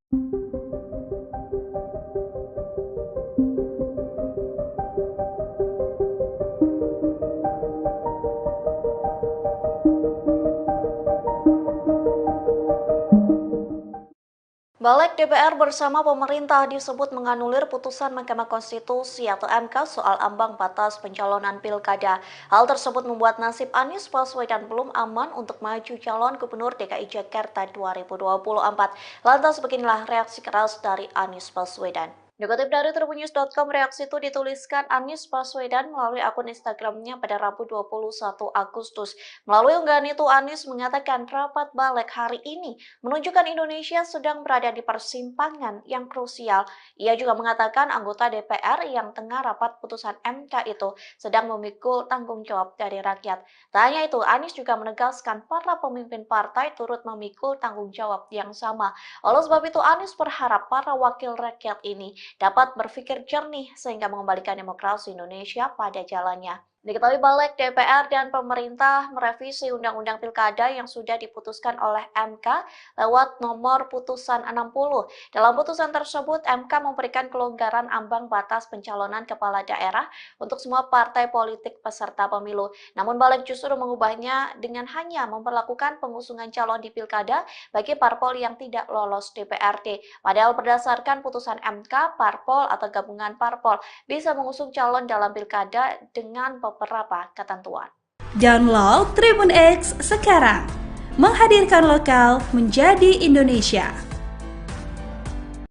Balik DPR bersama pemerintah disebut menganulir putusan Mahkamah Konstitusi atau MK soal ambang batas pencalonan pilkada. Hal tersebut membuat nasib Anies Baswedan belum aman untuk maju calon Gubernur DKI Jakarta 2024. Lantas beginilah reaksi keras dari Anies Baswedan. Dikutip dari tribunnews.com, reaksi itu dituliskan Anies Baswedan melalui akun Instagramnya pada Rabu 21 Agustus. Melalui unggahan itu, Anies mengatakan rapat balik hari ini menunjukkan Indonesia sedang berada di persimpangan yang krusial. Ia juga mengatakan anggota DPR yang tengah rapat putusan MK itu sedang memikul tanggung jawab dari rakyat. Tak hanya itu, Anies juga menegaskan para pemimpin partai turut memikul tanggung jawab yang sama. Oleh sebab itu, Anies berharap para wakil rakyat ini dapat berpikir jernih sehingga mengembalikan demokrasi Indonesia pada jalannya. Diketahui Balik DPR dan pemerintah merevisi Undang-Undang Pilkada yang sudah diputuskan oleh MK lewat nomor putusan 60. Dalam putusan tersebut, MK memberikan kelonggaran ambang batas pencalonan kepala daerah untuk semua partai politik peserta pemilu. Namun Balik justru mengubahnya dengan hanya memperlakukan pengusungan calon di Pilkada bagi parpol yang tidak lolos DPRD. Padahal berdasarkan putusan MK, parpol atau gabungan parpol bisa mengusung calon dalam Pilkada dengan beberapa ketentuan. Download Tribun X sekarang, menghadirkan lokal menjadi Indonesia.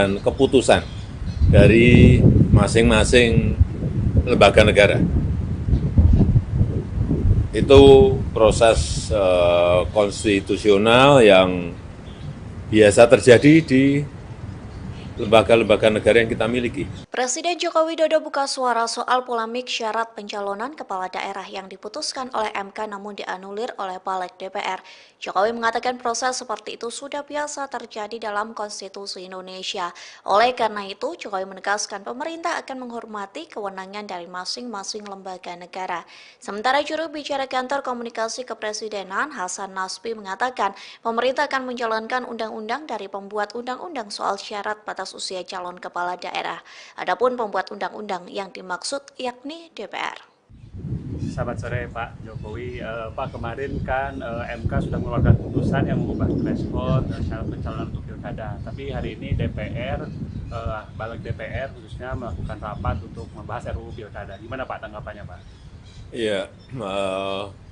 Dan keputusan dari masing-masing lembaga negara. Itu proses konstitusional yang biasa terjadi di lembaga-lembaga negara yang kita miliki. Presiden Joko Widodo buka suara soal polemik syarat pencalonan kepala daerah yang diputuskan oleh MK namun dianulir oleh Balik DPR. Jokowi mengatakan proses seperti itu sudah biasa terjadi dalam konstitusi Indonesia. Oleh karena itu, Jokowi menegaskan pemerintah akan menghormati kewenangan dari masing-masing lembaga negara. Sementara juru bicara kantor komunikasi kepresidenan Hasan Nasbi mengatakan pemerintah akan menjalankan undang-undang dari pembuat undang-undang soal syarat batas usia calon kepala daerah. Adapun pembuat undang-undang yang dimaksud yakni DPR. Selamat sore Pak Jokowi. Pak, kemarin kan MK sudah mengeluarkan putusan yang mengubah threshold syarat pencalonan untuk pilkada. Tapi hari ini DPR, Balik DPR khususnya melakukan rapat untuk membahas RUU pilkada. Gimana Pak tanggapannya Pak? Ya,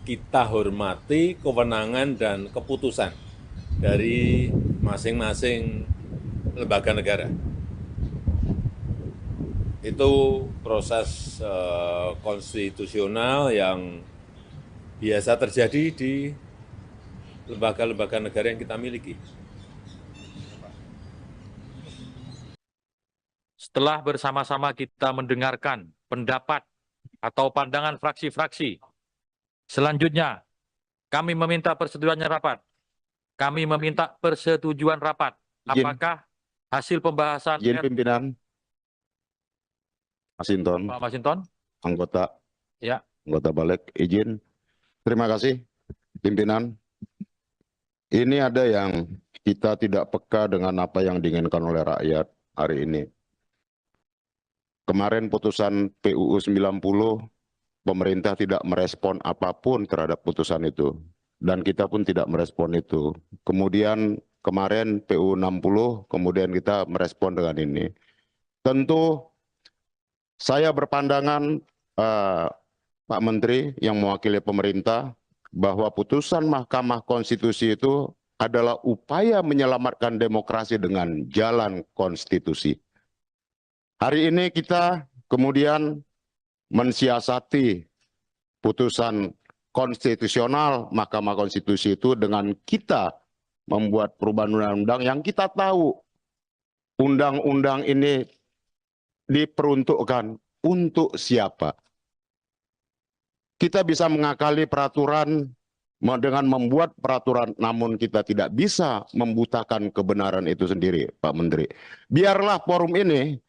kita hormati kewenangan dan keputusan dari masing-masing lembaga negara. Itu proses konstitusional yang biasa terjadi di lembaga-lembaga negara yang kita miliki. Setelah bersama-sama kita mendengarkan pendapat atau pandangan fraksi-fraksi, selanjutnya kami meminta persetujuannya rapat. Kami meminta persetujuan rapat. Apakah hasil pembahasan Izin pimpinan Masinton, Pak Masinton? anggota Ya. anggota Balik, izin. Terima kasih, pimpinan. Ini ada yang kita tidak peka dengan apa yang diinginkan oleh rakyat hari ini. Kemarin putusan PUU 90, pemerintah tidak merespon apapun terhadap putusan itu. Dan kita pun tidak merespon itu. Kemudian kemarin PUU 60, kemudian kita merespon dengan ini. Tentu saya berpandangan, Pak Menteri yang mewakili pemerintah, bahwa putusan Mahkamah Konstitusi itu adalah upaya menyelamatkan demokrasi dengan jalan konstitusi. Hari ini kita kemudian mensiasati putusan konstitusional Mahkamah Konstitusi itu dengan kita membuat perubahan undang-undang yang kita tahu undang-undang ini diperuntukkan untuk siapa. Kita bisa mengakali peraturan dengan membuat peraturan, namun kita tidak bisa membutakan kebenaran itu sendiri, Pak Menteri. Biarlah forum ini,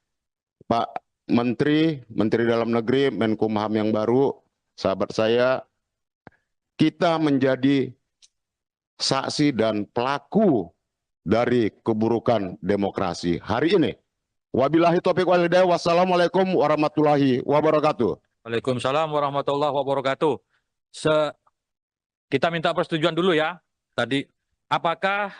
Pak Menteri, Menteri Dalam Negeri, Menkumham yang baru, sahabat saya, kita menjadi saksi dan pelaku dari keburukan demokrasi hari ini. Wabillahi taufiq wal hidayah. Wassalamualaikum warahmatullahi wabarakatuh. Waalaikumsalam warahmatullahi wabarakatuh. Kita minta persetujuan dulu ya. Tadi, apakah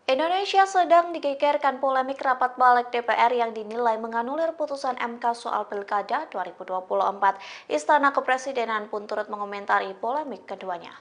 Indonesia sedang digegerkan polemik rapat Balik DPR yang dinilai menganulir putusan MK soal Pilkada 2024. Istana Kepresidenan pun turut mengomentari polemik keduanya.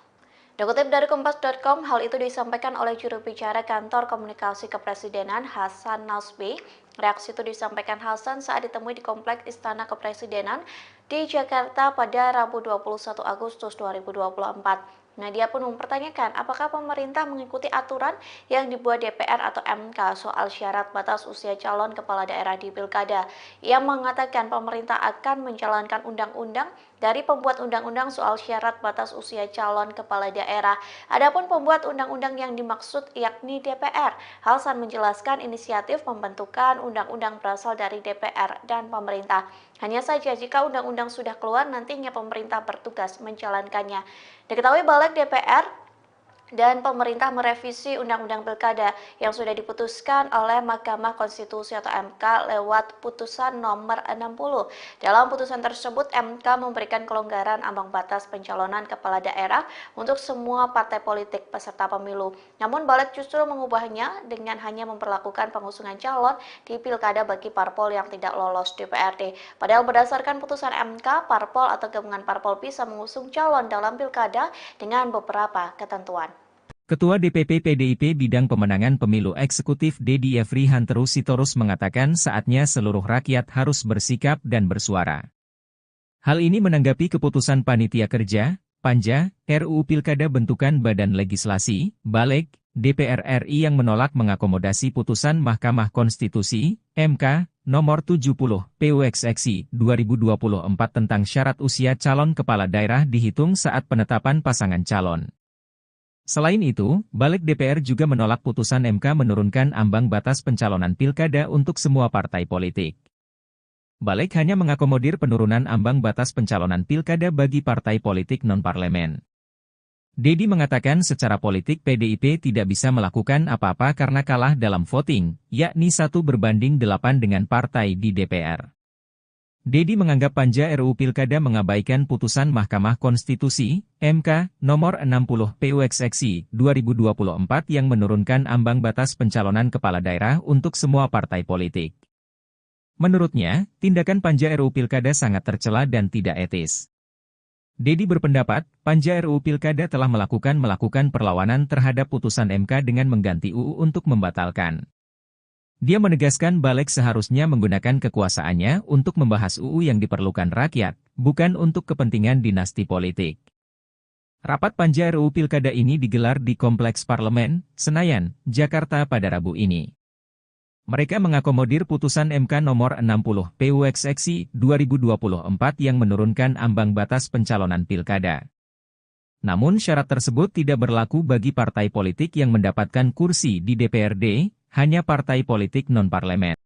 Dikutip dari Kompas.com, hal itu disampaikan oleh juru bicara kantor komunikasi kepresidenan Hasan Nasbi. Reaksi itu disampaikan Hasan saat ditemui di Kompleks Istana Kepresidenan di Jakarta pada Rabu 21 Agustus 2024. Dia pun mempertanyakan apakah pemerintah mengikuti aturan yang dibuat DPR atau MK soal syarat batas usia calon kepala daerah di Pilkada. Ia mengatakan pemerintah akan menjalankan undang-undang dari pembuat undang-undang soal syarat batas usia calon kepala daerah. Adapun pembuat undang-undang yang dimaksud yakni DPR. Hasan menjelaskan inisiatif pembentukan undang-undang berasal dari DPR dan pemerintah. Hanya saja jika undang-undang sudah keluar, nantinya pemerintah bertugas menjalankannya. Diketahui Balik DPR dan pemerintah merevisi Undang-Undang Pilkada yang sudah diputuskan oleh Mahkamah Konstitusi atau MK lewat putusan nomor 60. Dalam putusan tersebut, MK memberikan kelonggaran ambang batas pencalonan kepala daerah untuk semua partai politik peserta pemilu. Namun balik justru mengubahnya dengan hanya memperlakukan pengusungan calon di Pilkada bagi parpol yang tidak lolos DPRD. Padahal berdasarkan putusan MK, parpol atau gabungan parpol bisa mengusung calon dalam Pilkada dengan beberapa ketentuan. Ketua DPP PDIP Bidang Pemenangan Pemilu Eksekutif Dedi Yefri Hanteru Sitorus mengatakan saatnya seluruh rakyat harus bersikap dan bersuara. Hal ini menanggapi keputusan Panitia Kerja, Panja, RUU Pilkada bentukan Badan Legislasi, Baleg, DPR RI yang menolak mengakomodasi putusan Mahkamah Konstitusi, MK, nomor 70, PUXXI 2024 tentang syarat usia calon kepala daerah dihitung saat penetapan pasangan calon. Selain itu, Balik DPR juga menolak putusan MK menurunkan ambang batas pencalonan pilkada untuk semua partai politik. Balik hanya mengakomodir penurunan ambang batas pencalonan pilkada bagi partai politik non-parlemen. Dedi mengatakan secara politik PDIP tidak bisa melakukan apa-apa karena kalah dalam voting, yakni 1/8 dengan partai di DPR. Dedi menganggap Panja RUU Pilkada mengabaikan putusan Mahkamah Konstitusi, MK, nomor 60 PUXXI 2024 yang menurunkan ambang batas pencalonan kepala daerah untuk semua partai politik. Menurutnya, tindakan Panja RUU Pilkada sangat tercela dan tidak etis. Dedi berpendapat, Panja RUU Pilkada telah melakukan perlawanan terhadap putusan MK dengan mengganti UU untuk membatalkan. Dia menegaskan Balik seharusnya menggunakan kekuasaannya untuk membahas UU yang diperlukan rakyat, bukan untuk kepentingan dinasti politik. Rapat Panja RUU Pilkada ini digelar di Kompleks Parlemen, Senayan, Jakarta pada Rabu ini. Mereka mengakomodir putusan MK nomor 60 PUXXI 2024 yang menurunkan ambang batas pencalonan pilkada. Namun syarat tersebut tidak berlaku bagi partai politik yang mendapatkan kursi di DPRD, hanya partai politik non-parlemen.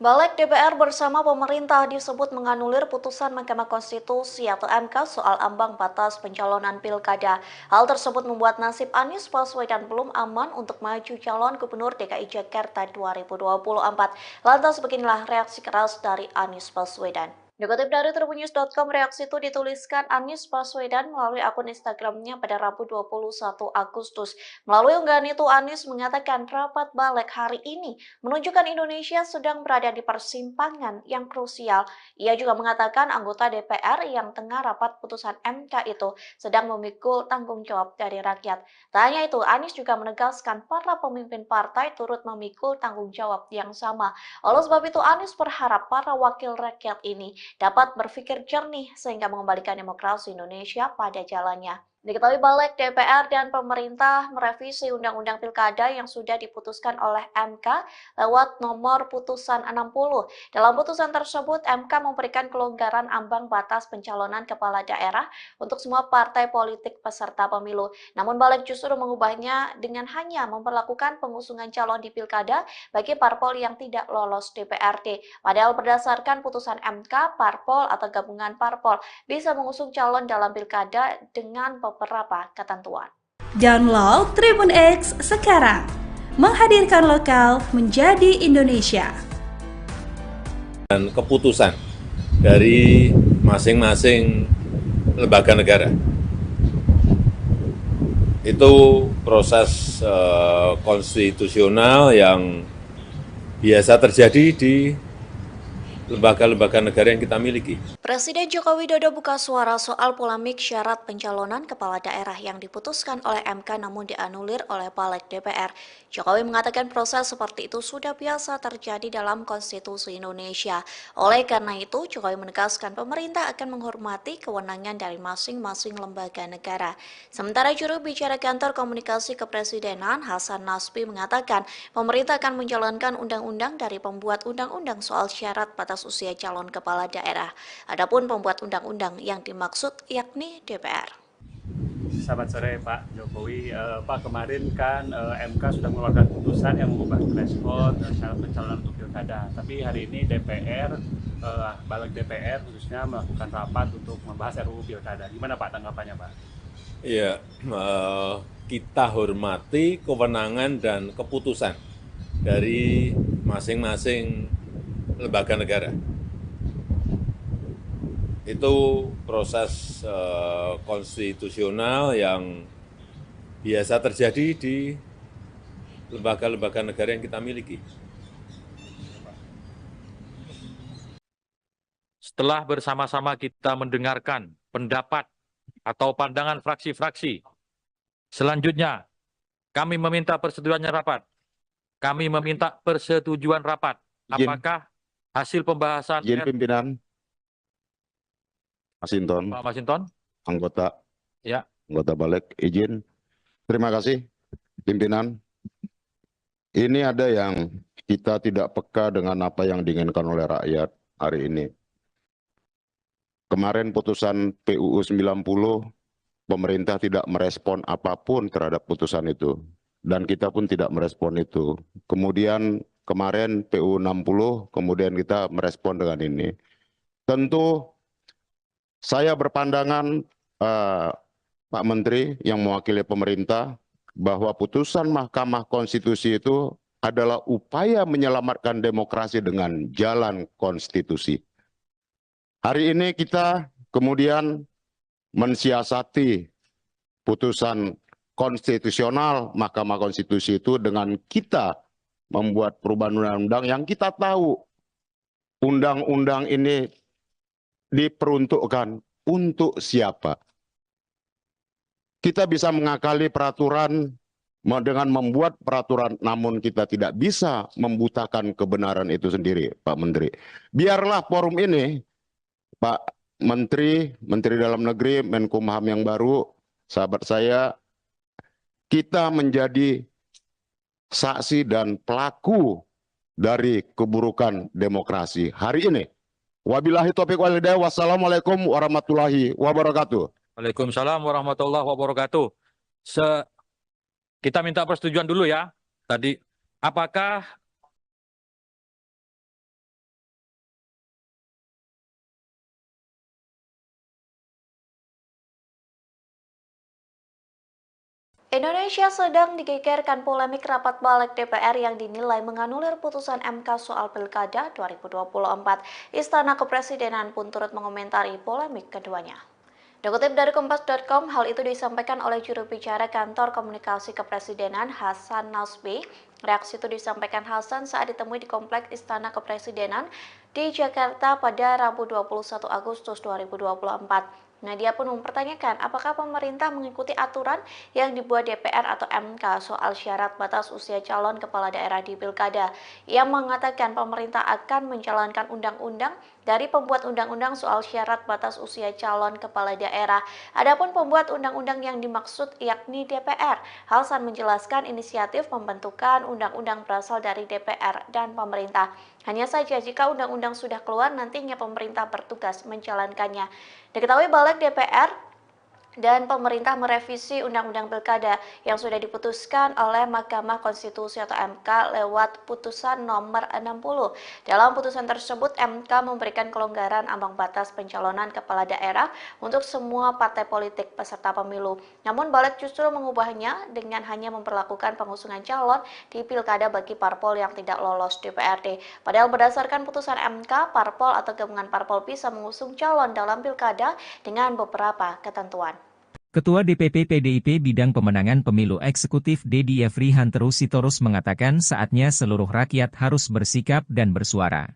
Balik DPR bersama pemerintah disebut menganulir putusan Mahkamah Konstitusi atau MK soal ambang batas pencalonan pilkada. Hal tersebut membuat nasib Anies Baswedan belum aman untuk maju calon Gubernur DKI Jakarta 2024. Lantas beginilah reaksi keras dari Anies Baswedan. Dikutip dari tribunnews.com, reaksi itu dituliskan Anies Baswedan melalui akun Instagramnya pada Rabu 21 Agustus. Melalui unggahan itu, Anies mengatakan rapat Balik hari ini menunjukkan Indonesia sedang berada di persimpangan yang krusial. Ia juga mengatakan anggota DPR yang tengah rapat putusan MK itu sedang memikul tanggung jawab dari rakyat. Tak hanya itu, Anies juga menegaskan para pemimpin partai turut memikul tanggung jawab yang sama. Oleh sebab itu, Anies berharap para wakil rakyat ini dapat berpikir jernih sehingga mengembalikan demokrasi Indonesia pada jalannya. Diketahui Balik DPR dan pemerintah merevisi Undang-Undang Pilkada yang sudah diputuskan oleh MK lewat nomor putusan 60. Dalam putusan tersebut, MK memberikan kelonggaran ambang batas pencalonan kepala daerah untuk semua partai politik peserta pemilu. Namun Balik justru mengubahnya dengan hanya memperlakukan pengusungan calon di Pilkada bagi parpol yang tidak lolos DPRD. Padahal berdasarkan putusan MK, parpol atau gabungan parpol bisa mengusung calon dalam Pilkada dengan beberapa ketentuan. Download Tribun X sekarang, menghadirkan lokal menjadi Indonesia. Dan keputusan dari masing-masing lembaga negara itu proses konstitusional yang biasa terjadi di lembaga-lembaga negara yang kita miliki. Presiden Joko Widodo buka suara soal polemik syarat pencalonan kepala daerah yang diputuskan oleh MK namun dianulir oleh Balik DPR. Jokowi mengatakan proses seperti itu sudah biasa terjadi dalam konstitusi Indonesia. Oleh karena itu, Jokowi menegaskan pemerintah akan menghormati kewenangan dari masing-masing lembaga negara. Sementara juru bicara kantor komunikasi kepresidenan Hasan Nasbi mengatakan pemerintah akan menjalankan undang-undang dari pembuat undang-undang soal syarat batas usia calon kepala daerah. Adapun pembuat undang-undang yang dimaksud yakni DPR. Selamat sore Pak Jokowi. Pak, kemarin kan MK sudah mengeluarkan putusan yang mengubah threshold syarat pencalonan untuk pilkada. Tapi hari ini DPR, balik DPR khususnya melakukan rapat untuk membahas RUU pilkada. Gimana Pak tanggapannya Pak? Ya, kita hormati kewenangan dan keputusan dari masing-masing lembaga negara. Itu proses konstitusional yang biasa terjadi di lembaga-lembaga negara yang kita miliki. Setelah bersama-sama kita mendengarkan pendapat atau pandangan fraksi-fraksi, selanjutnya kami meminta persetujuannya rapat. Kami meminta persetujuan rapat. Apakah hasil pembahasan Izin pimpinan. Masinton, Pak Masinton? anggota Ya. anggota balik, izin. Terima kasih, pimpinan. Ini ada yang kita tidak peka dengan apa yang diinginkan oleh rakyat hari ini. Kemarin putusan PUU 90, pemerintah tidak merespon apapun terhadap putusan itu. Dan kita pun tidak merespon itu. Kemudian kemarin PUU 60, kemudian kita merespon dengan ini. Tentu saya berpandangan, Pak Menteri yang mewakili pemerintah, bahwa putusan Mahkamah Konstitusi itu adalah upaya menyelamatkan demokrasi dengan jalan konstitusi. Hari ini kita kemudian mensiasati putusan konstitusional Mahkamah Konstitusi itu dengan kita membuat perubahan undang-undang yang kita tahu undang-undang ini diperuntukkan untuk siapa. Kita bisa mengakali peraturan dengan membuat peraturan, namun kita tidak bisa membutakan kebenaran itu sendiri, Pak Menteri. Biarlah forum ini, Pak Menteri, Menteri Dalam Negeri, Menkumham yang baru, sahabat saya, kita menjadi saksi dan pelaku dari keburukan demokrasi hari ini. Wabillahi taufiq wal hidayah. Wassalamualaikum warahmatullahi wabarakatuh. Waalaikumsalam warahmatullahi wabarakatuh. Kita minta persetujuan dulu ya. Tadi, apakah Indonesia sedang digegerkan polemik rapat balik DPR yang dinilai menganulir putusan MK soal Pilkada 2024. Istana Kepresidenan pun turut mengomentari polemik keduanya. Dikutip dari Kompas.com, hal itu disampaikan oleh juru bicara Kantor Komunikasi Kepresidenan Hasan Nasbi. Reaksi itu disampaikan Hasan saat ditemui di Kompleks Istana Kepresidenan di Jakarta pada Rabu 21 Agustus 2024. Dia pun mempertanyakan apakah pemerintah mengikuti aturan yang dibuat DPR atau MK soal syarat batas usia calon kepala daerah di Pilkada. Ia mengatakan pemerintah akan menjalankan undang-undang dari pembuat undang-undang soal syarat batas usia calon kepala daerah. Adapun pembuat undang-undang yang dimaksud yakni DPR. Hasan menjelaskan inisiatif pembentukan undang-undang berasal dari DPR dan pemerintah. Hanya saja jika undang-undang sudah keluar, nantinya pemerintah bertugas menjalankannya. Diketahui balik DPR dan pemerintah merevisi Undang-Undang Pilkada yang sudah diputuskan oleh Mahkamah Konstitusi atau MK lewat putusan nomor 60. Dalam putusan tersebut, MK memberikan kelonggaran ambang batas pencalonan kepala daerah untuk semua partai politik peserta pemilu. Namun balik justru mengubahnya dengan hanya memperlakukan pengusungan calon di Pilkada bagi parpol yang tidak lolos DPRD. Padahal berdasarkan putusan MK, parpol atau gabungan parpol bisa mengusung calon dalam Pilkada dengan beberapa ketentuan. Ketua DPP PDIP Bidang Pemenangan Pemilu Eksekutif Dedi Yefri Hanteru Sitorus mengatakan saatnya seluruh rakyat harus bersikap dan bersuara.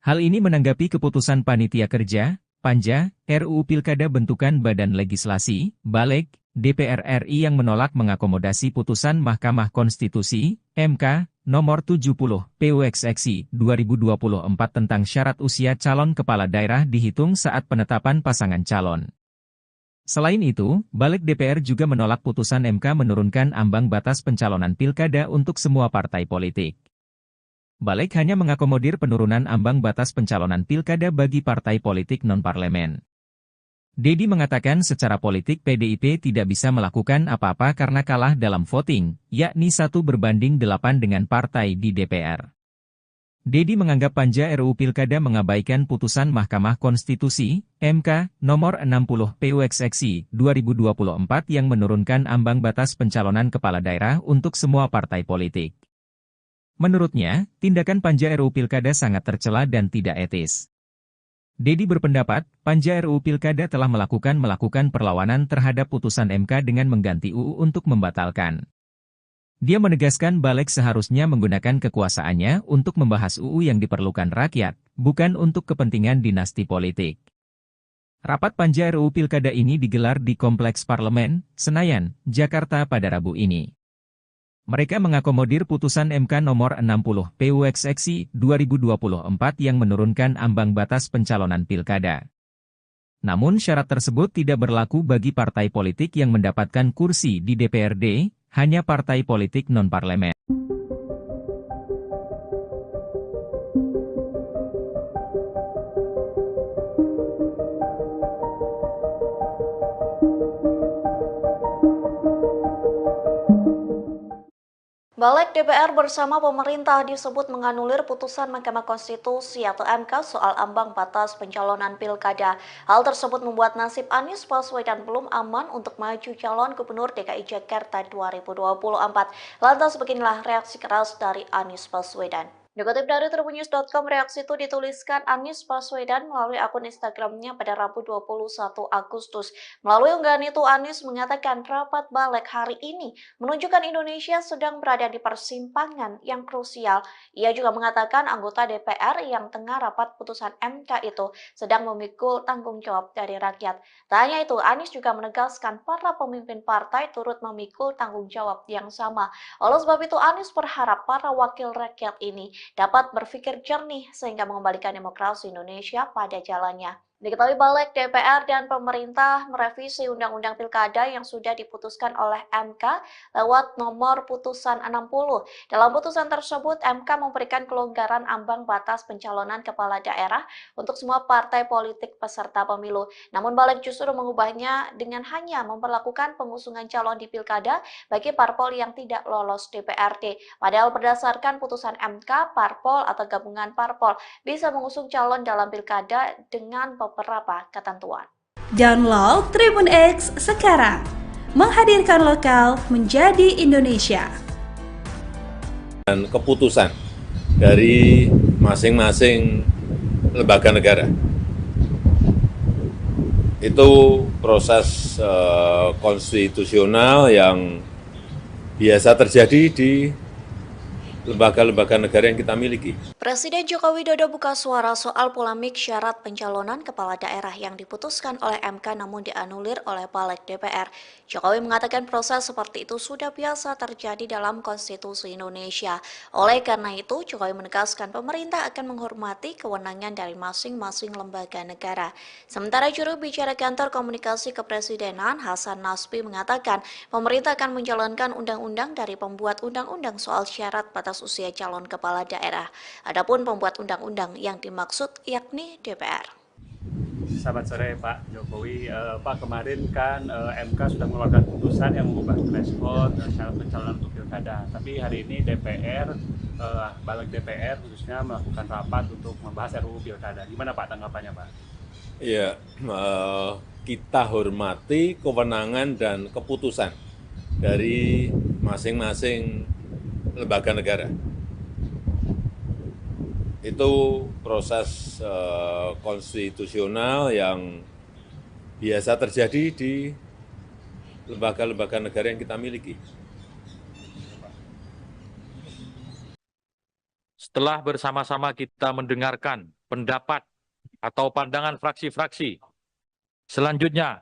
Hal ini menanggapi keputusan Panitia Kerja, Panja, RUU Pilkada bentukan Badan Legislasi, Balik, DPR RI yang menolak mengakomodasi putusan Mahkamah Konstitusi, MK, nomor 70, PUXXI 2024 tentang syarat usia calon kepala daerah dihitung saat penetapan pasangan calon. Selain itu, Balik DPR juga menolak putusan MK menurunkan ambang batas pencalonan pilkada untuk semua partai politik. Balik hanya mengakomodir penurunan ambang batas pencalonan pilkada bagi partai politik non-parlemen. Dedi mengatakan secara politik PDIP tidak bisa melakukan apa-apa karena kalah dalam voting, yakni 1:8 dengan partai di DPR. Dedi menganggap panja RUU Pilkada mengabaikan putusan Mahkamah Konstitusi, MK, nomor 60 PUXXI 2024 yang menurunkan ambang batas pencalonan kepala daerah untuk semua partai politik. Menurutnya, tindakan panja RUU Pilkada sangat tercela dan tidak etis. Dedi berpendapat, panja RUU Pilkada telah melakukan perlawanan terhadap putusan MK dengan mengganti UU untuk membatalkan. Dia menegaskan balik seharusnya menggunakan kekuasaannya untuk membahas UU yang diperlukan rakyat, bukan untuk kepentingan dinasti politik. Rapat panja RUU Pilkada ini digelar di Kompleks Parlemen, Senayan, Jakarta pada Rabu ini. Mereka mengakomodir putusan MK nomor 60 PUXXI 2024 yang menurunkan ambang batas pencalonan pilkada. Namun syarat tersebut tidak berlaku bagi partai politik yang mendapatkan kursi di DPRD, hanya partai politik non-parlemen. Balik DPR bersama pemerintah disebut menganulir putusan Mahkamah Konstitusi atau MK soal ambang batas pencalonan pilkada. Hal tersebut membuat nasib Anies Baswedan belum aman untuk maju calon Gubernur DKI Jakarta 2024. Lantas beginilah reaksi keras dari Anies Baswedan. Dikutip dari tribunnews.com, reaksi itu dituliskan Anies Baswedan melalui akun Instagramnya pada Rabu 21 Agustus. Melalui unggahan itu, Anies mengatakan rapat balik hari ini menunjukkan Indonesia sedang berada di persimpangan yang krusial. Ia juga mengatakan anggota DPR yang tengah rapat putusan MK itu sedang memikul tanggung jawab dari rakyat. Tak hanya itu, Anies juga menegaskan para pemimpin partai turut memikul tanggung jawab yang sama. Oleh sebab itu, Anies berharap para wakil rakyat ini dapat berpikir jernih sehingga mengembalikan demokrasi Indonesia pada jalannya. Diketahui balik DPR dan pemerintah merevisi Undang-Undang Pilkada yang sudah diputuskan oleh MK lewat nomor putusan 60. Dalam putusan tersebut, MK memberikan kelonggaran ambang batas pencalonan kepala daerah untuk semua partai politik peserta pemilu. Namun balik justru mengubahnya dengan hanya memperlakukan pengusungan calon di Pilkada bagi parpol yang tidak lolos DPRD. Padahal berdasarkan putusan MK, parpol atau gabungan parpol bisa mengusung calon dalam Pilkada dengan beberapa ketentuan. Download Tribun X sekarang, menghadirkan lokal menjadi Indonesia. Dan keputusan dari masing-masing lembaga negara itu proses konstitusional yang biasa terjadi di lembaga-lembaga negara yang kita miliki. Presiden Joko Widodo buka suara soal polemik syarat pencalonan kepala daerah yang diputuskan oleh MK namun dianulir oleh balik DPR. Jokowi mengatakan proses seperti itu sudah biasa terjadi dalam konstitusi Indonesia. Oleh karena itu, Jokowi menegaskan pemerintah akan menghormati kewenangan dari masing-masing lembaga negara. Sementara juru bicara kantor komunikasi kepresidenan Hasan Nasbi mengatakan pemerintah akan menjalankan undang-undang dari pembuat undang-undang soal syarat batas usia calon kepala daerah. Adapun pembuat undang-undang yang dimaksud yakni DPR. Selamat sore Pak Jokowi. Pak, kemarin kan MK sudah mengeluarkan putusan yang mengubah threshold syarat pencalonan untuk pilkada. Tapi hari ini DPR, balik DPR khususnya melakukan rapat untuk membahas RUU pilkada. Gimana Pak tanggapannya Pak? Ya, kita hormati kewenangan dan keputusan dari masing-masing lembaga negara. Itu proses konstitusional yang biasa terjadi di lembaga-lembaga negara yang kita miliki. Setelah bersama-sama kita mendengarkan pendapat atau pandangan fraksi-fraksi, selanjutnya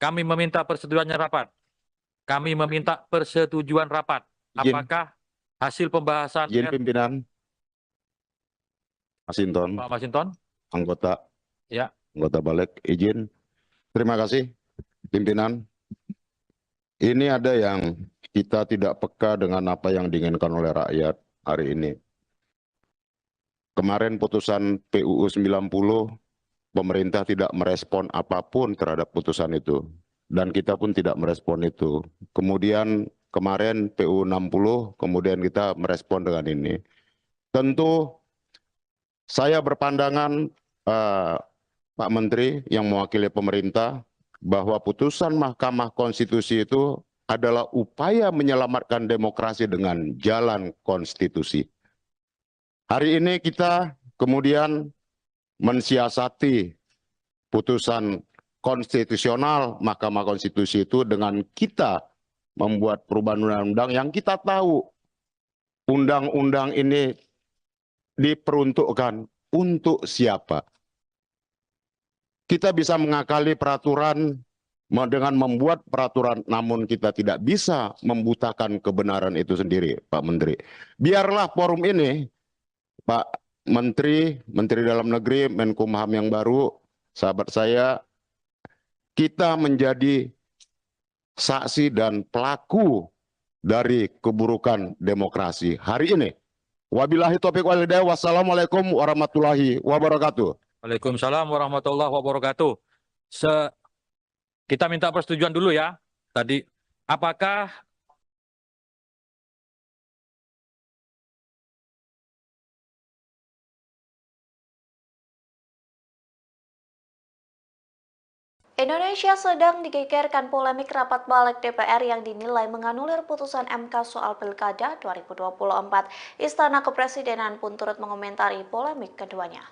kami meminta persetujuannya rapat. Kami meminta persetujuan rapat. Apakah hasil pembahasan Izin pimpinan. Masinton, Pak Masinton? anggota Ya. anggota balik, izin. Terima kasih, pimpinan. Ini ada yang kita tidak peka dengan apa yang diinginkan oleh rakyat hari ini. Kemarin putusan PUU 90 pemerintah tidak merespon apapun terhadap putusan itu. Dan kita pun tidak merespon itu. Kemudian kemarin PU 60, kemudian kita merespon dengan ini. Tentu saya berpandangan Pak Menteri yang mewakili pemerintah bahwa putusan Mahkamah Konstitusi itu adalah upaya menyelamatkan demokrasi dengan jalan konstitusi. Hari ini kita kemudian mensiasati putusan konstitusional Mahkamah Konstitusi itu dengan kita membuat perubahan undang-undang yang kita tahu undang-undang ini diperuntukkan untuk siapa. Kita bisa mengakali peraturan dengan membuat peraturan, namun kita tidak bisa membutakan kebenaran itu sendiri, Pak Menteri. Biarlah forum ini, Pak Menteri, Menteri Dalam Negeri, Menkumham yang baru, sahabat saya, kita menjadi saksi dan pelaku dari keburukan demokrasi hari ini. Wabillahi taufiq wal hidayah. Wassalamualaikum warahmatullahi wabarakatuh. Waalaikumsalam warahmatullahi wabarakatuh. Kita minta persetujuan dulu ya. Tadi, apakah Indonesia sedang digegerkan polemik rapat balik DPR yang dinilai menganulir putusan MK soal Pilkada 2024. Istana Kepresidenan pun turut mengomentari polemik keduanya.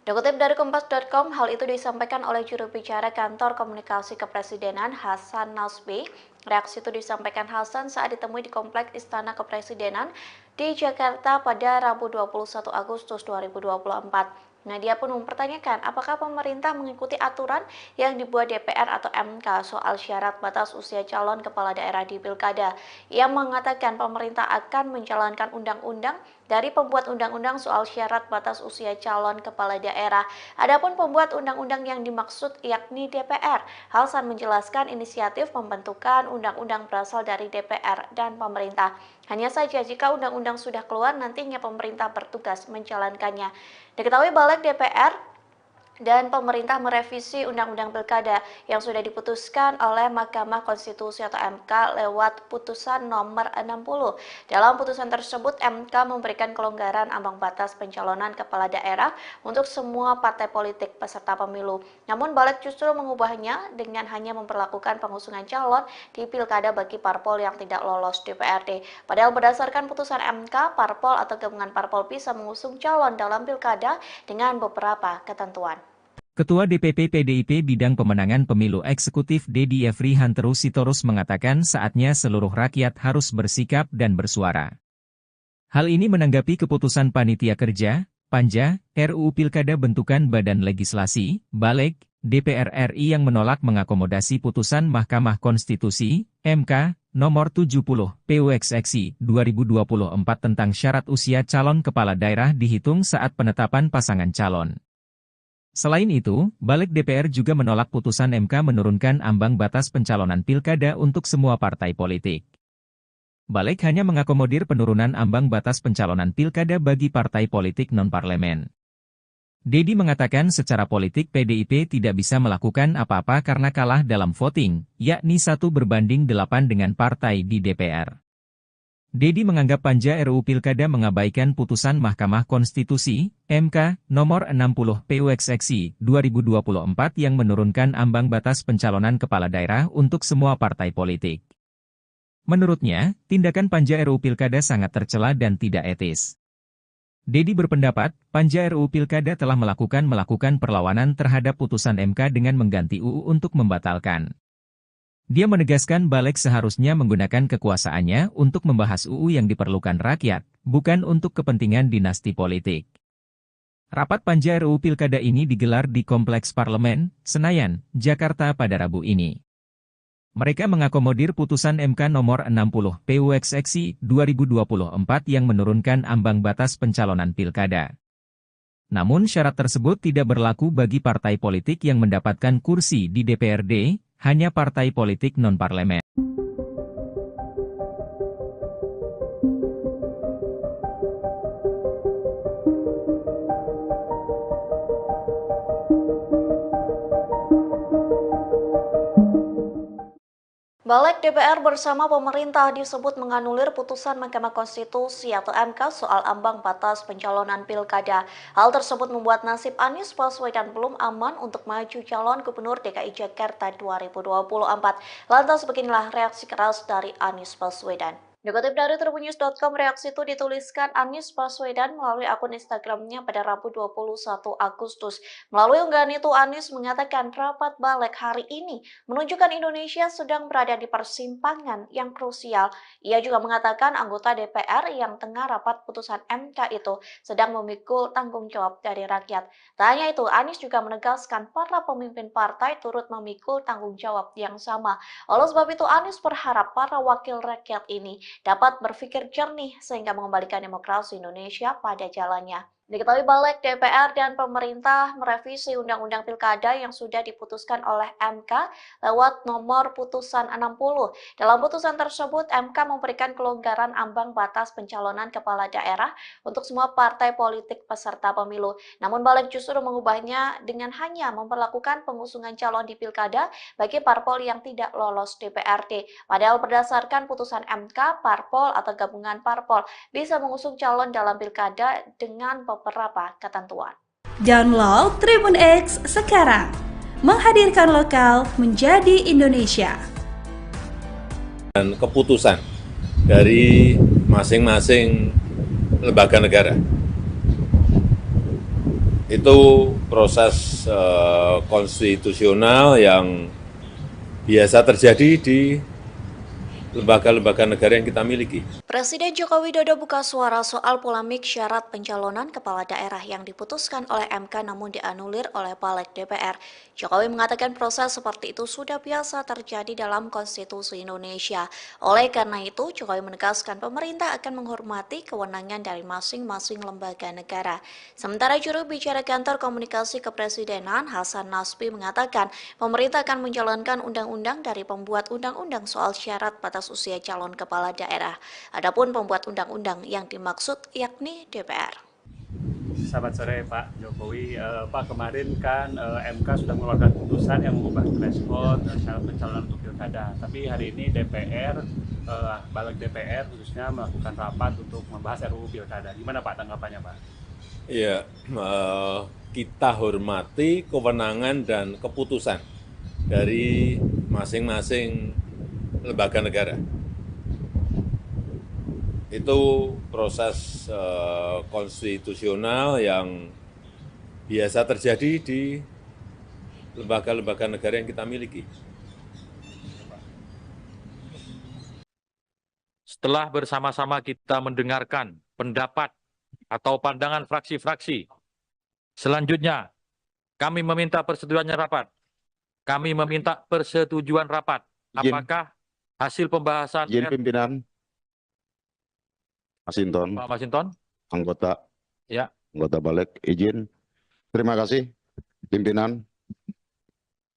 Dikutip dari Kompas.com, hal itu disampaikan oleh juru bicara Kantor Komunikasi Kepresidenan Hasan Nasbi. Reaksi itu disampaikan Hasan saat ditemui di Kompleks Istana Kepresidenan di Jakarta pada Rabu 21 Agustus 2024. Dia pun mempertanyakan apakah pemerintah mengikuti aturan yang dibuat DPR atau MK soal syarat batas usia calon kepala daerah di Pilkada. Ia mengatakan pemerintah akan menjalankan undang-undang dari pembuat undang-undang soal syarat batas usia calon kepala daerah. Adapun pembuat undang-undang yang dimaksud yakni DPR. Hasan menjelaskan inisiatif pembentukan undang-undang berasal dari DPR dan pemerintah. Hanya saja jika undang-undang sudah keluar, nantinya pemerintah bertugas menjalankannya. Diketahui Balik DPR dan pemerintah merevisi Undang-Undang Pilkada yang sudah diputuskan oleh Mahkamah Konstitusi atau MK lewat putusan nomor 60. Dalam putusan tersebut, MK memberikan kelonggaran ambang batas pencalonan kepala daerah untuk semua partai politik peserta pemilu. Namun Balik justru mengubahnya dengan hanya memperlakukan pengusungan calon di Pilkada bagi parpol yang tidak lolos DPRD. Padahal berdasarkan putusan MK, parpol atau gabungan parpol bisa mengusung calon dalam Pilkada dengan beberapa ketentuan. Ketua DPP PDIP Bidang Pemenangan Pemilu Eksekutif Dedi Yefri Hanteru Sitorus mengatakan saatnya seluruh rakyat harus bersikap dan bersuara. Hal ini menanggapi keputusan Panitia Kerja, Panja, RUU Pilkada bentukan Badan Legislasi, Balik, DPR RI yang menolak mengakomodasi putusan Mahkamah Konstitusi, MK, nomor 70, PUXXI 2024 tentang syarat usia calon kepala daerah dihitung saat penetapan pasangan calon. Selain itu, Balik DPR juga menolak putusan MK menurunkan ambang batas pencalonan pilkada untuk semua partai politik. Balik hanya mengakomodir penurunan ambang batas pencalonan pilkada bagi partai politik non-parlemen. Dedi mengatakan secara politik PDIP tidak bisa melakukan apa-apa karena kalah dalam voting, yakni 1:8 dengan partai di DPR. Dedi menganggap Panja RUU Pilkada mengabaikan putusan Mahkamah Konstitusi, MK, nomor 60 PUXXI 2024 yang menurunkan ambang batas pencalonan kepala daerah untuk semua partai politik. Menurutnya, tindakan Panja RUU Pilkada sangat tercela dan tidak etis. Dedi berpendapat, Panja RUU Pilkada telah melakukan perlawanan terhadap putusan MK dengan mengganti UU untuk membatalkan. Dia menegaskan Balik seharusnya menggunakan kekuasaannya untuk membahas UU yang diperlukan rakyat, bukan untuk kepentingan dinasti politik. Rapat Panja RUU Pilkada ini digelar di Kompleks Parlemen, Senayan, Jakarta pada Rabu ini. Mereka mengakomodir putusan MK nomor 60 PUXXI 2024 yang menurunkan ambang batas pencalonan pilkada. Namun syarat tersebut tidak berlaku bagi partai politik yang mendapatkan kursi di DPRD, hanya partai politik non-parlemen. Balik DPR bersama pemerintah disebut menganulir putusan Mahkamah Konstitusi atau MK soal ambang batas pencalonan pilkada. Hal tersebut membuat nasib Anies Baswedan belum aman untuk maju calon Gubernur DKI Jakarta 2024. Lantas beginilah reaksi keras dari Anies Baswedan. Dikutip dari tribunnews.com, reaksi itu dituliskan Anies Baswedan melalui akun Instagramnya pada Rabu 21 Agustus. Melalui unggahan itu, Anies mengatakan rapat balik hari ini menunjukkan Indonesia sedang berada di persimpangan yang krusial. Ia juga mengatakan anggota DPR yang tengah rapat putusan MK itu sedang memikul tanggung jawab dari rakyat. Tak hanya itu, Anies juga menegaskan para pemimpin partai turut memikul tanggung jawab yang sama. Oleh sebab itu, Anies berharap para wakil rakyat ini dapat berpikir jernih sehingga mengembalikan demokrasi Indonesia pada jalannya. Diketahui balik DPR dan pemerintah merevisi Undang-Undang Pilkada yang sudah diputuskan oleh MK lewat nomor putusan 60. Dalam putusan tersebut, MK memberikan kelonggaran ambang batas pencalonan kepala daerah untuk semua partai politik peserta pemilu. Namun balik justru mengubahnya dengan hanya memperlakukan pengusungan calon di Pilkada bagi parpol yang tidak lolos DPRD. Padahal berdasarkan putusan MK, parpol atau gabungan parpol bisa mengusung calon dalam Pilkada dengan beberapa ketentuan. Download Tribun X sekarang, menghadirkan lokal menjadi Indonesia. Dan keputusan dari masing-masing lembaga negara. Itu proses konstitusional yang biasa terjadi di lembaga-lembaga negara yang kita miliki. Presiden Joko Widodo buka suara soal polemik syarat pencalonan kepala daerah yang diputuskan oleh MK namun dianulir oleh Balik DPR. Jokowi mengatakan proses seperti itu sudah biasa terjadi dalam konstitusi Indonesia. Oleh karena itu, Jokowi menegaskan pemerintah akan menghormati kewenangan dari masing-masing lembaga negara. Sementara juru bicara kantor komunikasi kepresidenan Hasan Nasbi mengatakan pemerintah akan menjalankan undang-undang dari pembuat undang-undang soal syarat batas usia calon kepala daerah. Adapun pembuat undang-undang yang dimaksud yakni DPR. Selamat sore Pak Jokowi. Pak, kemarin kan MK sudah mengeluarkan putusan yang mengubah threshold syarat pencalonan untuk pilkada. Tapi hari ini DPR, balik DPR khususnya melakukan rapat untuk membahas RUU pilkada. Gimana Pak tanggapannya Pak? Ya, kita hormati kewenangan dan keputusan dari masing-masing lembaga negara. Itu proses konstitusional yang biasa terjadi di lembaga-lembaga negara yang kita miliki. Setelah bersama-sama kita mendengarkan pendapat atau pandangan fraksi-fraksi, selanjutnya kami meminta persetujuannya rapat. Kami meminta persetujuan rapat. Apakah hasil pembahasan Izin pimpinan Masinton, Pak Masinton? anggota Balik, izin. Terima kasih, pimpinan.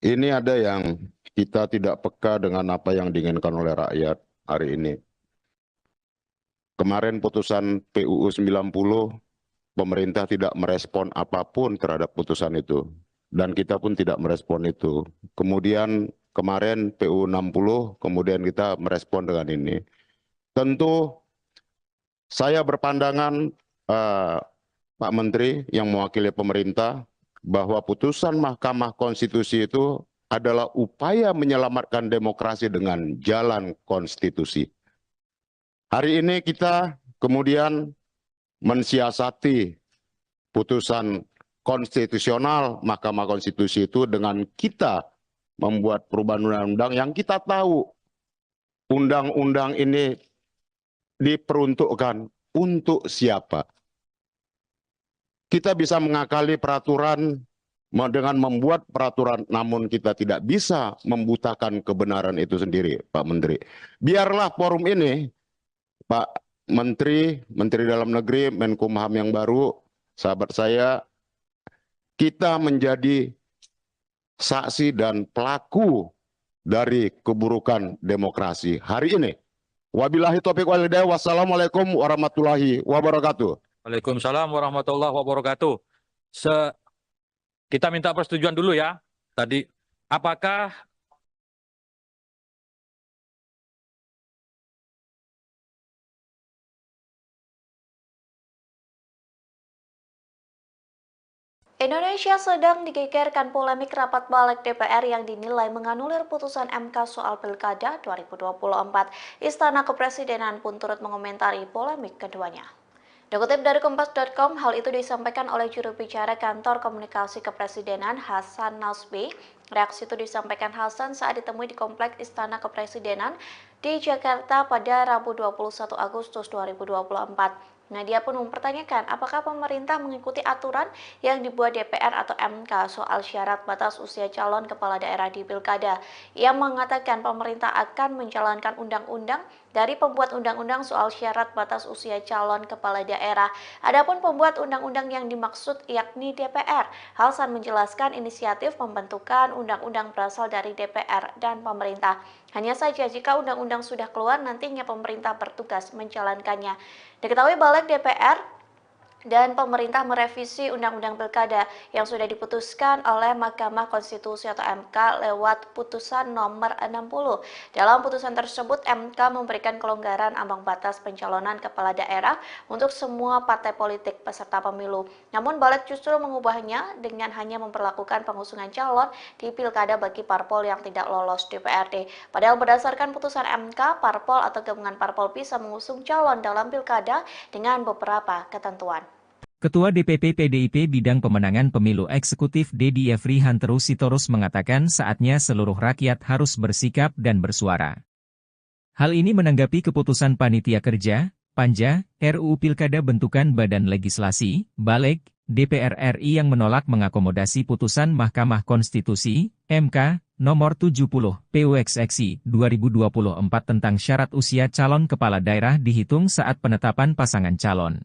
Ini ada yang kita tidak peka dengan apa yang diinginkan oleh rakyat hari ini. Kemarin putusan PUU 90, pemerintah tidak merespon apapun terhadap putusan itu. Dan kita pun tidak merespon itu. Kemudian kemarin PUU 60, kemudian kita merespon dengan ini. Tentu saya berpandangan Pak Menteri yang mewakili pemerintah bahwa putusan Mahkamah Konstitusi itu adalah upaya menyelamatkan demokrasi dengan jalan konstitusi. Hari ini kita kemudian mensiasati putusan konstitusional Mahkamah Konstitusi itu dengan kita membuat perubahan undang-undang yang kita tahu undang-undang ini diperuntukkan untuk siapa. Kita bisa mengakali peraturan dengan membuat peraturan, namun kita tidak bisa membutakan kebenaran itu sendiri, Pak Menteri. Biarlah forum ini, Pak Menteri, Menteri Dalam Negeri, Menkumham yang baru, sahabat saya, kita menjadi saksi dan pelaku dari keburukan demokrasi hari ini. Wabillahi taufiq wal hidayah. Wassalamualaikum warahmatullahi wabarakatuh. Waalaikumsalam warahmatullahi wabarakatuh. Kita minta persetujuan dulu ya. Tadi, apakah Indonesia sedang digegerkan polemik rapat balik DPR yang dinilai menganulir putusan MK soal Pilkada 2024. Istana Kepresidenan pun turut mengomentari polemik keduanya. Dikutip dari Kompas.com, hal itu disampaikan oleh juru bicara Kantor Komunikasi Kepresidenan Hasan Nasbi. Reaksi itu disampaikan Hasan saat ditemui di Kompleks Istana Kepresidenan di Jakarta pada Rabu 21 Agustus 2024. Dia pun mempertanyakan apakah pemerintah mengikuti aturan yang dibuat DPR atau MK soal syarat batas usia calon kepala daerah di Pilkada. Ia mengatakan pemerintah akan menjalankan undang-undang dari pembuat undang-undang soal syarat batas usia calon kepala daerah. Adapun pembuat undang-undang yang dimaksud yakni DPR. Hasan menjelaskan inisiatif pembentukan undang-undang berasal dari DPR dan pemerintah. Hanya saja jika undang-undang sudah keluar, nantinya pemerintah bertugas menjalankannya. Diketahui Balik DPR dan pemerintah merevisi Undang-Undang Pilkada yang sudah diputuskan oleh Mahkamah Konstitusi atau MK lewat putusan nomor 60. Dalam putusan tersebut, MK memberikan kelonggaran ambang batas pencalonan kepala daerah untuk semua partai politik peserta pemilu. Namun Balik justru mengubahnya dengan hanya memperlakukan pengusungan calon di Pilkada bagi parpol yang tidak lolos DPRD. Padahal berdasarkan putusan MK, parpol atau gabungan parpol bisa mengusung calon dalam Pilkada dengan beberapa ketentuan. Ketua DPP PDIP Bidang Pemenangan Pemilu Eksekutif Dedi Yefri Hanteru Sitorus mengatakan saatnya seluruh rakyat harus bersikap dan bersuara. Hal ini menanggapi keputusan Panitia Kerja, Panja, RUU Pilkada bentukan Badan Legislasi, Balik, DPR RI yang menolak mengakomodasi putusan Mahkamah Konstitusi, MK, nomor 70, PUXXI 2024 tentang syarat usia calon kepala daerah dihitung saat penetapan pasangan calon.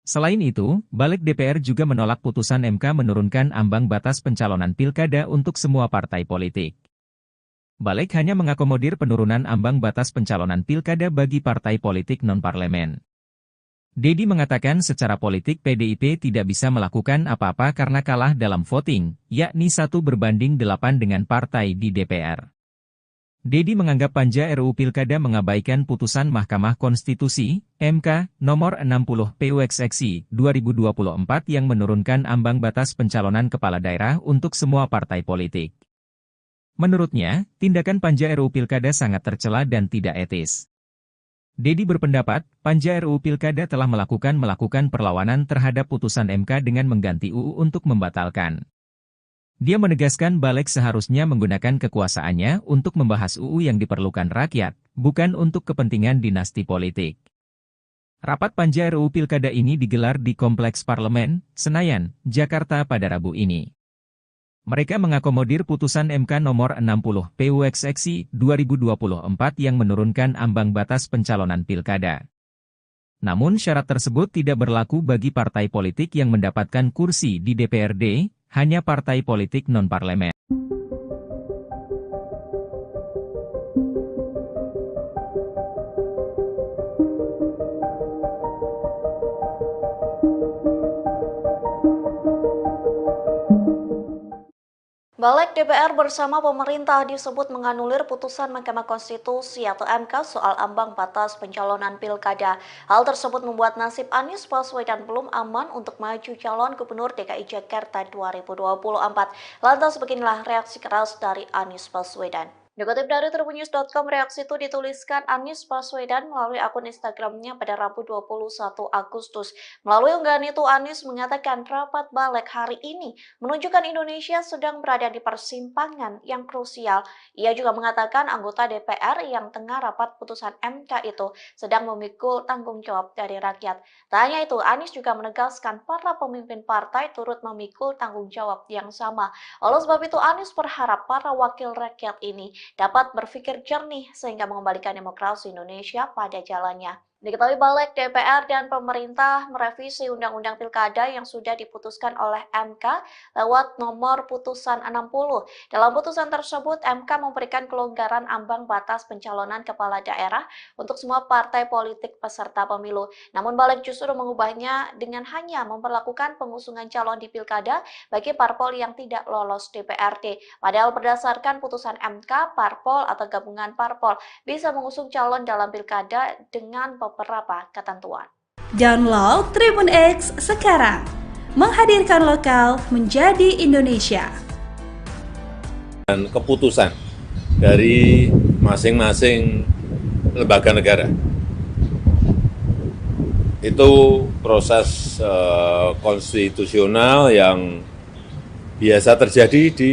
Selain itu, Balik DPR juga menolak putusan MK menurunkan ambang batas pencalonan pilkada untuk semua partai politik. Balik hanya mengakomodir penurunan ambang batas pencalonan pilkada bagi partai politik non-parlemen. Dedi mengatakan secara politik PDIP tidak bisa melakukan apa-apa karena kalah dalam voting, yakni 1:8 dengan partai di DPR. Dedi menganggap Panja RUU Pilkada mengabaikan putusan Mahkamah Konstitusi, MK, nomor 60 PUXXI 2024 yang menurunkan ambang batas pencalonan kepala daerah untuk semua partai politik. Menurutnya, tindakan Panja RUU Pilkada sangat tercela dan tidak etis. Dedi berpendapat, Panja RUU Pilkada telah melakukan perlawanan terhadap putusan MK dengan mengganti UU untuk membatalkan. Dia menegaskan Balik seharusnya menggunakan kekuasaannya untuk membahas UU yang diperlukan rakyat, bukan untuk kepentingan dinasti politik. Rapat Panja RUU Pilkada ini digelar di Kompleks Parlemen, Senayan, Jakarta pada Rabu ini. Mereka mengakomodir putusan MK nomor 60 PUXXI 2024 yang menurunkan ambang batas pencalonan pilkada. Namun syarat tersebut tidak berlaku bagi partai politik yang mendapatkan kursi di DPRD, hanya partai politik non-parlemen. Balik DPR bersama pemerintah disebut menganulir putusan Mahkamah Konstitusi atau MK soal ambang batas pencalonan pilkada. Hal tersebut membuat nasib Anies Baswedan belum aman untuk maju calon Gubernur DKI Jakarta 2024. Lantas beginilah reaksi keras dari Anies Baswedan. Dikutip dari tribunnews.com, reaksi itu dituliskan Anies Baswedan melalui akun Instagramnya pada Rabu 21 Agustus. Melalui unggahan itu, Anies mengatakan rapat Balik hari ini menunjukkan Indonesia sedang berada di persimpangan yang krusial. Ia juga mengatakan anggota DPR yang tengah rapat putusan MK itu sedang memikul tanggung jawab dari rakyat. Tak hanya itu, Anies juga menegaskan para pemimpin partai turut memikul tanggung jawab yang sama. Oleh sebab itu, Anies berharap para wakil rakyat ini dapat berpikir jernih sehingga mengembalikan demokrasi Indonesia pada jalannya. Diketahui Balik DPR dan pemerintah merevisi Undang-Undang Pilkada yang sudah diputuskan oleh MK lewat nomor putusan 60. Dalam putusan tersebut, MK memberikan kelonggaran ambang batas pencalonan kepala daerah untuk semua partai politik peserta pemilu. Namun Balik justru mengubahnya dengan hanya memperlakukan pengusungan calon di Pilkada bagi parpol yang tidak lolos DPRD. Padahal berdasarkan putusan MK, parpol atau gabungan parpol bisa mengusung calon dalam Pilkada dengan beberapa ketentuan. Download Tribun X sekarang, menghadirkan lokal menjadi Indonesia. Dan keputusan dari masing-masing lembaga negara. Itu proses konstitusional yang biasa terjadi di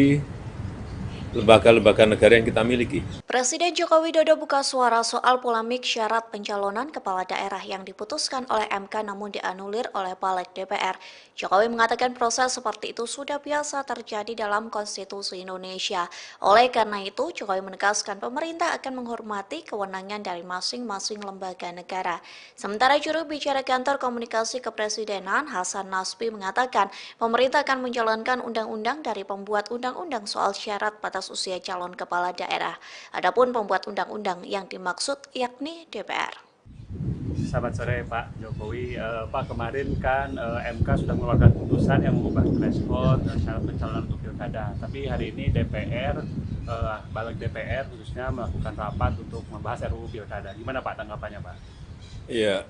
lembaga-lembaga negara yang kita miliki. Presiden Joko Widodo buka suara soal polemik syarat pencalonan kepala daerah yang diputuskan oleh MK namun dianulir oleh Balik DPR. Jokowi mengatakan proses seperti itu sudah biasa terjadi dalam konstitusi Indonesia. Oleh karena itu, Jokowi menegaskan pemerintah akan menghormati kewenangan dari masing-masing lembaga negara. Sementara juru bicara kantor komunikasi kepresidenan Hasan Nasbi mengatakan pemerintah akan menjalankan undang-undang dari pembuat undang-undang soal syarat batas usia calon kepala daerah. Adapun pembuat undang-undang yang dimaksud yakni DPR. Selamat sore Pak Jokowi. Pak, kemarin kan MK sudah mengeluarkan putusan yang mengubah threshold syarat pencalonan untuk pilkada. Tapi hari ini DPR, Balik DPR khususnya melakukan rapat untuk membahas RUU pilkada. Gimana Pak tanggapannya Pak? Ya,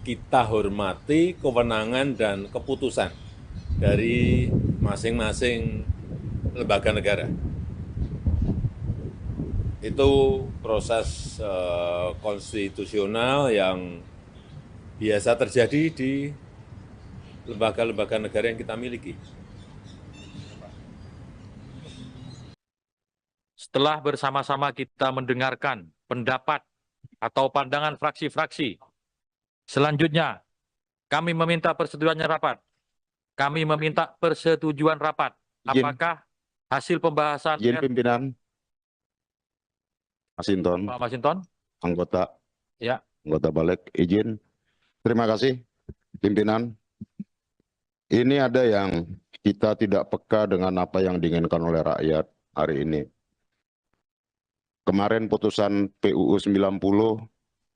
kita hormati kewenangan dan keputusan dari masing-masing lembaga negara. Itu proses konstitusional yang biasa terjadi di lembaga-lembaga negara yang kita miliki. Setelah bersama-sama kita mendengarkan pendapat atau pandangan fraksi-fraksi, selanjutnya kami meminta persetujuannya rapat. Kami meminta persetujuan rapat. Apakah hasil pembahasan Izin pimpinan. Masinton, Pak Masinton? anggota Ya. anggota Balik, izin. Terima kasih, pimpinan. Ini ada yang kita tidak peka dengan apa yang diinginkan oleh rakyat hari ini. Kemarin putusan PUU 90,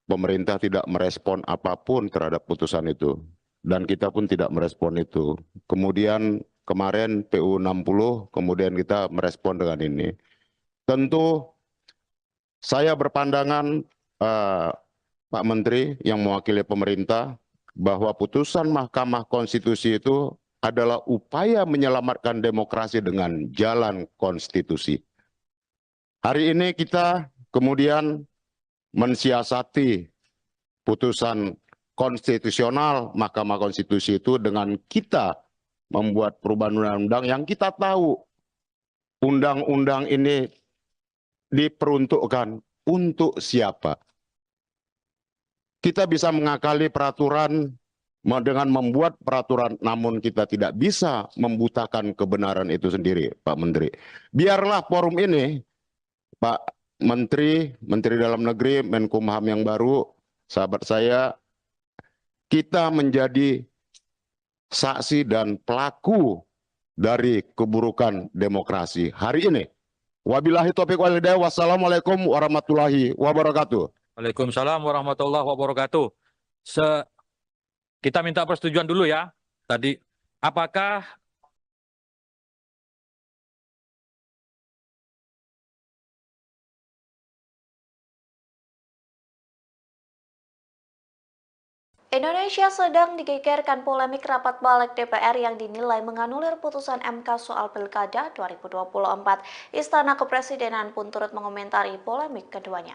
pemerintah tidak merespon apapun terhadap putusan itu. Dan kita pun tidak merespon itu. Kemudian kemarin PUU 60, kemudian kita merespon dengan ini. Tentu saya berpandangan Pak Menteri yang mewakili pemerintah bahwa putusan Mahkamah Konstitusi itu adalah upaya menyelamatkan demokrasi dengan jalan konstitusi. Hari ini kita kemudian mensiasati putusan konstitusional Mahkamah Konstitusi itu dengan kita membuat perubahan undang-undang yang kita tahu undang-undang ini diperuntukkan untuk siapa. Kita bisa mengakali peraturan dengan membuat peraturan, namun kita tidak bisa membutakan kebenaran itu sendiri, Pak Menteri. Biarlah forum ini, Pak Menteri, Menteri Dalam Negeri, Menkumham yang baru, sahabat saya, kita menjadi saksi dan pelaku dari keburukan demokrasi hari ini. Wabillahi taufiq wal hidayah. Wassalamualaikum warahmatullahi wabarakatuh. Waalaikumsalam warahmatullahi wabarakatuh. Kita minta persetujuan dulu ya. Tadi, apakah Indonesia sedang digegerkan polemik rapat Balik DPR yang dinilai menganulir putusan MK soal Pilkada 2024. Istana Kepresidenan pun turut mengomentari polemik keduanya.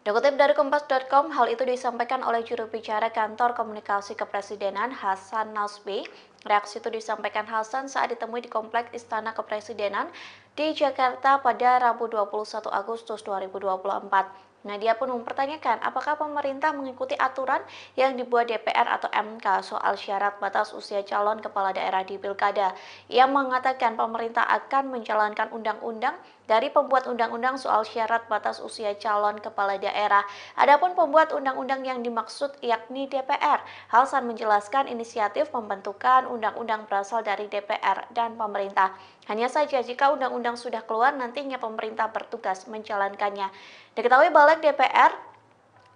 Dikutip dari Kompas.com, hal itu disampaikan oleh juru bicara kantor komunikasi kepresidenan Hasan Nasbi. Reaksi itu disampaikan Hasan saat ditemui di Kompleks Istana Kepresidenan di Jakarta pada Rabu 21 Agustus 2024. Dia pun mempertanyakan apakah pemerintah mengikuti aturan yang dibuat DPR atau MK soal syarat batas usia calon kepala daerah di Pilkada. Ia mengatakan pemerintah akan menjalankan undang-undang dari pembuat undang-undang soal syarat batas usia calon kepala daerah. Adapun pembuat undang-undang yang dimaksud yakni DPR. Hasan menjelaskan inisiatif pembentukan undang-undang berasal dari DPR dan pemerintah. Hanya saja jika undang-undang sudah keluar, nantinya pemerintah bertugas menjalankannya. Diketahui Balik DPR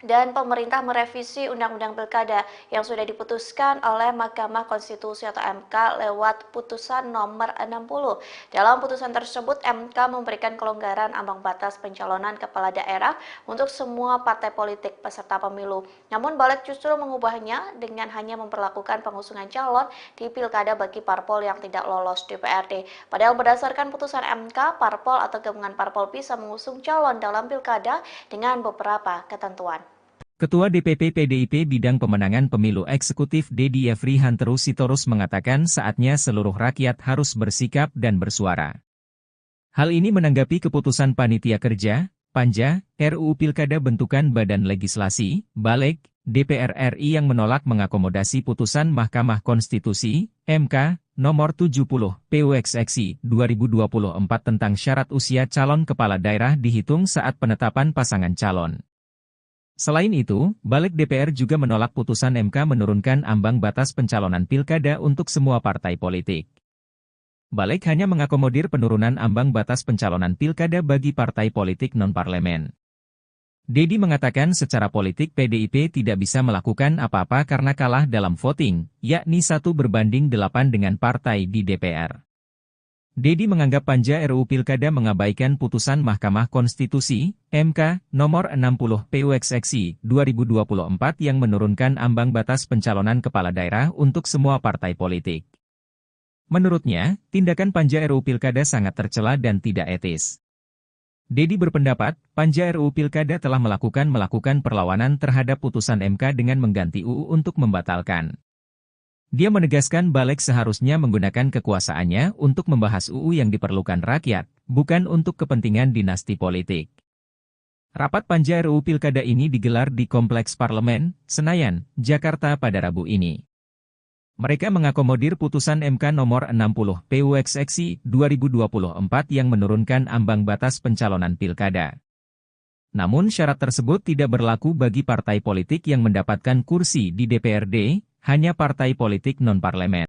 dan pemerintah merevisi Undang-Undang Pilkada yang sudah diputuskan oleh Mahkamah Konstitusi atau MK lewat putusan nomor 60. Dalam putusan tersebut, MK memberikan kelonggaran ambang batas pencalonan kepala daerah untuk semua partai politik peserta pemilu. Namun balik justru mengubahnya dengan hanya memperlakukan pengusungan calon di Pilkada bagi parpol yang tidak lolos DPRD. Padahal berdasarkan putusan MK, parpol atau gabungan parpol bisa mengusung calon dalam Pilkada dengan beberapa ketentuan. Ketua DPP PDIP Bidang Pemenangan Pemilu Eksekutif Dedi Yefri Hanteru Sitorus mengatakan saatnya seluruh rakyat harus bersikap dan bersuara. Hal ini menanggapi keputusan Panitia Kerja, Panja, RUU Pilkada bentukan Badan Legislasi, Balik, DPR RI yang menolak mengakomodasi putusan Mahkamah Konstitusi, MK, nomor 70, PUXXI 2024 tentang syarat usia calon kepala daerah dihitung saat penetapan pasangan calon. Selain itu, Balik DPR juga menolak putusan MK menurunkan ambang batas pencalonan pilkada untuk semua partai politik. Balik hanya mengakomodir penurunan ambang batas pencalonan pilkada bagi partai politik non-parlemen. Dedi mengatakan secara politik PDIP tidak bisa melakukan apa-apa karena kalah dalam voting, yakni 1/8 dengan partai di DPR. Dedi menganggap Panja RUU Pilkada mengabaikan putusan Mahkamah Konstitusi, MK, nomor 60 PUXXI 2024 yang menurunkan ambang batas pencalonan kepala daerah untuk semua partai politik. Menurutnya, tindakan Panja RUU Pilkada sangat tercela dan tidak etis. Dedi berpendapat, Panja RUU Pilkada telah melakukan perlawanan terhadap putusan MK dengan mengganti UU untuk membatalkan. Dia menegaskan Balik seharusnya menggunakan kekuasaannya untuk membahas UU yang diperlukan rakyat, bukan untuk kepentingan dinasti politik. Rapat Panja RUU Pilkada ini digelar di Kompleks Parlemen, Senayan, Jakarta pada Rabu ini. Mereka mengakomodir putusan MK nomor 60 PUXXI 2024 yang menurunkan ambang batas pencalonan pilkada. Namun syarat tersebut tidak berlaku bagi partai politik yang mendapatkan kursi di DPRD, hanya partai politik non-parlemen.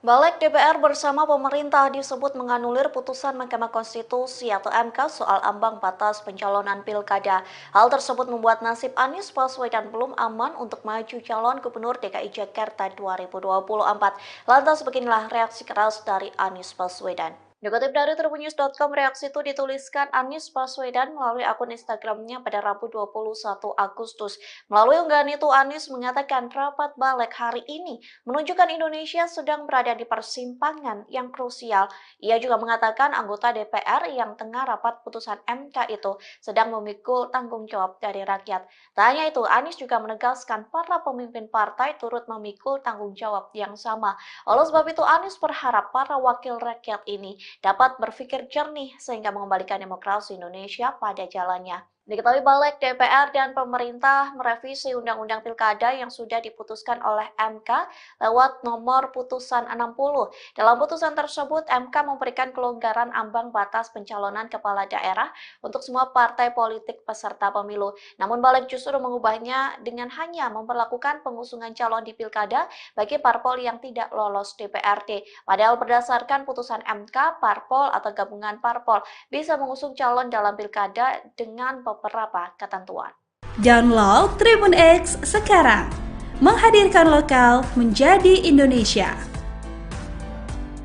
Balik DPR bersama pemerintah disebut menganulir putusan Mahkamah Konstitusi atau MK soal ambang batas pencalonan pilkada. Hal tersebut membuat nasib Anies Baswedan belum aman untuk maju calon Gubernur DKI Jakarta 2024. Lantas beginilah reaksi keras dari Anies Baswedan. Dikutip dari tribunnews.com, reaksi itu dituliskan Anies Baswedan melalui akun Instagramnya pada Rabu 21 Agustus. Melalui unggahan itu, Anies mengatakan rapat Balik hari ini menunjukkan Indonesia sedang berada di persimpangan yang krusial. Ia juga mengatakan anggota DPR yang tengah rapat putusan MK itu sedang memikul tanggung jawab dari rakyat. Tak hanya itu, Anies juga menegaskan para pemimpin partai turut memikul tanggung jawab yang sama. Oleh sebab itu, Anies berharap para wakil rakyat ini dapat berpikir jernih sehingga mengembalikan demokrasi Indonesia pada jalannya. Diketahui Balik DPR dan pemerintah merevisi Undang-Undang Pilkada yang sudah diputuskan oleh MK lewat nomor putusan 60. Dalam putusan tersebut, MK memberikan kelonggaran ambang batas pencalonan kepala daerah untuk semua partai politik peserta pemilu. Namun Balik justru mengubahnya dengan hanya memperlakukan pengusungan calon di Pilkada bagi parpol yang tidak lolos DPRD. Padahal berdasarkan putusan MK, parpol atau gabungan parpol bisa mengusung calon dalam Pilkada dengan beberapa ketentuan. Download Tribun X sekarang, menghadirkan lokal menjadi Indonesia.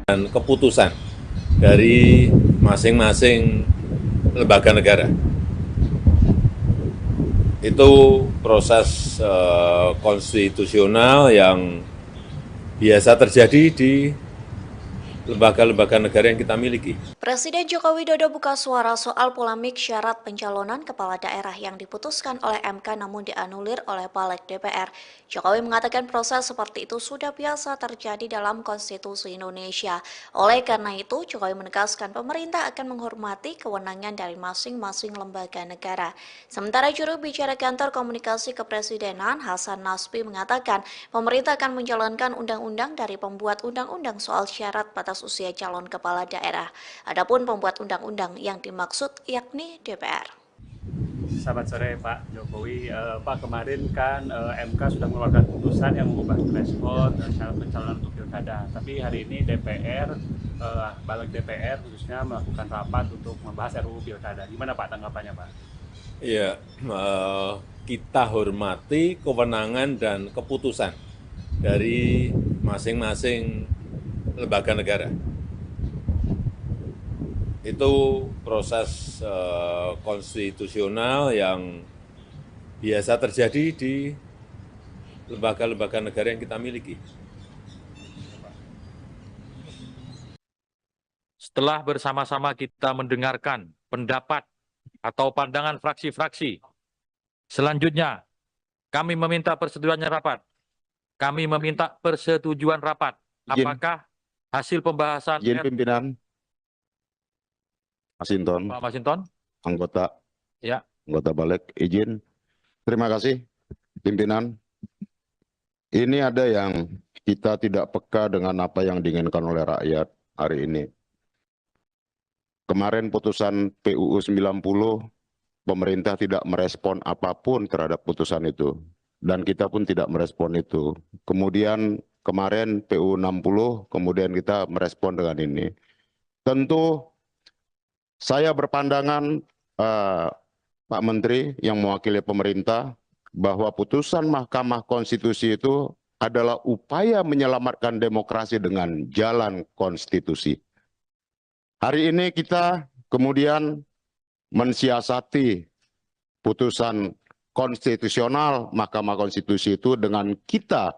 Dan keputusan dari masing-masing lembaga negara itu proses konstitusional yang biasa terjadi di lembaga-lembaga negara yang kita miliki. Presiden Joko Widodo buka suara soal polemik syarat pencalonan kepala daerah yang diputuskan oleh MK namun dianulir oleh Balik DPR. Jokowi mengatakan proses seperti itu sudah biasa terjadi dalam konstitusi Indonesia. Oleh karena itu, Jokowi menegaskan pemerintah akan menghormati kewenangan dari masing-masing lembaga negara. Sementara juru bicara kantor komunikasi kepresidenan Hasan Nasbi mengatakan pemerintah akan menjalankan undang-undang dari pembuat undang-undang soal syarat batas usia calon kepala daerah. Adapun pembuat undang-undang yang dimaksud yakni DPR. Selamat sore Pak Jokowi. Pak, kemarin kan MK sudah mengeluarkan putusan yang mengubah threshold syarat pencalonan untuk pilkada. Tapi hari ini DPR, balik DPR khususnya melakukan rapat untuk membahas RUU pilkada. Gimana Pak tanggapannya Pak? Ya, kita hormati kewenangan dan keputusan dari masing-masing lembaga negara. Itu proses konstitusional yang biasa terjadi di lembaga-lembaga negara yang kita miliki. Setelah bersama-sama kita mendengarkan pendapat atau pandangan fraksi-fraksi, selanjutnya kami meminta persetujuannya rapat. Kami meminta persetujuan rapat. Apakah hasil pembahasan Izin pimpinan. Masinton, Pak Masinton? anggota Ya. anggota balik, izin. Terima kasih, pimpinan. Ini ada yang kita tidak peka dengan apa yang diinginkan oleh rakyat hari ini. Kemarin putusan PUU 90, pemerintah tidak merespon apapun terhadap putusan itu. Dan kita pun tidak merespon itu. Kemudian kemarin PUU 60, kemudian kita merespon dengan ini. Tentu saya berpandangan, Pak Menteri yang mewakili pemerintah, bahwa putusan Mahkamah Konstitusi itu adalah upaya menyelamatkan demokrasi dengan jalan konstitusi. Hari ini kita kemudian mensiasati putusan konstitusional Mahkamah Konstitusi itu dengan kita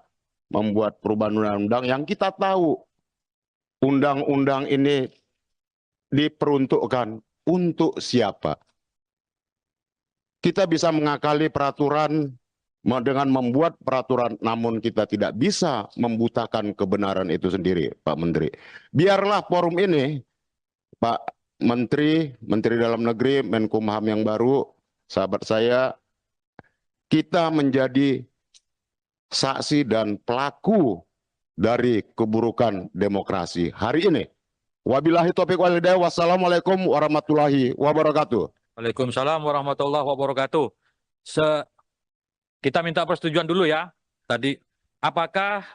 membuat perubahan undang-undang yang kita tahu undang-undang ini diperuntukkan untuk siapa. Kita bisa mengakali peraturan dengan membuat peraturan, namun kita tidak bisa membutakan kebenaran itu sendiri, Pak Menteri. Biarlah forum ini, Pak Menteri, Menteri Dalam Negeri, Menkumham yang baru, sahabat saya, kita menjadi saksi dan pelaku dari keburukan demokrasi hari ini. Wabillahi taufiq wal hidayah. Wassalamualaikum warahmatullahi wabarakatuh. Waalaikumsalam warahmatullahi wabarakatuh. Kita minta persetujuan dulu ya. Tadi, apakah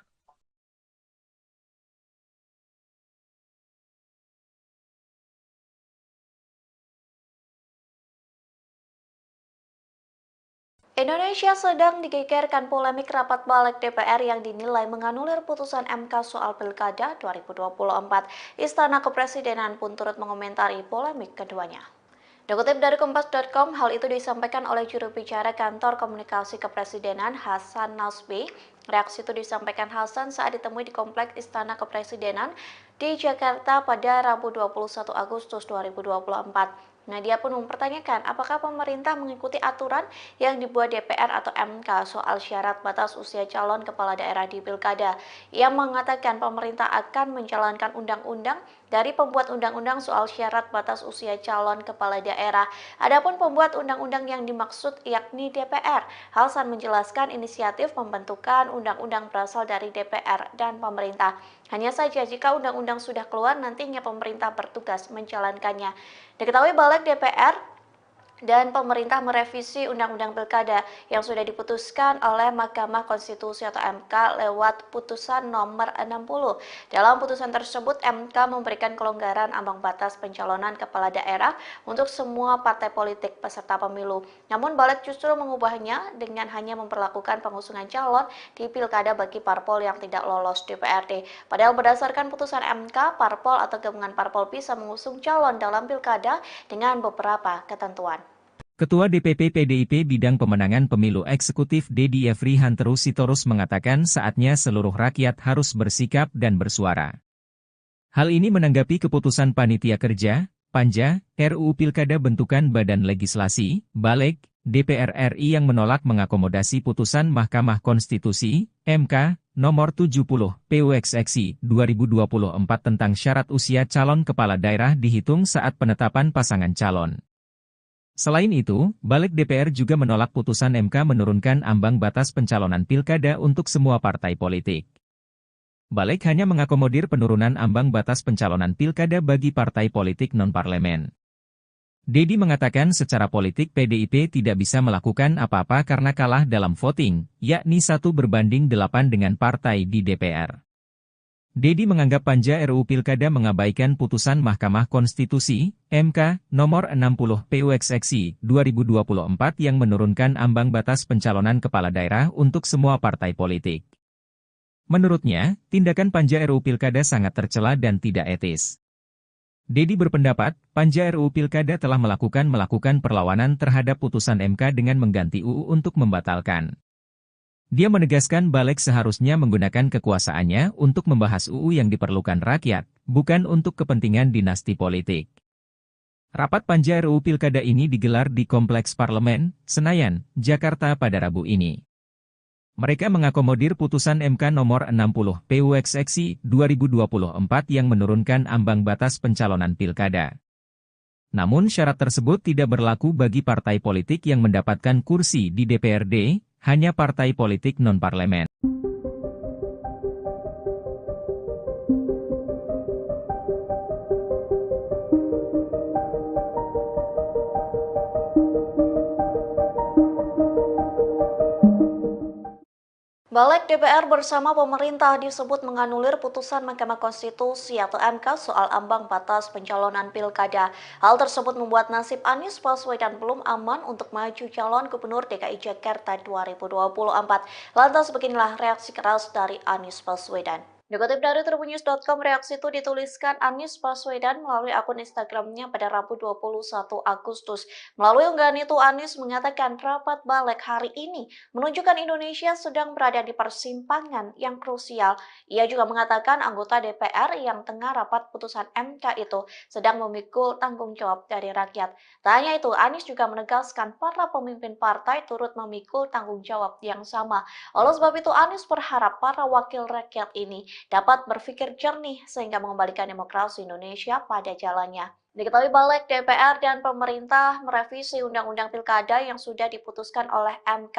Indonesia sedang digegerkan polemik rapat balik DPR yang dinilai menganulir putusan MK soal Pilkada 2024. Istana Kepresidenan pun turut mengomentari polemik keduanya. Dikutip dari Kompas.com, hal itu disampaikan oleh juru bicara Kantor Komunikasi Kepresidenan Hasan Nasbi. Reaksi itu disampaikan Hasan saat ditemui di Kompleks Istana Kepresidenan di Jakarta pada Rabu 21 Agustus 2024. Dia pun mempertanyakan apakah pemerintah mengikuti aturan yang dibuat DPR atau MK soal syarat batas usia calon kepala daerah di Pilkada. Ia mengatakan pemerintah akan menjalankan undang-undang dari pembuat undang-undang soal syarat batas usia calon kepala daerah. Adapun pembuat undang-undang yang dimaksud yakni DPR. Hasan menjelaskan inisiatif pembentukan undang-undang berasal dari DPR dan pemerintah. Hanya saja jika undang-undang sudah keluar, nantinya pemerintah bertugas menjalankannya. Diketahui balik DPR dan pemerintah merevisi Undang-Undang Pilkada yang sudah diputuskan oleh Mahkamah Konstitusi atau MK lewat putusan nomor 60. Dalam putusan tersebut, MK memberikan kelonggaran ambang batas pencalonan kepala daerah untuk semua partai politik peserta pemilu. Namun balik justru mengubahnya dengan hanya memperlakukan pengusungan calon di Pilkada bagi parpol yang tidak lolos DPRD. Padahal berdasarkan putusan MK, parpol atau gabungan parpol bisa mengusung calon dalam Pilkada dengan beberapa ketentuan. Ketua DPP PDIP Bidang Pemenangan Pemilu Eksekutif Dedi Yefri Hanteru Sitorus mengatakan saatnya seluruh rakyat harus bersikap dan bersuara. Hal ini menanggapi keputusan Panitia Kerja, Panja, RUU Pilkada bentukan Badan Legislasi, Balik, DPR RI yang menolak mengakomodasi putusan Mahkamah Konstitusi, MK, nomor 70, PUXXI 2024 tentang syarat usia calon kepala daerah dihitung saat penetapan pasangan calon. Selain itu, Balik DPR juga menolak putusan MK menurunkan ambang batas pencalonan pilkada untuk semua partai politik. Balik hanya mengakomodir penurunan ambang batas pencalonan pilkada bagi partai politik non-parlemen. Dedi mengatakan secara politik PDIP tidak bisa melakukan apa-apa karena kalah dalam voting, yakni 1:8 dengan partai di DPR. Dedi menganggap panja RUU Pilkada mengabaikan putusan Mahkamah Konstitusi, MK, nomor 60 PUXXI 2024 yang menurunkan ambang batas pencalonan kepala daerah untuk semua partai politik. Menurutnya, tindakan panja RUU Pilkada sangat tercela dan tidak etis. Dedi berpendapat, panja RUU Pilkada telah melakukan perlawanan terhadap putusan MK dengan mengganti UU untuk membatalkan. Dia menegaskan balik seharusnya menggunakan kekuasaannya untuk membahas UU yang diperlukan rakyat, bukan untuk kepentingan dinasti politik. Rapat panja RUU Pilkada ini digelar di Kompleks Parlemen, Senayan, Jakarta pada Rabu ini. Mereka mengakomodir putusan MK nomor 60 PUXXI 2024 yang menurunkan ambang batas pencalonan pilkada. Namun syarat tersebut tidak berlaku bagi partai politik yang mendapatkan kursi di DPRD, hanya partai politik non-parlemen. Balik DPR bersama pemerintah disebut menganulir putusan Mahkamah Konstitusi atau MK soal ambang batas pencalonan pilkada. Hal tersebut membuat nasib Anies Baswedan belum aman untuk maju calon gubernur DKI Jakarta 2024. Lantas beginilah reaksi keras dari Anies Baswedan. Dikutip dari tribunnews.com, reaksi itu dituliskan Anies Baswedan melalui akun Instagramnya pada Rabu 21 Agustus. Melalui unggahan itu, Anies mengatakan rapat balik hari ini menunjukkan Indonesia sedang berada di persimpangan yang krusial. Ia juga mengatakan anggota DPR yang tengah rapat putusan MK itu sedang memikul tanggung jawab dari rakyat. Tak hanya itu, Anies juga menegaskan para pemimpin partai turut memikul tanggung jawab yang sama. Oleh sebab itu, Anies berharap para wakil rakyat ini dapat berpikir jernih sehingga mengembalikan demokrasi Indonesia pada jalannya. Diketahui balik DPR dan pemerintah merevisi Undang-Undang Pilkada yang sudah diputuskan oleh MK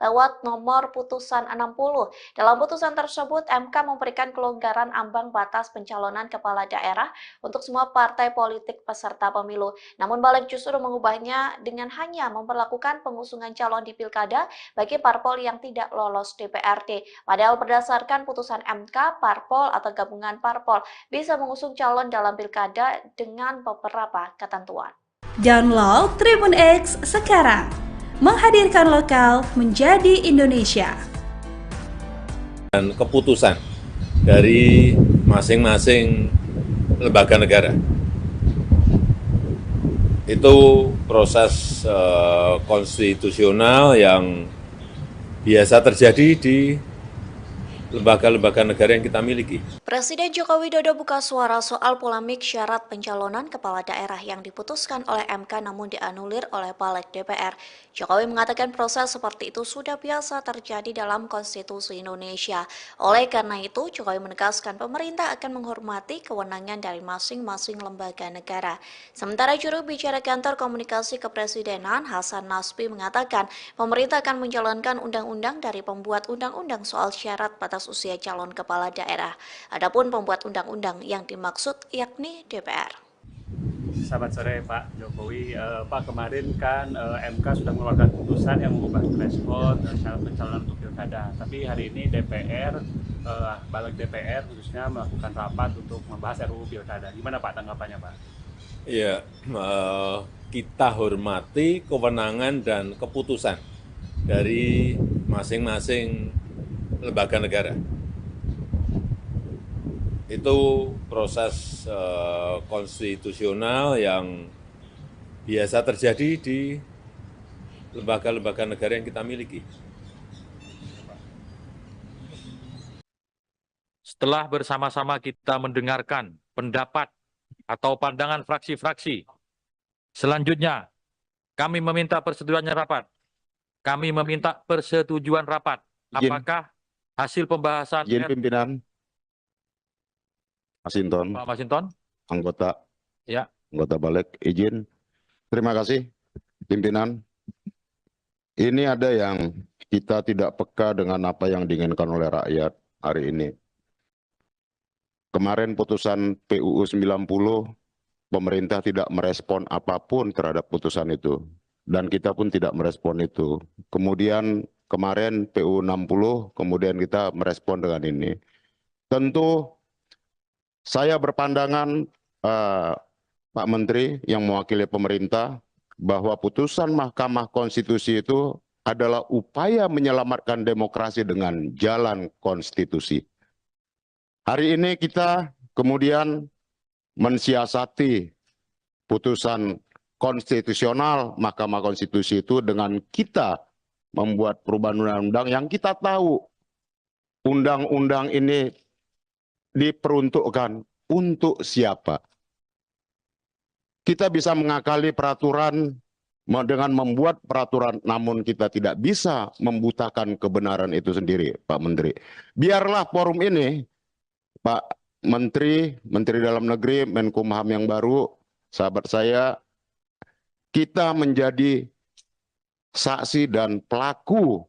lewat nomor putusan 60. Dalam putusan tersebut, MK memberikan kelonggaran ambang batas pencalonan kepala daerah untuk semua partai politik peserta pemilu. Namun balik justru mengubahnya dengan hanya memperlakukan pengusungan calon di Pilkada bagi parpol yang tidak lolos DPRD. Padahal berdasarkan putusan MK, parpol atau gabungan parpol bisa mengusung calon dalam Pilkada dengan beberapa ketentuan. Download Tribun X sekarang, menghadirkan lokal menjadi Indonesia. Dan keputusan dari masing-masing lembaga negara. Itu proses konstitusional yang biasa terjadi di lembaga-lembaga negara yang kita miliki. Presiden Joko Widodo buka suara soal polemik syarat pencalonan kepala daerah yang diputuskan oleh MK namun dianulir oleh Balik DPR. Jokowi mengatakan proses seperti itu sudah biasa terjadi dalam konstitusi Indonesia. Oleh karena itu, Jokowi menegaskan pemerintah akan menghormati kewenangan dari masing-masing lembaga negara. Sementara juru bicara kantor komunikasi kepresidenan Hasan Nasbi mengatakan pemerintah akan menjalankan undang-undang dari pembuat undang-undang soal syarat batas usia calon kepala daerah. Adapun pembuat undang-undang yang dimaksud yakni DPR. Selamat sore Pak Jokowi. Pak, kemarin kan MK sudah mengeluarkan putusan yang mengubah threshold syarat pencalonan untuk pilkada. Tapi hari ini DPR, balik DPR khususnya melakukan rapat untuk membahas RUU pilkada. Gimana Pak tanggapannya Pak? Ya, kita hormati kewenangan dan keputusan dari masing-masing lembaga negara. Itu proses konstitusional yang biasa terjadi di lembaga-lembaga negara yang kita miliki. Setelah bersama-sama kita mendengarkan pendapat atau pandangan fraksi-fraksi, selanjutnya kami meminta persetujuannya rapat. Kami meminta persetujuan rapat. Apakah hasil pembahasan Izin pimpinan Masinton, Pak Masinton? anggota Ya. anggota balik, izin. Terima kasih pimpinan. Ini ada yang kita tidak peka dengan apa yang diinginkan oleh rakyat hari ini. Kemarin putusan PUU 90 pemerintah tidak merespon apapun terhadap putusan itu. Dan kita pun tidak merespon itu. Kemudian kemarin PU 60, kemudian kita merespon dengan ini. Tentu saya berpandangan Pak Menteri yang mewakili pemerintah bahwa putusan Mahkamah Konstitusi itu adalah upaya menyelamatkan demokrasi dengan jalan konstitusi. Hari ini kita kemudian mensiasati putusan konstitusional Mahkamah Konstitusi itu dengan kita membuat perubahan undang-undang yang kita tahu undang-undang ini diperuntukkan untuk siapa. Kita bisa mengakali peraturan dengan membuat peraturan, namun kita tidak bisa membutakan kebenaran itu sendiri, Pak Menteri. Biarlah forum ini, Pak Menteri, Menteri Dalam Negeri, Menkumham yang baru, sahabat saya, kita menjadi saksi dan pelaku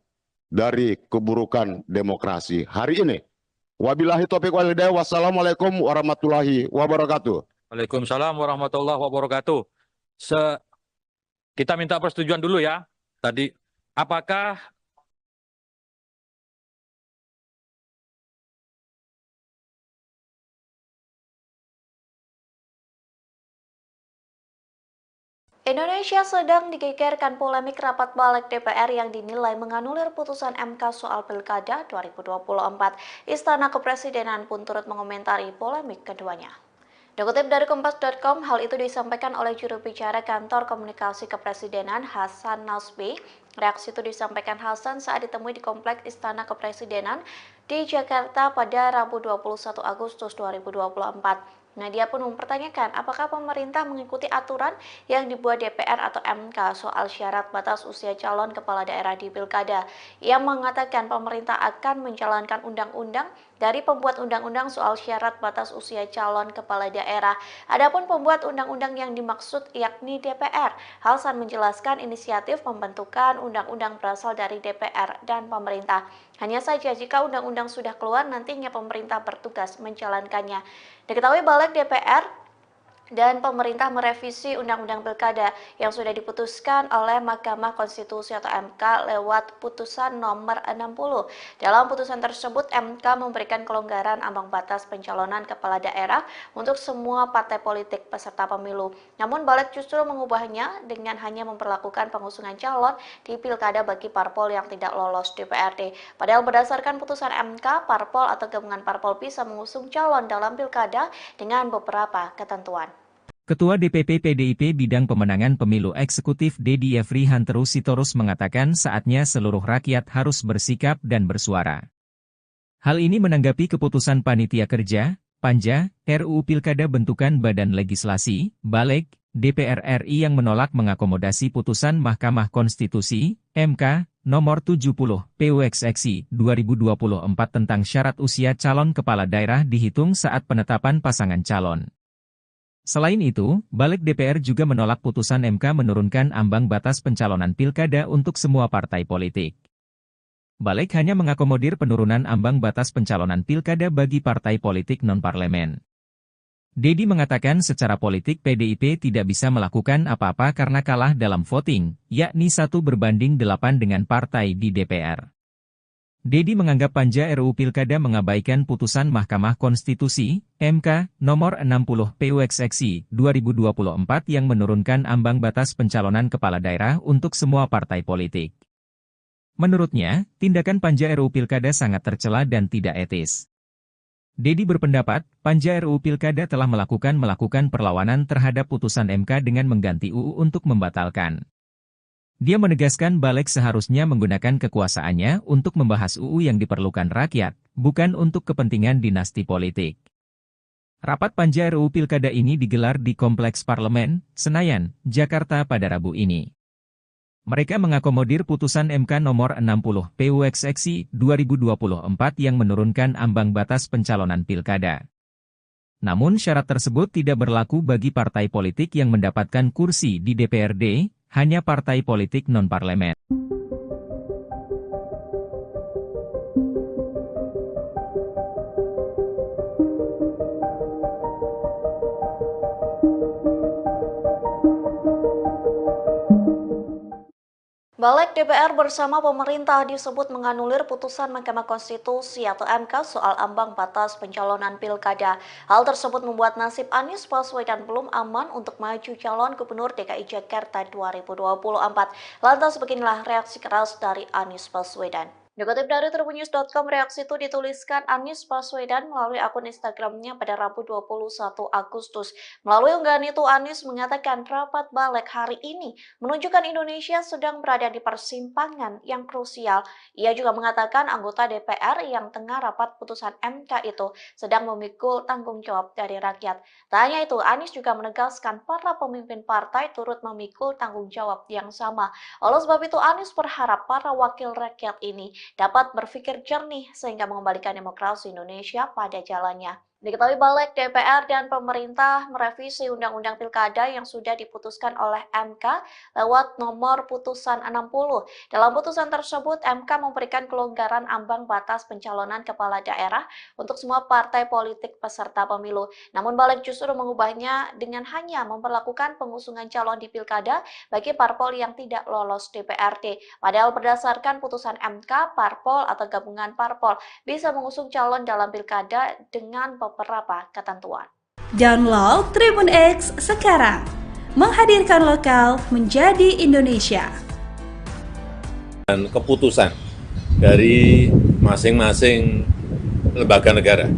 dari keburukan demokrasi hari ini. Wabillahi taufiq wal hidayah. Wassalamualaikum warahmatullahi wabarakatuh. Waalaikumsalam warahmatullahi wabarakatuh. Kita minta persetujuan dulu ya. Tadi, apakah Indonesia sedang digegerkan polemik rapat balik DPR yang dinilai menganulir putusan MK soal Pilkada 2024. Istana Kepresidenan pun turut mengomentari polemik keduanya. Dikutip dari Kompas.com, hal itu disampaikan oleh juru bicara Kantor Komunikasi Kepresidenan Hasan Nasbi. Reaksi itu disampaikan Hasan saat ditemui di Kompleks Istana Kepresidenan di Jakarta pada Rabu 21 Agustus 2024. Dia pun mempertanyakan apakah pemerintah mengikuti aturan yang dibuat DPR atau MK soal syarat batas usia calon kepala daerah di Pilkada. Ia mengatakan pemerintah akan menjalankan undang-undang dari pembuat undang-undang soal syarat batas usia calon kepala daerah. Adapun pembuat undang-undang yang dimaksud yakni DPR. Hasan menjelaskan inisiatif pembentukan undang-undang berasal dari DPR dan pemerintah. Hanya saja jika undang-undang sudah keluar, nantinya pemerintah bertugas menjalankannya. Diketahui Balik DPR dan pemerintah merevisi Undang-Undang Pilkada yang sudah diputuskan oleh Mahkamah Konstitusi atau MK lewat putusan nomor 60. Dalam putusan tersebut, MK memberikan kelonggaran ambang batas pencalonan kepala daerah untuk semua partai politik peserta pemilu. Namun Balik justru mengubahnya dengan hanya memperlakukan pengusungan calon di Pilkada bagi parpol yang tidak lolos DPRD. Padahal berdasarkan putusan MK, parpol atau gabungan parpol bisa mengusung calon dalam Pilkada dengan beberapa ketentuan. Ketua DPP PDIP Bidang Pemenangan Pemilu Eksekutif Dedi Yefri Hanteru Sitorus mengatakan saatnya seluruh rakyat harus bersikap dan bersuara. Hal ini menanggapi keputusan Panitia Kerja, Panja, RUU Pilkada bentukan Badan Legislasi, Balik, DPR RI yang menolak mengakomodasi putusan Mahkamah Konstitusi, MK, nomor 70, PUXXI 2024 tentang syarat usia calon kepala daerah dihitung saat penetapan pasangan calon. Selain itu, Balik DPR juga menolak putusan MK menurunkan ambang batas pencalonan pilkada untuk semua partai politik. Balik hanya mengakomodir penurunan ambang batas pencalonan pilkada bagi partai politik non-parlemen. Dedi mengatakan secara politik PDIP tidak bisa melakukan apa-apa karena kalah dalam voting, yakni 1/8 dengan partai di DPR. Dedi menganggap Panja RUU Pilkada mengabaikan putusan Mahkamah Konstitusi, MK, nomor 60 PUXXI 2024 yang menurunkan ambang batas pencalonan kepala daerah untuk semua partai politik. Menurutnya, tindakan Panja RUU Pilkada sangat tercela dan tidak etis. Dedi berpendapat, Panja RUU Pilkada telah melakukan perlawanan terhadap putusan MK dengan mengganti UU untuk membatalkan. Dia menegaskan Balik seharusnya menggunakan kekuasaannya untuk membahas UU yang diperlukan rakyat, bukan untuk kepentingan dinasti politik. Rapat Panja RUU Pilkada ini digelar di Kompleks Parlemen, Senayan, Jakarta pada Rabu ini. Mereka mengakomodir putusan MK nomor 60 PUXXI 2024 yang menurunkan ambang batas pencalonan pilkada. Namun syarat tersebut tidak berlaku bagi partai politik yang mendapatkan kursi di DPRD, hanya partai politik non-parlemen. Balik DPR bersama pemerintah disebut menganulir putusan Mahkamah Konstitusi atau MK soal ambang batas pencalonan pilkada. Hal tersebut membuat nasib Anies Baswedan belum aman untuk maju calon Gubernur DKI Jakarta 2024. Lantas beginilah reaksi keras dari Anies Baswedan. Dikutip dari tribunnews.com, reaksi itu dituliskan Anies Baswedan melalui akun Instagramnya pada Rabu 21 Agustus. Melalui unggahan itu, Anies mengatakan rapat balik hari ini menunjukkan Indonesia sedang berada di persimpangan yang krusial. Ia juga mengatakan anggota DPR yang tengah rapat putusan MK itu sedang memikul tanggung jawab dari rakyat. Tak hanya itu, Anies juga menegaskan para pemimpin partai turut memikul tanggung jawab yang sama. Oleh sebab itu, Anies berharap para wakil rakyat ini dapat berpikir jernih sehingga mengembalikan demokrasi Indonesia pada jalannya. Diketahui balik DPR dan pemerintah merevisi Undang-Undang Pilkada yang sudah diputuskan oleh MK lewat nomor putusan 60. Dalam putusan tersebut, MK memberikan kelonggaran ambang batas pencalonan kepala daerah untuk semua partai politik peserta pemilu. Namun balik justru mengubahnya dengan hanya memperlakukan pengusungan calon di Pilkada bagi parpol yang tidak lolos DPRD. Padahal berdasarkan putusan MK, parpol atau gabungan parpol bisa mengusung calon dalam Pilkada dengan beberapa ketentuan. Download Tribun X sekarang, menghadirkan lokal menjadi Indonesia. Dan keputusan dari masing-masing lembaga negara.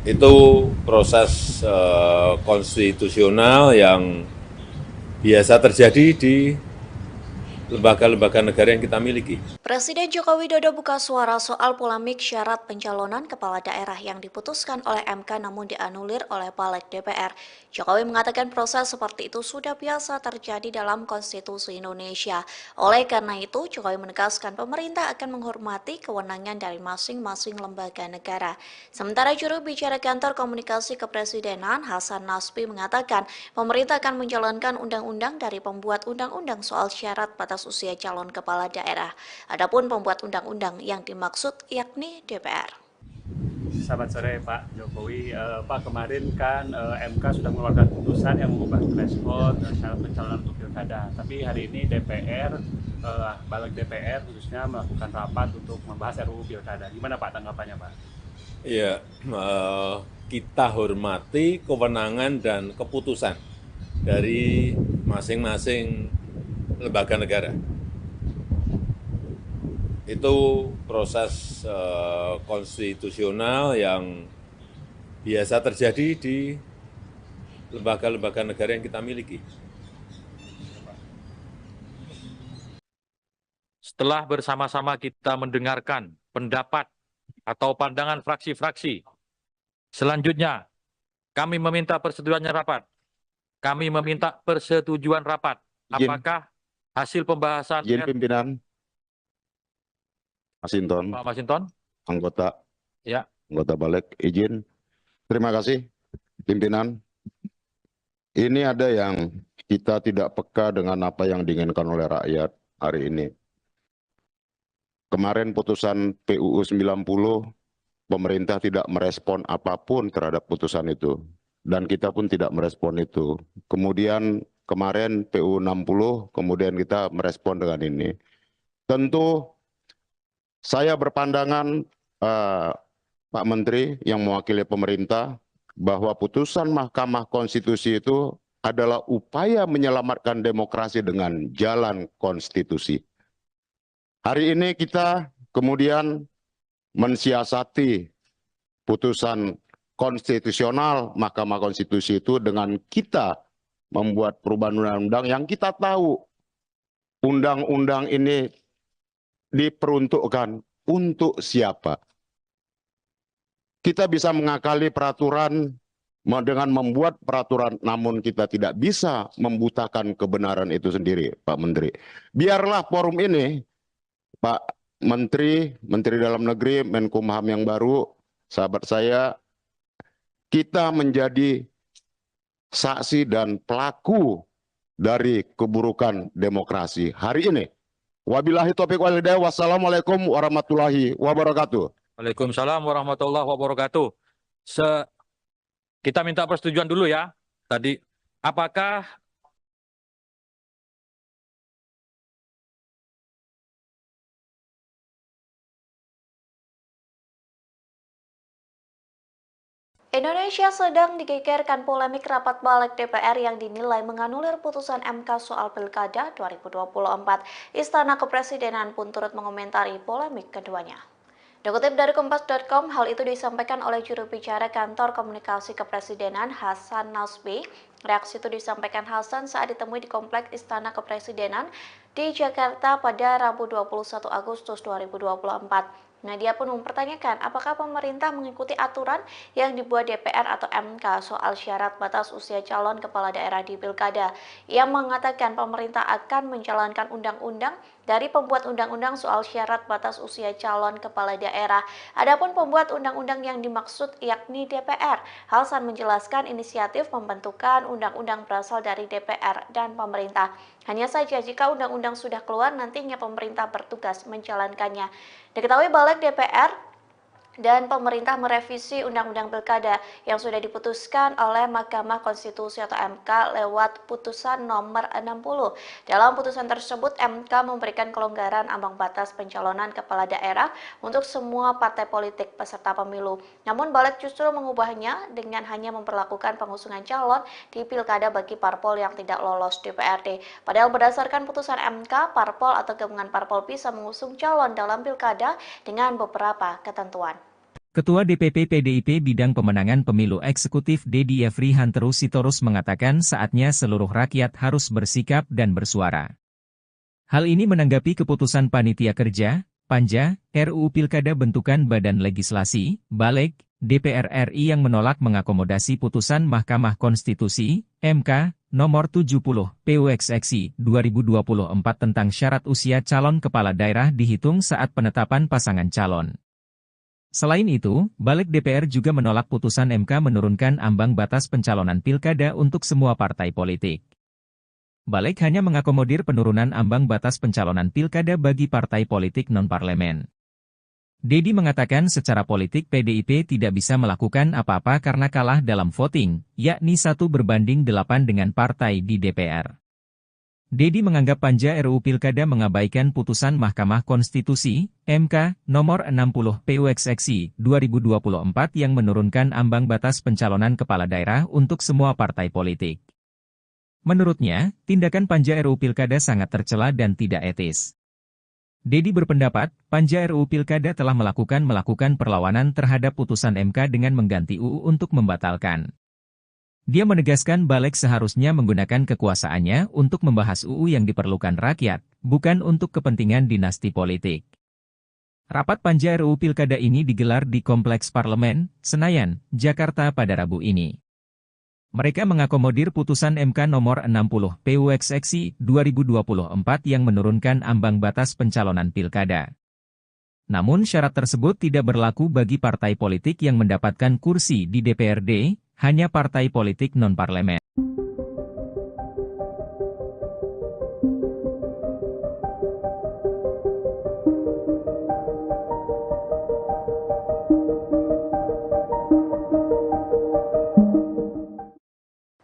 Itu proses konstitusional yang biasa terjadi di lembaga-lembaga negara yang kita miliki. Presiden Joko Widodo buka suara soal polemik syarat pencalonan kepala daerah yang diputuskan oleh MK namun dianulir oleh Balik DPR. Jokowi mengatakan proses seperti itu sudah biasa terjadi dalam konstitusi Indonesia. Oleh karena itu, Jokowi menegaskan pemerintah akan menghormati kewenangan dari masing-masing lembaga negara. Sementara juru bicara kantor komunikasi kepresidenan Hasan Nasbi mengatakan pemerintah akan menjalankan undang-undang dari pembuat undang-undang soal syarat batas usia calon kepala daerah. Adapun pembuat undang-undang yang dimaksud yakni DPR. Selamat sore Pak Jokowi. Pak, kemarin kan MK sudah mengeluarkan putusan yang mengubah threshold syarat pencalonan untuk pilkada. Tapi hari ini DPR, balik DPR khususnya melakukan rapat untuk membahas RUU pilkada. Gimana Pak tanggapannya Pak? Ya, kita hormati kewenangan dan keputusan dari masing-masing lembaga negara. Itu proses konstitusional yang biasa terjadi di lembaga-lembaga negara yang kita miliki. Setelah bersama-sama kita mendengarkan pendapat atau pandangan fraksi-fraksi, selanjutnya kami meminta persetujuannya rapat. Kami meminta persetujuan rapat. Apakah hasil pembahasan Izin pimpinan. Masinton, Pak Masinton? anggota Ya. anggota balik, izin. Terima kasih, pimpinan. Ini ada yang kita tidak peka dengan apa yang diinginkan oleh rakyat hari ini. Kemarin putusan PUU 90, pemerintah tidak merespon apapun terhadap putusan itu. Dan kita pun tidak merespon itu. Kemudian kemarin PUU 60, kemudian kita merespon dengan ini. Tentu saya berpandangan, Pak Menteri yang mewakili pemerintah, bahwa putusan Mahkamah Konstitusi itu adalah upaya menyelamatkan demokrasi dengan jalan konstitusi. Hari ini kita kemudian mensiasati putusan konstitusional Mahkamah Konstitusi itu dengan kita membuat perubahan undang-undang yang kita tahu undang-undang ini diperuntukkan untuk siapa. Kita bisa mengakali peraturan dengan membuat peraturan, namun kita tidak bisa membutakan kebenaran itu sendiri, Pak Menteri. Biarlah forum ini, Pak Menteri, Menteri Dalam Negeri, Menkumham yang baru, sahabat saya, kita menjadi saksi dan pelaku dari keburukan demokrasi hari ini. Wabillahi taufiq wal hidayah. Wassalamualaikum warahmatullahi wabarakatuh. Waalaikumsalam warahmatullahi wabarakatuh. Kita minta persetujuan dulu ya. Tadi, apakah Indonesia sedang digegerkan polemik rapat balik DPR yang dinilai menganulir putusan MK soal Pilkada 2024. Istana Kepresidenan pun turut mengomentari polemik keduanya. Dikutip dari Kompas.com, hal itu disampaikan oleh juru bicara Kantor Komunikasi Kepresidenan Hasan Nasbi. Reaksi itu disampaikan Hasan saat ditemui di Kompleks Istana Kepresidenan di Jakarta pada Rabu 21 Agustus 2024. Dia pun mempertanyakan apakah pemerintah mengikuti aturan yang dibuat DPR atau MK soal syarat batas usia calon kepala daerah di Pilkada. Ia mengatakan pemerintah akan menjalankan undang-undang dari pembuat undang-undang soal syarat batas usia calon kepala daerah. Adapun pembuat undang-undang yang dimaksud yakni DPR. Hasan menjelaskan inisiatif pembentukan undang-undang berasal dari DPR dan pemerintah. Hanya saja jika undang-undang sudah keluar, nantinya pemerintah bertugas menjalankannya. Diketahui Balik DPR dan pemerintah merevisi Undang-Undang Pilkada yang sudah diputuskan oleh Mahkamah Konstitusi atau MK lewat putusan nomor 60. Dalam putusan tersebut, MK memberikan kelonggaran ambang batas pencalonan kepala daerah untuk semua partai politik peserta pemilu. Namun Balik justru mengubahnya dengan hanya memperlakukan pengusungan calon di Pilkada bagi parpol yang tidak lolos DPRD. Padahal berdasarkan putusan MK, parpol atau gabungan parpol bisa mengusung calon dalam Pilkada dengan beberapa ketentuan. Ketua DPP PDIP Bidang Pemenangan Pemilu Eksekutif Dedi Yefri Hanteru Sitorus mengatakan saatnya seluruh rakyat harus bersikap dan bersuara. Hal ini menanggapi keputusan Panitia Kerja, Panja, RUU Pilkada bentukan Badan Legislasi, Balik, DPR RI yang menolak mengakomodasi putusan Mahkamah Konstitusi, MK, nomor 70, PUXXI 2024 tentang syarat usia calon kepala daerah dihitung saat penetapan pasangan calon. Selain itu, Balik DPR juga menolak putusan MK menurunkan ambang batas pencalonan pilkada untuk semua partai politik. Balik hanya mengakomodir penurunan ambang batas pencalonan pilkada bagi partai politik non-parlemen. Dedi mengatakan secara politik PDIP tidak bisa melakukan apa-apa karena kalah dalam voting, yakni 1:8 dengan partai di DPR. Dedi menganggap Panja RUU Pilkada mengabaikan putusan Mahkamah Konstitusi, MK, nomor 60 PUXXI 2024 yang menurunkan ambang batas pencalonan kepala daerah untuk semua partai politik. Menurutnya, tindakan Panja RUU Pilkada sangat tercela dan tidak etis. Dedi berpendapat, Panja RUU Pilkada telah melakukan perlawanan terhadap putusan MK dengan mengganti UU untuk membatalkan. Dia menegaskan Balik seharusnya menggunakan kekuasaannya untuk membahas UU yang diperlukan rakyat, bukan untuk kepentingan dinasti politik. Rapat Panja RUU Pilkada ini digelar di Kompleks Parlemen, Senayan, Jakarta pada Rabu ini. Mereka mengakomodir putusan MK nomor 60 PUXXI 2024 yang menurunkan ambang batas pencalonan pilkada. Namun syarat tersebut tidak berlaku bagi partai politik yang mendapatkan kursi di DPRD, hanya partai politik non-parlemen.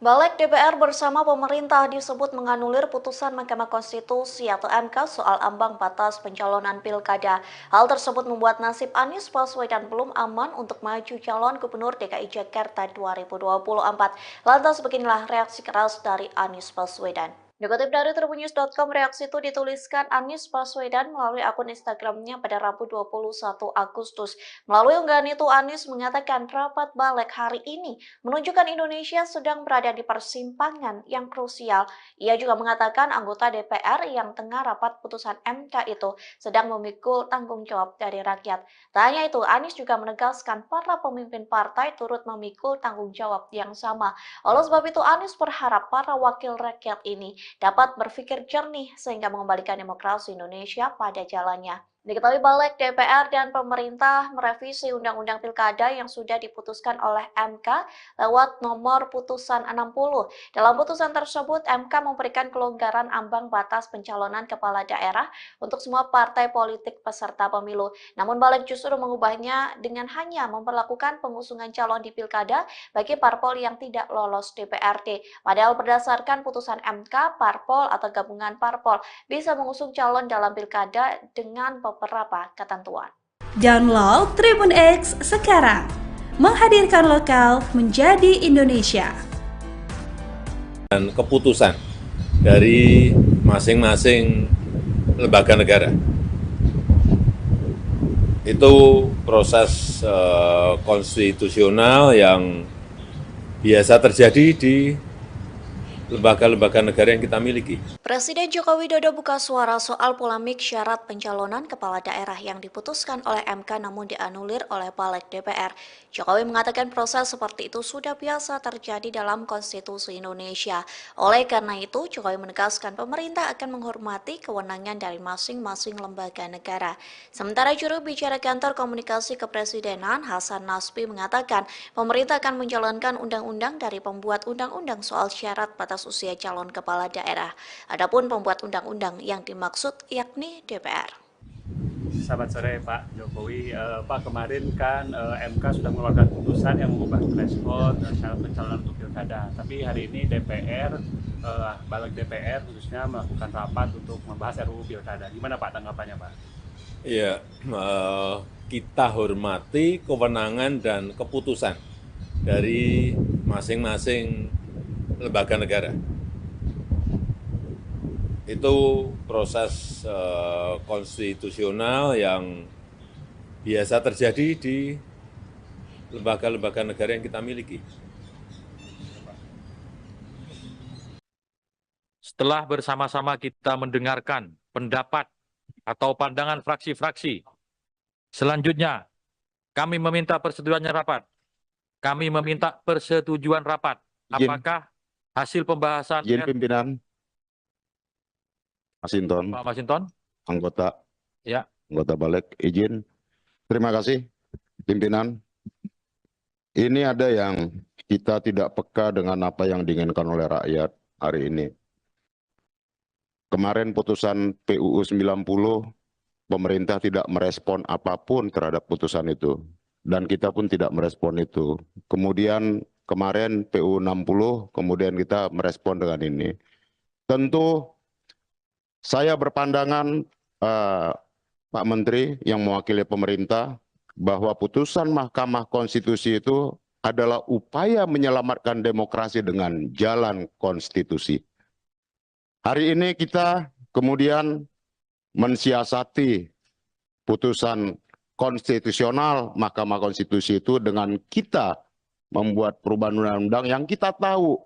Balik DPR bersama pemerintah disebut menganulir putusan Mahkamah Konstitusi atau MK soal ambang batas pencalonan pilkada. Hal tersebut membuat nasib Anies Baswedan belum aman untuk maju calon Gubernur DKI Jakarta 2024. Lantas beginilah reaksi keras dari Anies Baswedan. Dikutip dari tribunnews.com, reaksi itu dituliskan Anies Baswedan melalui akun Instagramnya pada Rabu 21 Agustus. Melalui unggahan itu, Anies mengatakan rapat balik hari ini menunjukkan Indonesia sedang berada di persimpangan yang krusial. Ia juga mengatakan anggota DPR yang tengah rapat putusan MK itu sedang memikul tanggung jawab dari rakyat. Tak hanya itu, Anies juga menegaskan para pemimpin partai turut memikul tanggung jawab yang sama. Oleh sebab itu, Anies berharap para wakil rakyat ini dapat berpikir jernih sehingga mengembalikan demokrasi Indonesia pada jalannya. Diketahui Balik DPR dan pemerintah merevisi Undang-Undang Pilkada yang sudah diputuskan oleh MK lewat nomor putusan 60. Dalam putusan tersebut, MK memberikan kelonggaran ambang batas pencalonan kepala daerah untuk semua partai politik peserta pemilu. Namun Balik justru mengubahnya dengan hanya memperlakukan pengusungan calon di Pilkada bagi parpol yang tidak lolos DPRD. Padahal berdasarkan putusan MK, parpol atau gabungan parpol bisa mengusung calon dalam Pilkada dengan beberapa ketentuan. Download Tribun X sekarang, menghadirkan lokal menjadi Indonesia. Dan keputusan dari masing-masing lembaga negara. Itu proses konstitusional yang biasa terjadi di lembaga-lembaga negara yang kita miliki. Presiden Joko Widodo buka suara soal polemik syarat pencalonan kepala daerah yang diputuskan oleh MK namun dianulir oleh Balik DPR. Jokowi mengatakan proses seperti itu sudah biasa terjadi dalam konstitusi Indonesia. Oleh karena itu, Jokowi menegaskan pemerintah akan menghormati kewenangan dari masing-masing lembaga negara. Sementara juru bicara kantor komunikasi kepresidenan Hasan Nasbi mengatakan pemerintah akan menjalankan undang-undang dari pembuat undang-undang soal syarat batas usia calon kepala daerah. Adapun pembuat undang-undang yang dimaksud yakni DPR. Selamat sore Pak Jokowi. Pak, kemarin kan MK sudah mengeluarkan putusan yang mengubah threshold syarat pencalonan untuk pilkada. Tapi hari ini DPR, Balik DPR khususnya melakukan rapat untuk membahas RUU pilkada. Gimana Pak tanggapannya Pak? Ya, kita hormati kewenangan dan keputusan dari masing-masing lembaga negara. Itu proses konstitusional yang biasa terjadi di lembaga-lembaga negara yang kita miliki. Setelah bersama-sama kita mendengarkan pendapat atau pandangan fraksi-fraksi, selanjutnya kami meminta persetujuannya rapat. Kami meminta persetujuan rapat. Apakah hasil pembahasan Izin pimpinan Masinton, Pak Masinton? anggota Ya. anggota Balik, izin. Terima kasih, pimpinan. Ini ada yang kita tidak peka dengan apa yang diinginkan oleh rakyat hari ini. Kemarin putusan PUU 90, pemerintah tidak merespon apapun terhadap putusan itu. Dan kita pun tidak merespon itu. Kemudian kemarin PUU 60, kemudian kita merespon dengan ini. Tentu saya berpandangan Pak Menteri yang mewakili pemerintah bahwa putusan Mahkamah Konstitusi itu adalah upaya menyelamatkan demokrasi dengan jalan konstitusi. Hari ini kita kemudian mensiasati putusan konstitusional Mahkamah Konstitusi itu dengan kita membuat perubahan undang-undang yang kita tahu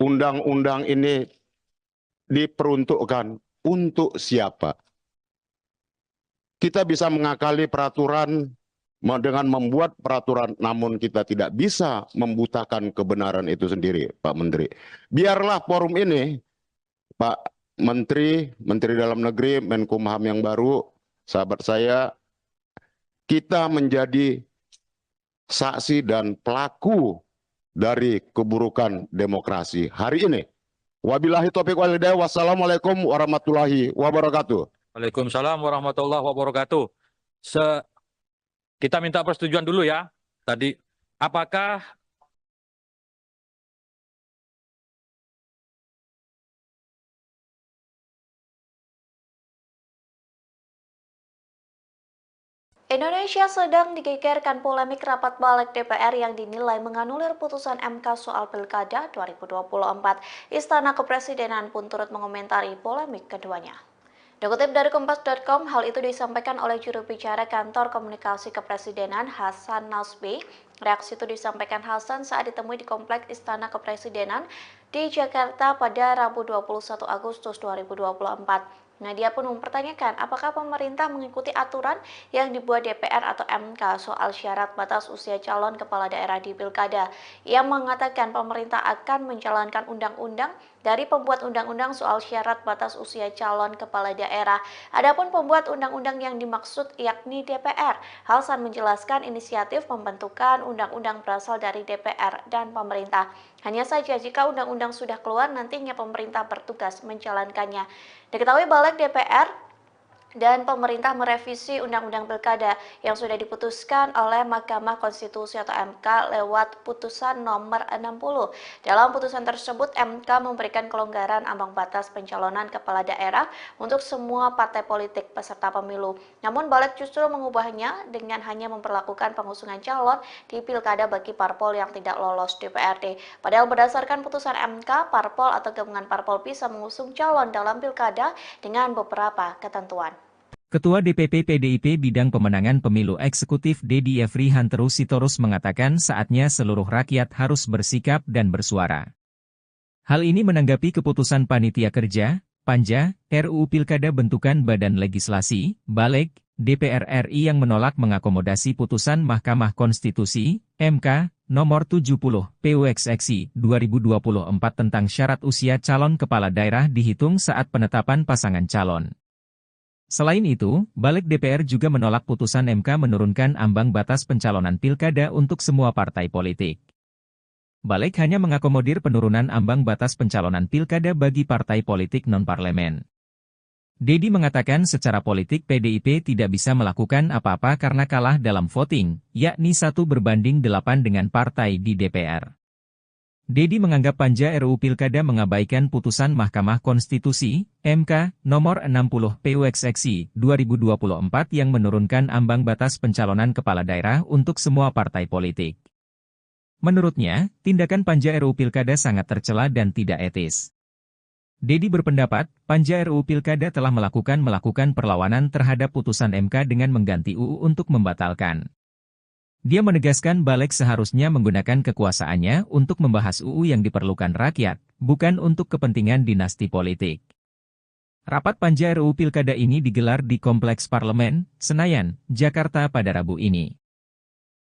undang-undang ini diperuntukkan untuk siapa. Kita bisa mengakali peraturan dengan membuat peraturan, namun kita tidak bisa membutakan kebenaran itu sendiri, Pak Menteri. Biarlah forum ini, Pak Menteri, Menteri Dalam Negeri, Menkumham yang baru, sahabat saya, kita menjadi saksi dan pelaku dari keburukan demokrasi hari ini. Wabillahi taufiq wal hidayah. Wassalamualaikum warahmatullahi wabarakatuh. Waalaikumsalam warahmatullahi wabarakatuh. Kita minta persetujuan dulu ya. Tadi, apakah Indonesia sedang digegerkan polemik rapat Balik DPR yang dinilai menganulir putusan MK soal Pilkada 2024. Istana Kepresidenan pun turut mengomentari polemik keduanya. Dikutip dari Kompas.com, hal itu disampaikan oleh juru bicara kantor komunikasi kepresidenan Hasan Nasbi. Reaksi itu disampaikan Hasan saat ditemui di Kompleks Istana Kepresidenan di Jakarta pada Rabu 21 Agustus 2024. Dia pun mempertanyakan apakah pemerintah mengikuti aturan yang dibuat DPR atau MK soal syarat batas usia calon kepala daerah di Pilkada. Ia mengatakan pemerintah akan menjalankan undang-undang dari pembuat undang-undang soal syarat batas usia calon kepala daerah. Adapun pembuat undang-undang yang dimaksud yakni DPR. Hasan menjelaskan inisiatif pembentukan undang-undang berasal dari DPR dan pemerintah. Hanya saja jika undang-undang sudah keluar, nantinya pemerintah bertugas menjalankannya. Diketahui Balik DPR dan pemerintah merevisi Undang-Undang Pilkada yang sudah diputuskan oleh Mahkamah Konstitusi atau MK lewat putusan nomor 60. Dalam putusan tersebut, MK memberikan kelonggaran ambang batas pencalonan kepala daerah untuk semua partai politik peserta pemilu. Namun Balik justru mengubahnya dengan hanya memperlakukan pengusungan calon di Pilkada bagi parpol yang tidak lolos DPRD. Padahal berdasarkan putusan MK, parpol atau gabungan parpol bisa mengusung calon dalam Pilkada dengan beberapa ketentuan. Ketua DPP PDIP Bidang Pemenangan Pemilu Eksekutif Dedi Yefri Hanterus Sitorus mengatakan saatnya seluruh rakyat harus bersikap dan bersuara. Hal ini menanggapi keputusan Panitia Kerja, Panja, RUU Pilkada bentukan Badan Legislasi, Balik, DPR RI yang menolak mengakomodasi putusan Mahkamah Konstitusi, MK, nomor 70, PUXXI 2024 tentang syarat usia calon kepala daerah dihitung saat penetapan pasangan calon. Selain itu, Balik DPR juga menolak putusan MK menurunkan ambang batas pencalonan pilkada untuk semua partai politik. Balik hanya mengakomodir penurunan ambang batas pencalonan pilkada bagi partai politik non-parlemen. Dedi mengatakan secara politik PDIP tidak bisa melakukan apa-apa karena kalah dalam voting, yakni 1/8 dengan partai di DPR. Dedi menganggap Panja RUU Pilkada mengabaikan putusan Mahkamah Konstitusi, MK, nomor 60 PUXXI 2024 yang menurunkan ambang batas pencalonan kepala daerah untuk semua partai politik. Menurutnya, tindakan Panja RUU Pilkada sangat tercela dan tidak etis. Dedi berpendapat, Panja RUU Pilkada telah melakukan perlawanan terhadap putusan MK dengan mengganti UU untuk membatalkan. Dia menegaskan Balik seharusnya menggunakan kekuasaannya untuk membahas UU yang diperlukan rakyat, bukan untuk kepentingan dinasti politik. Rapat Panja RUU Pilkada ini digelar di Kompleks Parlemen, Senayan, Jakarta pada Rabu ini.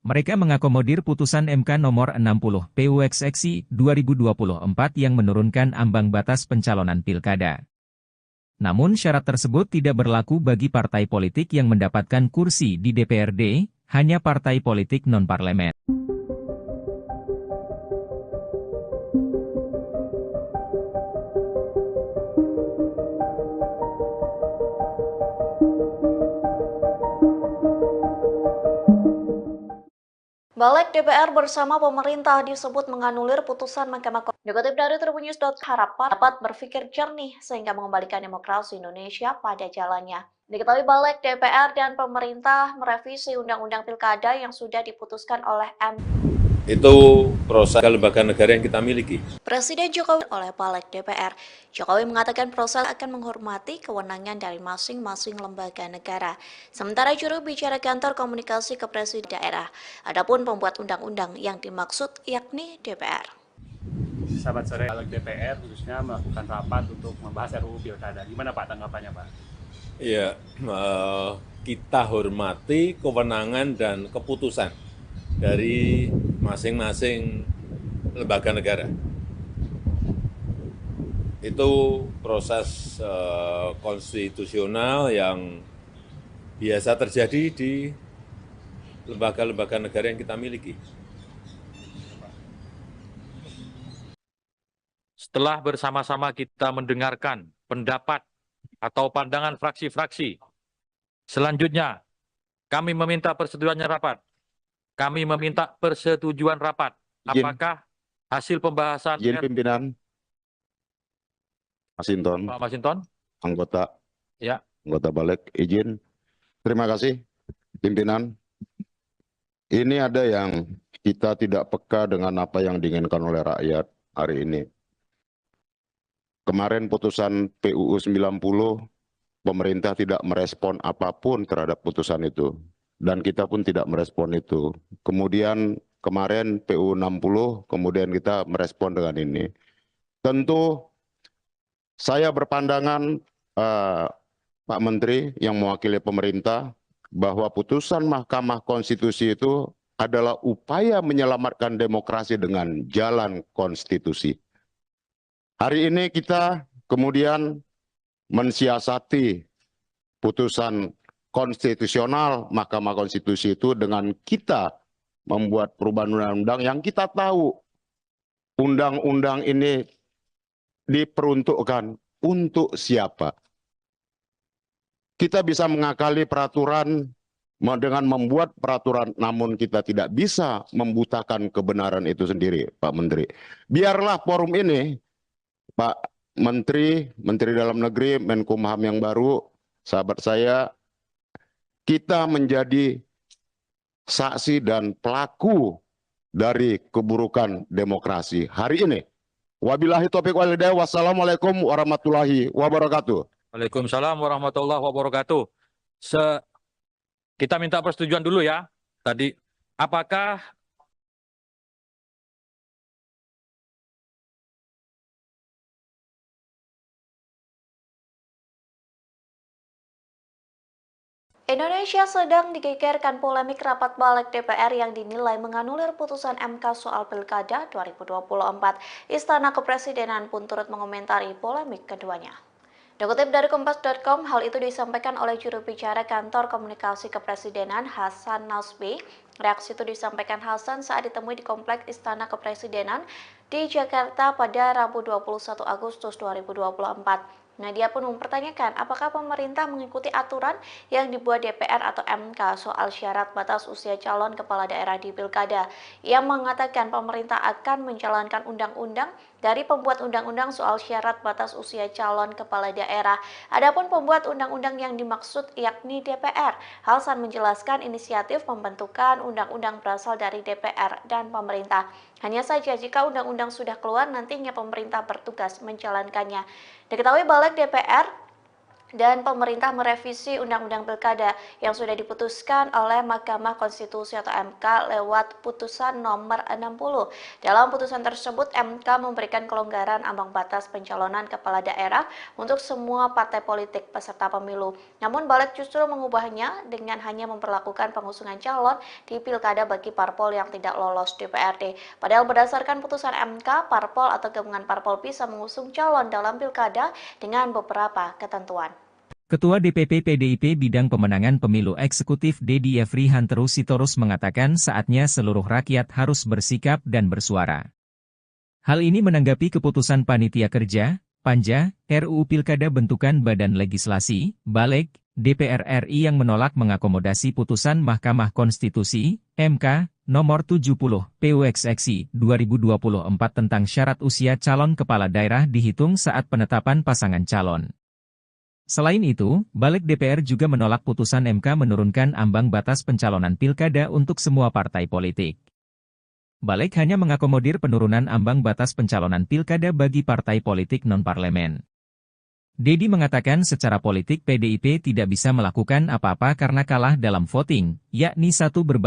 Mereka mengakomodir putusan MK nomor 60 PUXXI 2024 yang menurunkan ambang batas pencalonan pilkada. Namun syarat tersebut tidak berlaku bagi partai politik yang mendapatkan kursi di DPRD, hanya partai politik non-parlemen. Balik DPR bersama pemerintah disebut menganulir putusan Mahkamah Konstitusi. Dikutip dari Tribunnews.com, harapan dapat berpikir jernih sehingga mengembalikan demokrasi Indonesia pada jalannya. Diketahui Balik DPR dan pemerintah merevisi Undang-Undang Pilkada yang sudah diputuskan oleh MK. Itu proses lembaga negara yang kita miliki. Presiden Jokowi oleh Balik DPR. Jokowi mengatakan proses akan menghormati kewenangan dari masing-masing lembaga negara. Sementara juru bicara kantor komunikasi kepresiden daerah, adapun pembuat undang-undang yang dimaksud yakni DPR. Sahabat sore, Balik DPR khususnya melakukan rapat untuk membahas RUU Pilkada. Gimana Pak tanggapannya Pak? Ya, kita hormati kewenangan dan keputusan dari masing-masing lembaga negara. Itu proses konstitusional yang biasa terjadi di lembaga-lembaga negara yang kita miliki. Setelah bersama-sama kita mendengarkan pendapat atau pandangan fraksi-fraksi, selanjutnya kami meminta persetujuannya rapat. Kami meminta persetujuan rapat. Apakah hasil pembahasan Izin pimpinan. Masinton, Pak Masinton? anggota Ya. anggota Balik, izin. Terima kasih, pimpinan. Ini ada yang kita tidak peka dengan apa yang diinginkan oleh rakyat hari ini. Kemarin putusan PUU 90, pemerintah tidak merespon apapun terhadap putusan itu. Dan kita pun tidak merespon itu. Kemudian kemarin PUU 60, kemudian kita merespon dengan ini. Tentu saya berpandangan Pak Menteri yang mewakili pemerintah bahwa putusan Mahkamah Konstitusi itu adalah upaya menyelamatkan demokrasi dengan jalan konstitusi. Hari ini kita kemudian mensiasati putusan konstitusional Mahkamah Konstitusi itu dengan kita membuat perubahan undang-undang yang kita tahu undang-undang ini diperuntukkan untuk siapa. Kita bisa mengakali peraturan dengan membuat peraturan, namun kita tidak bisa membutakan kebenaran itu sendiri, Pak Menteri. Biarlah forum ini, Pak Menteri, Menteri Dalam Negeri, Menkumham yang baru, sahabat saya, kita menjadi saksi dan pelaku dari keburukan demokrasi hari ini. Wabillahi taufiq wal hidayah. Wassalamualaikum warahmatullahi wabarakatuh. Waalaikumsalam warahmatullahi wabarakatuh. Kita minta persetujuan dulu ya. Tadi, apakah Indonesia sedang digegerkan polemik rapat balik DPR yang dinilai menganulir putusan MK soal Pilkada 2024. Istana Kepresidenan pun turut mengomentari polemik keduanya. Dikutip dari Kompas.com, hal itu disampaikan oleh juru bicara Kantor Komunikasi Kepresidenan Hasan Nasbi. Reaksi itu disampaikan Hasan saat ditemui di Kompleks Istana Kepresidenan di Jakarta pada Rabu 21 Agustus 2024. Nadia pun mempertanyakan apakah pemerintah mengikuti aturan yang dibuat DPR atau MK soal syarat batas usia calon kepala daerah di Pilkada. Ia mengatakan pemerintah akan menjalankan undang-undang dari pembuat undang-undang soal syarat batas usia calon kepala daerah. Adapun pembuat undang-undang yang dimaksud yakni DPR. Hasan menjelaskan inisiatif pembentukan undang-undang berasal dari DPR dan pemerintah. Hanya saja jika undang-undang sudah keluar, nantinya pemerintah bertugas menjalankannya. Diketahui Balik DPR dan pemerintah merevisi Undang-Undang Pilkada yang sudah diputuskan oleh Mahkamah Konstitusi atau MK lewat putusan nomor 60. Dalam putusan tersebut, MK memberikan kelonggaran ambang batas pencalonan kepala daerah untuk semua partai politik peserta pemilu. Namun Balik justru mengubahnya dengan hanya memperlakukan pengusungan calon di Pilkada bagi parpol yang tidak lolos DPRD. Padahal berdasarkan putusan MK, parpol atau gabungan parpol bisa mengusung calon dalam Pilkada dengan beberapa ketentuan. Ketua DPP PDIP Bidang Pemenangan Pemilu Eksekutif Dedi Yefri Hanteru Sitorus mengatakan saatnya seluruh rakyat harus bersikap dan bersuara. Hal ini menanggapi keputusan Panitia Kerja, Panja, RUU Pilkada bentukan Badan Legislasi, Balik, DPR RI yang menolak mengakomodasi putusan Mahkamah Konstitusi, MK, nomor 70, PUXXI, 2024 tentang syarat usia calon kepala daerah dihitung saat penetapan pasangan calon. Selain itu, Balik DPR juga menolak putusan MK menurunkan ambang batas pencalonan pilkada untuk semua partai politik. Balik hanya mengakomodir penurunan ambang batas pencalonan pilkada bagi partai politik non-parlemen. Dedi mengatakan secara politik PDIP tidak bisa melakukan apa-apa karena kalah dalam voting, yakni satu